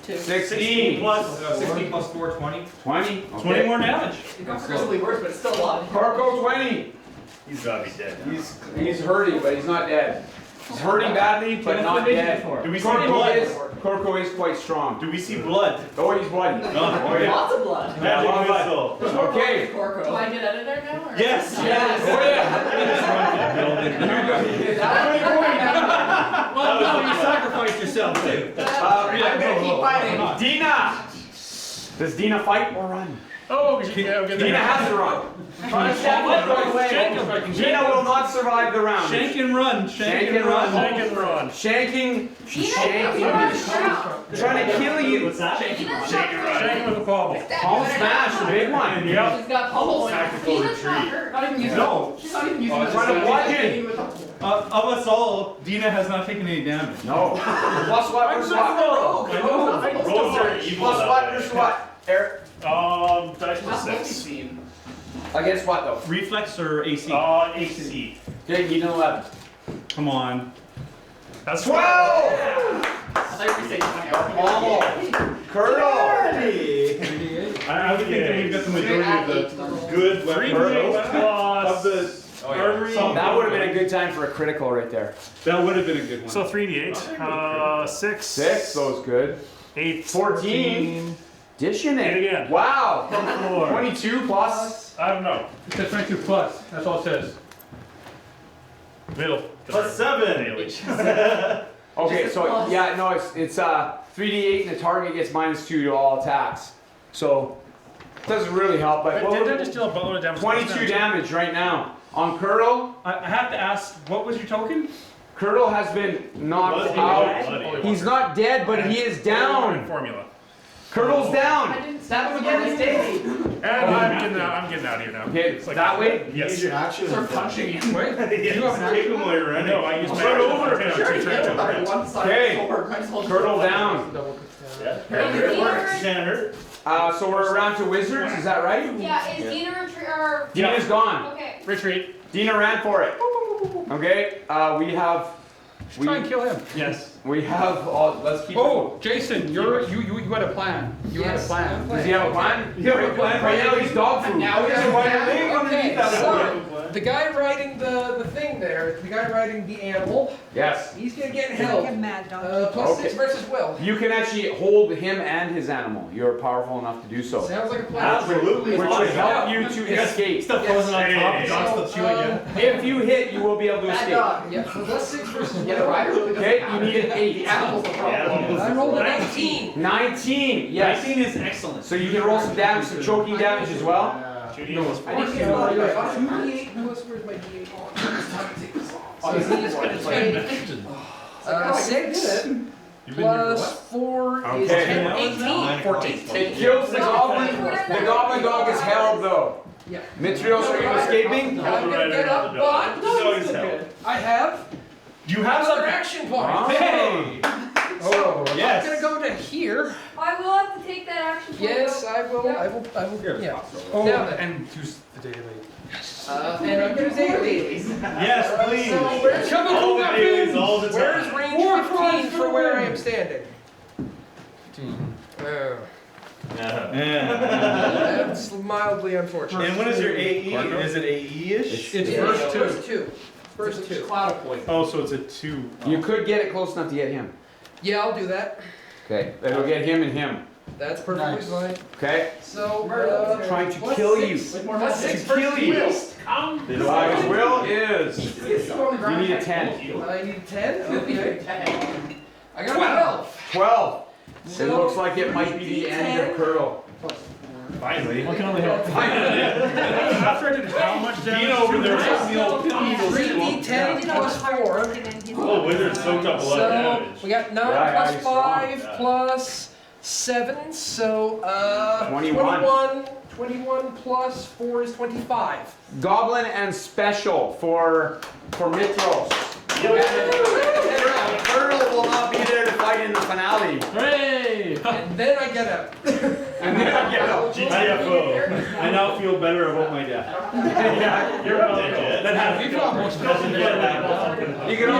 16 plus 16 plus 4, 20. 20. 20 more damage. It got progressively worse, but it's still a lot. Corco 20. He's gotta be dead now. He's hurting, but he's not dead. He's hurting badly, but not dead. Do we see blood? Corco is quite strong. Do we see blood? Oh, he's bloody. Oh, okay. Lots of blood. Magic Yeah, missile. Okay. Do Corco. I get out of there now? Or? Yes. Yes. Well, no, you sacrificed yourself too. I'm gonna keep fighting. Dina! Does Dina fight or run? Oh, yeah, okay. Dina has to run. Dina will not survive the round. Shank and run. Shank and run. Shank and run. Shanking. Dina, Trying to kill you. What's that? Dina's not Shank with a bobble. Palm smash, the big one. Yep. She's got pummels. Tactical Dina's not retreat. hurt. Not even using No. She's not even using Oh, trying to bludgeon. Of us all, Dina has not taken any damage. No. Plus what versus what? I know. Rolls are evil. Plus what versus what? Eric. Dice plus That's 6. Against what though? Reflex or AC? AC. Okay, you need an 11. Come on. That's 12! I thought you were saying 20. Colonel! I would think that we've got the majority of the good weapons of the armory. That would have been a good time for a critical right there. That would have been a good one. So 3d8. 6. 6, so it's good. 8. 14. Dishing it. And again. Wow. From 4. 22 plus. I don't know. It says 22 plus. That's all it says. Middle. Plus 7. Okay, so yeah, no, it's 3d8 and the target gets -2 to all attacks. So it doesn't really help, but Did that just deal a boatload of damage? 22 damage right now. On Curdle, I have to ask, what was your token? Curdle has been knocked out. He's not dead, but he is down. Formula. Curdle's down. Stab him again, it's Davey. And I'm getting out of here now. Okay, It's like that way? Yes. Start punching you. Wait, You have an action while you're running. No, I use my Start action. over. Okay, Sure, I'm you trying get to- it. One side Okay. sword, might as well Curdle just- down. Standard. So we're around to wizards, is that right? Yeah, is Dina retreat or? Dina's gone. Okay. Retreat. Dina ran for it. Okay, we have. Try and kill him. Yes. We have. Let's keep. Oh, Jason, you had a plan. You had a Yes. plan. Does he have a plan? You have a plan? Right now he's dog food. Now Okay, he's so why a are they plan. underneath that so one? the guy riding the thing there, the guy riding the animal, Yes. he's gonna get Like held. a mad dog. Plus Okay. 6 versus Will. You can actually hold him and his animal. You're powerful enough to do so. Sounds like a plan. Absolutely. Which would help you to escape. Stuff frozen on top. Hey. John's still chewing again. If you hit, you will be able to Bad escape. dog. Yeah, so plus 6 versus Yeah, the Will. rider really doesn't Okay, have you need an it. 8. The animal's the problem. I rolled a 19. 19, yes. 19 is excellent. So you can roll some damage, some choking damage as well. 2d8 plus 4. I didn't get 2d8 plus where's my d8? So he's gonna take 6 plus 4 is 10, 18, 14. It kills the goblin. The goblin dog is held though. Yeah. Mitrios, are you escaping? I'm gonna get up, but no, it's good. I have. You have another action point. Oh. Hey! So yes. I'm gonna go to here. I will have to take that action. Yes, I will. Yep. I will. Yeah. Oh, Now then. and use the daily. And I'm gonna take these. Yes, please. So where's All the days, all the time. Where's range 15 for where I am standing? 15. That's mildly unfortunate. And what is your AE? Is it AE-ish? It's First two. First two. Cloud point. Oh, so it's a 2. You could get it close enough to get him. Yeah, I'll do that. Okay, it'll get him and him. That's perfectly fine. Okay. So, Trying to plus kill 6. you. Plus 6 To kill you. His His will is. You need a 10. I need 10? Okay. I got 12. It looks like it might be the end of Curl. Finally. What can only help? After I did how much damage over there? 3d10 plus 4. Oh, Wizard soaked up a lot of So, damage. we got 9 Yeah, plus he's 5 strong. plus 7, so 21. 21 plus 4 is 25. Goblin and special for Mitros. Curl will not be there to fight in the finale. Hooray! And then I get out. And then I get out. GTFO. I now feel better about my death. Yeah, You're not dead yet. That happens. You can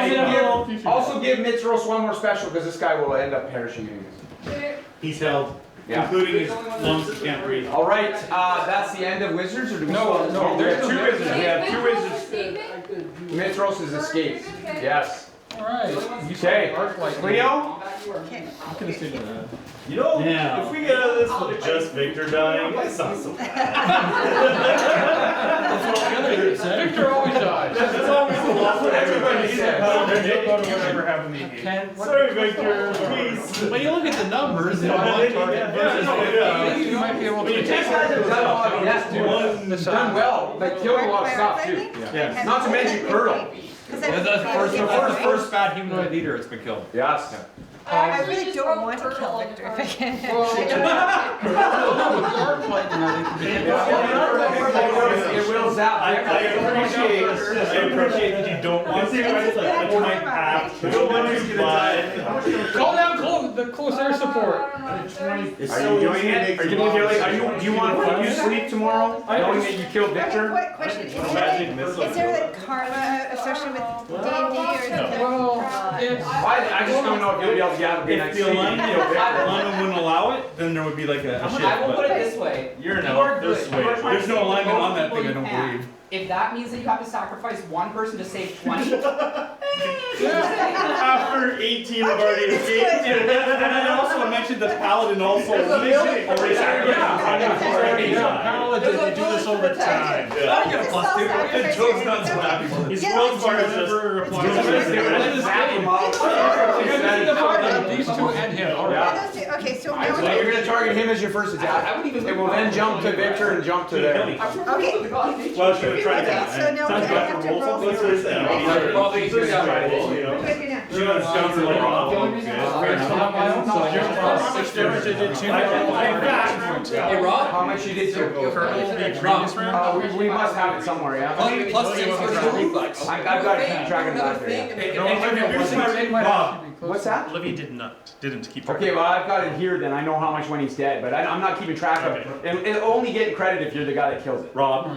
also give Mitros one more special because this guy will end up perishing anyways. He's held. Yeah. Including his lungs that can't breathe. All right, that's the end of wizards, or do we still? No, we have there's 2 no wizards. We have 2 Mitros wizards. escaping? Mitros is escaped. Yes. Alright. Okay. Cleo? You know, Yeah. if we get out of this with just Victor dying, that's not so bad. Victor always dies. That's always the loss that everybody says. Whatever happened to me. Sorry, Victor, please. When you look at the numbers, you know, one target versus 50, you might be able to These guys have done a lot of He's done well. They killed a lot of stuff too. Yeah. Not to mention Curdle. That's the first bad humanoid leader that's been killed. Yes. I really don't want to kill Victor if I can. It will zap. I appreciate that you don't want to. That you might have to. Call down the close air support. Are you doing it? Are you feeling? Do you want to sleep tomorrow, knowing that you killed Victor? Quick question, is there like karma associated with D&D or is it I just don't know if you'll be able to have a good If night's the sleep. alignment wouldn't allow it, then there would be like a shift. I will put it this way. You're You are this good. way. You are trying There's to no save alignment most on that people thing, I you don't can. believe. If that means that you have to sacrifice one person to save 20, After 18 have already escaped. And then also I mentioned that Paladin also already Paladin, they do this over time. I get a plus 2. And Joe's not so happy. His world bar is just These two and him. Okay, so So you're going to target him as your first attack. It will then jump to Victor and jump to there. Okay. Well, should we try Okay, that? so now I have to roll. Let's do that. Probably What do I do now? You're going to sound like hey Rob, How much you did to we must have it somewhere, yeah? plus 6 versus reflex. I've got to keep track of that there. What's that? Olivia didn't keep track. Okay, well, I've got it here then. I know how much when he's dead, but I'm not keeping track of it. It'll only get credit if you're the guy that kills it. Rob,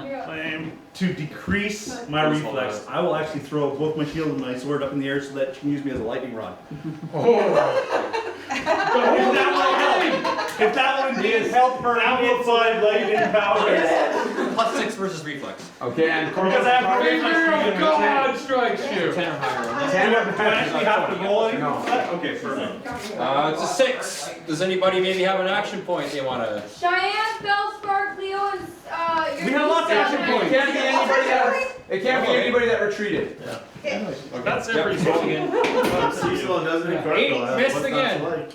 to decrease my reflex, I will actually throw both my shield and my sword up in the air so that you can use me as a lightning rod. If that would be help her amplified lightning powers. Plus 6 versus reflex. Okay, and Because I have Finger of God strikes you. 10 or higher. Do I actually have to roll anything? No. Okay, perfect. It's a 6. Does anybody maybe have an action point they want to? Cheyenne, Felspar, Cleo, and We have lots of action points. It can't be anybody that retreated. That's every song again. Cecil doesn't Yeah. correct Eight, that. missed What's again. that like?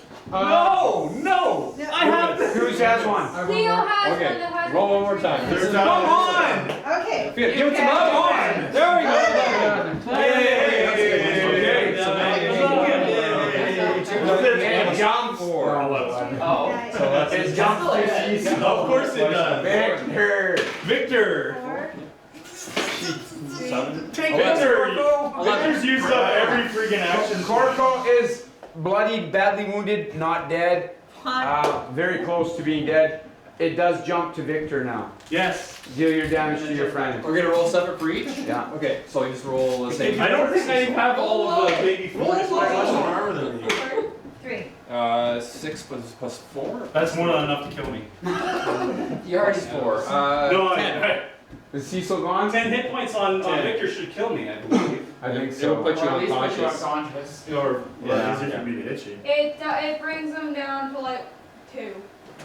No! I have this. Who has one? Theo has one Okay, that has. roll one more time. Third Come time. on! Okay. Give it to Bob. Come on! There we go. Yay! Okay, so And jump for. Oh. So that's it jumps to Cecil. Of course it does. Victor! Take Victor! Victor's used up every freaking action. Corco is bloodied, badly wounded, not dead. Very close to being dead. It does jump to Victor now. Yes. Deal your damage to your friend. We're gonna roll separate for each? Yeah. Okay, so you just roll the same. I don't think I have all of the baby force. much more armor than me. 3. 6 plus 4. That's more than enough to kill me. You already 4. No, 10. Is Cecil gone? 10 hit points on Victor should kill me, I believe. I think It will so. put you Or at least put you unconscious. unconscious. Or, Yeah, easier for me to hit you. It brings them down to like 2.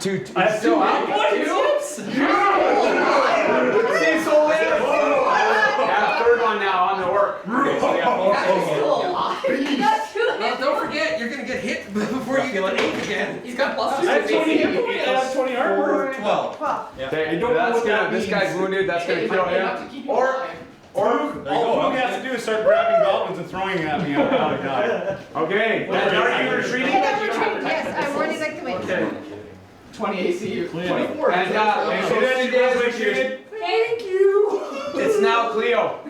Two. I have 2 hit points! Cecil lives! Yeah, third one now on the work. Okay, so you got Still alive. That's good. Well, don't forget, you're gonna get hit before you get 8 again. He's got plus 2. I have 20 hit points. I have 20 armor. 12. 12. Okay, I don't know that's what that gonna, this means. guy's wounded, that's gonna kill him. Or All Poog has to do is start grabbing goblins and throwing at me. I'm gonna die. okay, then are you retreating? Yes, I really like to win. Okay. 20 AC. 24. And so then it is retreated. Thank you. It's now Cleo.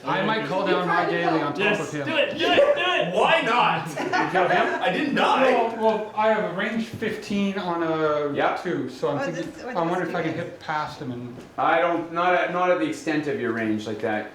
I might call down my daily on top of him. Do it! Why not? You killed him? I didn't die. Well, I have a range 15 on a Yep. 2, so I'm What thinking, does- what I does wonder if I it can do? hit past him and. I don't, not at the extent of your range like that.